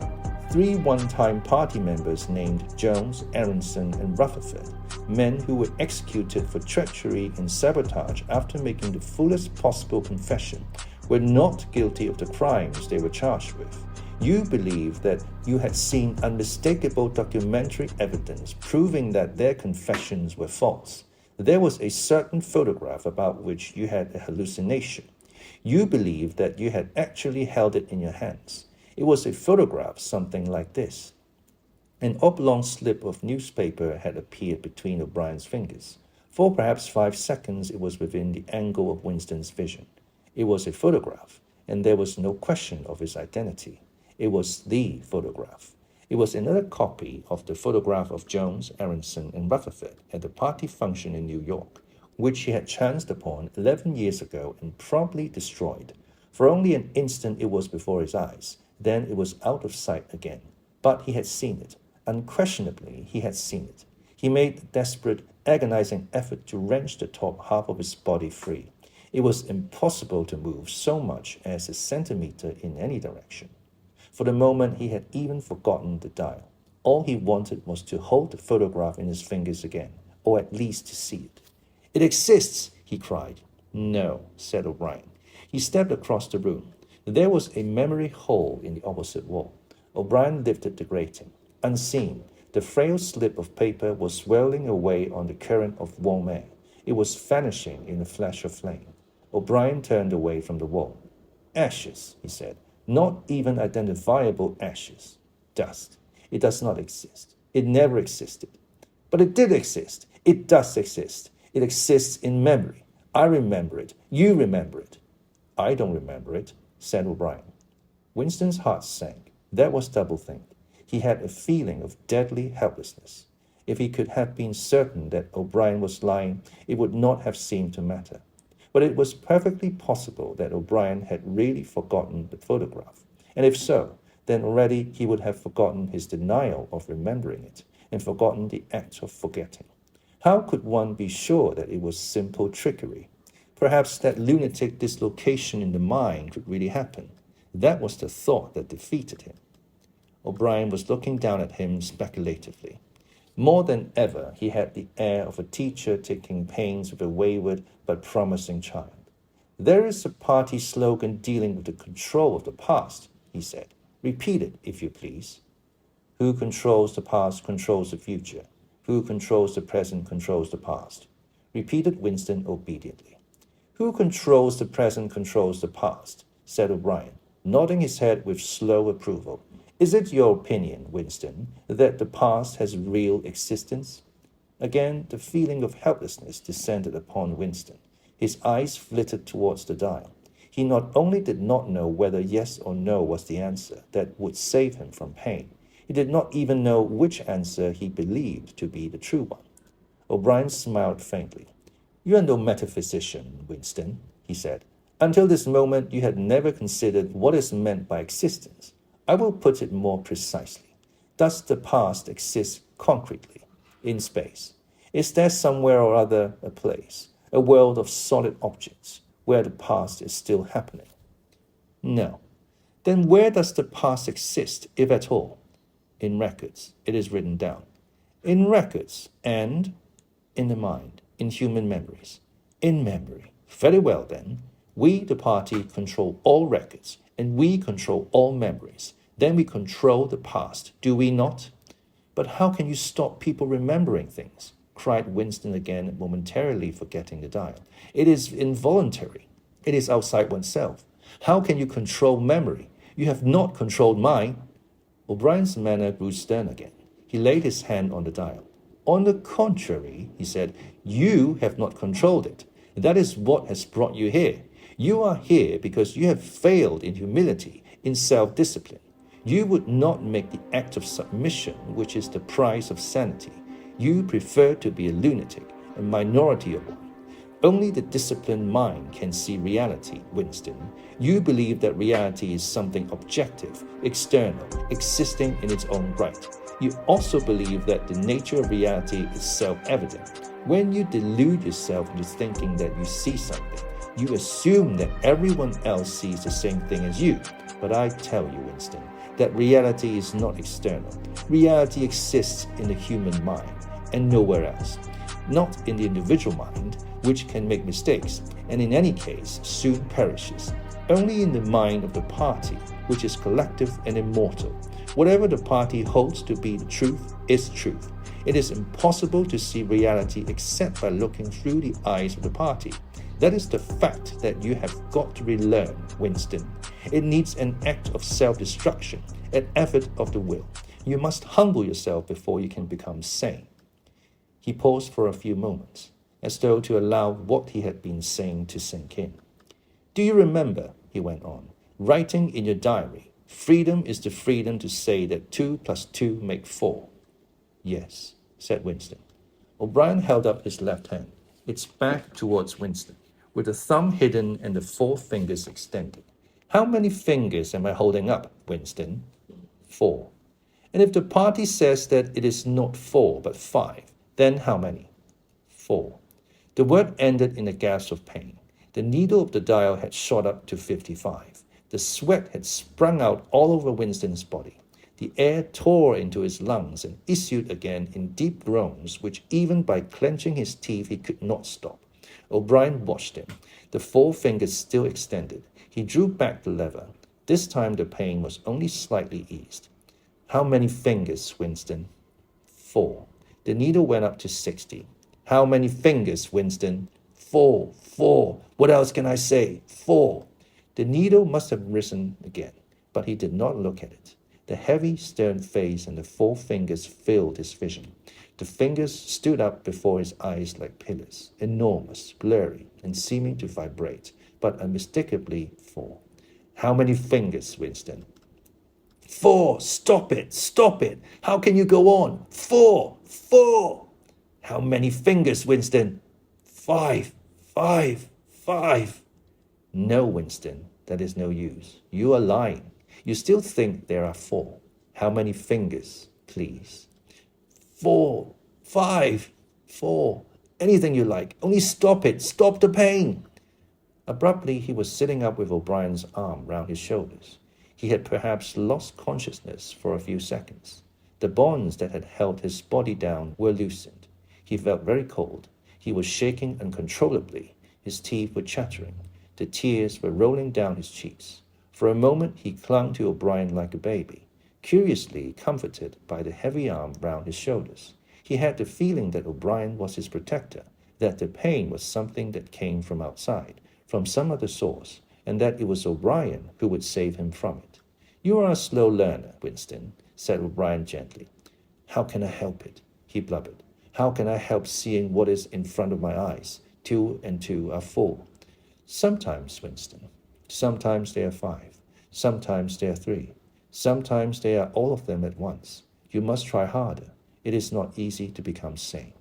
C: 3 one-time party members named Jones, Aronson, and Rutherford, men who were executed for treachery and sabotage after making the fullest possible confession, were not guilty of the crimes they were charged with. You believed that you had seen unmistakable documentary evidence proving that their confessions were false. There was a certain photograph about which you had a hallucination. You believed that you had actually held it in your hands. It was a photograph something like this. An oblong slip of newspaper had appeared between O'Brien's fingers. For perhaps 5 seconds it was within the angle of Winston's vision. It was a photograph, and there was no question of its identity. It was the photograph. It was another copy of the photograph of Jones, Aronson, and Rutherford at the party function in New York, which he had chanced upon 11 years ago and promptly destroyed. For only an instant it was before his eyes. Then it was out of sight again. But he had seen it. Unquestionably, he had seen it. He made a desperate, agonizing effort to wrench the top half of his body free. It was impossible to move so much as a centimeter in any direction. For the moment, he had even forgotten the dial. All he wanted was to hold the photograph in his fingers again, or at least to see it. "It exists," he cried. "No," said O'Brien. He stepped across the room. There was a memory hole in the opposite wall. O'Brien lifted the grating. Unseen, the frail slip of paper was swirling away on the current of warm air. It was vanishing in a flash of flame. O'Brien turned away from the wall. "Ashes," he said. "Not even identifiable ashes. Dust. It does not exist. It never existed. But it did exist. It does exist. It exists in memory. I remember it. You remember it." "I don't remember it," said O'Brien. Winston's heart sank. That was doublethink. He had a feeling of deadly helplessness. If he could have been certain that O'Brien was lying, it would not have seemed to matter. But it was perfectly possible that O'Brien had really forgotten the photograph. And if so, then already he would have forgotten his denial of remembering it, and forgotten the act of forgetting. How could one be sure that it was simple trickery? Perhaps that lunatic dislocation in the mind could really happen. That was the thought that defeated him. O'Brien was looking down at him speculatively. More than ever, he had the air of a teacher taking pains with a wayward but promising child. "There is a party slogan dealing with the control of the past," he said. "Repeat it, if you please." "Who controls the past controls the future. Who controls the present controls the past," repeated Winston obediently. "Who controls the present controls the past," said O'Brien, nodding his head with slow approval. "Is it your opinion, Winston, that the past has real existence?" Again, the feeling of helplessness descended upon Winston. His eyes flitted towards the dial. He not only did not know whether yes or no was the answer that would save him from pain, he did not even know which answer he believed to be the true one. O'Brien smiled faintly. "You are no metaphysician, Winston," he said. "Until this moment, you had never considered what is meant by existence. I will put it more precisely. Does the past exist concretely, in space? Is there somewhere or other a place, a world of solid objects, where the past is still happening?" "No." "Then where does the past exist, if at all?" "In records. It is written down." "In records, and?" "In the mind, in human memories." "In memory. Very well, then. We, the party, control all records, and we control all memories. Then we control the past, do we not?" "But how can you stop people remembering things?" cried Winston again, momentarily forgetting the dial. "It is involuntary. It is outside oneself. How can you control memory? You have not controlled mine." O'Brien's manner grew stern again. He laid his hand on the dial. "On the contrary," he said, "you have not controlled it. That is what has brought you here. You are here because you have failed in humility, in self-discipline. You would not make the act of submission, which is the price of sanity. You prefer to be a lunatic,
E: a minority of one. Only the disciplined mind can see reality, Winston. You believe that reality is something objective, external, existing in its own right. You also believe that the nature of reality is self-evident. When you delude yourself into thinking that you see something, you assume that everyone else sees the same thing as you. But I tell you, Winston, that reality is not external. Reality exists in the human mind and nowhere else. Not in the individual mind, which can make mistakes, and in any case soon perishes. Only in the mind of the party, which is collective and immortal. Whatever the party holds to be the truth is truth. It is impossible to see reality except by looking through the eyes of the party. That is the fact that you have got to relearn, Winston. It needs an act of self-destruction, an effort of the will. You must humble yourself before you can become sane. He paused for a few moments, as though to allow what he had been saying to sink in. Do you remember, he went on, writing in your diary, freedom is the freedom to say that 2 + 2 make 4. Yes, said Winston. O'Brien held up his left hand, its back towards Winston, with the thumb hidden and the 4 fingers extended. How many fingers am I holding up, Winston? 4. And if the party says that it is not 4 but 5, then how many? 4. The word ended in a gasp of pain. The needle of the dial had shot up to 55. The sweat had sprung out all over Winston's body. The air tore into his lungs and issued again in deep groans, which even by clenching his teeth he could not stop. O'Brien watched him, the 4 fingers still extended. He drew back the lever. This time the pain was only slightly eased. How many fingers, Winston? 4. The needle went up to 60. How many fingers, Winston? 4. 4. What else can I say? 4. The needle must have risen again, but he did not look at it. The heavy, stern face and the 4 fingers filled his vision. The fingers stood up before his eyes like pillars, enormous, blurry, and seeming to vibrate, but unmistakably 4. How many fingers, Winston? 4. Stop it! Stop it! How can you go on? 4. 4. How many fingers, Winston? 5. 5. 5. No, Winston, that is no use. You are lying. You still think there are 4. How many fingers, please? 4. 5. 4. Anything you like. Only stop it. Stop the pain. Abruptly, he was sitting up with O'Brien's arm round his shoulders. He had perhaps lost consciousness for a few seconds. The bonds that had held his body down were loosened. He felt very cold. He was shaking uncontrollably. His teeth were chattering. The tears were rolling down his cheeks. For a moment he clung to O'Brien like a baby, curiously comforted by the heavy arm round his shoulders. He had the feeling that O'Brien was his protector, that the pain was something that came from outside, from some other source, and that it was O'Brien who would save him from it. You are a slow learner, Winston, said O'Brien gently. How can I help it? He blubbered. How can I help seeing what is in front of my eyes? 2 and 2 are 4. Sometimes, Winston. Sometimes they are 5. Sometimes they are 3. Sometimes they are all of them at once. You must try harder. It is not easy to become sane.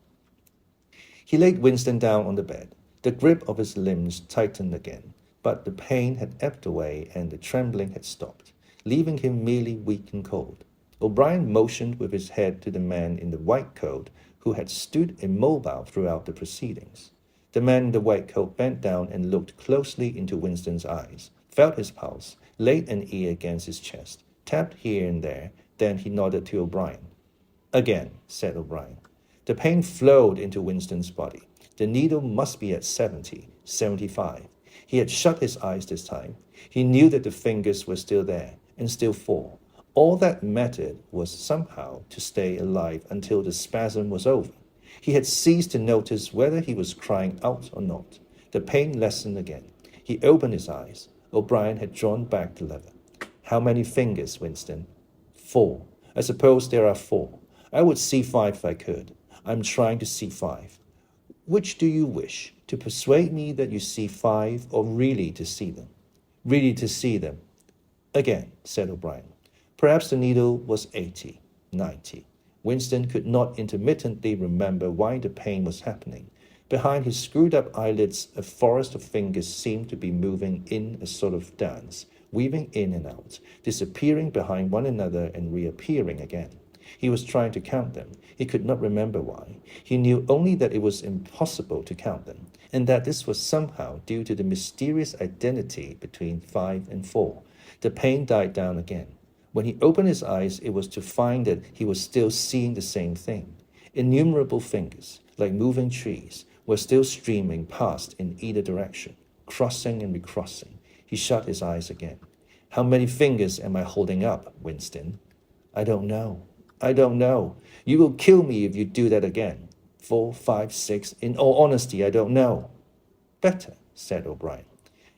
E: He laid Winston down on the bed. The grip of his limbs tightened again, but the pain had ebbed away and the trembling had stopped, leaving him merely weak and cold. O'Brien motioned with his head to the man in the white coat who had stood immobile throughout the proceedings. The man in the white coat bent down and looked closely into Winston's eyes, felt his pulse, laid an ear against his chest, tapped here and there, then he nodded to O'Brien. Again, said O'Brien. The pain flowed into Winston's body. The needle must be at 70, 75. He had shut his eyes this time. He knew that the fingers were still there, and still 4. All that mattered was somehow to stay alive until the spasm was over. He had ceased to notice whether he was crying out or not. The pain lessened again. He opened his eyes. O'Brien had drawn back the lever. How many fingers, Winston? 4. I suppose there are 4. I would see 5 if I could. I'm trying to see 5. Which do you wish? To persuade me that you see 5 or really to see them? Really to see them. Again, said O'Brien. Perhaps the needle was 80, 90. Winston could not intermittently remember why the pain was happening.
C: Behind his screwed-up eyelids, a forest of fingers seemed to be moving in a sort of dance, weaving in and out, disappearing behind one another and reappearing again. He was trying to count them. He could not remember why. He knew only that it was impossible to count them, and that this was somehow due to the mysterious identity between 5 and 4. The pain died down again. When he opened his eyes, it was to find that he was still seeing the same thing. Innumerable fingers, like moving trees, were still streaming past in either direction, crossing and recrossing. He shut his eyes again. How many fingers am I holding up, Winston? I don't know. I don't know. You will kill me if you do that again. 4, 5, 6. In all honesty, I don't know. Better, said O'Brien.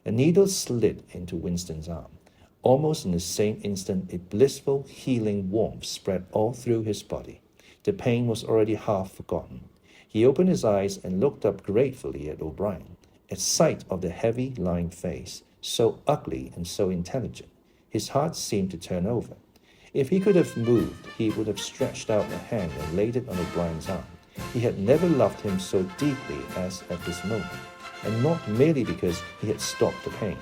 C: A needle slid into Winston's arm. Almost in the same instant, a blissful, healing warmth spread all through his body. The pain was already half forgotten. He opened his eyes and looked up gratefully at O'Brien. At sight of the heavy, lined face, so ugly and so intelligent, his heart seemed to turn over. If he could have moved, he would have stretched out a hand and laid it on O'Brien's arm. He had never loved him so deeply as at this moment, and not merely because he had stopped the pain.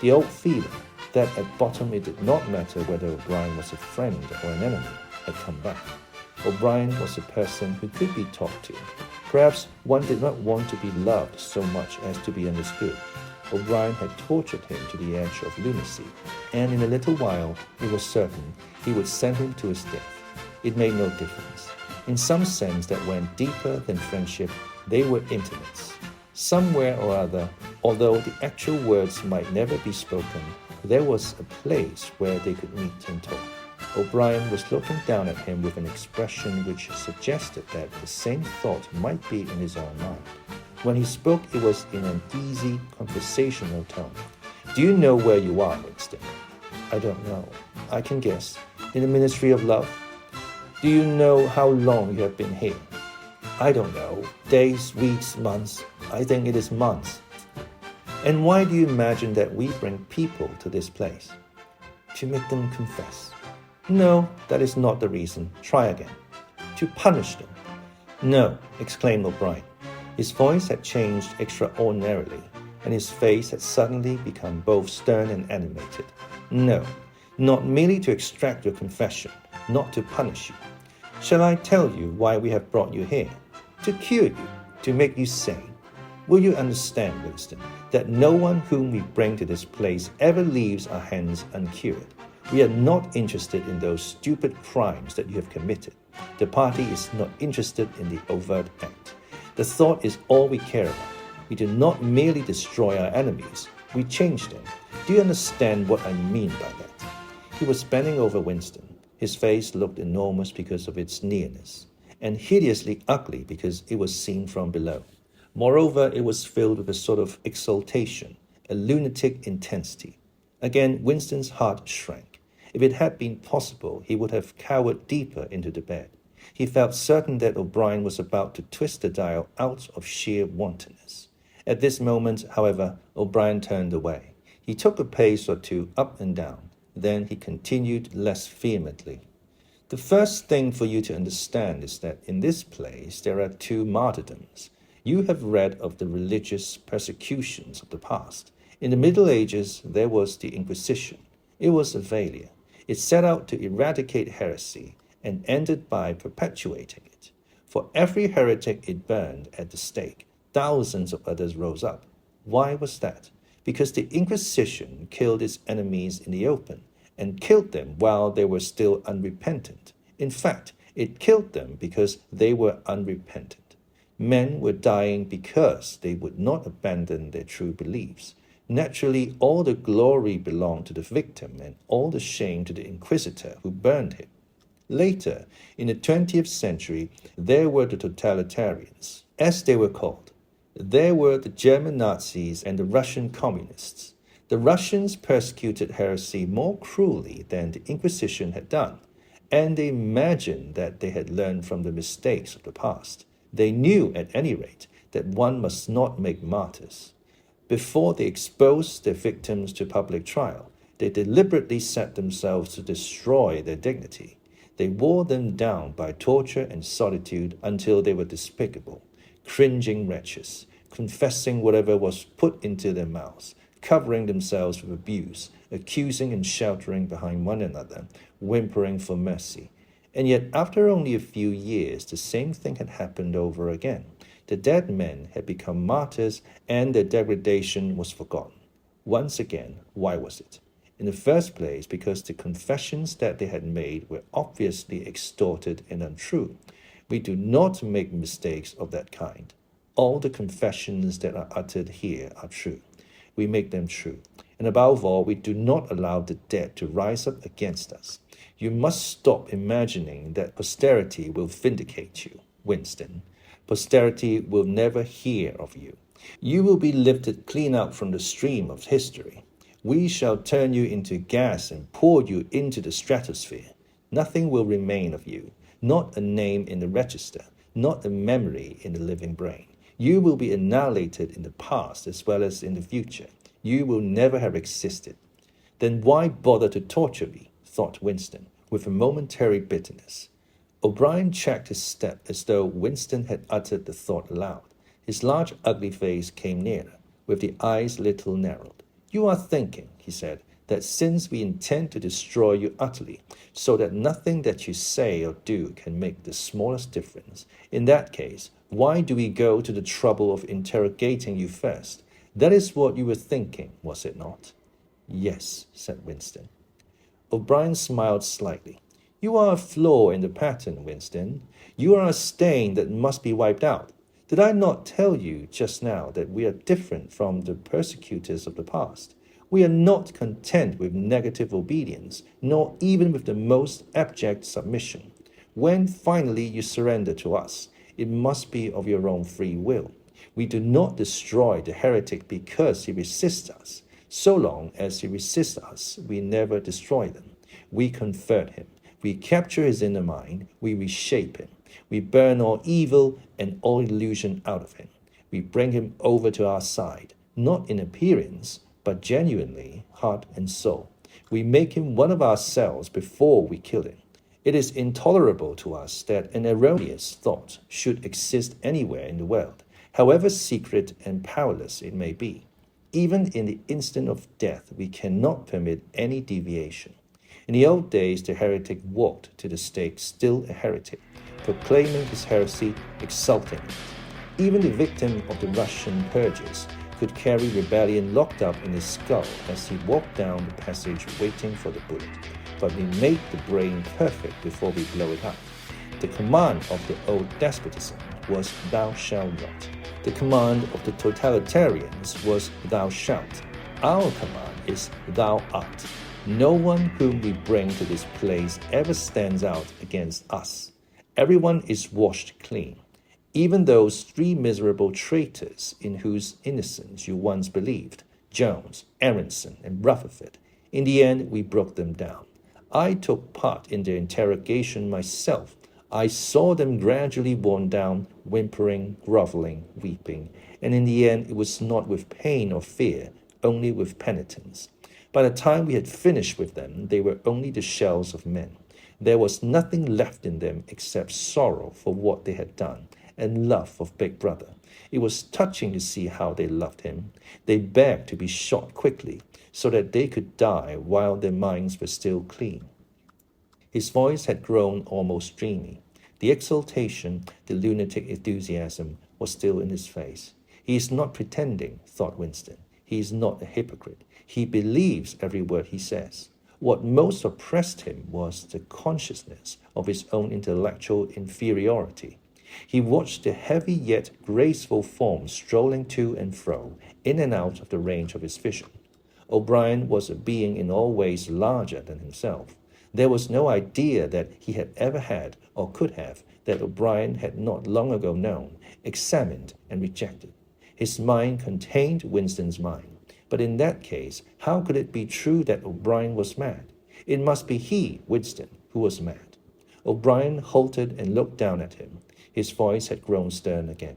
C: The old feeling that at bottom it did not matter whether O'Brien was a friend or an enemy had come back. O'Brien was a person who could be talked to. Perhaps one did not want to be loved so much as to be understood. O'Brien had tortured him to the edge of lunacy, and in a little while it was certain he would send him to his death. It made no difference. In some sense that went deeper than friendship, they were intimates. Somewhere or other, although the actual words might never be spoken, there was a place where they could meet and talk. O'Brien was looking down at him with an expression which suggested that the same thought might be in his own mind. When he spoke, it was in an easy, conversational tone. Do you know where you are, Winston? I don't know. I can guess. In the Ministry of Love? Do you know how long you have been here? I don't know. Days, weeks, months. I think it is months. And why do you imagine that we bring people to this place? To make them confess. No, that is not the reason. Try again. To punish them. No, exclaimed O'Brien. His voice had changed extraordinarily, and his face had suddenly become both stern and animated. No, not merely to extract your confession, not to punish you. Shall I tell you why we have brought you here? To cure you, to make you sane. Will you understand, Winston, that no one whom we bring to this place ever leaves our hands uncured? We are not interested in those stupid crimes that you have committed. The party is not interested in the overt act. The thought is all we care about. We do not merely destroy our enemies, we change them. Do you understand what I mean by that? He was bending over Winston. His face looked enormous because of its nearness, and hideously ugly because it was seen from below. Moreover, it was filled with a sort of exultation, a lunatic intensity. Again, Winston's heart shrank. If it had been possible, he would have cowered deeper into the bed. He felt certain that O'Brien was about to twist the dial out of sheer wantonness. At this moment, however, O'Brien turned away. He took a pace or two up and down. Then he continued less vehemently. The first thing for you to understand is that in this place there are two martyrdoms. You have read of the religious persecutions of the past. In the Middle Ages, there was the Inquisition. It was a failure. It set out to eradicate heresy and ended by perpetuating it. For every heretic it burned at the stake, thousands of others rose up. Why was that? Because the Inquisition killed its enemies in the open and killed them while they were still unrepentant. In fact, it killed them because they were unrepentant. Men were dying because they would not abandon their true beliefs. Naturally, all the glory belonged to the victim and all the shame to the inquisitor who burned him. Later, in the 20th century, there were the totalitarians, as they were called. There were the German Nazis and the Russian communists. The Russians persecuted heresy more cruelly than the Inquisition had done, and they imagined that they had learned from the mistakes of the past. They knew, at any rate, that one must not make martyrs. Before they exposed their victims to public trial, they deliberately set themselves to destroy their dignity. They wore them down by torture and solitude until they were despicable. cringing wretches, confessing whatever was put into their mouths, covering themselves with abuse, accusing and sheltering behind one another, whimpering for mercy. And yet, after only a few years, the same thing had happened over again. The dead men had become martyrs, and their degradation was forgotten. Once again, why was it? In the first place, because the confessions that they had made were obviously extorted and untrue. We do not make mistakes of that kind. All the confessions that are uttered here are true. We make them true. And above all, we do not allow the dead to rise up against us. You must stop imagining that posterity will vindicate you, Winston. Posterity will never hear of you. You will be lifted clean out from the stream of history. We shall turn you into gas and pour you into the stratosphere. Nothing will remain of you, not a name in the register, not a memory in the living brain. You will be annihilated in the past as well as in the future. You will never have existed. Then why bother to torture me? Thought Winston, with a momentary bitterness. O'Brien checked his step as though Winston had uttered the thought aloud. His large, ugly face came nearer, with the eyes a little narrowed. You are thinking, he said, that since we intend to destroy you utterly, so that nothing that you say or do can make the smallest difference, in that case, why do we go to the trouble of interrogating you first? That is what you were thinking, was it not? Yes, said Winston. O'Brien smiled slightly. You are a flaw in the pattern, Winston. You are a stain that must be wiped out. Did I not tell you just now that we are different from the persecutors of the past? We are not content with negative obedience, nor even with the most abject submission. When finally you surrender to us, it must be of your own free will. We do not destroy the heretic because he resists us. So long as he resists us, we never destroy them. We convert him. We capture his inner mind. We reshape him. We burn all evil and all illusion out of him. We bring him over to our side, not in appearance, but genuinely, heart and soul. We make him one of ourselves before we kill him. It is intolerable to us that an erroneous thought should exist anywhere in the world, however secret and powerless it may be. Even in the instant of death, we cannot permit any deviation. In the old days, the heretic walked to the stake still a heretic, proclaiming his heresy, exulting it. Even the victim of the Russian purges could carry rebellion locked up in his skull as he walked down the passage waiting for the bullet. But we make the brain perfect before we blow it up. The command of the old despotism was thou shalt not. The command of the totalitarians was thou shalt. Our command is thou art. No one whom we bring to this place ever stands out against us. Everyone is washed clean. Even those three miserable traitors in whose innocence you once believed, Jones, Aronson, and Rutherford, in the end we broke them down. I took part in their interrogation myself. I saw them gradually worn down, whimpering, groveling, weeping, and in the end it was not with pain or fear, only with penitence. By the time we had finished with them, they were only the shells of men. There was nothing left in them except sorrow for what they had done, and love of Big Brother. It was touching to see how they loved him. They begged to be shot quickly, so that they could die while their minds were still clean. His voice had grown almost dreamy. The exultation, the lunatic enthusiasm was still in his face. He is not pretending, thought Winston. He is not a hypocrite. He believes every word he says. What most oppressed him was the consciousness of his own intellectual inferiority. He watched the heavy yet graceful form strolling to and fro, in and out of the range of his vision. O'Brien was a being in all ways larger than himself. There was no idea that he had ever had or could have that O'Brien had not long ago known, examined, and rejected. His mind contained Winston's mind. But in that case, how could it be true that O'Brien was mad? It must be he, Winston, who was mad. O'Brien halted and looked down at him. His voice had grown stern again.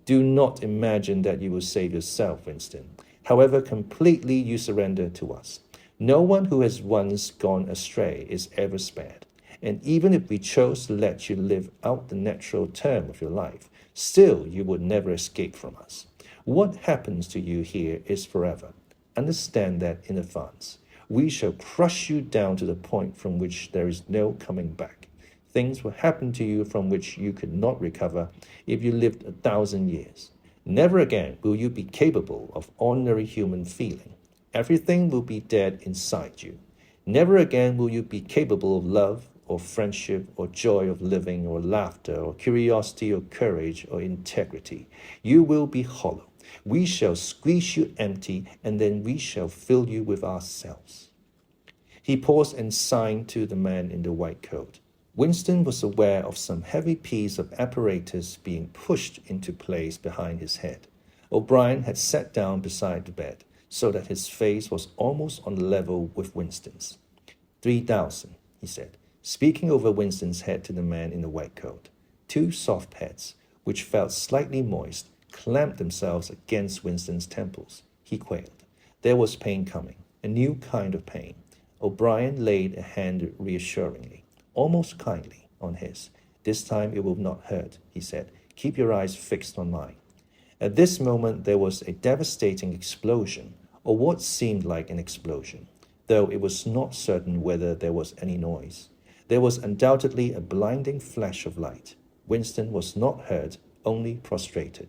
C: Do not imagine that you will save yourself, Winston, however completely you surrender to us. No one who has once gone astray is ever spared. And even if we chose to let you live out the natural term of your life, Still, you would never escape from us. What happens to you here is forever. Understand that in advance. We shall crush you down to the point from which there is no coming back. Things will happen to you from which you could not recover if you lived 1,000 years. Never again will you be capable of ordinary human feeling. Everything will be dead inside you. Never again will you be capable of love, or friendship, or joy of living, or laughter, or curiosity, or courage, or integrity. You will be hollow. We shall squeeze you empty, and then we shall fill you with ourselves. He paused and signed to the man in the white coat. Winston was aware of some heavy piece of apparatus being pushed into place behind his head. O'Brien had sat down beside the bed, so that his face was almost on level with Winston's. 3,000, he said, speaking over Winston's head to the man in the white coat. Two soft pads, which felt slightly moist, clamped themselves against Winston's temples. He quailed. There was pain coming, a new kind of pain. O'Brien laid a hand reassuringly, almost kindly, on his. This time it will not hurt, he said. Keep your eyes fixed on mine. At this moment there was a devastating explosion, or what seemed like an explosion, though it was not certain whether there was any noise. There was undoubtedly a blinding flash of light. Winston was not hurt, only prostrated.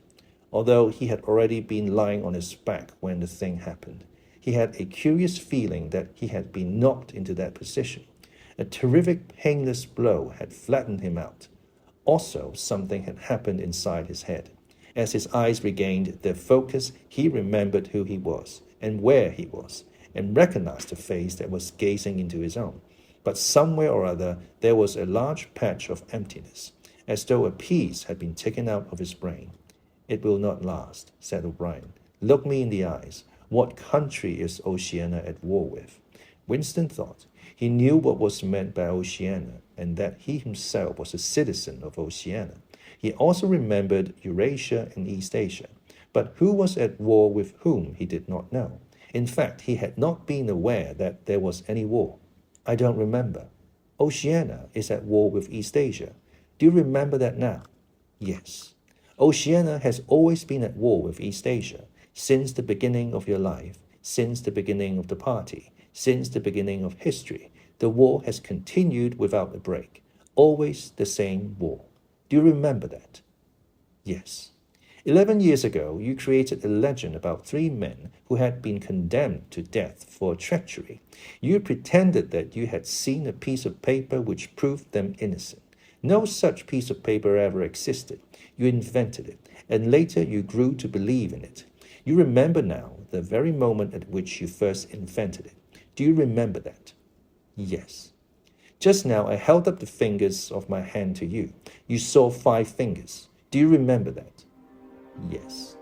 C: Although he had already been lying on his back when the thing happened, he had a curious feeling that he had been knocked into that position. A terrific, painless blow had flattened him out. Also, something had happened inside his head. As his eyes regained their focus, he remembered who he was, and where he was, and recognized the face that was gazing into his own. But somewhere or other there was a large patch of emptiness, as though a piece had been taken out of his brain. It will not last, said O'Brien. Look me in the eyes. What country is Oceania at war with? Winston thought. He knew what was meant by Oceania, and that he himself was a citizen of Oceania. He also remembered Eurasia and East Asia. But who was at war with whom he did not know. In fact, he had not been aware that there was any war. I don't remember. Oceania is at war with East Asia. Do you remember that now? Yes. Oceania has always been at war with East Asia, since the beginning of your life, since the beginning of the party, since the beginning of history. The war has continued without a break. Always the same war. Do you remember that? Yes. 11 years ago, you created a legend about 3 men who had been condemned to death for treachery. You pretended that you had seen a piece of paper which proved them innocent. No such piece of paper ever existed. You invented it, and later you grew to believe in it. You remember now the very moment at which you first invented it. Do you remember that? Yes. Just now I held up the fingers of my hand to you. You saw 5 fingers. Do you remember that? Yes.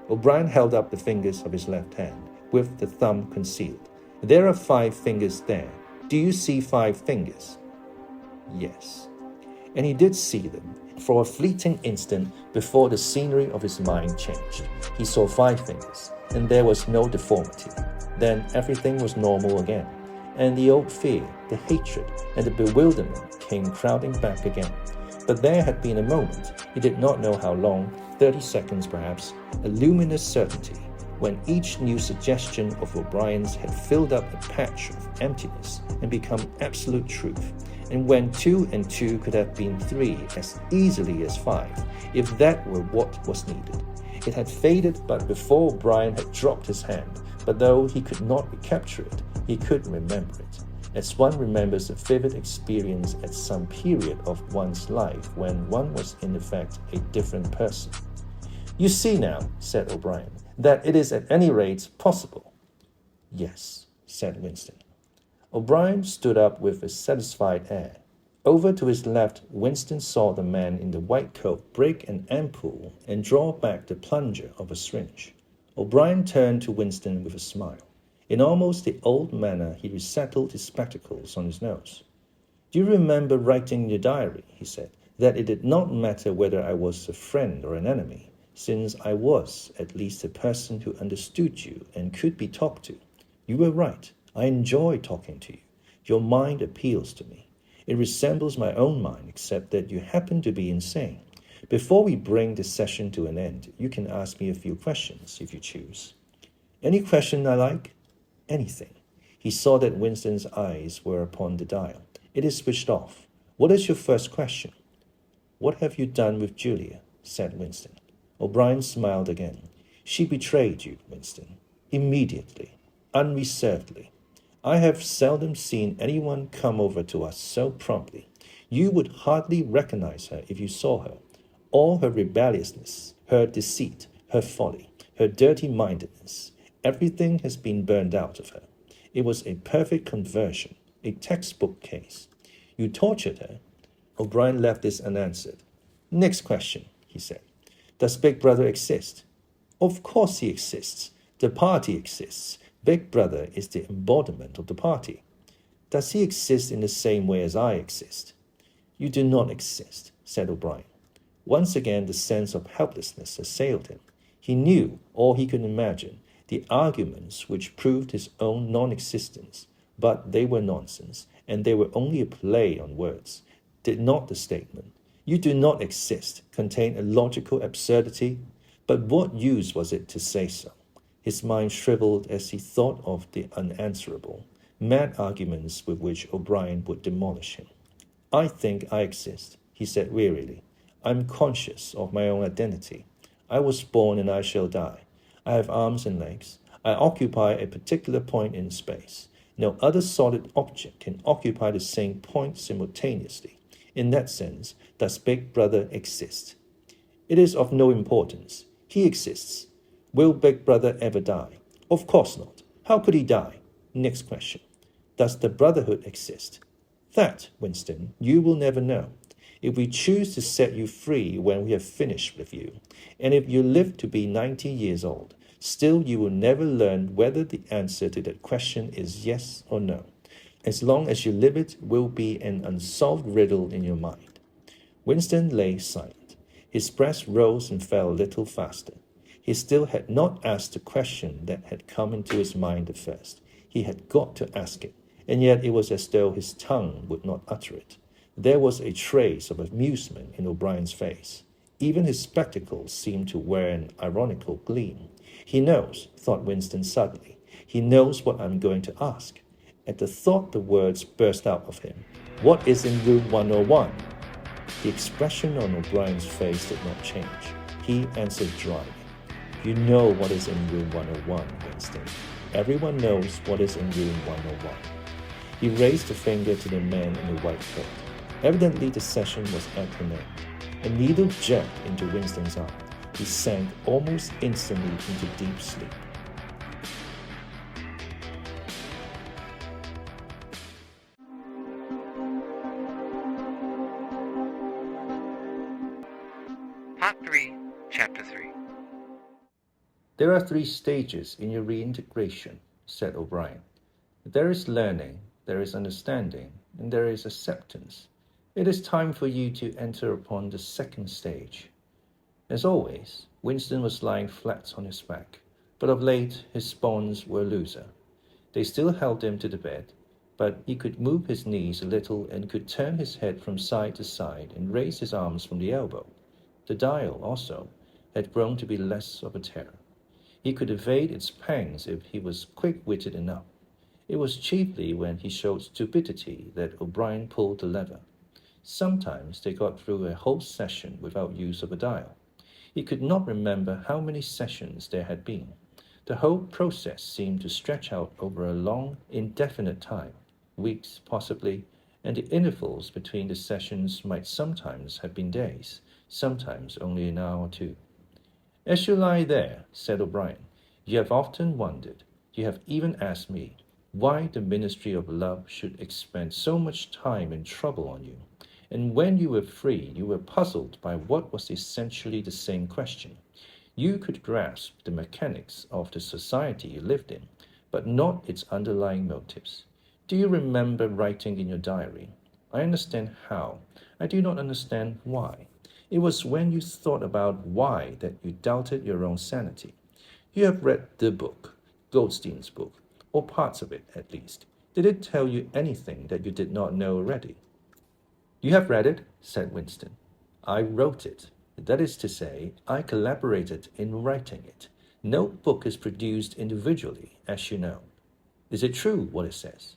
C: O'Brien held up the fingers of his left hand, with the thumb concealed. There are 5 fingers there. Do you see 5 fingers? Yes. And he did see them. For a fleeting instant before the scenery of his mind changed, he saw 5 fingers, and there was no deformity. Then everything was normal again, and the old fear, the hatred, and the bewilderment came crowding back again. But there had been a moment, he did not know how long, 30 seconds perhaps, a luminous certainty, when each new suggestion of O'Brien's had filled up a patch of emptiness and become absolute truth, and when 2 and 2 could have been 3 as easily as 5, if that were what was needed. It had faded but before O'Brien had dropped his hand, but though he could not recapture it, he could remember it, as one remembers a vivid experience at some period of one's life when one was in effect a different person. You see now, said O'Brien, that it is at any rate possible. Yes, said Winston. O'Brien stood up with a satisfied air. Over to his left, Winston saw the man in the white coat break an ampoule and draw back the plunger of a syringe. O'Brien turned to Winston with a smile. In almost the old manner, he resettled his spectacles on his nose. Do you remember writing in your diary, he said, that it did not matter whether I was a friend or an enemy, since I was at least a person who understood you and could be talked to? You were right. I enjoy talking to you. Your mind appeals to me. It resembles my own mind, except that you happen to be insane. Before we bring this session to an end, you can ask me a few questions if you choose. Any question I like? Anything. He saw that Winston's eyes were upon the dial. It is switched off. What is your first question? What have you done with Julia? Said Winston. O'Brien smiled again. She betrayed you, Winston. Immediately. Unreservedly. I have seldom seen anyone come over to us so promptly. You would hardly recognize her if you saw her. All her rebelliousness, her deceit, her folly, her dirty-mindedness, everything has been burned out of her. It was a perfect conversion, a textbook case. You tortured her. O'Brien left this unanswered. Next question, he said. Does Big Brother exist? Of course he exists. The party exists. Big Brother is the embodiment of the party. Does he exist in the same way as I exist? You do not exist, said O'Brien. Once again the sense of helplessness assailed him. He knew all he could imagine, the arguments which proved his own non-existence, but they were nonsense, and they were only a play on words. Did not the statement, "You do not exist," contain a logical absurdity? But what use was it to say so? His mind shriveled as he thought of the unanswerable, mad arguments with which O'Brien would demolish him. I think I exist, he said wearily. I'm conscious of my own identity. I was born and I shall die. I have arms and legs. I occupy a particular point in space. No other solid object can occupy the same point simultaneously. In that sense, does Big Brother exist? It is of no importance. He exists. Will Big Brother ever die? Of course not. How could he die? Next question. Does the Brotherhood exist? That, Winston, you will never know. If we choose to set you free when we have finished with you, and if you live to be 90 years old, still you will never learn whether the answer to that question is yes or no. As long as you live, it will be an unsolved riddle in your mind. Winston lay silent. His breath rose and fell a little faster. He still had not asked the question that had come into his mind at first. He had got to ask it, and yet it was as though his tongue would not utter it. There was a trace of amusement in O'Brien's face. Even his spectacles seemed to wear an ironical gleam. He knows, thought Winston suddenly. He knows what I'm going to ask. At the thought, the words burst out of him. What is in room 101? The expression on O'Brien's face did not change. He answered dryly. You know what is in room 101, Winston. Everyone knows what is in room 101. He raised a finger to the man in the white coat. Evidently the session was at an end. A needle jerked into Winston's arm. He sank almost instantly into deep sleep.
B: Part 3, Chapter 3.
C: There are 3 stages in your reintegration, said O'Brien. There is learning, there is understanding, and there is acceptance. It is time for you to enter upon the 2nd stage. As always, Winston was lying flat on his back, but of late his bonds were looser. They still held him to the bed, but he could move his knees a little and could turn his head from side to side and raise his arms from the elbow. The dial, also, had grown to be less of a terror. He could evade its pangs if he was quick-witted enough. It was chiefly when he showed stupidity that O'Brien pulled the lever. Sometimes they got through a whole session without use of a dial. He could not remember how many sessions there had been. The whole process seemed to stretch out over a long, indefinite time, weeks possibly, and the intervals between the sessions might sometimes have been days, sometimes only an hour or 2. As you lie there, said O'Brien, you have often wondered, you have even asked me, why the ministry of love should expend so much time and trouble on you. And when you were free, you were puzzled by what was essentially the same question. You could grasp the mechanics of the society you lived in, but not its underlying motives. Do you remember writing in your diary, I understand how, I do not understand why. It was when you thought about why that you doubted your own sanity. You have read the book, Goldstein's book, or parts of it at least. Did it tell you anything that you did not know already? You have read it, said Winston. I wrote it. That is to say, I collaborated in writing it. No book is produced individually, as you know. Is it true what it says?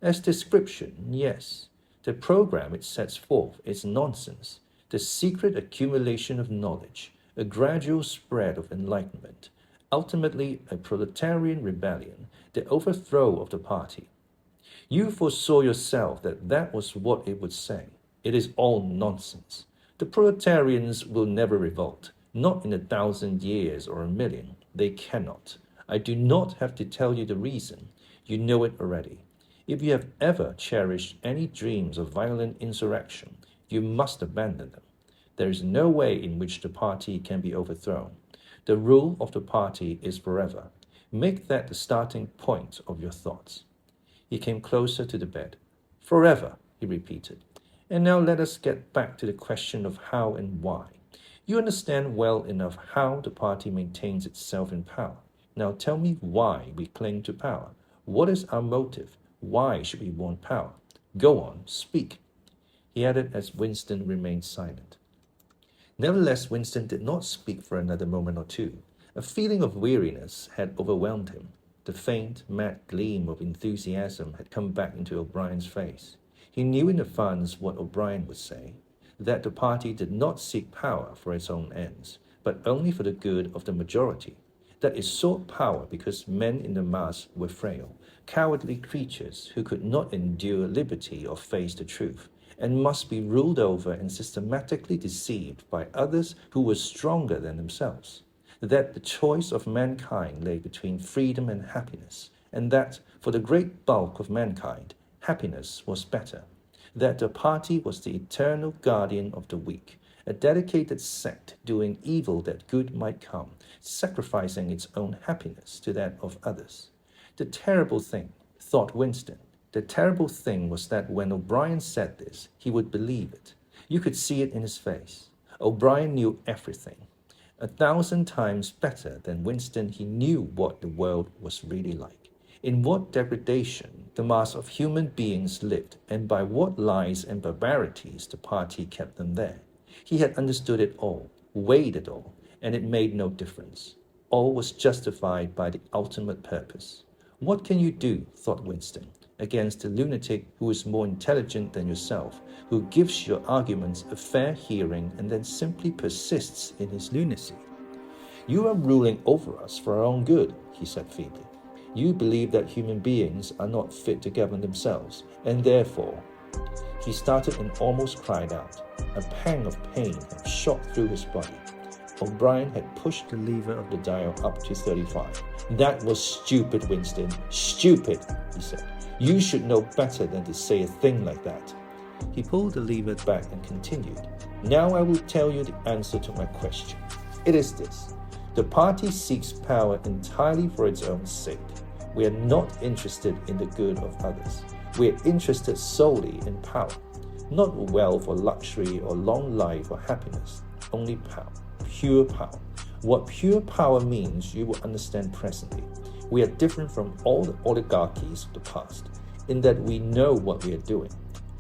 C: As description, yes. The program it sets forth is nonsense. The secret accumulation of knowledge, a gradual spread of enlightenment, ultimately a proletarian rebellion, the overthrow of the party. You foresaw yourself that that was what it would say. It is all nonsense. The proletarians will never revolt, not in 1,000 years or 1,000,000. They cannot. I do not have to tell you the reason. You know it already. If you have ever cherished any dreams of violent insurrection, you must abandon them. There is no way in which the party can be overthrown. The rule of the party is forever. Make that the starting point of your thoughts. He came closer to the bed. Forever, he repeated. And now let us get back to the question of how and why. You understand well enough how the party maintains itself in power. Now tell me why we cling to power. What is our motive? Why should we want power? Go on, speak. He added as Winston remained silent. Nevertheless, Winston did not speak for another moment or two. A feeling of weariness had overwhelmed him. The faint, mad gleam of enthusiasm had come back into O'Brien's face. He knew in advance what O'Brien would say, that the party did not seek power for its own ends, but only for the good of the majority, that it sought power because men in the mass were frail, cowardly creatures who could not endure liberty or face the truth, and must be ruled over and systematically deceived by others who were stronger than themselves, that the choice of mankind lay between freedom and happiness, and that, for the great bulk of mankind, happiness was better, that the party was the eternal guardian of the weak, a dedicated sect doing evil that good might come, sacrificing its own happiness to that of others. The terrible thing, thought Winston, the terrible thing was that when O'Brien said this, he would believe it. You could see it in his face. O'Brien knew everything. 1,000 times better than Winston, he knew what the world was really like, in what degradation the mass of human beings lived, and by what lies and barbarities the party kept them there. He had understood it all, weighed it all, and it made no difference. All was justified by the ultimate purpose. What can you do, thought Winston, against a lunatic who is more intelligent than yourself, who gives your arguments a fair hearing and then simply persists in his lunacy? You are ruling over us for our own good, he said feebly. You believe that human beings are not fit to govern themselves, and therefore... He started and almost cried out. A pang of pain had shot through his body. O'Brien had pushed the lever of the dial up to 35. That was stupid, Winston. Stupid, he said. You should know better than to say a thing like that. He pulled the lever back and continued. Now I will tell you the answer to my question. It is this. The party seeks power entirely for its own sake. We are not interested in the good of others. We are interested solely in power. Not wealth or luxury or long life or happiness. Only power. Pure power. What pure power means you will understand presently. We are different from all the oligarchies of the past, in that we know what we are doing.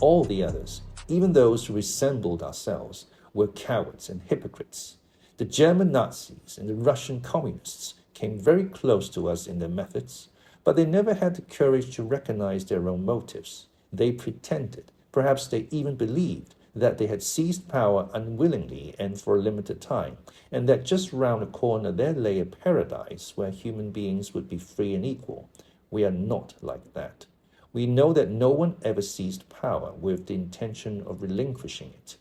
C: All the others, even those who resembled ourselves, were cowards and hypocrites. The German Nazis and the Russian communists came very close to us in their methods, but they never had the courage to recognize their own motives. They pretended, perhaps they even believed, that they had seized power unwillingly and for a limited time, and that just round the corner there lay a paradise where human beings would be free and equal. We are not like that. We know that no one ever seized power with the intention of relinquishing it.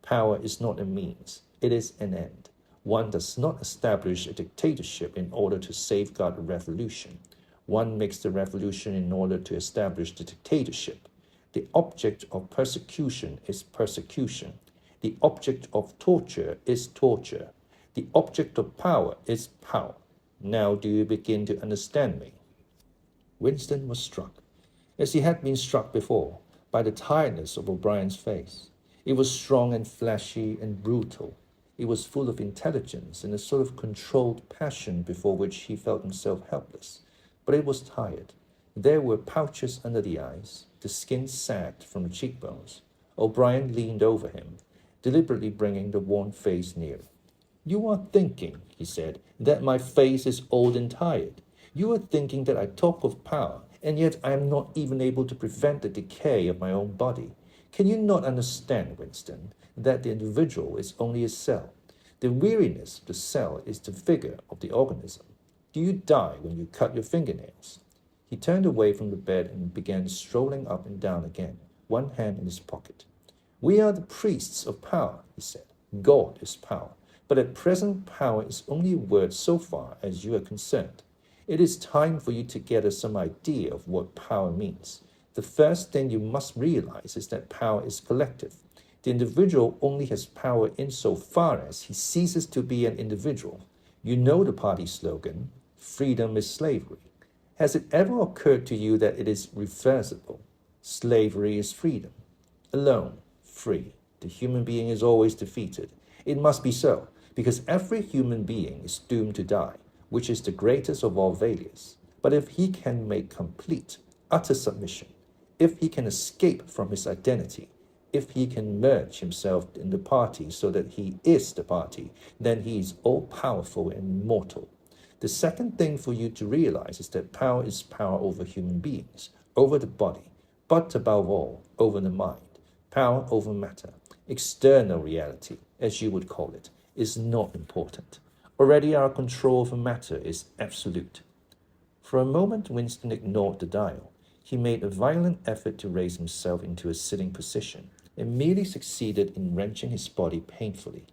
C: Power is not a means, it is an end. One does not establish a dictatorship in order to safeguard a revolution. One makes the revolution in order to establish the dictatorship. The object of persecution is persecution. The object of torture is torture. The object of power is power. Now do you begin to understand me? Winston was struck, as he had been struck before, by the tiredness of O'Brien's face. It was strong and flashy and brutal. It was full of intelligence and a sort of controlled passion before which he felt himself helpless. But it was tired. There were pouches under the eyes. The skin sagged from the cheekbones. O'Brien leaned over him. deliberately bringing the worn face nearer. You are thinking, he said, that my face is old and tired. You are thinking that I talk of power, and yet I am not even able to prevent the decay of my own body. Can you not understand, Winston, that the individual is only a cell? The weariness of the cell is the vigor of the organism. Do you die when you cut your fingernails? He turned away from the bed and began strolling up and down again, one hand in his pocket. We are the priests of power, he said. God is power. But at present, power is only a word so far as you are concerned. It is time for you to gather some idea of what power means. The first thing you must realize is that power is collective. The individual only has power insofar as he ceases to be an individual. You know the party slogan, freedom is slavery. Has it ever occurred to you that it is reversible? Slavery is freedom. Alone, free. The human being is always defeated. It must be so, because every human being is doomed to die, which is the greatest of all failures. But if he can make complete, utter submission, if he can escape from his identity, if he can merge himself in the party so that he is the party, then he is all-powerful and immortal. The second thing for you to realize is that power is power over human beings, over the body, but above all, over the mind. Power over matter, external reality, as you would call it, is not important. Already our control over matter is absolute. For a moment, Winston ignored the dial. He made a violent effort to raise himself into a sitting position and merely succeeded in wrenching his body painfully.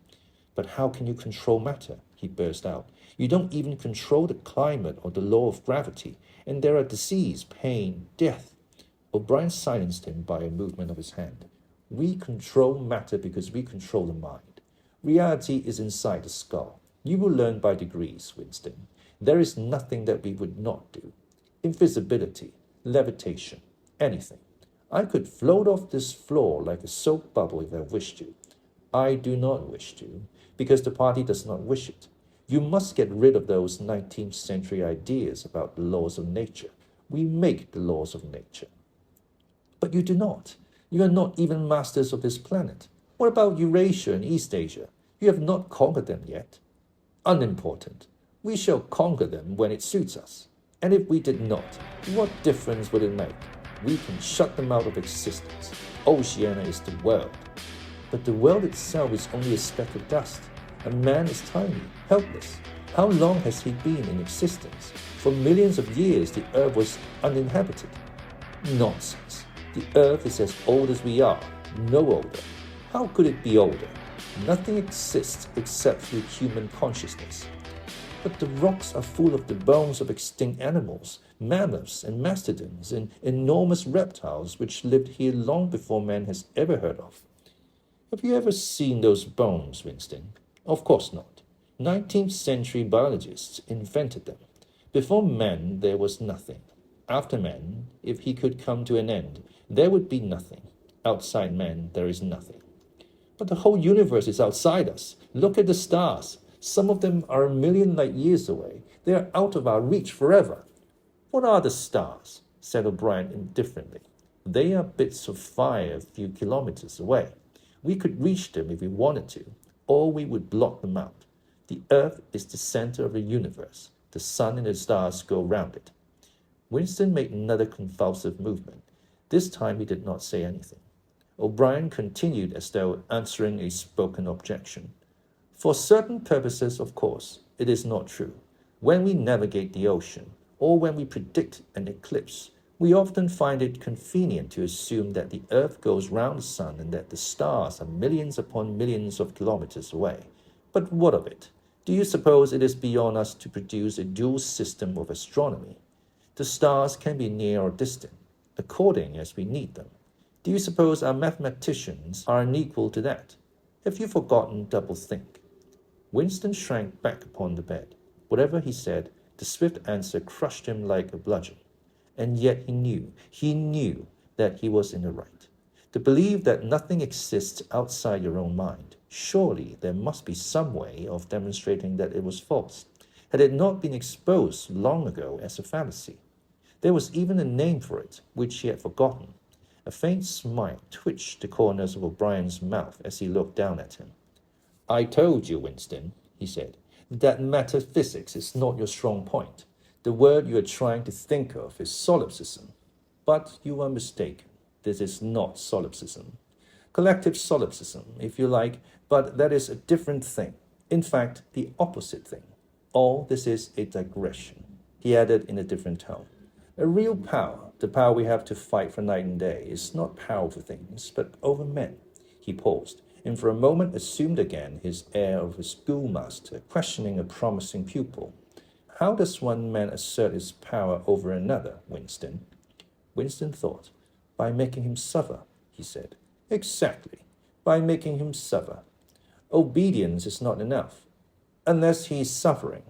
C: But how can you control matter? He burst out. You don't even control the climate or the law of gravity, and there are disease, pain, death. O'Brien silenced him by a movement of his hand. We control matter because we control the mind. Reality is inside the skull. You will learn by degrees, Winston. There is nothing that we would not do. Invisibility, levitation, anything. I could float off this floor like a soap bubble if I wished to. I do not wish to, because the party does not wish it. You must get rid of those 19th century ideas about the laws of nature. We make the laws of nature. But you do not. You are not even masters of this planet. What about Eurasia and East Asia? You have not conquered them yet. Unimportant. We shall conquer them when it suits us. And if we did not, what difference would it make? We can shut them out of existence. Oceania is the world. But the world itself is only a speck of dust. A man is tiny, helpless. How long has he been in existence? For millions of years, the earth was uninhabited. Nonsense. The earth is as old as we are, no older. How could it be older? Nothing exists except through human consciousness. But the rocks are full of the bones of extinct animals, mammoths and mastodons and enormous reptiles which lived here long before man has ever heard of. Have you ever seen those bones, Winston? Of course not. 19th century biologists invented them. Before man, there was nothing. After man, if he could come to an end, there would be nothing. Outside man, there is nothing. But the whole universe is outside us. Look at the stars. Some of them are 1,000,000 light years away. They are out of our reach forever. What are the stars? Said O'Brien indifferently. They are bits of fire a few kilometers away. We could reach them if we wanted to, or we would block them out. The earth is the center of the universe. The sun and the stars go round it. Winston made another convulsive movement. This time he did not say anything. O'Brien continued as though answering a spoken objection. For certain purposes, of course, it is not true. When we navigate the ocean, or when we predict an eclipse, we often find it convenient to assume that the earth goes round the sun and that the stars are millions upon millions of kilometers away. But what of it? Do you suppose it is beyond us to produce a dual system of astronomy? The stars can be near or distant, according as we need them. Do you suppose our mathematicians are unequal to that? Have you forgotten double-think? Winston shrank back upon the bed. Whatever he said, the swift answer crushed him like a bludgeon. And yet he knew that he was in the right. To believe that nothing exists outside your own mind, surely there must be some way of demonstrating that it was false. Had it not been exposed long ago as a fallacy? There was even a name for it, which he had forgotten. A faint smile twitched the corners of O'Brien's mouth as he looked down at him. "I told you, Winston," he said, "that metaphysics is not your strong point. The word you are trying to think of is solipsism. But you are mistaken. This is not solipsism. Collective solipsism, if you like, but that is a different thing. In fact, the opposite thing. All this is a digression," he added in a different tone. "A real power, the power we have to fight for night and day, is not power over things, but over men." He paused, and for a moment assumed again his air of a schoolmaster questioning a promising pupil. "How does one man assert his power over another, Winston?" Winston thought. "By making him suffer," he said. "Exactly, by making him suffer. Obedience is not enough. Unless he is suffering,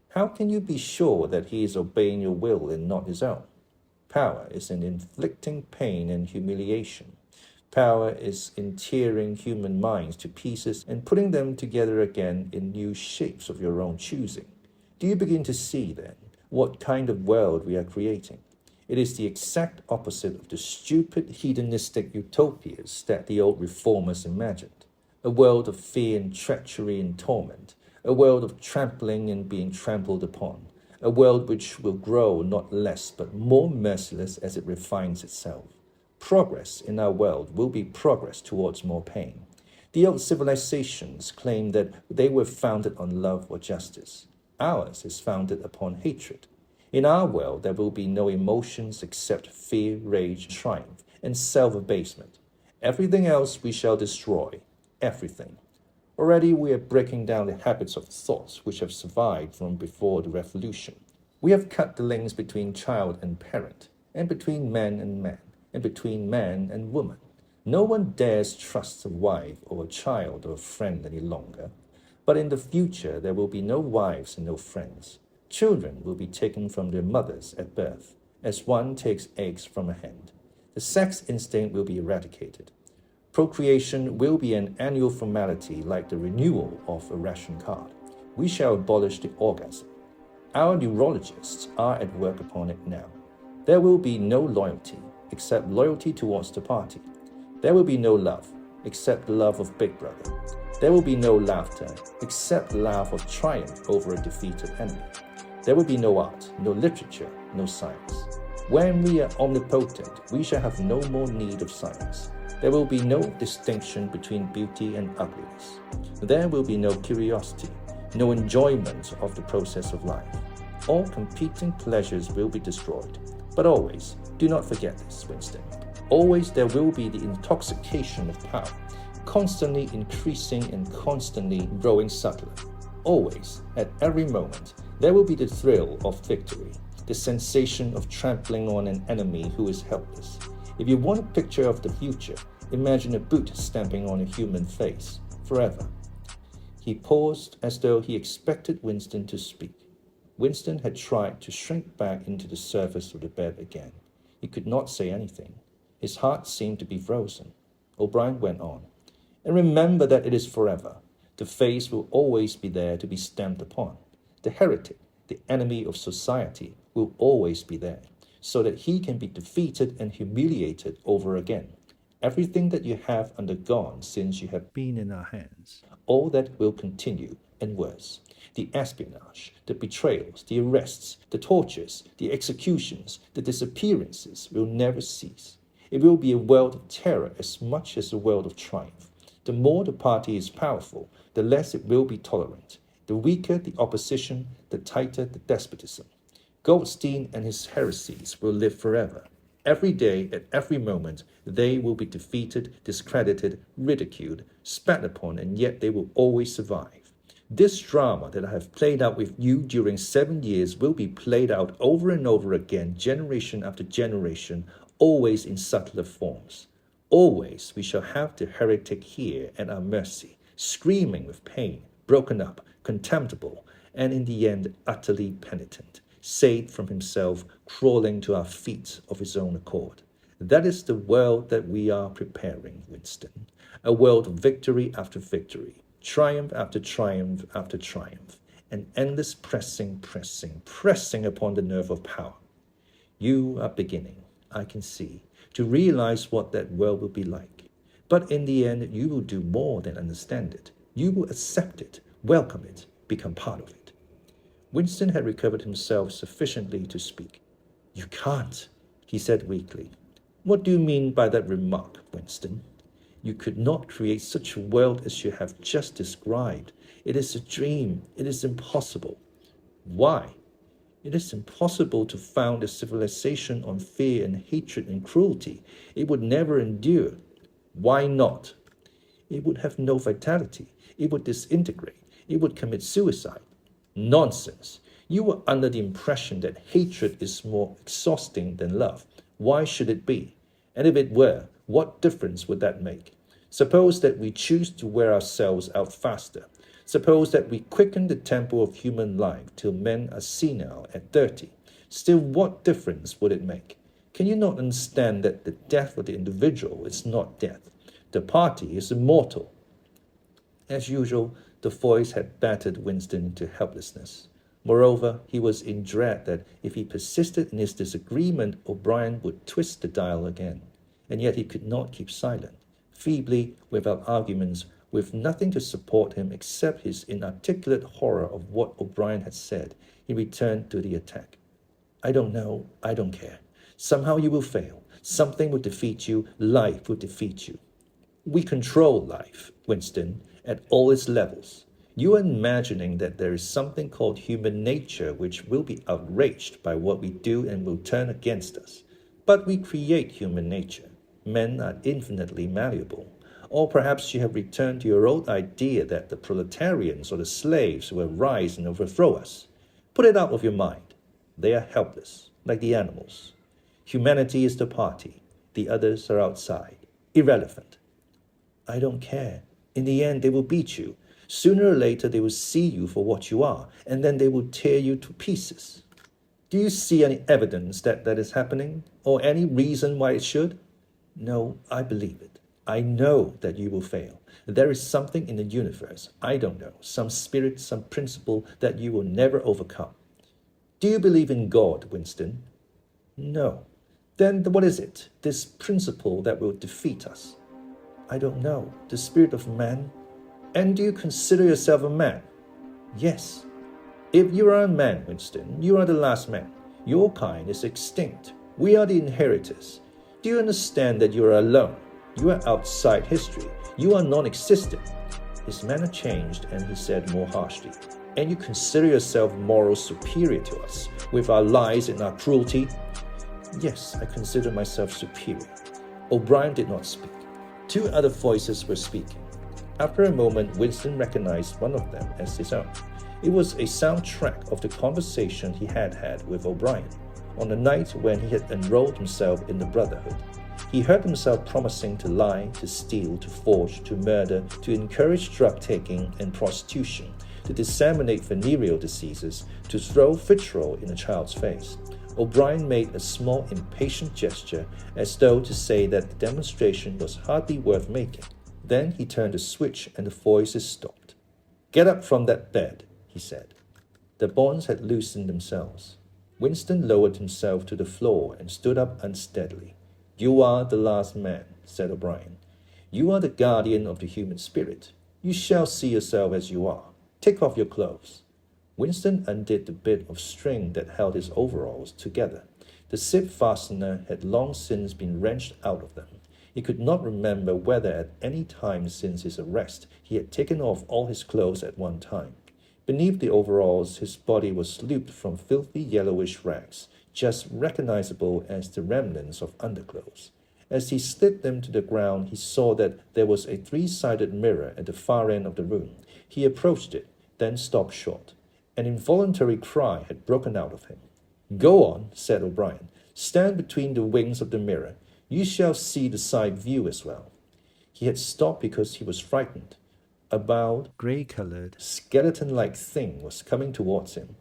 C: how can you be sure that he is obeying your will and not his own? Power is in inflicting pain and humiliation. Power is in tearing human minds to pieces and putting them together again in new shapes of your own choosing. Do you begin to see, then, what kind of world we are creating? It is the exact opposite of the stupid hedonistic utopias that the old reformers imagined. A world of fear and treachery and torment. A world of trampling and being trampled upon. A world which will grow not less but more merciless as it refines itself. Progress in our world will be progress towards more pain. The old civilizations claim that they were founded on love or justice. Ours is founded upon hatred. In our world, there will be no emotions except fear, rage, triumph, and self-abasement. Everything else we shall destroy. Everything. Already we are breaking down the habits of thought which have survived from before the revolution. We have cut the links between child and parent, and between man and man, and between man and woman. No one dares trust a wife or a child or a friend any longer. But in the future, there will be no wives and no friends. Children will be taken from their mothers at birth, as one takes eggs from a hen. The sex instinct will be eradicated. Procreation will be an annual formality like the renewal of a ration card. We shall abolish the orgasm. Our neurologists are at work upon it now. There will be no loyalty except loyalty towards the party. There will be no love except the love of Big Brother. There will be no laughter except the laugh of triumph over a defeated enemy. There will be no art, no literature, no science. When we are omnipotent, we shall have no more need of science. There will be no distinction between beauty and ugliness. There will be no curiosity, no enjoyment of the process of life. All competing pleasures will be destroyed. But always, do not forget this, Winston. Always there will be the intoxication of power, constantly increasing and constantly growing subtler. Always, at every moment, there will be the thrill of victory, the sensation of trampling on an enemy who is helpless. If you want a picture of the future, imagine a boot stamping on a human face, forever. He paused as though he expected Winston to speak. Winston had tried to shrink back into the surface of the bed again. He could not say anything. His heart seemed to be frozen. O'Brien went on. "And remember that it is forever. The face will always be there to be stamped upon. The heretic, the enemy of society, will always be there, so that he can be defeated and humiliated over again. Everything that you have undergone since you have been in our hands, all that will continue and worse. The espionage, the betrayals, the arrests, the tortures, the executions, the disappearances will never cease. It will be a world of terror as much as a world of triumph. The more the party is powerful, the less it will be tolerant. The weaker the opposition, the tighter the despotism. Goldstein and his heresies will live forever. Every day, at every moment, they will be defeated, discredited, ridiculed, spat upon, and yet they will always survive. This drama that I have played out with you during 7 years will be played out over and over again, generation after generation, always in subtler forms. Always we shall have the heretic here at our mercy, screaming with pain, broken up, contemptible, and in the end utterly penitent, saved from himself, crawling to our feet of his own accord. That is the world that we are preparing, Winston. A world of victory after victory, triumph after triumph after triumph, an endless pressing upon the nerve of power. You are beginning, I can see,
E: to realize what that world will be like. But in the end, you will do more than understand it. You will accept it, welcome it, become part of it. Winston had recovered himself sufficiently to speak. You can't, he said weakly. What do you mean by that remark, Winston? You could not create such a world as you have just described. It is a dream. It is impossible. Why? It is impossible to found a civilization on fear and hatred and cruelty. It would never endure. Why not? It would have no vitality. It would disintegrate. It would commit suicide. Nonsense. You were under the impression that hatred is more exhausting than love. Why should it be? And if it were, what difference would that make? Suppose that we choose to wear ourselves out faster. Suppose that we quicken the tempo of human life till men are senile at 30. Still, what difference would it make? Can you not understand that the death of the individual is not death? The party is immortal. As usual, the voice had battered Winston into helplessness. Moreover, he was in dread that if he persisted in his disagreement, O'Brien would twist the dial again. And yet he could not keep silent. Feebly, without arguments, with nothing to support him except his inarticulate horror of what O'Brien had said, he returned to the attack. I don't know, I don't care. Somehow you will fail. Something will defeat you. Life will defeat you. We control life, Winston, at all its levels. You are imagining that there is something called human nature which will be outraged by what we do and will turn against us. But we create human nature. Men are infinitely malleable. Or perhaps you have returned to your old idea that the proletarians or the slaves will rise and overthrow us. Put it out of your mind. They are helpless, like the animals. Humanity is the party. The others are outside, irrelevant. I don't care. In the end, they will beat you. Sooner or later, they will see you for what you are, and then they will tear you to pieces. Do you see any evidence that that is happening, or any reason why it should? No, I believe it. I know that you will fail. There is something in the universe, I don't know, some spirit, some principle that you will never overcome. Do you believe in God, Winston? No. Then what is it, this principle that will defeat us? I don't know. The spirit of man? And do you consider yourself a man? Yes. If you are a man, Winston, you are the last man. Your kind is extinct. We are the inheritors. Do you understand that you are alone? You are outside history. You are non-existent. His manner changed and he said more harshly, and you consider yourself moral superior to us, with our lies and our cruelty? Yes, I consider myself superior. O'Brien did not speak. Two other voices were speaking. After a moment, Winston recognized one of them as his own. It was a soundtrack of the conversation he had had with O'Brien on the night when he had enrolled himself in the Brotherhood. He heard himself promising to lie, to steal, to forge, to murder, to encourage drug-taking and prostitution, to disseminate venereal diseases, to throw vitriol in a child's face. O'Brien made a small impatient gesture as though to say that the demonstration was hardly worth making. Then he turned a switch and the voices stopped. Get up from that bed, he said. The bonds had loosened themselves. Winston lowered himself to the floor and stood up unsteadily. You are the last man, said O'Brien. You are the guardian of the human spirit. You shall see yourself as you are. Take off your clothes. Winston undid the bit of string that held his overalls together. The zip fastener had long since been wrenched out of them. He could not remember whether at any time since his arrest he had taken off all his clothes at one time. Beneath the overalls, his body was looped from filthy yellowish rags, just recognizable as the remnants of underclothes. As he slid them to the ground, he saw that there was a three-sided mirror at the far end of the room. He approached it, then stopped short. An involuntary cry had broken out of him. Go on, said O'Brien. Stand between the wings of the mirror. You shall see the side view as well. He had stopped because he was frightened. A bowed, grey-colored, skeleton-like thing was coming towards him.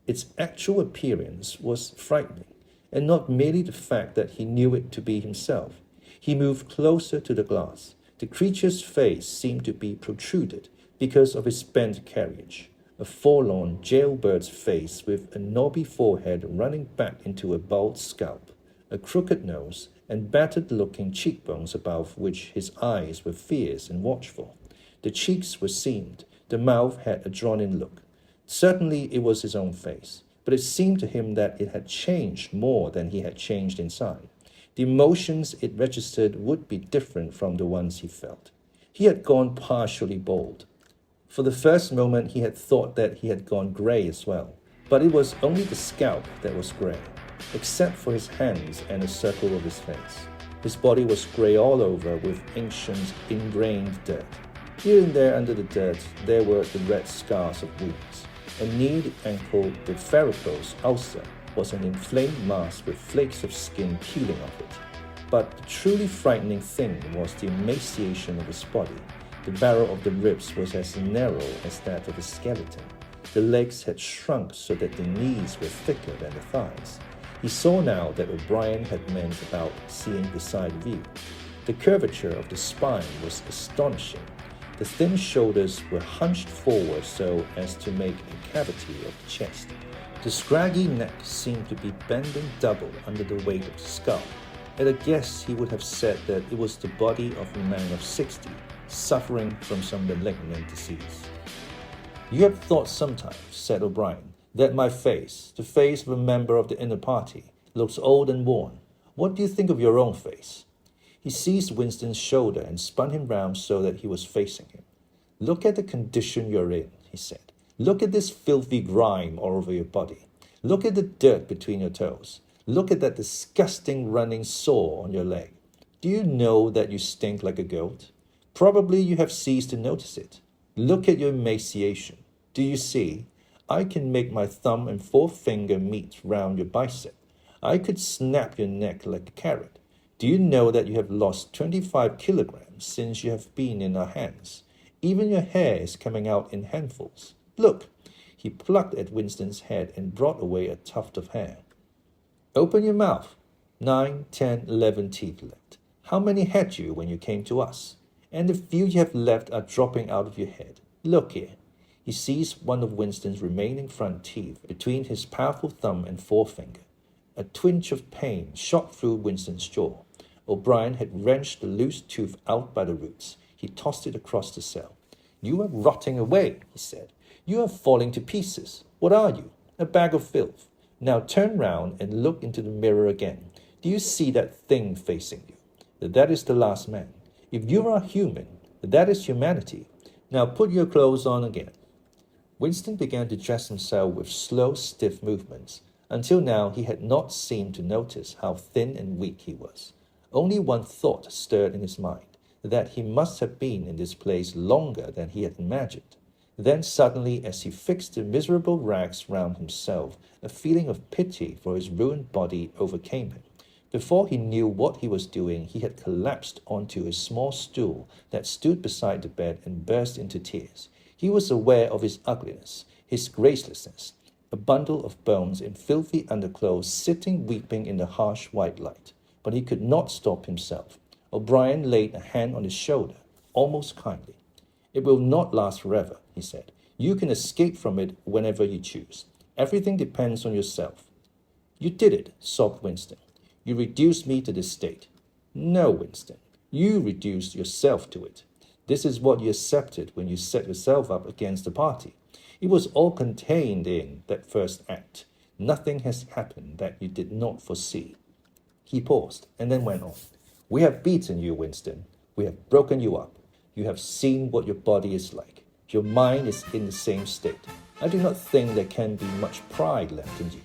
E: Its actual appearance was frightening, and not merely the fact that he knew it to be himself. He moved closer to the glass. The creature's face seemed to be protruded because of his bent carriage. A forlorn jailbird's face with a knobby forehead running back into a bald scalp, a crooked nose, and battered-looking cheekbones above which his eyes were fierce and watchful. The cheeks were seamed, the mouth had a drawn-in look. Certainly it was his own face, but it seemed to him that it had changed more than he had changed inside. The emotions it registered would be different from the ones he felt. He had gone partially bald. For the first moment he had thought that he had gone grey as well, but it was only the scalp that was grey, except for his hands and the circle of his face. His body was grey all over with ancient, ingrained dirt. Here and there under the dirt, there were the red scars of wounds. A kneed ankle with varicose ulcer was an inflamed mass with flakes of skin peeling off it. But the truly frightening thing was the emaciation of his body. The barrel of the ribs was as narrow as that of a skeleton. The legs had shrunk so that the knees were thicker than the thighs. He saw now that O'Brien had meant about seeing the side view. The curvature of the spine was astonishing. The thin shoulders were hunched forward so as to make a cavity of the chest. The scraggy neck seemed to be bending double under the weight of the skull. At a guess, he would have said that it was the body of a man of 60, suffering from some malignant disease. "You have thought sometimes," said O'Brien, "that my face, the face of a member of the inner party, looks old and worn. What do you think of your own face?" He seized Winston's shoulder and spun him round so that he was facing him. "Look at the condition you're in," he said. "Look at this filthy grime all over your body. Look at the dirt between your toes. Look at that disgusting running sore on your leg. Do you know that you stink like a goat? Probably you have ceased to notice it. Look at your emaciation. Do you see? I can make my thumb and forefinger meet round your bicep. I could snap your neck like a carrot. Do you know that you have lost 25 kilograms since you have been in our hands? Even your hair is coming out in handfuls. Look!" He plucked at Winston's head and brought away a tuft of hair. "Open your mouth. 9, 10, 11 teeth left. How many had you when you came to us? And the few you have left are dropping out of your head. Look here." He seized one of Winston's remaining front teeth between his powerful thumb and forefinger. A twinge of pain shot through Winston's jaw. O'Brien had wrenched the loose tooth out by the roots. He tossed it across the cell. "You are rotting away," he said. "You are falling to pieces. What are you? A bag of filth. Now turn round and look into the mirror again. Do you see that thing facing you? That is the last man. If you are human, that is humanity. Now put your clothes on again." Winston began to dress himself with slow, stiff movements. Until now he had not seemed to notice how thin and weak he was. Only one thought stirred in his mind, that he must have been in this place longer than he had imagined. Then suddenly, as he fixed the miserable rags round himself, a feeling of pity for his ruined body overcame him. Before he knew what he was doing, he had collapsed onto a small stool that stood beside the bed and burst into tears. He was aware of his ugliness, his gracelessness, a bundle of bones in filthy underclothes sitting weeping in the harsh white light. But he could not stop himself. O'Brien laid a hand on his shoulder, almost kindly. "It will not last forever," he said. "You can escape from it whenever you choose. Everything depends on yourself." "You did it," sobbed Winston. "You reduced me to this state." "No, Winston. You reduced yourself to it. This is what you accepted when you set yourself up against the party. It was all contained in that first act. Nothing has happened that you did not foresee." He paused and then went on. "We have beaten you, Winston. We have broken you up. You have seen what your body is like. Your mind is in the same state. I do not think there can be much pride left in you.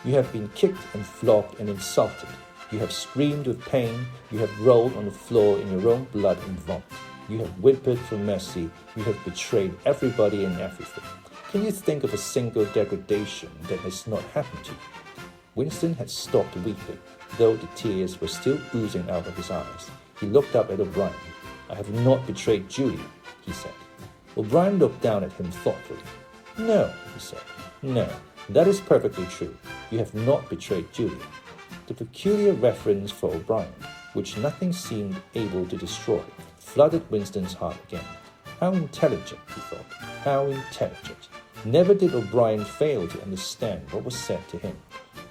E: You have been kicked and flogged and insulted. You have screamed with pain. You have rolled on the floor in your own blood and vomit. You have whimpered for mercy. You have betrayed everybody and everything. Can you think of a single degradation that has not happened to you?" Winston had stopped weeping, though the tears were still oozing out of his eyes. He looked up at O'Brien. "I have not betrayed Julia," he said. O'Brien looked down at him thoughtfully. "No," he said. "No, that is perfectly true. You have not betrayed Julia." The peculiar reverence for O'Brien, which nothing seemed able to destroy, flooded Winston's heart again. How intelligent, he thought. How intelligent. Never did O'Brien fail to understand what was said to him.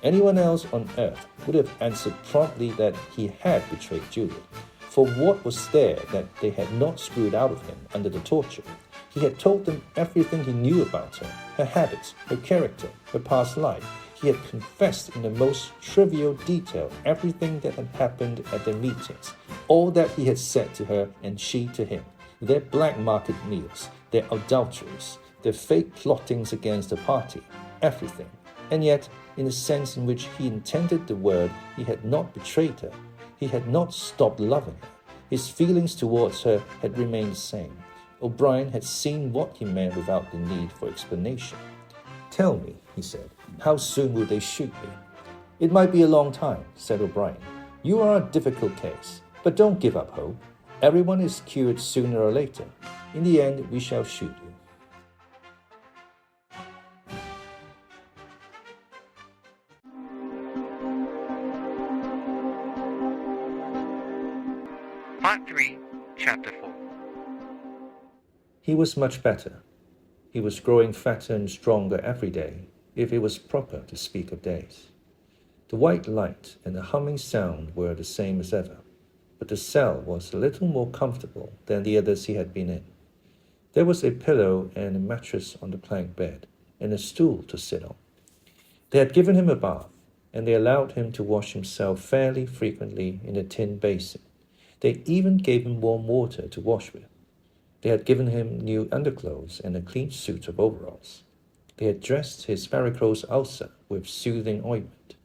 E: Anyone else on earth would have answered promptly that he had betrayed Juliet. For what was there that they had not screwed out of him under the torture? He had told them everything he knew about her habits, her character, her past life. He had confessed in the most trivial detail everything that had happened at their meetings, all that he had said to her and she to him, their black market meals, their adulteries, their fake plottings against the party, everything. And yet, in the sense in which he intended the word, he had not betrayed her. He had not stopped loving her. His feelings towards her had remained the same. O'Brien had seen what he meant without the need for explanation. Tell me, he said, how soon will they shoot me? It might be a long time, said O'Brien. You are a difficult case, but don't give up hope. Everyone is cured sooner or later. In the end, we shall shoot you.
B: Part 3, Chapter 4.
E: He was much better. He was growing fatter and stronger every day, if it was proper to speak of days. The white light and the humming sound were the same as ever, but the cell was a little more comfortable than the others he had been in. There was a pillow and a mattress on the plank bed, and a stool to sit on. They had given him a bath, and they allowed him to wash himself fairly frequently in a tin basin. They even gave him warm water to wash with. They had given him new underclothes and a clean suit of overalls. They had dressed his varicose ulcer with soothing ointment.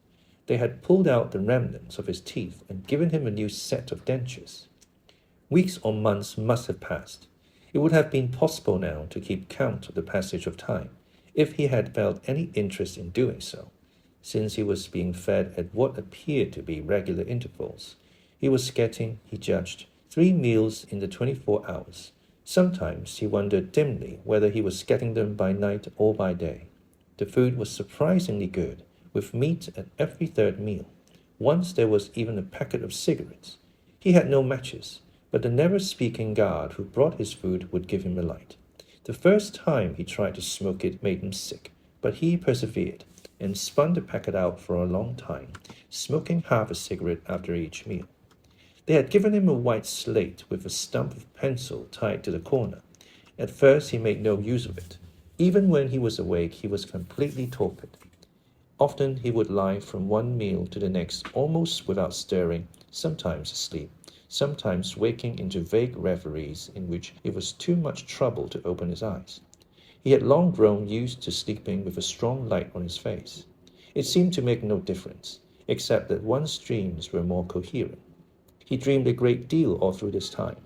E: They had pulled out the remnants of his teeth and given him a new set of dentures. Weeks or months must have passed. It would have been possible now to keep count of the passage of time, if he had felt any interest in doing so, since he was being fed at what appeared to be regular intervals. He was getting, he judged, 3 meals in the 24 hours. Sometimes he wondered dimly whether he was getting them by night or by day. The food was surprisingly good, with meat at every third meal. Once there was even a packet of cigarettes. He had no matches, but the never-speaking guard who brought his food would give him a light. The first time he tried to smoke it made him sick, but he persevered and spun the packet out for a long time, smoking half a cigarette after each meal. They had given him a white slate with a stump of pencil tied to the corner. At first he made no use of it. Even when he was awake, he was completely torpid. Often he would lie from one meal to the next almost without stirring, sometimes asleep, sometimes waking into vague reveries in which it was too much trouble to open his eyes. He had long grown used to sleeping with a strong light on his face. It seemed to make no difference, except that one's dreams were more coherent. He dreamed a great deal all through this time,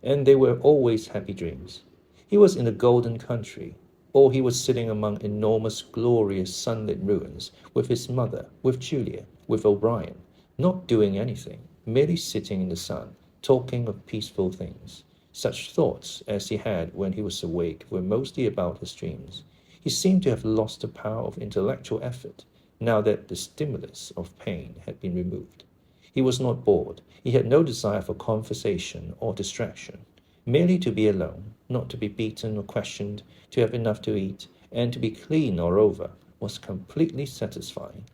E: and they were always happy dreams. He was in the golden country, or he was sitting among enormous, glorious, sunlit ruins with his mother, with Julia, with O'Brien, not doing anything, merely sitting in the sun, talking of peaceful things. Such thoughts as he had when he was awake were mostly about his dreams. He seemed to have lost the power of intellectual effort, now that the stimulus of pain had been removed. He was not bored. He had no desire for conversation or distraction. Merely to be alone, not to be beaten or questioned, to have enough to eat, and to be clean or over, was completely satisfying.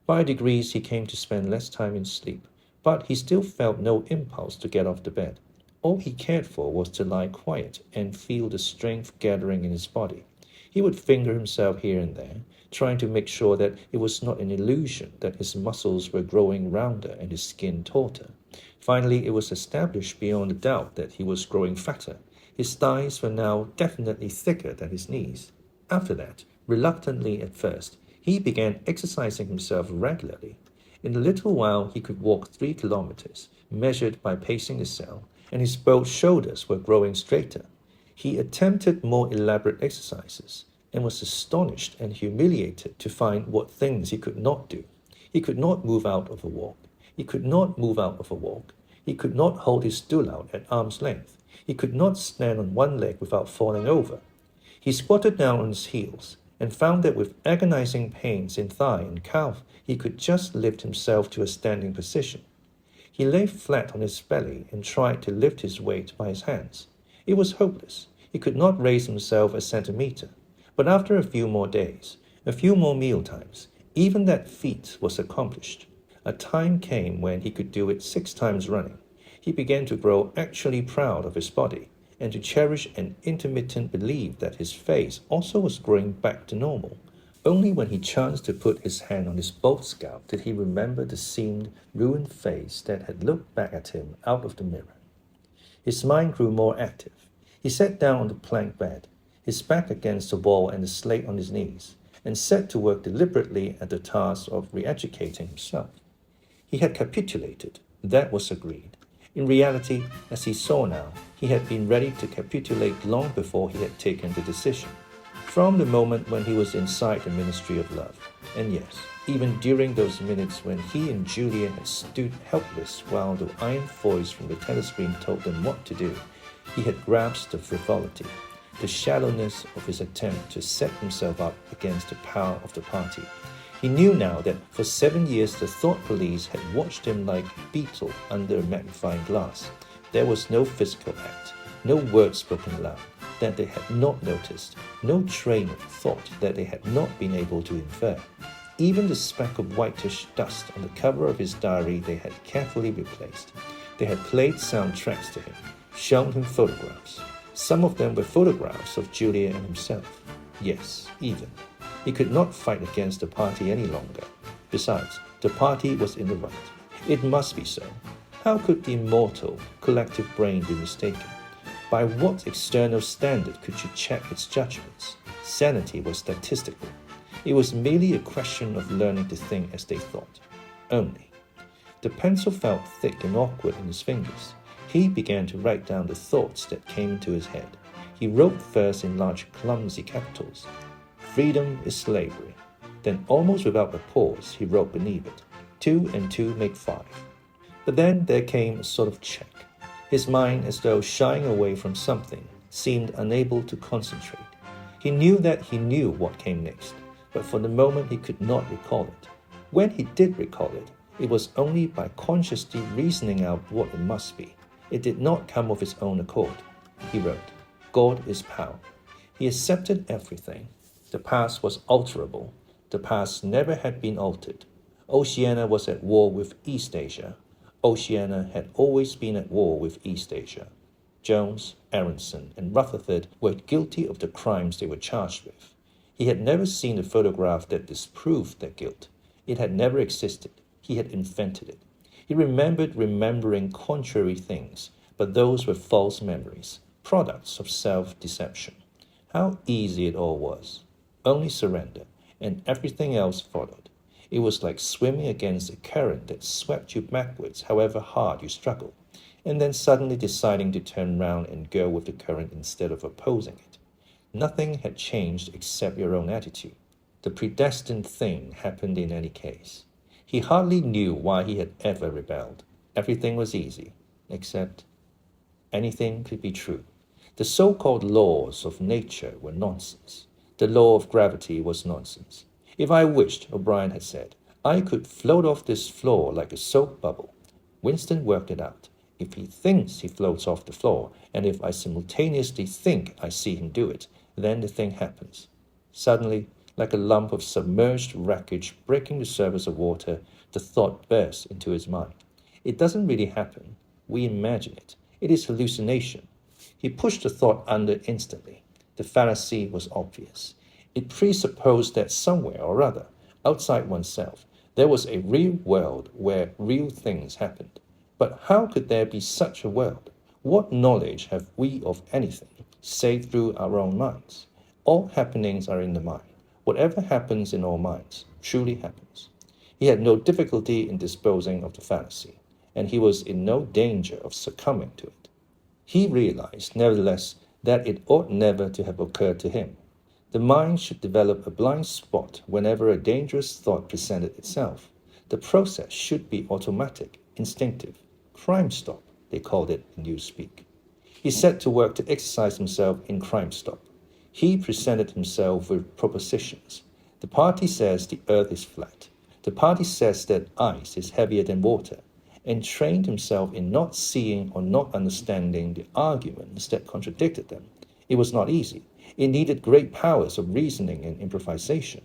E: By degrees he came to spend less time in sleep, but he still felt no impulse to get off the bed. All he cared for was to lie quiet and feel the strength gathering in his body. He would finger himself here and there, trying to make sure that it was not an illusion that his muscles were growing rounder and his skin tauter. Finally, it was established beyond a doubt that he was growing fatter. His thighs were now definitely thicker than his knees. After that, reluctantly at first, he began exercising himself regularly. In a little while, he could walk 3 kilometers, measured by pacing the cell, and his broad shoulders were growing straighter. He attempted more elaborate exercises, and was astonished and humiliated to find what things he could not do. He could not move out of a walk. He could not move out of a walk. He could not hold his stool out at arm's length. He could not stand on one leg without falling over. He squatted down on his heels, and found that with agonizing pains in thigh and calf, he could just lift himself to a standing position. He lay flat on his belly and tried to lift his weight by his hands. It was hopeless. He could not raise himself a centimeter. But after a few more days, a few more meal times,
C: Even that feat was accomplished. A time came when he could do it 6 times running. He began to grow actually proud of his body and to cherish an intermittent belief that his face also was growing back to normal. Only when he chanced to put his hand on his bald scalp did he remember the seamed, ruined face that had looked back at him out of the mirror. His mind grew more active. He sat down on the plank bed, his back against the wall and the slate on his knees, and set to work deliberately at the task of re-educating himself. He had capitulated. That was agreed. In reality, as he saw now, he had been ready to capitulate long before he had taken the decision. From the moment when he was inside the Ministry of Love. And yes, even during those minutes when he and Julia had stood helpless while the iron voice from the telescreen told them what to do, he had grasped the frivolity, the shallowness of his attempt to set himself up against the power of the party. He knew now that for 7 years the thought police had watched him like a beetle under a magnifying glass. There was no physical act, no word spoken aloud that they had not noticed, no train of thought that they had not been able to infer. Even the speck of whitish dust on the cover of his diary they had carefully replaced. They had played soundtracks to him, shown him photographs. Some of them were photographs of Julia and himself. Yes, even. He could not fight against the party any longer. Besides, the party was in the right. It must be so. How could the immortal, collective brain be mistaken? By what external standard could you check its judgments? Sanity was statistical. It was merely a question of learning to think as they thought. Only. The pencil felt thick and awkward in his fingers. He began to write down the thoughts that came into his head. He wrote first in large, clumsy capitals. Freedom is slavery. Then, almost without a pause, he wrote beneath it, 2 and 2 make 5. But then there came a sort of check. His mind, as though shying away from something, seemed unable to concentrate. He knew that he knew what came next, but for the moment he could not recall it. When he did recall it, it was only by consciously reasoning out what it must be. It did not come of his own accord. He wrote, God is power. He accepted everything. The past was alterable. The past never had been altered. Oceania was at war with East Asia. Oceania had always been at war with East Asia. Jones, Aronson, and Rutherford were guilty of the crimes they were charged with. He had never seen a photograph that disproved their guilt. It had never existed. He had invented it. He remembered remembering contrary things, but those were false memories, products of self-deception. How easy it all was. Only surrender, and everything else followed. It was like swimming against a current that swept you backwards however hard you struggled, and then suddenly deciding to turn round and go with the current instead of opposing it. Nothing had changed except your own attitude. The predestined thing happened in any case. He hardly knew why he had ever rebelled. Everything was easy, except anything could be true. The so-called laws of nature were nonsense. The law of gravity was nonsense. If I wished, O'Brien had said, I could float off this floor like a soap bubble. Winston worked it out. If he thinks he floats off the floor, and if I simultaneously think I see him do it, then the thing happens. Suddenly, like a lump of submerged wreckage breaking the surface of water, the thought burst into his mind. It doesn't really happen. We imagine it. It is hallucination. He pushed the thought under instantly. The fallacy was obvious. It presupposed that somewhere or other, outside oneself, there was a real world where real things happened. But how could there be such a world? What knowledge have we of anything, save through our own minds? All happenings are in the mind. Whatever happens in our minds truly happens. He had no difficulty in disposing of the fallacy, and he was in no danger of succumbing to it. He realized, nevertheless, that it ought never to have occurred to him. The mind should develop a blind spot whenever a dangerous thought presented itself. The process should be automatic, instinctive. Crime Stop, they called it in newspeak. He set to work to exercise himself in Crime Stop. He presented himself with propositions. The party says the earth is flat. The party says that ice is heavier than water, and trained himself in not seeing or not understanding the arguments that contradicted them. It was not easy. It needed great powers of reasoning and improvisation.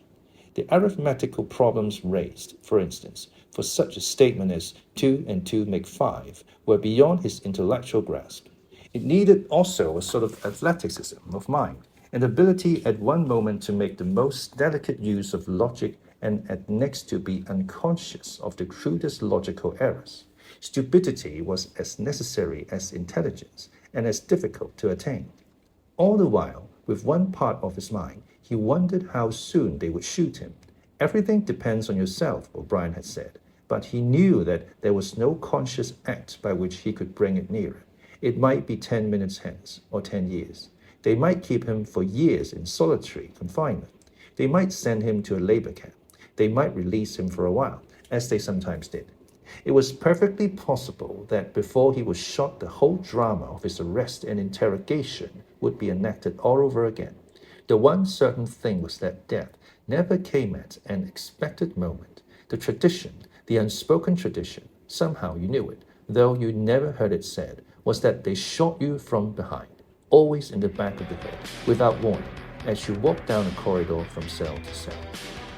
E: The arithmetical problems raised, for instance, for such a statement as 2 and 2 make 5, were beyond his intellectual grasp. It needed also a sort of athleticism of mind, an ability at one moment to make the most delicate use of logic and at next to be unconscious of the crudest logical errors. Stupidity was as necessary as intelligence and as difficult to attain. All the while, with one part of his mind, he wondered how soon they would shoot him. Everything depends on yourself, O'Brien had said, but he knew that there was no conscious act by which he could bring it nearer. It might be 10 minutes hence, or 10 years. They might keep him for years in solitary confinement. They might send him to a labor camp. They might release him for a while, as they sometimes did. It was perfectly possible that before he was shot, the whole drama of his arrest and interrogation would be enacted all over again. The one certain thing was that death never came at an expected moment. The tradition, the unspoken tradition, somehow you knew it, though you never heard it said, was that they shot you from behind, always in the back of the head, without warning, as you walked down a corridor from cell to cell.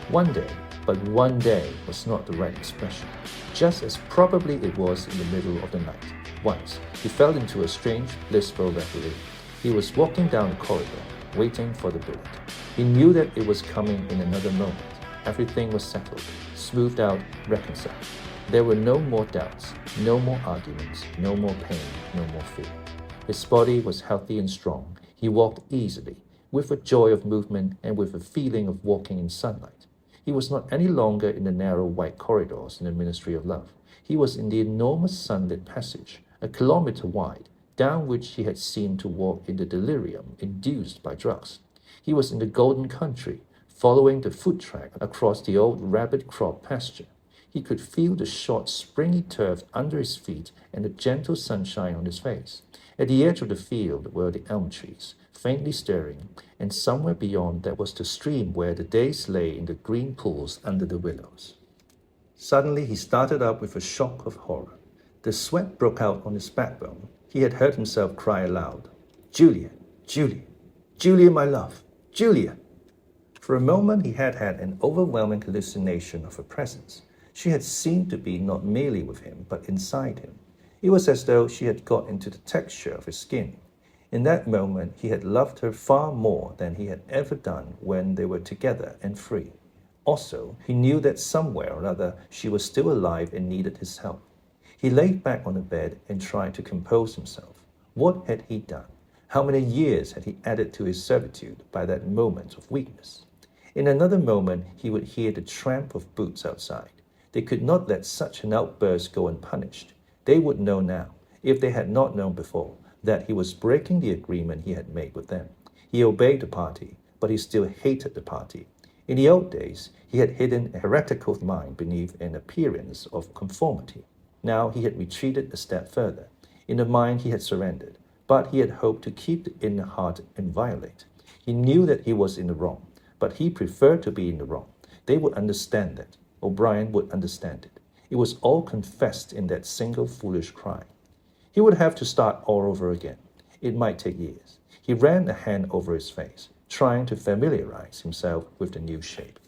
E: One day, but one day was not the right expression, just as probably it was in the middle of the night. Once, he fell into a strange, blissful reverie. He was walking down the corridor, waiting for the bullet. He knew that it was coming in another moment. Everything was settled, smoothed out, reconciled. There were no more doubts, no more arguments, no more pain, no more fear. His body was healthy and strong. He walked easily, with a joy of movement and with a feeling of walking in sunlight. He was not any longer in the narrow white corridors in the Ministry of Love. He was in the enormous sunlit passage, a kilometer wide, down which he had seemed to walk in the delirium induced by drugs. He was in the golden country, following the foot track across the old rabbit crop pasture. He could feel the short, springy turf under his feet and the gentle sunshine on his face. At the edge of the field were the elm trees, faintly stirring, and somewhere beyond that was the stream where the days lay in the green pools under the willows. Suddenly he started up with a shock of horror. The sweat broke out on his backbone. He had heard himself cry aloud, "Julia, Julia, Julia, my love, Julia." For a moment he had had an overwhelming hallucination of her presence. She had seemed to be not merely with him, but inside him. It was as though she had got into the texture of his skin. In that moment, he had loved her far more than he had ever done when they were together and free. Also, he knew that somewhere or other she was still alive and needed his help. He lay back on the bed and tried to compose himself. What had he done? How many years had he added to his servitude by that moment of weakness? In another moment, he would hear the tramp of boots outside. They could not let such an outburst go unpunished. They would know now, if they had not known before, that he was breaking the agreement he had made with them. He obeyed the party, but he still hated the party. In the old days, he had hidden a heretical mind beneath an appearance of conformity. Now he had retreated a step further. In the mind he had surrendered, but he had hoped to keep the inner heart inviolate. He knew that he was in the wrong, but he preferred to be in the wrong. They would understand that. O'Brien would understand it. It was all confessed in that single foolish cry. He would have to start all over again. It might take years. He ran a hand over his face, trying to familiarize himself with the new shape.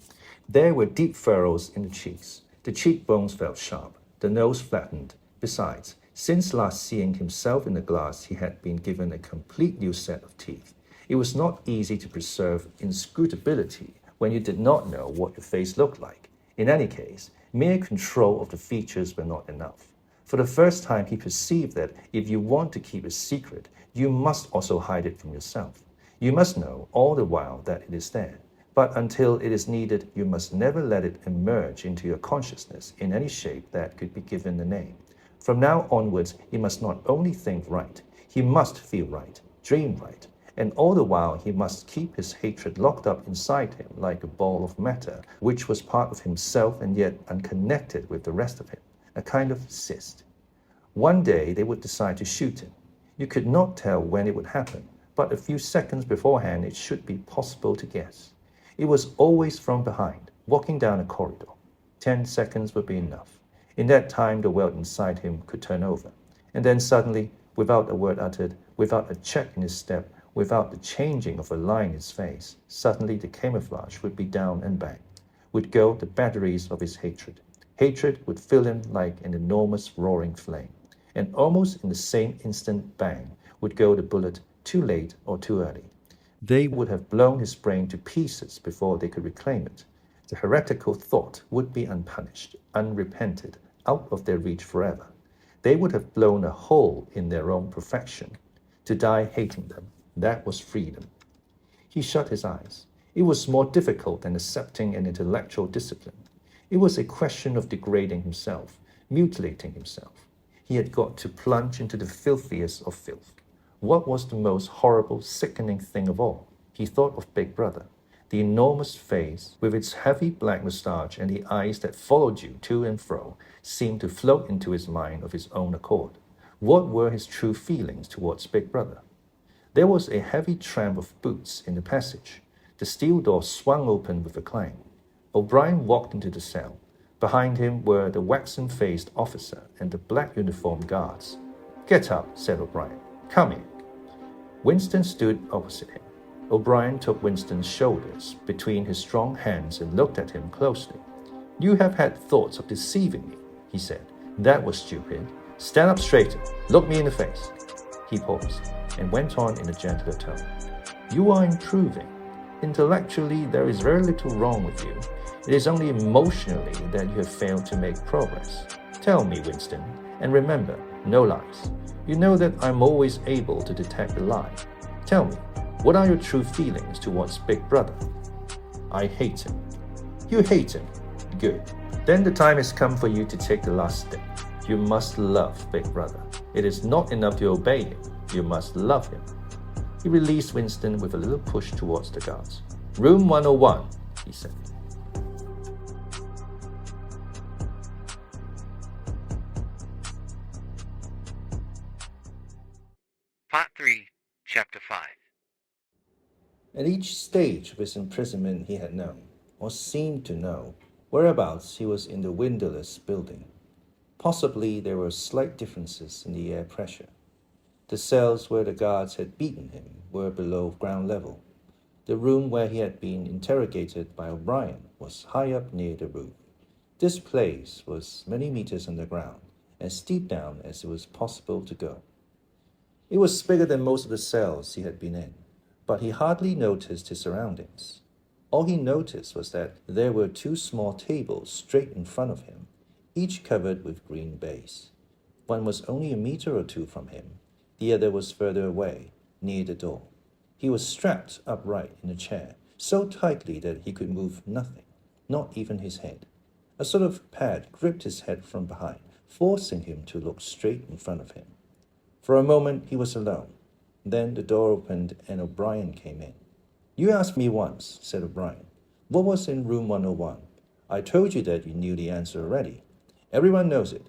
E: There were deep furrows in the cheeks. The cheekbones felt sharp, the nose flattened. Besides, since last seeing himself in the glass, he had been given a complete new set of teeth. It was not easy to preserve inscrutability when you did not know what your face looked like. In any case, mere control of the features were not enough. For the first time, he perceived that if you want to keep a secret, you must also hide it from yourself. You must know all the while that it is there. But until it is needed, you must never let it emerge into your consciousness in any shape that could be given a name. From now onwards, he must not only think right, he must feel right, dream right, and all the while he must keep his hatred locked up inside him like a ball of matter, which was part of himself and yet unconnected with the rest of him, a kind of cyst. One day they would decide to shoot him. You could not tell when it would happen, but a few seconds beforehand it should be possible to guess. It was always from behind, walking down a corridor. 10 seconds would be enough. In that time the world inside him could turn over. And then suddenly, without a word uttered, without a check in his step, without the changing of a line in his face, suddenly the camouflage would be down and back.
C: would go the batteries of his hatred. Hatred would fill him like an enormous roaring flame, and almost in the same instant bang would go the bullet, too late or too early. They would have blown his brain to pieces before they could reclaim it. The heretical thought would be unpunished, unrepented, out of their reach forever. They would have blown a hole in their own perfection. To die hating them, that was freedom. He shut his eyes. It was more difficult than accepting an intellectual discipline. It was a question of degrading himself, mutilating himself. He had got to plunge into the filthiest of filth. What was the most horrible, sickening thing of all? He thought of Big Brother. The enormous face, with its heavy black moustache and the eyes that followed you to and fro, seemed to float into his mind of his own accord. What were his true feelings towards Big Brother? There was a heavy tramp of boots in the passage. The steel door swung open with a clang. O'Brien walked into the cell. Behind him were the waxen-faced officer and the black-uniformed guards. "Get up," said O'Brien. "Come in." Winston stood opposite him. O'Brien took Winston's shoulders between his strong hands and looked at him closely. "You have had thoughts of deceiving me," he said. "That was stupid. Stand up straighter. Look me in the face." He paused and went on in a gentler tone. "You are improving. Intellectually, there is very little wrong with you. It is only emotionally that you have failed to make progress. Tell me, Winston, and remember, no lies. You know that I'm always able to detect a lie. Tell me, what are your true feelings towards Big Brother?" "I hate him." "You hate him? Good. Then the time has come for you to take the last step. You must love Big Brother. It is not enough to obey him. You must love him." He released Winston with a little push towards the guards. "Room 101, he said.
B: Part 3, Chapter 5.
C: At each stage of his imprisonment he had known, or seemed to know, whereabouts he was in the windowless building. Possibly there were slight differences in the air pressure. The cells where the guards had beaten him were below ground level. The room where he had been interrogated by O'Brien was high up near the roof. This place was many meters underground, as deep down as it was possible to go. It was bigger than most of the cells he had been in, but he hardly noticed his surroundings. All he noticed was that there were two small tables straight in front of him, each covered with green baize. One was only a meter or two from him. The other was further away, near the door. He was strapped upright in a chair, so tightly that he could move nothing, not even his head. A sort of pad gripped his head from behind, forcing him to look straight in front of him. For a moment he was alone. Then the door opened and O'Brien came in. "You asked me once," said O'Brien, "what was in room 101. I told you that you knew the answer already. Everyone knows it.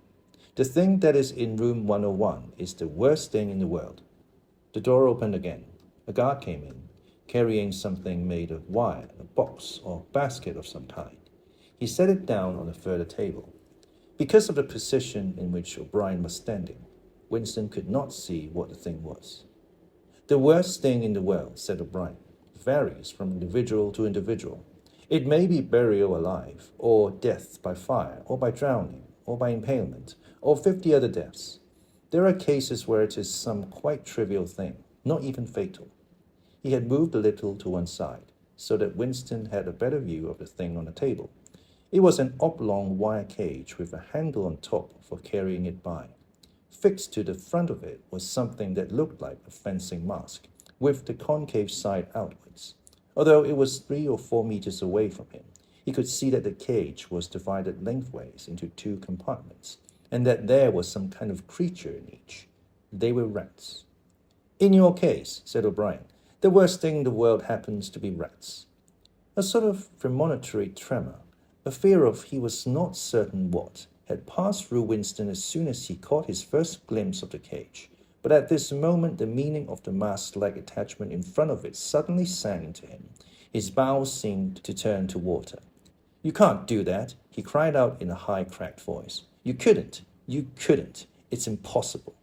C: The thing that is in room 101 is the worst thing in the world." The door opened again. A guard came in, carrying something made of wire, a box or basket of some kind. He set it down on a further table. Because of the position in which O'Brien was standing, Winston could not see what the thing was. "The worst thing in the world," said O'Brien, "varies from individual to individual. It may be burial alive, or death by fire, or by drowning, or by impalement, or 50 other deaths. There are cases where it is some quite trivial thing, not even fatal." He had moved a little to one side, so that Winston had a better view of the thing on the table. It was an oblong wire cage with a handle on top for carrying it by. Fixed to the front of it was something that looked like a fencing mask, with the concave side outwards. Although it was 3 or 4 meters away from him, he could see that the cage was divided lengthways into 2 compartments, and that there was some kind of creature in each. They were rats. "In your case," said O'Brien, "the worst thing in the world happens to be rats." A sort of premonitory tremor, a fear of he was not certain what, had passed through Winston as soon as he caught his first glimpse of the cage. But at this moment the meaning of the mask-like attachment in front of it suddenly sank into him. His bowels seemed to turn to water. "You can't do that," he cried out in a high, cracked voice. "You couldn't. You couldn't. It's impossible."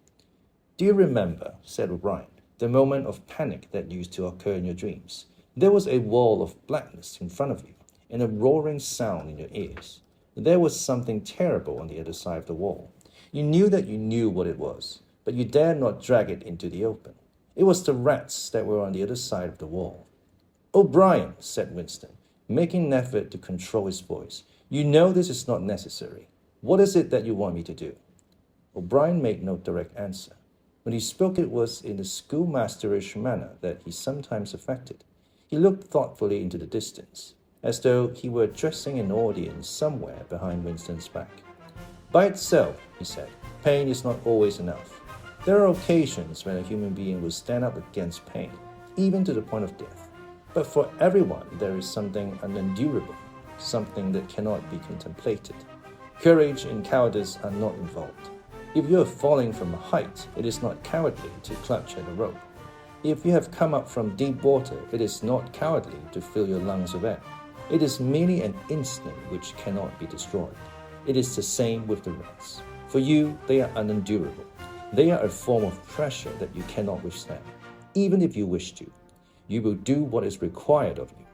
C: "Do you remember," said O'Brien, "the moment of panic that used to occur in your dreams? There was a wall of blackness in front of you, and a roaring sound in your ears. There was something terrible on the other side of the wall. You knew that you knew what it was, but you dared not drag it into the open. It was the rats that were on the other side of the wall. "O'Brien," said Winston, making an effort to control his voice, "you know this is not necessary. What is it that you want me to do?" O'Brien made no direct answer. When he spoke, it was in the schoolmasterish manner that he sometimes affected. He looked thoughtfully into the distance, as though he were addressing an audience somewhere behind Winston's back. "By itself," he said, "pain is not always enough. There are occasions when a human being will stand up against pain, even to the point of death. But for everyone, there is something unendurable, something that cannot be contemplated. Courage and cowardice are not involved. If you are falling from a height, it is not cowardly to clutch at a rope. If you have come up from deep water, it is not cowardly to fill your lungs with air. It is merely an instinct which cannot be destroyed. It is the same with the rats. For you, they are unendurable. They are a form of pressure that you cannot withstand. Even if you wish to, you will do what is required of you."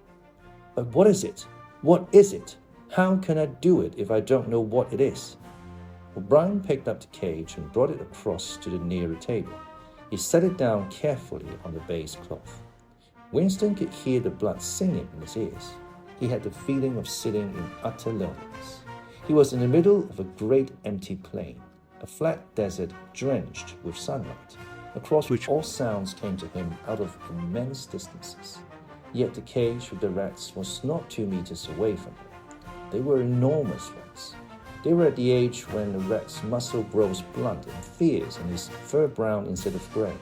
C: "But what is it? What is it? How can I do it if I don't know what it is?" O'Brien picked up the cage and brought it across to the nearer table. He set it down carefully on the base cloth. Winston could hear the blood singing in his ears. He had the feeling of sitting in utter loneliness. He was in the middle of a great empty plain, a flat desert drenched with sunlight, across which all sounds came to him out of immense distances. Yet the cage with the rats was not 2 meters away from him. They were enormous rats. They were at the age when the rat's muscle grows blunt and fierce and his fur brown instead of grey.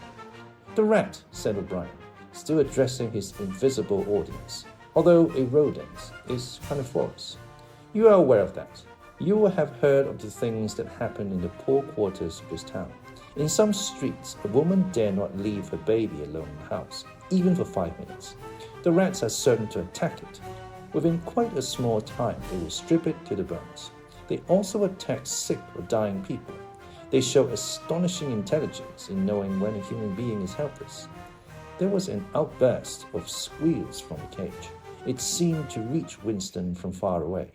C: "The rat," said O'Brien, still addressing his invisible audience, "although a rodent, is carnivorous. You are aware of that. You will have heard of the things that happen in the poor quarters of this town. In some streets, a woman dare not leave her baby alone in the house, even for 5 minutes. The rats are certain to attack it. Within quite a small time, they will strip it to the bones. They also attack sick or dying people. They show astonishing intelligence in knowing when a human being is helpless." There was an outburst of squeals from the cage. It seemed to reach Winston from far away.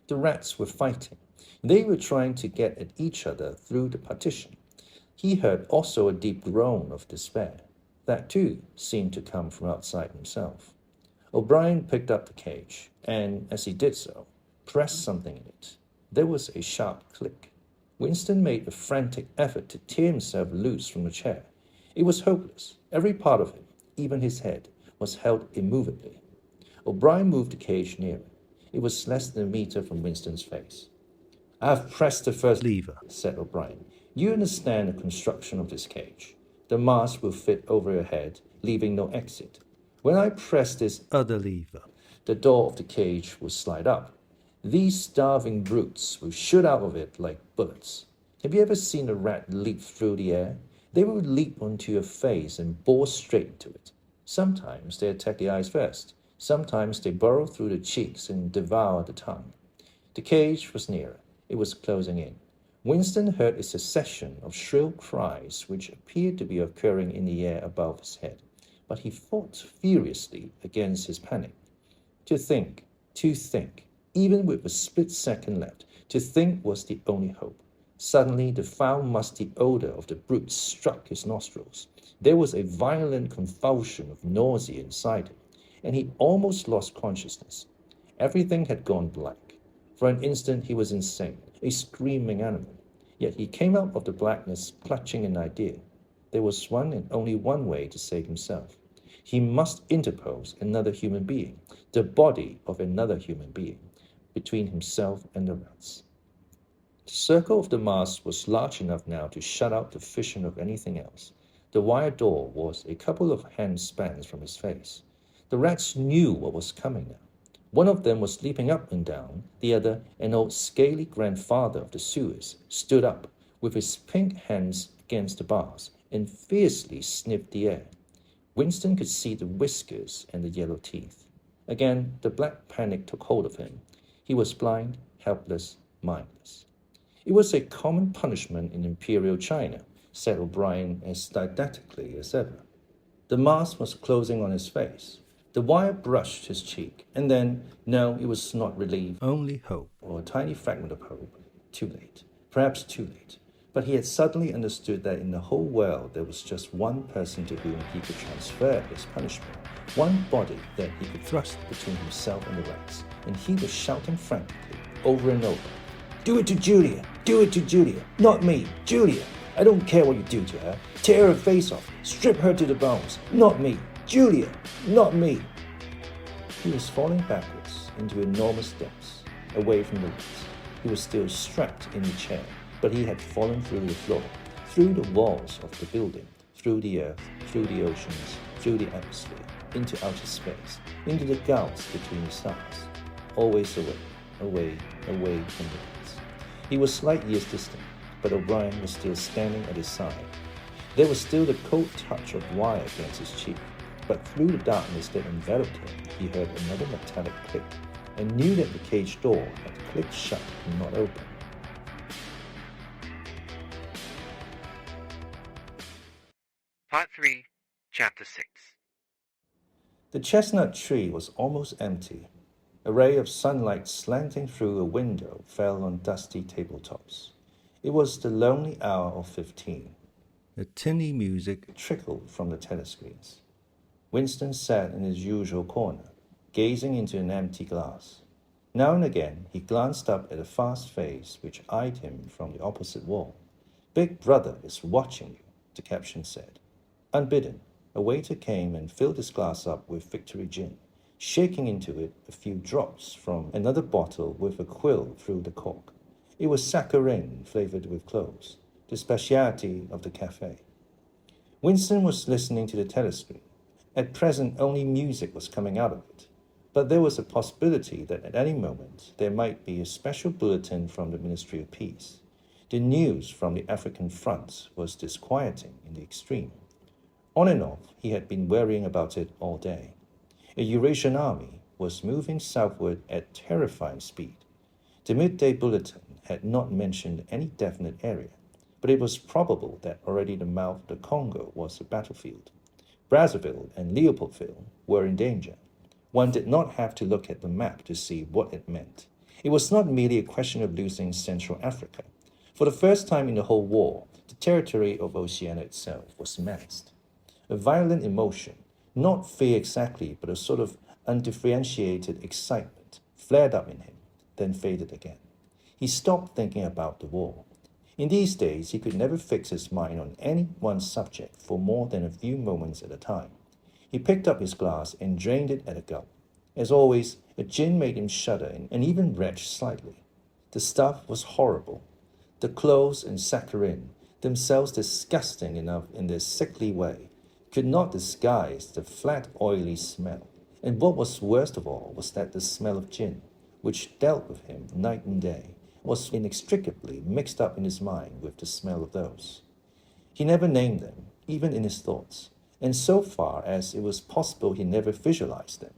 C: The rats were fighting. They were trying to get at each other through the partition. He heard also a deep groan of despair. That too seemed to come from outside himself. O'Brien picked up the cage, and as he did so, pressed something in it. There was a sharp click. Winston made a frantic effort to tear himself loose from the chair. It was hopeless. Every part of him, even his head, was held immovably. O'Brien moved the cage nearer. It was less than a meter from Winston's face. "I have pressed the first lever," said O'Brien. "You understand the construction of this cage. The mast will fit over your head, leaving no exit. When I press this other lever, the door of the cage will slide up. These starving brutes will shoot out of it like bullets. Have you ever seen a rat leap through the air? They will leap onto your face and bore straight into it. Sometimes they attack the eyes first. Sometimes they burrow through the cheeks and devour the tongue." The cage was nearer. It was closing in. Winston heard a succession of shrill cries which appeared to be occurring in the air above his head, but he fought furiously against his panic. To think, even with a split second left, to think was the only hope. Suddenly, the foul, musty odor of the brute struck his nostrils. There was a violent convulsion of nausea inside him, and he almost lost consciousness. Everything had gone black. For an instant, he was insane, a screaming animal. Yet he came out of the blackness clutching an idea. There was one and only one way to save himself. He must interpose another human being, the body of another human being, between himself and the rats. The circle of the mast was large enough now to shut out the vision of anything else. The wire door was a couple of hand spans from his face. The rats knew what was coming now. One of them was leaping up and down. The other, an old scaly grandfather of the sewers, stood up, with his pink hands against the bars, and fiercely sniffed the air. Winston could see the whiskers and the yellow teeth. Again, the black panic took hold of him. He was blind, helpless, mindless. It was a common punishment in Imperial China, said O'Brien as didactically as ever. The mask was closing on his face. The wire brushed his cheek, and then, no, it was not relief,
E: Only hope.
C: or a tiny fragment of hope. Too late, perhaps too late. But he had suddenly understood that in the whole world there was just one person to whom he could transfer his punishment, one body that he could thrust between himself and the rest, and he was shouting frantically, over and over, "Do it to Julia! Do it to Julia! Not me! Julia! I don't care what you do to her. Tear her face off! Strip her to the bones! Not me! Julia! Not me!" He was falling backwards into enormous depths, away from the lights. He was still strapped in the chair, but he had fallen through the floor, through the walls of the building, through the earth, through the oceans, through the atmosphere, into outer space, into the gulfs between the stars, always away, away, away from the lights. He was light years distant, but O'Brien was still standing at his side. There was still the cold touch of wire against his cheek, but through the darkness that enveloped him, he heard another metallic click, and knew that the cage door had clicked shut and not open.
B: Part 3, Chapter 6.
C: The chestnut tree was almost empty. A ray of sunlight slanting through a window fell on dusty tabletops. It was the lonely hour of 15.
E: The tinny music
C: Trickled from the telescreens. Winston sat in his usual corner, gazing into an empty glass. Now and again, he glanced up at a fast face which eyed him from the opposite wall. "Big Brother is watching you," the caption said. Unbidden, a waiter came and filled his glass up with Victory gin, shaking into it a few drops from another bottle with a quill through the cork. It was saccharine flavored with cloves, the specialty of the cafe. Winston was listening to the telescreen. At present, only music was coming out of it. But there was a possibility that at any moment there might be a special bulletin from the Ministry of Peace. The news from the African front was disquieting in the extreme. On and off, he had been worrying about it all day. A Eurasian army was moving southward at terrifying speed. The midday bulletin had not mentioned any definite area, but it was probable that already the mouth of the Congo was a battlefield. Brazzaville and Leopoldville were in danger. One did not have to look at the map to see what it meant. It was not merely a question of losing Central Africa. For the first time in the whole war, the territory of Oceania itself was menaced. A violent emotion, not fear exactly, but a sort of undifferentiated excitement, flared up in him, then faded again. He stopped thinking about the war. In these days, he could never fix his mind on any one subject for more than a few moments at a time. He picked up his glass and drained it at a gulp. As always, a gin made him shudder and even retch slightly. The stuff was horrible. The cloves and saccharine, themselves disgusting enough in their sickly way, could not disguise the flat, oily smell. And what was worst of all was that the smell of gin, which dealt with him night and day, was inextricably mixed up in his mind with the smell of those. He never named them, even in his thoughts, and so far as it was possible he never visualized them.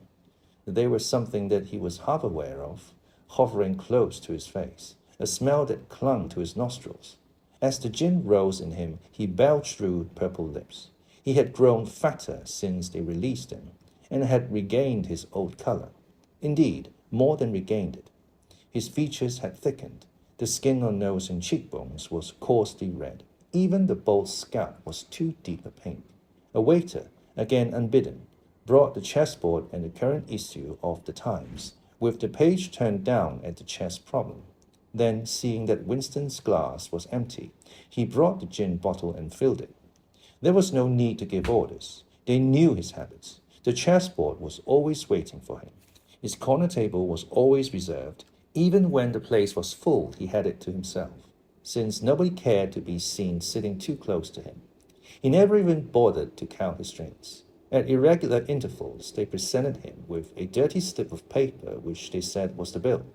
C: They were something that he was half aware of, hovering close to his face, a smell that clung to his nostrils. As the gin rose in him, he belched through purple lips. He had grown fatter since they released him, and had regained his old color. Indeed, more than regained it. His features had thickened. The skin on nose and cheekbones was coarsely red. Even the bald scalp was too deep a pink. A waiter, again unbidden, brought the chessboard and the current issue of the Times, with the page turned down at the chess problem. Then, seeing that Winston's glass was empty, he brought the gin bottle and filled it. There was no need to give orders. They knew his habits. The chessboard was always waiting for him. His corner table was always reserved. Even when the place was full, he had it to himself, since nobody cared to be seen sitting too close to him. He never even bothered to count his drinks. At irregular intervals, they presented him with a dirty slip of paper which they said was the bill.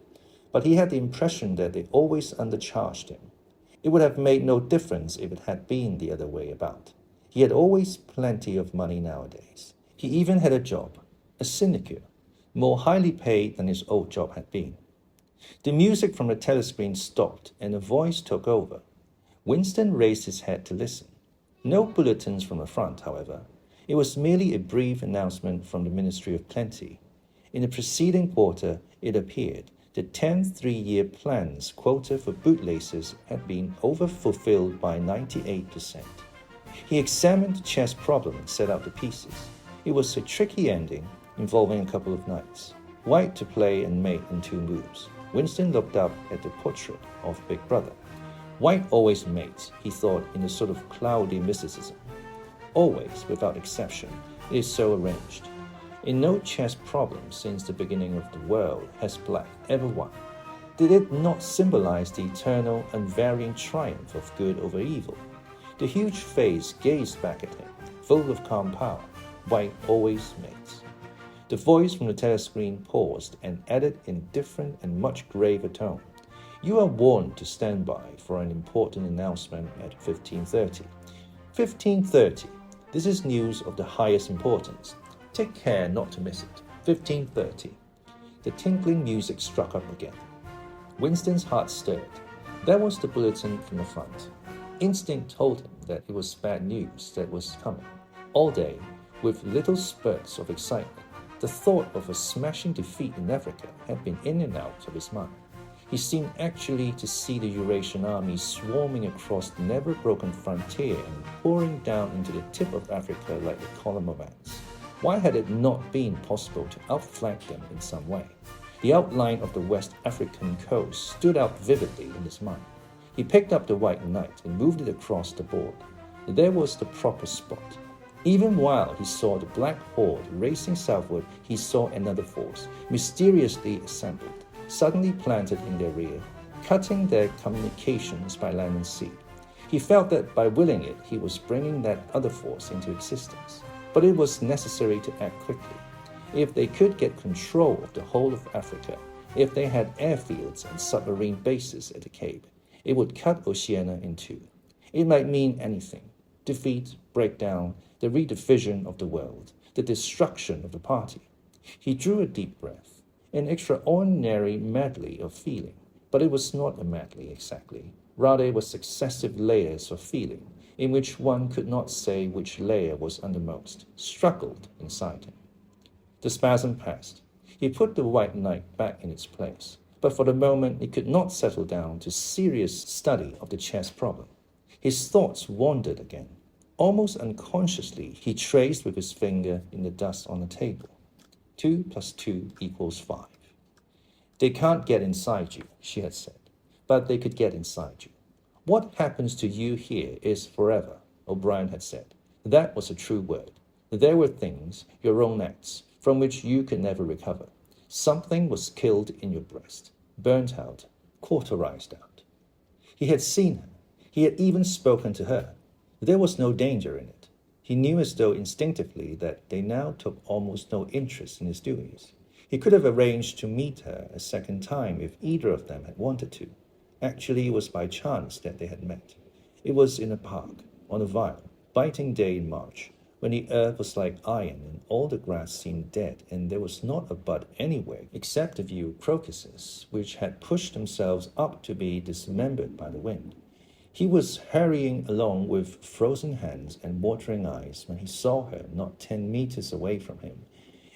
C: But he had the impression that they always undercharged him. It would have made no difference if it had been the other way about. He had always plenty of money nowadays. He even had a job, a sinecure, more highly paid than his old job had been. The music from the telescreen stopped and a voice took over. Winston raised his head to listen. No bulletins from the front, however. It was merely a brief announcement from the Ministry of Plenty. In the preceding quarter, it appeared the 10th three-year plan's quota for bootlaces had been overfulfilled by 98%. He examined the chess problem and set out the pieces. It was a tricky ending involving a couple of knights. White to play and mate in 2 moves. Winston looked up at the portrait of Big Brother. White always mates, he thought, in a sort of cloudy mysticism. Always, without exception, it is so arranged. In no chess problem since the beginning of the world has black ever won. Did it not symbolize the eternal, unvarying triumph of good over evil? The huge face gazed back at him, full of calm power. White always mates. The voice from the telescreen paused and added in different and much graver tone. You are warned to stand by for an important announcement at 15:30. 15:30. This is news of the highest importance. Take care not to miss it. 15:30. The tinkling music struck up again. Winston's heart stirred. That was the bulletin from the front. Instinct told him that it was bad news that was coming. All day, with little spurts of excitement, the thought of a smashing defeat in Africa had been in and out of his mind. He seemed actually to see the Eurasian army swarming across the never-broken frontier and pouring down into the tip of Africa like a column of ants. Why had it not been possible to outflank them in some way? The outline of the West African coast stood out vividly in his mind. He picked up the white knight and moved it across the board. There was the proper spot. Even while he saw the black horde racing southward, he saw another force, mysteriously assembled, suddenly planted in their rear, cutting their communications by land and sea. He felt that by willing it, he was bringing that other force into existence. But it was necessary to act quickly. If they could get control of the whole of Africa, if they had airfields and submarine bases at the Cape, it would cut Oceania in 2. It might mean anything: defeat, breakdown, the redivision of the world, the destruction of the party. He drew a deep breath, an extraordinary medley of feeling, but it was not a medley exactly. Rather, it was successive layers of feeling, in which one could not say which layer was undermost, struggled inside him. The spasm passed. He put the white knight back in its place, but for the moment he could not settle down to serious study of the chess problem. His thoughts wandered again. Almost unconsciously, he traced with his finger in the dust on the table. 2 + 2 = 5. They can't get inside you, she had said, but they could get inside you. What happens to you here is forever, O'Brien had said. That was a true word. There were things, your own acts, from which you could never recover. Something was killed in your breast, burnt out, cauterized out. He had seen her. He had even spoken to her. There was no danger in it. He knew as though instinctively that they now took almost no interest in his doings. He could have arranged to meet her a second time if either of them had wanted to. Actually, it was by chance that they had met. It was in a park, on a vile, biting day in March, when the earth was like iron and all the grass seemed dead, and there was not a bud anywhere except a few crocuses, which had pushed themselves up to be dismembered by the wind. He was hurrying along with frozen hands and watering eyes when he saw her not 10 meters away from him.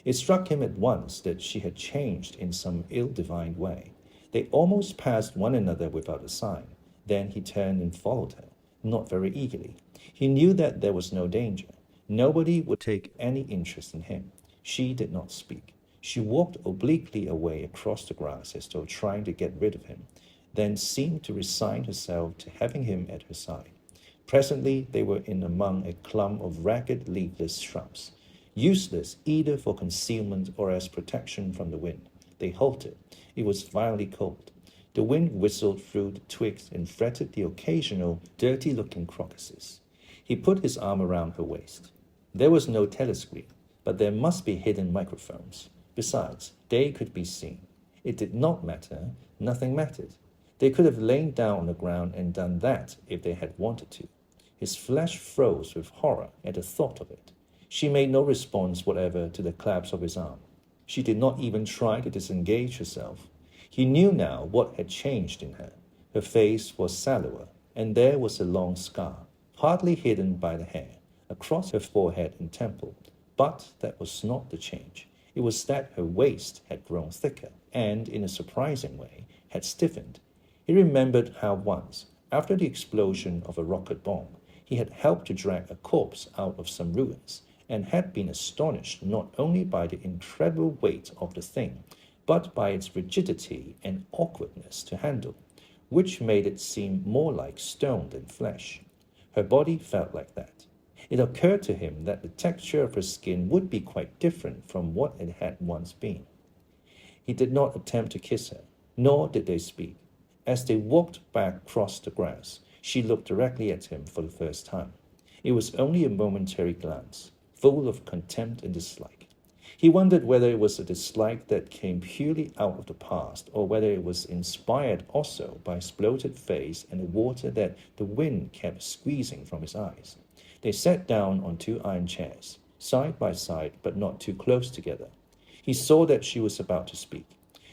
C: It struck him at once that she had changed in some ill-defined way. They almost passed one another without a sign. Then he turned and followed her, not very eagerly. He knew that there was no danger. Nobody would take any interest in him. She did not speak. She walked obliquely away across the grass as though trying to get rid of him, then seemed to resign herself to having him at her side. Presently they were in among a clump of ragged, leafless shrubs, useless either for concealment or as protection from the wind. They halted. It was violently cold. The wind whistled through the twigs and fretted the occasional, dirty-looking crocuses. He put his arm around her waist. There was no telescreen, but there must be hidden microphones. Besides, they could be seen. It did not matter. Nothing mattered. They could have lain down on the ground and done that if they had wanted to. His flesh froze with horror at the thought of it. She made no response whatever to the clasp of his arm. She did not even try to disengage herself. He knew now what had changed in her. Her face was sallower, and there was a long scar, partly hidden by the hair,
E: across her forehead and temple. But that was not the change. It was that her waist had grown thicker and, in a surprising way, had stiffened. He remembered how once, after the explosion of a rocket bomb, he had helped to drag a corpse out of some ruins and had been astonished not only by the incredible weight of the thing, but by its rigidity and awkwardness to handle, which made it seem more like stone than flesh. Her body felt like that. It occurred to him that the texture of her skin would be quite different from what it had once been. He did not attempt to kiss her, nor did they speak. As they walked back across the grass, she looked directly at him for the first time. It was only a momentary glance, full of contempt and dislike. He wondered whether it was a dislike that came purely out of the past, or whether it was inspired also by his bloated face and the water that the wind kept squeezing from his eyes. They sat down on 2 iron chairs, side by side but not too close together. He saw that she was about to speak.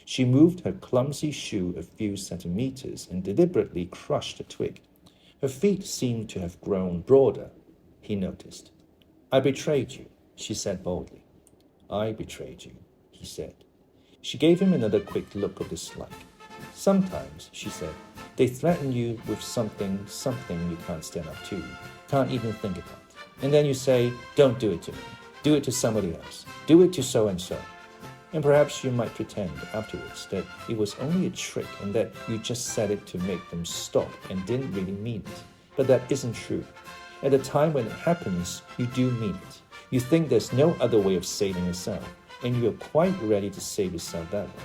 E: She moved her clumsy shoe a few centimeters and deliberately crushed a twig. Her feet seemed to have grown broader, he noticed. "I betrayed you," she said boldly. "I betrayed you," he said. She gave him another quick look of dislike. "Sometimes," she said, "they threaten you with something you can't stand up to, can't even think about. And then you say, 'Don't do it to me. Do it to somebody else. Do it to so-and-so.' And perhaps you might pretend afterwards that it was only a trick and that you just said it to make them stop and didn't really mean it. But that isn't true. At the time when it happens, you do mean it. You think there's no other way of saving yourself, and you're quite ready to save yourself that way.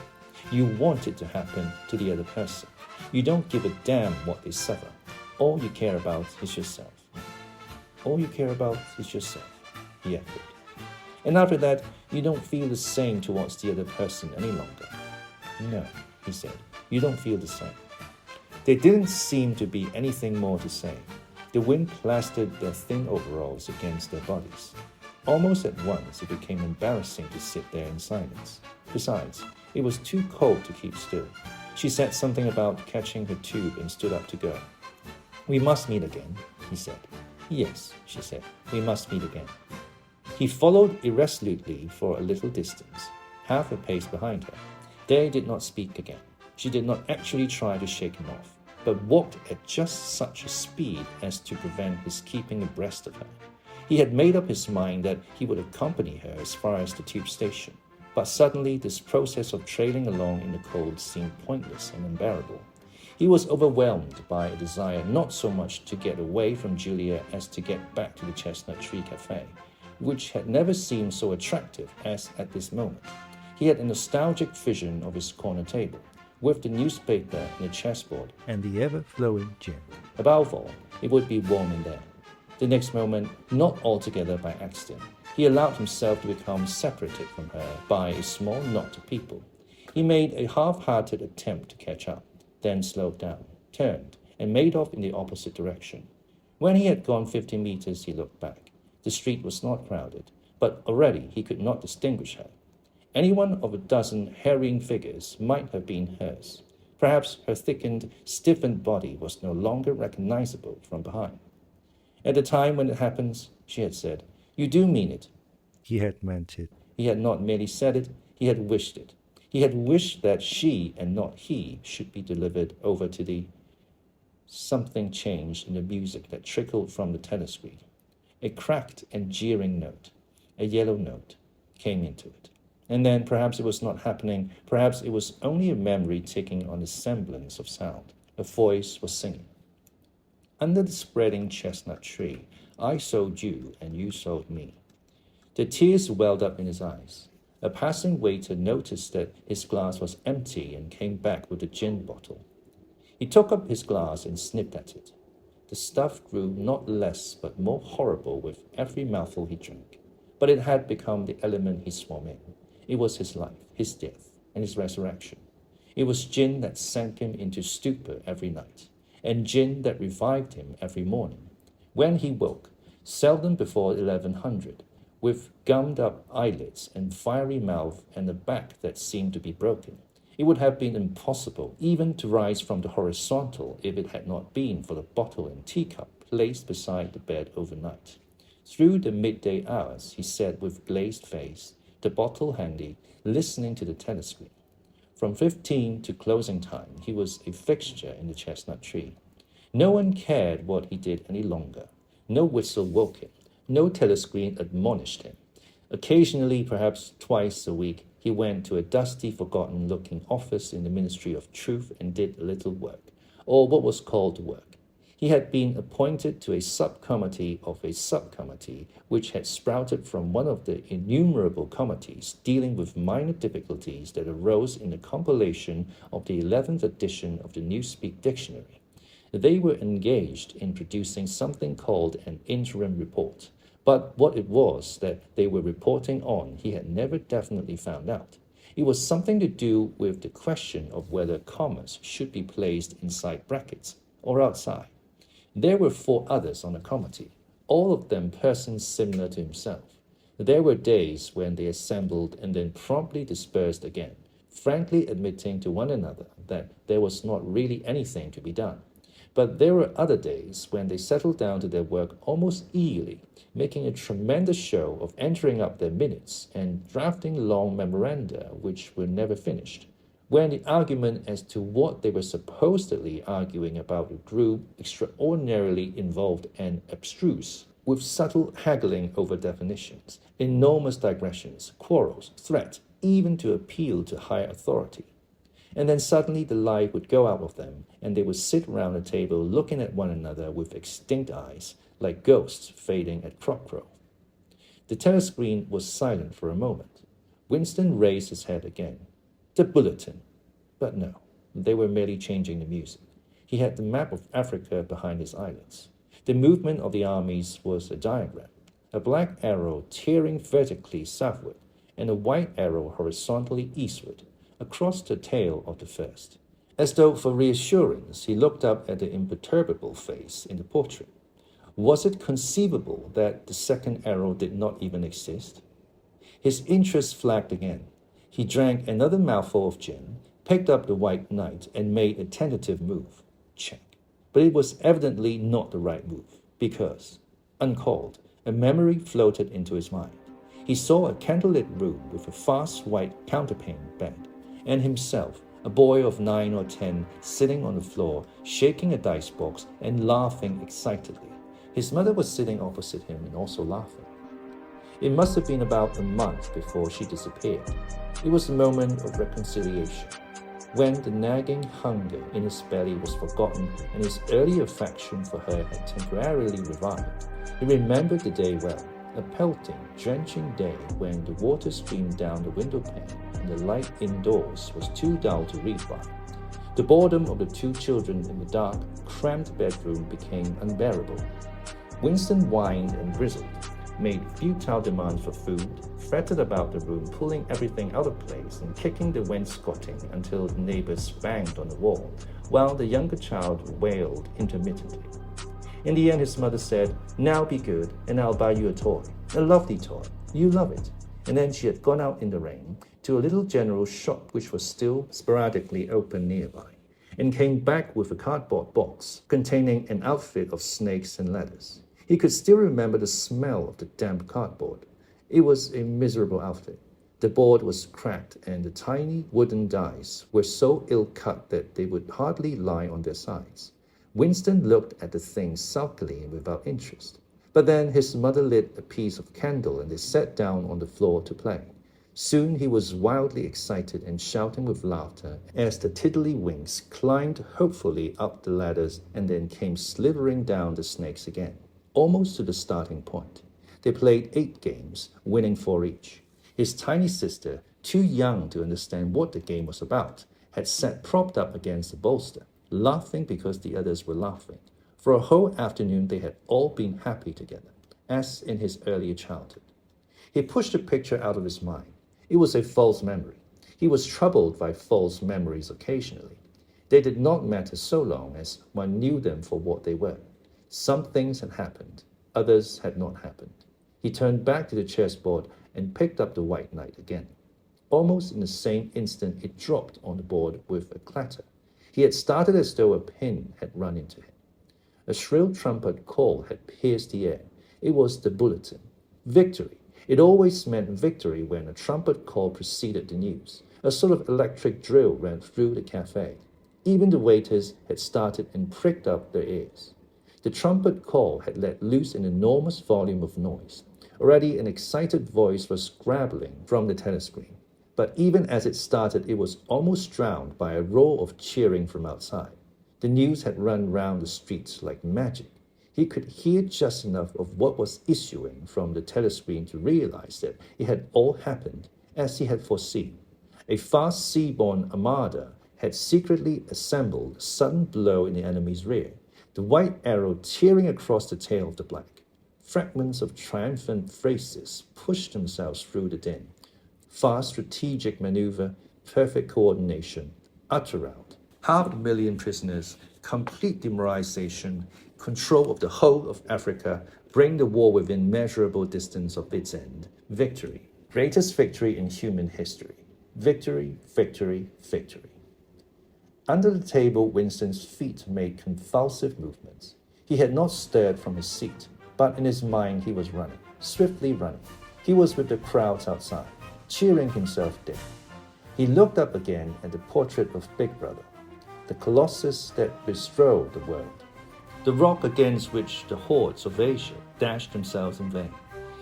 E: You want it to happen to the other person. You don't give a damn what they suffer. All you care about is yourself." "All you care about is yourself," he echoed. "And after that, you don't feel the same towards the other person any longer." "No," he said, "you don't feel the same." There didn't seem to be anything more to say. The wind plastered their thin overalls against their bodies. Almost at once, it became embarrassing to sit there in silence. Besides, it was too cold to keep still. She said something about catching her tube and stood up to go. "We must meet again," he said. "Yes," she said, "we must meet again." He followed irresolutely for a little distance, half a pace behind her. They did not speak again. She did not actually try to shake him off, but walked at just such a speed as to prevent his keeping abreast of her. He had made up his mind that he would accompany her as far as the tube station, but suddenly this process of trailing along in the cold seemed pointless and unbearable. He was overwhelmed by a desire not so much to get away from Julia as to get back to the Chestnut Tree Cafe, which had never seemed so attractive as at this moment. He had a nostalgic vision of his corner table, with the newspaper and the chessboard, and the ever-flowing gin. Above all, it would be warm in there. The next moment, not altogether by accident, he allowed himself to become separated from her by a small knot of people. He made a half-hearted attempt to catch up, then slowed down, turned, and made off in the opposite direction. When he had gone 50 meters, he looked back. The street was not crowded, but already he could not distinguish her. Any one of a dozen hurrying figures might have been hers. Perhaps her thickened, stiffened body was no longer recognizable from behind. "At the time when it happens," she had said, "you do mean it." He had meant it. He had not merely said it, he had wished it. He had wished that she and not he should be delivered over to the... Something changed in the music that trickled from the telescreen. A cracked and jeering note, a yellow note, came into it. And then perhaps it was not happening, perhaps it was only a memory taking on the semblance of sound. A voice was singing. "Under the spreading chestnut tree, I sold you and you sold me." The tears welled up in his eyes. A passing waiter noticed that his glass was empty and came back with a gin bottle. He took up his glass and sniffed at it. The stuff grew not less but more horrible with every mouthful he drank. But it had become the element he swam in. It was his life, his death, and his resurrection. It was gin that sank him into stupor every night, and gin that revived him every morning. When he woke, seldom before 1100, with gummed-up eyelids and fiery mouth and a back that seemed to be broken, it would have been impossible even to rise from the horizontal if it had not been for the bottle and teacup placed beside the bed overnight.
C: Through the midday hours, he sat with glazed face, the bottle handy, listening to the telescreen. From 15 to closing time, he was a fixture in the chestnut tree. No one cared what he did any longer. No whistle woke him. No telescreen admonished him. Occasionally, perhaps twice a week, he went to a dusty, forgotten-looking office in the Ministry of Truth and did a little work, or what was called work. He had been appointed to a subcommittee of a subcommittee, which had sprouted from one of the innumerable committees dealing with minor difficulties that arose in the compilation of the 11th edition of the Newspeak Dictionary. They were engaged in producing something called an interim report, but what it was that they were reporting on he had never definitely found out. It was something to do with the question of whether commas should be placed inside brackets or outside. There were 4 others on the committee, all of them persons similar to himself. There were days when they assembled and then promptly dispersed again, frankly admitting to one another that there was not really anything to be done. But there were other days when they settled down to their work almost eagerly, making a tremendous show of entering up their minutes and drafting long memoranda which were never finished. When the argument as to what they were supposedly arguing about grew extraordinarily involved and abstruse, with subtle haggling over definitions, enormous digressions, quarrels, threats, even to appeal to higher authority. And then suddenly the light would go out of them, and they would sit round a table looking at one another with extinct eyes, like ghosts fading at cockcrow. The telescreen was silent for a moment. Winston raised his head again. The bulletin. But no, they were merely changing the music. He had the map of Africa behind his eyelids. The movement of the armies was a diagram, a black arrow tearing vertically southward, and a white arrow horizontally eastward, across the tail of the first. As though for reassurance, he looked up at the imperturbable face in the portrait. Was it conceivable that the second arrow did not even exist? His interest flagged again. He drank another mouthful of gin, picked up the white knight, and made a tentative move. Check. But it was evidently not the right move, because, uncalled, a memory floated into his mind. He saw a candlelit room with a vast white counterpane bed, and himself, a boy of 9 or 10, sitting on the floor, shaking a dice box and laughing excitedly. His mother was sitting opposite him and also laughing. It must have been about a month before she disappeared. It was a moment of reconciliation, when the nagging hunger in his belly was forgotten and his early affection for her had temporarily revived. He remembered the day well, a pelting, drenching day when the water streamed down the window pane and the light indoors was too dull to read by. The boredom of the 2 children in the dark, cramped bedroom became unbearable. Winston whined and bristled, made futile demands for food, fretted about the room, pulling everything out of place and kicking the wainscoting until the neighbors banged on the wall, while the younger child wailed intermittently. In the end, his mother said, "Now be good, and I'll buy you a toy, a lovely toy. You love it." And then she had gone out in the rain to a little general shop which was still sporadically open nearby, and came back with a cardboard box containing an outfit of snakes and ladders. He could still remember the smell of the damp cardboard. It was a miserable outfit. The board was cracked, and the tiny wooden dice were so ill-cut that they would hardly lie on their sides. Winston looked at the thing sulkily and without interest. But then his mother lit a piece of candle, and they sat down on the floor to play. Soon he was wildly excited and shouting with laughter as the tiddlywinks climbed hopefully up the ladders and then came slithering down the snakes again, almost to the starting point. They played 8 games, winning 4 each. His tiny sister, too young to understand what the game was about, had sat propped up against the bolster, laughing because the others were laughing. For a whole afternoon they had all been happy together, as in his earlier childhood. He pushed the picture out of his mind. It was a false memory. He was troubled by false memories occasionally. They did not matter so long as one knew them for what they were. Some things had happened, others had not happened. He turned back to the chessboard and picked up the white knight again. Almost in the same instant, it dropped on the board with a clatter. He had started as though a pin had run into him. A shrill trumpet call had pierced the air. It was the bulletin. Victory. It always meant victory when a trumpet call preceded the news. A sort of electric drill ran through the cafe. Even the waiters had started and pricked up their ears. The trumpet call had let loose an enormous volume of noise. Already an excited voice was scrabbling from the telescreen. But even as it started, it was almost drowned by a roar of cheering from outside. The news had run round the streets like magic. He could hear just enough of what was issuing from the telescreen to realize that it had all happened as he had foreseen. A fast seaborne armada had secretly assembled a sudden blow in the enemy's rear, the white arrow tearing across the tail of the black. Fragments of triumphant phrases pushed themselves through the din. Fast strategic maneuver, perfect coordination, utter rout. 500,000 prisoners, complete demoralization, control of the whole of Africa, bring the war within measurable distance of its end. Victory. Greatest victory in human history. Victory, victory, victory. Under the table, Winston's feet made convulsive movements. He had not stirred from his seat, but in his mind he was running, swiftly running. He was with the crowds outside, cheering himself dead. He looked up again at the portrait of Big Brother, the colossus that bestrode the world, the rock against which the hordes of Asia dashed themselves in vain.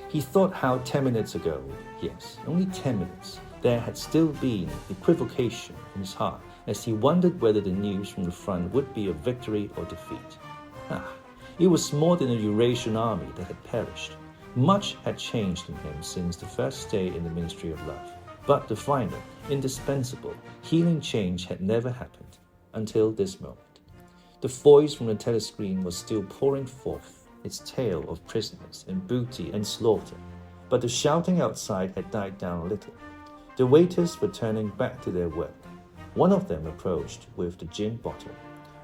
C: He thought how 10 minutes ago, yes, only 10 minutes, there had still been equivocation in his heart as he wondered whether the news from the front would be of victory or defeat. It was more than a Eurasian army that had perished. Much had changed in him since the first day in the Ministry of Love. But the final, indispensable, healing change had never happened until this moment. The voice from the telescreen was still pouring forth its tale of prisoners and booty and slaughter, but the shouting outside had died down a little. The waiters were turning back to their work. One of them approached with the gin bottle.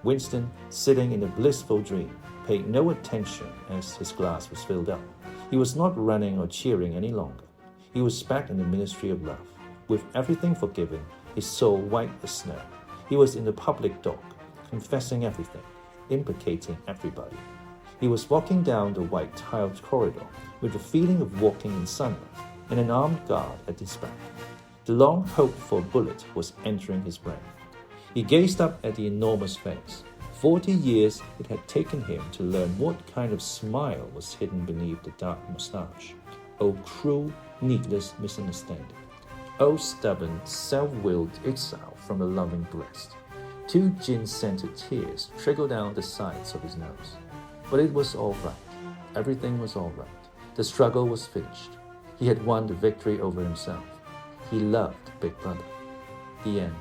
C: Winston, sitting in a blissful dream, paid no attention as his glass was filled up. He was not running or cheering any longer. He was back in the Ministry of Love, with everything forgiven, his soul white as snow. He was in the public dock, confessing everything, implicating everybody. He was walking down the white tiled corridor with the feeling of walking in sunlight and an armed guard at his back. The long hoped-for bullet was entering his brain. He gazed up at the enormous face. 40 years it had taken him to learn what kind of smile was hidden beneath the dark moustache. Oh, cruel, needless misunderstanding. Oh, stubborn, self-willed exile from a loving breast. 2 gin-scented tears trickled down the sides of his nose. But it was all right. Everything was all right. The struggle was finished. He had won the victory over himself. He loved Big Brother. The end.